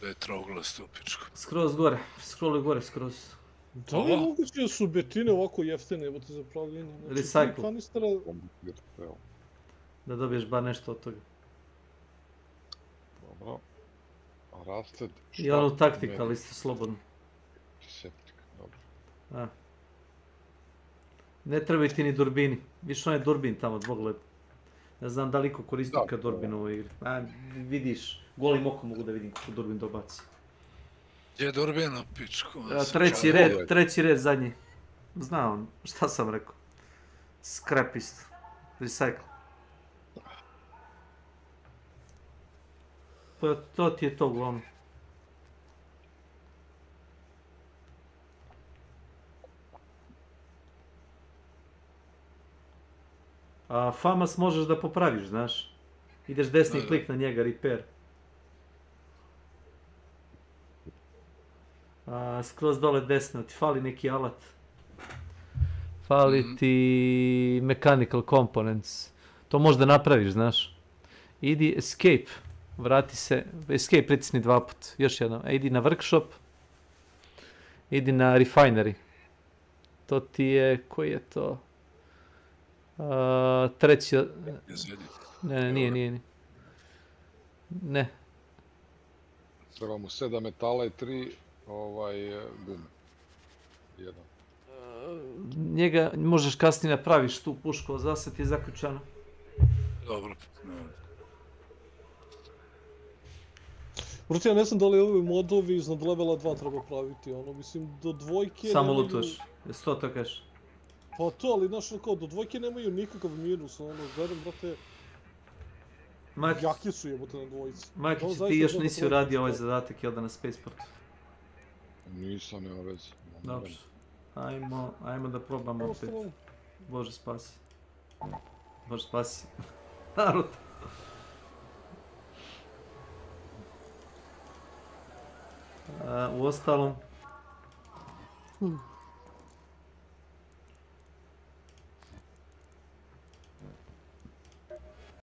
Da je trouglaste u pičku. Skroz gore, scrolluj gore skroz. Da li je moguće da su betine ovako jeftine, evo te zapravljene? Recycle. Da dobiješ bar nešto od toga. Dobro. Rasted... I onu taktikal isto slobodno. Septik, dobro. Ne trebaju ti ni durbini. Viš on je durbin tamo, dvogled. Ne znam da li ko koristi kad durbin u ovoj igri. Vidiš, golim okom mogu da vidim kako durbin dobaci. Gdje je durbin u pičku? Treći red zadnji. Zna on, šta sam rekao. Scrap isto. Recycle. Pa to ti je to uglavnom. A FAMAS možeš da popraviš, znaš. Ideš desni klik na njega, repair. Skroz dole desno, ti fali neki alat. Fali ti mechanical components. To možda napraviš, znaš. Idi escape. Vrati se, escape pritisni 2 put, još jednom, idi na workshop, idi na refinery. To ti je, koji je to? Treći... Ne, nije. Ne. Treba mu 7 metala i 3 gume. Jedan. Njega možeš kasnije napraviš tu pušku, a zase ti je zaključano. Dobro. Brate, ja ne znam da li ovi modovi iznad levela 2 treba praviti, mislim, do dvojke... Samo lutuješ, jesi to kažeš? Pa to, ali znaš, kao, do dvojke nemaju nikakav minus, verujem, brate... Jaki su jebote na dvojici. Majkić, ti još nisi uradio ovaj zadatak, jel da na Spaceportu? Nisam, nema veze. Dobro, ajmo da probamo opet. Bože spasi. Bože spasi. Narod. U ostalom...